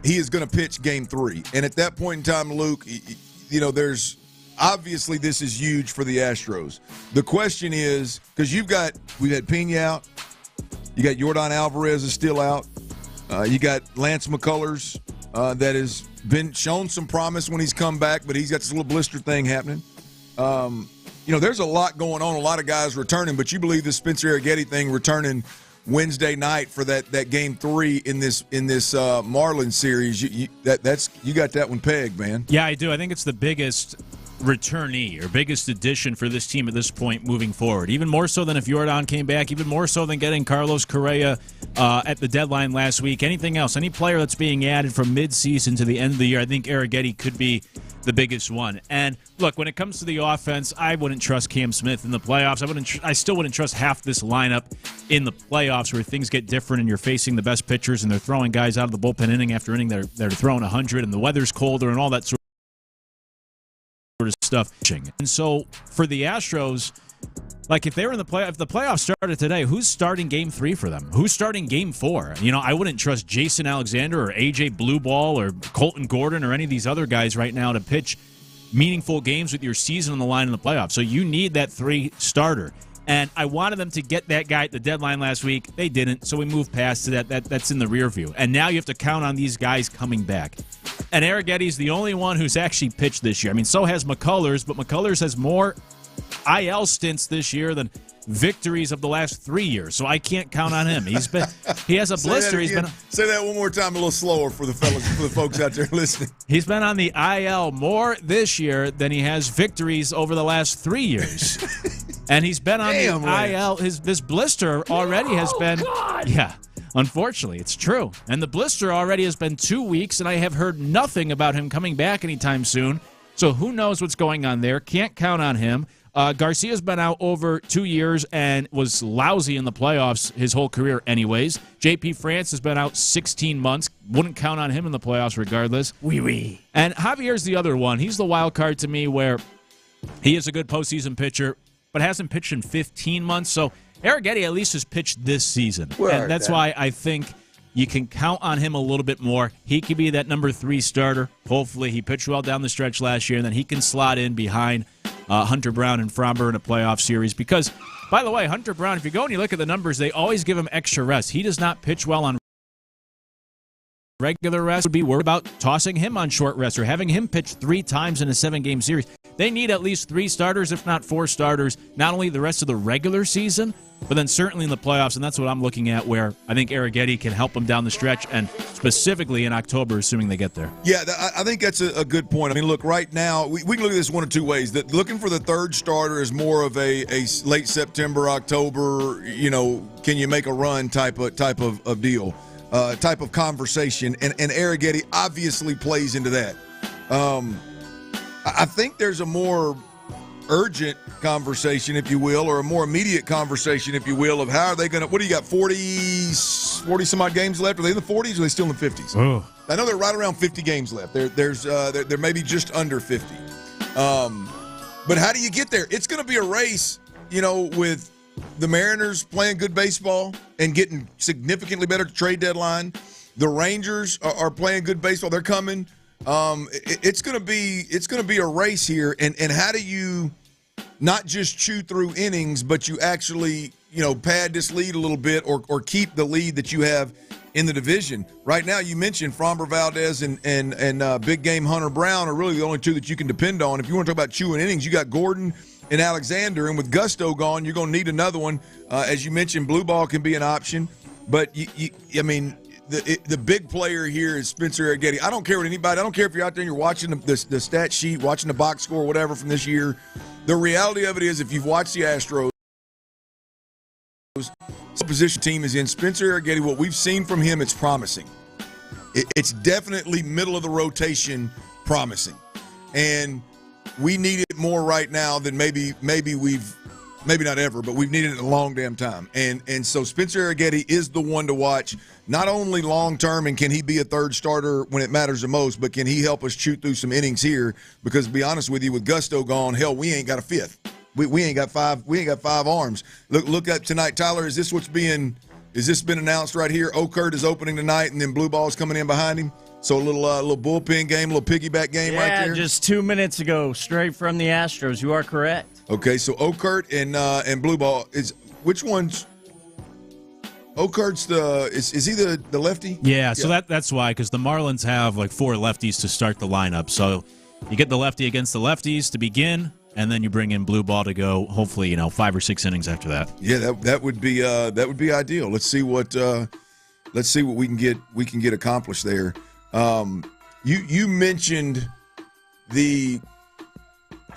he is going to pitch game 3. And at that point in time, Luke, obviously this is huge for the Astros. The question is, because we've had Pena out, you got Yordan Alvarez is still out, you got Lance McCullers that has been shown some promise when he's come back, but he's got this little blister thing happening. There's a lot going on, a lot of guys returning, but you believe the Spencer Arrighetti thing returning Wednesday night for that game 3 in this Marlins series. You got that one pegged, man. Yeah, I do. I think it's the biggest returnee or biggest addition for this team at this point moving forward. Even more so than if Yordan came back, even more so than getting Carlos Correa at the deadline last week. Anything else, any player that's being added from midseason to the end of the year, I think Arrighetti could be the biggest one. And look, when it comes to the offense, I wouldn't trust Cam Smith in the playoffs. I still wouldn't trust half this lineup in the playoffs where things get different and you're facing the best pitchers and they're throwing guys out of the bullpen inning after inning. They're throwing 100 and the weather's colder and all that sort of stuff. And so for the Astros, like if they were in the if the playoffs started today, who's starting game 3 for them? Who's starting game 4? I wouldn't trust Jason Alexander or AJ Blueball or Colton Gordon or any of these other guys right now to pitch meaningful games with your season on the line in the playoffs. So you need that 3 starter. And I wanted them to get that guy at the deadline last week. They didn't, so we moved past to that. That's in the rear view. And now you have to count on these guys coming back. And Arrighetti's the only one who's actually pitched this year. I mean, so has McCullers, but McCullers has more IL stints this year than victories of the last 3 years, so I can't count on him. He has a blister. Say that one more time, a little slower for the folks out there listening. He's been on the IL more this year than he has victories over the last 3 years, and he's been on the IL. This blister already has been. God. Yeah, unfortunately, it's true, and the blister already has been 2 weeks, and I have heard nothing about him coming back anytime soon. So who knows what's going on there? Can't count on him. Garcia's been out over 2 years and was lousy in the playoffs his whole career anyways. J.P. France has been out 16 months. Wouldn't count on him in the playoffs regardless. Oui. And Javier's the other one. He's the wild card to me where he is a good postseason pitcher, but hasn't pitched in 15 months. So Arrighetti at least has pitched this season. And that's why I think you can count on him a little bit more. He could be that number 3 starter. Hopefully he pitched well down the stretch last year, and then he can slot in behind Hunter Brown and Fromber in a playoff series. Because, by the way, Hunter Brown, if you go and you look at the numbers, they always give him extra rest. He does not pitch well on regular rest. Would be worried about tossing him on short rest or having him pitch 3 times in a 7-game series. They need at least 3 starters, if not 4 starters, not only the rest of the regular season, but then certainly in the playoffs, and that's what I'm looking at, where I think Arrighetti can help them down the stretch, and specifically in October, assuming they get there. Yeah, I think that's a good point. I mean, look, right now, we can look at this one of 2 ways. That looking for the 3rd starter is more of a late September, October, can you make a run type of deal, type of conversation, and Arrighetti obviously plays into that. I think there's a more urgent conversation, if you will, or a more immediate conversation, if you will, of how are they going to – what do you got, 40 some odd games left? Are they in the 40s or are they still in the 50s? Oh. I know they're right around 50 games left. They're maybe just under 50. But how do you get there? It's going to be a race, with the Mariners playing good baseball and getting significantly better at the trade deadline. The Rangers are playing good baseball. They're coming. It's going to be a race here, and how do you not just chew through innings, but you actually pad this lead a little bit or keep the lead that you have in the division. Right now, you mentioned Fromber Valdez and big game Hunter Brown are really the only 2 that you can depend on. If you want to talk about chewing innings, you got Gordon and Alexander, and with Gusto gone, you're going to need another one. As you mentioned, blue ball can be an option, but the big player here is Spencer Arrighetti. I don't care what anybody. I don't care if you're out there and you're watching the stat sheet, watching the box score, whatever from this year. The reality of it is, if you've watched the Astros, the position team is in. Spencer Arrighetti, what we've seen from him, it's promising. It's definitely middle of the rotation promising, and we need it more right now than maybe not ever, but we've needed it a long damn time. And so Spencer Arrighetti is the one to watch, not only long-term, and can he be a 3rd starter when it matters the most, but can he help us chew through some innings here? Because to be honest with you, with Gusto gone, hell, we ain't got a 5th. We ain't got 5. We ain't got 5 arms. Look up tonight, Tyler. Is this been announced right here? Okert is opening tonight, and then blue ball's coming in behind him. So a little bullpen game, a little piggyback game right there? Yeah, just 2 minutes ago, straight from the Astros. You are correct. Okay, so Okert and Blue Ball, which one's Okert's is he the lefty? Yeah, so that's why, because the Marlins have like 4 lefties to start the lineup. So you get the lefty against the lefties to begin, and then you bring in Blue Ball to go. Hopefully, 5 or 6 innings after that. Yeah, that would be ideal. Let's see what we can get accomplished there. You mentioned the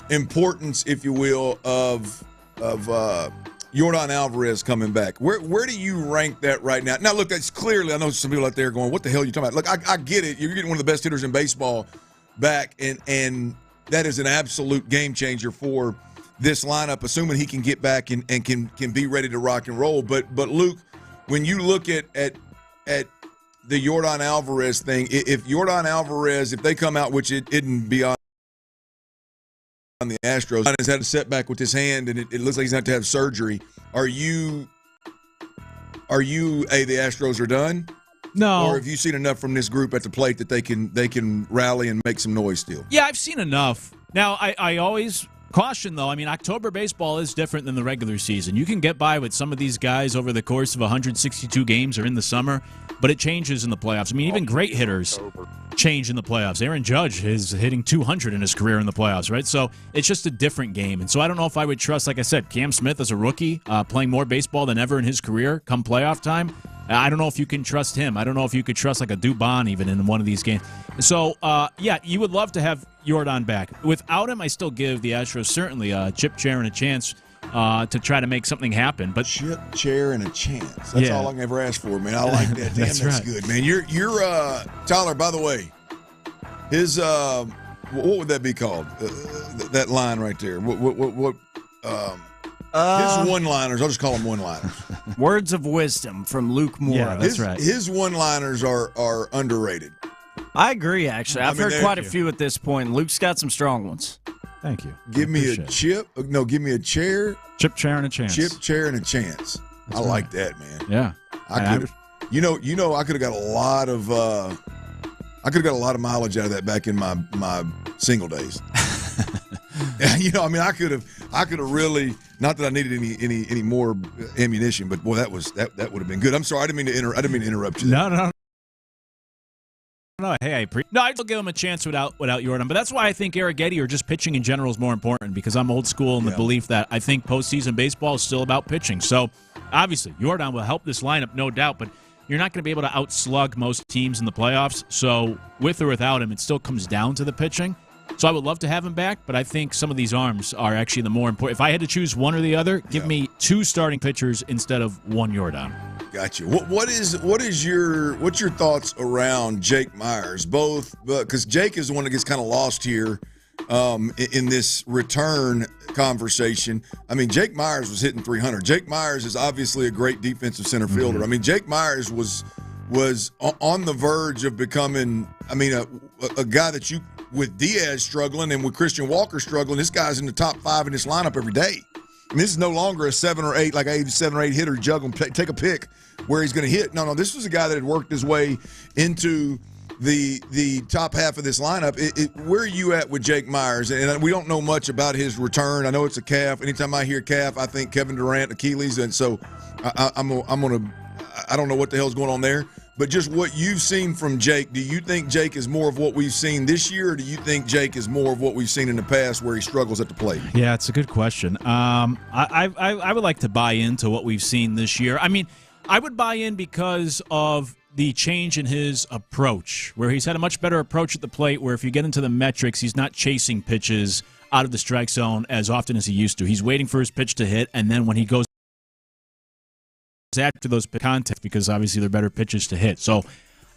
importance, if you will, of Yordan Alvarez coming back. Where do you rank that right now? Now, look, that's clearly, I know some people out there going, what the hell are you talking about? Look, I get it. You're getting one of the best hitters in baseball back, and that is an absolute game changer for this lineup, assuming he can get back and can be ready to rock and roll. But Luke, when you look at the Yordan Alvarez thing, if Yordan Alvarez, if they come out, which it isn't beyond the Astros, has had a setback with his hand, and it looks like he's going to have to have surgery. Are you the Astros are done? No. Or have you seen enough from this group at the plate that they can rally and make some noise still? Yeah, I've seen enough. Now, I always caution, though. I mean, October baseball is different than the regular season. You can get by with some of these guys over the course of 162 games or in the summer, but it changes in the playoffs. I mean, even great hitters change in the playoffs. Aaron Judge is hitting 200 in his career in the playoffs, right? So it's just a different game. And so I don't know if I would trust, like I said, Cam Smith as a rookie, playing more baseball than ever in his career come playoff time. I don't know if you can trust him. I don't know if you could trust like a Dubon even in one of these games. So, yeah, you would love to have Yordan back. Without him, I still give the Astros certainly Chip Charon a chance to try to make something happen. But Chip Charon a chance. That's all I can ever ask for, man. I like that. Damn, that's good, man. You're Tyler, by the way, his what would that be called? That line right there. What his one-liners, I'll just call them one-liners. Words of wisdom from Luke Moore. Yeah, that's right. His one-liners are underrated. I agree, actually. I've heard quite a few at this point. Luke's got some strong ones. Thank you. Give me a chip. No, give me a chair. Chip, chair, and a chance. Chip, chair, and a chance. I like that, man. Yeah. I could. I could have got a lot of. I could have got a lot of mileage out of that back in my single days. I could have really. Not that I needed any more ammunition, but boy, that would have been good. I'm sorry, I didn't mean to interrupt you. No. Hey, I'd still give him a chance without Yordan. But that's why I think Arrighetti or just pitching in general is more important, because I'm old school in the belief that I think postseason baseball is still about pitching. So obviously, Yordan will help this lineup, no doubt, but you're not going to be able to outslug most teams in the playoffs. So with or without him, it still comes down to the pitching. So I would love to have him back, but I think some of these arms are actually the more important. If I had to choose one or the other, give me 2 starting pitchers instead of 1 Yordan. Got you. What's your thoughts around Jake Myers? Both because Jake is the one that gets kind of lost here in this return conversation. I mean, Jake Myers was hitting 300. Jake Myers is obviously a great defensive center fielder. I mean, Jake Myers was on the verge of becoming. I mean, a guy that you. With Diaz struggling and with Christian Walker struggling, this guy's in the top 5 in this lineup every day. And this is no longer a 7 or 8, like a 7 or 8 hitter juggling, take a pick where he's going to hit. No, this was a guy that had worked his way into the top half of this lineup. Where are you at with Jake Myers? And we don't know much about his return. I know it's a calf. Anytime I hear calf, I think Kevin Durant, Achilles, and so I don't know what the hell's going on there. But just what you've seen from Jake, do you think Jake is more of what we've seen this year, or do you think Jake is more of what we've seen in the past where he struggles at the plate? Yeah, it's a good question. I would like to buy into what we've seen this year. I mean, I would buy in because of the change in his approach, where he's had a much better approach at the plate, where if you get into the metrics, he's not chasing pitches out of the strike zone as often as he used to. He's waiting for his pitch to hit, and then when he goes after those contacts, because obviously they're better pitches to hit. So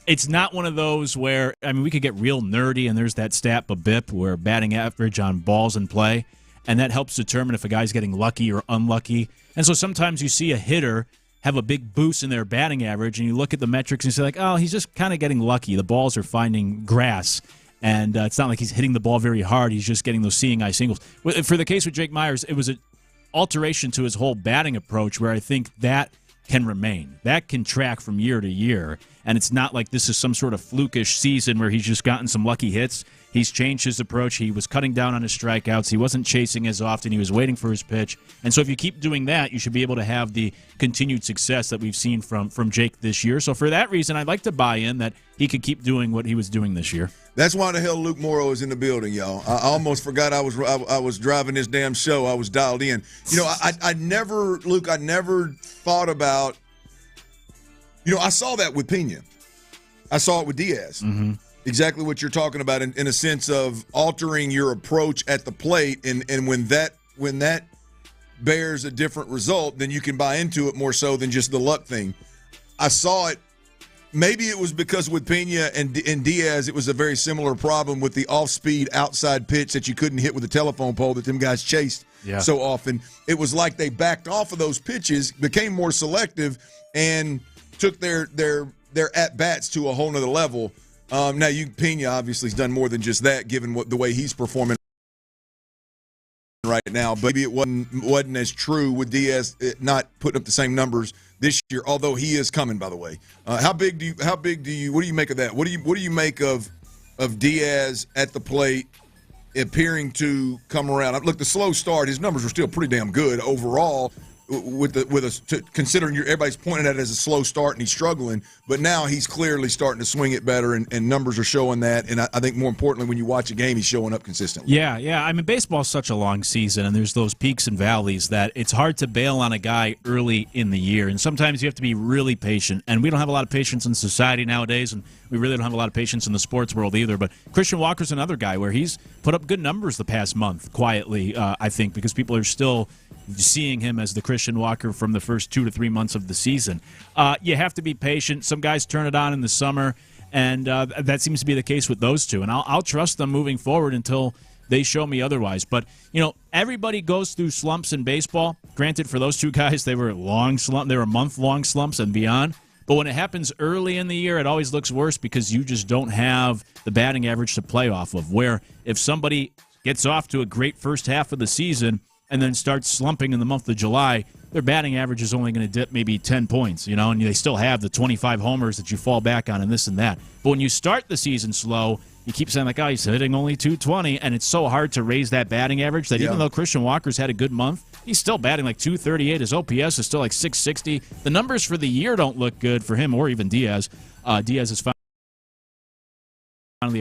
it's not one of those where, I mean, we could get real nerdy, and there's that stat, BABIP, where batting average on balls in play, and that helps determine if a guy's getting lucky or unlucky. And so sometimes you see a hitter have a big boost in their batting average, and you look at the metrics and you say, like, oh, he's just kind of getting lucky. The balls are finding grass, and it's not like he's hitting the ball very hard. He's just getting those seeing eye singles. For the case with Jake Myers, it was an alteration to his whole batting approach, where I think that can remain. That can track from year to year, and it's not like this is some sort of flukish season where he's just gotten some lucky hits. He's changed his approach. He was cutting down on his strikeouts. He wasn't chasing as often. He was waiting for his pitch. And so if you keep doing that, you should be able to have the continued success that we've seen from Jake this year. So for that reason, I'd like to buy in that he could keep doing what he was doing this year. That's why the hell Luke Morrow is in the building, y'all. I almost forgot I was driving this damn show. I was dialed in. I never thought about, I saw that with Pena. I saw it with Diaz. Mm-hmm. Exactly what you're talking about in a sense of altering your approach at the plate. And when that bears a different result, then you can buy into it more so than just the luck thing. I saw it. Maybe it was because with Pena and Diaz, it was a very similar problem with the off-speed outside pitch that you couldn't hit with a telephone pole that them guys chased so often. It was like they backed off of those pitches, became more selective, and took their at-bats to a whole nother level. Now, Pena obviously has done more than just that, given the way he's performing right now. But maybe it wasn't as true with Diaz not putting up the same numbers this year. Although he is coming, by the way. What do you make of that? What do you make of Diaz at the plate appearing to come around? Look, the slow start, his numbers were still pretty damn good overall. Considering everybody's pointing at it as a slow start and he's struggling, but now he's clearly starting to swing it better, and numbers are showing that. And I think more importantly, when you watch a game, he's showing up consistently. Yeah. I mean, baseball's such a long season, and there's those peaks and valleys that it's hard to bail on a guy early in the year. And sometimes you have to be really patient, and we don't have a lot of patience in society nowadays, and we really don't have a lot of patience in the sports world either. But Christian Walker's another guy where he's put up good numbers the past month quietly, I think, because people are still seeing him as the Christian Walker from the first 2 to 3 months of the season. You have to be patient. Some guys turn it on in the summer, and that seems to be the case with those two. And I'll trust them moving forward until they show me otherwise. But, everybody goes through slumps in baseball. Granted, for those two guys, they were month-long slumps and beyond. But when it happens early in the year, it always looks worse because you just don't have the batting average to play off of, where if somebody gets off to a great first half of the season and then starts slumping in the month of July, their batting average is only going to dip maybe 10 points, and they still have the 25 homers that you fall back on and this and that. But when you start the season slow, you keep saying, he's hitting only 220, and it's so hard to raise that batting average that even though Christian Walker's had a good month, he's still batting like 238. His OPS is still like 660. The numbers for the year don't look good for him or even Diaz. Diaz is finally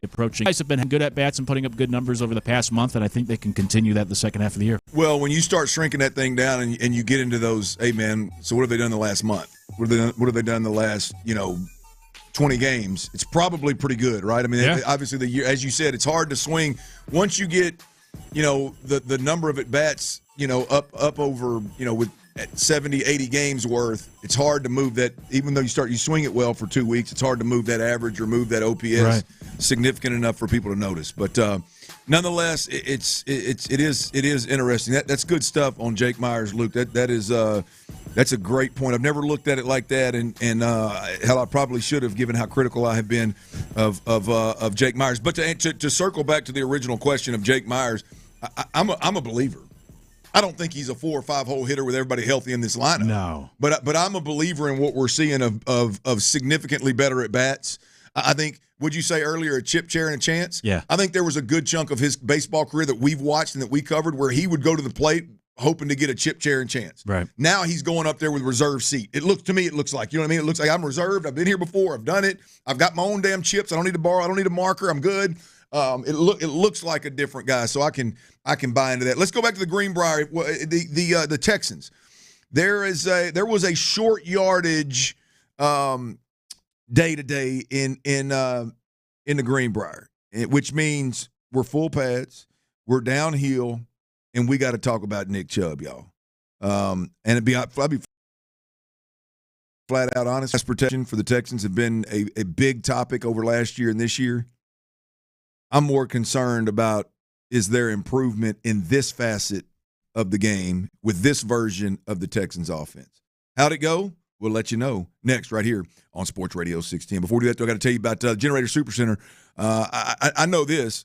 approaching. Guys have been good at bats and putting up good numbers over the past month, and I think they can continue that the second half of the year. Well, when you start shrinking that thing down and you get into those, hey, man, so what have they done the last month? What have they done the last, 20 games? It's probably pretty good, right? I mean, obviously the year, as you said, it's hard to swing. Once you get, the number of at-bats, up over, with 70, 80 games worth, it's hard to move that. Even though you swing it well for 2 weeks, it's hard to move that average or move that OPS significant enough for people to notice. But nonetheless, it is interesting. That's good stuff on Jake Myers, Luke. That's a great point. I've never looked at it like that, and hell, I probably should have, given how critical I have been of Jake Myers. But to circle back to the original question of Jake Myers, I'm a believer. I don't think he's a 4 or 5 hole hitter with everybody healthy in this lineup. No, but I'm a believer in what we're seeing of significantly better at bats. I think. Would you say earlier a chip, chair, and a chance? Yeah. I think there was a good chunk of his baseball career that we've watched and that we covered where he would go to the plate hoping to get a chip, chair, and chance. Right. Now he's going up there with reserve seat. It looks like, you know what I mean? It looks like I'm reserved. I've been here before. I've done it. I've got my own damn chips. I don't need to borrow. I don't need a marker. I'm good. It looks like a different guy, so I can buy into that. Let's go back to the Greenbriar, the Texans. There was a short yardage day today in the Greenbriar, which means we're full pads, we're downhill, and we got to talk about Nick Chubb, y'all. And I'll be flat out honest. Pass protection for the Texans have been a big topic over last year and this year. I'm more concerned about, is there improvement in this facet of the game with this version of the Texans offense? How'd it go? We'll let you know next right here on Sports Radio 610. Before we do that, though, I got to tell you about Generator Supercenter. I know this.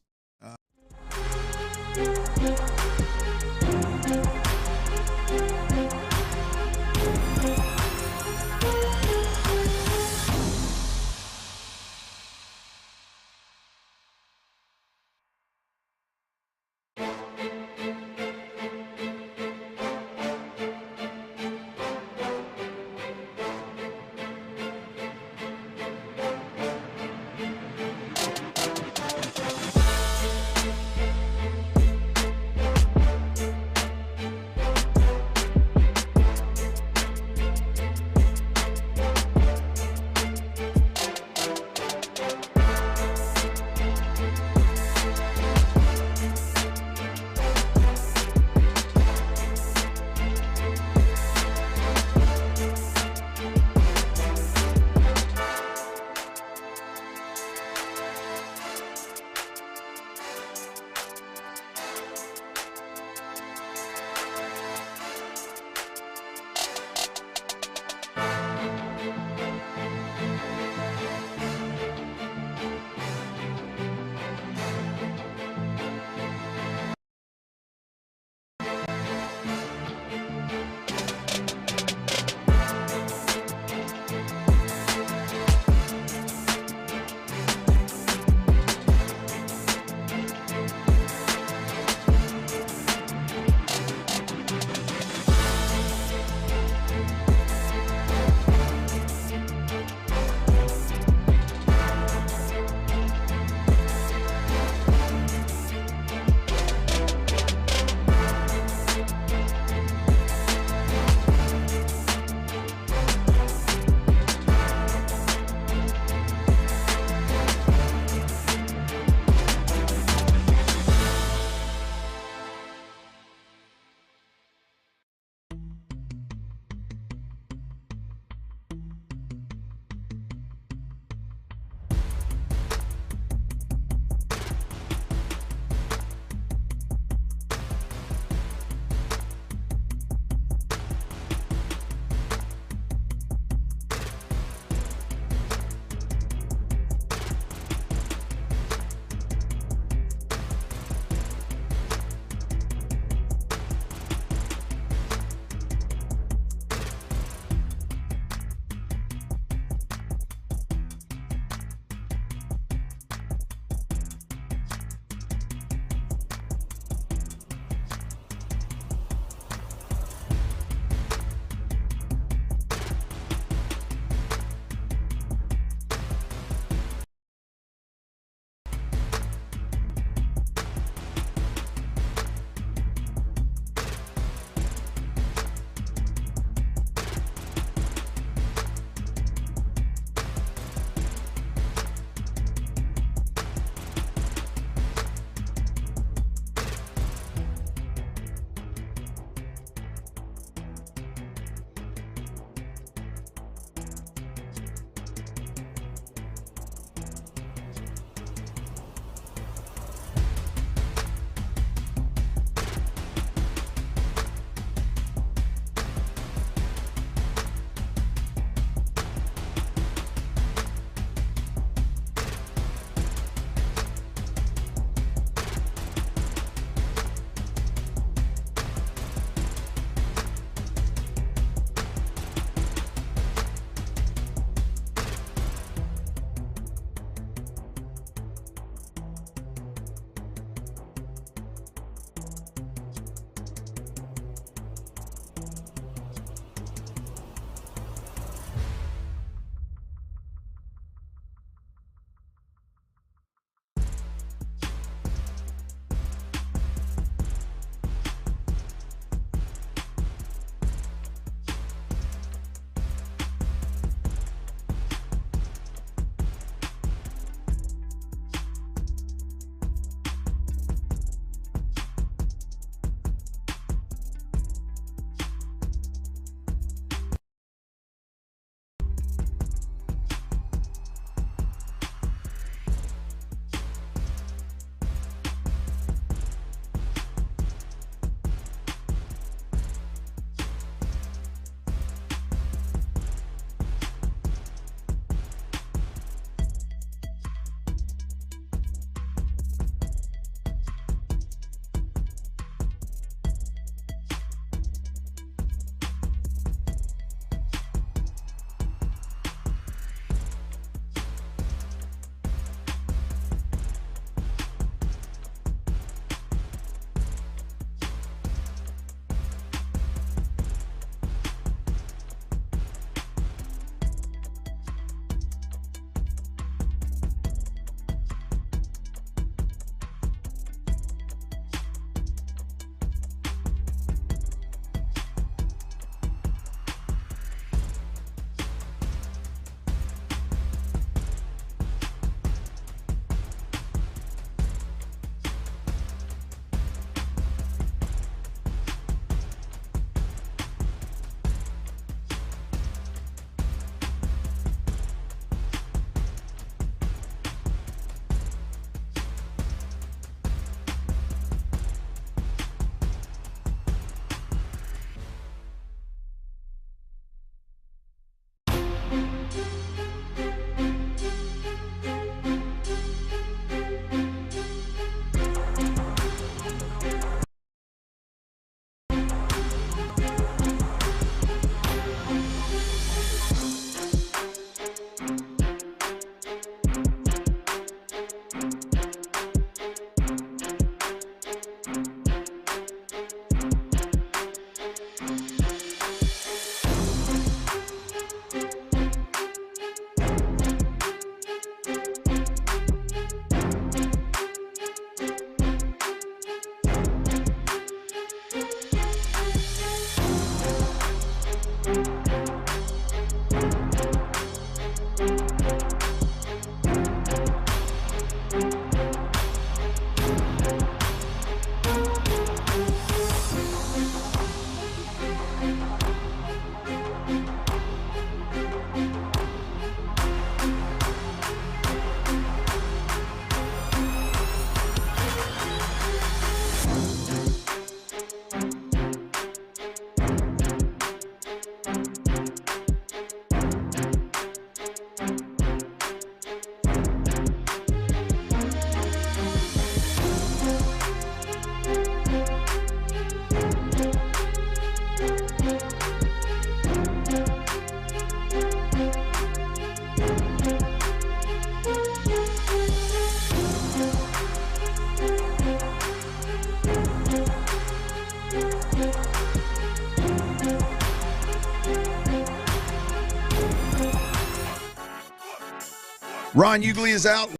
Ron Hughley is out.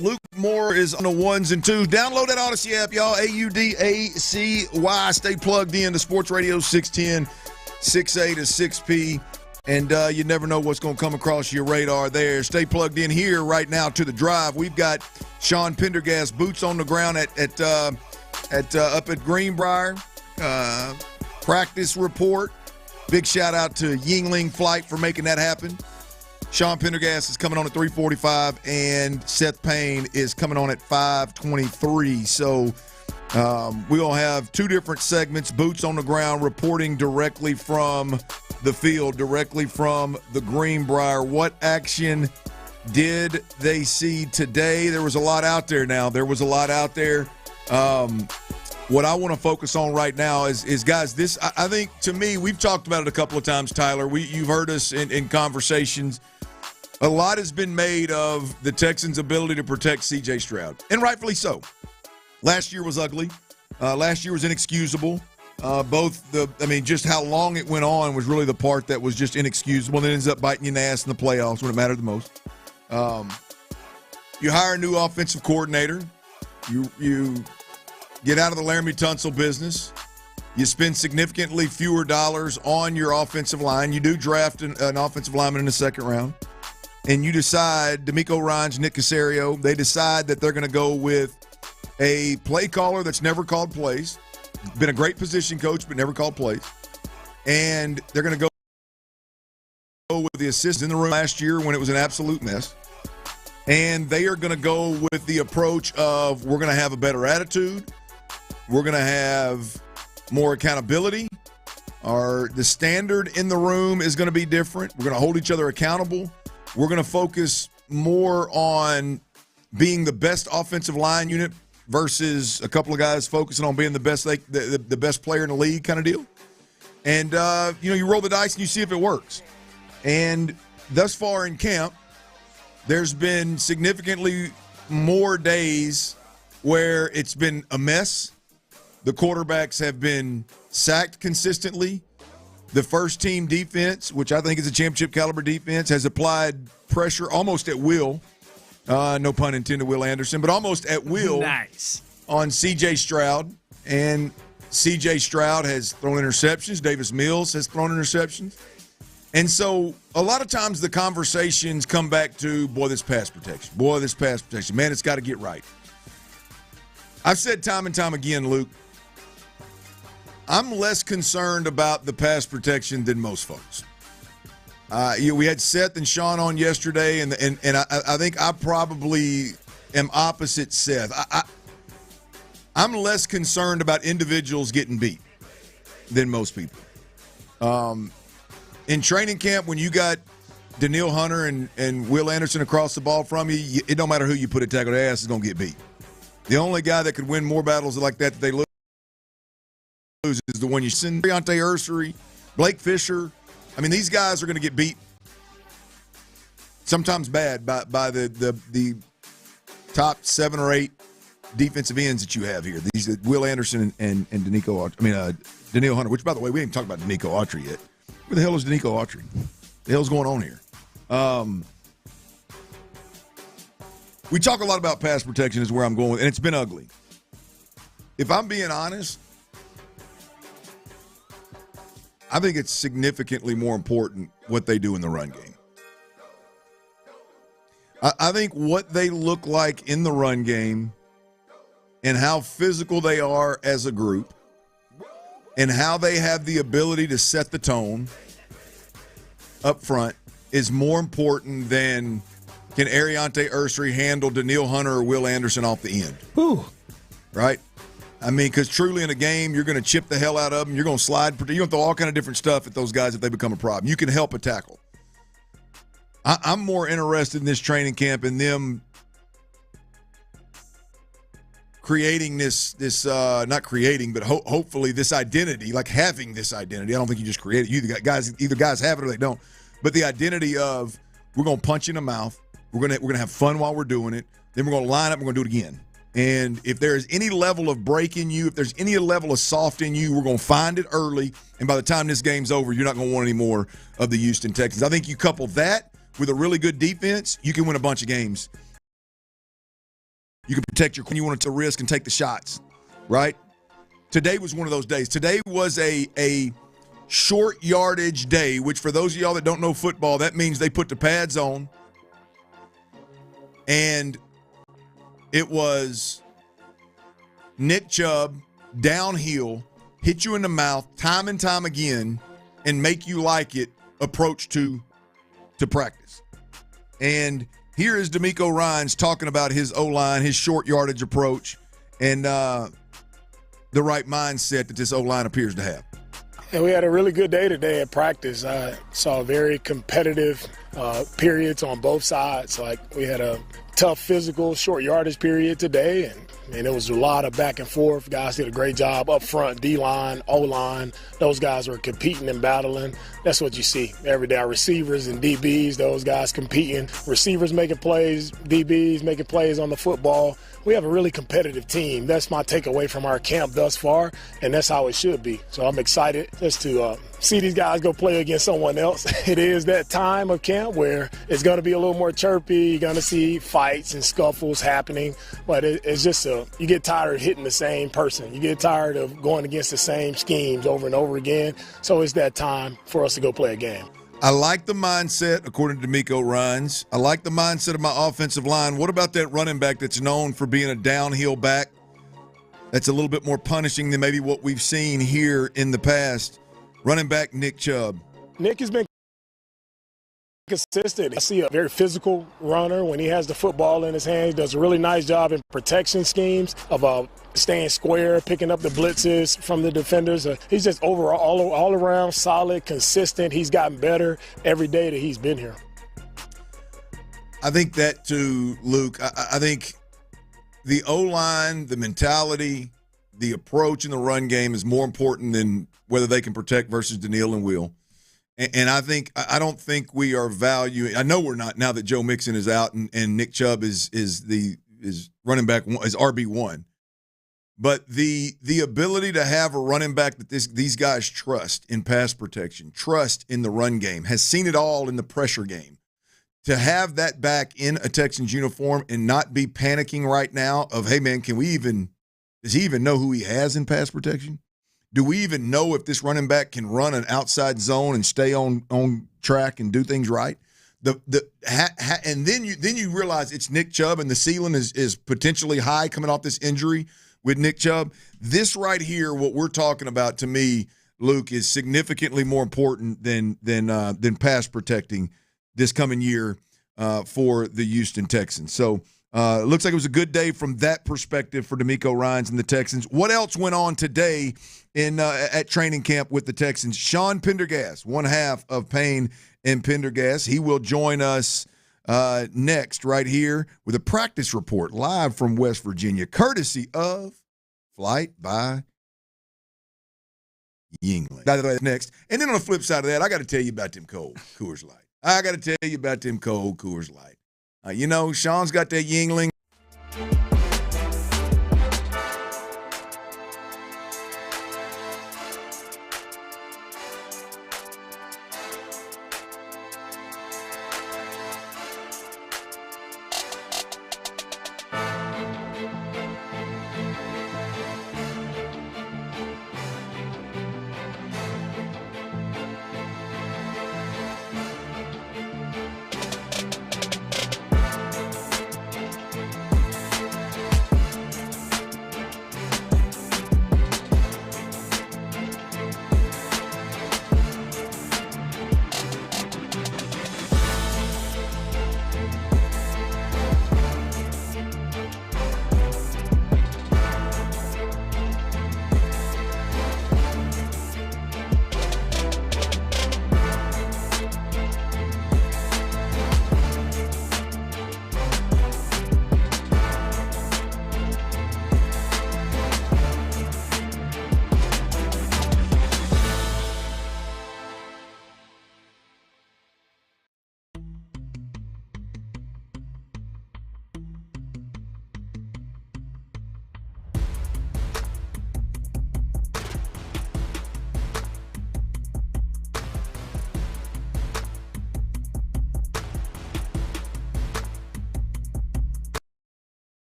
Luke Moore is on the ones and twos. Download that Odyssey app, y'all. AUDACY. Stay plugged in to Sports Radio 610, 6A to 6P. And you never know what's going to come across your radar there. Stay plugged in here right now to the drive. We've got Sean Pendergast, boots on the ground up at Greenbriar. Practice report. Big shout out to Yingling Flight for making that happen. Sean Pendergast is coming on at 3:45, and Seth Payne is coming on at 5:23. So we'll have two different segments, boots on the ground, reporting directly from the field, directly from the Greenbriar. What action did they see today? There was a lot out there now. What I want to focus on right now is guys, this, I think, to me, we've talked about it a couple of times, Tyler. You've heard us in conversations. A lot has been made of the Texans' ability to protect C.J. Stroud, and rightfully so. Last year was ugly. Last year was inexcusable. Just how long it went on was really the part that was just inexcusable, and it ends up biting you in the ass in the playoffs when it mattered the most. You hire a new offensive coordinator. You get out of the Laramie Tunsil business. You spend significantly fewer dollars on your offensive line. You do draft an offensive lineman in the second round. And you decide, D'Amico Ryans, Nick Caserio, they decide that they're going to go with a play caller that's never called plays. Been a great position coach, but never called plays. And they're going to go with the assistant in the room last year when it was an absolute mess. And they are going to go with the approach of, we're going to have a better attitude. We're going to have more accountability. The standard in the room is going to be different. We're going to hold each other accountable. We're going to focus more on being the best offensive line unit versus a couple of guys focusing on being the best the best player in the league kind of deal. And, you roll the dice and you see if it works. And thus far in camp, there's been significantly more days where it's been a mess. The quarterbacks have been sacked consistently. The first-team defense, which I think is a championship-caliber defense, has applied pressure almost at will. No pun intended, Will Anderson, but almost at will on C.J. Stroud. And C.J. Stroud has thrown interceptions. Davis Mills has thrown interceptions. And so a lot of times the conversations come back to, this pass protection. Man, it's got to get right. I've said time and time again, Luke, I'm less concerned about the pass protection than most folks. We had Seth and Sean on yesterday, and I think I probably am opposite Seth. I'm less concerned about individuals getting beat than most people. In training camp, when you got Daniil Hunter and Will Anderson across the ball from you, it don't matter who you put a tackle, their ass is going to get beat. The only guy that could win more battles like that they lose is the one you send. Deontay Ursery, Blake Fisher. I mean, these guys are going to get beat sometimes bad by the top 7 or 8 defensive ends that you have here. These Will Anderson and Daniil Hunter, which, by the way, we ain't talked about Danico Autry yet. Where the hell is Danico Autry? The hell's going on here? We talk a lot about pass protection is where I'm going with, and it's been ugly. If I'm being honest, I think it's significantly more important what they do in the run game. I think what they look like in the run game and how physical they are as a group and how they have the ability to set the tone up front is more important than can Ariante Ursery handle Daniil Hunter or Will Anderson off the end. Ooh. Right? I mean, because truly in a game, you're going to chip the hell out of them. You're going to slide. You're going to throw all kind of different stuff at those guys if they become a problem. You can help a tackle. I'm more interested in this training camp and them creating this not creating, but hopefully this identity, like having this identity. I don't think you just create it. Either guys have it or they don't. But the identity of we're going to punch in the mouth. We're going to have fun while we're doing it. Then we're going to line up and we're going to do it again. And if there's any level of break in you, if there's any level of soft in you, we're going to find it early. And by the time this game's over, you're not going to want any more of the Houston Texans. I think you couple that with a really good defense, you can win a bunch of games. You can protect when you want to risk and take the shots, right? Today was one of those days. Today was a short yardage day, which for those of y'all that don't know football, that means they put the pads on. And it was Nick Chubb downhill, hit you in the mouth time and time again, and make you like it approach to practice. And here is D'Amico Ryans talking about his O-line, his short yardage approach, and the right mindset that this O-line appears to have. And we had a really good day today at practice. I saw very competitive periods on both sides. Like, we had a tough physical short yardage period today, and it was a lot of back and forth. Guys did a great job up front, D-line, O-line. Those guys were competing and battling. That's what you see every day. Our receivers and DBs, those guys competing. Receivers making plays, DBs making plays on the football. We have a really competitive team. That's my takeaway from our camp thus far, and that's how it should be. So I'm excited just to see these guys go play against someone else. It is that time of camp where it's going to be a little more chirpy. You're going to see fights and scuffles happening, but it's just you get tired of hitting the same person. You get tired of going against the same schemes over and over again. So it's that time for us to go play a game. I like the mindset, according to D'Amico Ryans. I like the mindset of my offensive line. What about that running back that's known for being a downhill back? That's a little bit more punishing than maybe what we've seen here in the past. Running back Nick Chubb. Nick has been consistent. I see a very physical runner when he has the football in his hands. He does a really nice job in protection schemes of staying square, picking up the blitzes from the defenders. He's just overall all around solid, consistent. He's gotten better every day that he's been here. I think that too, Luke. I think the O-line, the mentality, the approach in the run game is more important than whether they can protect versus Daniil and Will. And I don't think we are valuing. I know we're not now that Joe Mixon is out and Nick Chubb is running back, is RB1. But the ability to have a running back that these guys trust in pass protection, trust in the run game, has seen it all in the pressure game. To have that back in a Texans uniform and not be panicking right now of, hey man, does he even know who he has in pass protection? Do we even know if this running back can run an outside zone and stay on track and do things right? And then you realize it's Nick Chubb and the ceiling is potentially high coming off this injury with Nick Chubb. This right here, what we're talking about, to me, Luke, is significantly more important than pass protecting this coming year for the Houston Texans. So it looks like it was a good day from that perspective for D'Amico Ryans and the Texans. What else went on today at training camp with the Texans? Sean Pendergast, one half of Payne and Pendergast. He will join us next right here with a practice report live from West Virginia, courtesy of Flight by Yingling. That's next. And then on the flip side of that, I got to tell you about them cold Coors Light. Sean's got that Yingling.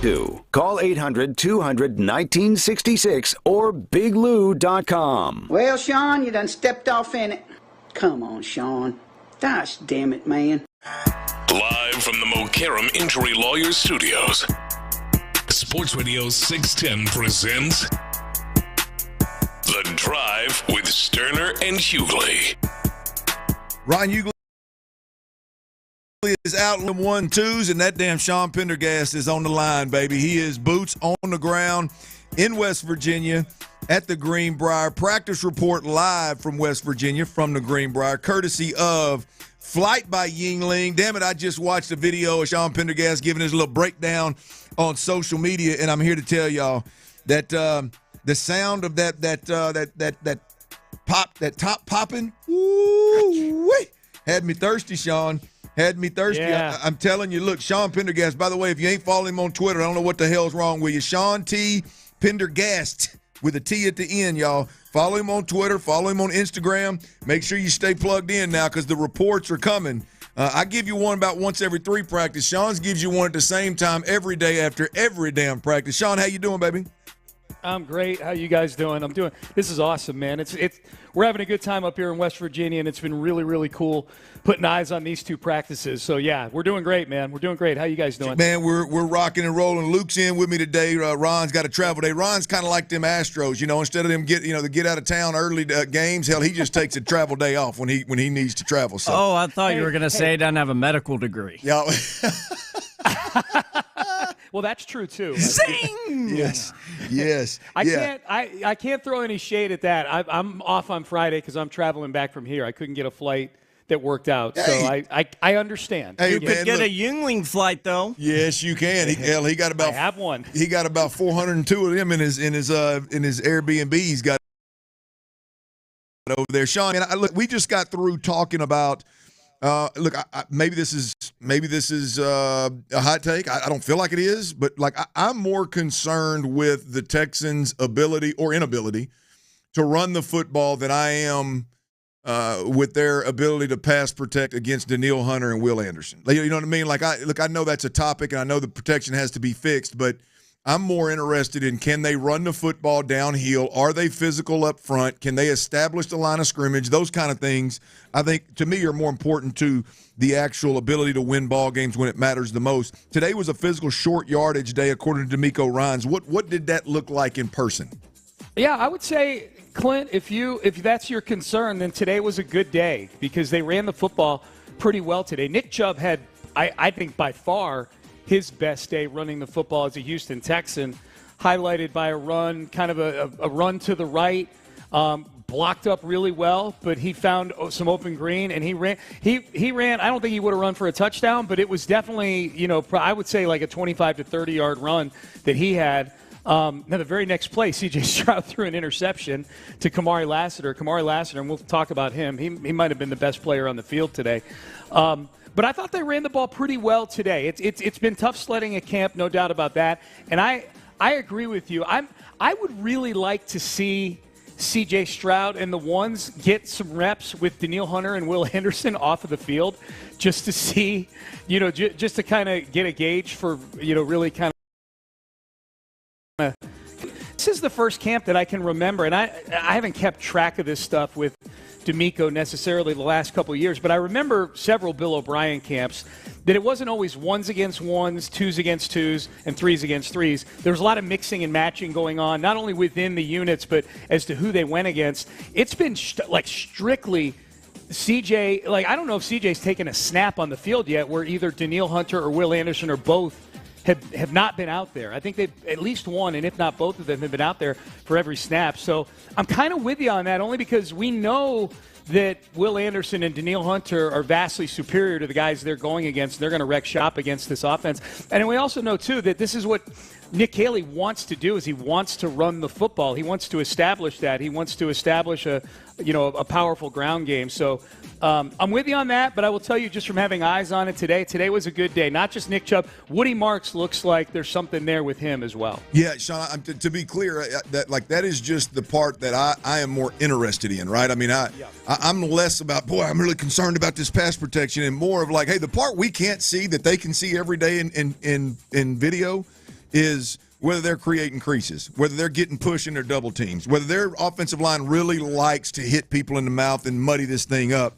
to. Call 800-200-1966 or biglou.com. Well, Sean, you done stepped off in it. Come on, Sean. Gosh damn it, man. Live from the Mokaram Injury Lawyers Studios, Sports Radio 610 presents The Drive with Stoerner and Hughley. Ryan Hughley is out in 1-2s, and that damn Sean Pendergast is on the line, baby. He is boots on the ground in West Virginia at the Greenbriar. Practice report live from West Virginia from the Greenbriar, courtesy of Flight by Yingling. Damn it, I just watched a video of Sean Pendergast giving his little breakdown on social media, and I'm here to tell y'all that the sound of that top popping, woo-wee, had me thirsty, Sean. Had me thirsty. Yeah. I'm telling you, look, Sean Pendergast, by the way, if you ain't following him on Twitter, I don't know what the hell's wrong with you. Sean T. Pendergast with a T at the end, y'all. Follow him on Twitter. Follow him on Instagram. Make sure you stay plugged in now because the reports are coming. I give you one about once every 3 practice. Sean's gives you one at the same time every day after every damn practice. Sean, how you doing, baby? I'm great. How you guys doing? This is awesome, man. We're having a good time up here in West Virginia, and it's been really, really cool putting eyes on these 2 practices. So, yeah, we're doing great, man. We're doing great. How you guys doing? Man, we're rocking and rolling. Luke's in with me today. Ron's got a travel day. Ron's kind of like them Astros, instead of them get out of town early games, hell, he just takes a travel day off when he needs to travel. So. Oh, I thought you were going to say he doesn't have a medical degree. Yeah. Well, that's true too. Zing! Yes. I can't throw any shade at that. I'm off on Friday because I'm traveling back from here. I couldn't get a flight that worked out, so I understand. Hey, you could get a Yingling flight though. Yes, you can. He got about. I have one. He got about 402 of them in his Airbnb. He's got over there, Sean. And look, we just got through talking about. Maybe this is a hot take. I don't feel like it is, but I'm more concerned with the Texans' ability or inability to run the football than I am with their ability to pass protect against Danielle Hunter and Will Anderson. You know what I mean? I know that's a topic, and I know the protection has to be fixed, but I'm more interested in, can they run the football downhill? Are they physical up front? Can they establish the line of scrimmage? Those kind of things, I think, to me, are more important to the actual ability to win ball games when it matters the most. Today was a physical short yardage day, according to D'Amico Ryans. What did that look like in person? Yeah, I would say, Clint, if that's your concern, then today was a good day because they ran the football pretty well today. Nick Chubb had, I think, by far his best day running the football as a Houston Texan, highlighted by a run, kind of a run to the right, blocked up really well, but he found some open green, and he ran. He ran. I don't think he would have run for a touchdown, but it was definitely, I would say like a 25 to 30-yard run that he had. Now, the very next play, C.J. Stroud threw an interception to Kamari Lassiter. And we'll talk about him. He might have been the best player on the field today. But I thought they ran the ball pretty well today. It's been tough sledding at camp, no doubt about that. And I agree with you. I would really like to see C.J. Stroud and the ones get some reps with Danielle Hunter and Will Anderson off of the field, just to see, just to kind of get a gauge for, really kind of. This is the first camp that I can remember, and I haven't kept track of this stuff with D'Amico necessarily the last couple of years, but I remember several Bill O'Brien camps that it wasn't always ones against ones, twos against twos, and threes against threes. There was a lot of mixing and matching going on, not only within the units, but as to who they went against. It's been strictly CJ. I don't know if CJ's taken a snap on the field yet where either Danielle Hunter or Will Anderson or both have not been out there. I think they've at least one, and if not both of them, have been out there for every snap. So I'm kind of with you on that, only because we know that Will Anderson and Danielle Hunter are vastly superior to the guys they're going against. They're going to wreck shop against this offense. And we also know, too, that this is what Nick Haley wants to do, is he wants to run the football. He wants to establish that. He wants to establish a powerful ground game. So I'm with you on that, but I will tell you, just from having eyes on it today was a good day. Not just Nick Chubb. Woody Marks looks like there's something there with him as well. Yeah, Sean, to be clear, that is just the part that I am more interested in, right? I mean, I'm less about, I'm really concerned about this pass protection, and more of hey, the part we can't see that they can see every day in video is whether they're creating creases, whether they're getting pushed in their double teams, whether their offensive line really likes to hit people in the mouth and muddy this thing up.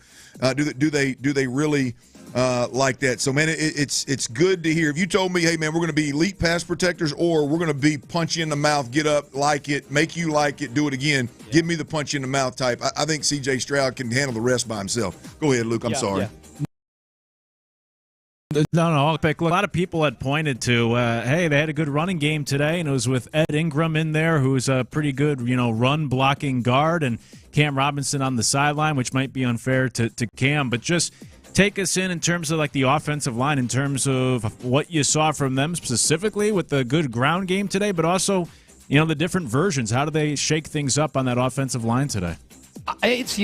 Do they really like that? So, man, it's good to hear. If you told me, hey, man, we're going to be elite pass protectors or we're going to be punch you in the mouth, get up, like it, make you like it, do it again, give me the punch you in the mouth type, I think C.J. Stroud can handle the rest by himself. Go ahead, Luke. I'm sorry. Yeah. No. A lot of people had pointed to, hey, they had a good running game today, and it was with Ed Ingram in there, who's a pretty good, run-blocking guard, and Cam Robinson on the sideline, which might be unfair to Cam. But just take us in terms of, the offensive line, in terms of what you saw from them specifically with the good ground game today, but also, the different versions. How do they shake things up on that offensive line today? It's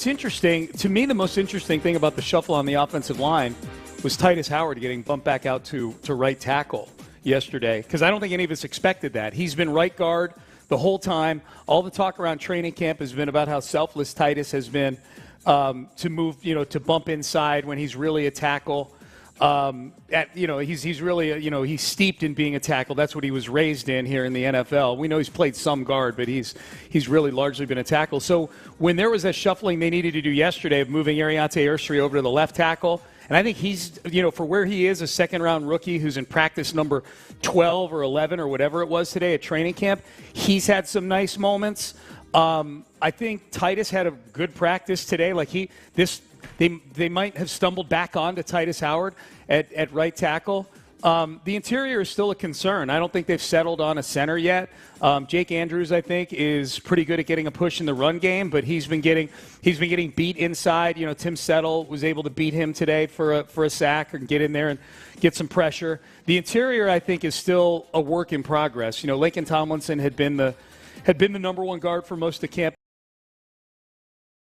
interesting. To me, the most interesting thing about the shuffle on the offensive line was Titus Howard getting bumped back out to right tackle yesterday, because I don't think any of us expected that. He's been right guard the whole time. All the talk around training camp has been about how selfless Titus has been to move, to bump inside when he's really a tackle. He's really, he's steeped in being a tackle. That's what he was raised in here in the NFL. We know he's played some guard, but he's really largely been a tackle. So when there was that shuffling they needed to do yesterday of moving Ariante Ursary over to the left tackle, and I think he's, for where he is, a second-round rookie who's in practice number 12 or 11 or whatever it was today at training camp, he's had some nice moments. I think Titus had a good practice today. They might have stumbled back onto Titus Howard at right tackle. The interior is still a concern. I don't think they've settled on a center yet. Jake Andrews, I think, is pretty good at getting a push in the run game, but he's been getting beat inside. Tim Settle was able to beat him today for a sack or get in there and get some pressure. The interior, I think, is still a work in progress. Laken Tomlinson had been the number one guard for most of camp,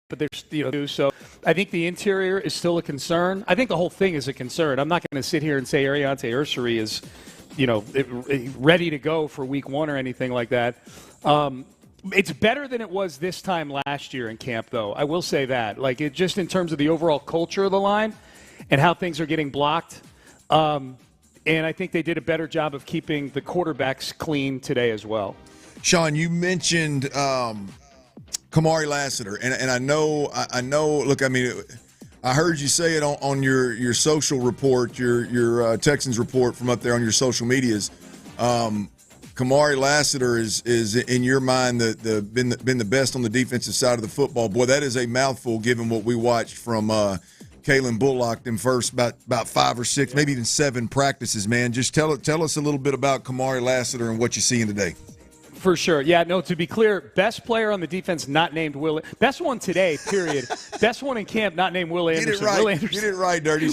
but there's so I think the interior is still a concern. I think the whole thing is a concern. I'm not going to sit here and say Ariante Ursary is, ready to go for week one or anything like that. It's better than it was this time last year in camp, though. I will say that. Just in terms of the overall culture of the line and how things are getting blocked. And I think they did a better job of keeping the quarterbacks clean today as well. Sean, you mentioned Kamari Lassiter, and I know. Look, I heard you say it on your social report, your Texans report from up there on your social medias. Kamari Lassiter is in your mind been the best on the defensive side of the football. Boy, that is a mouthful given what we watched from Kalen Bullock in first about 5 or 6, maybe even 7 practices. Man, just tell us a little bit about Kamari Lassiter and what you're seeing today. For sure. Yeah, no, to be clear, best player on the defense not named Will. Best one today, period. Best one in camp not named Will Anderson. Get it right. Will Anderson. Get it right, Dirty.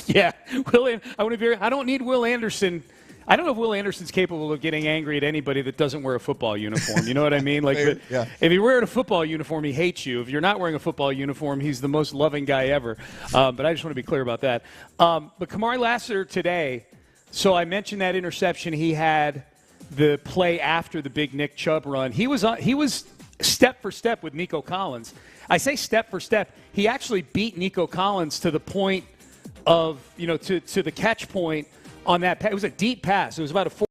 Yeah. I don't need Will Anderson. I don't know if Will Anderson's capable of getting angry at anybody that doesn't wear a football uniform. You know what I mean? Yeah. If you're wearing a football uniform, he hates you. If you're not wearing a football uniform, he's the most loving guy ever. But I just want to be clear about that. But Kamari Lassiter today, so I mentioned that interception he had the play after the big Nick Chubb run. He was step for step with Nico Collins. I say step for step. He actually beat Nico Collins to the point of, to the catch point on that pass. It was a deep pass. It was about a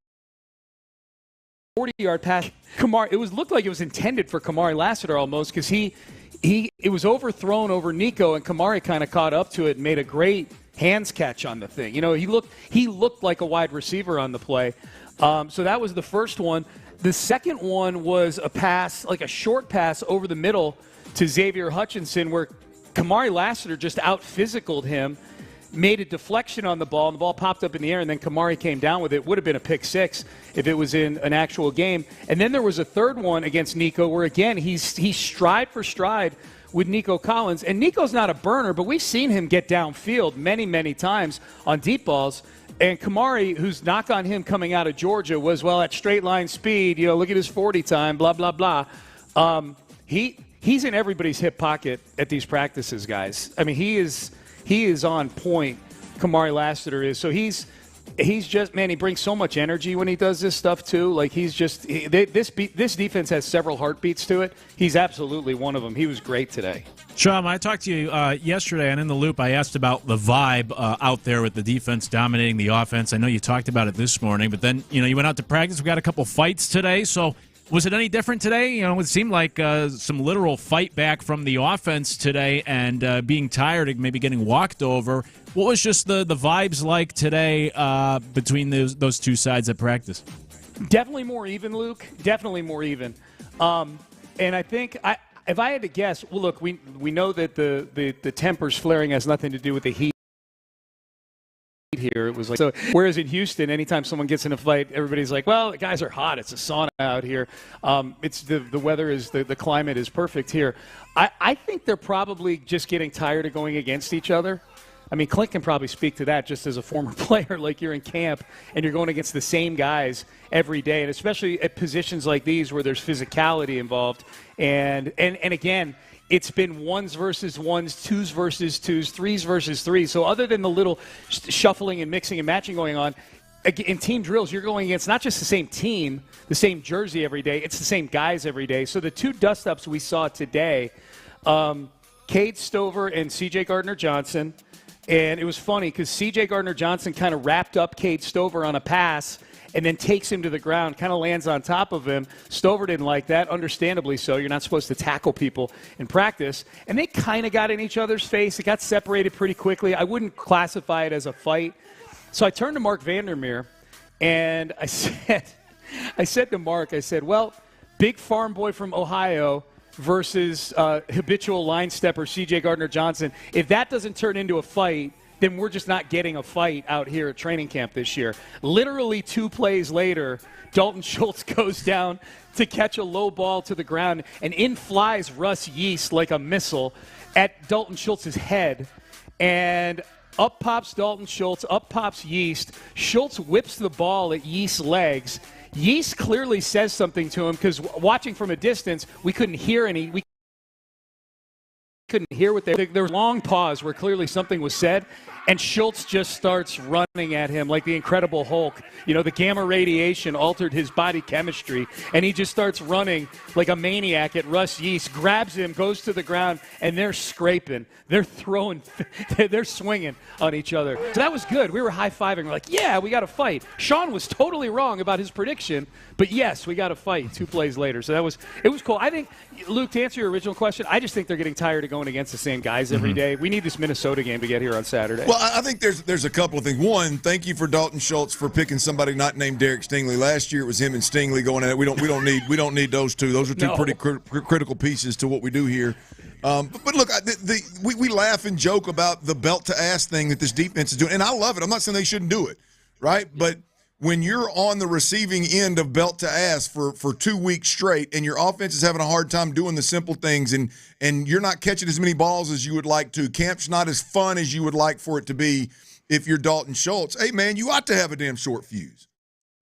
40-yard pass. It looked like it was intended for Kamari Lassiter almost, because it was overthrown over Nico, and Kamari kind of caught up to it and made a great hands catch on the thing. He looked like a wide receiver on the play. So that was the first one. The second one was a pass, like a short pass over the middle to Xavier Hutchinson, where Kamari Lassiter just out-physicaled him, made a deflection on the ball, and the ball popped up in the air, and then Kamari came down with it. Would have been a pick six if it was in an actual game. And then there was a third one against Nico where, again, he's stride for stride with Nico Collins. And Nico's not a burner, but we've seen him get downfield many, many times on deep balls. And Kamari, whose knock on him coming out of Georgia was, well, at straight line speed, look at his 40 time, blah, blah, blah. He's in everybody's hip pocket at these practices, guys. I mean, he is on point, Kamari Lassiter is. So he's He's just, man, he brings so much energy when he does this stuff, too. Like, this defense has several heartbeats to it. He's absolutely one of them. He was great today. Sean, I talked to you yesterday, and in the loop, I asked about the vibe out there with the defense dominating the offense. I know you talked about it this morning, but then, you went out to practice. We got a couple fights today, so was it any different today? It seemed like some literal fight back from the offense today and being tired and maybe getting walked over. What was just the vibes like today between those two sides at practice? Definitely more even, Luke. Definitely more even. And I think if I had to guess, well, look, we know that the tempers flaring has nothing to do with the heat here. It was like so. Whereas in Houston, anytime someone gets in a fight, everybody's like, "Well, the guys are hot. It's a sauna out here. It's the weather is the climate is perfect here." I think they're probably just getting tired of going against each other. I mean, Clint can probably speak to that just as a former player. Like, you're in camp and you're going against the same guys every day, and especially at positions like these where there's physicality involved. And again, it's been ones versus ones, twos versus twos, threes versus threes. So other than the little shuffling and mixing and matching going on, in team drills, you're going against not just the same team, the same jersey every day, it's the same guys every day. So the two dust-ups we saw today, Cade Stover and C.J. Gardner-Johnson. And it was funny because C.J. Gardner-Johnson kind of wrapped up Cade Stover on a pass and then takes him to the ground, kind of lands on top of him. Stover didn't like that, understandably so. You're not supposed to tackle people in practice. And they kind of got in each other's face. It got separated pretty quickly. I wouldn't classify it as a fight. So I turned to Mark Vandermeer, and I said to Mark, well, big farm boy from Ohio versus habitual line stepper C.J. Gardner-Johnson. If that doesn't turn into a fight, then we're just not getting a fight out here at training camp this year. Literally 2 plays later, Dalton Schultz goes down to catch a low ball to the ground, and in flies Russ Yeast like a missile at Dalton Schultz's head. And up pops Dalton Schultz, up pops Yeast. Schultz whips the ball at Yeast's legs. Yeast clearly says something to him because watching from a distance, we couldn't hear any. We couldn't hear what there was a long pause where clearly something was said, and Schultz just starts running at him like the Incredible Hulk. The gamma radiation altered his body chemistry, and he just starts running like a maniac at Russ Yeast, grabs him, goes to the ground, and they're scraping. They're throwing. They're swinging on each other. So that was good. We were high-fiving. We're like, yeah, we got to fight. Sean was totally wrong about his prediction, but yes, we got to fight 2 plays later. So it was cool. I think, Luke, to answer your original question, I just think they're getting tired of going against the same guys every day. We need this Minnesota game to get here on Saturday. Well, I think there's a couple of things. One, thank you for Dalton Schultz for picking somebody not named Derek Stingley. Last year it was him and Stingley going at it. We don't need those two. Those are two pretty critical pieces to what we do here. But look, we laugh and joke about the belt to ass thing that this defense is doing, and I love it. I'm not saying they shouldn't do it, right? But when you're on the receiving end of belt to ass for 2 weeks straight and your offense is having a hard time doing the simple things and you're not catching as many balls as you would like to, camp's not as fun as you would like for it to be if you're Dalton Schultz, hey, man, you ought to have a damn short fuse.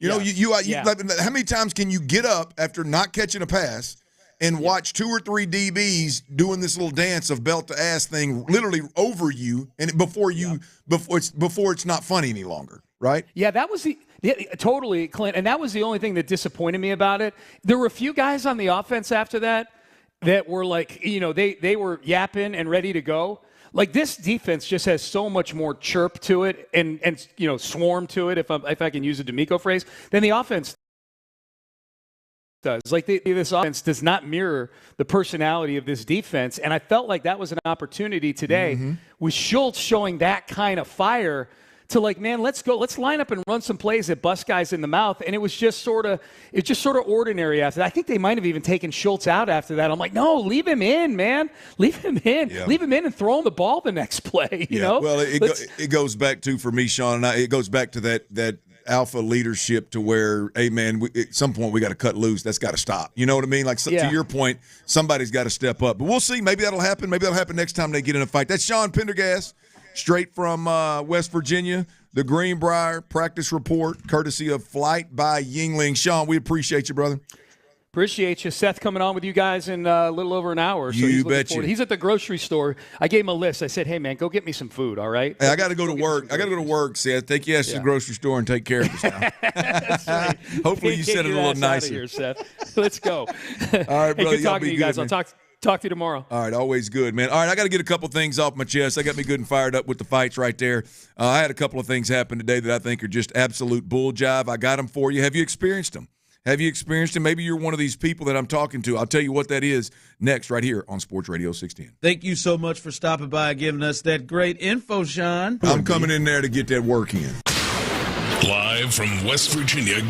How many times can you get up after not catching a pass and watch 2 or 3 DBs doing this little dance of belt to ass thing literally over you and before it's not funny any longer, right? Yeah, that was totally, Clint, and that was the only thing that disappointed me about it. There were a few guys on the offense after that were like, they were yapping and ready to go. Like, this defense just has so much more chirp to it and swarm to it, if I can use a D'Amico phrase, than the offense does. Like, this offense does not mirror the personality of this defense, and I felt like that was an opportunity today with Schultz showing that kind of fire to, like, man, let's line up and run some plays that bust guys in the mouth. And it was just sort of ordinary after that. I think they might have even taken Schultz out after that. I'm like, no, leave him in, man. Leave him in. Yeah. Leave him in and throw him the ball the next play, you know? Well, it goes back to, for me, Sean, and it goes back to that alpha leadership to where, hey, man, at some point we got to cut loose. That's got to stop. You know what I mean? Like, to your point, somebody's got to step up. But we'll see. Maybe that'll happen. Maybe that'll happen next time they get in a fight. That's Sean Pendergast, straight from West Virginia, the Greenbriar practice report, courtesy of Flight by Yingling. Sean, we appreciate you, brother. Appreciate you. Seth coming on with you guys in a little over an hour. So You betcha. He's at the grocery store. I gave him a list. I said, hey, man, go get me some food, all right? Hey, I got to go to work. I got to go to work, Seth. Take your ass to the grocery store and take care of us now. That's right. Hopefully you said it a little nicer. Here, Seth. Let's go. All right, brother. Hey, good Y'all talking be to you guys. good, I'll talk to you tomorrow. All right, always good, man. All right, I got to get a couple things off my chest. I got me good and fired up with the fights right there. I had a couple of things happen today that I think are just absolute bull jive. I got them for you. Have you experienced them? Have you experienced them? Maybe you're one of these people that I'm talking to. I'll tell you what that is next right here on Sports Radio 610. Thank you so much for stopping by and giving us that great info, Sean. I'm coming in there to get that work in. Live from West Virginia.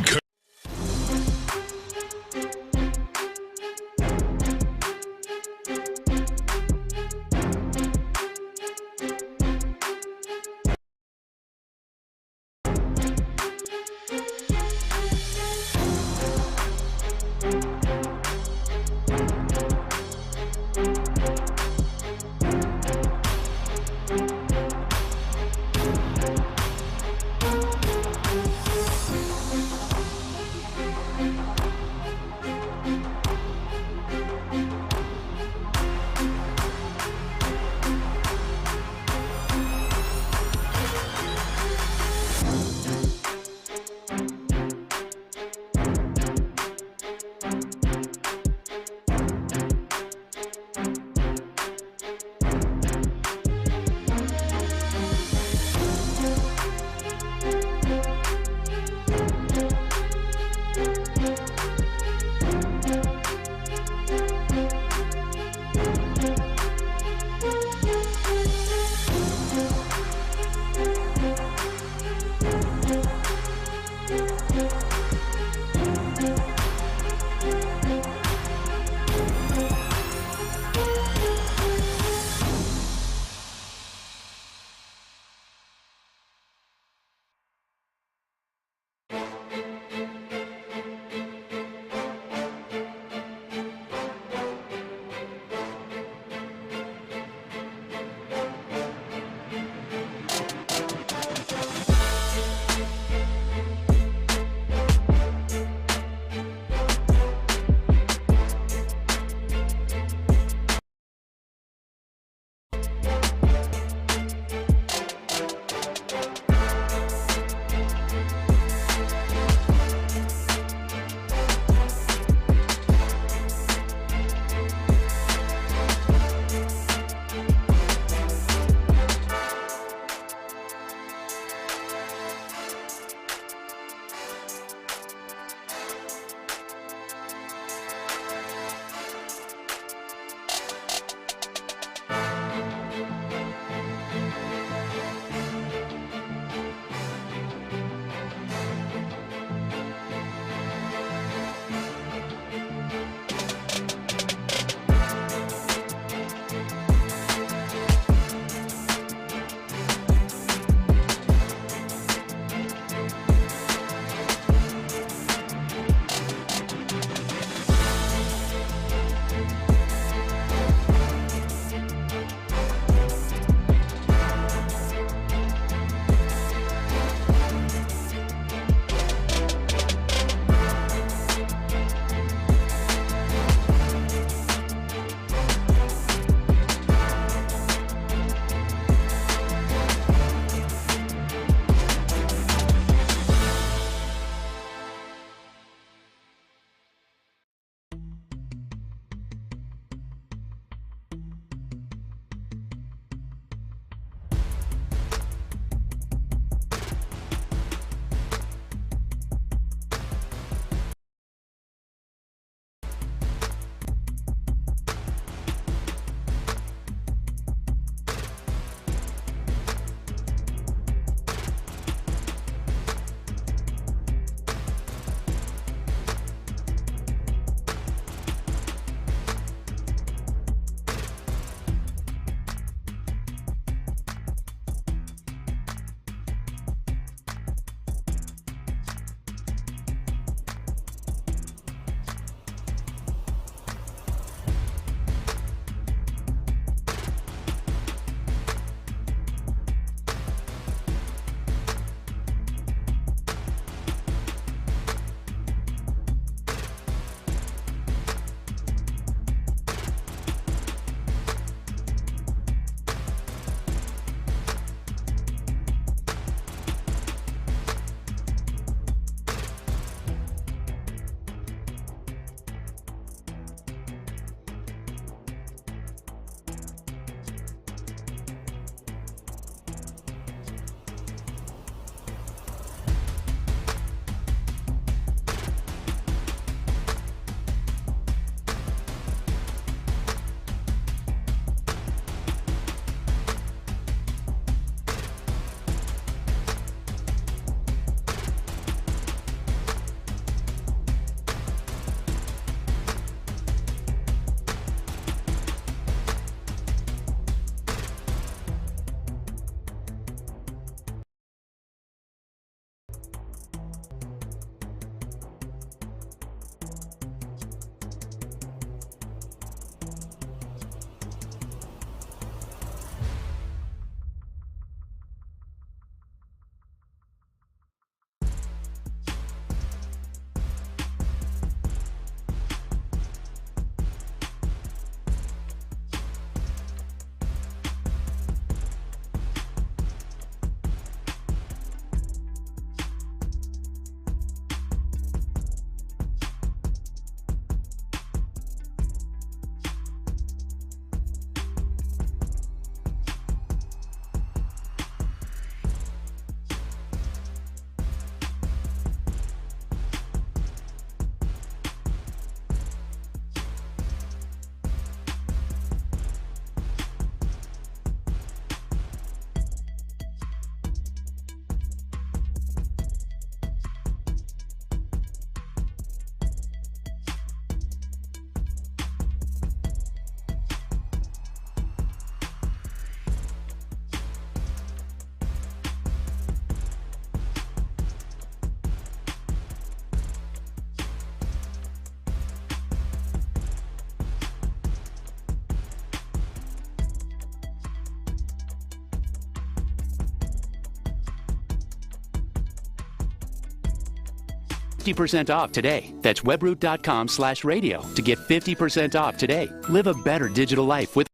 50% off today. That's webroot.com/radio to get 50% off today. Live a better digital life with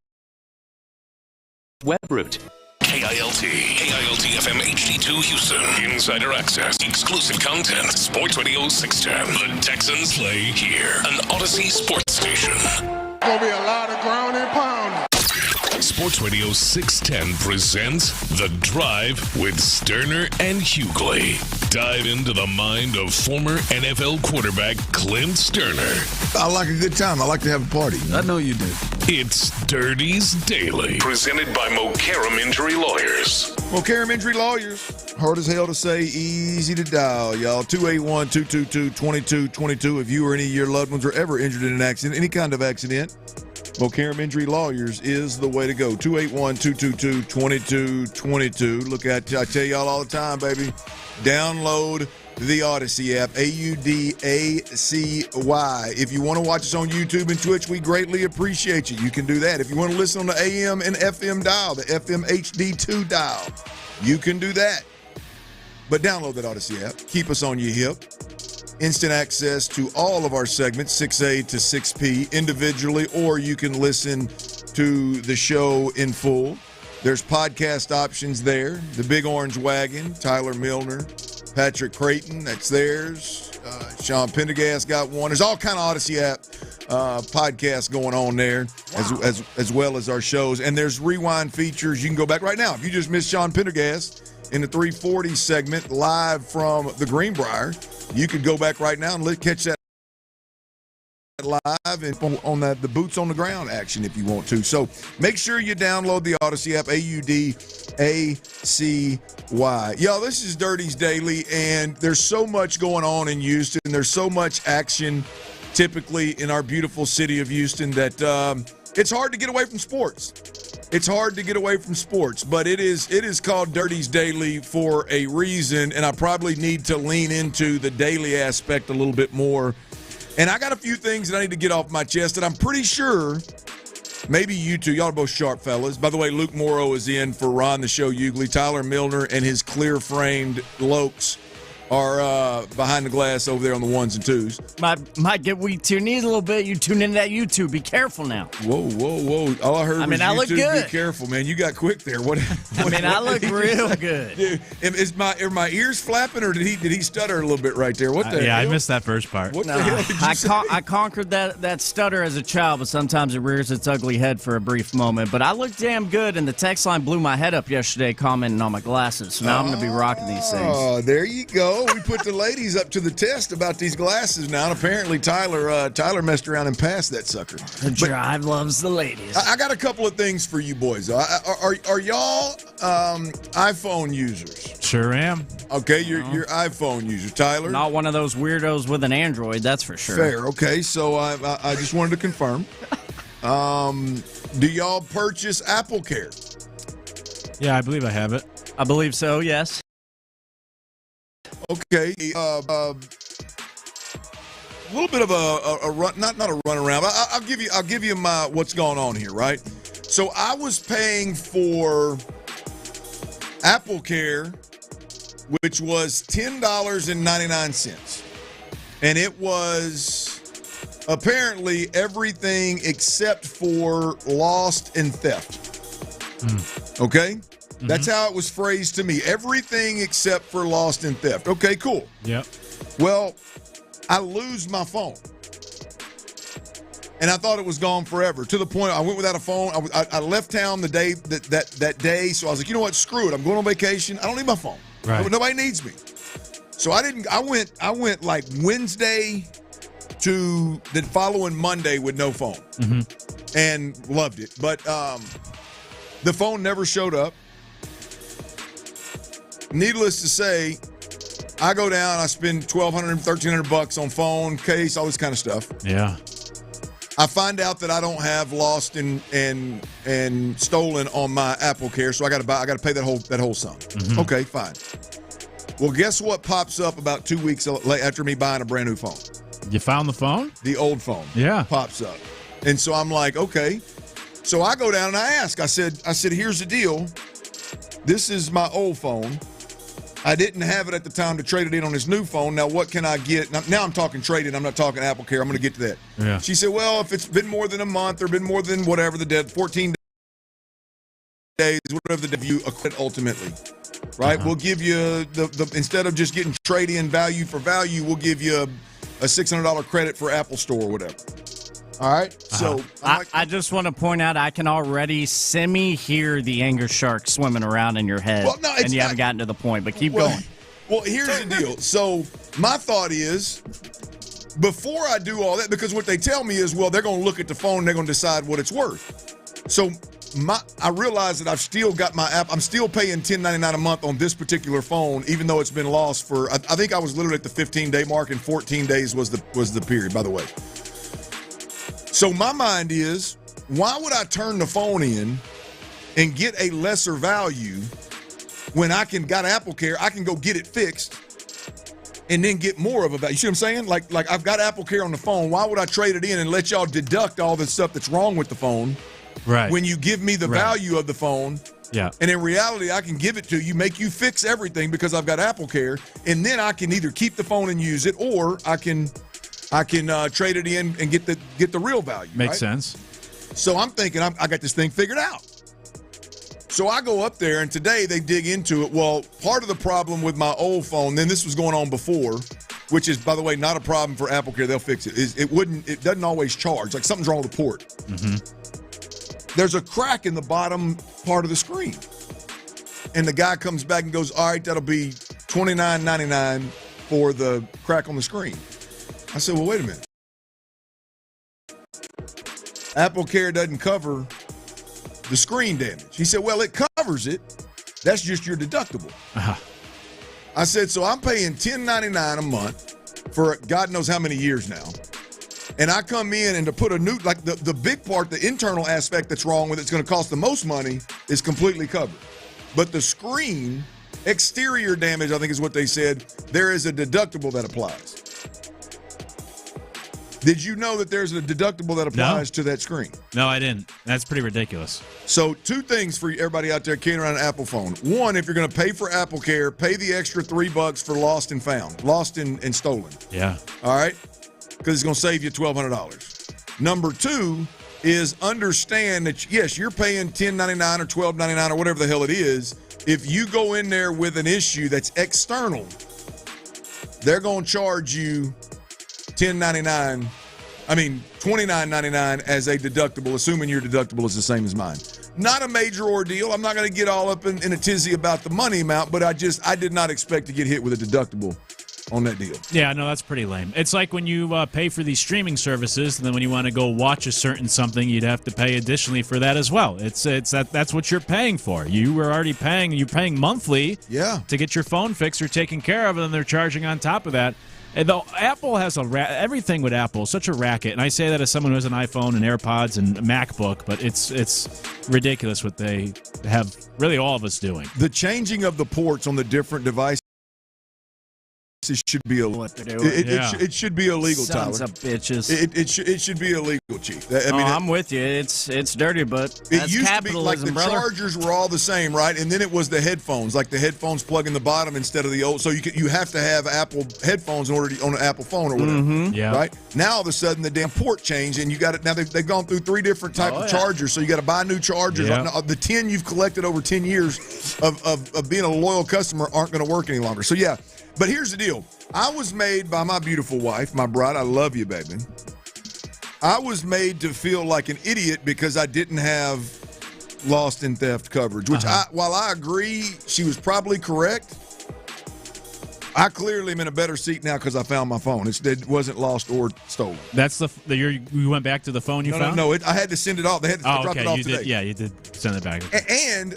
Webroot. KILT FM HD2 Houston. Insider access, exclusive content. Sports Radio 610. The Texans play here. An Odyssey sports station. Gonna be a lot of ground and pound. Sports Radio 610 presents The Drive with Stoerner and Hughley. Dive into the mind of former NFL quarterback Clint Stoerner. I like a good time. I like to have a party. I know you do. It's Dirty's Daily, presented by Mokaram Injury Lawyers. Mokaram Injury Lawyers. Hard as hell to say, easy to dial, y'all. 281-222-2222. If you or any of your loved ones are ever injured in an accident, any kind of accident, Mokaram Injury Lawyers is the way to go. 281-222-2222. Look at, I tell y'all all the time, baby, download the Odyssey app, AUDACY. If you want to watch us on YouTube and Twitch, we greatly appreciate you. You can do that. If you want to listen on the AM and FM dial, the FM HD2 dial, you can do that. But download that Odyssey app. Keep us on your hip. Instant access to all of our segments, 6A to 6P, individually, or you can listen to the show in full. There's podcast options there. The Big Orange Wagon, Tyler Milner, Patrick Creighton, that's theirs. Sean Pendergast got one. There's all kind of Odyssey app podcasts going on there, as well as our shows. And there's rewind features. You can go back right now. If you just missed Sean Pendergast in the 340 segment live from the Greenbriar, you could go back right now and catch that live and on the boots on the ground action if you want to. So make sure you download the Odyssey app, AUDACY. Y'all, this is Dirty's Daily, and there's so much going on in Houston. There's so much action typically in our beautiful city of Houston that it's hard to get away from sports. It's hard to get away from sports, but it is called Dirty's Daily for a reason, and I probably need to lean into the daily aspect a little bit more. And I got a few things that I need to get off my chest that I'm pretty sure maybe you two, y'all are both sharp fellas. By the way, Luke Morrow is in for Ron the Show Hughley. Tyler Milner and his clear-framed Lokes are behind the glass over there on the ones and twos. Might get weak to your knees a little bit. You tune into that YouTube. Be careful now. Whoa. All I heard was I look good. Be careful, man. You got quick there. What I look real good. Dude, are my ears flapping, or did he stutter a little bit right there? What the hell? I missed that first part. What the hell did you say? I conquered that stutter as a child, but sometimes it rears its ugly head for a brief moment. But I look damn good, and the text line blew my head up yesterday commenting on my glasses. So now I'm going to be rocking these things. Oh, there you go. We put the ladies up to the test about these glasses now, and apparently Tyler messed around and passed that sucker. The drive loves the ladies. I got a couple of things for you boys. Are y'all iPhone users? Sure am. Okay, you're iPhone user. Tyler? Not one of those weirdos with an Android, that's for sure. Fair. Okay, so I just wanted to confirm. Do y'all purchase Apple Care? Yeah, I believe I have it. I believe so, yes. Okay, a little bit of a run, not a run around. But I'll give you my what's going on here, right? So I was paying for Apple Care, which was $10.99, and it was apparently everything except for lost and theft. Okay. Mm-hmm. That's how it was phrased to me. Everything except for lost and theft. Okay, cool. Yep. Well, I lose my phone. And I thought it was gone forever, to the point I went without a phone. I left town the day that day, so I was like, you know what, screw it. I'm going on vacation. I don't need my phone. Right. Nobody needs me. So I went like Wednesday to the following Monday with no phone. Mm-hmm. And loved it. But the phone never showed up. Needless to say, I go down, I spend $1,200, $1,300 on phone, case, all this kind of stuff. Yeah. I find out that I don't have lost and stolen on my Apple Care, so I got to pay that whole sum. Mm-hmm. Okay, fine. Well, guess what pops up about 2 weeks after me buying a brand new phone? You found the phone? The old phone. Yeah. Pops up. And so I'm like, okay. So I go down and I ask. I said, here's the deal. This is my old phone. I didn't have it at the time to trade it in on this new phone. Now, what can I get? Now I'm talking trading. I'm not talking Apple Care. I'm going to get to that. Yeah. She said, well, if it's been more than a month or been more than whatever the dead 14 days, whatever the view ultimately, right? We'll give you the instead of just getting trade-in value for value, we'll give you a $600 credit for Apple Store or whatever. All right. So I just want to point out I can already hear the anger shark swimming around in your head. Well, no, and you haven't gotten to the point, but keep going. Well, here's the deal. So my thought is, before I do all that, because what they tell me is, well, they're going to look at the phone and they're going to decide what it's worth. So I realize that I've still got my app. I'm still paying $10.99 a month on this particular phone, even though it's been lost for. I think I was literally at the 15-day mark, and 14 days was the period. By the way. So my mind is, why would I turn the phone in and get a lesser value when I got Apple Care? I can go get it fixed and then get more of a value. You see what I'm saying? Like I've got Apple Care on the phone. Why would I trade it in and let y'all deduct all the stuff that's wrong with the phone? Right. When you give me the value of the phone. Yeah. And in reality, I can give it to you, make you fix everything because I've got Apple Care, and then I can either keep the phone and use it, or I can trade it in and get the real value. Makes sense. So I'm thinking I got this thing figured out. So I go up there, and today they dig into it. Well, part of the problem with my old phone, then this was going on before, which is, by the way, not a problem for Apple Care. They'll fix it. It doesn't always charge. Like something's wrong with the port. Mm-hmm. There's a crack in the bottom part of the screen. And the guy comes back and goes, all right, that'll be $29.99 for the crack on the screen. I said, well, wait a minute. Apple Care doesn't cover the screen damage. He said, well, it covers it. That's just your deductible. I said, so I'm paying $10.99 a month for God knows how many years now. And I come in and to put a new, like the big part, the internal aspect that's wrong with it's going to cost the most money is completely covered. But the screen, exterior damage, I think is what they said, there is a deductible that applies. Did you know that there's a deductible that applies to that screen? No, I didn't. That's pretty ridiculous. So 2 things for everybody out there carrying around an Apple phone. 1, if you're going to pay for Apple Care, pay the extra $3 for lost and found, lost and stolen. Yeah. All right? Because it's going to save you $1,200. Number 2 is understand that, yes, you're paying $10.99 or $12.99 or whatever the hell it is. If you go in there with an issue that's external, they're going to charge you $29.99 as a deductible, assuming your deductible is the same as mine. Not a major ordeal. I'm not going to get all up in a tizzy about the money amount, but I did not expect to get hit with a deductible on that deal. Yeah, no, that's pretty lame. It's like when you pay for these streaming services, and then when you want to go watch a certain something, you'd have to pay additionally for that as well. That's what you're paying for. You were already paying. You're paying monthly. Yeah. To get your phone fixed or taken care of, and then they're charging on top of that. And though Apple has everything with Apple, such a racket, and I say that as someone who has an iPhone and AirPods and a MacBook, but it's ridiculous what they have really all of us doing. The changing of the ports on the different devices should be illegal. It should be illegal, Sons Tyler. of bitches. It should be illegal, Chief. I mean, I'm with you. It's dirty, but it used to be like the brother. chargers were all the same, right? And then it was the headphones, like the headphones plug in the bottom instead of the old. So you have to have Apple headphones in order to own an Apple phone or whatever. Mm-hmm. Yeah. Right. Now all of a sudden the damn port changed, and you got it. Now they've gone through 3 different types of chargers, so you got to buy new chargers. Yeah. The 10 you've collected over 10 years of being a loyal customer aren't going to work any longer. So yeah. But here's the deal. I was made by my beautiful wife, my bride. I love you, baby. I was made to feel like an idiot because I didn't have lost and theft coverage, which while I agree she was probably correct, I clearly am in a better seat now because I found my phone. It wasn't lost or stolen. That's you went back to the phone you found? No, I had to send it off. They had to drop it off today. You did send it back. And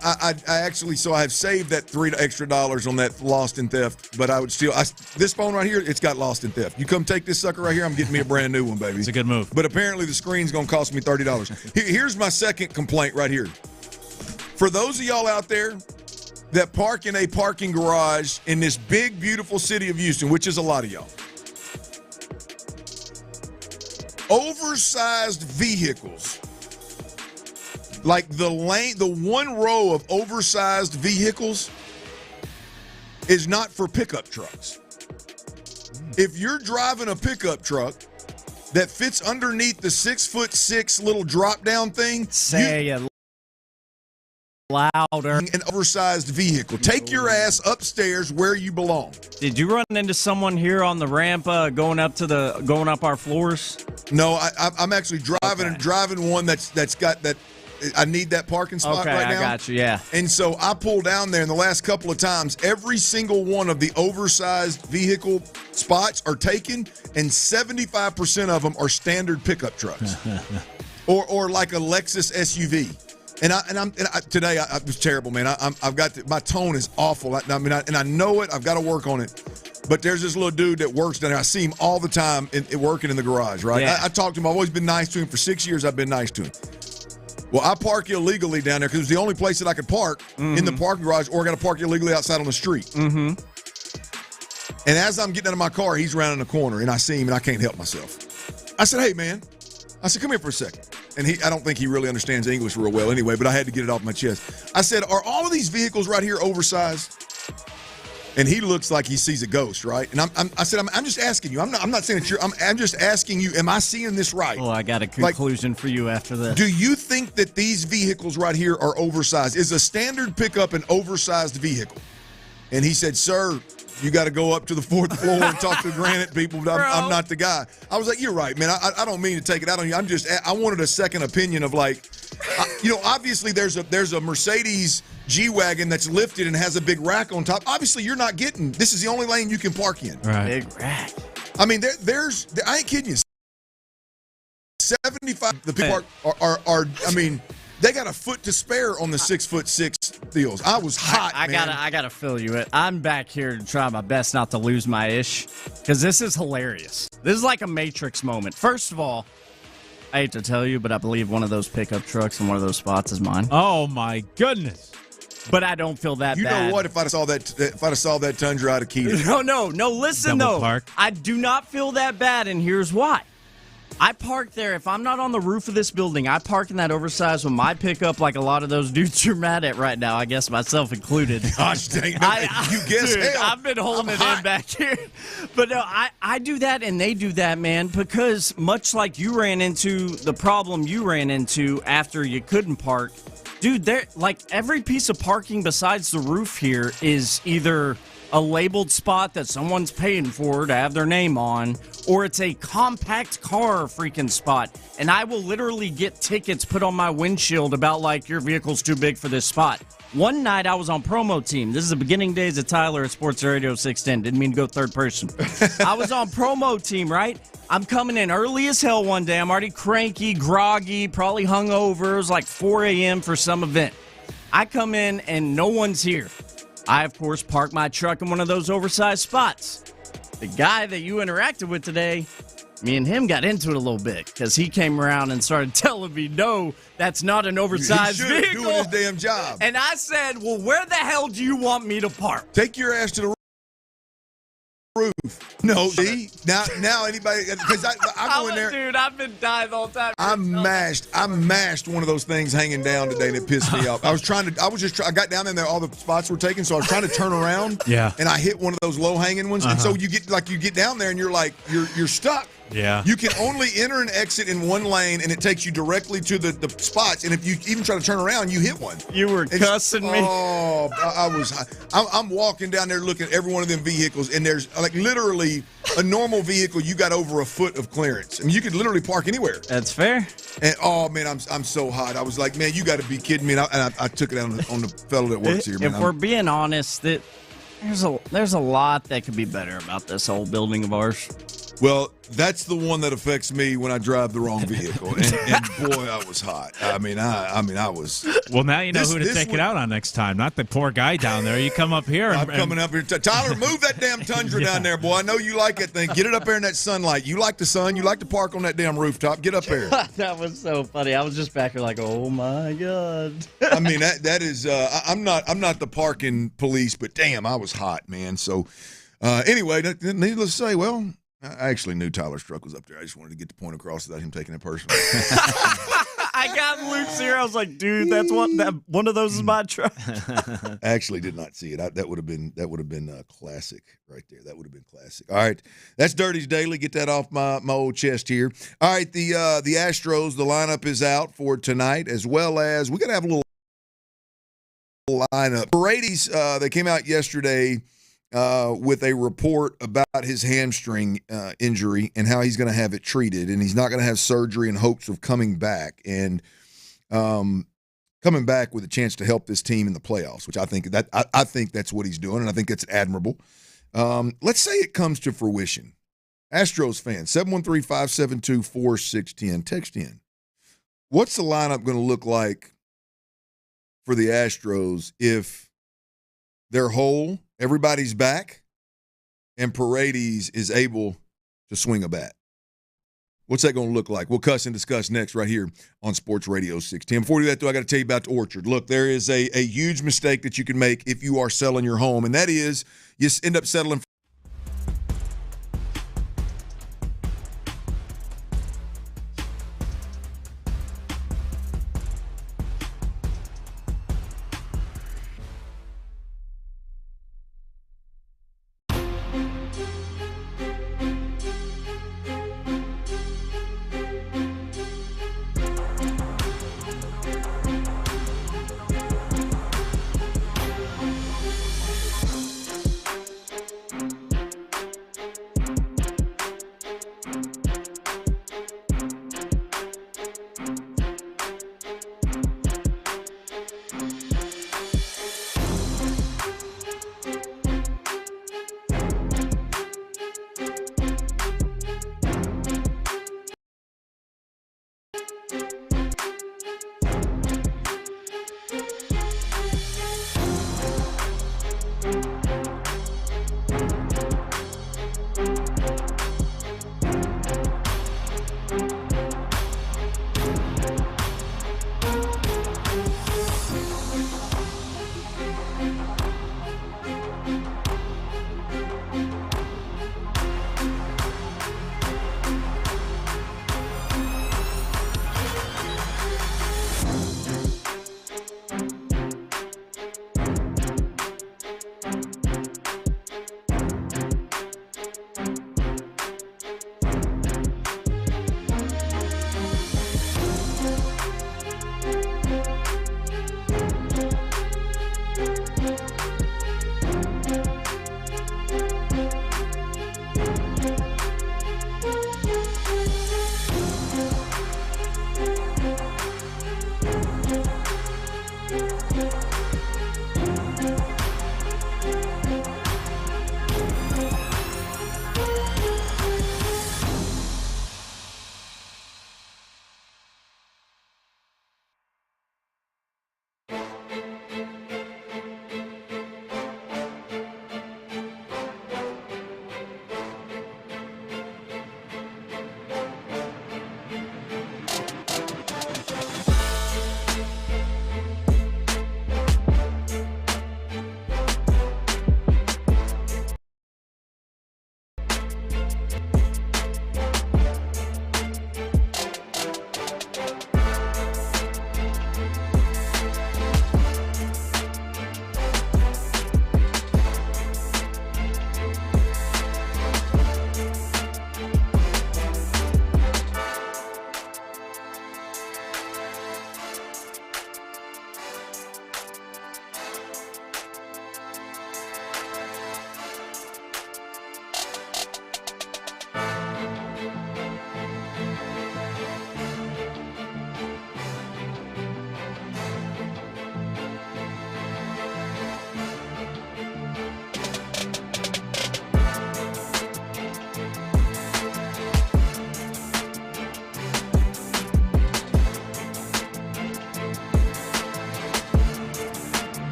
I actually, so I have saved that $3 extra on that lost and theft, but I would still, this phone right here, it's got lost and theft. You come take this sucker right here, I'm getting me a brand new one, baby. It's a good move. But apparently the screen's going to cost me $30. Here's my second complaint right here. For those of y'all out there that park in a parking garage in this big, beautiful city of Houston, which is a lot of y'all, oversized vehicles, like the one row of oversized vehicles is not for pickup trucks. If you're driving a pickup truck that fits underneath the 6'6" little drop down thing, say it louder. An oversized vehicle. Take your ass upstairs where you belong. Did you run into someone here on the ramp going up our floors? No, I'm actually driving one that's got that. I need that parking spot right now. I got you, yeah. And so I pulled down there, and the last couple of times, every single one of the oversized vehicle spots are taken, and 75% of them are standard pickup trucks, or like a Lexus SUV. Today I was terrible, man. I've got my tone is awful. I know it. I've got to work on it. But there's this little dude that works down there. I see him all the time working in the garage. Right? Yeah. I talk to him. I've always been nice to him. For 6 years, I've been nice to him. Well, I park illegally down there because it was the only place that I could park in the parking garage, or I got to park illegally outside on the street. Mm-hmm. And as I'm getting out of my car, he's rounding the corner, and I see him, and I can't help myself. I said, "Hey, man," I said, "come here for a second." And I don't think he really understands English real well anyway, but I had to get it off my chest. I said, "Are all of these vehicles right here oversized?" And he looks like he sees a ghost, right? And I said, I'm just asking you. I'm not saying that I'm just asking you, am I seeing this right? Well, I got a conclusion for you after this. Do you think that these vehicles right here are oversized? Is a standard pickup an oversized vehicle? And he said, "Sir, you got to go up to the 4th floor and talk to granite people. I'm not the guy." I was like, "You're right, man. I don't mean to take it out on you. I wanted a second opinion of obviously there's a Mercedes G-Wagon that's lifted and has a big rack on top. Obviously, you're not getting. This is the only lane you can park in. Right. Big rack. I mean, I ain't kidding you. 75 the people are. I mean, they got a foot to spare on the 6'6" deals. I was hot. I gotta fill you in. I'm back here to try my best not to lose my ish, because this is hilarious. This is like a Matrix moment. First of all, I hate to tell you, but I believe one of those pickup trucks in one of those spots is mine. Oh my goodness! But I don't feel that bad. You know what? If I saw that Tundra, I'd have keyed it. No. Listen though, I do not feel that bad, and here's why. I park there. If I'm not on the roof of this building, I park in that oversized with my pickup like a lot of those dudes you're mad at right now, I guess myself included. Gosh dang it. You guess dude, hell. I've been holding it in back here. But no, I do that and they do that, man, because much like you ran into the problem you ran into after you couldn't park, dude, like every piece of parking besides the roof here is either a labeled spot that someone's paying for to have their name on, or it's a compact car freaking spot. And I will literally get tickets put on my windshield about like, your vehicle's too big for this spot. One night I was on promo team. This is the beginning days of Tyler at SportsRadio 610. Didn't mean to go third person. I was on promo team, right? I'm coming in early as hell one day. I'm already cranky, groggy, probably hungover. It was like 4 a.m. for some event. I come in and no one's here. I, of course, park my truck in one of those oversized spots. The guy that you interacted with today, me and him got into it a little bit because he came around and started telling me, no, that's not an oversized vehicle. Doing his damn job. And I said, well, where the hell do you want me to park? Take your ass to the roof. No, see? Now anybody, because I go in there. Dude, I've been dying the whole time. I mashed one of those things hanging down today, and it pissed me off. I got down there, all the spots were taken, so I was trying to turn around. Yeah. And I hit one of those low-hanging ones. And so you get down there, and you're like, you're stuck. Yeah. You can only enter and exit in one lane, and it takes you directly to the spots. And if you even try to turn around, you hit one. You were cussing me. Oh, I'm walking down there looking at every one of them vehicles, and there's like literally a normal vehicle, you got over a foot of clearance. I mean, you could literally park anywhere. That's fair. And oh man, I'm so hot. I was like, man, you got to be kidding me. And I took it out on the fellow that works here. Man. If we're being honest, that there's a lot that could be better about this whole building of ours. Well, that's the one that affects me when I drive the wrong vehicle. And boy, I was hot. I mean, I was. Well, now you know who to take it out on next time. Not the poor guy down there. You come up here. I'm coming up here. Tyler, move that damn Tundra down there, boy. I know you like that thing. Get it up there in that sunlight. You like the sun. You like to park on that damn rooftop. Get up there. That was so funny. I was just back here like, oh my god. I mean, that is. I'm not the parking police, but damn, I was hot, man. So, anyway, needless to say, well. I actually knew Tyler's truck was up there. I just wanted to get the point across without him taking it personally. I got Luke's here. I was like, dude, that's one of those is my truck. I actually did not see it. That would have been classic right there. That would have been classic. All right, that's Dirty's Daily. Get that off my old chest here. All right, the Astros, the lineup is out for tonight, as well as we got to have a little lineup. Brady's, they came out yesterday with a report about his hamstring injury and how he's going to have it treated, and he's not going to have surgery in hopes of coming back and coming back with a chance to help this team in the playoffs, which I think that's what he's doing, and I think that's admirable. Let's say it comes to fruition. Astros fans, 713-572-4610, text in. What's the lineup going to look like for the Astros if they're whole, everybody's back, and Paredes is able to swing a bat? What's that going to look like? We'll cuss and discuss next right here on Sports Radio 610. Before we do that, though, I got to tell you about the Orchard. Look, there is a huge mistake that you can make if you are selling your home, and that is you end up settling for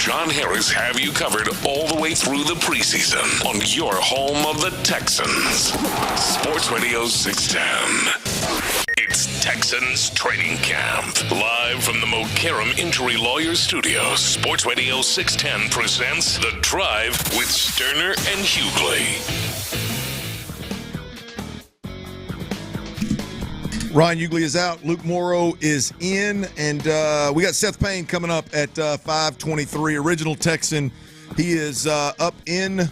John Harris have you covered all the way through the preseason on your home of the Texans. Sports Radio 610. It's Texans Training Camp. Live from the Mokaram Injury Lawyers Studios, Sports Radio 610 presents The Drive with Stoerner and Hughley. Ryan Hughley is out. Luke Morrow is in. And we got Seth Payne coming up at 5:23. Original Texan. He is up in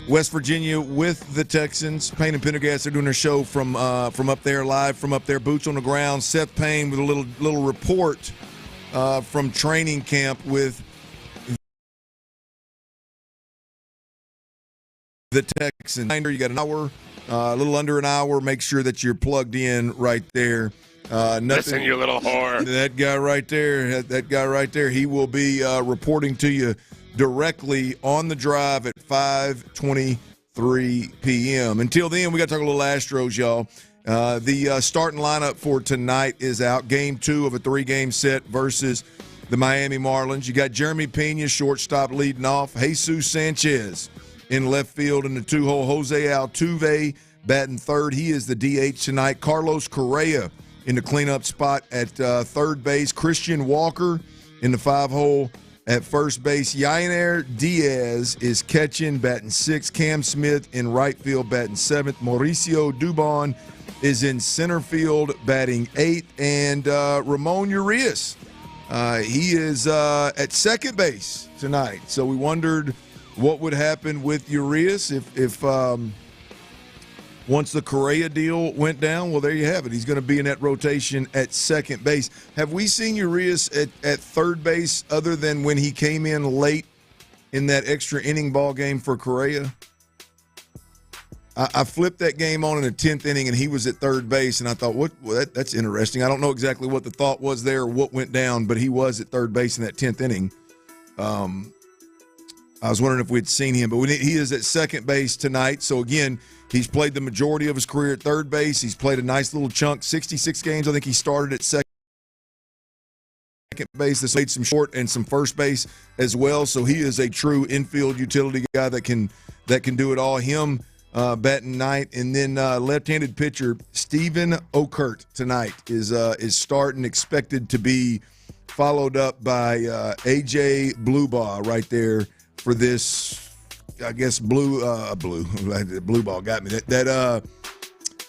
West Virginia with the Texans. Payne and Pendergast are doing their show from up there, live from up there, boots on the ground. Seth Payne with a little report from training camp with the Texans. You got an hour. A little under an hour. Make sure that you're plugged in right there. Listen, you little whore. That guy right there. He will be reporting to you directly on the drive at 5:23 p.m. Until then, we got to talk a little Astros, y'all. The starting lineup for tonight is out. Game 2 of a 3-game set versus the Miami Marlins. You got Jeremy Pena, shortstop, leading off. Jesus Sanchez in left field in the 2-hole. Jose Altuve batting third. He is the DH tonight. Carlos Correa in the cleanup spot at third base. Christian Walker in the 5-hole at first base. Yainer Diaz is catching, batting 6th. Cam Smith in right field, batting 7th. Mauricio Dubon is in center field, batting 8th. And Ramon Urias, he is at second base tonight. So we wondered what would happen with Urias if once the Correa deal went down. Well, there you have it. He's going to be in that rotation at second base. Have we seen Urias at third base other than when he came in late in that extra inning ball game for Correa? I flipped that game on in the 10th inning, and he was at third base, and I thought, that's interesting. I don't know exactly what the thought was there or what went down, but he was at third base in that 10th inning. I was wondering if we'd seen him, but he is at second base tonight. So, again, he's played the majority of his career at third base. He's played a nice little chunk, 66 games. I think he started at second base. This played some short and some first base as well. So he is a true infield utility guy that can do it all. Him batting ninth. And then left-handed pitcher Stephen Okert tonight is starting, expected to be followed up by A.J. Bluebaugh right there for this, I guess, blue ball got me. That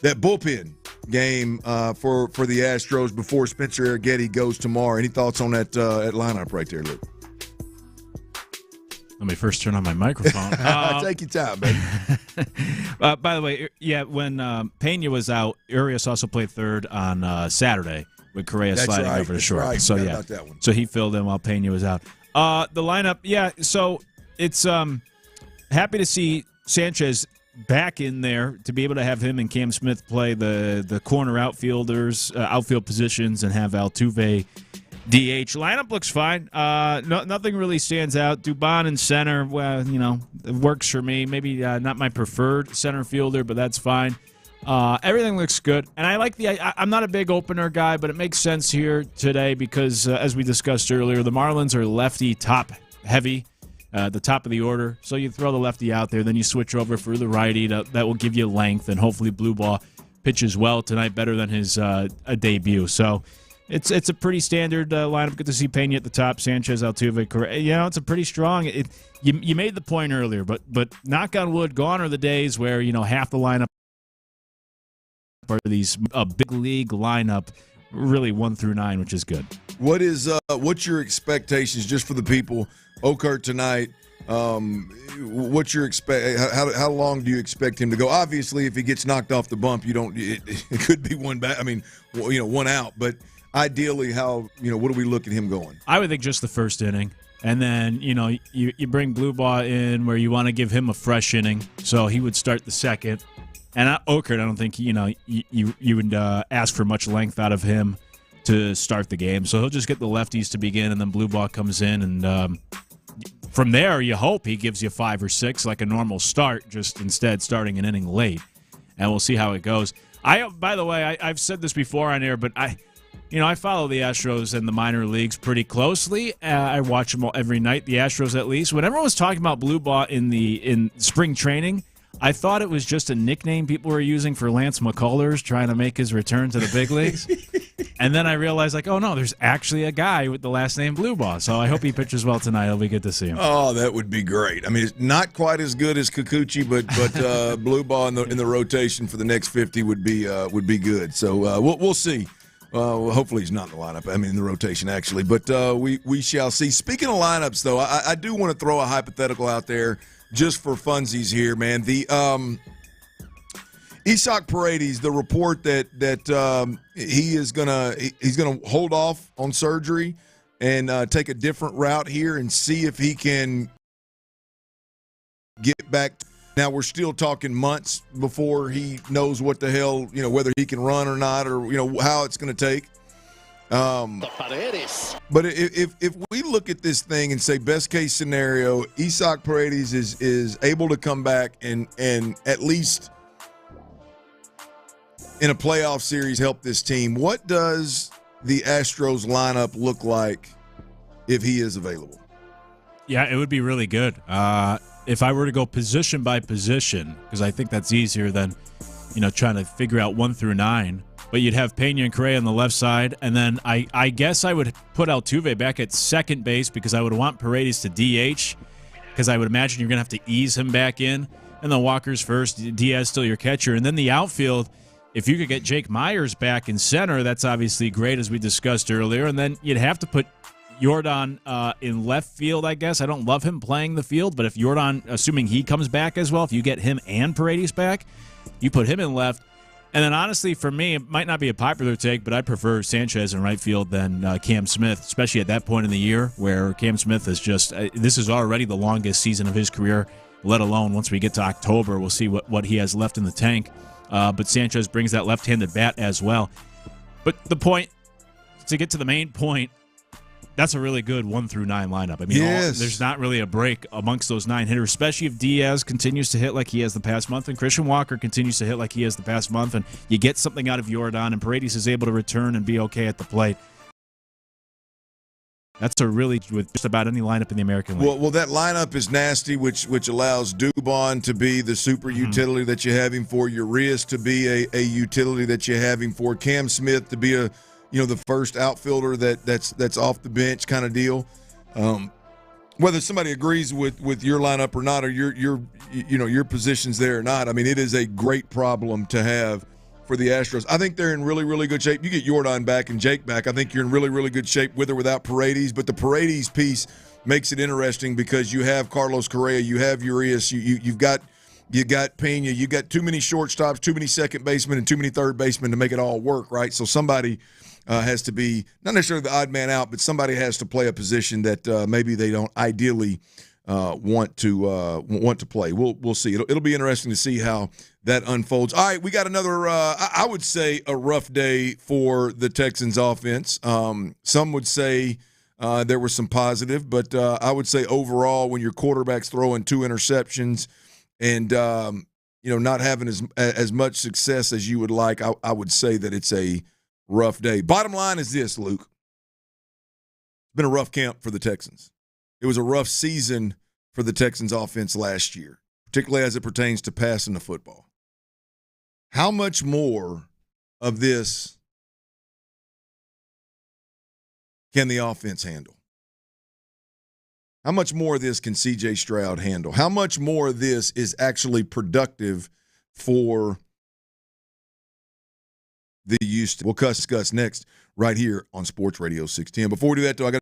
bullpen game for the Astros before Spencer Arrighetti goes tomorrow. Any thoughts on that lineup right there, Luke? Let me first turn on my microphone. Take your time, baby. By the way, when Pena was out, Urias also played third on Saturday with Correa sliding over to short. Right. So about that one. So he filled in while Pena was out. The lineup, so it's happy to see Sanchez back in there, to be able to have him and Cam Smith play the corner outfielders, outfield positions, and have Altuve DH. Lineup looks fine. Nothing really stands out. Dubon in center, well, it works for me. Maybe not my preferred center fielder, but that's fine. Everything looks good. And I like I'm not a big opener guy, but it makes sense here today because, as we discussed earlier, the Marlins are lefty top heavy. The top of the order. So you throw the lefty out there, then you switch over for the righty. That will give you length, and hopefully Bluebaugh pitches well tonight, better than his debut. So it's a pretty standard lineup. Good to see Pena at the top, Sanchez, Altuve, Correa. It's a pretty strong. You made the point earlier, but knock on wood, gone are the days where half the lineup are these big league lineup, really 1 through 9, which is good. What's your expectations just for the people? Okert tonight. What's your how long do you expect him to go? Obviously, if he gets knocked off the bump, it could be one back. I mean, one out. But ideally, what do we look at him going? I would think just the first inning, and then you bring Bluebaugh in where you want to give him a fresh inning, so he would start the second. And Okert, I don't think you would ask for much length out of him to start the game. So he'll just get the lefties to begin, and then Bluebaugh comes in, and from there you hope he gives you 5 or 6 like a normal start, just instead starting an inning late. And we'll see how it goes. By the way, I've said this before on air, but I follow the Astros and the minor leagues pretty closely. I watch them every night, the Astros at least. When everyone was talking about Blue Ball in spring training, I thought it was just a nickname people were using for Lance McCullers trying to make his return to the big leagues. And then I realized, oh, no, there's actually a guy with the last name Blue Ball. So I hope he pitches well tonight. It'll be good to see him. Oh, that would be great. I mean, it's not quite as good as Kikuchi, but Blue Ball in the rotation for the next 50 would be good. So we'll see. Hopefully he's not in the lineup. I mean, in the rotation, actually. But we shall see. Speaking of lineups, though, I do want to throw a hypothetical out there just for funsies here, man. The Isaac Paredes, the report that he's gonna hold off on surgery and take a different route here and see if he can get back. Now, we're still talking months before he knows what the hell, whether he can run or not, or, how it's going to take. But if we look at this thing and say best case scenario, Isaac Paredes is able to come back and at least in a playoff series help this team, what does the Astros lineup look like if he is available? Yeah, it would be really good. If I were to go position by position, because I think that's easier than, trying to figure out 1 through 9. But you'd have Payne and Creighton on the left side, and then I guess I would put Altuve back at second base because I would want Paredes to DH, because I would imagine you're going to have to ease him back in. And then Walker's first, Diaz still your catcher. And then the outfield, if you could get Jake Myers back in center, that's obviously great, as we discussed earlier. And then you'd have to put Jordan in left field, I guess. I don't love him playing the field, but if Jordan, assuming he comes back as well, if you get him and Paredes back, you put him in left. And then honestly, for me, it might not be a popular take, but I prefer Sanchez in right field than Cam Smith, especially at that point in the year where Cam Smith is just this is already the longest season of his career, let alone once we get to October, we'll see what he has left in the tank. But Sanchez brings that left-handed bat as well. But the point, to get to the main point, that's a really good 1 through 9 lineup. I mean, yes. There's not really a break amongst those 9 hitters, especially if Diaz continues to hit like he has the past month and Christian Walker continues to hit like he has the past month, and you get something out of Jordan and Paredes is able to return and be okay at the plate. That's a really, with just about any lineup in the American League. Well, that lineup is nasty, which allows Dubon to be the super utility that you have him for, Urias to be a utility that you have him for, Cam Smith to be the first outfielder that's off the bench kind of deal. Whether somebody agrees with your lineup or not, or your positions there or not, I mean, it is a great problem to have for the Astros. I think they're in really, really good shape. You get Jordan back and Jake back, I think you're in really, really good shape with or without Paredes. But the Paredes piece makes it interesting because you have Carlos Correa, you have Urias, you've got Pena, you got too many shortstops, too many second basemen, and too many third basemen to make it all work, right? So somebody has to be not necessarily the odd man out, but somebody has to play a position that maybe they don't ideally want to play. We'll see. It'll be interesting to see how that unfolds. All right, we got another. I would say a rough day for the Texans offense. Some would say there was some positive, but I would say overall, when your quarterback's throwing 2 interceptions and not having as much success as you would like, I would say that it's a rough day. Bottom line is this, Luke. It's been a rough camp for the Texans. It was a rough season for the Texans offense last year, particularly as it pertains to passing the football. How much more of this can the offense handle? How much more of this can C.J. Stroud handle? How much more of this is actually productive for the Houston? We'll discuss next right here on Sports Radio 610. Before we do that, though, I got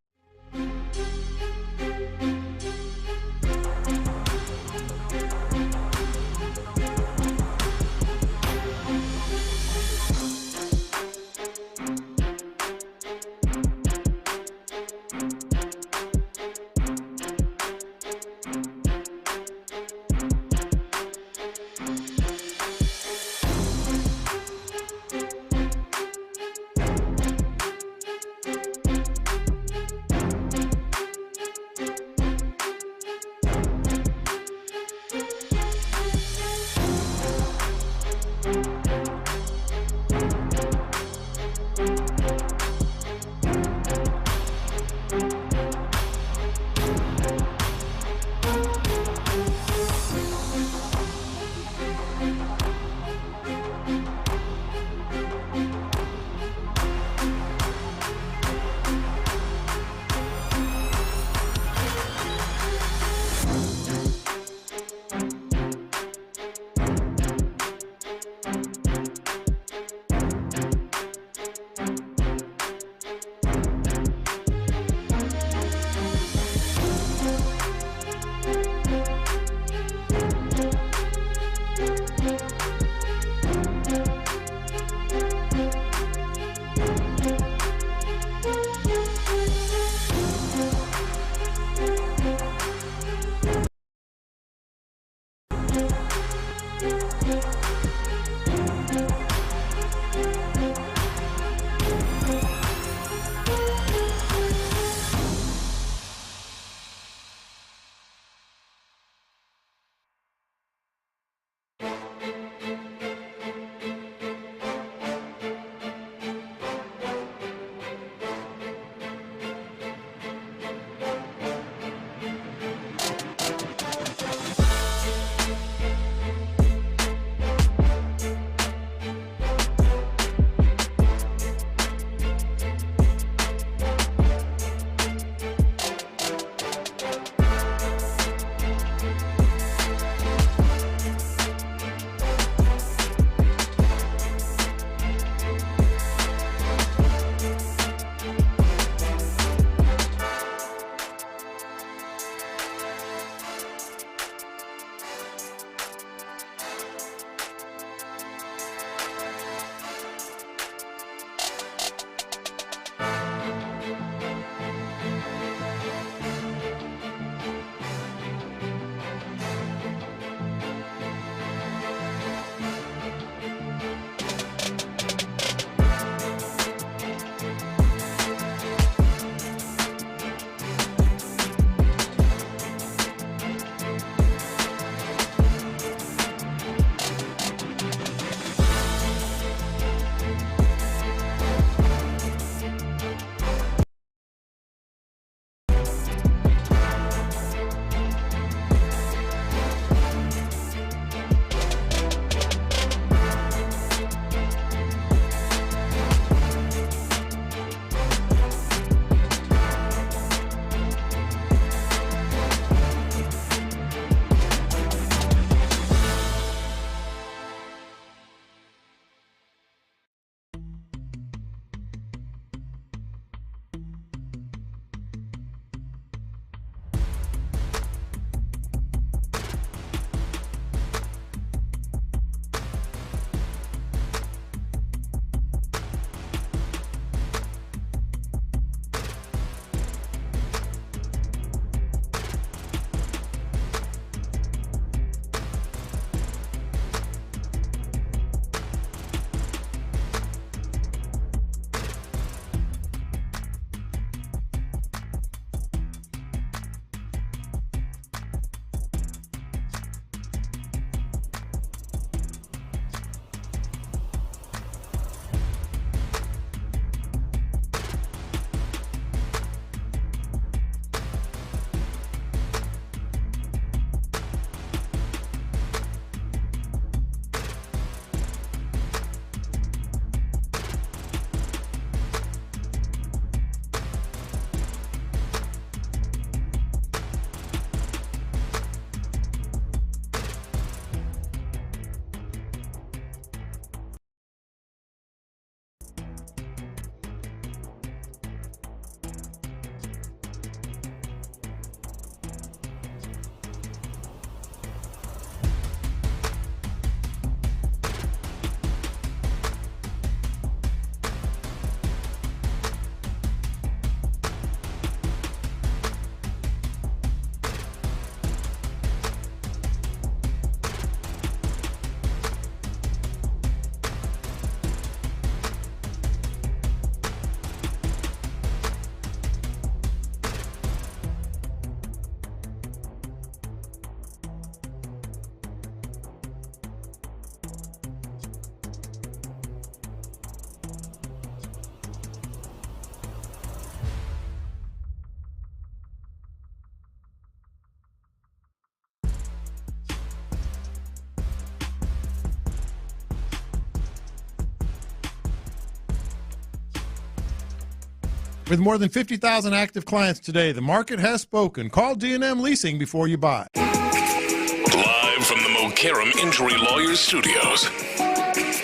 With more than 50,000 active clients today, the market has spoken. Call D&M Leasing before you buy. Live from the Mokaram Injury Lawyers Studios,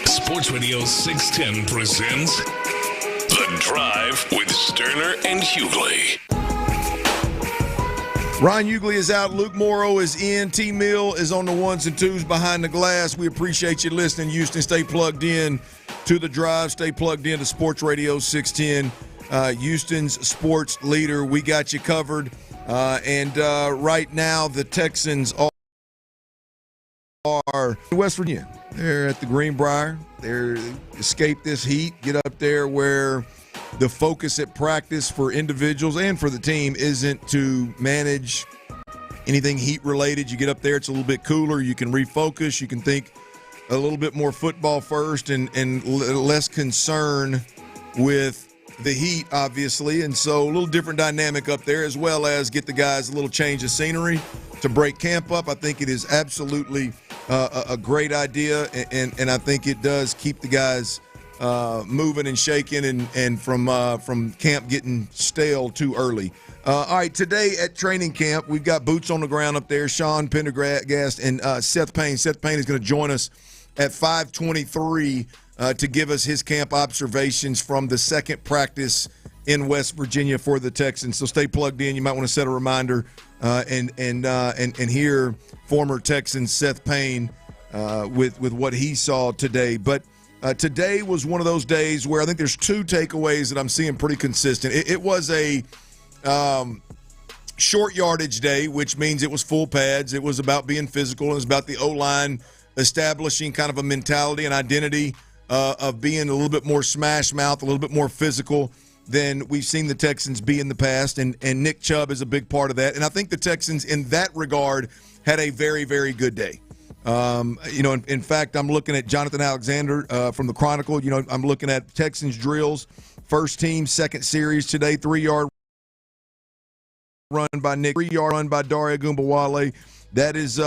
Sports Radio 610 presents The Drive with Stoerner and Hughley. Ryan Hughley is out. Luke Morrow is in. T. Mill is on the ones and twos behind the glass. We appreciate you listening, Houston. Stay plugged in to The Drive. Stay plugged in to Sports Radio 610, Houston's sports leader. We got you covered. And right now, the Texans are in West Virginia. They're at the Greenbriar. They're escape this heat, get up there where the focus at practice for individuals and for the team isn't to manage anything heat-related. You get up there, it's a little bit cooler. You can refocus. You can think a little bit more football first and less concern with the heat, obviously. And so a little different dynamic up there, as well as get the guys a little change of scenery to break camp up. I think it is absolutely a great idea, and I think it does keep the guys moving and shaking and from camp getting stale too early. All right, today at training camp, we've got boots on the ground up there. Sean Pendergast and Seth Payne. Seth Payne is going to join us at 5:23 to give us his camp observations from the second practice in West Virginia for the Texans. So stay plugged in. You might want to set a reminder and hear former Texan Seth Payne with what he saw today. But today was one of those days where I think there's two takeaways that I'm seeing pretty consistent. It was a short yardage day, which means it was full pads. It was about being physical. It was about the O-line establishing kind of a mentality and identity of being a little bit more smash mouth, a little bit more physical than we've seen the Texans be in the past. And Nick Chubb is a big part of that. And I think the Texans, in that regard, had a very, very good day. In fact, I'm looking at Jonathan Alexander from the Chronicle. I'm looking at Texans drills, first team, second series today, 3-yard run by Nick, 3-yard run by Dare Ogunbowale. That is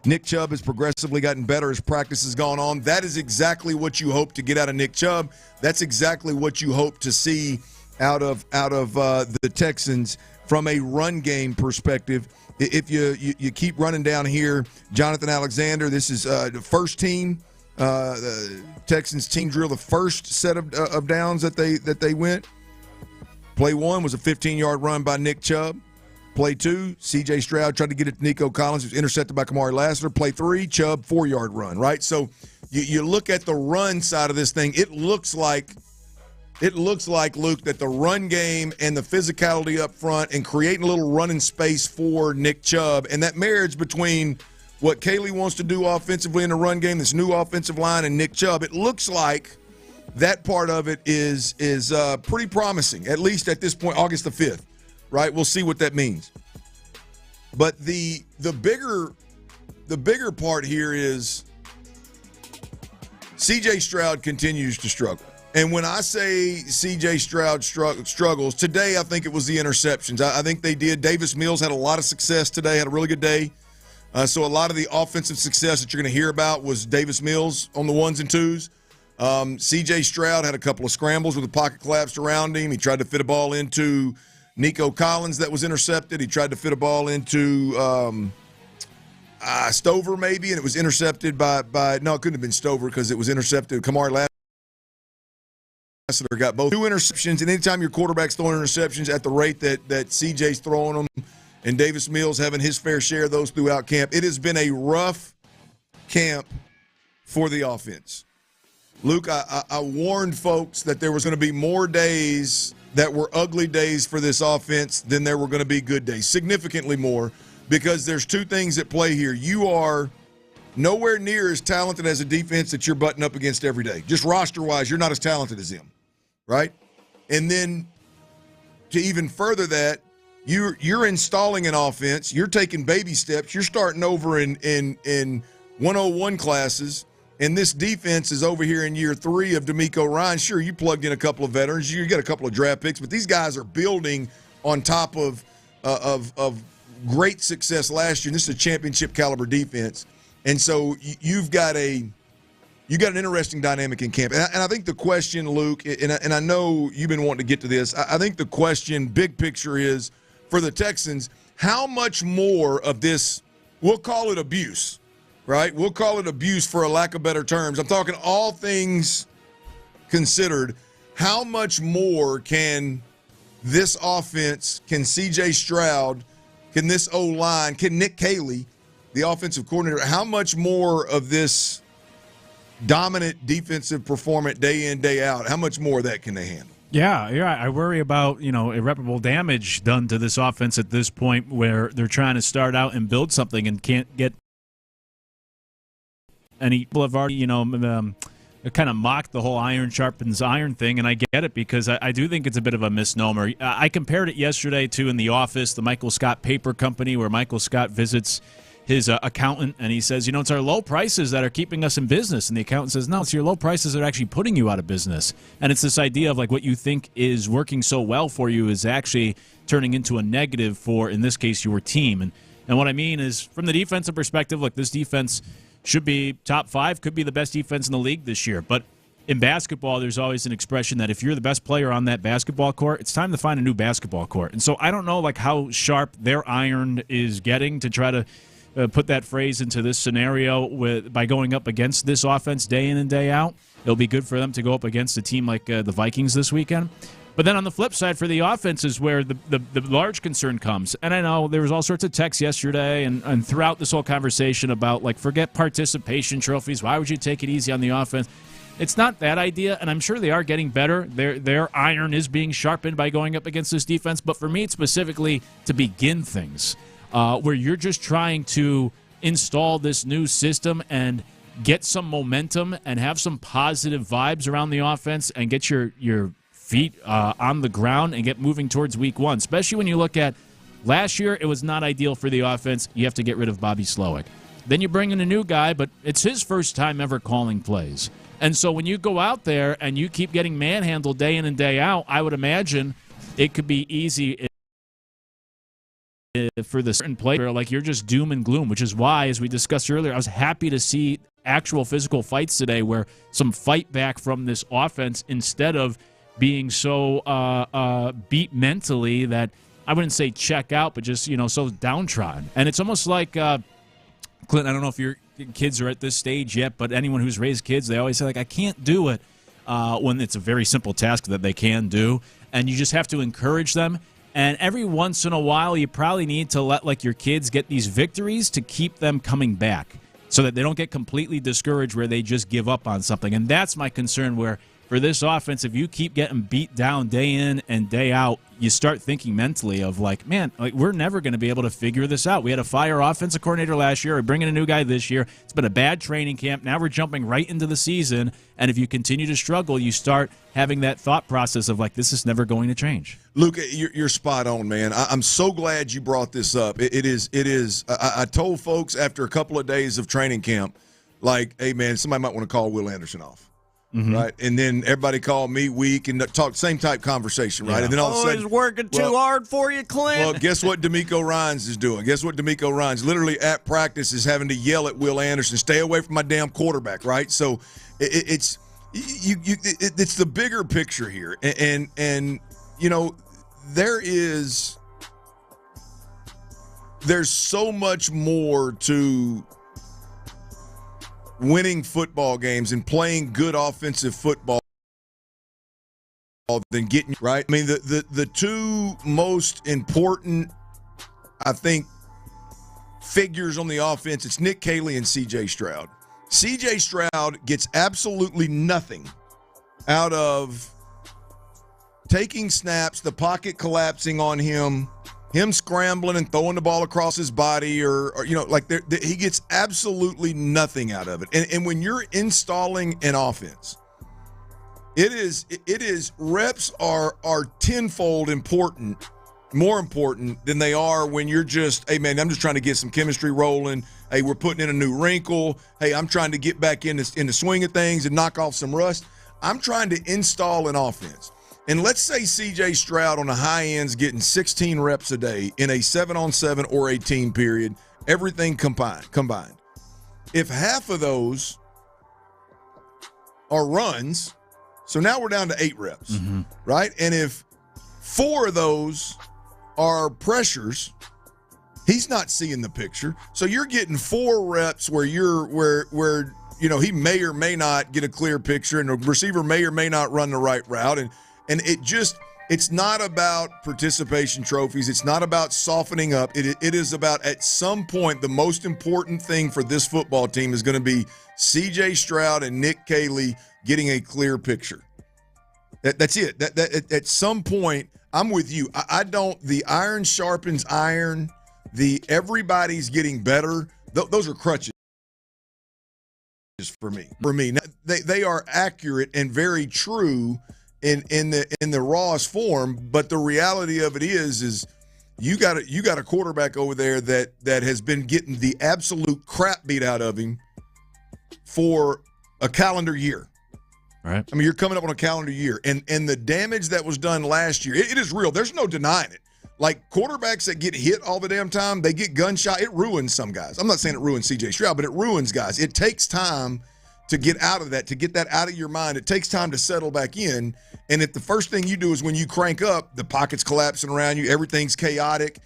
Nick Chubb has progressively gotten better as practice has gone on. That is exactly what you hope to get out of Nick Chubb. That's exactly what you hope to see out of the Texans from a run game perspective. If you keep running down here, Jonathan Alexander, this is the first team, the Texans team drill, the first set of downs that they went. Play 1 was a 15-yard run by Nick Chubb. Play 2, C.J. Stroud tried to get it to Nico Collins. It was intercepted by Kamari Lassiter. Play 3, Chubb, 4-yard run, right? So you look at the run side of this thing, it looks like, Luke, that the run game and the physicality up front and creating a little running space for Nick Chubb and that marriage between what Kaylee wants to do offensively in the run game, this new offensive line, and Nick Chubb, it looks like that part of it is pretty promising, at least at this point, August the 5th, right? We'll see what that means. But the bigger part here is C.J. Stroud continues to struggle. And when I say C.J. Stroud struggles, today I think it was the interceptions. I think they did. Davis Mills had a lot of success today, had a really good day. So a lot of the offensive success that you're going to hear about was Davis Mills on the ones and twos. C.J. Stroud had a couple of scrambles with the pocket collapsed around him. He tried to fit a ball into Nico Collins that was intercepted. He tried to fit a ball into Stover maybe, and it was intercepted by no, it couldn't have been Stover because it was intercepted. Kamari Lassiter got both 2 interceptions, and anytime your quarterback's throwing interceptions at the rate that CJ's throwing them and Davis Mills having his fair share of those throughout camp, it has been a rough camp for the offense. Luke, I warned folks that there was going to be more days that were ugly days for this offense than there were going to be good days, significantly more, because there's 2 things at play here. You are nowhere near as talented as a defense that you're butting up against every day. Just roster-wise, you're not as talented as them, right? And then to even further that, you're installing an offense. You're taking baby steps. You're starting over in 101 classes, and this defense is over here in year 3 of DeMeco Ryan. Sure, you plugged in a couple of veterans. You got a couple of draft picks, but these guys are building on top of great success last year. And this is a championship caliber defense. And so you've got a you got an interesting dynamic in camp. And I think the question, Luke, and I know you've been wanting to get to this, I think the question, big picture, is for the Texans, how much more of this, we'll call it abuse, right? We'll call it abuse for a lack of better terms. I'm talking all things considered. How much more can this offense, can C.J. Stroud, can this O-line, can Nick Caley, the offensive coordinator, how much more of this dominant defensive performance day in, day out, how much more of that can they handle? Yeah, I worry about, irreparable damage done to this offense at this point where they're trying to start out and build something and can't get any. People have already, kind of mocked the whole iron sharpens iron thing, and I get it because I do think it's a bit of a misnomer. I compared it yesterday to in The Office, the Michael Scott Paper Company, where Michael Scott visits his accountant, and he says, it's our low prices that are keeping us in business. And the accountant says, no, it's your low prices that are actually putting you out of business. And it's this idea of, like, what you think is working so well for you is actually turning into a negative for, in this case, your team. And what I mean is, from the defensive perspective, look, this defense should be top 5, could be the best defense in the league this year. But in basketball, there's always an expression that if you're the best player on that basketball court, it's time to find a new basketball court. And so I don't know, like, how sharp their iron is getting to try to put that phrase into this scenario by going up against this offense day in and day out. It'll be good for them to go up against a team like the Vikings this weekend. But then on the flip side for the offense is where the large concern comes. And I know there was all sorts of texts yesterday and throughout this whole conversation about, like, forget participation trophies. Why would you take it easy on the offense? It's not that idea, and I'm sure they are getting better. Their iron is being sharpened by going up against this defense. But for me, it's specifically to begin things. Where you're just trying to install this new system and get some momentum and have some positive vibes around the offense and get your feet on the ground and get moving towards week 1. Especially when you look at last year, it was not ideal for the offense. You have to get rid of Bobby Slowick. Then you bring in a new guy, but it's his first time ever calling plays. And so when you go out there and you keep getting manhandled day in and day out, I would imagine it could be easy for the certain player, like, you're just doom and gloom, which is why, as we discussed earlier, I was happy to see actual physical fights today where some fight back from this offense instead of being so beat mentally that I wouldn't say check out, but just, so downtrodden. And it's almost like, Clint, I don't know if your kids are at this stage yet, but anyone who's raised kids, they always say, like, I can't do it when it's a very simple task that they can do. And you just have to encourage them. And every once in a while, you probably need to let, like, your kids get these victories to keep them coming back so that they don't get completely discouraged where they just give up on something. And that's my concern, where for this offense, if you keep getting beat down day in and day out, you start thinking mentally of, like, man, like, we're never going to be able to figure this out. We had a fire offensive coordinator last year. We're bringing a new guy this year. It's been a bad training camp. Now we're jumping right into the season. And if you continue to struggle, you start having that thought process of, like, this is never going to change. Luke, you're spot on, man. I'm so glad you brought this up. It is. I told folks after a couple of days of training camp, like, hey, man, somebody might want to call Will Anderson off. Mm-hmm. Right, and then everybody called me weak and talk same type conversation, right? Yeah. And then all of a sudden, always working too hard for you, Clint. Well, guess what D'Amico Ryans is doing? Guess what D'Amico Ryans literally at practice is having to yell at Will Anderson, "Stay away from my damn quarterback!" Right? So it's the bigger picture here, and there's so much more to winning football games and playing good offensive football than getting right. I mean, the two most important, I think, figures on the offense, it's Nick Caley and C.J. Stroud. C.J. Stroud gets absolutely nothing out of taking snaps, the pocket collapsing on him scrambling and throwing the ball across his body, or he gets absolutely nothing out of it. And when you're installing an offense, it is reps are tenfold important, more important than they are when you're just, hey man, I'm just trying to get some chemistry rolling. Hey, we're putting in a new wrinkle. Hey, I'm trying to get back in the swing of things and knock off some rust. I'm trying to install an offense. And let's say C.J. Stroud on the high end's getting 16 reps a day in a 7-on-7 or a team period, everything combined. If half of those are runs. So now we're down to 8 reps, right? And if 4 of those are pressures, he's not seeing the picture. So you're getting 4 reps where he may or may not get a clear picture, and the receiver may or may not run the right route. And it's not about participation trophies. It's not about softening up. It is about, at some point, the most important thing for this football team is going to be C.J. Stroud and Nick Caley getting a clear picture. That's it. That at some point, I'm with you. I don't. The iron sharpens iron. Everybody's getting better. Those are crutches for me. Now, they are accurate and very true in the rawest form. But the reality of it is you got a quarterback over there that has been getting the absolute crap beat out of him for a calendar year. Right. I mean, you're coming up on a calendar year, and the damage that was done last year, it is real. There's no denying it. Like, quarterbacks that get hit all the damn time, they get gunshot. It ruins some guys. I'm not saying it ruins C.J. Stroud, but it ruins guys. It takes time to get out of that, to get that out of your mind. It takes time to settle back in. And if the first thing you do is when you crank up, the pocket's collapsing around you, everything's chaotic,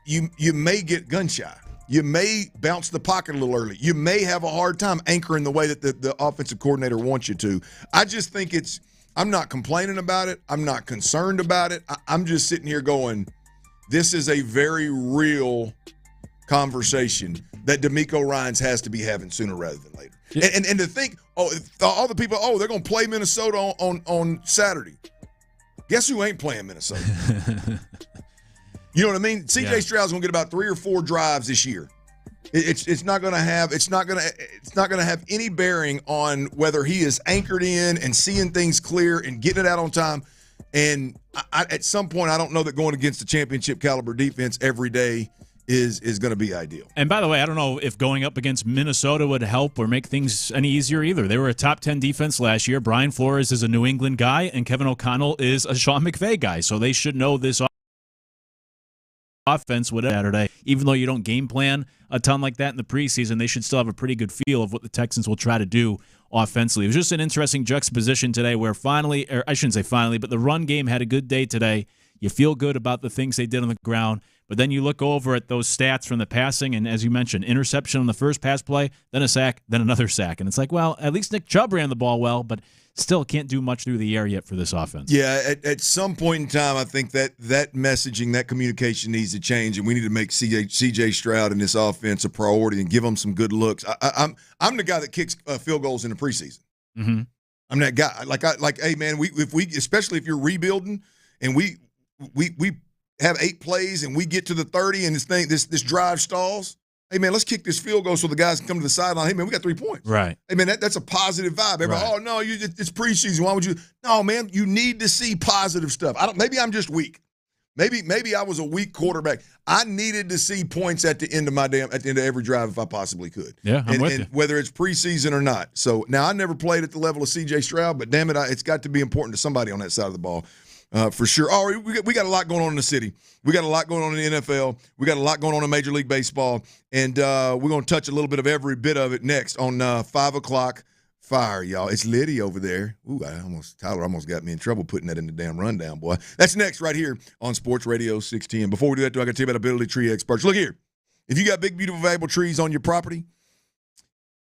you may get gunshot. You may bounce the pocket a little early. You may have a hard time anchoring the way that the offensive coordinator wants you to. I just think I'm not complaining about it. I'm not concerned about it. I'm just sitting here going, this is a very real conversation that DeMeco Ryans has to be having sooner rather than later. Yeah. And to think, all the people, they're going to play Minnesota on Saturday. Guess who ain't playing Minnesota? You know what I mean? C.J. Stroud's going to get about 3 or 4 drives this year. It's not going to have any bearing on whether he is anchored in and seeing things clear and getting it out on time. And at some point, I don't know that going against a championship caliber defense every day is going to be ideal. And by the way, I don't know if going up against Minnesota would help or make things any easier either. They were a top 10 defense last year. Brian Flores is a New England guy, and Kevin O'Connell is a Sean McVay guy. So they should know this offense would Saturday. Even though you don't game plan a ton like that in the preseason, they should still have a pretty good feel of what the Texans will try to do offensively. It was just an interesting juxtaposition today where finally, or I shouldn't say finally, but the run game had a good day today. You feel good about the things they did on the ground, but then you look over at those stats from the passing, and as you mentioned, interception on the first pass play, then a sack, then another sack. And it's like, well, at least Nick Chubb ran the ball well, but still can't do much through the air yet for this offense. Yeah, at some point in time, I think that messaging, that communication needs to change, and we need to make C.J. Stroud in this offense a priority and give him some good looks. I'm the guy that kicks field goals in the preseason. Mm-hmm. I'm that guy. Like, hey man, if we especially if you're rebuilding and we have 8 plays and we get to the 30 and this drive stalls. Hey, man, let's kick this field goal so the guys can come to the sideline. Hey, man, we got 3 points. Right. Hey, man, that's a positive vibe. Everybody, right. Oh, no, it's preseason. Why would you? No, man, you need to see positive stuff. Maybe I'm just weak. Maybe I was a weak quarterback. I needed to see points at the end of every drive if I possibly could. Yeah, I'm with you. Whether it's preseason or not. So now I never played at the level of C.J. Stroud, but damn it, it's got to be important to somebody on that side of the ball. For sure. Oh, we got a lot going on in the city. We got a lot going on in the NFL. We got a lot going on in Major League Baseball. And we're going to touch a little bit of every bit of it next on 5 o'clock fire, y'all. It's Liddy over there. Ooh, Tyler almost got me in trouble putting that in the damn rundown, boy. That's next right here on Sports Radio 610. Before we do that, though, I got to tell you about Ability Tree Experts. Look here. If you got big, beautiful, valuable trees on your property,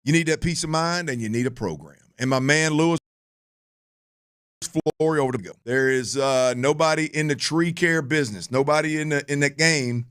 you need that peace of mind and you need a program. And my man, Lewis Flory over to go. There is nobody in the tree care business, nobody in the game.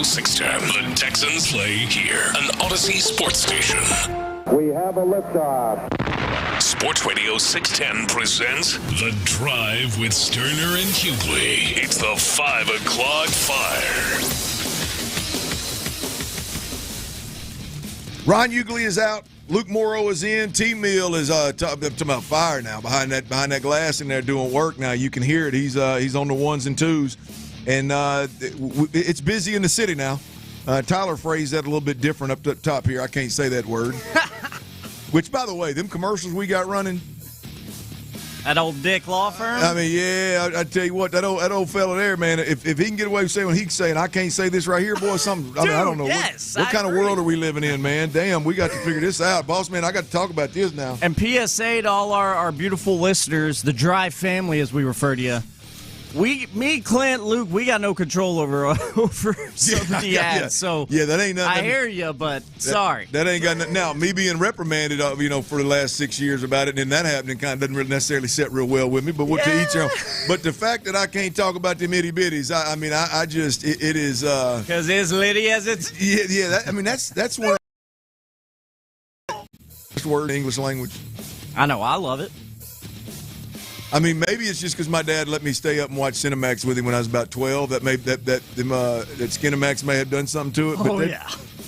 610. The Texans play here. An Odyssey sports station. We have a liftoff. Sports Radio 610 presents The Drive with Stoerner and Hughley. It's the 5 o'clock fire. Ron Hughley is out. Luke Morrow is in. T. Mill is talking about fire now behind that glass in there doing work. Now you can hear it. He's on the ones and twos, and it's busy in the city now. Tyler phrased that a little bit different up the top here. I can't say that word. Which, by the way, them commercials we got running. That old Dick law firm? I mean, yeah, I tell you what, that old fella there, man, if he can get away with saying what he's saying, I can't say this right here, boy, something. I mean, I don't know. Yes, what kind of world are we living in, man? Damn, we got to figure this out. Boss man, I got to talk about this now. And PSA to all our beautiful listeners, the Drive family, as we refer to you. Me, Clint, Luke, we got no control over some of the ads. So yeah, that ain't nothing. I hear you, but sorry. That ain't got nothing. Now, me being reprimanded, for the last 6 years about it, and that happening kind of doesn't really necessarily sit real well with me. But what to each own. But the fact that I can't talk about them itty bitties, I just it is because it's litty as it's that's one word in the English language. I know, I love it. I mean, maybe it's just because my dad let me stay up and watch Cinemax with him when I was about 12. That Skinemax may have done something to it. But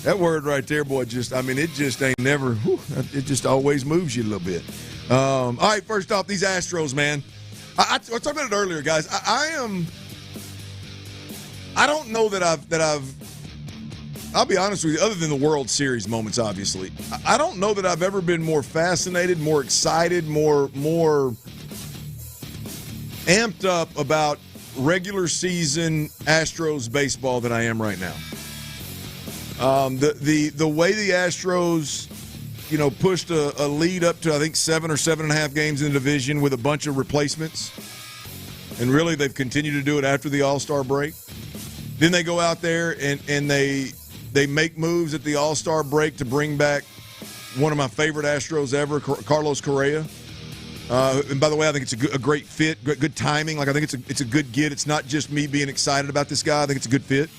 that word right there, boy, it just ain't never. It just always moves you a little bit. All right, first off, these Astros, man. I talked about it earlier, guys. I don't know that I've. I'll be honest with you. Other than the World Series moments, obviously, I don't know that I've ever been more fascinated, more excited, more amped up about regular season Astros baseball than I am right now. The way the Astros, pushed a lead up to I think 7 or 7.5 games in the division with a bunch of replacements, and really they've continued to do it after the All-Star break. Then they go out there and they make moves at the All-Star break to bring back one of my favorite Astros ever, Carlos Correa. And by the way, I think it's a great fit, good timing. Like I think it's a good get. It's not just me being excited about this guy. I think it's a good fit.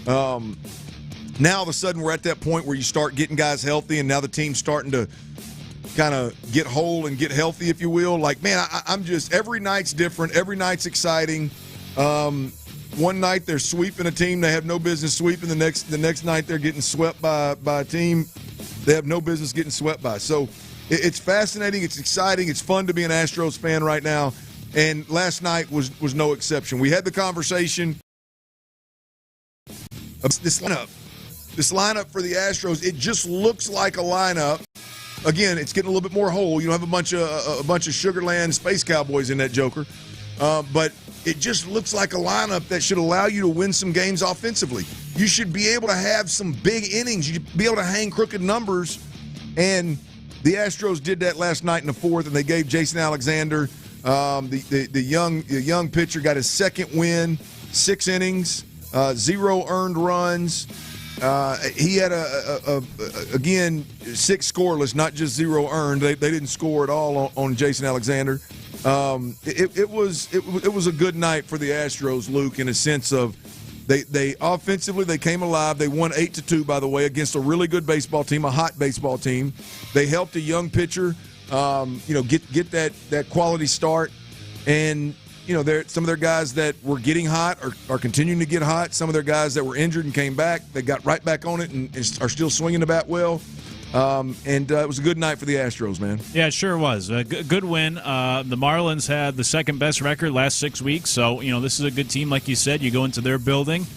Now all of a sudden we're at that point where you start getting guys healthy, and now the team's starting to kind of get whole and get healthy, if you will. Like, man, I'm just every night's different. Every night's exciting. One night they're sweeping a team they have no business sweeping. The next night they're getting swept by a team they have no business getting swept by. So. It's fascinating. It's exciting. It's fun to be an Astros fan right now. And last night was no exception. We had the conversation of this lineup for the Astros. It just looks like a lineup. Again, it's getting a little bit more whole. You don't have a bunch of Sugarland Space Cowboys in that joker. But it just looks like a lineup that should allow you to win some games offensively. You should be able to have some big innings. You should be able to hang crooked numbers. And the Astros did that last night in the fourth, and they gave Jason Alexander, the young pitcher, got his second win, 6 innings, 0 earned runs. He had again 6 scoreless, not just 0 earned. They didn't score at all on Jason Alexander. It was a good night for the Astros, Luke, in a sense of. They offensively, they came alive. They won 8-2, by the way, against a really good baseball team, a hot baseball team. They helped a young pitcher, get that quality start. And, some of their guys that were getting hot are continuing to get hot. Some of their guys that were injured and came back, they got right back on it and are still swinging the bat well. And it was a good night for the Astros, man. Yeah, it sure was. A good win. The Marlins had the second-best record last 6 weeks, so, this is a good team, like you said. You go into their building,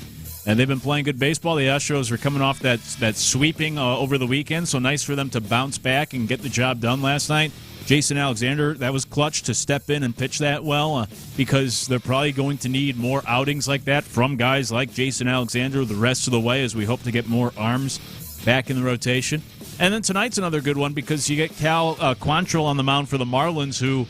and they've been playing good baseball. The Astros are coming off that sweeping over the weekend, so nice for them to bounce back and get the job done last night. Jason Alexander, that was clutch to step in and pitch that well because they're probably going to need more outings like that from guys like Jason Alexander the rest of the way as we hope to get more arms back in the rotation. And then tonight's another good one because you get Cal Quantrill on the mound for the Marlins, who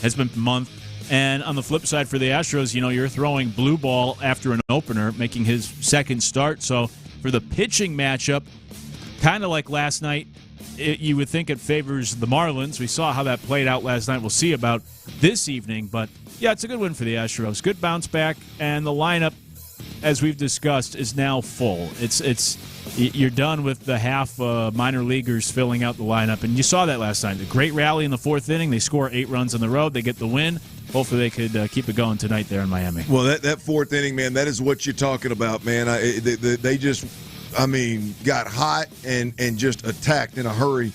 has been a month. And on the flip side for the Astros, you're throwing blue ball after an opener, making his second start. So for the pitching matchup, kind of like last night, you would think it favors the Marlins. We saw how that played out last night. We'll see about this evening. But, yeah, it's a good win for the Astros. Good bounce back. And the lineup, as we've discussed, is now full. You're done with the half minor leaguers filling out the lineup, and you saw that last night. A great rally in the fourth inning. They score 8 runs on the road. They get the win. Hopefully they could keep it going tonight there in Miami. Well, that fourth inning, man, that is what you're talking about, man. They just, got hot and just attacked in a hurry.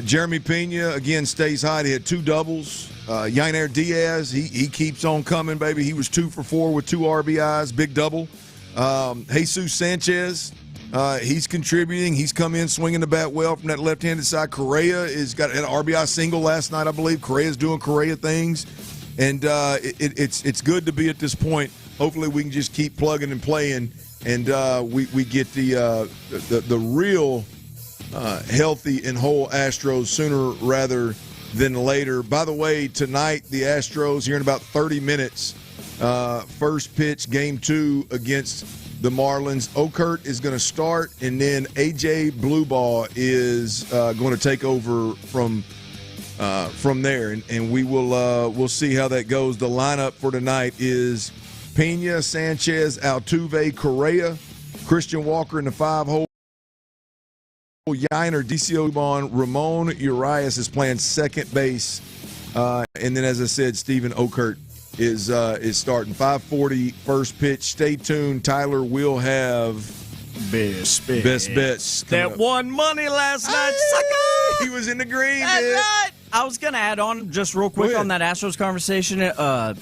Jeremy Pena, again, stays hot. He had 2 doubles. Yainer Diaz, he keeps on coming, baby. He was 2 for 4 with 2 RBIs, big double. Jesus Sanchez, he's contributing. He's come in swinging the bat well from that left-handed side. Correa has got an RBI single last night, I believe. Correa's doing Correa things. And it's good to be at this point. Hopefully we can just keep plugging and playing, and we get the real healthy and whole Astros sooner rather than later. By the way, tonight the Astros, here in about 30 minutes, first pitch, game 2 against the Marlins. Okert is going to start, and then A.J. Blueball is going to take over from there, and we'll see how that goes. The lineup for tonight is Pena, Sanchez, Altuve, Correa, Christian Walker in the 5-hole. Yainer, DCO Bon, Ramon Urias is playing second base, and then, as I said, Stephen Okert is starting. 5:40 first pitch. Stay tuned. Tyler will have best bets. That won money last night, sucker. He was in the green. Right. I was going to add on just real quick on that Astros conversation. It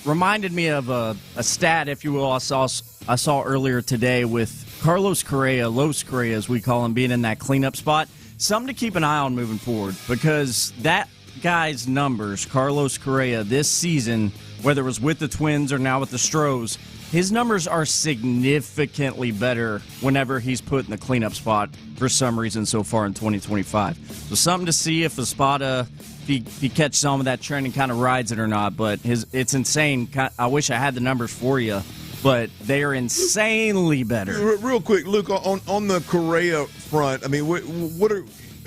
reminded me of a stat, if you will, I saw earlier today with Carlos Correa, Los Correa, as we call him, being in that cleanup spot. Something to keep an eye on moving forward, because that guy's numbers, Carlos Correa, this season, whether it was with the Twins or now with the Astros, his numbers are significantly better whenever he's put in the cleanup spot for some reason so far in 2025. So something to see if Espada, if he catches on with that trend and kind of rides it or not. But it's insane. I wish I had the numbers for you, but they are insanely better. Real quick, Luke, on the Correa front, I mean,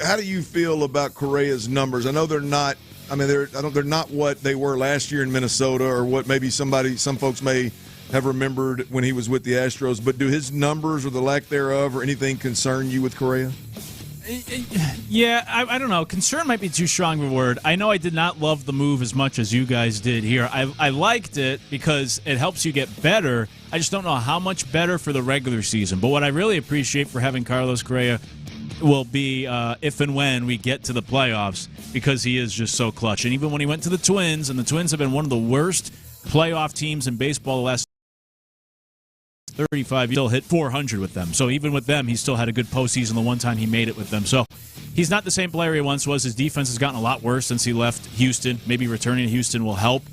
how do you feel about Correa's numbers? I know they're not. I mean, they're not what they were last year in Minnesota, or what maybe some folks may have remembered when he was with the Astros. But do his numbers or the lack thereof or anything concern you with Correa? Yeah, I don't know. Concern might be too strong of a word. I know I did not love the move as much as you guys did here. I liked it because it helps you get better. I just don't know how much better for the regular season. But what I really appreciate for having Carlos Correa will be if and when we get to the playoffs, because he is just so clutch. And even when he went to the Twins, and the Twins have been one of the worst playoff teams in baseball the last 35, he still hit 400 with them. So even with them, he still had a good postseason the one time he made it with them. So he's not the same player he once was. His defense has gotten a lot worse since he left Houston. Maybe returning to Houston will help.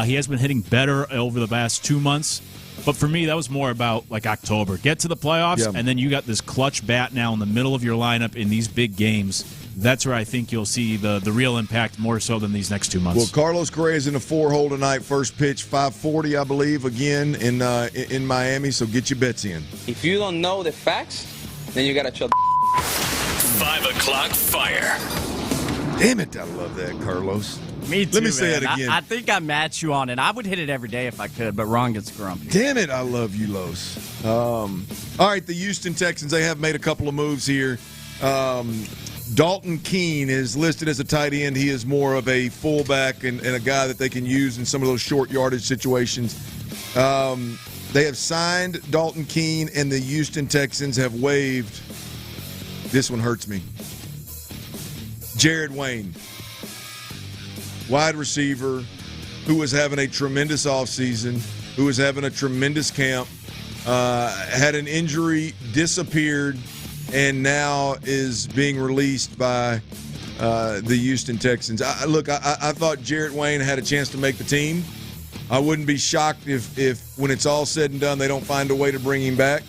He has been hitting better over the past 2 months. But for me, that was more about like October. Get to the playoffs, and then you got this clutch bat now in the middle of your lineup in these big games. That's where I think you'll see the real impact more so than these next 2 months. Well, Carlos Correa is in the 4-hole tonight. First pitch, 5:40, I believe, again in Miami. So get your bets in. If you don't know the facts, then you got to chill. 5 o'clock fire. Damn it, I love that, Carlos. Me too, Let me say it again. I think I match you on it. I would hit it every day if I could, but Ron gets grumpy. Damn it, I love you, Los. All right, the Houston Texans, they have made a couple of moves here. Dalton Keene is listed as a tight end. He is more of a fullback and a guy that they can use in some of those short yardage situations. They have signed Dalton Keene, and the Houston Texans have waived. This one hurts me. Jared Wayne, wide receiver, who was having a tremendous offseason, who was having a tremendous camp, had an injury, disappeared, and now is being released by the Houston Texans. I thought Jarrett Wayne had a chance to make the team. I wouldn't be shocked if when it's all said and done, they don't find a way to bring him back.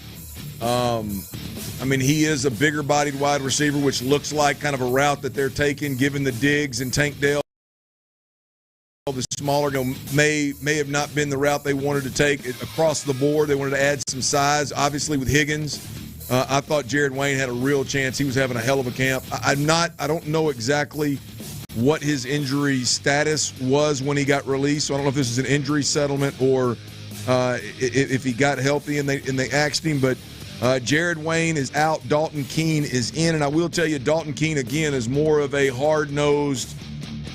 I mean, he is a bigger-bodied wide receiver, which looks like kind of a route that they're taking, given the Diggs and Tank Dell. The smaller, may have not been the route they wanted to take across the board. They wanted to add some size. Obviously, with Higgins, I thought Jared Wayne had a real chance. He was having a hell of a camp. I don't know exactly what his injury status was when he got released. So I don't know if this is an injury settlement or if he got healthy and they axed him. But Jared Wayne is out. Dalton Keene is in. And I will tell you, Dalton Keene, again, is more of a hard-nosed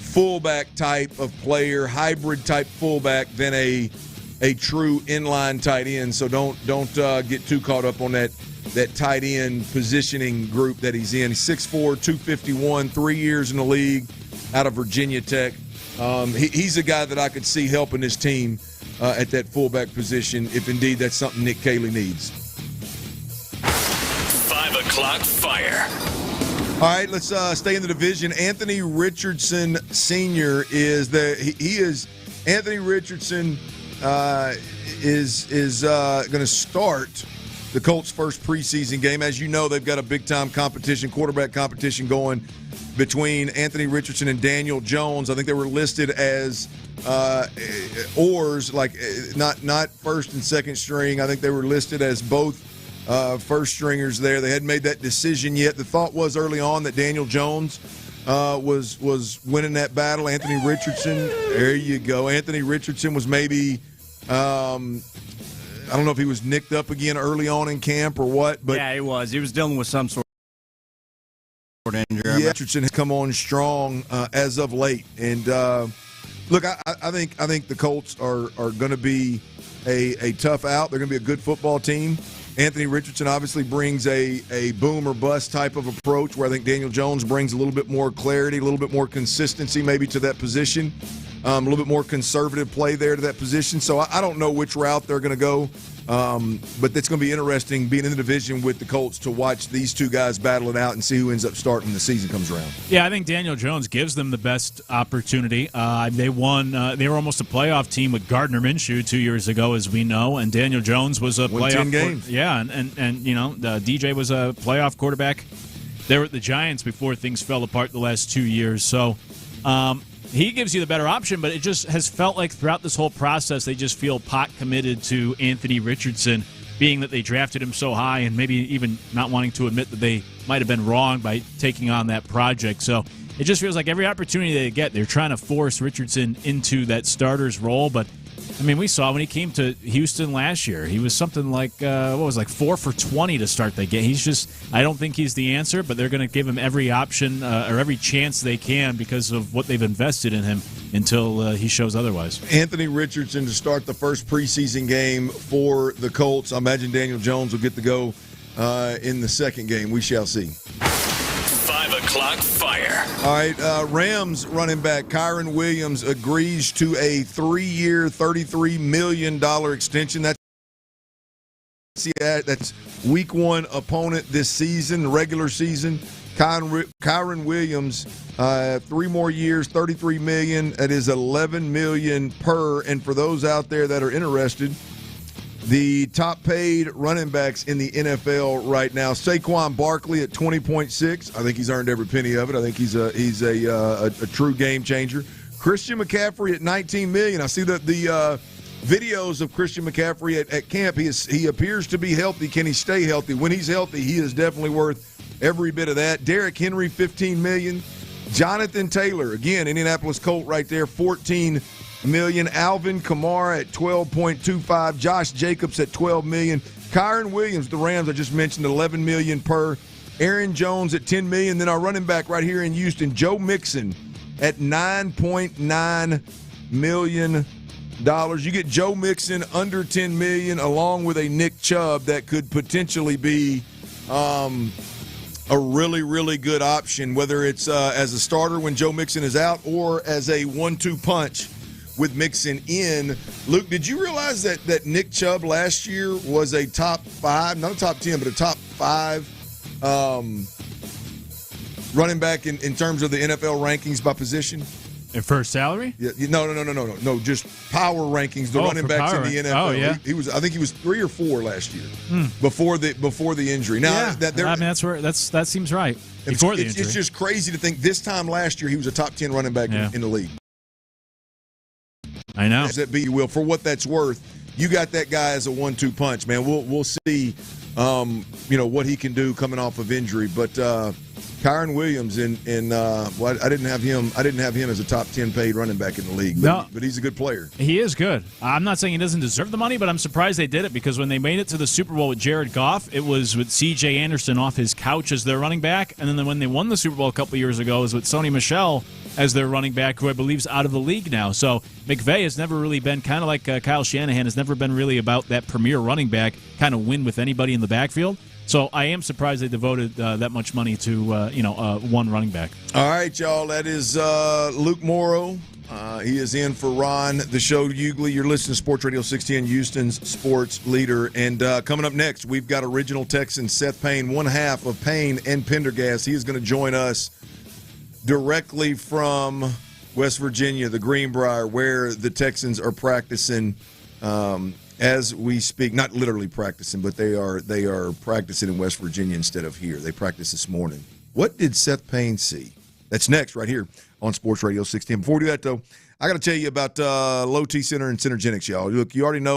fullback type of player, hybrid type fullback than a true inline tight end. So don't get too caught up on that tight end positioning group that he's in. He's 6'4", 251, 3 years in the league out of Virginia Tech. He's a guy that I could see helping his team at that fullback position if indeed that's something Nick Caley needs. 5 o'clock fire. All right, let's stay in the division. Anthony Richardson Sr. is Anthony Richardson is going to start the Colts' first preseason game. As you know, they've got a big-time competition, quarterback competition going between Anthony Richardson and Daniel Jones. I think they were listed as oars, like not first and second string. I think they were listed as both first stringers there. They hadn't made that decision yet. The thought was early on that Daniel Jones was winning that battle. Anthony Richardson, there you go. Anthony Richardson was maybe, I don't know if he was nicked up again early on in camp or what. But yeah, he was. He was dealing with some sort of injury. Yeah, Richardson has come on strong as of late. And look, I think the Colts are going to be a tough out. They're going to be a good football team. Anthony Richardson obviously brings a boom or bust type of approach, where I think Daniel Jones brings a little bit more clarity, a little bit more consistency maybe to that position, a little bit more conservative play there to that position. So I don't know which route they're going to go, but it's going to be interesting being in the division with the Colts to watch these two guys battle it out and see who ends up starting when the season comes around. Yeah, I think Daniel Jones gives them the best opportunity. They won. They were almost a playoff team with Gardner Minshew 2 years ago, as we know, and Daniel Jones was a playoff 10 games. Yeah, and you know, DJ was a playoff quarterback. They were at the Giants before things fell apart the last 2 years. So he gives you the better option, but it just has felt like throughout this whole process they just feel pot committed to Anthony Richardson, being that they drafted him so high and maybe even not wanting to admit that they might have been wrong by taking on that project. So it just feels like every opportunity they get, they're trying to force Richardson into that starter's role. But I mean, we saw when he came to Houston last year, he was something like, 4 for 20 to start the game. He's just, I don't think he's the answer, but they're going to give him every option or every chance they can because of what they've invested in him until he shows otherwise. Anthony Richardson to start the first preseason game for the Colts. I imagine Daniel Jones will get to go in the second game. We shall see. 5 o'clock fire. All right, Rams running back Kyren Williams agrees to a 3-year, $33 million extension. That's week one opponent this season, regular season. Kyren Williams, 3 more years, $33 million. That is $11 million per. And for those out there that are interested, the top paid running backs in the NFL right now, Saquon Barkley at 20.6. I think he's earned every penny of it. I think he's a true game changer. Christian McCaffrey at $19 million. I see the videos of Christian McCaffrey at camp. He appears to be healthy. Can he stay healthy? When he's healthy, he is definitely worth every bit of that. Derrick Henry, $15 million. Jonathan Taylor, again, Indianapolis Colt right there, $14 million. Alvin Kamara at 12.25. Josh Jacobs at $12 million. Kyren Williams, the Rams I just mentioned, $11 million per. Aaron Jones at $10 million. Then our running back right here in Houston, Joe Mixon at $9.9 million. You get Joe Mixon under $10 million, along with a Nick Chubb that could potentially be a really, really good option, whether it's as a starter when Joe Mixon is out or as a 1-2 punch with Mixon in. Luke, did you realize that Nick Chubb last year was a top 5, not a top 10, but a top 5 running back in terms of the NFL rankings by position? And for salary? Yeah, no. Just power rankings. The running backs in the NFL. Oh, yeah. He was. I think he was 3 or 4 last year before the injury. Now that seems right. Before the injury, it's just crazy to think this time last year he was a top 10 running back in the league. I know. As that be, you will, for what that's worth, you got that guy as a 1-2 punch, man. We'll see, what he can do coming off of injury. But Kyron Williams well, I didn't have him as a top 10 paid running back in the league, but he's a good player. He is good. I'm not saying he doesn't deserve the money, but I'm surprised they did it because when they made it to the Super Bowl with Jared Goff, it was with C.J. Anderson off his couch as their running back, and then when they won the Super Bowl a couple of years ago, it was with Sony Michel as their running back, who I believe is out of the league now. So McVay has never really been, kind of like Kyle Shanahan, has never been really about that premier running back, kind of win with anybody in the backfield. So I am surprised they devoted that much money to one running back. All right, y'all. That is Luke Morrow. He is in for Ron, the show Hughley. You're listening to Sports Radio 610, Houston's sports leader. And coming up next, we've got original Texan Seth Payne, one half of Payne and Pendergast. He is going to join us directly from West Virginia, the Greenbriar, where the Texans are practicing as we speak. Not literally practicing, but they are practicing in West Virginia instead of here. They practiced this morning. What did Seth Payne see? That's next right here on Sports Radio 610. Before we do that, though, I got to tell you about Low T Center and Synergenics, y'all. Look, you already know.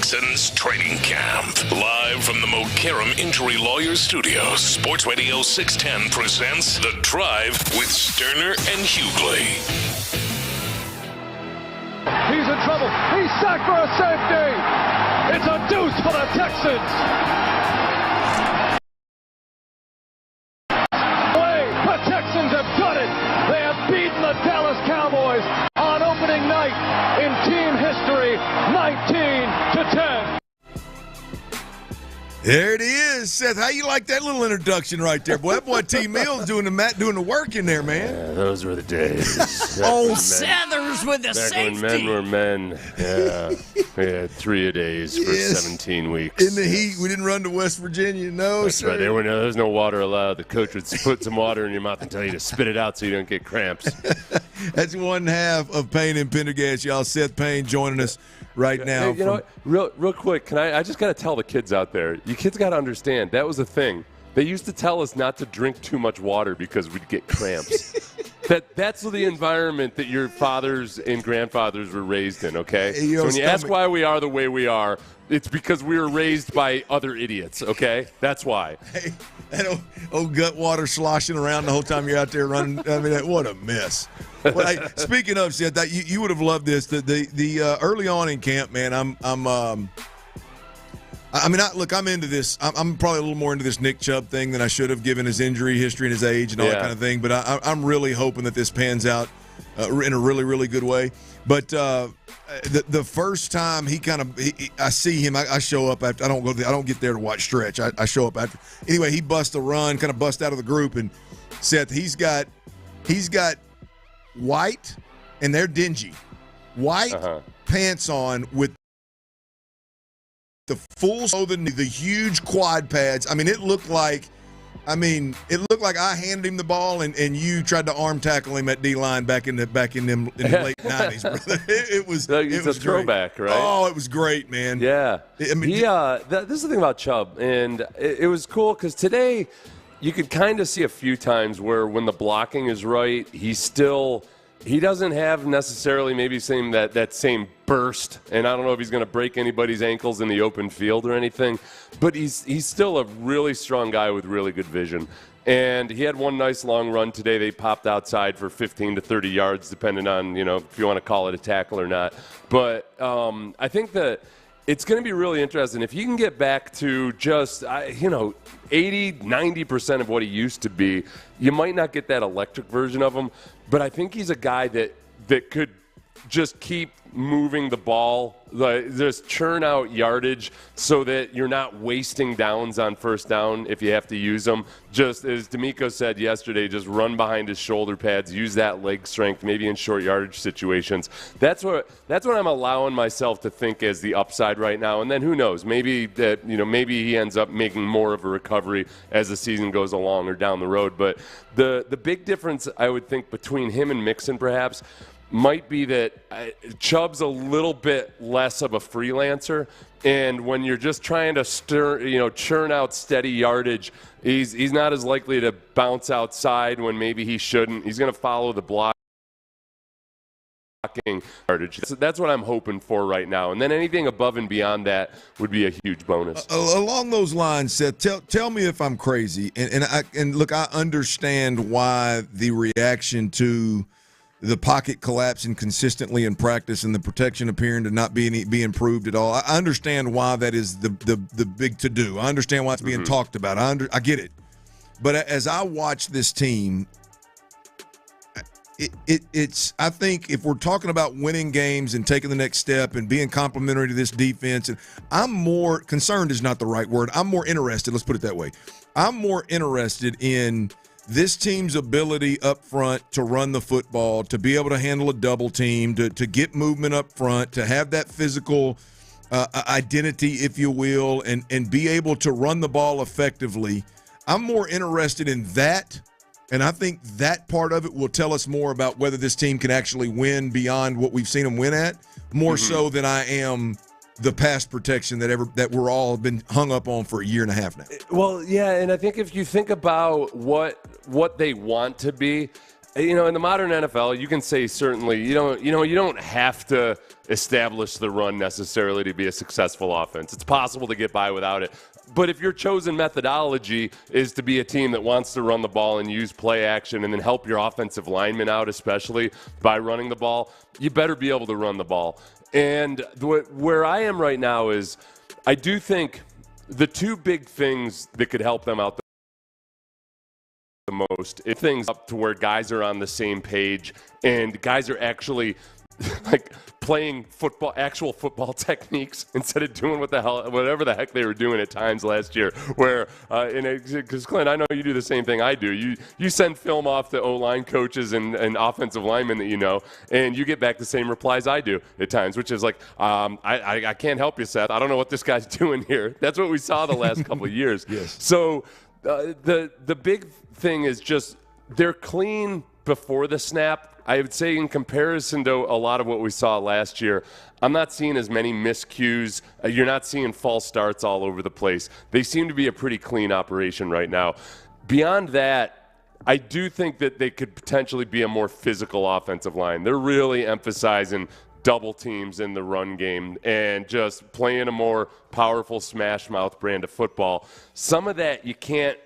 Texans training camp. Live from the Mokaram Injury Lawyers Studios, Sports Radio 610 presents The Drive with Stoerner and Hughley. He's in trouble. He's sacked for a safety. It's a deuce for the Texans. The Texans have done it. They have beaten the Dallas Cowboys on opening night in team history, 19-10. There it is, Seth. How you like that little introduction right there, boy? That boy T. Mills doing the work in there, man. Yeah, those were the days. Old Sethers with the safety. Back when men were men. Yeah, we had 3-a-days for 17 weeks. In the heat, we didn't run to West Virginia. No, That's sir. right. There was no water allowed. The coach would put some water in your mouth and tell you to spit it out so you don't get cramps. That's one half of Payne and Pendergast, y'all. Seth Payne joining us right now. Hey, you know what? Real quick, I just got to tell the kids out there, you kids got to understand, that was a thing. They used to tell us not to drink too much water because we'd get cramps. That's the environment that your fathers and grandfathers were raised in, okay? Hey, so when you ask why we are the way we are, it's because we were raised by other idiots, okay? That's why. Hey, that old gut water sloshing around the whole time you're out there running. I mean, what a mess. Well, hey, speaking of, Seth, you would have loved this. The early on in camp, man, I'm into this. I'm probably a little more into this Nick Chubb thing than I should have, given his injury history and his age and all that kind of thing. But I'm really hoping that this pans out in a really, really good way. But the first time I see him, I show up after. I don't get there to watch stretch. I show up after. Anyway, he busts a run, kind of busts out of the group, and Seth, he's got white, and they're dingy, white pants on with the full the huge quad pads. I mean, it looked like I handed him the ball and you tried to arm tackle him at D-line back in the late 90s, brother. It was a throwback, great. Right? Oh, it was great, man. Yeah. I mean, this is the thing about Chubb, and it was cool because today you could kind of see a few times where when the blocking is right, he doesn't have necessarily maybe that same burst, and I don't know if he's going to break anybody's ankles in the open field or anything, but he's still a really strong guy with really good vision. And he had one nice long run today. They popped outside for 15 to 30 yards, depending on, if you want to call it a tackle or not. But I think that it's going to be really interesting. If he can get back to just, 80, 90% of what he used to be, you might not get that electric version of him. But I think he's a guy that could just keep moving the ball, just churn out yardage so that you're not wasting downs on first down if you have to use them. Just as D'Amico said yesterday, just run behind his shoulder pads, use that leg strength, maybe in short yardage situations. That's what I'm allowing myself to think as the upside right now. And then who knows? Maybe maybe he ends up making more of a recovery as the season goes along or down the road. But the big difference I would think between him and Mixon perhaps might be that Chubb's a little bit less of a freelancer, and when you're just trying to churn out steady yardage, he's not as likely to bounce outside when maybe he shouldn't. He's going to follow the blocking yardage. So that's what I'm hoping for right now, and then anything above and beyond that would be a huge bonus. Along those lines, Seth, tell me if I'm crazy, and look, I understand why the reaction to the pocket collapsing consistently in practice and the protection appearing to not be improved at all. I understand why that is the big to-do. I understand why it's being talked about. I get it. But as I watch this team, it's I think if we're talking about winning games and taking the next step and being complimentary to this defense, and I'm more concerned is not the right word. I'm more interested. Let's put it that way. I'm more interested in this team's ability up front to run the football, to be able to handle a double team, to get movement up front, to have that physical identity, if you will, and be able to run the ball effectively. I'm more interested in that, and I think that part of it will tell us more about whether this team can actually win beyond what we've seen them win at, more so than I am the pass protection that we're all been hung up on for a year and a half now. Well, yeah, and I think if you think about what they want to be, in the modern NFL, you can say certainly you don't have to establish the run necessarily to be a successful offense. It's possible to get by without it. But if your chosen methodology is to be a team that wants to run the ball and use play action and then help your offensive linemen out, especially by running the ball, you better be able to run the ball. And where I am right now is I do think the two big things that could help them out the most, if things up to where guys are on the same page and guys are actually like playing actual football techniques instead of doing whatever the heck they were doing at times last year. Where, because Clint, I know you do the same thing I do. You send film off to O-line coaches and offensive linemen that you know, and you get back the same replies I do at times, which is like, I can't help you, Seth. I don't know what this guy's doing here. That's what we saw the last couple of years. Yes. So the big thing is just they're clean before the snap. I would say in comparison to a lot of what we saw last year, I'm not seeing as many miscues. You're not seeing false starts all over the place. They seem to be a pretty clean operation right now. Beyond that, I do think that they could potentially be a more physical offensive line. They're really emphasizing double teams in the run game and just playing a more powerful smash mouth brand of football. Some of that you can't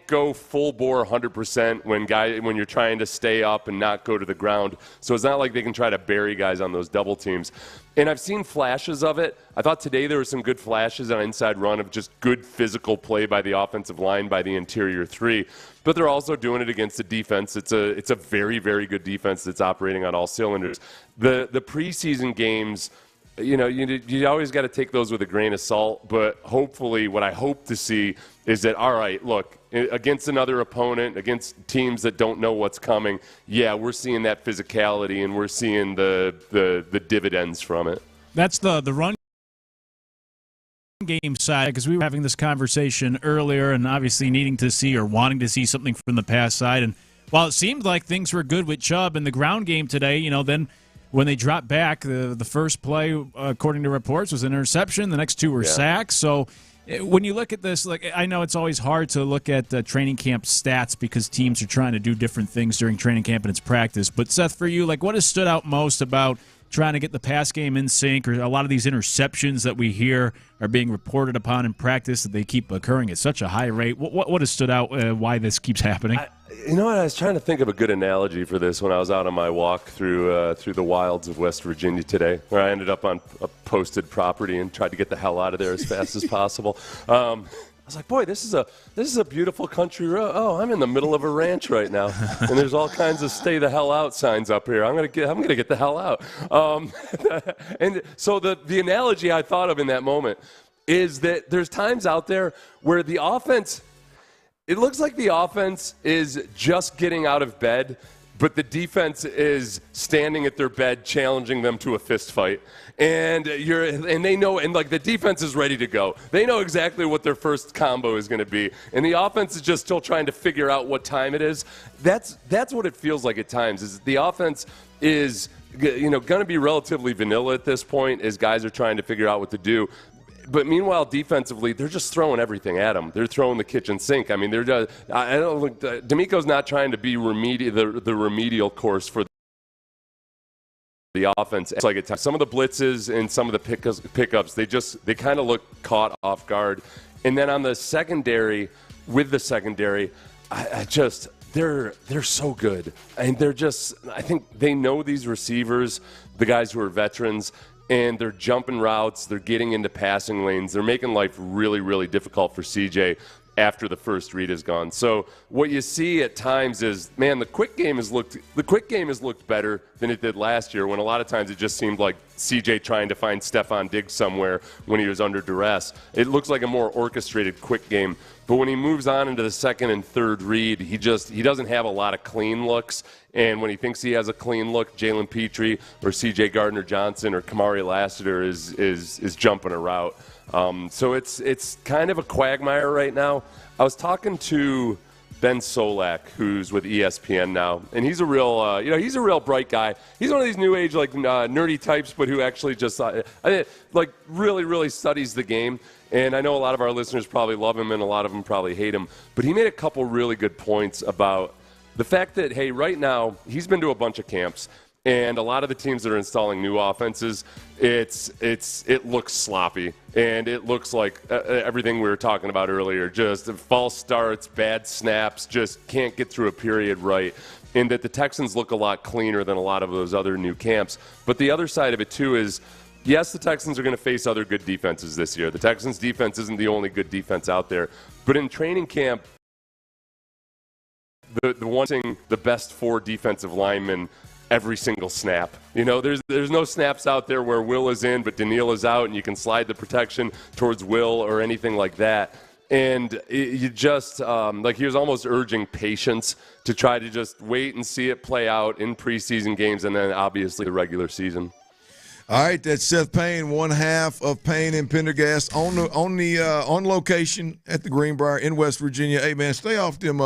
go full bore 100% when you're trying to stay up and not go to the ground. So it's not like they can try to bury guys on those double teams. And I've seen flashes of it. I thought today there were some good flashes on inside run of just good physical play by the offensive line, by the interior three. But they're also doing it against a defense. It's a very, very good defense that's operating on all cylinders. The preseason games, you always got to take those with a grain of salt. But hopefully what I hope to see is that, all right, look, against another opponent, against teams that don't know what's coming, yeah, we're seeing that physicality and we're seeing the dividends from it. That's the run game side, because we were having this conversation earlier and obviously needing to see or wanting to see something from the pass side. And while it seemed like things were good with Chubb in the ground game today, then when they dropped back, the first play, according to reports, was an interception. The next two were sacks. So when you look at this, like, I know it's always hard to look at training camp stats because teams are trying to do different things during training camp and it's practice. But Seth, for you, like, what has stood out most about trying to get the pass game in sync, or a lot of these interceptions that we hear are being reported upon in practice that they keep occurring at such a high rate? What has stood out, why this keeps happening? You know what? I was trying to think of a good analogy for this when I was out on my walk through the wilds of West Virginia today, where I ended up on a posted property and tried to get the hell out of there as fast as possible. I was like, boy, this is a beautiful country road. Oh, I'm in the middle of a ranch right now, and there's all kinds of "stay the hell out" signs up here. I'm gonna get the hell out. And so the analogy I thought of in that moment is that there's times out there where the offense, it looks like the offense is just getting out of bed, but the defense is standing at their bed challenging them to a fist fight. And they know, and like the defense is ready to go. They know exactly what their first combo is going to be. And the offense is just still trying to figure out what time it is. That's what it feels like at times, is the offense is going to be relatively vanilla at this point as guys are trying to figure out what to do. But meanwhile, defensively, they're just throwing everything at them. They're throwing the kitchen sink. I mean, I don't think D'Amico's not trying to be the remedial course for the offense. It's like some of the blitzes and some of the pickups, they kind of look caught off guard. And then on the secondary, they're so good. And I think they know these receivers, the guys who are veterans, and they're jumping routes, they're getting into passing lanes, they're making life really, really difficult for CJ after the first read is gone. So what you see at times is, man, the quick game has looked better than it did last year, when a lot of times it just seemed like CJ trying to find Stephon Diggs somewhere when he was under duress. It looks like a more orchestrated quick game. But when he moves on into the second and third read, he doesn't have a lot of clean looks. And when he thinks he has a clean look, Jalen Petrie or C.J. Gardner-Johnson or Kamari Lassiter is jumping a route. So it's kind of a quagmire right now. I was talking to Ben Solak, who's with ESPN now, and he's a real, he's a real bright guy. He's one of these new age, nerdy types, but who actually just, really, really studies the game. And I know a lot of our listeners probably love him, and a lot of them probably hate him. But he made a couple really good points about The fact that, hey, right now, he's been to a bunch of camps, and a lot of the teams that are installing new offenses, it looks sloppy, and it looks like everything we were talking about earlier, just false starts, bad snaps, just can't get through a period right, and that the Texans look a lot cleaner than a lot of those other new camps. But the other side of it, too, is yes, the Texans are going to face other good defenses this year. The Texans' defense isn't the only good defense out there. But in training camp, the wanting the best 4 defensive linemen every single snap. You know, there's no snaps out there where Will is in, but Daniil is out, and you can slide the protection towards Will or anything like that. And you just, he was almost urging patience to try to just wait and see it play out in preseason games and then obviously the regular season. All right, that's Seth Payne, one half of Payne and Pendergast on location at the Greenbriar in West Virginia. Hey, man, stay off them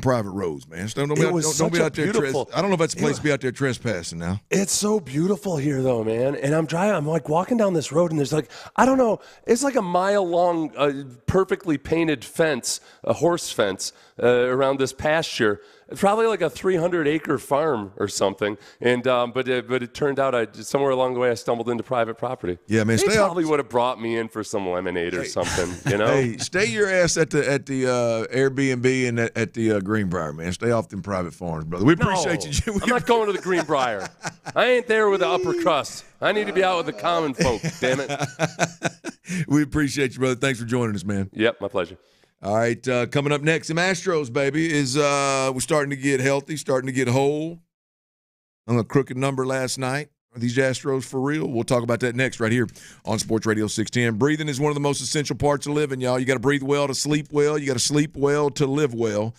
private roads, man. Don't be out there. I don't know if that's a place to be out there trespassing now. It's so beautiful here, though, man. And I'm like walking down this road, and there's I don't know, it's like a mile-long, perfectly painted fence, a horse fence around this pasture. Probably like a 300-acre farm or something, and but it turned out somewhere along the way I stumbled into private property. Yeah, man, they probably would have brought me in for some lemonade or something, you know. Hey, stay your ass at the Airbnb and at the Greenbriar, man. Stay off them private farms, brother. We appreciate you. I'm not going to the Greenbriar. I ain't there with the upper crust. I need to be out with the common folk. Damn it. We appreciate you, brother. Thanks for joining us, man. Yep, my pleasure. All right, coming up next, some Astros, baby, is we're starting to get healthy, starting to get whole. On a crooked number last night. Are these Astros for real? We'll talk about that next right here on Sports Radio 610. Breathing is one of the most essential parts of living, y'all. You got to breathe well to sleep well. You got to sleep well to live well.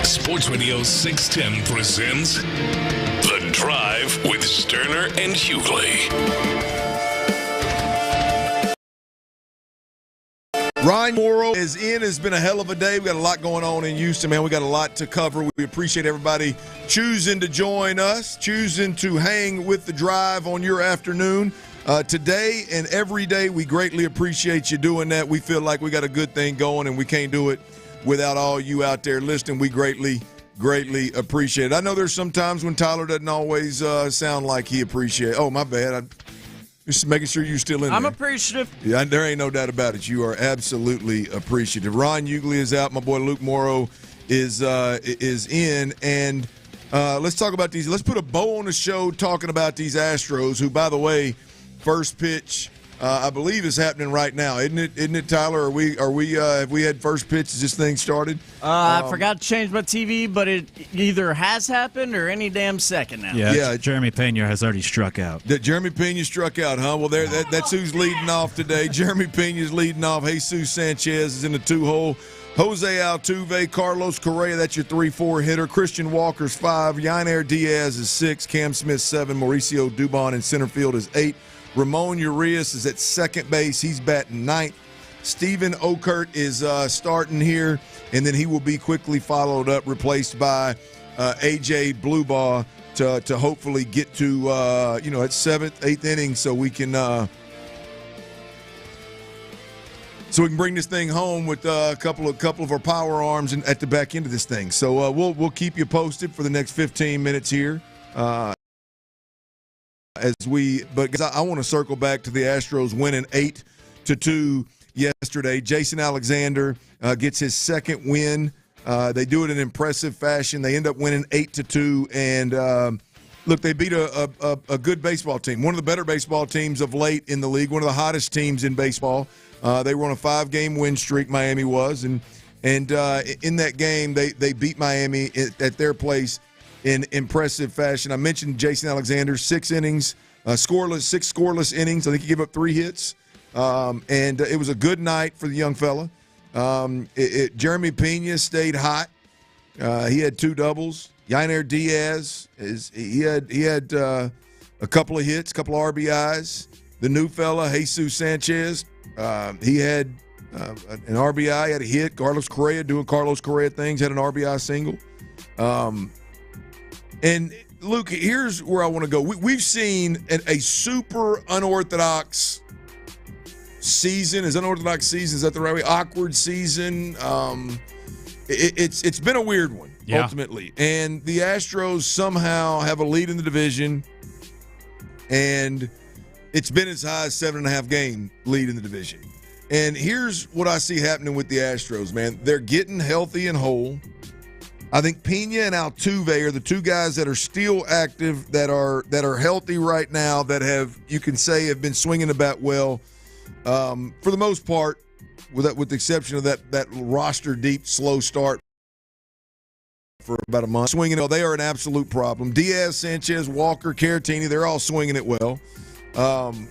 Sports Radio 610 presents The Drive with Stoerner and Hughley. Ryan Morrow is in. It's been a hell of a day. We got a lot going on in Houston, man. We got a lot to cover. We appreciate everybody choosing to join us, choosing to hang with the drive on your afternoon. Today and every day, we greatly appreciate you doing that. We feel like we got a good thing going, and we can't do it without all you out there listening. We greatly appreciate it. I know there's some times when Tyler doesn't always sound like he appreciates. Oh, my bad. Just making sure you're still in there. I'm appreciative. Yeah, there ain't no doubt about it. You are absolutely appreciative. Ryan Hughley is out. My boy Luke Morrow is in. And let's talk about these. Let's put a bow on the show talking about these Astros, who, by the way, first pitch, I believe, is happening right now, isn't it, Tyler? Have we had first pitch? Has this thing started? I forgot to change my TV, but it either has happened or any damn second now. Yeah. Jeremy Pena has already struck out. Jeremy Pena struck out, huh? Well, that's who's leading off today. Jeremy Pena's leading off. Jesus Sanchez is in the 2-hole. Jose Altuve, Carlos Correa, that's your 3-4 hitter. Christian Walker's 5. Yainer Diaz is 6. Cam Smith 7. Mauricio Dubon in center field is 8. Ramon Urias is at second base. He's batting 9th. Stephen Okert is starting here, and then he will be quickly followed up, replaced by A.J. Bluebaugh to hopefully get to, at 7th, 8th inning so we can bring this thing home with a couple of our power arms at the back end of this thing. So we'll keep you posted for the next 15 minutes here. But I want to circle back to the Astros winning 8-2 yesterday. Jason Alexander gets his second win. They do it in impressive fashion. They end up winning 8-2, and look, they beat a good baseball team, one of the better baseball teams of late in the league, one of the hottest teams in baseball. They were on a 5-game win streak. Miami was, and in that game they beat Miami at their place in impressive fashion. I mentioned Jason Alexander, 6 innings, six scoreless innings. I think he gave up 3 hits, and it was a good night for the young fella. Jeremy Pena stayed hot. He had 2 doubles. Yainer Diaz he had a couple of hits, a couple of RBIs. The new fella, Jesus Sanchez, he had an RBI, had a hit. Carlos Correa doing Carlos Correa things, had an RBI single. And, Luke, here's where I want to go. We've seen a super unorthodox season. Is that the right way? Awkward season. It's been a weird one, ultimately. And the Astros somehow have a lead in the division, and it's been as high as 7.5-game lead in the division. And here's what I see happening with the Astros, man. They're getting healthy and whole. I think Pena and Altuve are the 2 guys that are still active, that are healthy right now, that have been swinging the bat well, for the most part, with the exception of that roster deep slow start for about a month. Swinging it, they are an absolute problem. Diaz, Sanchez, Walker, Caratini, they're all swinging it well. Am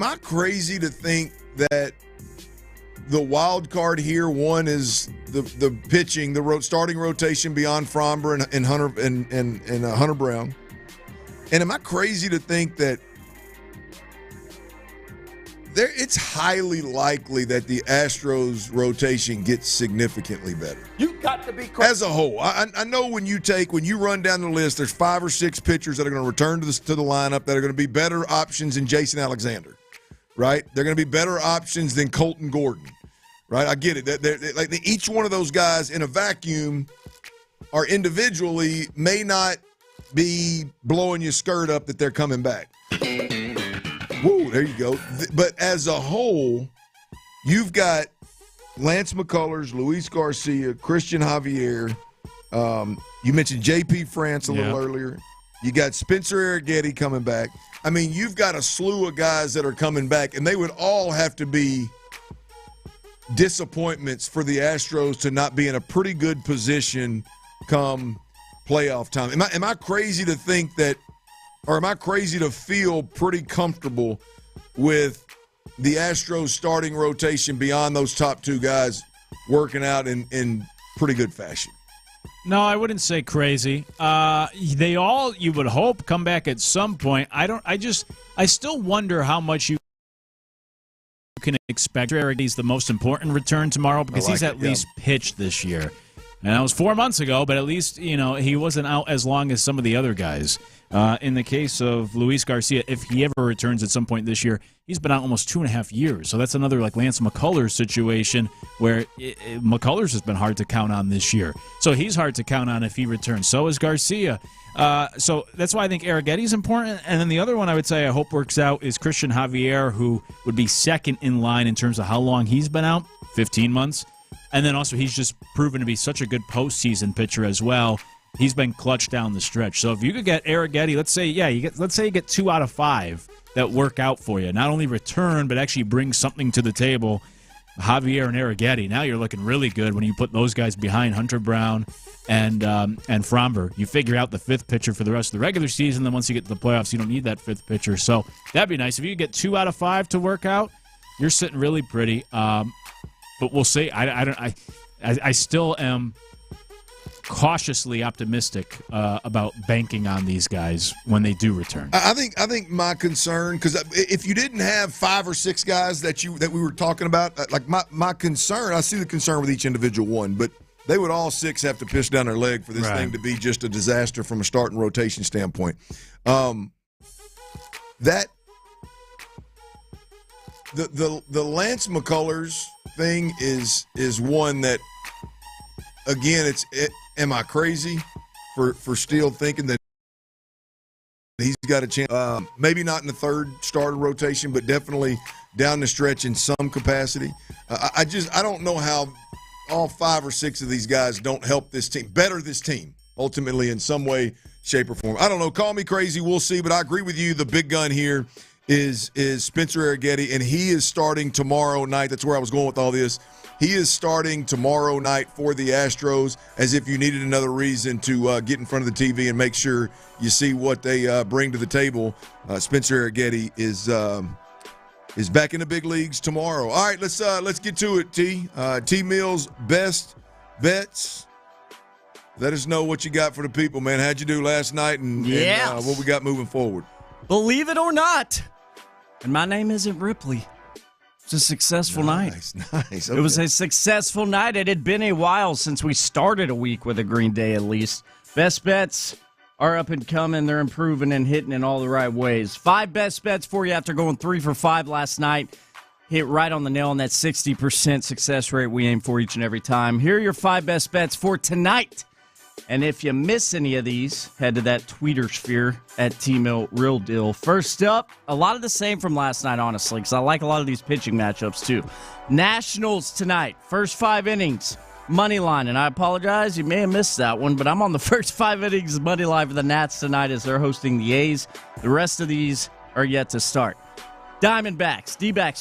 I crazy to think that the wild card here, one, is the pitching, the starting rotation beyond Fromber and Hunter Brown? And am I crazy to think that it's highly likely that the Astros rotation gets significantly better? You got to be crazy. As a whole. I know when you run down the list, there's 5 or 6 pitchers that are going to return to the lineup that are going to be better options than Jason Alexander, right? They're going to be better options than Colton Gordon. Right, I get it. Each one of those guys in a vacuum or individually may not be blowing your skirt up that they're coming back. Woo, there you go. But as a whole, you've got Lance McCullers, Luis Garcia, Christian Javier. You mentioned J.P. France a little earlier. You got Spencer Arrighetti coming back. I mean, you've got a slew of guys that are coming back, and they would all have to be disappointments for the Astros to not be in a pretty good position come playoff time. Am I crazy to think that, or am I crazy to feel pretty comfortable with the Astros starting rotation beyond those top 2 guys working out in pretty good fashion. No, I wouldn't say crazy. They all, you would hope, come back at some point. I still wonder how much you can expect. He's the most important return tomorrow because he's at least pitched this year. And that was 4 months ago, but at least, he wasn't out as long as some of the other guys. In the case of Luis Garcia, if he ever returns at some point this year, he's been out almost 2.5 years. So that's another like Lance McCullers situation where McCullers has been hard to count on this year. So he's hard to count on if he returns. So is Garcia. So that's why I think Arrighetti's important. And then the other one I would say I hope works out is Christian Javier, who would be second in line in terms of how long he's been out, 15 months. And then also he's just proven to be such a good postseason pitcher as well. He's been clutch down the stretch. So if you could get Arrighetti, let's say you get 2 out of 5 that work out for you. Not only return, but actually bring something to the table. Javier and Arrighetti. Now you're looking really good when you put those guys behind Hunter Brown and Fromber. You figure out the 5th pitcher for the rest of the regular season. Then once you get to the playoffs, you don't need that 5th pitcher. So that'd be nice. If you get 2 out of 5 to work out, you're sitting really pretty. But we'll see. I still am cautiously optimistic about banking on these guys when they do return. I think my concern, because if you didn't have 5 or 6 guys that we were talking about, like my concern, I see the concern with each individual one, but they would all 6 have to piss down their leg for this thing to be just a disaster from a start and rotation standpoint. That the Lance McCullers thing is one that, again, am I crazy for still thinking that he's got a chance? Maybe not in the 3rd starter rotation, but definitely down the stretch in some capacity. I don't know how all 5 or 6 of these guys don't help this team, better this team, ultimately in some way, shape, or form. I don't know. Call me crazy. We'll see. But I agree with you. The big gun here is Spencer Arrighetti, and he is starting tomorrow night. That's where I was going with all this. He is starting tomorrow night for the Astros, as if you needed another reason to get in front of the TV and make sure you see what they bring to the table. Spencer Arrighetti is back in the big leagues tomorrow. All right, let's get to it, T. T. Mills, best bets. Let us know what you got for the people, man. How'd you do last night and what we got moving forward? Believe it or not, and my name isn't Ripley. It's a successful night. Nice. Okay. It was a successful night. It had been a while since we started a week with a Green Day, at least. Best bets are up and coming. They're improving and hitting in all the right ways. 5 best bets for you after going 3 for 5 last night. Hit right on the nail on that 60% success rate we aim for each and every time. Here are your 5 best bets for tonight. And if you miss any of these, head to that Tweeter sphere at T-Mill Real Deal. First up, a lot of the same from last night, honestly, because I like a lot of these pitching matchups, too. Nationals tonight, first 5 innings, money line. And I apologize, you may have missed that one, but I'm on the first 5 innings money line for the Nats tonight as they're hosting the A's. The rest of these are yet to start. Diamondbacks, D-backs